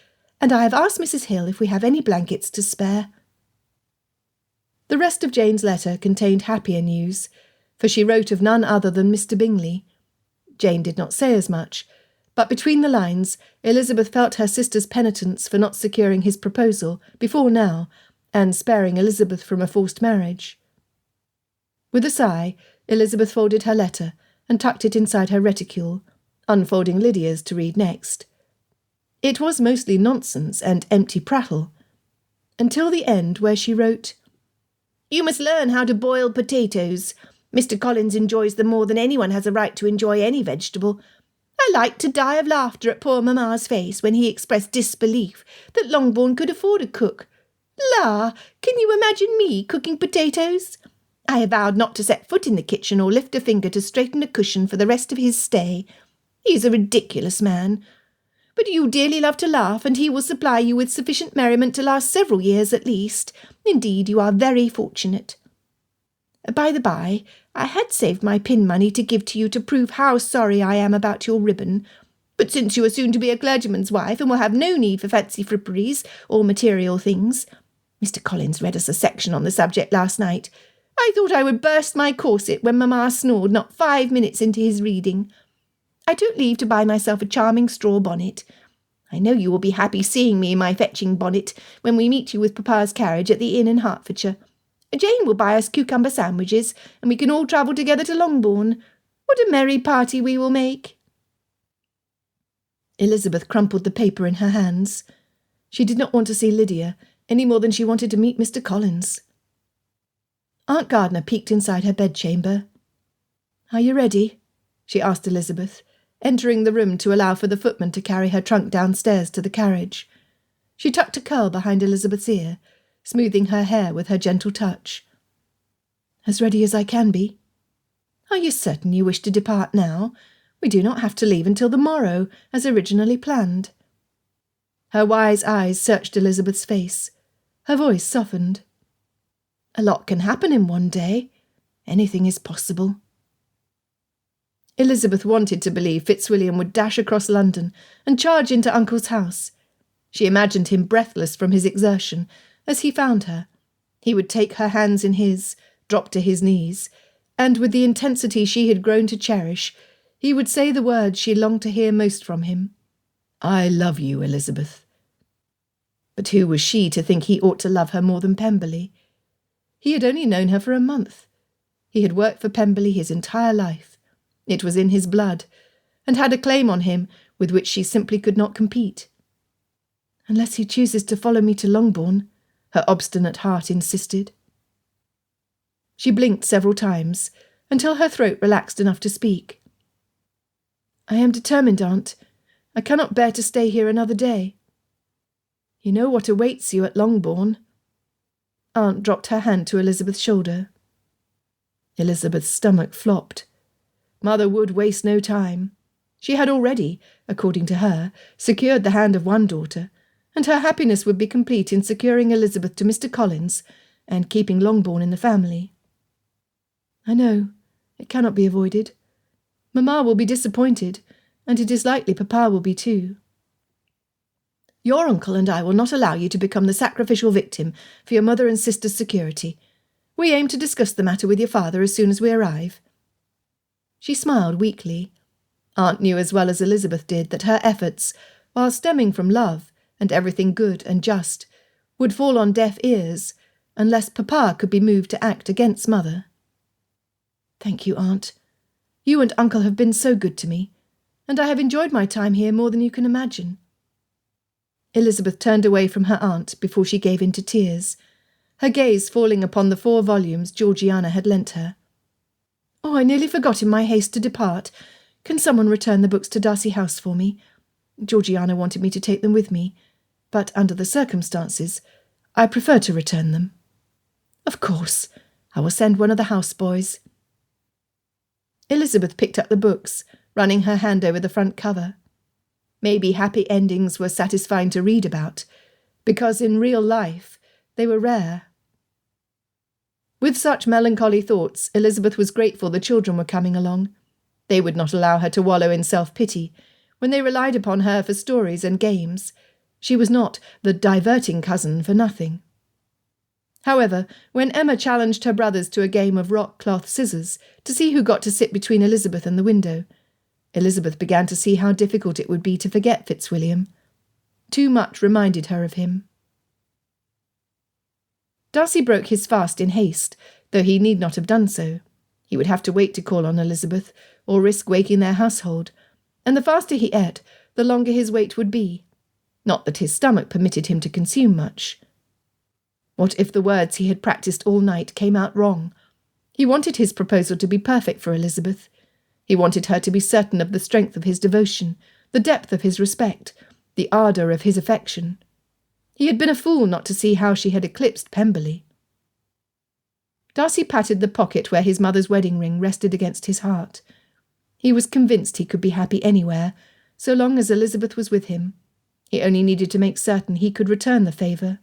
and I have asked Mrs. Hill if we have any blankets to spare." The rest of Jane's letter contained happier news, for she wrote of none other than Mr. Bingley. Jane did not say as much, but between the lines Elizabeth felt her sister's penitence for not securing his proposal before now, and sparing Elizabeth from a forced marriage. With a sigh, Elizabeth folded her letter and tucked it inside her reticule, unfolding Lydia's to read next. It was mostly nonsense and empty prattle, until the end where she wrote, "You must learn how to boil potatoes. Mr. Collins enjoys them more than anyone has a right to enjoy any vegetable. I liked to die of laughter at poor mamma's face when he expressed disbelief that Longbourn could afford a cook. La, can you imagine me cooking potatoes? I have vowed not to set foot in the kitchen or lift a finger to straighten a cushion for the rest of his stay. He is a ridiculous man. But you dearly love to laugh, and he will supply you with sufficient merriment to last several years at least. Indeed, you are very fortunate. By the by, I had saved my pin money to give to you to prove how sorry I am about your ribbon. But since you are soon to be a clergyman's wife and will have no need for fancy fripperies or material things, Mr. Collins read us a section on the subject last night. I thought I would burst my corset when mamma snored not 5 minutes into his reading. I took leave to buy myself a charming straw bonnet. I know you will be happy seeing me in my fetching bonnet when we meet you with papa's carriage at the inn in Hertfordshire. Jane will buy us cucumber sandwiches, and we can all travel together to Longbourn. What a merry party we will make!" Elizabeth crumpled the paper in her hands. She did not want to see Lydia, any more than she wanted to meet Mr. Collins. Aunt Gardner peeked inside her bedchamber. "Are you ready?" she asked Elizabeth, entering the room to allow for the footman to carry her trunk downstairs to the carriage. She tucked a curl behind Elizabeth's ear, smoothing her hair with her gentle touch. "As ready as I can be. Are you certain you wish to depart now? We do not have to leave until the morrow, as originally planned." Her wise eyes searched Elizabeth's face. Her voice softened. "A lot can happen in one day. Anything is possible." Elizabeth wanted to believe Fitzwilliam would dash across London and charge into Uncle's house. She imagined him breathless from his exertion. As he found her, he would take her hands in his, drop to his knees, and with the intensity she had grown to cherish, he would say the words she longed to hear most from him. "I love you, Elizabeth." But who was she to think he ought to love her more than Pemberley? He had only known her for a month. He had worked for Pemberley his entire life. It was in his blood, and had a claim on him with which she simply could not compete. "Unless he chooses to follow me to Longbourn," her obstinate heart insisted. She blinked several times, until her throat relaxed enough to speak. "I am determined, Aunt. I cannot bear to stay here another day. You know what awaits you at Longbourn." Aunt dropped her hand to Elizabeth's shoulder. Elizabeth's stomach flopped. Mother would waste no time. She had already, according to her, secured the hand of one daughter, and her happiness would be complete in securing Elizabeth to Mr. Collins and keeping Longbourn in the family. "I know. It cannot be avoided. Mamma will be disappointed, and it is likely Papa will be too. Your uncle and I will not allow you to become the sacrificial victim for your mother and sister's security. We aim to discuss the matter with your father as soon as we arrive." She smiled weakly. Aunt knew as well as Elizabeth did that her efforts, while stemming from love and everything good and just, would fall on deaf ears unless Papa could be moved to act against Mother. "Thank you, Aunt. You and Uncle have been so good to me, and I have enjoyed my time here more than you can imagine." Elizabeth turned away from her aunt before she gave in to tears, her gaze falling upon the 4 volumes Georgiana had lent her. "Oh, I nearly forgot in my haste to depart. Can someone return the books to Darcy House for me? Georgiana wanted me to take them with me, but under the circumstances, I prefer to return them." "Of course. I will send one of the houseboys." Elizabeth picked up the books, running her hand over the front cover. Maybe happy endings were satisfying to read about, because in real life they were rare. With such melancholy thoughts, Elizabeth was grateful the children were coming along. They would not allow her to wallow in self-pity when they relied upon her for stories and games. She was not the diverting cousin for nothing. However, when Emma challenged her brothers to a game of rock-cloth scissors to see who got to sit between Elizabeth and the window, Elizabeth began to see how difficult it would be to forget Fitzwilliam. Too much reminded her of him. Darcy broke his fast in haste, though he need not have done so. He would have to wait to call on Elizabeth, or risk waking their household, and the faster he ate, the longer his wait would be. Not that his stomach permitted him to consume much. What if the words he had practised all night came out wrong? He wanted his proposal to be perfect for Elizabeth. He wanted her to be certain of the strength of his devotion, the depth of his respect, the ardour of his affection. He had been a fool not to see how she had eclipsed Pemberley. Darcy patted the pocket where his mother's wedding ring rested against his heart. He was convinced he could be happy anywhere, so long as Elizabeth was with him. He only needed to make certain he could return the favour.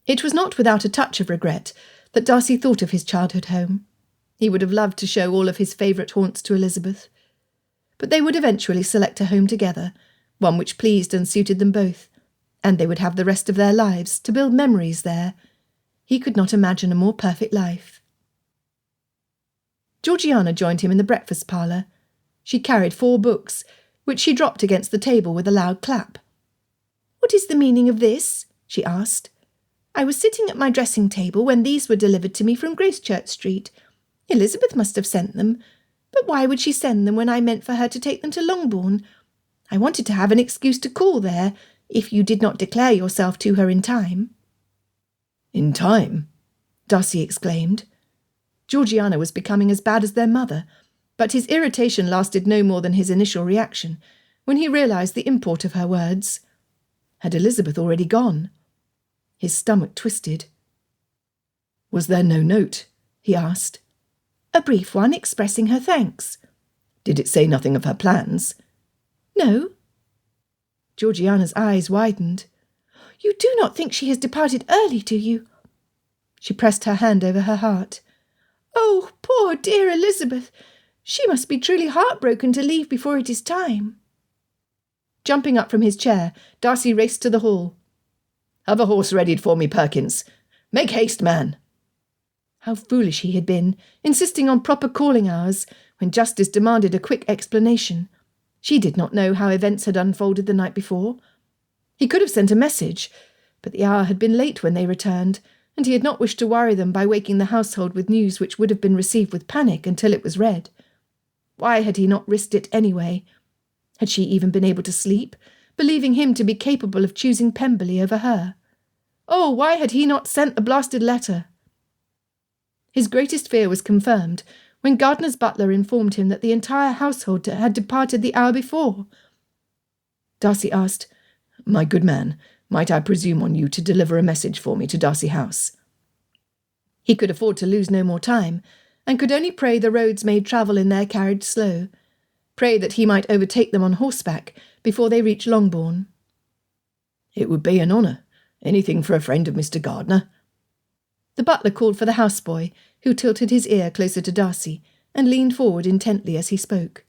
It was not without a touch of regret that Darcy thought of his childhood home. He would have loved to show all of his favourite haunts to Elizabeth. But they would eventually select a home together, one which pleased and suited them both, and they would have the rest of their lives to build memories there. He could not imagine a more perfect life. Georgiana joined him in the breakfast parlour. She carried 4 books, which she dropped against the table with a loud clap. "What is the meaning of this?" she asked. "I was sitting at my dressing-table when these were delivered to me from Gracechurch Street. Elizabeth must have sent them, but why would she send them when I meant for her to take them to Longbourn? I wanted to have an excuse to call there, if you did not declare yourself to her in time."
"In time?"
Darcy exclaimed. Georgiana was becoming as bad as their mother, but his irritation lasted no more than his initial reaction, when he realised the import of her words. Had Elizabeth already gone? His stomach twisted.
"Was there no note?" he asked.
"A brief one expressing her thanks."
"Did it say nothing of her plans?"
"No." Georgiana's eyes widened. "You do not think she has departed early, do you?" She pressed her hand over her heart. "Oh, poor dear Elizabeth! She must be truly heartbroken to leave before it is time." Jumping up from his chair, Darcy raced to the hall.
"Have a horse readied for me, Perkins. Make haste, man."
How foolish he had been, insisting on proper calling hours, when justice demanded a quick explanation. She did not know how events had unfolded the night before. He could have sent a message, but the hour had been late when they returned, and he had not wished to worry them by waking the household with news which would have been received with panic until it was read. Why had he not risked it anyway? Had she even been able to sleep, believing him to be capable of choosing Pemberley over her? Oh, why had he not sent the blasted letter? His greatest fear was confirmed when Gardner's butler informed him that the entire household had departed the hour before.
Darcy asked, "My good man, might I presume on you to deliver a message for me to Darcy House?"
He could afford to lose no more time, and could only pray the roads made travel in their carriage slow, pray that he might overtake them on horseback before they reached Longbourn.
"It would be an honour. Anything for a friend of Mr. Gardner."
The butler called for the houseboy, who tilted his ear closer to Darcy and leaned forward intently as he spoke.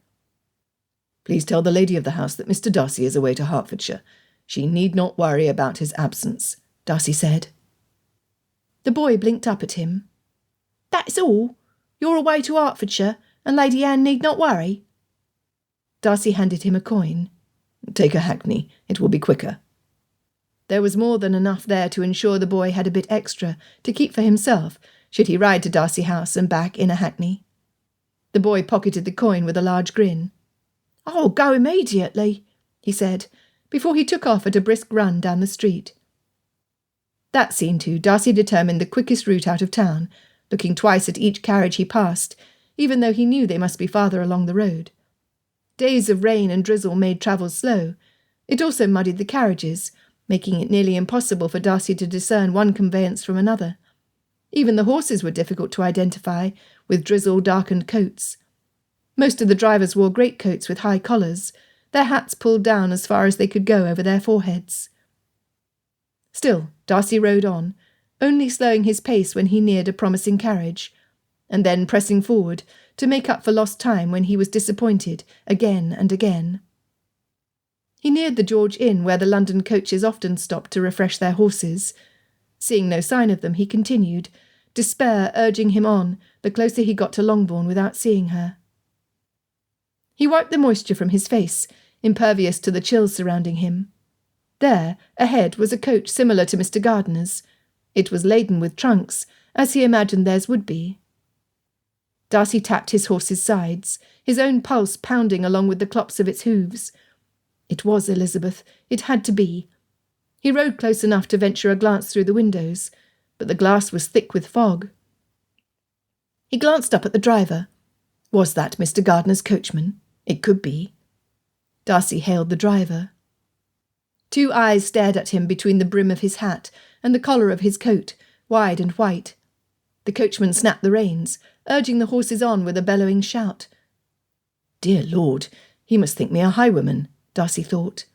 "Please tell the lady of the house that Mr. Darcy is away to Hertfordshire. She need not worry about his absence," Darcy said.
The boy blinked up at him. "That's all? You're away to Hertfordshire, and Lady Anne need not worry?" Darcy handed him a coin.
"Take a hackney. It will be quicker."
There was more than enough there to ensure the boy had a bit extra to keep for himself, should he ride to Darcy House and back in a hackney. The boy pocketed the coin with a large grin. "I'll go immediately," he said, before he took off at a brisk run down the street. That seen to, Darcy determined the quickest route out of town, looking twice at each carriage he passed, even though he knew they must be farther along the road. Days of rain and drizzle made travel slow. It also muddied the carriages, making it nearly impossible for Darcy to discern one conveyance from another. Even the horses were difficult to identify, with drizzle-darkened coats. Most of the drivers wore greatcoats with high collars, their hats pulled down as far as they could go over their foreheads. Still, Darcy rode on, only slowing his pace when he neared a promising carriage. and then pressing forward to make up for lost time when he was disappointed again and again. He neared the George Inn, where the London coaches often stopped to refresh their horses. Seeing no sign of them, he continued, despair urging him on the closer he got to Longbourn without seeing her. He wiped the moisture from his face, impervious to the chills surrounding him. There, ahead, was a coach similar to Mr. Gardiner's. It was laden with trunks, as he imagined theirs would be. Darcy tapped his horse's sides, his own pulse pounding along with the clops of its hooves. It was Elizabeth. It had to be. He rode close enough to venture a glance through the windows, but the glass was thick with fog. He glanced up at the driver. Was that Mr. Gardiner's coachman? It could be. Darcy hailed the driver. Two eyes stared at him between the brim of his hat and the collar of his coat, wide and white. The coachman snapped the reins, urging the horses on with a bellowing shout. Dear Lord, he must think me a highwayman, Darcy thought.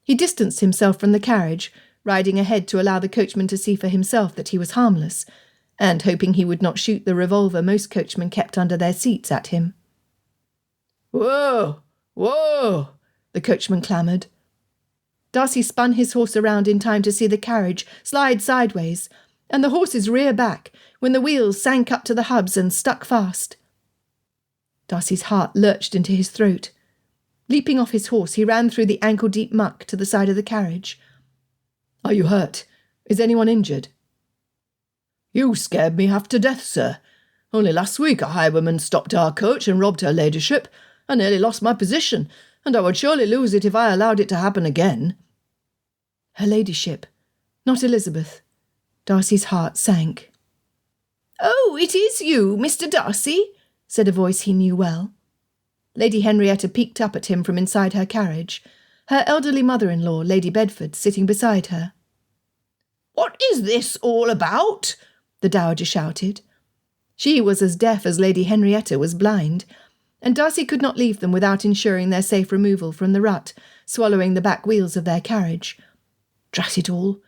He distanced himself from the carriage, riding ahead to allow the coachman to see for himself that he was harmless, and hoping he would not shoot the revolver most coachmen kept under their seats at him. Whoa! Whoa! The coachman clamoured. Darcy spun his horse around in time to see the carriage slide sideways, and the horses rear back when the wheels sank up to the hubs and stuck fast. Darcy's heart lurched into his throat. Leaping off his horse, he ran through the ankle-deep muck to the side of the carriage. Are you hurt? Is anyone injured? You scared me half to death, sir. Only last week a highwayman stopped our coach and robbed her ladyship. I nearly lost my position, and I would surely lose it if I allowed it to happen again. Her ladyship, not Elizabeth. Darcy's heart sank. Oh, it is you, Mr. Darcy, said a voice he knew well. Lady Henrietta peeked up at him from inside her carriage, her elderly mother-in-law, Lady Bedford, sitting beside her. What is this all about? The dowager shouted. She was as deaf as Lady Henrietta was blind, and Darcy could not leave them without ensuring their safe removal from the rut, swallowing the back wheels of their carriage. Drat it all!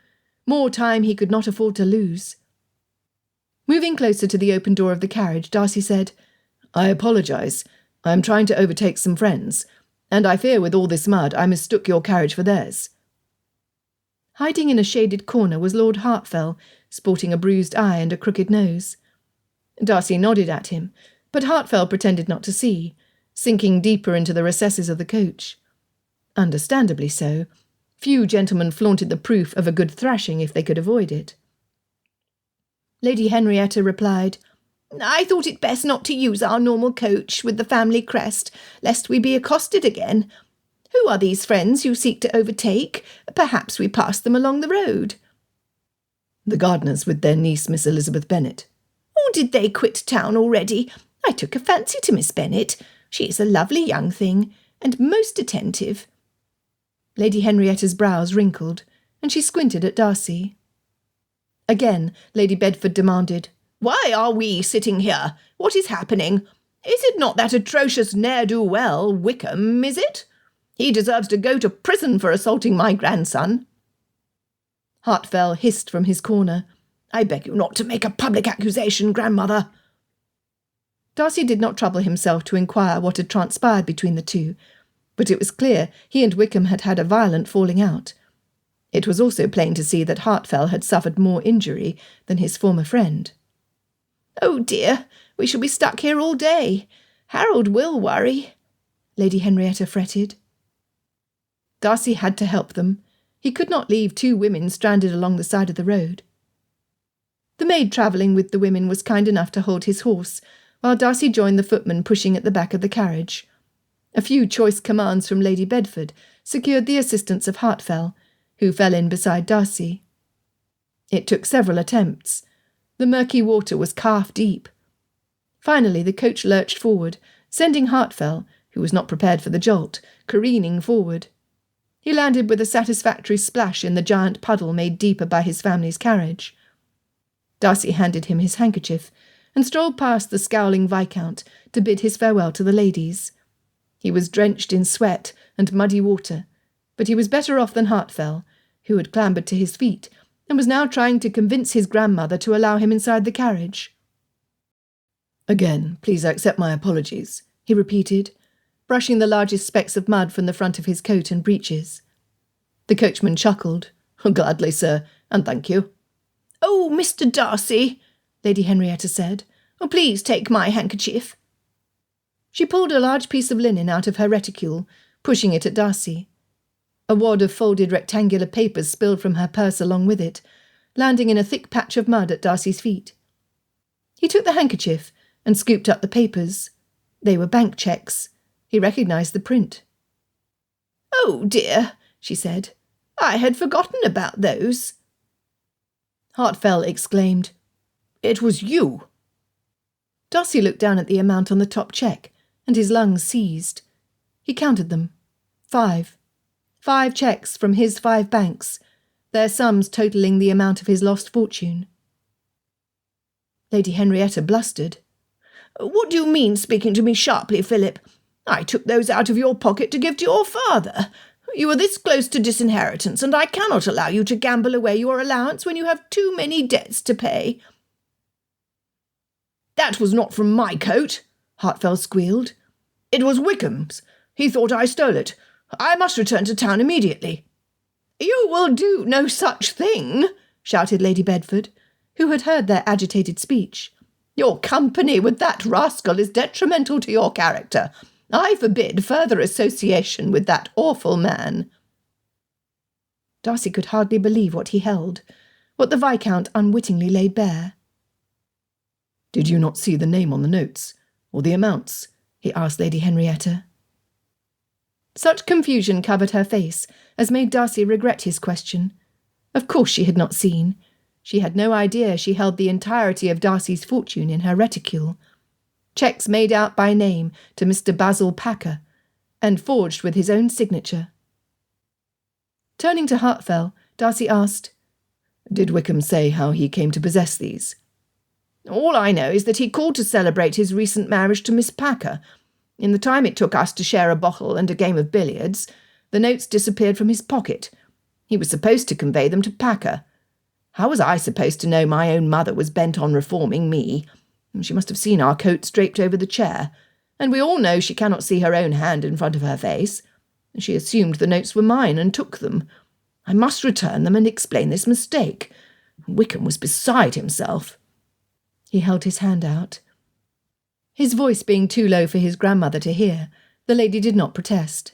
More time he could not afford to lose. Moving closer to the open door of the carriage, Darcy said, I apologise. I am trying to overtake some friends, and I fear with all this mud I mistook your carriage for theirs. Hiding in a shaded corner was Lord Hartfell, sporting a bruised eye and a crooked nose. Darcy nodded at him, but Hartfell pretended not to see, sinking deeper into the recesses of the coach. Understandably so. Few gentlemen flaunted the proof of a good thrashing if they could avoid it. Lady Henrietta replied, I thought it best not to use our normal coach with the family crest, lest we be accosted again. Who are these friends you seek to overtake? Perhaps we pass them along the road. The Gardiners with their niece, Miss Elizabeth Bennet. Or did they quit town already? I took a fancy to Miss Bennet. She is a lovely young thing, and most attentive. Lady Henrietta's brows wrinkled, and she squinted at Darcy. Again, Lady Bedford demanded, Why are we sitting here? What is happening? Is it not that atrocious ne'er-do-well, Wickham, is it? He deserves to go to prison for assaulting my grandson. Hartfell hissed from his corner, I beg you not to make a public accusation, grandmother. Darcy did not trouble himself to inquire what had transpired between the two, but it was clear he and Wickham had had a violent falling out. It was also plain to see that Hartfell had suffered more injury than his former friend. Oh dear, we shall be stuck here all day. Harold will worry, Lady Henrietta fretted. Darcy had to help them. He could not leave two women stranded along the side of the road. The maid travelling with the women was kind enough to hold his horse, while Darcy joined the footman pushing at the back of the carriage. A few choice commands from Lady Bedford secured the assistance of Hartfell, who fell in beside Darcy. It took several attempts. The murky water was calf-deep. Finally the coach lurched forward, sending Hartfell, who was not prepared for the jolt, careening forward. He landed with a satisfactory splash in the giant puddle made deeper by his family's carriage. Darcy handed him his handkerchief, and strolled past the scowling Viscount to bid his farewell to the ladies. He was drenched in sweat and muddy water, but he was better off than Hartfell, who had clambered to his feet and was now trying to convince his grandmother to allow him inside the carriage.
Again, please accept my apologies, he repeated, brushing the largest specks of mud from the front of his coat and breeches. The coachman chuckled. Gladly, sir, and thank you.
Oh, Mr. Darcy, Lady Henrietta said. Oh, please take my handkerchief. She pulled a large piece of linen out of her reticule, pushing it at Darcy. A wad of folded rectangular papers spilled from her purse along with it, landing in a thick patch of mud at Darcy's feet. He took the handkerchief and scooped up the papers. They were bank cheques. He recognised the print. Oh, dear, she said. I had forgotten about those. Hartfell exclaimed, It was you. Darcy looked down at the amount on the top cheque, and his lungs seized. He counted them. 5. 5 cheques from his 5 banks, their sums totalling the amount of his lost fortune. Lady Henrietta blustered. What do you mean speaking to me sharply, Philip? I took those out of your pocket to give to your father. You are this close to disinheritance, and I cannot allow you to gamble away your allowance when you have too many debts to pay. That was not from my coat, Hartfell squealed. It was Wickham's. He thought I stole it. I must return to town immediately. You will do no such thing, shouted Lady Bedford, who had heard their agitated speech. Your company with that rascal is detrimental to your character. I forbid further association with that awful man. Darcy could hardly believe what he held, what the Viscount unwittingly laid bare. Did you not see the name on the notes, or the amounts? He asked Lady Henrietta. Such confusion covered her face as made Darcy regret his question. Of course she had not seen. She had no idea she held the entirety of Darcy's fortune in her reticule. Cheques made out by name to Mr. Basil Packer, and forged with his own signature. Turning to Hartfell, Darcy asked, Did Wickham say how he came to possess these? All I know is that he called to celebrate his recent marriage to Miss Packer. In the time it took us to share a bottle and a game of billiards, the notes disappeared from his pocket. He was supposed to convey them to Packer. How was I supposed to know my own mother was bent on reforming me? She must have seen our coats draped over the chair, and we all know she cannot see her own hand in front of her face. She assumed the notes were mine and took them. I must return them and explain this mistake. Wickham was beside himself. He held his hand out. His voice being too low for his grandmother to hear, the lady did not protest.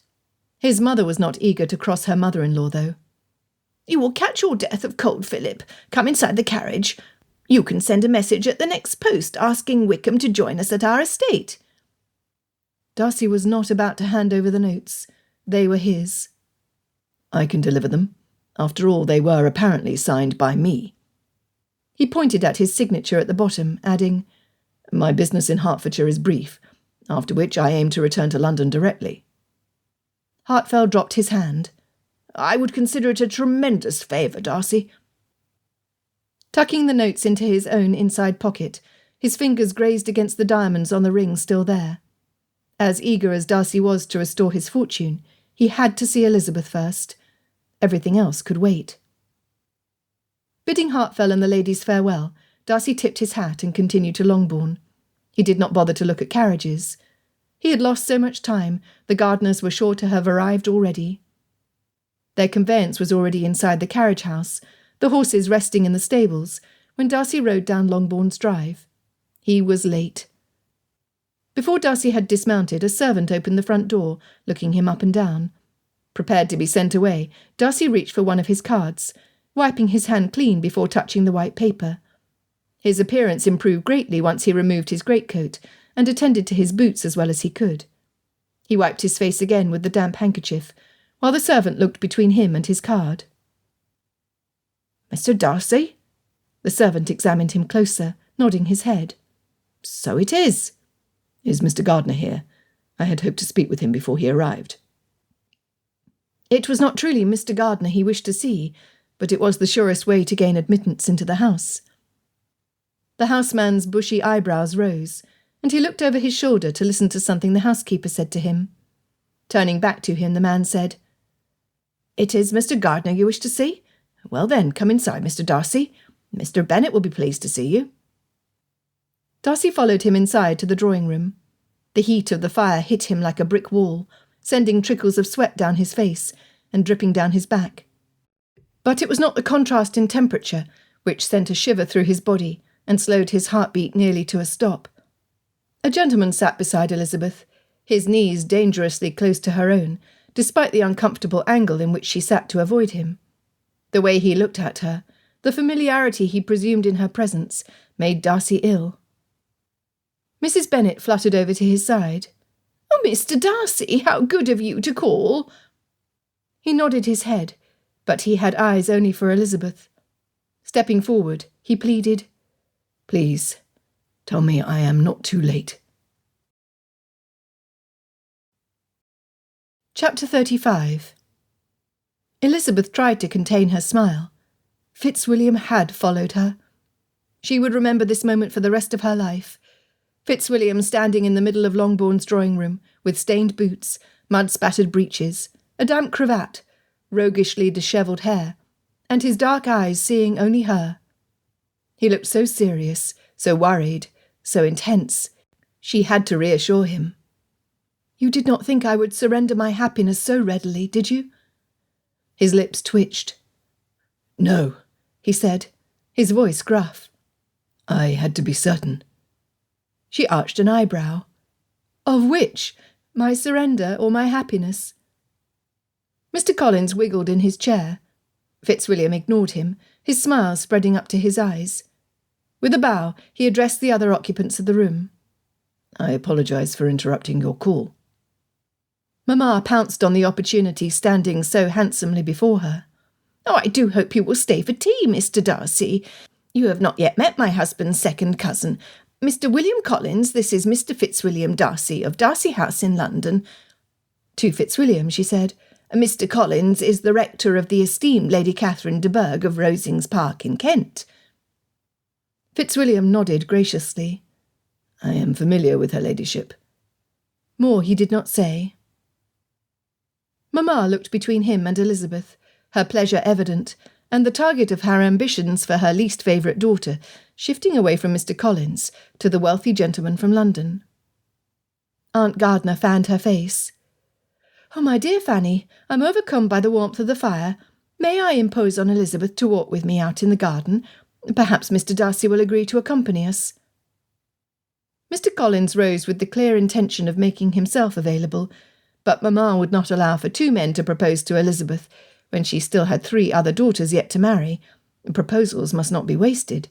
His mother was not eager to cross her mother-in-law, though. You will catch your death of cold, Philip. Come inside the carriage. You can send a message at the next post asking Wickham to join us at our estate. Darcy was not about to hand over the notes. They were his. I can deliver them. After all, they were apparently signed by me. He pointed at his signature at the bottom, adding, My business in Hertfordshire is brief, after which I aim to return to London directly. Hartfell dropped his hand. I would consider it a tremendous favour, Darcy. Tucking the notes into his own inside pocket, his fingers grazed against the diamonds on the ring still there. As eager as Darcy was to restore his fortune, he had to see Elizabeth first. Everything else could wait. Bidding Hartfell and the ladies farewell, Darcy tipped his hat and continued to Longbourn. He did not bother to look at carriages. He had lost so much time, the gardeners were sure to have arrived already. Their conveyance was already inside the carriage-house, the horses resting in the stables, when Darcy rode down Longbourn's drive. He was late. Before Darcy had dismounted, a servant opened the front door, looking him up and down. Prepared to be sent away, Darcy reached for one of his cards, wiping his hand clean before touching the white paper. His appearance improved greatly once he removed his greatcoat and attended to his boots as well as he could. He wiped his face again with the damp handkerchief, while the servant looked between him and his card. Mr. Darcy? The servant examined him closer, nodding his head. So it is. Is Mr. Gardiner here? I had hoped to speak with him before he arrived. It was not truly Mr. Gardiner he wished to see, but it was the surest way to gain admittance into the house. The houseman's bushy eyebrows rose, and he looked over his shoulder to listen to something the housekeeper said to him. Turning back to him, the man said, It is Mr. Gardiner you wish to see? Well then, come inside, Mr. Darcy. Mr. Bennet will be pleased to see you. Darcy followed him inside to the drawing-room. The heat of the fire hit him like a brick wall, sending trickles of sweat down his face and dripping down his back. But it was not the contrast in temperature which sent a shiver through his body and slowed his heartbeat nearly to a stop. A gentleman sat beside Elizabeth, his knees dangerously close to her own, despite the uncomfortable angle in which she sat to avoid him. The way he looked at her, the familiarity he presumed in her presence, made Darcy ill. Mrs. Bennet fluttered over to his side. "Oh, Mr. Darcy, how good of you to call!" He nodded his head, but he had eyes only for Elizabeth. Stepping forward, he pleaded, "Please, tell me I am not too late." Chapter 35. Elizabeth tried to contain her smile. Fitzwilliam had followed her. She would remember this moment for the rest of her life. Fitzwilliam standing in the middle of Longbourn's drawing-room, with stained boots, mud-spattered breeches, a damp cravat, roguishly dishevelled hair, and his dark eyes seeing only her. He looked so serious, so worried, so intense. She had to reassure him. "You did not think I would surrender my happiness so readily, did you?" His lips twitched. "No," he said, his voice gruff. "I had to be certain." She arched an eyebrow. "Of which? My surrender or my happiness?" Mr. Collins wiggled in his chair. Fitzwilliam ignored him, his smile spreading up to his eyes. With a bow, he addressed the other occupants of the room. "I apologise for interrupting your call." Mamma pounced on the opportunity standing so handsomely before her. "Oh, I do hope you will stay for tea, Mr. Darcy. You have not yet met my husband's second cousin. Mr. William Collins, this is Mr. Fitzwilliam Darcy of Darcy House in London." To Fitzwilliam, she said, "Mr. Collins is the rector of the esteemed Lady Catherine de Bourgh of Rosings Park in Kent." Fitzwilliam nodded graciously. "I am familiar with her ladyship." More he did not say. Mamma looked between him and Elizabeth, her pleasure evident, and the target of her ambitions for her least favourite daughter, shifting away from Mr. Collins to the wealthy gentleman from London. Aunt Gardner fanned her face. "Oh, my dear Fanny, I'm overcome by the warmth of the fire. May I impose on Elizabeth to walk with me out in the garden? Perhaps Mr. Darcy will agree to accompany us." Mr. Collins rose with the clear intention of making himself available, but Mamma would not allow for two men to propose to Elizabeth when she still had 3 other daughters yet to marry. Proposals must not be wasted.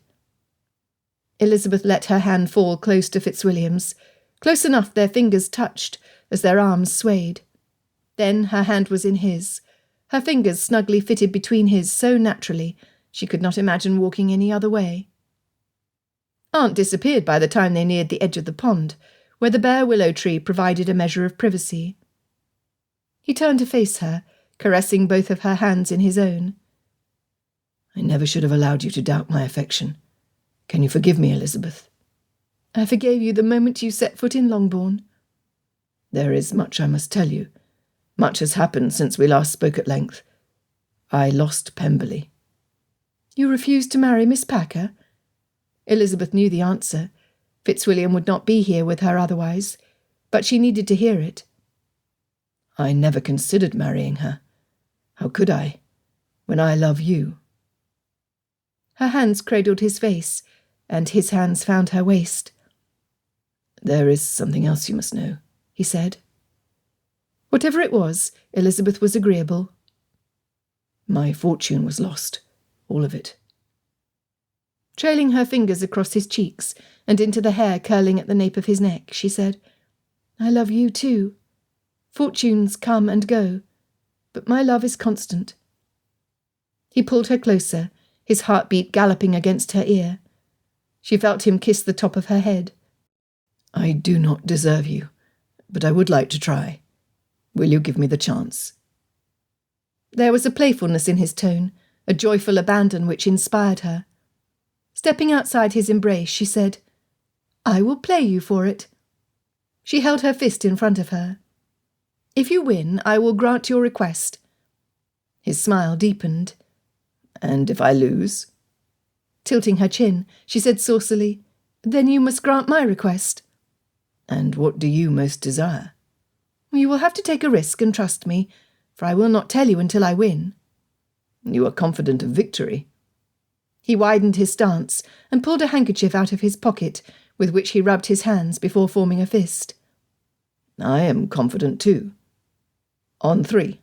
Elizabeth let her hand fall close to Fitzwilliam's, close enough their fingers touched as their arms swayed. Then her hand was in his, her fingers snugly fitted between his so naturally she could not imagine walking any other way. Aunt disappeared by the time they neared the edge of the pond, where the bare willow tree provided a measure of privacy. He turned to face her, caressing both of her hands in his own. "I never should have allowed you to doubt my affection. Can you forgive me, Elizabeth?" "I forgave you the moment you set foot in Longbourn." "There is much I must tell you. Much has happened since we last spoke at length. I lost Pemberley." "You refused to marry Miss Packer?" Elizabeth knew the answer. Fitzwilliam would not be here with her otherwise, but she needed to hear it. "I never considered marrying her. How could I, when I love you?" Her hands cradled his face, and his hands found her waist. "There is something else you must know," he said. Whatever it was, Elizabeth was agreeable. "My fortune was lost, all of it." Trailing her fingers across his cheeks and into the hair curling at the nape of his neck, she said, "I love you too. Fortunes come and go, but my love is constant." He pulled her closer, his heartbeat galloping against her ear. She felt him kiss the top of her head. "I do not deserve you, but I would like to try. Will you give me the chance?" There was a playfulness in his tone, a joyful abandon which inspired her. Stepping outside his embrace, she said, "I will play you for it." She held her fist in front of her. "If you win, I will grant your request." His smile deepened. "And if I lose?" Tilting her chin, she said saucily, Then you must grant my request.
And what do you most desire?
You will have to take a risk and trust me, for I will not tell you until I win.
You are confident of victory.
He widened his stance and pulled a handkerchief out of his pocket, with which he rubbed his hands before forming a fist.
I am confident too. On 3.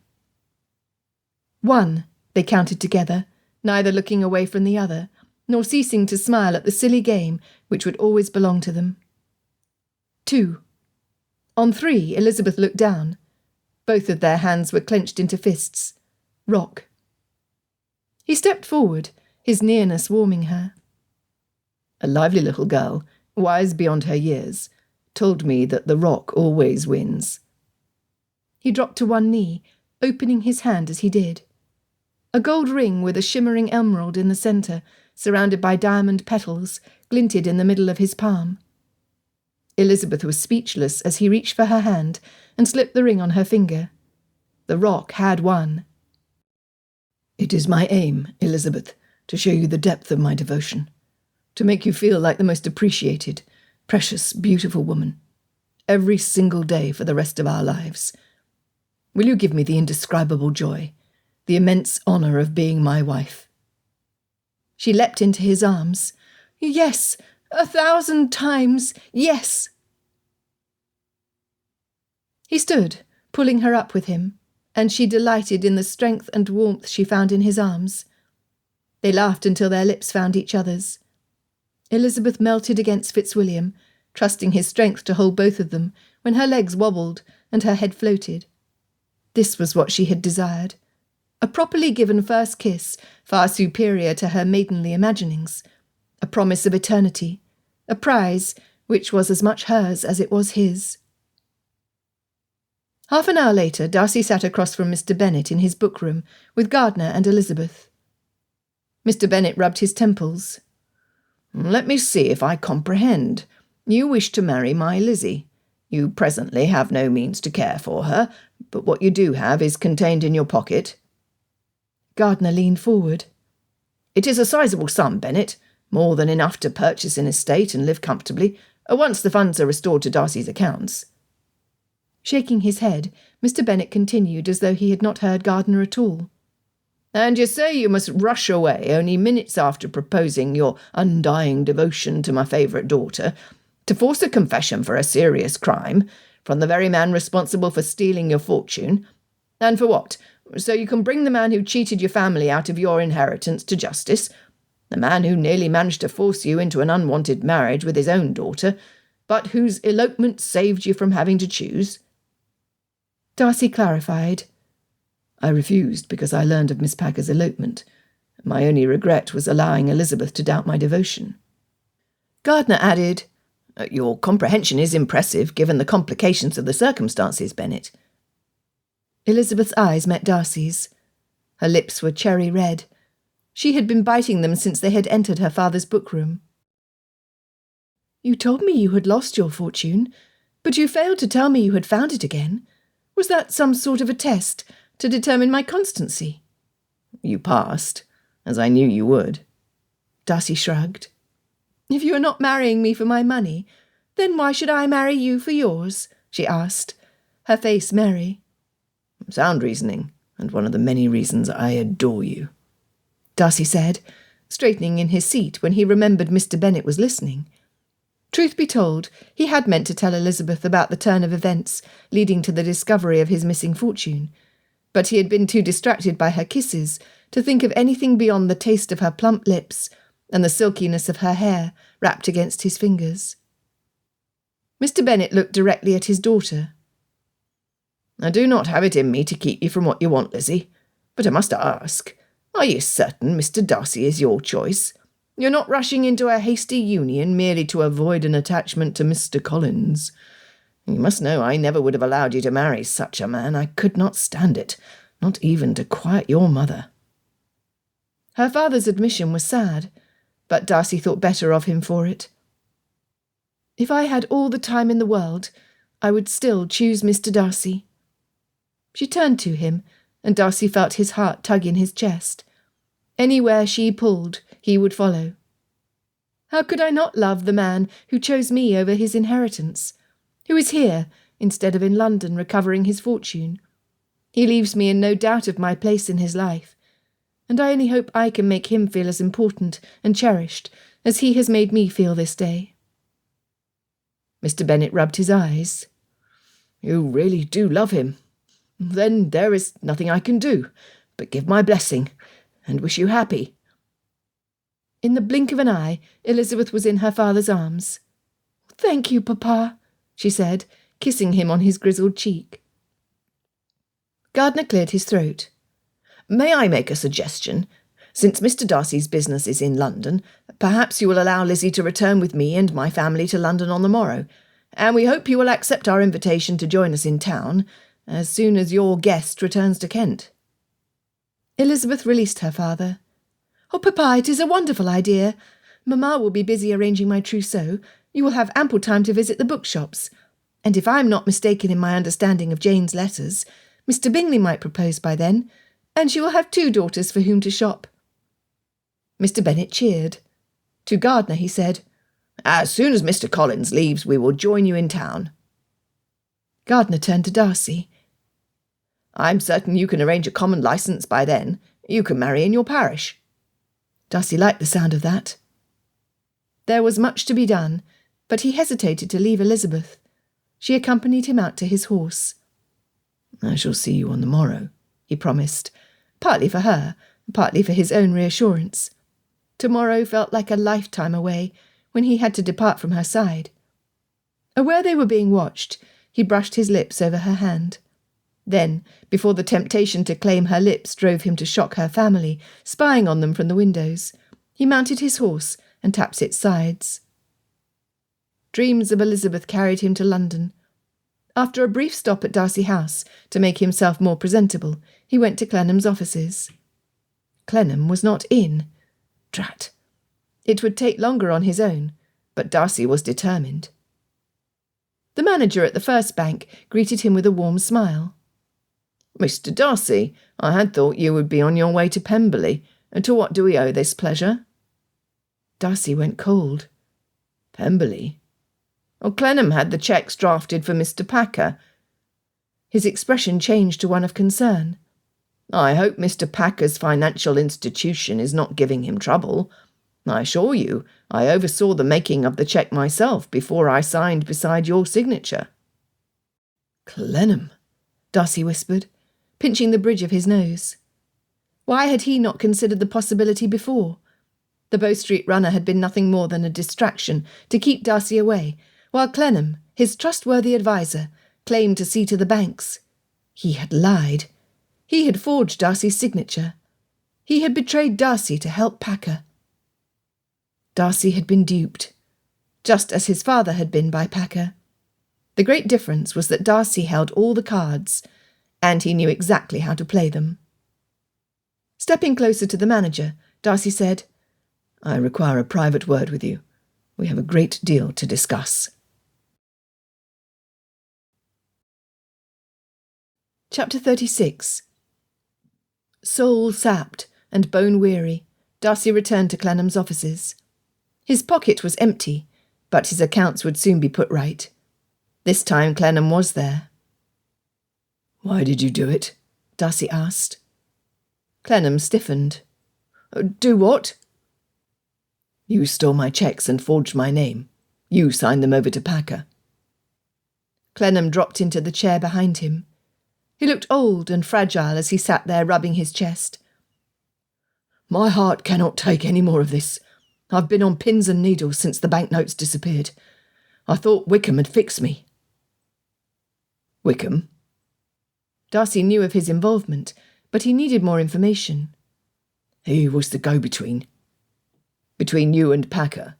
1, they counted together, neither looking away from the other, nor ceasing to smile at the silly game which would always belong to them. 2. On 3, Elizabeth looked down. Both of their hands were clenched into fists. Rock. He stepped forward, his nearness warming her.
A lively little girl, wise beyond her years, told me that the rock always wins.
He dropped to one knee, opening his hand as he did. A gold ring with a shimmering emerald in the centre, surrounded by diamond petals, glinted in the middle of his palm. Elizabeth was speechless as he reached for her hand and slipped the ring on her finger. The rock had won.
It is my aim, Elizabeth, to show you the depth of my devotion, to make you feel like the most appreciated, precious, beautiful woman, every single day for the rest of our lives. Will you give me the indescribable joy, the immense honour of being my wife?
She leapt into his arms. Yes, 1,000 times, yes! He stood, pulling her up with him, and she delighted in the strength and warmth she found in his arms. They laughed until their lips found each other's. Elizabeth melted against Fitzwilliam, trusting his strength to hold both of them, when her legs wobbled and her head floated. This was what she had desired. A properly given first kiss, far superior to her maidenly imaginings. A promise of eternity. A prize which was as much hers as it was his. Half an hour later, Darcy sat across from Mr. Bennet in his book-room, with Gardner and Elizabeth. Mr. Bennet rubbed his temples.
Let me see if I comprehend. You wish to marry my Lizzie. You presently have no means to care for her, but what you do have is contained in your pocket.
Gardner leaned forward.
It is a sizable sum, Bennet, more than enough to purchase an estate and live comfortably, once the funds are restored to Darcy's accounts.
Shaking his head, Mr. Bennet continued as though he had not heard Gardner at all.
And you say you must rush away only minutes after proposing your undying devotion to my favourite daughter, to force a confession for a serious crime, from the very man responsible for stealing your fortune. And for what? So you can bring the man who cheated your family out of your inheritance to justice, the man who nearly managed to force you into an unwanted marriage with his own daughter, but whose elopement saved you from having to choose.
Darcy clarified.
I refused because I learned of Miss Packer's elopement. My only regret was allowing Elizabeth to doubt my devotion.
Gardner added,
Your comprehension is impressive, given the complications of the circumstances, Bennet.
Elizabeth's eyes met Darcy's. Her lips were cherry red. She had been biting them since they had entered her father's book-room. You told me you had lost your fortune, but you failed to tell me you had found it again. Was that some sort of a test to determine my constancy?
You passed, as I knew you would.
Darcy shrugged. If you are not marrying me for my money, then why should I marry you for yours? She asked, her face merry.
Sound reasoning, and one of the many reasons I adore you,
Darcy said, straightening in his seat when he remembered Mr. Bennet was listening. Truth be told, he had meant to tell Elizabeth about the turn of events leading to the discovery of his missing fortune, but he had been too distracted by her kisses to think of anything beyond the taste of her plump lips and the silkiness of her hair wrapped against his fingers. Mr. Bennet looked directly at his daughter.
I do not have it in me to keep you from what you want, Lizzie, but I must ask, are you certain Mr. Darcy is your choice? You're not rushing into a hasty union merely to avoid an attachment to Mr. Collins. You must know I never would have allowed you to marry such a man. I could not stand it, not even to quiet your mother.
Her father's admission was sad, but Darcy thought better of him for it. If I had all the time in the world, I would still choose Mr. Darcy. She turned to him, and Darcy felt his heart tug in his chest. Anywhere she pulled, he would follow. How could I not love the man who chose me over his inheritance, who is here instead of in London recovering his fortune? He leaves me in no doubt of my place in his life, and I only hope I can make him feel as important and cherished as he has made me feel this day."
Mr. Bennet rubbed his eyes. "You really do love him. Then there is nothing I can do but give my blessing and wish you happy."
In the blink of an eye, Elizabeth was in her father's arms. "Thank you, Papa," she said, kissing him on his grizzled cheek.
Gardner cleared his throat. "May I make a suggestion? Since Mr. Darcy's business is in London, perhaps you will allow Lizzie to return with me and my family to London on the morrow, and we hope you will accept our invitation to join us in town as soon as your guest returns to Kent."
Elizabeth released her father. "Oh, Papa, it is a wonderful idea. Mamma will be busy arranging my trousseau. You will have ample time to visit the bookshops. And if I am not mistaken in my understanding of Jane's letters, Mr. Bingley might propose by then, and she will have 2 daughters for whom to shop."
Mr. Bennet cheered. To Gardner he said, "As soon as Mr. Collins leaves, we will join you in town."
Gardner turned to Darcy.
"I'm certain you can arrange a common licence by then. You can marry in your parish."
Darcy liked the sound of that. There was much to be done, but he hesitated to leave Elizabeth. She accompanied him out to his horse.
"I shall see you on the morrow," he promised,
partly for her, partly for his own reassurance. Tomorrow felt like a lifetime away when he had to depart from her side. Aware they were being watched, he brushed his lips over her hand. Then, before the temptation to claim her lips drove him to shock her family, spying on them from the windows, he mounted his horse and tapped its sides. Dreams of Elizabeth carried him to London. After a brief stop at Darcy House to make himself more presentable, he went to Clennam's offices. Clennam was not in. Drat! It would take longer on his own, but Darcy was determined. The manager at the first bank greeted him with a warm smile.
"Mr. Darcy, I had thought you would be on your way to Pemberley. To what do we owe this pleasure?"
Darcy went cold.
"Pemberley? Oh, Clennam had the cheques drafted for Mr. Packer."
His expression changed to one of concern.
"I hope Mr. Packer's financial institution is not giving him trouble. I assure you, I oversaw the making of the cheque myself before I signed beside your signature."
"Clennam," Darcy whispered, pinching the bridge of his nose. Why had he not considered the possibility before? The Bow Street runner had been nothing more than a distraction to keep Darcy away, while Clennam, his trustworthy adviser, claimed to see to the banks. He had lied. He had forged Darcy's signature. He had betrayed Darcy to help Packer. Darcy had been duped, just as his father had been by Packer. The great difference was that Darcy held all the cards, and he knew exactly how to play them. Stepping closer to the manager, Darcy said, "I require a private word with you. We have a great deal to discuss." Chapter 36. Soul sapped and bone weary, Darcy returned to Clennam's offices. His pocket was empty, but his accounts would soon be put right. This time Clennam was there.
"Why did you do it?"
Darcy asked. Clennam stiffened.
"Do what?"
"You stole my cheques and forged my name. You signed them over to Packer." Clennam dropped into the chair behind him. He looked old and fragile as he sat there rubbing his chest.
"My heart cannot take any more of this. I've been on pins and needles since the banknotes disappeared. I thought Wickham had fixed me."
"Wickham?" Darcy knew of his involvement, but he needed more information.
"He was the go-between. Between you and Packer."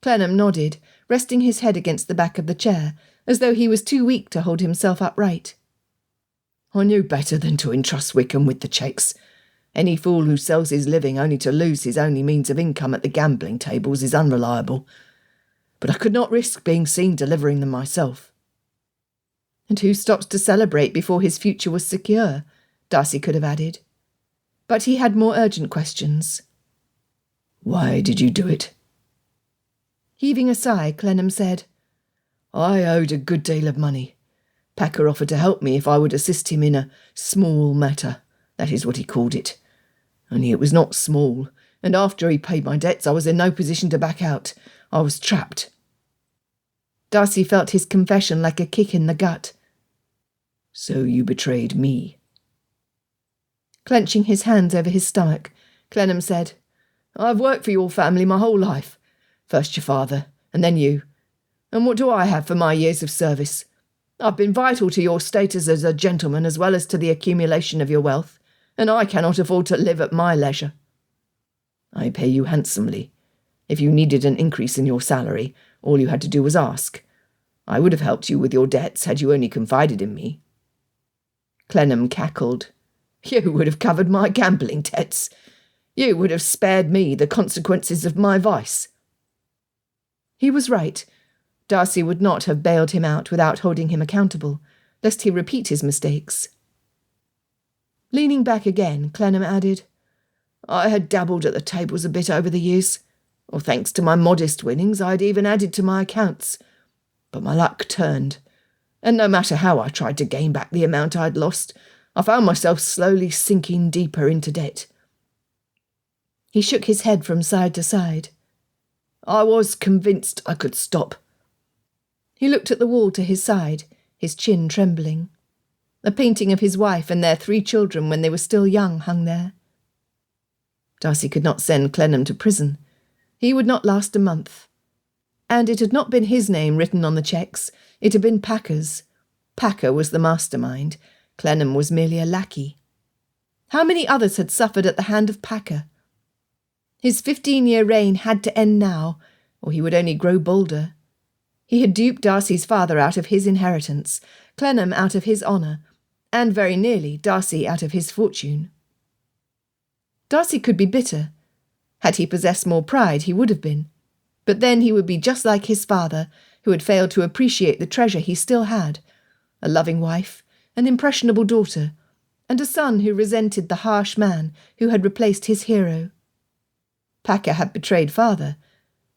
Clennam nodded, resting his head against the back of the chair, as though he was too weak to hold himself upright.
"I knew better than to entrust Wickham with the cheques. Any fool who sells his living only to lose his only means of income at the gambling tables is unreliable. But I could not risk being seen delivering them myself."
"And who stops to celebrate before his future was secure?" Darcy could have added. But he had more urgent questions.
"Why did you do it?"
Heaving a sigh, Clennam said,
I owed a good deal of money. Packer offered to help me if I would assist him in a small matter. That is what he called it. Only it was not small, and after he paid my debts I was in no position to back out. I was trapped.
Darcy felt his confession like a kick in the gut.
So you betrayed me.
Clenching his hands over his stomach, Clennam said, I've worked for your family my whole life. First your father, and then you. And what do I have for my years of service? I've been vital to your status as a gentleman as well as to the accumulation of your wealth, and I cannot afford to live at my leisure.
I pay you handsomely. If you needed an increase in your salary, all you had to do was ask. I would have helped you with your debts had you only confided in me.
Clennam cackled.
You would have covered my gambling debts. You would have spared me the consequences of my vice.
He was right. Darcy would not have bailed him out without holding him accountable, lest he repeat his mistakes. Leaning back again, Clennam added,
I had dabbled at the tables a bit over the years, or thanks to my modest winnings I had even added to my accounts. But my luck turned, and no matter how I tried to gain back the amount I had lost, I found myself slowly sinking deeper into debt.
He shook his head from side to side.
I was convinced I could stop.
He looked at the wall to his side, his chin trembling. A painting of his wife and their 3 children when they were still young hung there. Darcy could not send Clennam to prison. He would not last a month. And it had not been his name written on the cheques, it had been Packer's. Packer was the mastermind. Clennam was merely a lackey. How many others had suffered at the hand of Packer? His 15-year reign had to end now, or he would only grow bolder. He had duped Darcy's father out of his inheritance, Clennam out of his honour, and very nearly Darcy out of his fortune. Darcy could be bitter. Had he possessed more pride, he would have been. But then he would be just like his father, who had failed to appreciate the treasure he still had, a loving wife, an impressionable daughter, and a son who resented the harsh man who had replaced his hero. Packer had betrayed father,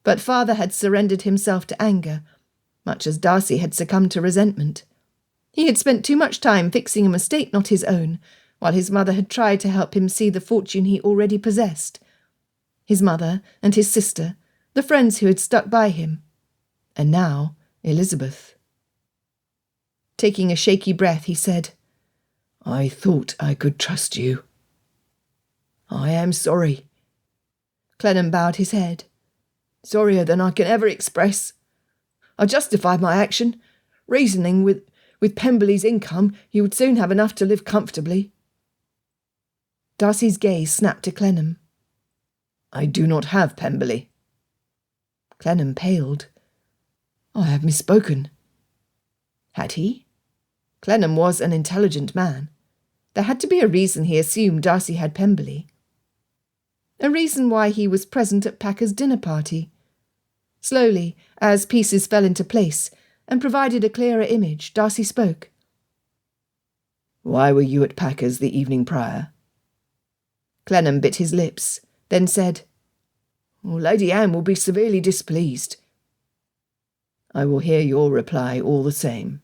but father had surrendered himself to anger, much as Darcy had succumbed to resentment. He had spent too much time fixing a mistake not his own, while his mother had tried to help him see the fortune he already possessed. His mother and his sister, the friends who had stuck by him, and now Elizabeth. Taking a shaky breath, he said,
I thought I could trust you. I am sorry.
Clennam bowed his head.
Sorrier than I can ever express. I justified my action, reasoning with Pemberley's income you would soon have enough to live comfortably.
Darcy's gaze snapped to Clennam.
I do not have Pemberley.
Clennam paled.
I have misspoken.
Had he? Clennam was an intelligent man. There had to be a reason he assumed Darcy had Pemberley. A reason why he was present at Packer's dinner party. Slowly, as pieces fell into place and provided a clearer image, Darcy spoke.
Why were you at Packer's the evening prior?
Clennam bit his lips, then said,
Lady Anne will be severely displeased.
I will hear your reply all the same.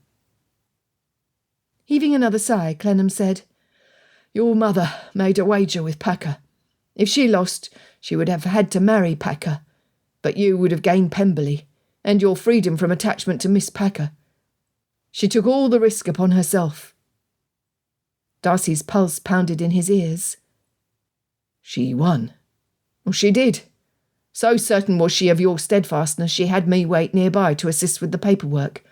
Heaving another sigh, Clennam said,
Your mother made a wager with Packer. If she lost, she would have had to marry Packer, but you would have gained Pemberley, and your freedom from attachment to Miss Packer. She took all the risk upon herself.
Darcy's pulse pounded in his ears.
She won. She did. So certain was she of your steadfastness, she had me wait nearby to assist with the paperwork.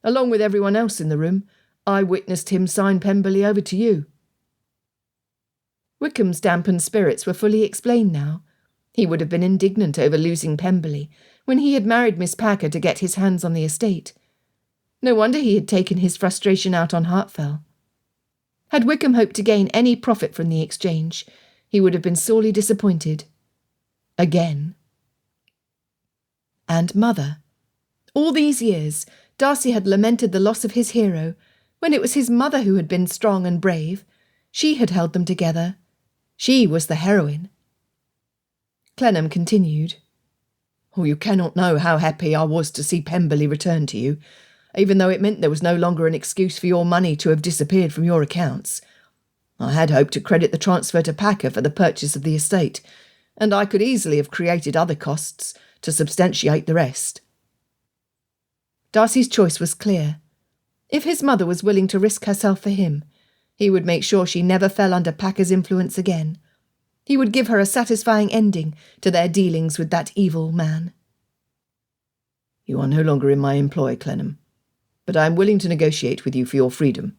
Along with everyone else in the room, I witnessed him sign Pemberley over to you.
Wickham's dampened spirits were fully explained now. He would have been indignant over losing Pemberley when he had married Miss Packer to get his hands on the estate. No wonder he had taken his frustration out on Hartfell. Had Wickham hoped to gain any profit from the exchange, he would have been sorely disappointed. Again. And mother. All these years, Darcy had lamented the loss of his hero, when it was his mother who had been strong and brave. She had held them together. She was the heroine. Clennam continued.
Oh, you cannot know how happy I was to see Pemberley return to you, even though it meant there was no longer an excuse for your money to have disappeared from your accounts. I had hoped to credit the transfer to Packer for the purchase of the estate, and I could easily have created other costs to substantiate the rest.
Darcy's choice was clear. If his mother was willing to risk herself for him, he would make sure she never fell under Packer's influence again. He would give her a satisfying ending to their dealings with that evil man.
You are no longer in my employ, Clennam, but I am willing to negotiate with you for your freedom.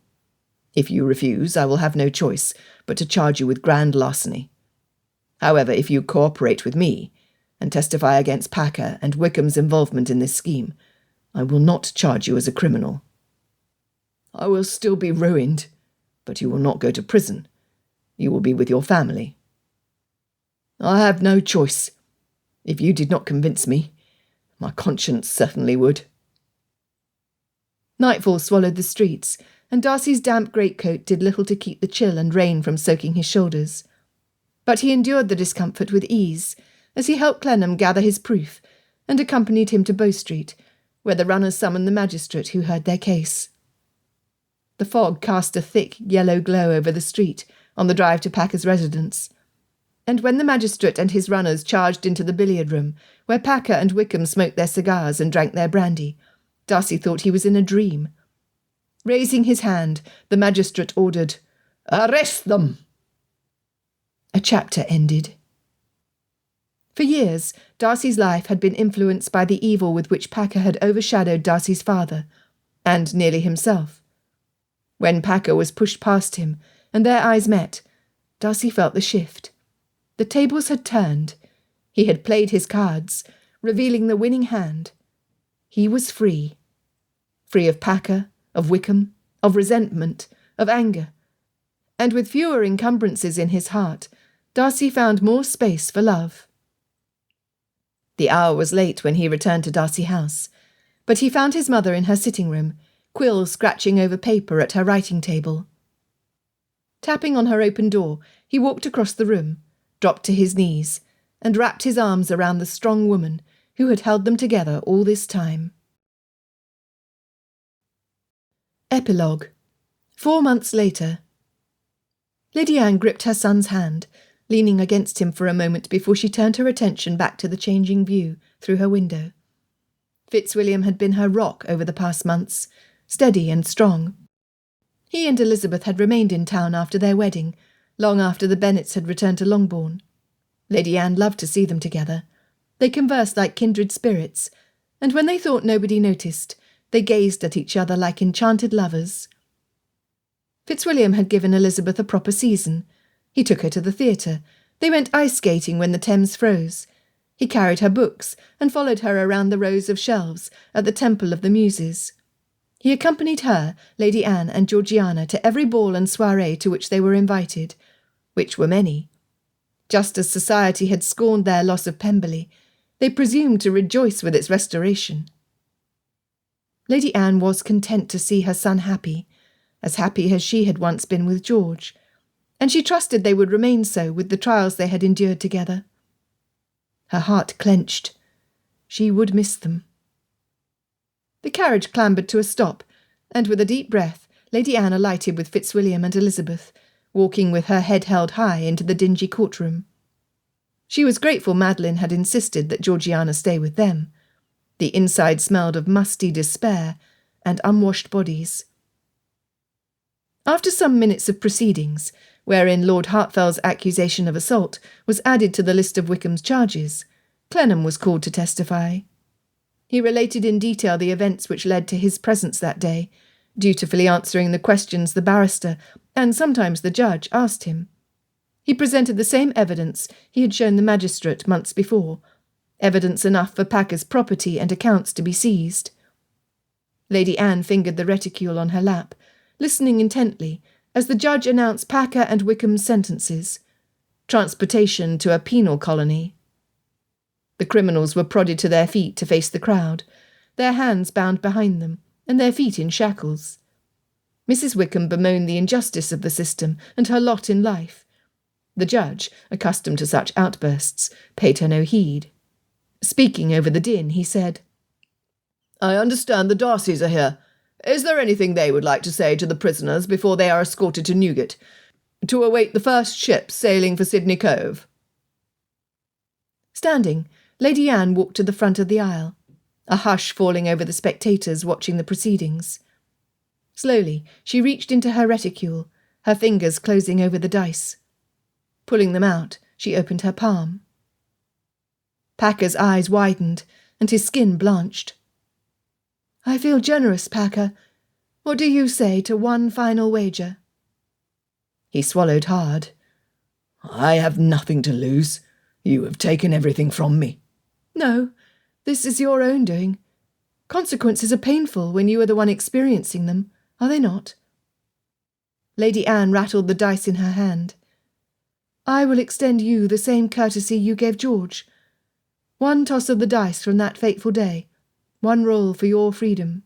If you refuse, I will have no choice but to charge you with grand larceny. However, if you cooperate with me and testify against Packer and Wickham's involvement in this scheme, I will not charge you as a criminal. I will still be ruined, but you will not go to prison. You will be with your family. I have no choice. If you did not convince me, my conscience certainly would.
Nightfall swallowed the streets, and Darcy's damp greatcoat did little to keep the chill and rain from soaking his shoulders. But he endured the discomfort with ease, as he helped Clennam gather his proof, and accompanied him to Bow Street, where the runners summoned the magistrate who heard their case. The fog cast a thick yellow glow over the street on the drive to Packer's residence, and when the magistrate and his runners charged into the billiard-room, where Packer and Wickham smoked their cigars and drank their brandy, Darcy thought he was in a dream. Raising his hand, the magistrate ordered, "Arrest them!" A chapter ended. For years, Darcy's life had been influenced by the evil with which Packer had overshadowed Darcy's father, and nearly himself. When Packer was pushed past him, and their eyes met, Darcy felt the shift. The tables had turned. He had played his cards, revealing the winning hand. He was free. Free of Packer, of Wickham, of resentment, of anger. And with fewer encumbrances in his heart, Darcy found more space for love. The hour was late when he returned to Darcy House, but he found his mother in her sitting-room, quill scratching over paper at her writing table. Tapping on her open door, he walked across the room, dropped to his knees, and wrapped his arms around the strong woman who had held them together all this time. Epilogue. 4 months later. Lady Anne gripped her son's hand, leaning against him for a moment before she turned her attention back to the changing view through her window. Fitzwilliam had been her rock over the past months, steady and strong. He and Elizabeth had remained in town after their wedding, long after the Bennets had returned to Longbourn. Lady Anne loved to see them together. They conversed like kindred spirits, and when they thought nobody noticed, they gazed at each other like enchanted lovers. Fitzwilliam had given Elizabeth a proper season. He took her to the theatre. They went ice skating when the Thames froze. He carried her books and followed her around the rows of shelves at the Temple of the Muses. He accompanied her, Lady Anne and Georgiana to every ball and soirée to which they were invited, which were many. Just as society had scorned their loss of Pemberley, they presumed to rejoice with its restoration. Lady Anne was content to see her son happy as she had once been with George, and she trusted they would remain so with the trials they had endured together. Her heart clenched. She would miss them. The carriage clambered to a stop, and with a deep breath, Lady Anne alighted with Fitzwilliam and Elizabeth, walking with her head held high into the dingy courtroom. She was grateful Madeline had insisted that Georgiana stay with them. The inside smelled of musty despair and unwashed bodies. After some minutes of proceedings, wherein Lord Hartfell's accusation of assault was added to the list of Wickham's charges, Clennam was called to testify. He related in detail the events which led to his presence that day, dutifully answering the questions the barrister, and sometimes the judge, asked him. He presented the same evidence he had shown the magistrate months before, evidence enough for Packer's property and accounts to be seized. Lady Anne fingered the reticule on her lap, listening intently as the judge announced Packer and Wickham's sentences. Transportation to a penal colony. The criminals were prodded to their feet to face the crowd, their hands bound behind them, and their feet in shackles. Mrs. Wickham bemoaned the injustice of the system and her lot in life. The judge, accustomed to such outbursts, paid her no heed. Speaking over the din, he said,
"I understand the Darcys are here. Is there anything they would like to say to the prisoners before they are escorted to Newgate, to await the first ship sailing for Sydney Cove?"
Standing, Lady Anne walked to the front of the aisle, a hush falling over the spectators watching the proceedings. Slowly, she reached into her reticule, her fingers closing over the dice. Pulling them out, she opened her palm. Packer's eyes widened, and his skin blanched. "I feel generous, Packer. What do you say to one final wager?"
He swallowed hard. "I have nothing to lose. You have taken everything from me."
"No, this is your own doing. Consequences are painful when you are the one experiencing them, are they not?" Lady Anne rattled the dice in her hand. "I will extend you the same courtesy you gave George. One toss of the dice from that fateful day, one roll for your freedom."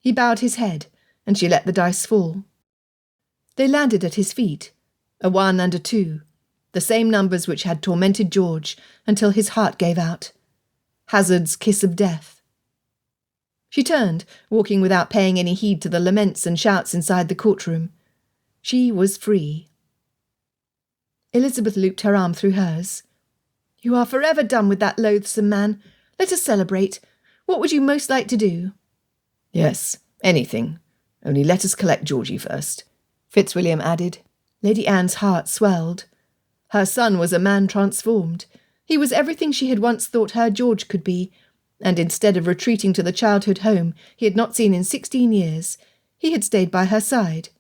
He bowed his head, and she let the dice fall. They landed at his feet, a 1 and a 2, the same numbers which had tormented George until his heart gave out. Hazard's kiss of death. She turned, walking without paying any heed to the laments and shouts inside the courtroom. She was free. Elizabeth looped her arm through hers. "You are forever done with that loathsome man. Let us celebrate. What would you most like to do?"
"Yes, anything. Only let us collect Georgie first," Fitzwilliam added.
Lady Anne's heart swelled. Her son was a man transformed. He was everything she had once thought her George could be, and instead of retreating to the childhood home he had not seen in 16 years, he had stayed by her side.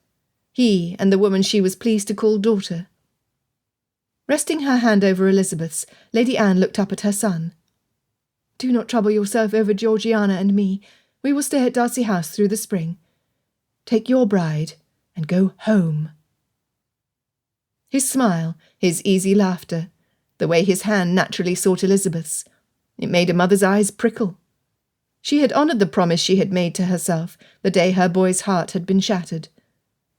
He and the woman she was pleased to call daughter. Resting her hand over Elizabeth's, Lady Anne looked up at her son. "Do not trouble yourself over Georgiana and me. We will stay at Darcy House through the spring. Take your bride and go home." His smile, his easy laughter, the way his hand naturally sought Elizabeth's, it made a mother's eyes prickle. She had honoured the promise she had made to herself the day her boy's heart had been shattered.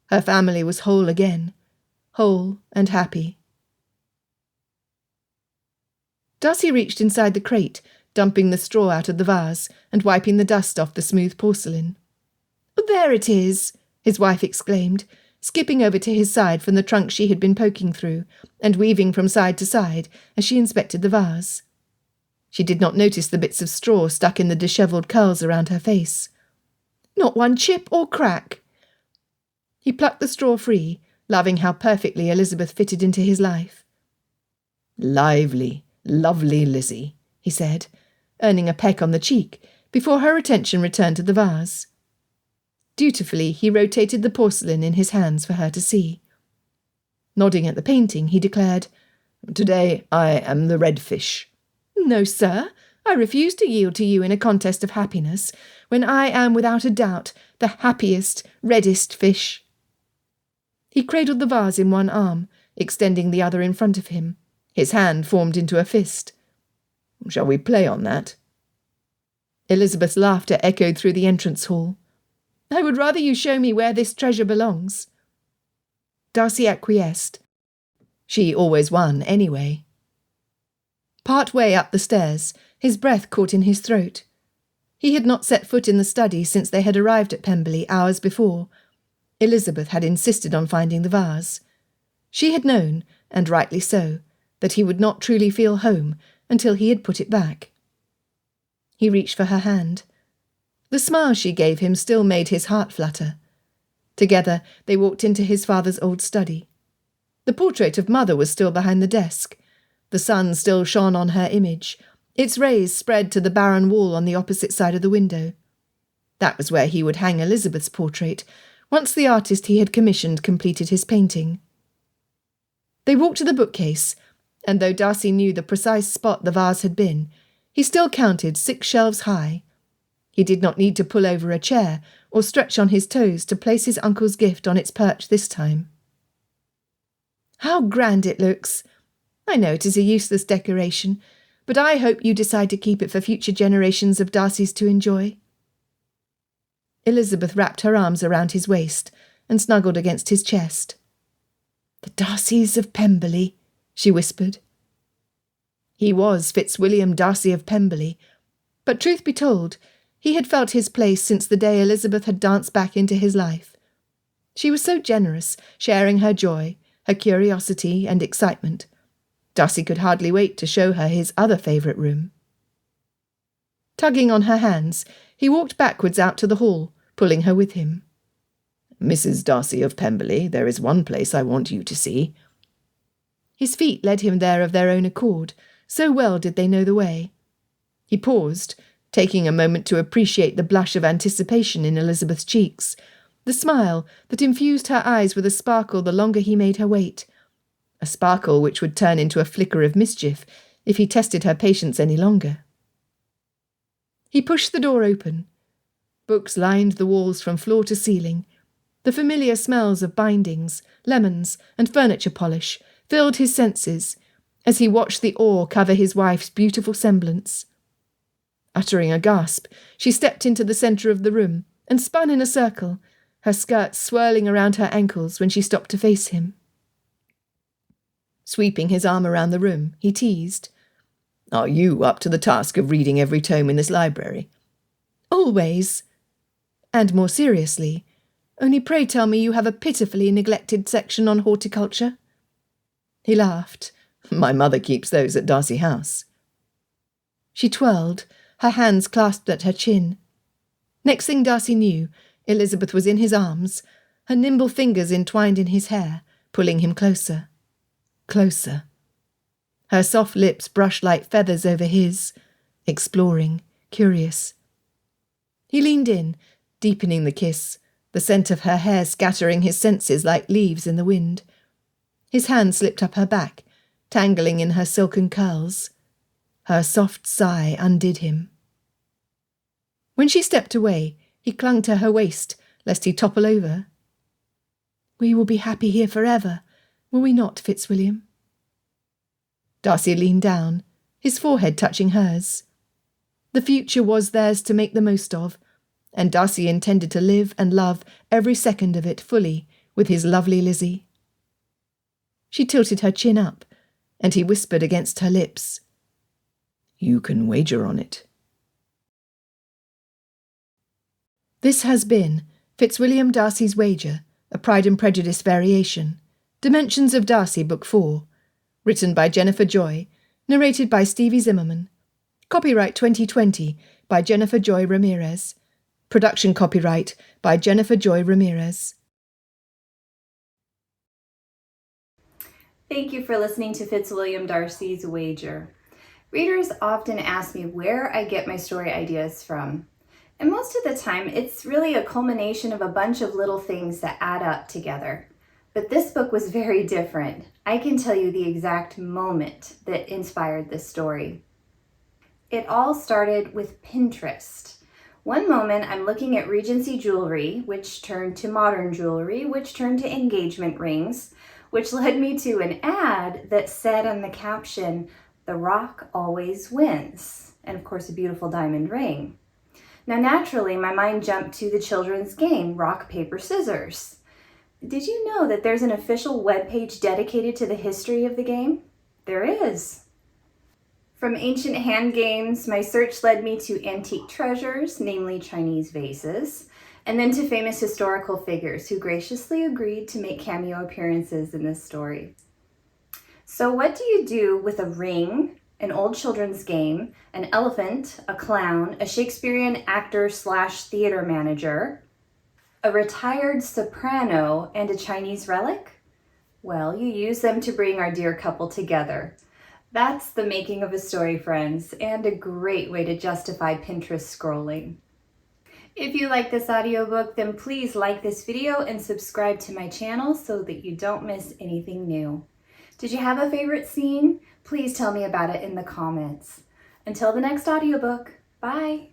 Her family was whole again, whole and happy. Darcy reached inside the crate, dumping the straw out of the vase and wiping the dust off the smooth porcelain. "There it is!" his wife exclaimed, skipping over to his side from the trunk she had been poking through, and weaving from side to side as she inspected the vase. She did not notice the bits of straw stuck in the dishevelled curls around her face. "Not one chip or crack." He plucked the straw free, loving how perfectly Elizabeth fitted into his life. "Lively, lovely Lizzie," he said, earning a peck on the cheek, before her attention returned to the vase. Dutifully, he rotated the porcelain in his hands for her to see. Nodding at the painting, he declared, "Today I am the red fish." "No, sir, I refuse to yield to you in a contest of happiness, when I am without a doubt the happiest, reddest fish." He cradled the vase in one arm, extending the other in front of him. His hand formed into a fist. "Shall we play on that?" Elizabeth's laughter echoed through the entrance hall. "I would rather you show me where this treasure belongs." Darcy acquiesced. She always won, anyway. Part way up the stairs, his breath caught in his throat. He had not set foot in the study since they had arrived at Pemberley hours before. Elizabeth had insisted on finding the vase. She had known, and rightly so, that he would not truly feel home until he had put it back. He reached for her hand. The smile she gave him still made his heart flutter. Together they walked into his father's old study. The portrait of Mother was still behind the desk. The sun still shone on her image. Its rays spread to the barren wall on the opposite side of the window. That was where he would hang Elizabeth's portrait, once the artist he had commissioned completed his painting. They walked to the bookcase, and though Darcy knew the precise spot the vase had been, he still counted 6 shelves high. He did not need to pull over a chair or stretch on his toes to place his uncle's gift on its perch this time. "How grand it looks! I know it is a useless decoration, but I hope you decide to keep it for future generations of Darcys to enjoy." Elizabeth wrapped her arms around his waist and snuggled against his chest. "The Darcys of Pemberley," she whispered. He was Fitzwilliam Darcy of Pemberley, but truth be told, he had felt his place since the day Elizabeth had danced back into his life. She was so generous, sharing her joy, her curiosity and excitement. Darcy could hardly wait to show her his other favourite room. Tugging on her hands, he walked backwards out to the hall, pulling her with him.
"Mrs. Darcy of Pemberley, there is one place I want you to see."
His feet led him there of their own accord, so well did they know the way. He paused, taking a moment to appreciate the blush of anticipation in Elizabeth's cheeks, the smile that infused her eyes with a sparkle the longer he made her wait, a sparkle which would turn into a flicker of mischief if he tested her patience any longer. He pushed the door open. Books lined the walls from floor to ceiling. The familiar smells of bindings, lemons, and furniture polish filled his senses as he watched the awe cover his wife's beautiful semblance. Uttering a gasp, she stepped into the centre of the room and spun in a circle, her skirts swirling around her ankles when she stopped to face him. Sweeping his arm around the room, he teased,
"Are you up to the task of reading every tome in this library?"
"Always." And more seriously, "Only pray tell me you have a pitifully neglected section on horticulture." He laughed.
"My mother keeps those at Darcy House."
She twirled, her hands clasped at her chin. Next thing Darcy knew, Elizabeth was in his arms, her nimble fingers entwined in his hair, pulling him closer. Closer. Her soft lips brushed like feathers over his, exploring, curious. He leaned in, deepening the kiss, the scent of her hair scattering his senses like leaves in the wind. His hand slipped up her back, tangling in her silken curls. Her soft sigh undid him. When she stepped away, he clung to her waist, lest he topple over. "We will be happy here forever, will we not, Fitzwilliam?" Darcy leaned down, his forehead touching hers. The future was theirs to make the most of, and Darcy intended to live and love every second of it fully with his lovely Lizzie. She tilted her chin up, and he whispered against her lips,
"You can wager on it."
This has been Fitzwilliam Darcy's Wager, a Pride and Prejudice variation, Dimensions of Darcy, Book 4, written by Jennifer Joy, narrated by Stevie Zimmerman. Copyright 2020 by Jennifer Joy Ramirez. Production copyright by Jennifer Joy Ramirez.
Thank you for listening to Fitzwilliam Darcy's Wager. Readers often ask me where I get my story ideas from. And most of the time, it's really a culmination of a bunch of little things that add up together. But this book was very different. I can tell you the exact moment that inspired this story. It all started with Pinterest. One moment I'm looking at Regency jewelry, which turned to modern jewelry, which turned to engagement rings, which led me to an ad that said on the caption, "The rock always wins," and of course a beautiful diamond ring. Now naturally, my mind jumped to the children's game, Rock, Paper, Scissors. Did you know that there's an official webpage dedicated to the history of the game? There is. From ancient hand games, my search led me to antique treasures, namely Chinese vases, and then to famous historical figures who graciously agreed to make cameo appearances in this story. So what do you do with a ring, an old children's game, an elephant, a clown, a Shakespearean actor/theater manager, a retired soprano, and a Chinese relic? Well, you use them to bring our dear couple together. That's the making of a story, friends, and a great way to justify Pinterest scrolling. If you like this audiobook, then please like this video and subscribe to my channel so that you don't miss anything new. Did you have a favorite scene? Please tell me about it in the comments. Until the next audiobook, bye!